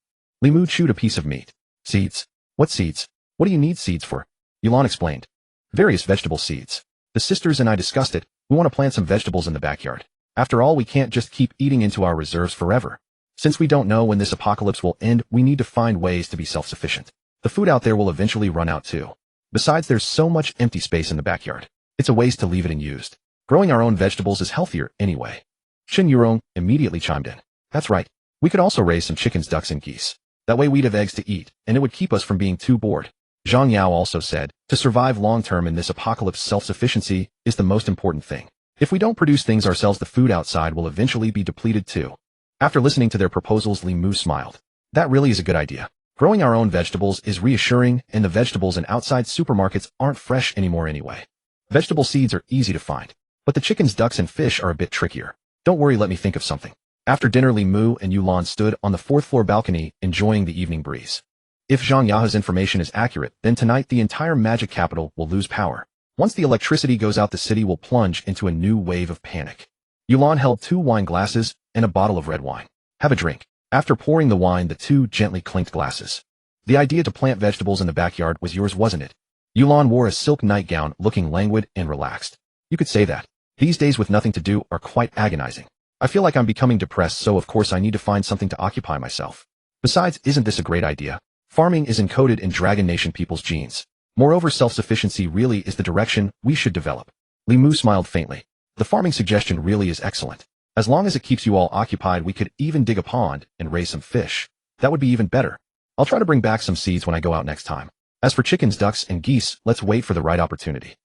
Speaker 1: Li Mu chewed a piece of meat. Seeds? What seeds? What do you need seeds for? Yulan explained. Various vegetable seeds. The sisters and I discussed it. We want to plant some vegetables in the backyard. After all, we can't just keep eating into our reserves forever. Since we don't know when this apocalypse will end, we need to find ways to be self-sufficient. The food out there will eventually run out too. Besides, there's so much empty space in the backyard. It's a waste to leave it unused. Growing our own vegetables is healthier anyway. Shin Yurong immediately chimed in. That's right. We could also raise some chickens, ducks, and geese. That way we'd have eggs to eat, and it would keep us from being too bored. Zhang Yao also said, to survive long-term in this apocalypse, self-sufficiency is the most important thing. If we don't produce things ourselves, the food outside will eventually be depleted too. After listening to their proposals, Li Mu smiled. That really is a good idea. Growing our own vegetables is reassuring, and the vegetables in outside supermarkets aren't fresh anymore anyway. Vegetable seeds are easy to find, but the chickens, ducks, and fish are a bit trickier. Don't worry, let me think of something. After dinner, Li Mu and Yulan stood on the fourth-floor balcony, enjoying the evening breeze. If Zhang Yao's information is accurate, then tonight the entire magic capital will lose power. Once the electricity goes out, the city will plunge into a new wave of panic. Yulan held 2 wine glasses and a bottle of red wine. Have a drink. After pouring the wine, the two gently clinked glasses. The idea to plant vegetables in the backyard was yours, wasn't it? Yulan wore a silk nightgown, looking languid and relaxed. You could say that. These days with nothing to do are quite agonizing. I feel like I'm becoming depressed, so of course I need to find something to occupy myself. Besides, isn't this a great idea? Farming is encoded in Dragon Nation people's genes. Moreover, self-sufficiency really is the direction we should develop. Li Mu smiled faintly. The farming suggestion really is excellent. As long as it keeps you all occupied, we could even dig a pond and raise some fish. That would be even better. I'll try to bring back some seeds when I go out next time. As for chickens, ducks, and geese, let's wait for the right opportunity.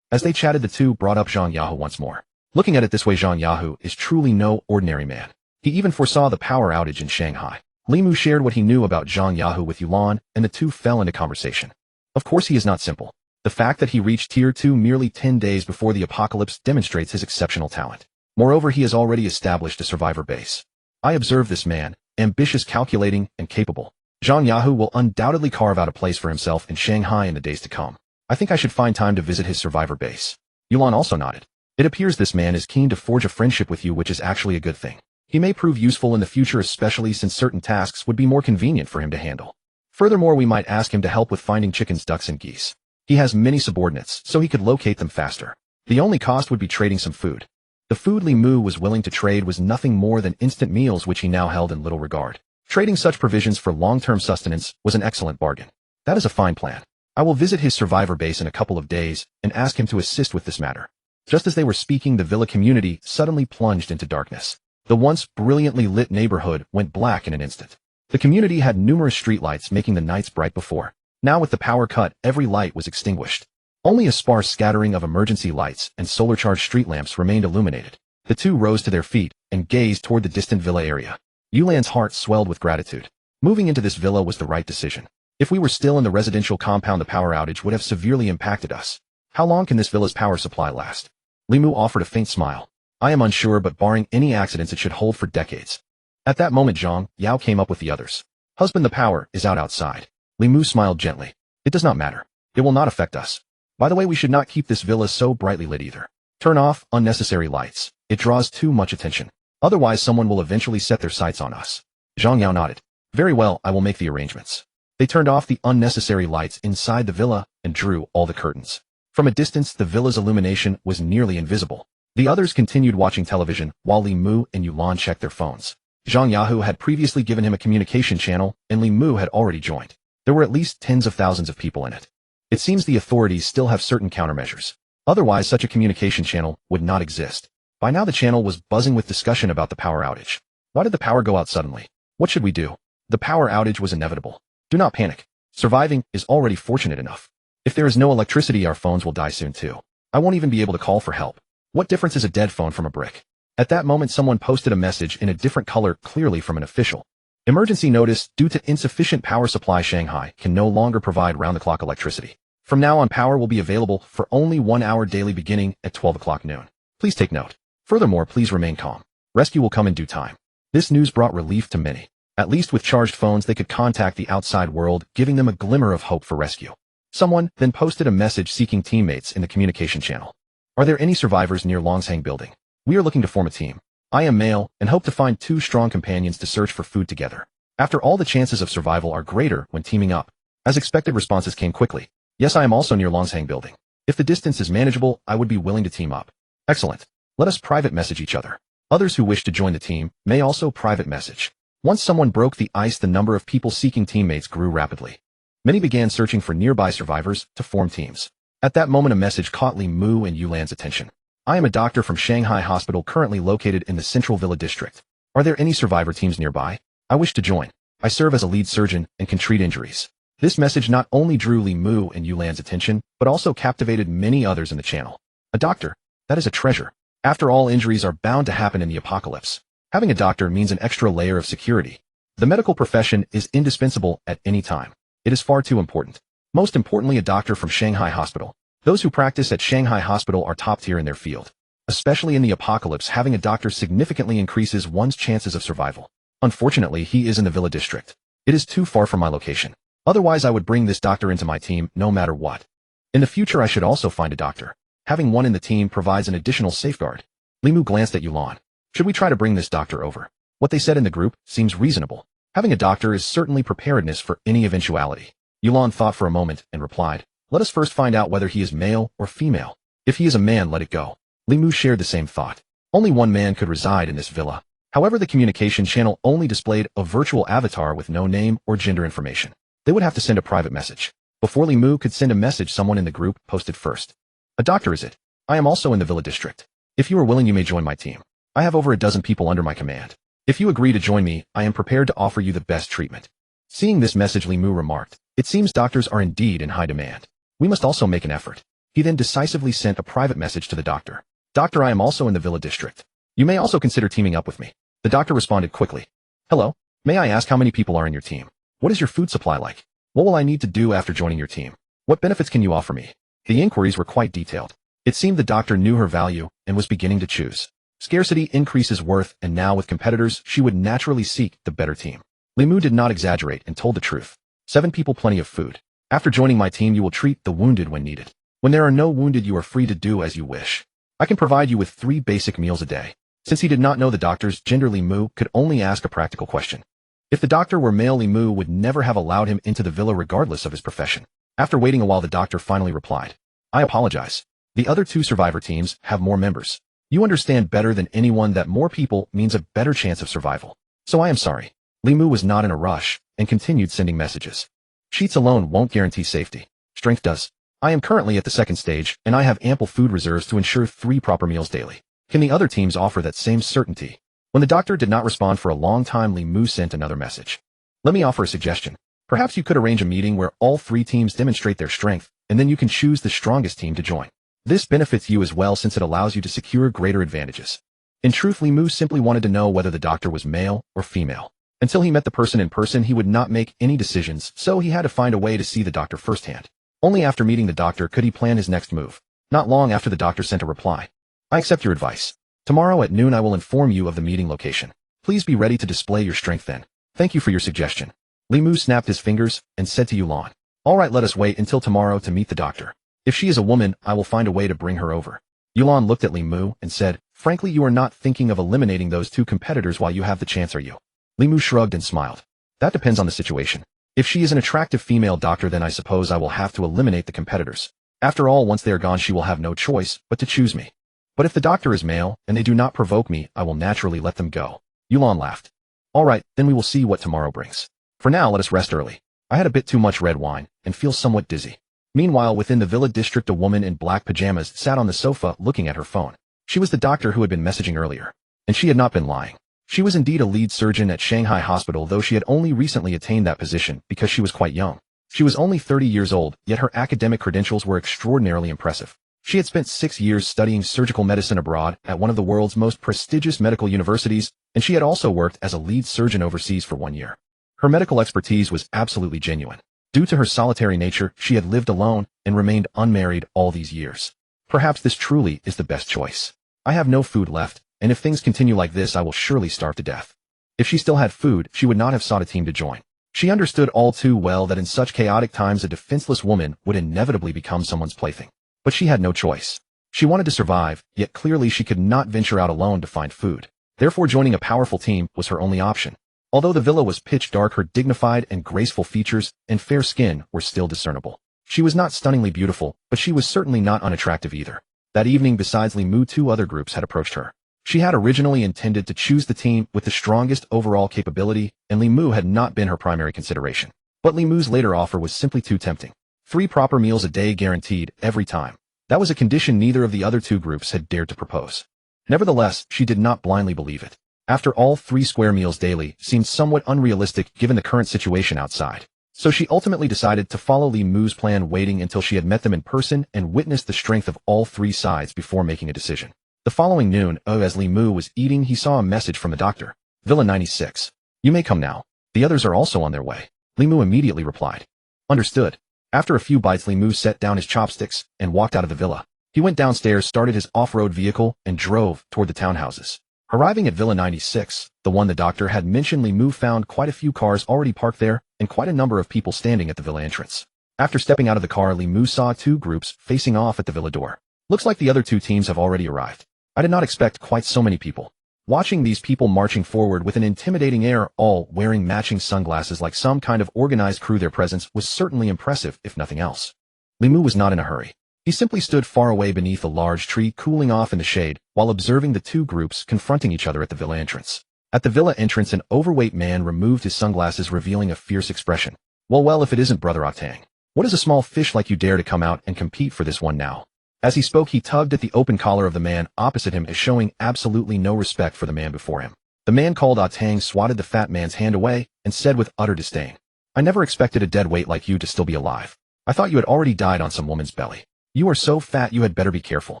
Speaker 1: As they chatted, the two brought up Zhang Yahu once more. Looking at it this way, Zhang Yahu is truly no ordinary man. He even foresaw the power outage in Shanghai. Li Mu shared what he knew about Zhang Yahu with Yulan, and the two fell into conversation. Of course, he is not simple. The fact that he reached Tier 2 merely 10 days before the apocalypse demonstrates his exceptional talent. Moreover, he has already established a survivor base. I observe this man, ambitious, calculating, and capable. Zhang Yahu will undoubtedly carve out a place for himself in Shanghai in the days to come. I think I should find time to visit his survivor base. Yulan also nodded. It appears this man is keen to forge a friendship with you, which is actually a good thing. He may prove useful in the future, especially since certain tasks would be more convenient for him to handle. Furthermore, we might ask him to help with finding chickens, ducks, and geese. He has many subordinates, so he could locate them faster. The only cost would be trading some food. The food Li Mu was willing to trade was nothing more than instant meals, which he now held in little regard. Trading such provisions for long-term sustenance was an excellent bargain. That is a fine plan. I will visit his survivor base in a couple of days and ask him to assist with this matter. Just as they were speaking, the villa community suddenly plunged into darkness. The once brilliantly lit neighborhood went black in an instant. The community had numerous streetlights, making the nights bright before. Now with the power cut, every light was extinguished. Only a sparse scattering of emergency lights and solar-charged street lamps remained illuminated. The two rose to their feet and gazed toward the distant villa area. Yulan's heart swelled with gratitude. Moving into this villa was the right decision. If we were still in the residential compound, the power outage would have severely impacted us. How long can this villa's power supply last? Li Mu offered a faint smile. I am unsure, but barring any accidents, it should hold for decades. At that moment, Zhang Yao came up with the others. Husband, the power is out outside. Li Mu smiled gently. It does not matter. It will not affect us. By the way, we should not keep this villa so brightly lit either. Turn off unnecessary lights. It draws too much attention. Otherwise, someone will eventually set their sights on us. Zhang Yao nodded. Very well, I will make the arrangements. They turned off the unnecessary lights inside the villa and drew all the curtains. From a distance, the villa's illumination was nearly invisible. The others continued watching television, while Li Mu and Yulan checked their phones. Zhang Yahu had previously given him a communication channel, and Li Mu had already joined. There were at least tens of thousands of people in it. It seems the authorities still have certain countermeasures. Otherwise, such a communication channel would not exist. By now, the channel was buzzing with discussion about the power outage. Why did the power go out suddenly? What should we do? The power outage was inevitable. Do not panic. Surviving is already fortunate enough. If there is no electricity, our phones will die soon too. I won't even be able to call for help. What difference is a dead phone from a brick? At that moment, someone posted a message in a different color, clearly from an official. Emergency notice: due to insufficient power supply, Shanghai can no longer provide round-the-clock electricity. From now on, power will be available for only 1 hour daily beginning at 12 o'clock noon. Please take note. Furthermore, please remain calm. Rescue will come in due time. This news brought relief to many. At least with charged phones they could contact the outside world, giving them a glimmer of hope for rescue. Someone then posted a message seeking teammates in the communication channel. Are there any survivors near Longshang building? We are looking to form a team. I am male and hope to find 2 strong companions to search for food together. After all, the chances of survival are greater when teaming up. As expected, responses came quickly. Yes, I am also near Longshang building. If the distance is manageable, I would be willing to team up. Excellent. Let us private message each other. Others who wish to join the team may also private message. Once someone broke the ice, the number of people seeking teammates grew rapidly. Many began searching for nearby survivors to form teams. At that moment, a message caught Li Mu and Yulan's attention. I am a doctor from Shanghai Hospital currently located in the Central Villa District. Are there any survivor teams nearby? I wish to join. I serve as a lead surgeon and can treat injuries. This message not only drew Li Mu and Yulan's attention, but also captivated many others in the channel. A doctor? That is a treasure. After all, injuries are bound to happen in the apocalypse. Having a doctor means an extra layer of security. The medical profession is indispensable at any time. It is far too important. Most importantly, a doctor from Shanghai Hospital. Those who practice at Shanghai Hospital are top tier in their field. Especially in the apocalypse, having a doctor significantly increases one's chances of survival. Unfortunately, he is in the Villa District. It is too far from my location. Otherwise, I would bring this doctor into my team no matter what. In the future, I should also find a doctor. Having one in the team provides an additional safeguard. Li Mu glanced at Yulan. Should we try to bring this doctor over? What they said in the group seems reasonable. Having a doctor is certainly preparedness for any eventuality. Yulan thought for a moment and replied, let us first find out whether he is male or female. If he is a man, let it go. Li Mu shared the same thought. Only one man could reside in this villa. However, the communication channel only displayed a virtual avatar with no name or gender information. They would have to send a private message. Before Li Mu could send a message, someone in the group posted first. A doctor, is it? I am also in the Villa District. If you are willing, you may join my team. I have over a dozen people under my command. If you agree to join me, I am prepared to offer you the best treatment. Seeing this message, Li Mu remarked, it seems doctors are indeed in high demand. We must also make an effort. He then decisively sent a private message to the doctor. Doctor, I am also in the Villa District. You may also consider teaming up with me. The doctor responded quickly. Hello, may I ask how many people are in your team? What is your food supply like? What will I need to do after joining your team? What benefits can you offer me? The inquiries were quite detailed. It seemed the doctor knew her value and was beginning to choose. Scarcity increases worth, and now with competitors, she would naturally seek the better team. Li Mu did not exaggerate and told the truth. 7 people, plenty of food. After joining my team, you will treat the wounded when needed. When there are no wounded, you are free to do as you wish. I can provide you with 3 basic meals a day. Since he did not know the doctor's gender, Li Mu could only ask a practical question. If the doctor were male, Li Mu would never have allowed him into the villa regardless of his profession. After waiting a while, the doctor finally replied. I apologize. The other 2 survivor teams have more members. You understand better than anyone that more people means a better chance of survival. So I am sorry. Li Mu was not in a rush and continued sending messages. Cheats alone won't guarantee safety. Strength does. I am currently at the 2nd stage, and I have ample food reserves to ensure 3 proper meals daily. Can the other teams offer that same certainty? When the doctor did not respond for a long time, Li Mu sent another message. Let me offer a suggestion. Perhaps you could arrange a meeting where all 3 teams demonstrate their strength, and then you can choose the strongest team to join. This benefits you as well since it allows you to secure greater advantages. In truth, Li Mu simply wanted to know whether the doctor was male or female. Until he met the person in person, he would not make any decisions, so he had to find a way to see the doctor firsthand. Only after meeting the doctor could he plan his next move. Not long after, the doctor sent a reply. I accept your advice. Tomorrow at noon I will inform you of the meeting location. Please be ready to display your strength then. Thank you for your suggestion. Li Mu snapped his fingers and said to Yulan. All right, let us wait until tomorrow to meet the doctor. If she is a woman, I will find a way to bring her over. Yulan looked at Li Mu and said, frankly, you are not thinking of eliminating those 2 competitors while you have the chance, are you? Li Mu shrugged and smiled. That depends on the situation. If she is an attractive female doctor, then I suppose I will have to eliminate the competitors. After all, once they are gone, she will have no choice but to choose me. But if the doctor is male and they do not provoke me, I will naturally let them go. Yulan laughed. All right, then we will see what tomorrow brings. For now, let us rest early. I had a bit too much red wine and feel somewhat dizzy. Meanwhile, within the Villa District, a woman in black pajamas sat on the sofa looking at her phone. She was the doctor who had been messaging earlier. And she had not been lying. She was indeed a lead surgeon at Shanghai Hospital, though she had only recently attained that position because she was quite young. She was only 30 years old, yet her academic credentials were extraordinarily impressive. She had spent 6 years studying surgical medicine abroad at one of the world's most prestigious medical universities, and she had also worked as a lead surgeon overseas for 1 year. Her medical expertise was absolutely genuine. Due to her solitary nature, she had lived alone and remained unmarried all these years. Perhaps this truly is the best choice. I have no food left, and if things continue like this I will surely starve to death. If she still had food, she would not have sought a team to join. She understood all too well that in such chaotic times a defenseless woman would inevitably become someone's plaything. But she had no choice. She wanted to survive, yet clearly she could not venture out alone to find food. Therefore joining a powerful team was her only option. Although the villa was pitch dark, her dignified and graceful features and fair skin were still discernible. She was not stunningly beautiful, but she was certainly not unattractive either. That evening, besides Li Mu, 2 other groups had approached her. She had originally intended to choose the team with the strongest overall capability, and Li Mu had not been her primary consideration. But Li Mu's later offer was simply too tempting. 3 proper meals a day guaranteed every time. That was a condition neither of the other 2 groups had dared to propose. Nevertheless, she did not blindly believe it. After all, 3 square meals daily seemed somewhat unrealistic given the current situation outside. So she ultimately decided to follow Li Mu's plan, waiting until she had met them in person and witnessed the strength of all 3 sides before making a decision. The following noon, as Li Mu was eating, he saw a message from the doctor. Villa 96. You may come now. The others are also on their way. Li Mu immediately replied. Understood. After a few bites, Li Mu set down his chopsticks and walked out of the villa. He went downstairs, started his off-road vehicle, and drove toward the townhouses. Arriving at Villa 96, the one the doctor had mentioned, Li Mu found quite a few cars already parked there and quite a number of people standing at the villa entrance. After stepping out of the car, Li Mu saw 2 groups facing off at the villa door. Looks like the other 2 teams have already arrived. I did not expect quite so many people. Watching these people marching forward with an intimidating air, all wearing matching sunglasses like some kind of organized crew, their presence was certainly impressive, if nothing else. Li Mu was not in a hurry. He simply stood far away beneath a large tree, cooling off in the shade, while observing the 2 groups confronting each other at the villa entrance. At the villa entrance, an overweight man removed his sunglasses, revealing a fierce expression. Well, if it isn't Brother Atang. What is a small fish like you dare to come out and compete for this one now? As he spoke, he tugged at the open collar of the man opposite him, as showing absolutely no respect for the man before him. The man called Atang swatted the fat man's hand away and said with utter disdain, I never expected a dead weight like you to still be alive. I thought you had already died on some woman's belly. You are so fat you had better be careful.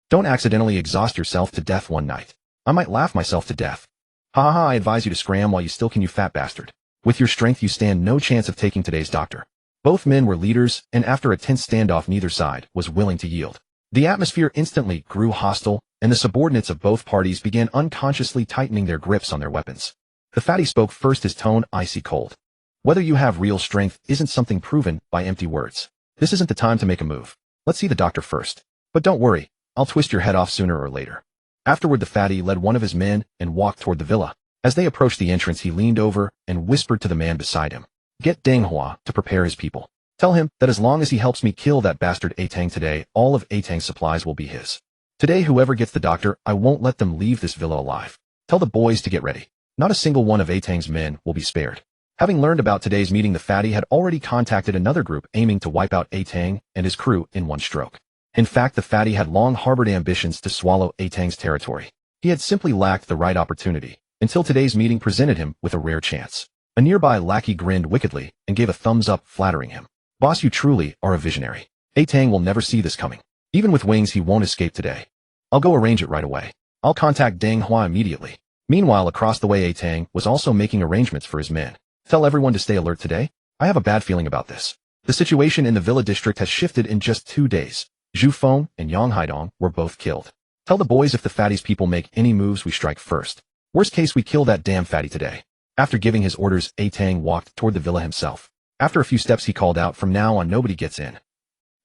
Speaker 1: Don't accidentally exhaust yourself to death one night. I might laugh myself to death. Ha ha, I advise you to scram while you still can, you fat bastard. With your strength you stand no chance of taking today's doctor. Both men were leaders, and after a tense standoff neither side was willing to yield. The atmosphere instantly grew hostile, and the subordinates of both parties began unconsciously tightening their grips on their weapons. The fatty spoke first, his tone icy cold. Whether you have real strength isn't something proven by empty words. This isn't the time to make a move. Let's see the doctor first. But don't worry, I'll twist your head off sooner or later. Afterward, the fatty led one of his men and walked toward the villa. As they approached the entrance, he leaned over and whispered to the man beside him. Get Deng Hua to prepare his people. Tell him that as long as he helps me kill that bastard Atang today, all of Atang's supplies will be his. Today, whoever gets the doctor, I won't let them leave this villa alive. Tell the boys to get ready. Not a single one of Atang's men will be spared. Having learned about today's meeting, the fatty had already contacted another group aiming to wipe out Atang and his crew in one stroke. In fact, the fatty had long harbored ambitions to swallow Atang's territory. He had simply lacked the right opportunity, until today's meeting presented him with a rare chance. A nearby lackey grinned wickedly and gave a thumbs up, flattering him. Boss, you truly are a visionary. Atang will never see this coming. Even with wings, he won't escape today. I'll go arrange it right away. I'll contact Deng Hua immediately. Meanwhile, across the way, Atang was also making arrangements for his men. Tell everyone to stay alert today. I have a bad feeling about this. The situation in the villa district has shifted in just 2 days. Zhu Feng and Yang Haidong were both killed. Tell the boys if the fatty's people make any moves, we strike first. Worst case, we kill that damn fatty today. After giving his orders, Atang walked toward the villa himself. After a few steps, he called out, from now on nobody gets in.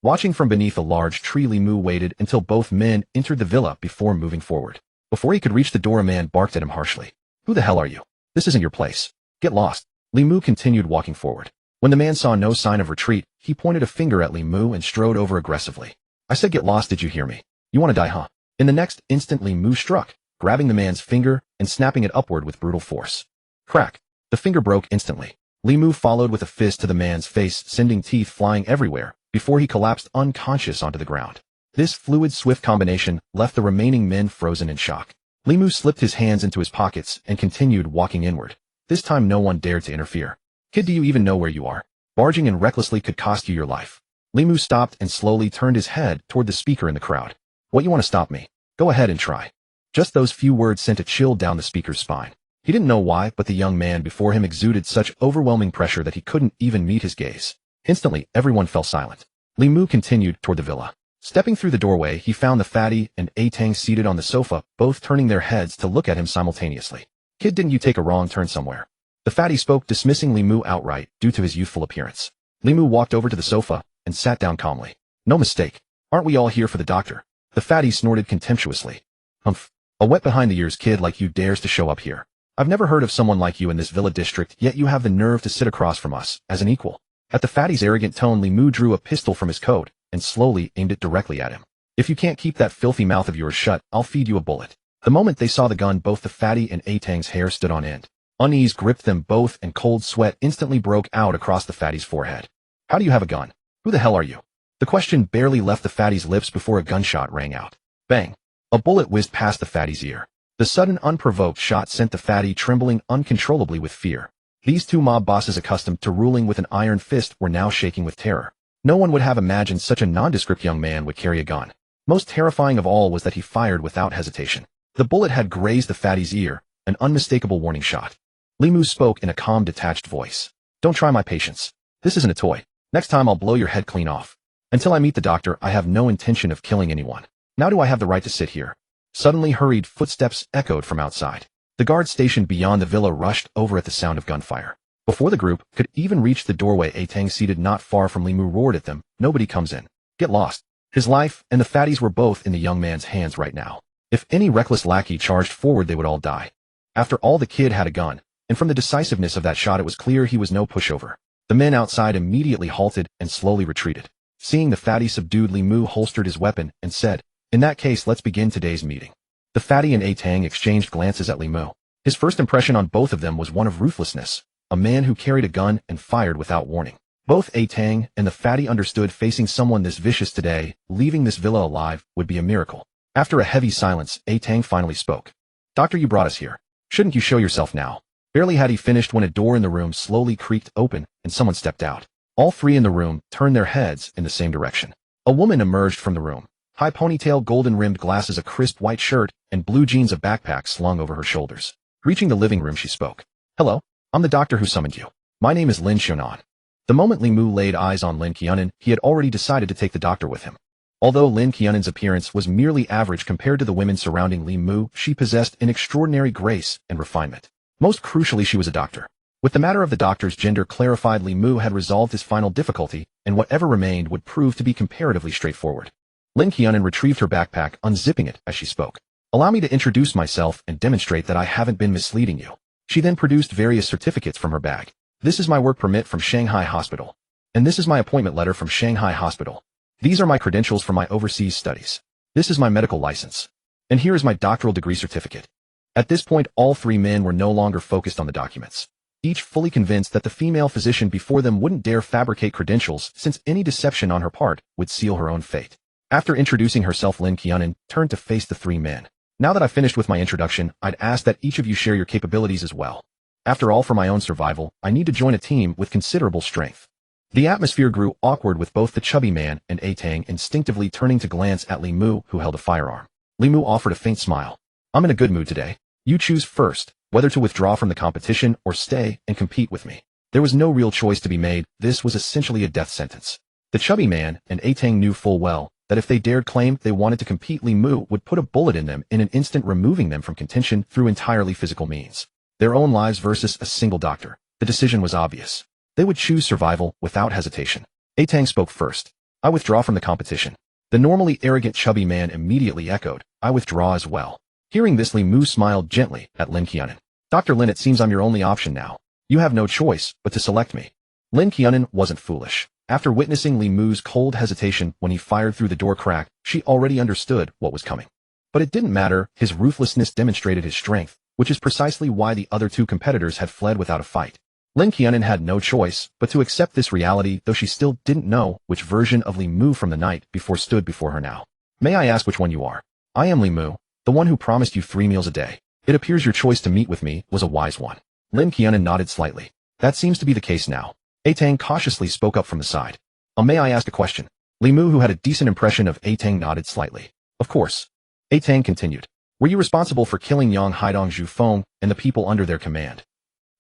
Speaker 1: Watching from beneath a large tree, Li Mu waited until both men entered the villa before moving forward. Before he could reach the door, a man barked at him harshly. Who the hell are you? This isn't your place. Get lost. Li Mu continued walking forward. When the man saw no sign of retreat, he pointed a finger at Li Mu and strode over aggressively. I said get lost, did you hear me? You want to die, huh? In the next instant, Li Mu struck, grabbing the man's finger and snapping it upward with brutal force. Crack! The finger broke instantly. Li Mu followed with a fist to the man's face, sending teeth flying everywhere, before he collapsed unconscious onto the ground. This fluid, swift combination left the remaining men frozen in shock. Li Mu slipped his hands into his pockets and continued walking inward. This time no one dared to interfere. Kid, do you even know where you are? Barging in recklessly could cost you your life. Li Mu stopped and slowly turned his head toward the speaker in the crowd. What, you want to stop me? Go ahead and try. Just those few words sent a chill down the speaker's spine. He didn't know why, but the young man before him exuded such overwhelming pressure that he couldn't even meet his gaze. Instantly, everyone fell silent. Li Mu continued toward the villa. Stepping through the doorway, he found the fatty and A Tang seated on the sofa, both turning their heads to look at him simultaneously. Kid, didn't you take a wrong turn somewhere? The fatty spoke, dismissing Li Mu outright due to his youthful appearance. Li Mu walked over to the sofa and sat down calmly. No mistake. Aren't we all here for the doctor? The fatty snorted contemptuously. Humph. A wet behind the ears kid like you dares to show up here. I've never heard of someone like you in this villa district, yet you have the nerve to sit across from us, as an equal. At the fatty's arrogant tone, Li Mu drew a pistol from his coat and slowly aimed it directly at him. If you can't keep that filthy mouth of yours shut, I'll feed you a bullet. The moment they saw the gun, both the fatty and A Tang's hair stood on end. Unease gripped them both and cold sweat instantly broke out across the fatty's forehead. How do you have a gun? Who the hell are you? The question barely left the fatty's lips before a gunshot rang out. Bang! A bullet whizzed past the fatty's ear. The sudden, unprovoked shot sent the fatty trembling uncontrollably with fear. These two mob bosses accustomed to ruling with an iron fist were now shaking with terror. No one would have imagined such a nondescript young man would carry a gun. Most terrifying of all was that he fired without hesitation. The bullet had grazed the fatty's ear, an unmistakable warning shot. Li Mu spoke in a calm, detached voice. Don't try my patience. This isn't a toy. Next time I'll blow your head clean off. Until I meet the doctor, I have no intention of killing anyone. Now do I have the right to sit here? Suddenly hurried footsteps echoed from outside. The guard stationed beyond the villa rushed over at the sound of gunfire. Before the group could even reach the doorway, A Tang seated not far from Li Mu roared at them. Nobody comes in. Get lost. His life and the fatties were both in the young man's hands right now. If any reckless lackey charged forward, they would all die. After all, the kid had a gun, and from the decisiveness of that shot it was clear he was no pushover. The men outside immediately halted and slowly retreated. Seeing the fatty subdued, Li Mu holstered his weapon and said, "In that case, let's begin today's meeting." The fatty and A Tang exchanged glances at Li Mu. His first impression on both of them was one of ruthlessness. A man who carried a gun and fired without warning. Both A Tang and the fatty understood facing someone this vicious today, leaving this villa alive, would be a miracle. After a heavy silence, A Tang finally spoke. "Doctor, you brought us here. Shouldn't you show yourself now?" Barely had he finished when a door in the room slowly creaked open and someone stepped out. All three in the room turned their heads in the same direction. A woman emerged from the room. High ponytail, golden-rimmed glasses, a crisp white shirt, and blue jeans, a backpack slung over her shoulders. Reaching the living room, she spoke. "Hello. I'm the doctor who summoned you. My name is Lin Xiaonan." The moment Li Mu laid eyes on Lin Qianan, he had already decided to take the doctor with him. Although Lin Qianan's appearance was merely average compared to the women surrounding Li Mu, she possessed an extraordinary grace and refinement. Most crucially, she was a doctor. With the matter of the doctor's gender clarified, Li Mu had resolved his final difficulty, and whatever remained would prove to be comparatively straightforward. Lin Qianan retrieved her backpack, unzipping it as she spoke. "Allow me to introduce myself and demonstrate that I haven't been misleading you." She then produced various certificates from her bag. "This is my work permit from Shanghai Hospital. And this is my appointment letter from Shanghai Hospital. These are my credentials for my overseas studies. This is my medical license. And here is my doctoral degree certificate." At this point, all three men were no longer focused on the documents. Each fully convinced that the female physician before them wouldn't dare fabricate credentials, since any deception on her part would seal her own fate. After introducing herself, Lin Qianan turned to face the three men. "Now that I've finished with my introduction, I'd ask that each of you share your capabilities as well. After all, for my own survival, I need to join a team with considerable strength." The atmosphere grew awkward with both the chubby man and A Tang instinctively turning to glance at Li Mu, who held a firearm. Li Mu offered a faint smile. "I'm in a good mood today. You choose first, whether to withdraw from the competition or stay and compete with me." There was no real choice to be made. This was essentially a death sentence. The chubby man and A Tang knew full well that if they dared claim they wanted to compete, Li Mu would put a bullet in them in an instant, removing them from contention through entirely physical means. Their own lives versus a single doctor. The decision was obvious. They would choose survival without hesitation. A Tang spoke first. "I withdraw from the competition." The normally arrogant chubby man immediately echoed, "I withdraw as well." Hearing this, Li Mu smiled gently at Lin Qianan. "Dr. Lin, it seems I'm your only option now. You have no choice but to select me." Lin Qianan wasn't foolish. After witnessing Li Mu's cold hesitation when he fired through the door crack, she already understood what was coming. But it didn't matter. His ruthlessness demonstrated his strength, which is precisely why the other two competitors had fled without a fight. Lin Qianan had no choice but to accept this reality, though she still didn't know which version of Li Mu from the night before stood before her now. "May I ask which one you are?" "I am Li Mu, the one who promised you 3 meals a day. It appears your choice to meet with me was a wise one." Lin Qianan nodded slightly. "That seems to be the case now." A Tang cautiously spoke up from the side. May I ask a question?" Li Mu, who had a decent impression of A Tang, nodded slightly. "Of course." A Tang continued. "Were you responsible for killing Yang Haidong Zhu Feng and the people under their command?"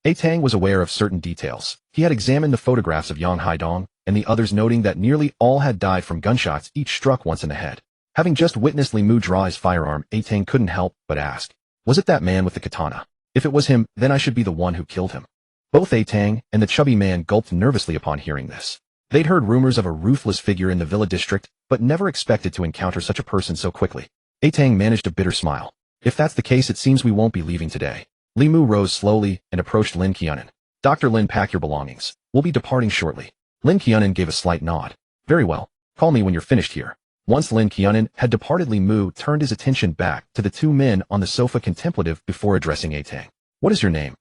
Speaker 1: A Tang was aware of certain details. He had examined the photographs of Yang Haidong, and the others noting that nearly all had died from gunshots each struck once in the head. Having just witnessed Li Mu draw his firearm, Tang couldn't help but ask, was it that man with the katana? If it was him, then I should be the one who killed him. Both Tang and the chubby man gulped nervously upon hearing this. They'd heard rumors of a ruthless figure in the villa district, but never expected to encounter such a person so quickly. Tang managed a bitter smile. If that's the case, it seems we won't be leaving today. Li Mu rose slowly and approached Lin Qianan. Dr. Lin, pack your belongings. We'll be departing shortly. Lin Qianan gave a slight nod. Very well. Call me when you're finished here. Once Lin Qianan had departed, Li Mu turned his attention back to the two men on the sofa, contemplative before addressing Tang. What is your name?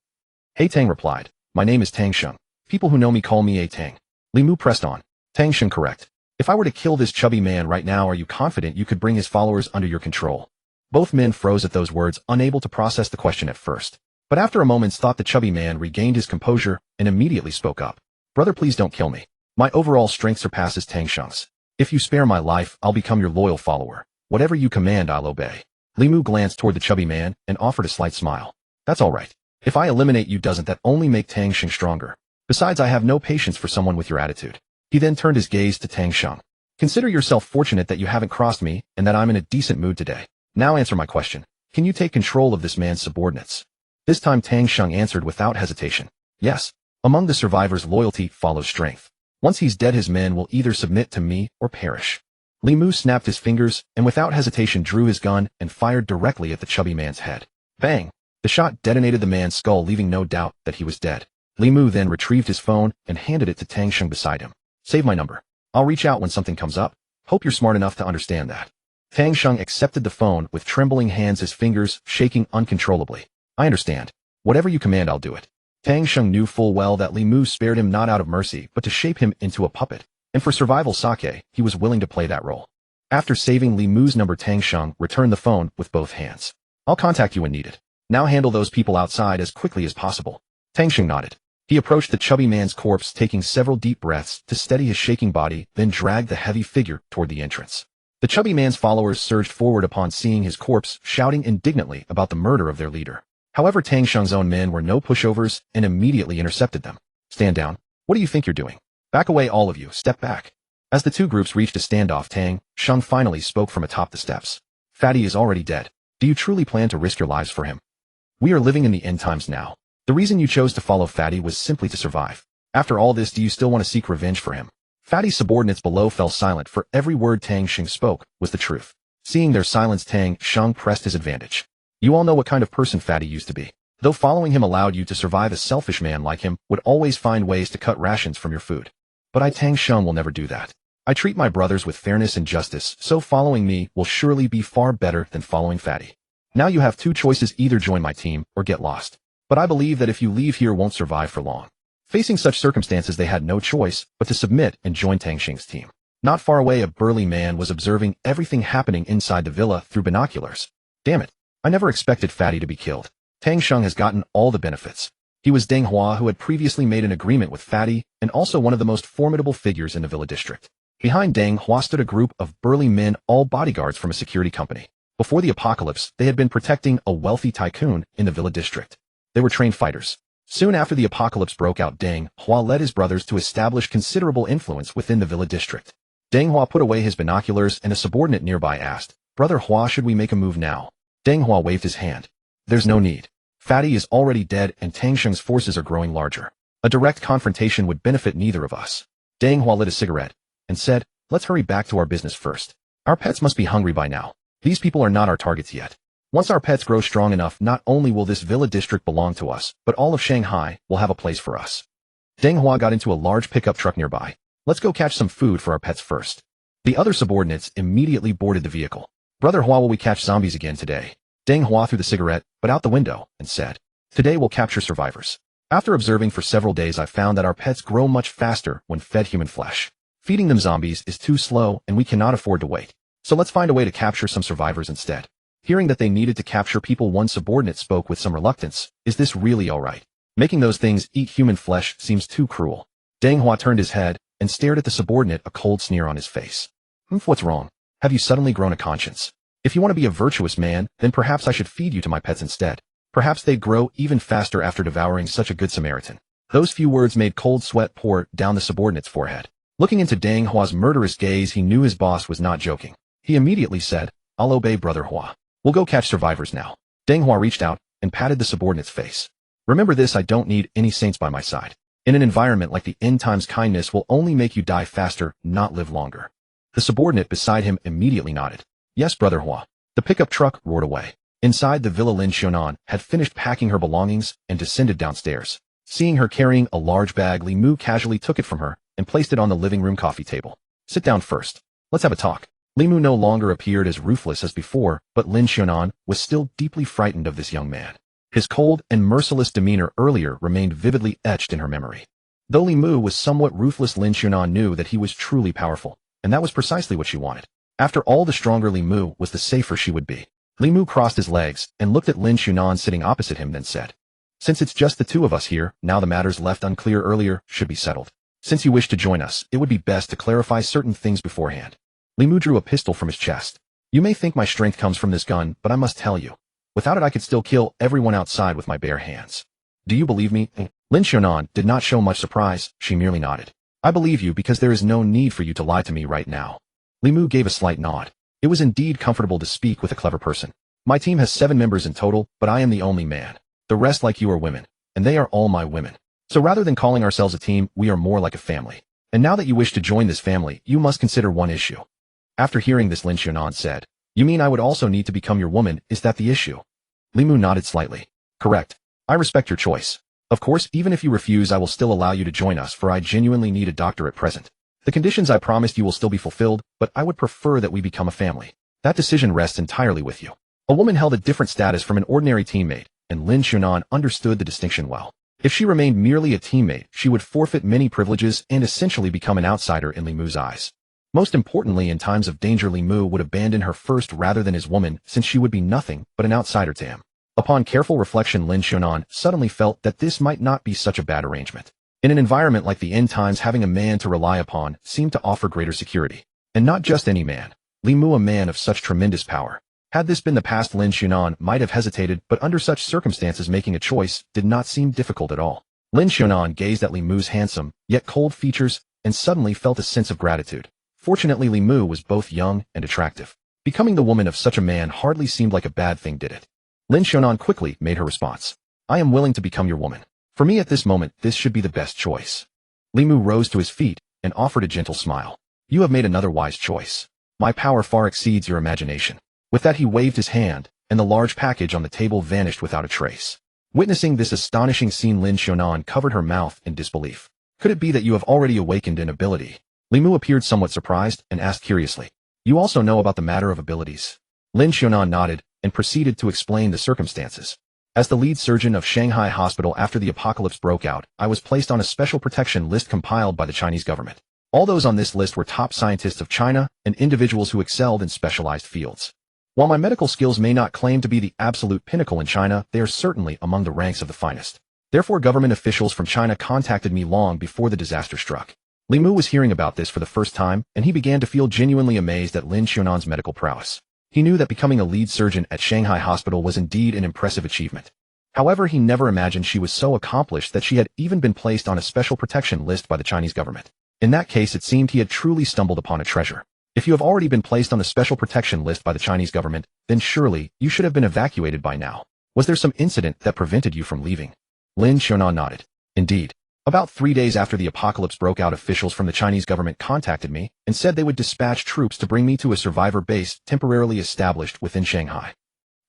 Speaker 1: Tang replied. My name is Tang Sheng. People who know me call me Tang. Li Mu pressed on. Tang Sheng, correct. If I were to kill this chubby man right now, are you confident you could bring his followers under your control? Both men froze at those words, unable to process the question at first. But after a moment's thought, the chubby man regained his composure and immediately spoke up. Brother, please don't kill me. My overall strength surpasses Tang Sheng's. If you spare my life, I'll become your loyal follower. Whatever you command, I'll obey. Li Mu glanced toward the chubby man and offered a slight smile. That's all right. If I eliminate you, doesn't that only make Tang Sheng stronger? Besides, I have no patience for someone with your attitude. He then turned his gaze to Tang Sheng. Consider yourself fortunate that you haven't crossed me and that I'm in a decent mood today. Now answer my question. Can you take control of this man's subordinates? This time Tang Sheng answered without hesitation. Yes. Among the survivors, loyalty follows strength. Once he's dead, his men will either submit to me or perish. Li Mu snapped his fingers and without hesitation drew his gun and fired directly at the chubby man's head. Bang! The shot detonated the man's skull, leaving no doubt that he was dead. Li Mu then retrieved his phone and handed it to Tang Sheng beside him. Save my number. I'll reach out when something comes up. Hope you're smart enough to understand that. Tang Sheng accepted the phone with trembling hands, his fingers shaking uncontrollably. I understand. Whatever you command, I'll do it. Tang Sheng knew full well that Li Mu spared him not out of mercy, but to shape him into a puppet. And for survival sake, he was willing to play that role. After saving Li Mu's number, Tang Sheng returned the phone with both hands. I'll contact you when needed. Now handle those people outside as quickly as possible. Tang Sheng nodded. He approached the chubby man's corpse, taking several deep breaths to steady his shaking body, then dragged the heavy figure toward the entrance. The chubby man's followers surged forward upon seeing his corpse, shouting indignantly about the murder of their leader. However, Tang Sheng's own men were no pushovers and immediately intercepted them. Stand down. What do you think you're doing? Back away, all of you. Step back. As the two groups reached a standoff, Tang Sheng finally spoke from atop the steps. Fatty is already dead. Do you truly plan to risk your lives for him? We are living in the end times now. The reason you chose to follow Fatty was simply to survive. After all this, do you still want to seek revenge for him? Fatty's subordinates below fell silent, for every word Tang Sheng spoke was the truth. Seeing their silence, Tang Sheng pressed his advantage. You all know what kind of person Fatty used to be. Though following him allowed you to survive, a selfish man like him would always find ways to cut rations from your food. But I, Tang Sheng, will never do that. I treat my brothers with fairness and justice, so following me will surely be far better than following Fatty. Now you have two choices: either join my team or get lost. But I believe that if you leave here, won't survive for long. Facing such circumstances, they had no choice but to submit and join Tang Sheng's team. Not far away, a burly man was observing everything happening inside the villa through binoculars. Damn it. I never expected Fatty to be killed. Tang Sheng has gotten all the benefits. He was Deng Hua, who had previously made an agreement with Fatty, and also one of the most formidable figures in the villa district. Behind Deng Hua stood a group of burly men, all bodyguards from a security company. Before the apocalypse, they had been protecting a wealthy tycoon in the villa district. They were trained fighters. Soon after the apocalypse broke out, Deng Hua led his brothers to establish considerable influence within the villa district. Deng Hua put away his binoculars, and a subordinate nearby asked, "Brother Hua, should we make a move now?" Deng Hua waved his hand. There's no need. Fatty is already dead and Tang Sheng's forces are growing larger. A direct confrontation would benefit neither of us. Deng Hua lit a cigarette and said, let's hurry back to our business first. Our pets must be hungry by now. These people are not our targets yet. Once our pets grow strong enough, not only will this villa district belong to us, but all of Shanghai will have a place for us. Deng Hua got into a large pickup truck nearby. Let's go catch some food for our pets first. The other subordinates immediately boarded the vehicle. Brother Hua, will we catch zombies again today? Deng Hua threw the cigarette, but out the window, and said, today we'll capture survivors. After observing for several days, I found that our pets grow much faster when fed human flesh. Feeding them zombies is too slow and we cannot afford to wait. So let's find a way to capture some survivors instead. Hearing that they needed to capture people, one subordinate spoke with some reluctance. Is this really all right? Making those things eat human flesh seems too cruel. Deng Hua turned his head and stared at the subordinate, a cold sneer on his face. What's wrong? Have you suddenly grown a conscience? If you want to be a virtuous man, then perhaps I should feed you to my pets instead. Perhaps they'd grow even faster after devouring such a good Samaritan. Those few words made cold sweat pour down the subordinate's forehead. Looking into Dang Hua's murderous gaze, he knew his boss was not joking. He immediately said, "I'll obey Brother Hua. We'll go catch survivors now." Dang Hua reached out and patted the subordinate's face. "Remember this, I don't need any saints by my side. In an environment like the end times, kindness will only make you die faster, not live longer." The subordinate beside him immediately nodded. "Yes, Brother Hua." The pickup truck roared away. Inside the villa, Lin Xiaonan had finished packing her belongings and descended downstairs. Seeing her carrying a large bag, Li Mu casually took it from her and placed it on the living room coffee table. "Sit down first. Let's have a talk." Li Mu no longer appeared as ruthless as before, but Lin Xiaonan was still deeply frightened of this young man. His cold and merciless demeanor earlier remained vividly etched in her memory. Though Li Mu was somewhat ruthless, Lin Xiaonan knew that he was truly powerful, and that was precisely what she wanted. After all, the stronger Li Mu was, the safer she would be. Li Mu crossed his legs and looked at Lin Xiaonan sitting opposite him, then said, "Since it's just the two of us here, now the matters left unclear earlier should be settled. Since you wish to join us, it would be best to clarify certain things beforehand." Li Mu drew a pistol from his chest. "You may think my strength comes from this gun, but I must tell you, without it I could still kill everyone outside with my bare hands. Do you believe me?" Lin Xiaonan did not show much surprise, she merely nodded. "I believe you because there is no need for you to lie to me right now." Li Mu gave a slight nod. It was indeed comfortable to speak with a clever person. "My team has 7 members in total, but I am the only man. The rest, like you, are women, and they are all my women. So rather than calling ourselves a team, we are more like a family. And now that you wish to join this family, you must consider one issue." After hearing this, Lin Xiaonan said, "You mean I would also need to become your woman, is that the issue?" Li Mu nodded slightly. "Correct. I respect your choice. Of course, even if you refuse, I will still allow you to join us, for I genuinely need a doctor at present. The conditions I promised you will still be fulfilled, but I would prefer that we become a family. That decision rests entirely with you." A woman held a different status from an ordinary teammate, and Lin Xiaonan understood the distinction well. If she remained merely a teammate, she would forfeit many privileges and essentially become an outsider in Li Mu's eyes. Most importantly, in times of danger, Li Mu would abandon her first rather than his woman, since she would be nothing but an outsider to him. Upon careful reflection, Lin Xiaonan suddenly felt that this might not be such a bad arrangement. In an environment like the end times, having a man to rely upon seemed to offer greater security. And not just any man. Li Mu, a man of such tremendous power. Had this been the past, Lin Xiaonan might have hesitated, but under such circumstances making a choice did not seem difficult at all. Lin Xiaonan gazed at Li Mu's handsome, yet cold features and suddenly felt a sense of gratitude. Fortunately, Li Mu was both young and attractive. Becoming the woman of such a man hardly seemed like a bad thing, did it? Lin Xiaonan quickly made her response. "I am willing to become your woman. For me at this moment, this should be the best choice." Li Mu rose to his feet and offered a gentle smile. "You have made another wise choice. My power far exceeds your imagination." With that, he waved his hand, and the large package on the table vanished without a trace. Witnessing this astonishing scene, Lin Xiaonan covered her mouth in disbelief. "Could it be that you have already awakened an ability?" Li Mu appeared somewhat surprised and asked curiously, "You also know about the matter of abilities?" Lin Xiaonan nodded and proceeded to explain the circumstances. "As the lead surgeon of Shanghai Hospital after the apocalypse broke out, I was placed on a special protection list compiled by the Chinese government. All those on this list were top scientists of China and individuals who excelled in specialized fields. While my medical skills may not claim to be the absolute pinnacle in China, they are certainly among the ranks of the finest. Therefore, government officials from China contacted me long before the disaster struck." Li Mu was hearing about this for the first time, and he began to feel genuinely amazed at Lin Xiaonan's medical prowess. He knew that becoming a lead surgeon at Shanghai Hospital was indeed an impressive achievement. However, he never imagined she was so accomplished that she had even been placed on a special protection list by the Chinese government. In that case, it seemed he had truly stumbled upon a treasure. If you have already been placed on the special protection list by the Chinese government, then surely you should have been evacuated by now. Was there some incident that prevented you from leaving? Lin Xiaonan nodded. "Indeed. About 3 days after the apocalypse broke out, officials from the Chinese government contacted me and said they would dispatch troops to bring me to a survivor base temporarily established within Shanghai.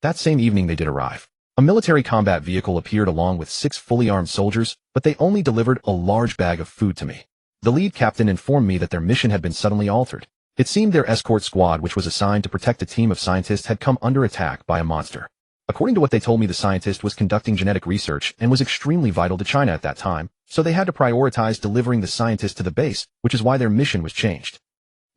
Speaker 1: That same evening they did arrive. A military combat vehicle appeared along with 6 fully armed soldiers, but they only delivered a large bag of food to me. The lead captain informed me that their mission had been suddenly altered. It seemed their escort squad, which was assigned to protect a team of scientists, had come under attack by a monster. According to what they told me, the scientist was conducting genetic research and was extremely vital to China at that time, so they had to prioritize delivering the scientist to the base, which is why their mission was changed.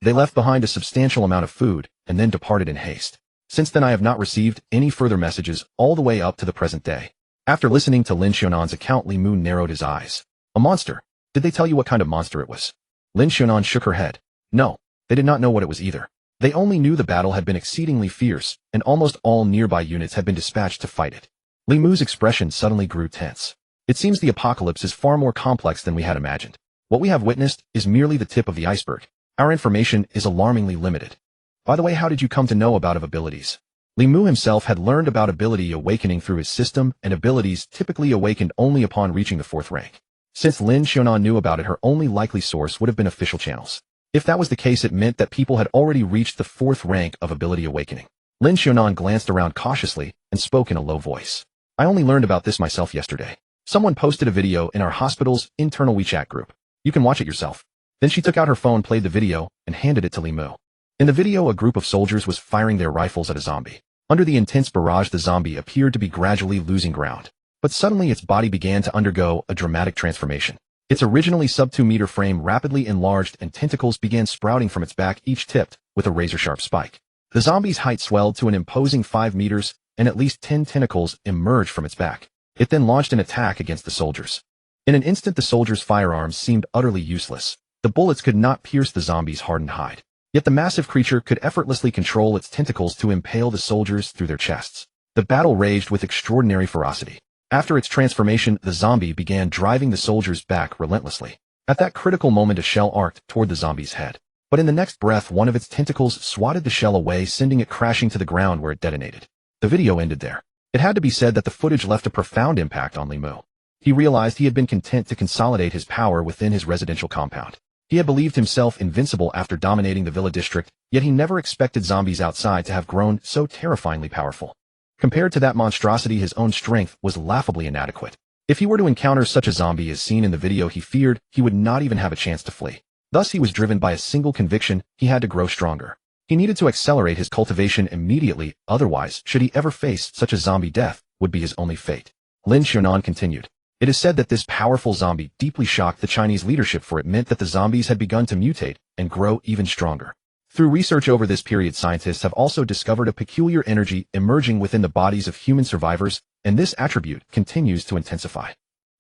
Speaker 1: They left behind a substantial amount of food and then departed in haste. Since then I have not received any further messages all the way up to the present day." After listening to Lin Xiaonan's account, Li Mu narrowed his eyes. "A monster? Did they tell you what kind of monster it was?" Lin Xiaonan shook her head. "No, they did not know what it was either. They only knew the battle had been exceedingly fierce, and almost all nearby units had been dispatched to fight it." Li Mu's expression suddenly grew tense. "It seems the apocalypse is far more complex than we had imagined. What we have witnessed is merely the tip of the iceberg. Our information is alarmingly limited. By the way, how did you come to know about abilities? Li Mu himself had learned about ability awakening through his system, and abilities typically awakened only upon reaching the 4th rank. Since Lin Xiaonan knew about it, her only likely source would have been official channels. If that was the case, it meant that people had already reached the 4th rank of ability awakening. Lin Xiaonan glanced around cautiously and spoke in a low voice. I only learned about this myself yesterday. Someone posted a video in our hospital's internal WeChat group. You can watch it yourself. Then she took out her phone, played the video, and handed it to Li Mu. In the video, a group of soldiers was firing their rifles at a zombie. Under the intense barrage, the zombie appeared to be gradually losing ground. But suddenly its body began to undergo a dramatic transformation. Its originally sub-2-meter frame rapidly enlarged and tentacles began sprouting from its back, each tipped with a razor-sharp spike. The zombie's height swelled to an imposing 5 meters, and at least 10 tentacles emerged from its back. It then launched an attack against the soldiers. In an instant, the soldiers' firearms seemed utterly useless. The bullets could not pierce the zombie's hardened hide. Yet the massive creature could effortlessly control its tentacles to impale the soldiers through their chests. The battle raged with extraordinary ferocity. After its transformation, the zombie began driving the soldiers back relentlessly. At that critical moment, a shell arced toward the zombie's head. But in the next breath, one of its tentacles swatted the shell away, sending it crashing to the ground where it detonated. The video ended there. It had to be said that the footage left a profound impact on Li Mu. He realized he had been content to consolidate his power within his residential compound. He had believed himself invincible after dominating the villa district, yet he never expected zombies outside to have grown so terrifyingly powerful. Compared to that monstrosity, his own strength was laughably inadequate. If he were to encounter such a zombie as seen in the video, he feared he would not even have a chance to flee. Thus he was driven by a single conviction: he had to grow stronger. He needed to accelerate his cultivation immediately, otherwise, should he ever face such a zombie, death would be his only fate. Lin Xiaonan continued. It is said that this powerful zombie deeply shocked the Chinese leadership, for it meant that the zombies had begun to mutate and grow even stronger. Through research over this period, scientists have also discovered a peculiar energy emerging within the bodies of human survivors, and this attribute continues to intensify.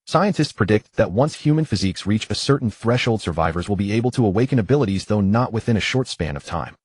Speaker 1: Scientists predict that once human physiques reach a certain threshold, survivors will be able to awaken abilities, though not within a short span of time.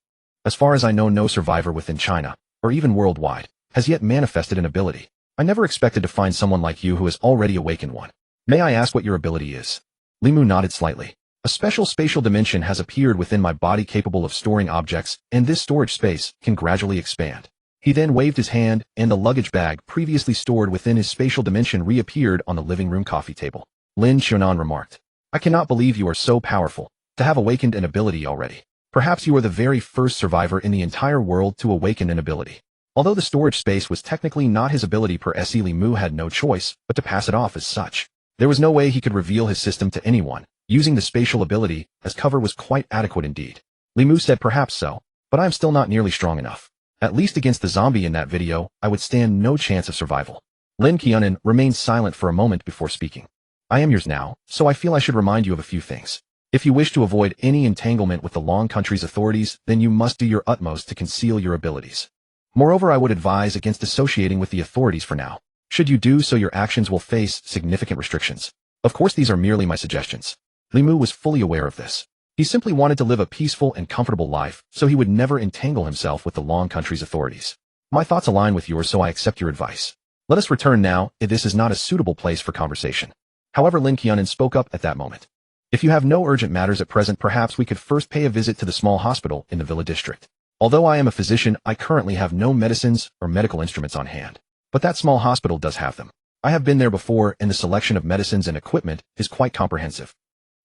Speaker 1: As far as I know, no survivor within China, or even worldwide, has yet manifested an ability. I never expected to find someone like you who has already awakened one. May I ask what your ability is? Li Mu nodded slightly. A special spatial dimension has appeared within my body capable of storing objects, and this storage space can gradually expand. He then waved his hand, and the luggage bag previously stored within his spatial dimension reappeared on the living room coffee table. Lin Xiaonan remarked, I cannot believe you are so powerful, to have awakened an ability already. Perhaps you are the very first survivor in the entire world to awaken an ability. Although the storage space was technically not his ability per se, Li Mu had no choice but to pass it off as such. There was no way he could reveal his system to anyone. Using the spatial ability as cover was quite adequate indeed. Li Mu said, perhaps so, but I am still not nearly strong enough. At least against the zombie in that video, I would stand no chance of survival. Lin Qianan remained silent for a moment before speaking. I am yours now, so I feel I should remind you of a few things. If you wish to avoid any entanglement with the Long country's authorities, then you must do your utmost to conceal your abilities. Moreover, I would advise against associating with the authorities for now. Should you do so, your actions will face significant restrictions. Of course, these are merely my suggestions. Li Mu was fully aware of this. He simply wanted to live a peaceful and comfortable life, so he would never entangle himself with the Long country's authorities. My thoughts align with yours, so I accept your advice. Let us return now, if this is not a suitable place for conversation. However, Lin Qianan spoke up at that moment. If you have no urgent matters at present, perhaps we could first pay a visit to the small hospital in the villa district. Although I am a physician, I currently have no medicines or medical instruments on hand. But that small hospital does have them. I have been there before, and the selection of medicines and equipment is quite comprehensive.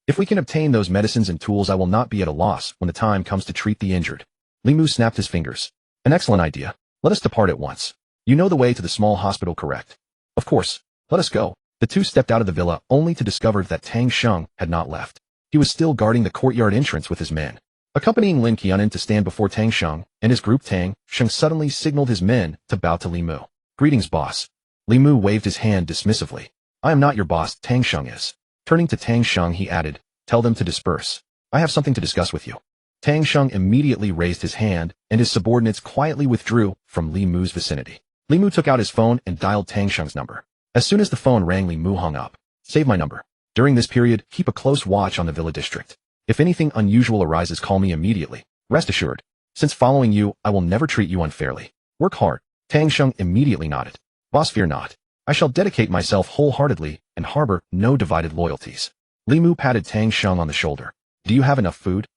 Speaker 1: If we can obtain those medicines and tools, I will not be at a loss when the time comes to treat the injured. Li Mu snapped his fingers. An excellent idea. Let us depart at once. You know the way to the small hospital, correct? Of course. Let us go. The two stepped out of the villa, only to discover that Tang Sheng had not left. He was still guarding the courtyard entrance with his men. Accompanying Lin Qianan to stand before Tang Sheng and his group, Tang Sheng suddenly signaled his men to bow to Li Mu. Greetings, boss. Li Mu waved his hand dismissively. I am not your boss, Tang Sheng is. Turning to Tang Sheng, he added, tell them to disperse. I have something to discuss with you. Tang Sheng immediately raised his hand, and his subordinates quietly withdrew from Li Mu's vicinity. Li Mu took out his phone and dialed Tang Sheng's number. As soon as the phone rang, Li Mu hung up. Save my number. During this period, keep a close watch on the villa district. If anything unusual arises, call me immediately. Rest assured, since following you, I will never treat you unfairly. Work hard. Tang Sheng immediately nodded. Boss, fear not. I shall dedicate myself wholeheartedly and harbor no divided loyalties. Li Mu patted Tang Sheng on the shoulder. Do you have enough food?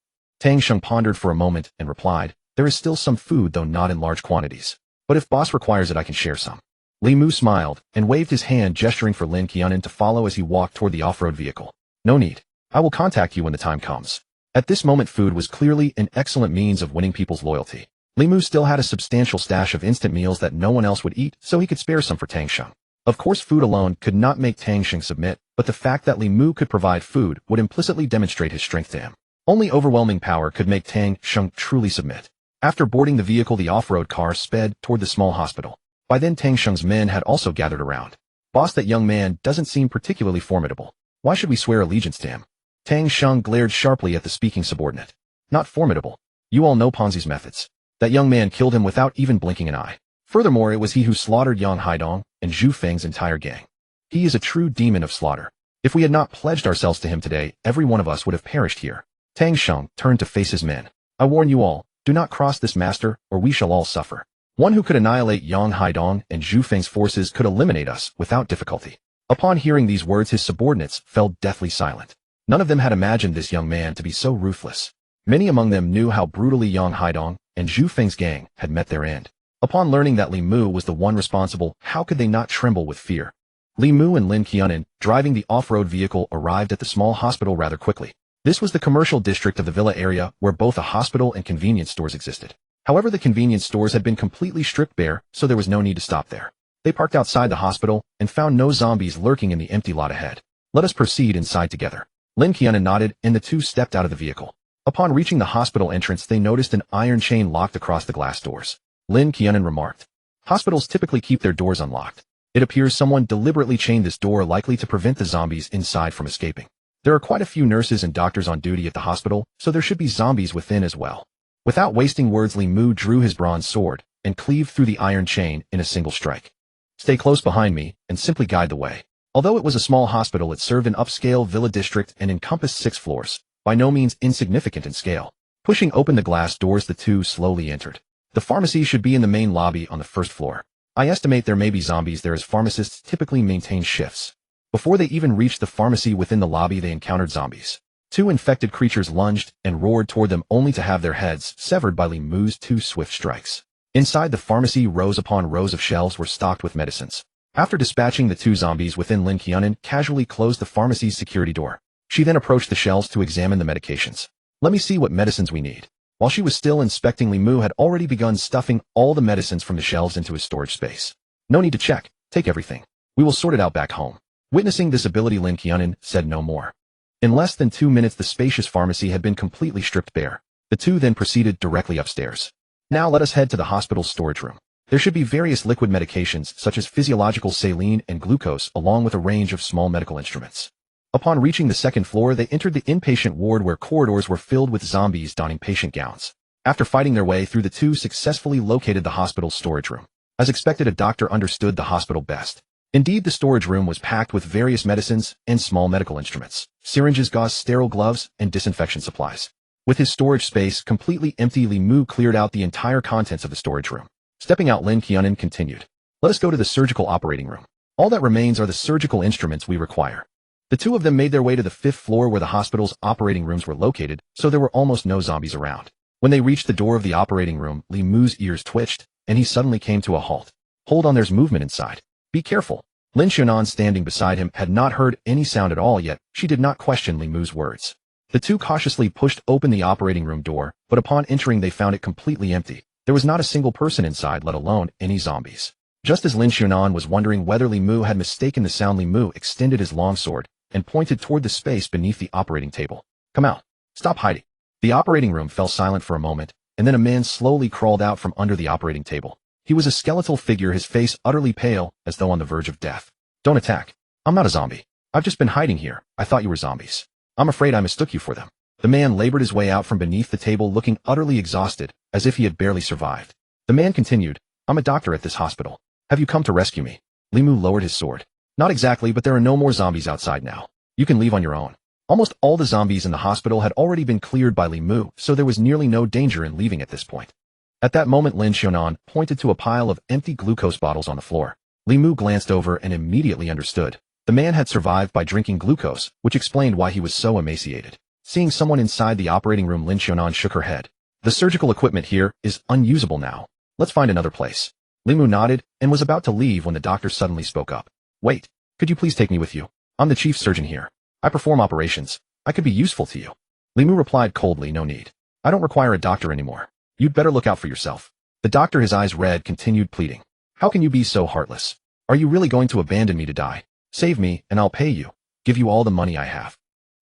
Speaker 1: Tang Sheng pondered for a moment and replied, there is still some food though not in large quantities. But if boss requires it I can share some. Li Mu smiled and waved his hand gesturing for Lin Qianan to follow as he walked toward the off-road vehicle. No need. I will contact you when the time comes. At this moment food was clearly an excellent means of winning people's loyalty. Li Mu still had a substantial stash of instant meals that no one else would eat, so he could spare some for Tang Sheng. Of course food alone could not make Tang Sheng submit, but the fact that Li Mu could provide food would implicitly demonstrate his strength to him. Only overwhelming power could make Tang Sheng truly submit. After boarding the vehicle the off-road car sped toward the small hospital. By then Tang Sheng's men had also gathered around. Boss, that young man doesn't seem particularly formidable. Why should we swear allegiance to him? Tang Sheng glared sharply at the speaking subordinate. Not formidable. You all know Ponzi's methods. That young man killed him without even blinking an eye. Furthermore, it was he who slaughtered Yang Haidong and Zhu Feng's entire gang. He is a true demon of slaughter. If we had not pledged ourselves to him today, every one of us would have perished here. Tang Sheng turned to face his men. I warn you all, do not cross this master, or we shall all suffer. One who could annihilate Yang Haidong and Zhu Feng's forces could eliminate us without difficulty. Upon hearing these words his subordinates fell deathly silent. None of them had imagined this young man to be so ruthless. Many among them knew how brutally Yang Haidong and Zhu Feng's gang had met their end. Upon learning that Li Mu was the one responsible, how could they not tremble with fear? Li Mu and Lin Qianan, driving the off-road vehicle, arrived at the small hospital rather quickly. This was the commercial district of the villa area where both a hospital and convenience stores existed. However, the convenience stores had been completely stripped bare, so there was no need to stop there. They parked outside the hospital and found no zombies lurking in the empty lot ahead. Let us proceed inside together. Lin Qianan nodded and the two stepped out of the vehicle. Upon reaching the hospital entrance they noticed an iron chain locked across the glass doors. Lin Qianan remarked. Hospitals typically keep their doors unlocked. It appears someone deliberately chained this door, likely to prevent the zombies inside from escaping. There are quite a few nurses and doctors on duty at the hospital, so there should be zombies within as well. Without wasting words Li Mu drew his bronze sword and cleaved through the iron chain in a single strike. Stay close behind me and simply guide the way. Although it was a small hospital, it served an upscale villa district and encompassed 6 floors, by no means insignificant in scale. Pushing open the glass doors the two slowly entered. The pharmacy should be in the main lobby on the first floor. I estimate there may be zombies there as pharmacists typically maintain shifts. Before they even reached the pharmacy within the lobby they encountered zombies. 2 infected creatures lunged and roared toward them only to have their heads severed by Li Mu's 2 swift strikes. Inside the pharmacy rows upon rows of shelves were stocked with medicines. After dispatching the 2 zombies within, Lin Qianan casually closed the pharmacy's security door. She then approached the shelves to examine the medications. Let me see what medicines we need. While she was still inspecting, Li Mu had already begun stuffing all the medicines from the shelves into his storage space. No need to check. Take everything. We will sort it out back home. Witnessing this ability, Lin Qianan said no more. In less than 2 minutes the spacious pharmacy had been completely stripped bare. The two then proceeded directly upstairs. Now let us head to the hospital's storage room. There should be various liquid medications such as physiological saline and glucose along with a range of small medical instruments. Upon reaching the 2nd floor they entered the inpatient ward where corridors were filled with zombies donning patient gowns. After fighting their way through, the two successfully located the hospital's storage room. As expected, a doctor understood the hospital best. Indeed, the storage room was packed with various medicines and small medical instruments, syringes, gauze, sterile gloves, and disinfection supplies. With his storage space completely empty, Li Mu cleared out the entire contents of the storage room. Stepping out, Lin Qianan continued. Let us go to the surgical operating room. All that remains are the surgical instruments we require. The two of them made their way to the 5th floor where the hospital's operating rooms were located, so there were almost no zombies around. When they reached the door of the operating room, Li Mu's ears twitched, and he suddenly came to a halt. Hold on, there's movement inside. Be careful. Lin Qianan, standing beside him, had not heard any sound at all yet. She did not question Li Mu's words. The two cautiously pushed open the operating room door, but upon entering they found it completely empty. There was not a single person inside, let alone any zombies. Just as Lin Qianan was wondering whether Li Mu had mistaken the sound, Li Mu extended his longsword and pointed toward the space beneath the operating table. Come out. Stop hiding. The operating room fell silent for a moment, and then a man slowly crawled out from under the operating table. He was a skeletal figure, his face utterly pale, as though on the verge of death. Don't attack. I'm not a zombie. I've just been hiding here. I thought you were zombies. I'm afraid I mistook you for them. The man labored his way out from beneath the table, looking utterly exhausted, as if he had barely survived. The man continued, I'm a doctor at this hospital. Have you come to rescue me? Li Mu lowered his sword. Not exactly, but there are no more zombies outside now. You can leave on your own. Almost all the zombies in the hospital had already been cleared by Li Mu, so there was nearly no danger in leaving at this point. At that moment Lin Qianan pointed to a pile of empty glucose bottles on the floor. Li Mu glanced over and immediately understood. The man had survived by drinking glucose, which explained why he was so emaciated. Seeing someone inside the operating room, Lin Xiaonan shook her head. The surgical equipment here is unusable now. Let's find another place. Li Mu nodded and was about to leave when the doctor suddenly spoke up. Wait, could you please take me with you? I'm the chief surgeon here. I perform operations. I could be useful to you. Li Mu replied coldly, no need. I don't require a doctor anymore. You'd better look out for yourself. The doctor, his eyes red, continued pleading. How can you be so heartless? Are you really going to abandon me to die? Save me, and I'll pay you. Give you all the money I have.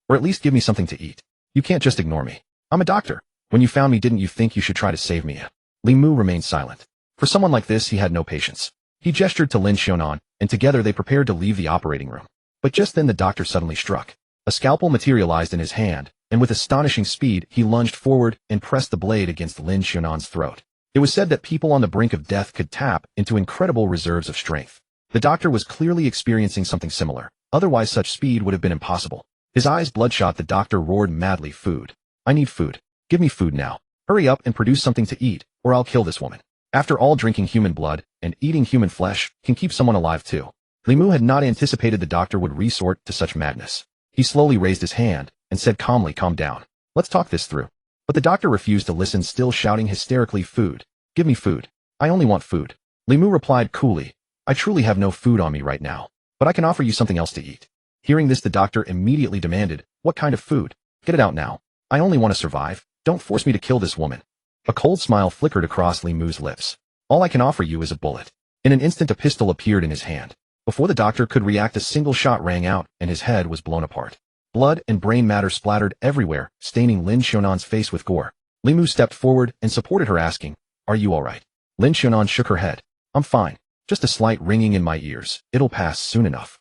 Speaker 1: Or at least give me something to eat. You can't just ignore me. I'm a doctor. When you found me, didn't you think you should try to save me? Li Mu remained silent. For someone like this, he had no patience. He gestured to Lin Xiaonan, and together they prepared to leave the operating room. But just then the doctor suddenly struck. A scalpel materialized in his hand, and with astonishing speed, he lunged forward and pressed the blade against Lin Xiaonan's throat. It was said that people on the brink of death could tap into incredible reserves of strength. The doctor was clearly experiencing something similar. Otherwise, such speed would have been impossible. His eyes bloodshot, the doctor roared madly, food. I need food. Give me food now. Hurry up and produce something to eat, or I'll kill this woman. After all, drinking human blood and eating human flesh can keep someone alive too. Li Mu had not anticipated the doctor would resort to such madness. He slowly raised his hand and said calmly, calm down. Let's talk this through. But the doctor refused to listen, still shouting hysterically, food. Give me food. I only want food. Li Mu replied coolly, I truly have no food on me right now, but I can offer you something else to eat. Hearing this, the doctor immediately demanded, what kind of food? Get it out now. I only want to survive. Don't force me to kill this woman. A cold smile flickered across Li Mu's lips. All I can offer you is a bullet. In an instant, a pistol appeared in his hand. Before the doctor could react, a single shot rang out, and his head was blown apart. Blood and brain matter splattered everywhere, staining Lin Xiaonan's face with gore. Li Mu stepped forward and supported her, asking, are you all right? Lin Xiaonan shook her head. I'm fine. Just a slight ringing in my ears. It'll pass soon enough.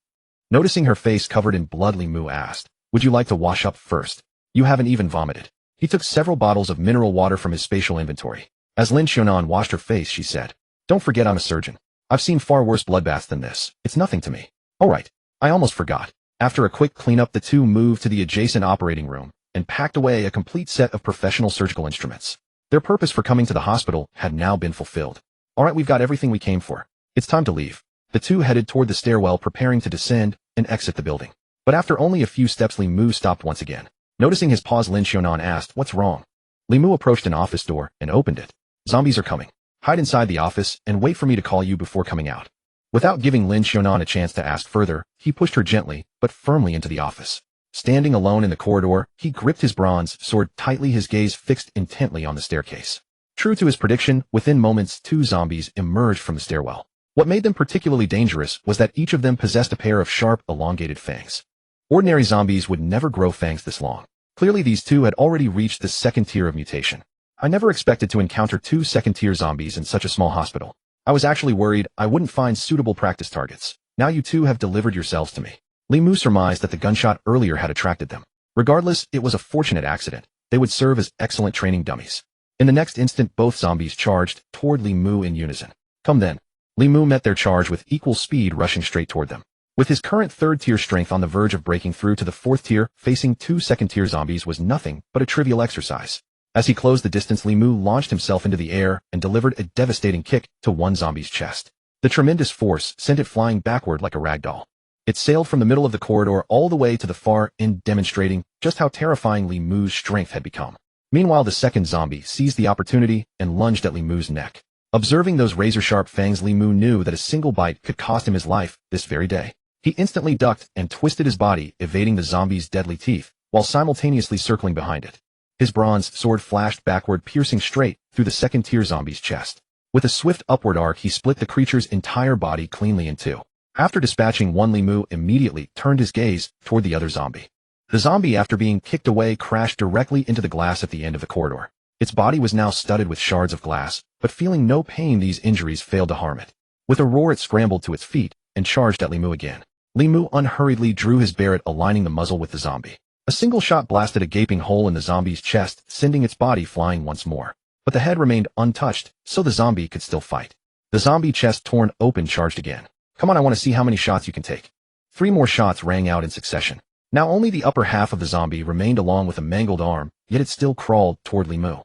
Speaker 1: Noticing her face covered in blood, Li Mu asked, would you like to wash up first? You haven't even vomited. He took several bottles of mineral water from his spatial inventory. As Lin Xiaonan washed her face, she said, don't forget I'm a surgeon. I've seen far worse bloodbaths than this. It's nothing to me. All right. I almost forgot. After a quick cleanup, the two moved to the adjacent operating room and packed away a complete set of professional surgical instruments. Their purpose for coming to the hospital had now been fulfilled. All right, we've got everything we came for. It's time to leave. The two headed toward the stairwell, preparing to descend and exit the building. But after only a few steps, Li Mu stopped once again. Noticing his pause, Lin Xiaonan asked, what's wrong? Li Mu approached an office door and opened it. Zombies are coming. Hide inside the office and wait for me to call you before coming out. Without giving Lin Xiaonan a chance to ask further, he pushed her gently but firmly into the office. Standing alone in the corridor, he gripped his bronze sword tightly, his gaze fixed intently on the staircase. True to his prediction, within moments, two zombies emerged from the stairwell. What made them particularly dangerous was that each of them possessed a pair of sharp, elongated fangs. Ordinary zombies would never grow fangs this long. Clearly, these two had already reached the second tier of mutation. I never expected to encounter two second-tier zombies in such a small hospital. I was actually worried I wouldn't find suitable practice targets. Now you two have delivered yourselves to me. Li Mu surmised that the gunshot earlier had attracted them. Regardless, it was a fortunate accident. They would serve as excellent training dummies. In the next instant, both zombies charged toward Li Mu in unison. Come then. Li Mu met their charge with equal speed, rushing straight toward them. With his current third-tier strength on the verge of breaking through to the fourth tier, facing two second-tier zombies was nothing but a trivial exercise. As he closed the distance, Li Mu launched himself into the air and delivered a devastating kick to one zombie's chest. The tremendous force sent it flying backward like a rag doll. It sailed from the middle of the corridor all the way to the far end, demonstrating just how terrifying Li Mu's strength had become. Meanwhile, the second zombie seized the opportunity and lunged at Li Mu's neck. Observing those razor-sharp fangs, Li Mu knew that a single bite could cost him his life this very day. He instantly ducked and twisted his body, evading the zombie's deadly teeth, while simultaneously circling behind it. His bronze sword flashed backward, piercing straight through the second-tier zombie's chest. With a swift upward arc, he split the creature's entire body cleanly in two. After dispatching one, Li Mu immediately turned his gaze toward the other zombie. The zombie, after being kicked away, crashed directly into the glass at the end of the corridor. Its body was now studded with shards of glass, but feeling no pain, these injuries failed to harm it. With a roar, it scrambled to its feet and charged at Li Mu again. Li Mu unhurriedly drew his barret, aligning the muzzle with the zombie. A single shot blasted a gaping hole in the zombie's chest, sending its body flying once more. But the head remained untouched, so the zombie could still fight. The zombie, chest torn open, charged again. Come on, I want to see how many shots you can take. 3 more shots rang out in succession. Now only the upper half of the zombie remained, along with a mangled arm, yet it still crawled toward Li Mu.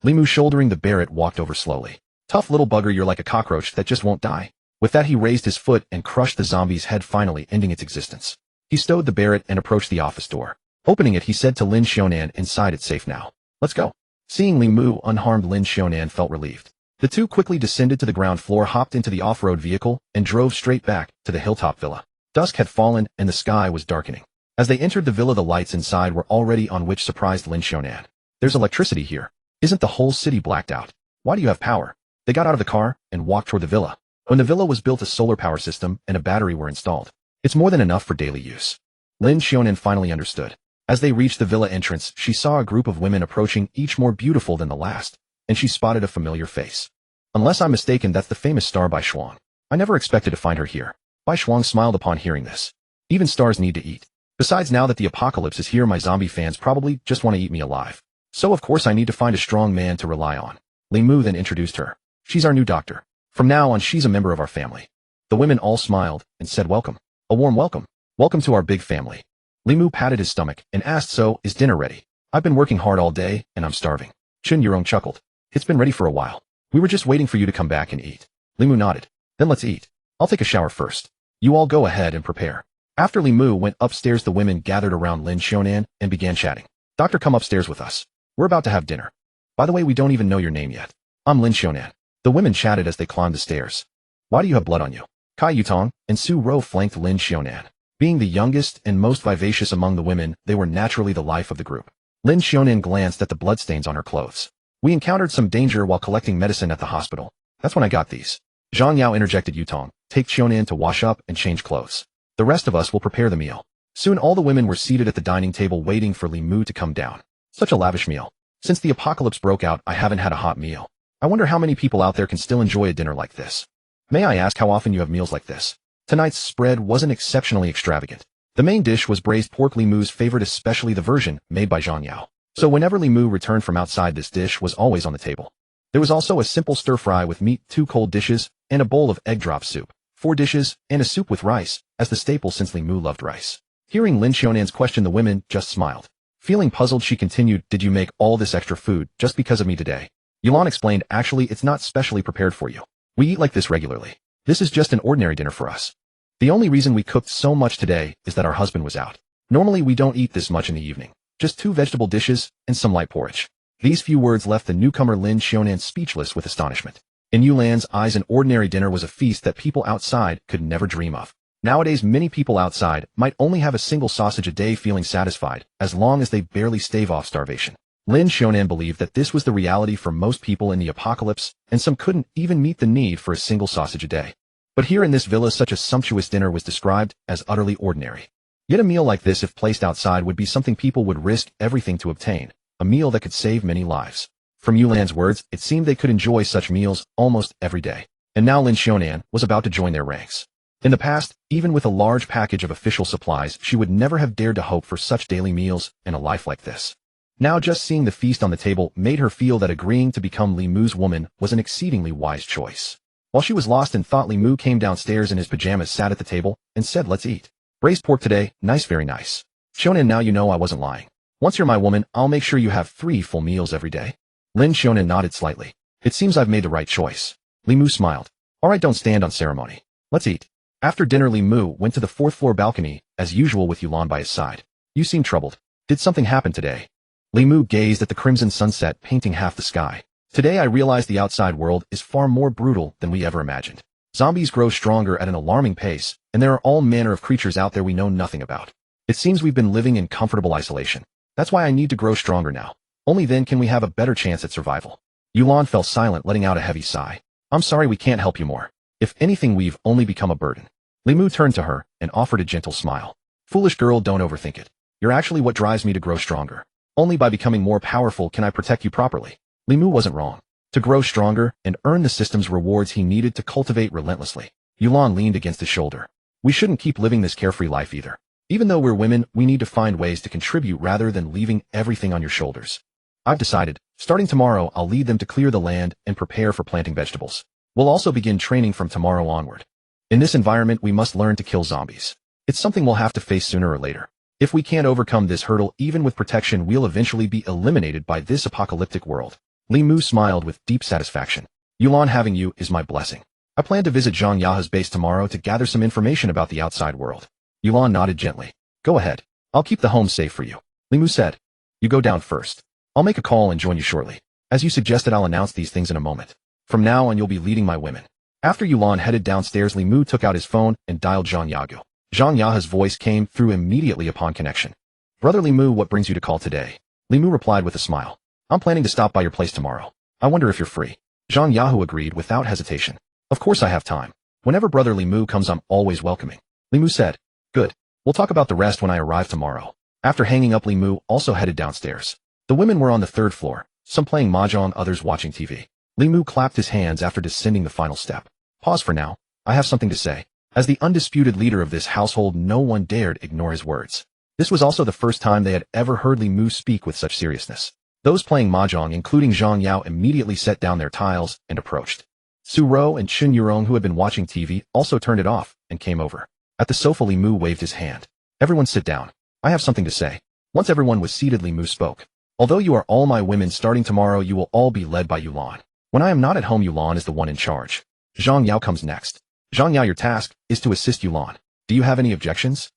Speaker 1: Li Mu, shouldering the barret, walked over slowly. Tough little bugger, you're like a cockroach that just won't die. With that he raised his foot and crushed the zombie's head, finally ending its existence. He stowed the barrett and approached the office door. Opening it, he said to Lin Xiaonan, "Inside, it's safe now. Let's go." Seeing Li Mu unharmed, Lin Xiaonan felt relieved. The two quickly descended to the ground floor, hopped into the off-road vehicle, and drove straight back to the hilltop villa. Dusk had fallen and the sky was darkening. As they entered the villa, the lights inside were already on, which surprised Lin Xiaonan. "There's electricity here. Isn't the whole city blacked out? Why do you have power?" They got out of the car and walked toward the villa. When the villa was built, a solar power system and a battery were installed. It's more than enough for daily use. Lin Xiaonan finally understood. As they reached the villa entrance, she saw a group of women approaching, each more beautiful than the last, and she spotted a familiar face. "Unless I'm mistaken, that's the famous star Bai Shuang. I never expected to find her here." Bai Shuang smiled upon hearing this. "Even stars need to eat. Besides, now that the apocalypse is here, my zombie fans probably just want to eat me alive. So of course I need to find a strong man to rely on." Li Mu then introduced her. "She's our new doctor. From now on, she's a member of our family." The women all smiled and said, "Welcome. A warm welcome. Welcome to our big family." Li Mu patted his stomach and asked, "So, is dinner ready? I've been working hard all day, and I'm starving." Chun Yurong chuckled. "It's been ready for a while. We were just waiting for you to come back and eat." Li Mu nodded. "Then let's eat. I'll take a shower first. You all go ahead and prepare." After Li Mu went upstairs, the women gathered around Lin Xiaonan and began chatting. "Doctor, come upstairs with us. We're about to have dinner. By the way, we don't even know your name yet." "I'm Lin Xiaonan." The women chatted as they climbed the stairs. "Why do you have blood on you?" Kai Yutong and Su Ro flanked Lin Xiaonan. Being the youngest and most vivacious among the women, they were naturally the life of the group. Lin Xiaonan glanced at the bloodstains on her clothes. "We encountered some danger while collecting medicine at the hospital. That's when I got these." Zhang Yao interjected. "Yutong, take Xiaonan to wash up and change clothes. The rest of us will prepare the meal." Soon all the women were seated at the dining table waiting for Li Mu to come down. "Such a lavish meal. Since the apocalypse broke out, I haven't had a hot meal. I wonder how many people out there can still enjoy a dinner like this. May I ask how often you have meals like this?" Tonight's spread wasn't exceptionally extravagant. The main dish was braised pork, Li Mu's favorite, especially the version made by Zhang Yao. So whenever Li Mu returned from outside, this dish was always on the table. There was also a simple stir-fry with meat, 2 cold dishes, and a bowl of egg drop soup, 4 dishes, and a soup with rice, as the staple since Li Mu loved rice. Hearing Lin Xiaonan's question, the women just smiled. Feeling puzzled, she continued, "Did you make all this extra food just because of me today?" Yulan explained, "Actually, it's not specially prepared for you. We eat like this regularly. This is just an ordinary dinner for us. The only reason we cooked so much today is that our husband was out. Normally we don't eat this much in the evening. Just 2 vegetable dishes and some light porridge." These few words left the newcomer Lin Xiaonan speechless with astonishment. In Yulan's eyes, an ordinary dinner was a feast that people outside could never dream of. Nowadays, many people outside might only have a single sausage a day, feeling satisfied, as long as they barely stave off starvation. Lin Xiaonan believed that this was the reality for most people in the apocalypse, and some couldn't even meet the need for a single sausage a day. But here in this villa, such a sumptuous dinner was described as utterly ordinary. Yet a meal like this, if placed outside, would be something people would risk everything to obtain, a meal that could save many lives. From Yulan's words, it seemed they could enjoy such meals almost every day. And now Lin Xiaonan was about to join their ranks. In the past, even with a large package of official supplies, she would never have dared to hope for such daily meals and a life like this. Now just seeing the feast on the table made her feel that agreeing to become Li Mu's woman was an exceedingly wise choice. While she was lost in thought, Li Mu came downstairs in his pajamas, sat at the table, and said, "Let's eat. Braised pork today, nice, very nice. Xiaonan, now you know I wasn't lying. Once you're my woman, I'll make sure you have 3 full meals every day." Lin Xiaonan nodded slightly. "It seems I've made the right choice." Li Mu smiled. "All right, don't stand on ceremony. Let's eat." After dinner, Li Mu went to the 4th floor balcony, as usual, with Yulan by his side. "You seem troubled. Did something happen today?" Li Mu gazed at the crimson sunset painting half the sky. "Today I realized the outside world is far more brutal than we ever imagined. Zombies grow stronger at an alarming pace, and there are all manner of creatures out there we know nothing about. It seems we've been living in comfortable isolation. That's why I need to grow stronger now. Only then can we have a better chance at survival." Yulan fell silent, letting out a heavy sigh. "I'm sorry we can't help you more. If anything, we've only become a burden." Li Mu turned to her and offered a gentle smile. "Foolish girl, don't overthink it. You're actually what drives me to grow stronger. Only by becoming more powerful can I protect you properly." Li Mu wasn't wrong. To grow stronger and earn the system's rewards, he needed to cultivate relentlessly. Yulan leaned against his shoulder. "We shouldn't keep living this carefree life either. Even though we're women, we need to find ways to contribute rather than leaving everything on your shoulders. I've decided, starting tomorrow, I'll lead them to clear the land and prepare for planting vegetables. We'll also begin training from tomorrow onward. In this environment, we must learn to kill zombies. It's something we'll have to face sooner or later. If we can't overcome this hurdle, even with protection, we'll eventually be eliminated by this apocalyptic world." Li Mu smiled with deep satisfaction. "Yulan, having you is my blessing. I plan to visit Zhang Yahe's base tomorrow to gather some information about the outside world. Yulan nodded gently. Go ahead. I'll keep the home safe for you. Li Mu said. You go down first. I'll make a call and join you shortly. As you suggested, I'll announce these things in a moment. From now on, you'll be leading my women. After Yulan headed downstairs, Li Mu took out his phone and dialed Zhang Yagu. Zhang Yahe's voice came through immediately upon connection. Brother Li Mu, what brings you to call today? Li Mu replied with a smile. I'm planning to stop by your place tomorrow. I wonder if you're free. Zhang Yahu agreed without hesitation. Of course I have time. Whenever Brother Li Mu comes, I'm always welcoming. Li Mu said. Good. We'll talk about the rest when I arrive tomorrow. After hanging up, Li Mu also headed downstairs. The women were on the third floor, some playing mahjong, others watching TV. Li Mu clapped his hands after descending the final step. Pause for now. I have something to say. As the undisputed leader of this household, no one dared ignore his words. This was also the first time they had ever heard Li Mu speak with such seriousness. Those playing mahjong, including Zhang Yao, immediately set down their tiles and approached. Su Ro and Chun Yurong, who had been watching TV, also turned it off and came over. At the sofa, Li Mu waved his hand. Everyone sit down. I have something to say. Once everyone was seated, Li Mu spoke. Although you are all my women, starting tomorrow you will all be led by Yulan. When I am not at home, Yulan is the one in charge. Zhang Yao comes next. Zhang Yao, your task is to assist Yulan. Do you have any objections?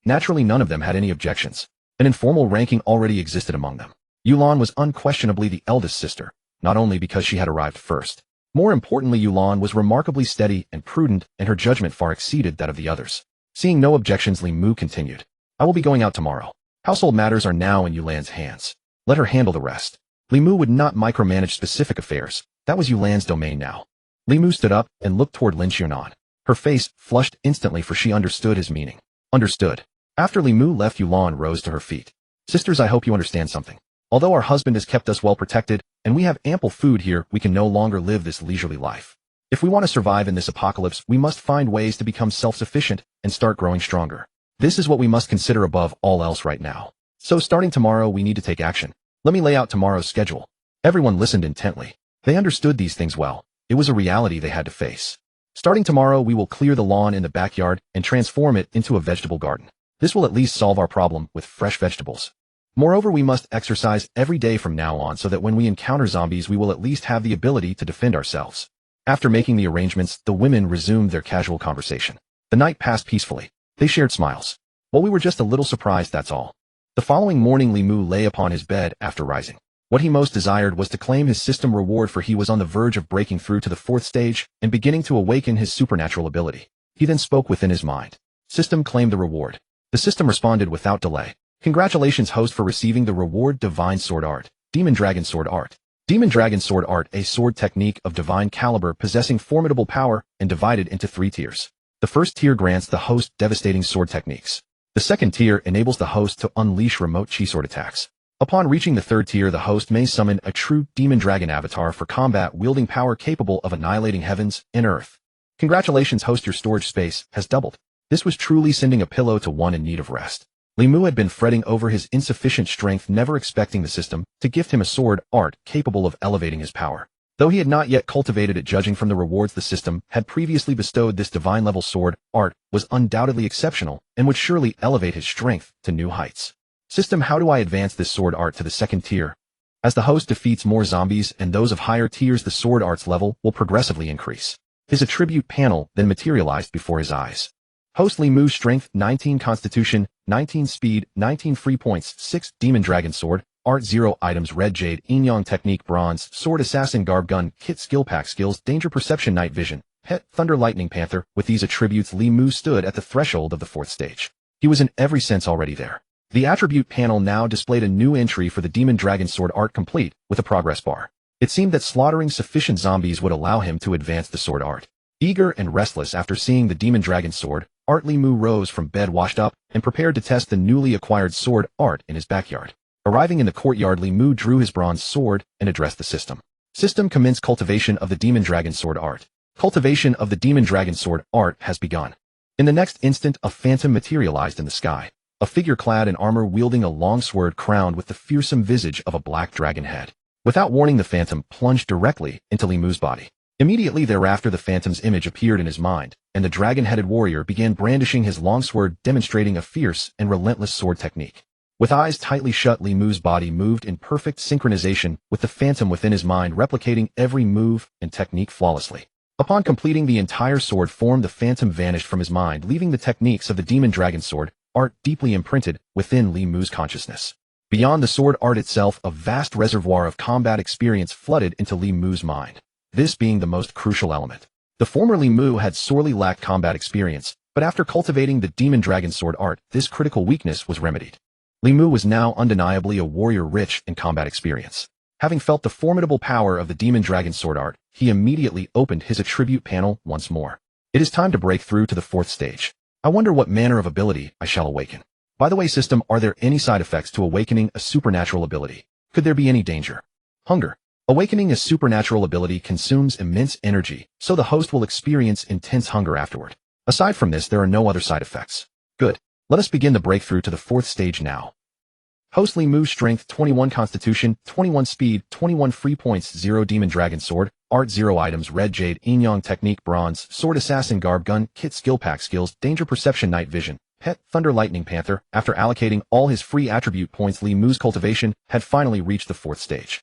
Speaker 1: Naturally, none of them had any objections. An informal ranking already existed among them. Yulan was unquestionably the eldest sister, not only because she had arrived first. More importantly, Yulan was remarkably steady and prudent, and her judgment far exceeded that of the others. Seeing no objections, Li Mu continued. I will be going out tomorrow. Household matters are now in Yulan's hands. Let her handle the rest. Li Mu would not micromanage specific affairs. That was Yulan's domain now. Li Mu stood up and looked toward Lin Xiaonan. Her face flushed instantly, for she understood his meaning. Understood. After Li Mu left, Yulan rose to her feet. Sisters, I hope you understand something. Although our husband has kept us well protected, and we have ample food here, we can no longer live this leisurely life. If we want to survive in this apocalypse, we must find ways to become self-sufficient and start growing stronger. This is what we must consider above all else right now. So starting tomorrow, we need to take action. Let me lay out tomorrow's schedule. Everyone listened intently. They understood these things well. It was a reality they had to face. Starting tomorrow, we will clear the lawn in the backyard and transform it into a vegetable garden. This will at least solve our problem with fresh vegetables. Moreover, we must exercise every day from now on so that when we encounter zombies, we will at least have the ability to defend ourselves. After making the arrangements, the women resumed their casual conversation. The night passed peacefully. They shared smiles. Well, we were just a little surprised, that's all. The following morning, Li Mu lay upon his bed after rising. What he most desired was to claim his system reward, for he was on the verge of breaking through to the 4th stage and beginning to awaken his supernatural ability. He then spoke within his mind. System claimed the reward. The system responded without delay. Congratulations, host, for receiving the reward. Divine Sword Art. Demon Dragon Sword Art. Demon Dragon Sword Art, a sword technique of divine caliber possessing formidable power and divided into 3 tiers. The first tier grants the host devastating sword techniques. The second tier enables the host to unleash remote chi sword attacks. Upon reaching the 3rd tier, the host may summon a true demon dragon avatar for combat, wielding power capable of annihilating heavens and earth. Congratulations, host, your storage space has doubled. This was truly sending a pillow to one in need of rest. Li Mu had been fretting over his insufficient strength, never expecting the system to gift him a sword art capable of elevating his power. Though he had not yet cultivated it, judging from the rewards the system had previously bestowed, this divine-level sword art was undoubtedly exceptional and would surely elevate his strength to new heights. System, how do I advance this sword art to the 2nd tier? As the host defeats more zombies and those of higher tiers, the sword art's level will progressively increase. His attribute panel then materialized before his eyes. Host Li Mu, strength 19, constitution 19, speed 19, free points 6, demon dragon sword art 0, items red jade, Yin Yang Technique, bronze sword, assassin garb gun kit, skill pack, skills, danger perception, night vision, pet, thunder, lightning, panther. With these attributes, Li Mu stood at the threshold of the 4th stage. He was in every sense already there. The attribute panel now displayed a new entry for the demon dragon sword art, complete with a progress bar. It seemed that slaughtering sufficient zombies would allow him to advance the sword art. Eager and restless after seeing the demon dragon sword art, Li Mu rose from bed, washed up, and prepared to test the newly acquired sword art in his backyard. Arriving in the courtyard, Li Mu drew his bronze sword and addressed the system. System, commence cultivation of the demon dragon sword art. Cultivation of the demon dragon sword art has begun. In the next instant, a phantom materialized in the sky. A figure clad in armor, wielding a long sword crowned with the fearsome visage of a black dragon head. Without warning, the phantom plunged directly into Li Mu's body. Immediately thereafter, the phantom's image appeared in his mind, and the dragon-headed warrior began brandishing his long sword, demonstrating a fierce and relentless sword technique. With eyes tightly shut, Li Mu's body moved in perfect synchronization with the phantom within his mind, replicating every move and technique flawlessly. Upon completing the entire sword form, the phantom vanished from his mind, leaving the techniques of the demon dragon sword art deeply imprinted within Li Mu's consciousness. Beyond the sword art itself, a vast reservoir of combat experience flooded into Li Mu's mind, this being the most crucial element. The former Li Mu had sorely lacked combat experience, but after cultivating the demon dragon sword art, this critical weakness was remedied. Li Mu was now undeniably a warrior rich in combat experience. Having felt the formidable power of the demon dragon sword art, he immediately opened his attribute panel once more. It is time to break through to the 4th stage. I wonder what manner of ability I shall awaken. By the way, system, are there any side effects to awakening a supernatural ability? Could there be any danger? Hunger. Awakening a supernatural ability consumes immense energy, so the host will experience intense hunger afterward. Aside from this, there are no other side effects. Good. Let us begin the breakthrough to the 4th stage now. Host Li Mu, Strength 21, Constitution 21, Speed 21, Free Points 0, Demon Dragon Sword, Art 0, Items Red Jade, Yin Yang Technique, Bronze, Sword, Assassin, Garb, Gun, Kit, Skill Pack, Skills, Danger, Perception, Night Vision, Pet, Thunder, Lightning, Panther. After allocating all his free attribute points, Li Mu's cultivation had finally reached the 4th stage.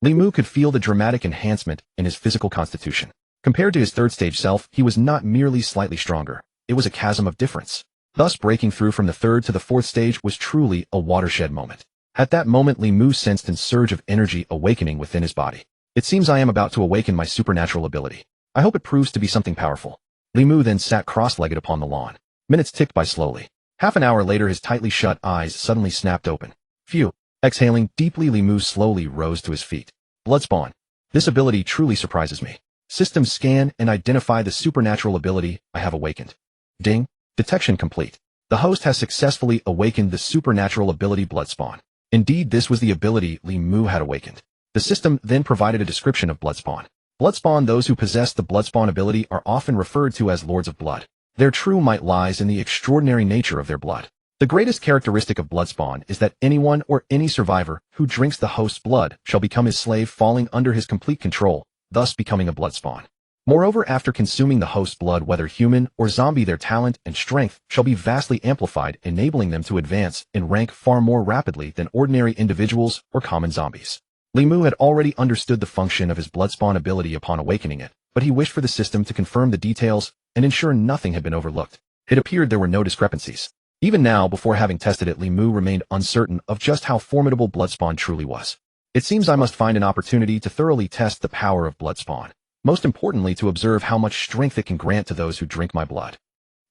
Speaker 1: Li Mu could feel the dramatic enhancement in his physical constitution. Compared to his 3rd stage self, he was not merely slightly stronger, it was a chasm of difference. Thus, breaking through from the 3rd to the 4th stage was truly a watershed moment. At that moment, Li Mu sensed a surge of energy awakening within his body. It seems I am about to awaken my supernatural ability. I hope it proves to be something powerful. Li Mu then sat cross-legged upon the lawn. Minutes ticked by slowly. Half an hour later, his tightly shut eyes suddenly snapped open. Phew. Exhaling deeply, Li Mu slowly rose to his feet. Bloodspawn. This ability truly surprises me. System scan and identify the supernatural ability I have awakened. Ding. Detection complete. The host has successfully awakened the supernatural ability Bloodspawn. Indeed, this was the ability Li Mu had awakened. The system then provided a description of Bloodspawn. Bloodspawn. Those who possess the Bloodspawn ability are often referred to as Lords of Blood. Their true might lies in the extraordinary nature of their blood. The greatest characteristic of Bloodspawn is that anyone or any survivor who drinks the host's blood shall become his slave, falling under his complete control, thus becoming a Bloodspawn. Moreover, after consuming the host's blood, whether human or zombie, their talent and strength shall be vastly amplified, enabling them to advance in rank far more rapidly than ordinary individuals or common zombies. Li Mu had already understood the function of his Bloodspawn ability upon awakening it, but he wished for the system to confirm the details and ensure nothing had been overlooked. It appeared there were no discrepancies. Even now, before having tested it, Li Mu remained uncertain of just how formidable Bloodspawn truly was. It seems I must find an opportunity to thoroughly test the power of Bloodspawn. Most importantly, to observe how much strength it can grant to those who drink my blood.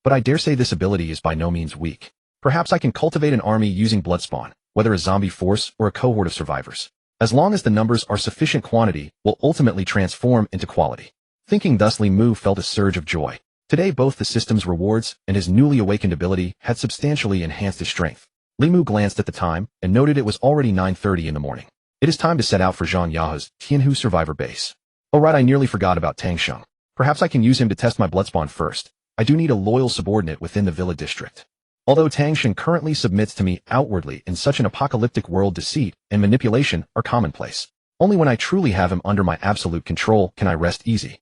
Speaker 1: But I dare say this ability is by no means weak. Perhaps I can cultivate an army using Bloodspawn, whether a zombie force or a cohort of survivors. As long as the numbers are sufficient, quantity will ultimately transform into quality. Thinking thus, Li Mu felt a surge of joy. Today, both the system's rewards and his newly awakened ability had substantially enhanced his strength. Li Mu glanced at the time and noted it was already 9:30 in the morning. It is time to set out for Zhang Yahe's Tianhu survivor base. Oh right, I nearly forgot about Tang Sheng. Perhaps I can use him to test my Bloodspawn first. I do need a loyal subordinate within the Villa district. Although Tang Sheng currently submits to me outwardly, in such an apocalyptic world, deceit and manipulation are commonplace. Only when I truly have him under my absolute control can I rest easy.